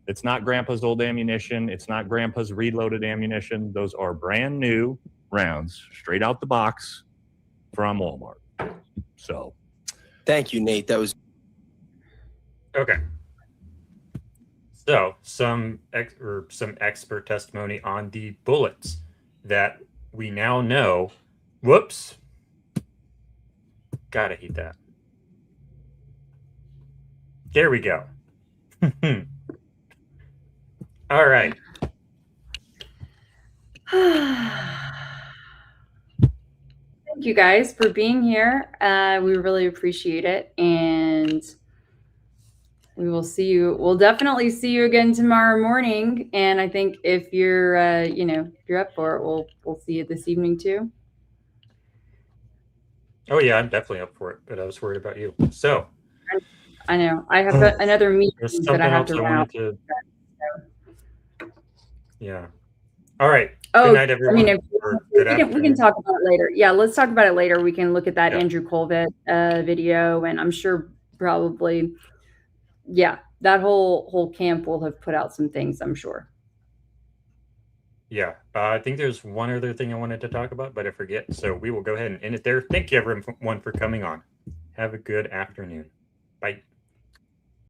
It's not grandpa's old ammunition. It's not grandpa's reloaded ammunition. Those are brand new rounds straight out the box from Walmart. So thank you, Nate. That was okay. So some expert testimony on the bullets that we now know. Whoops. Gotta hate that. There we go. All right. Thank you guys for being here. We really appreciate it. And we will see you. We'll definitely see you again tomorrow morning. And I think if you're, if you're up for it, we'll see you this evening too. Oh yeah, I'm definitely up for it, but I was worried about you. So I know I have another meeting that I have to run out. Yeah. All right. Oh, good night, everyone. We can talk about it later. Yeah, let's talk about it later. We can look at that Andrew Colvett video, and I'm sure probably, that whole camp will have put out some things, I'm sure. Yeah, I think there's one other thing I wanted to talk about, but I forget. So we will go ahead and end it there. Thank you, everyone, for coming on. Have a good afternoon. Bye.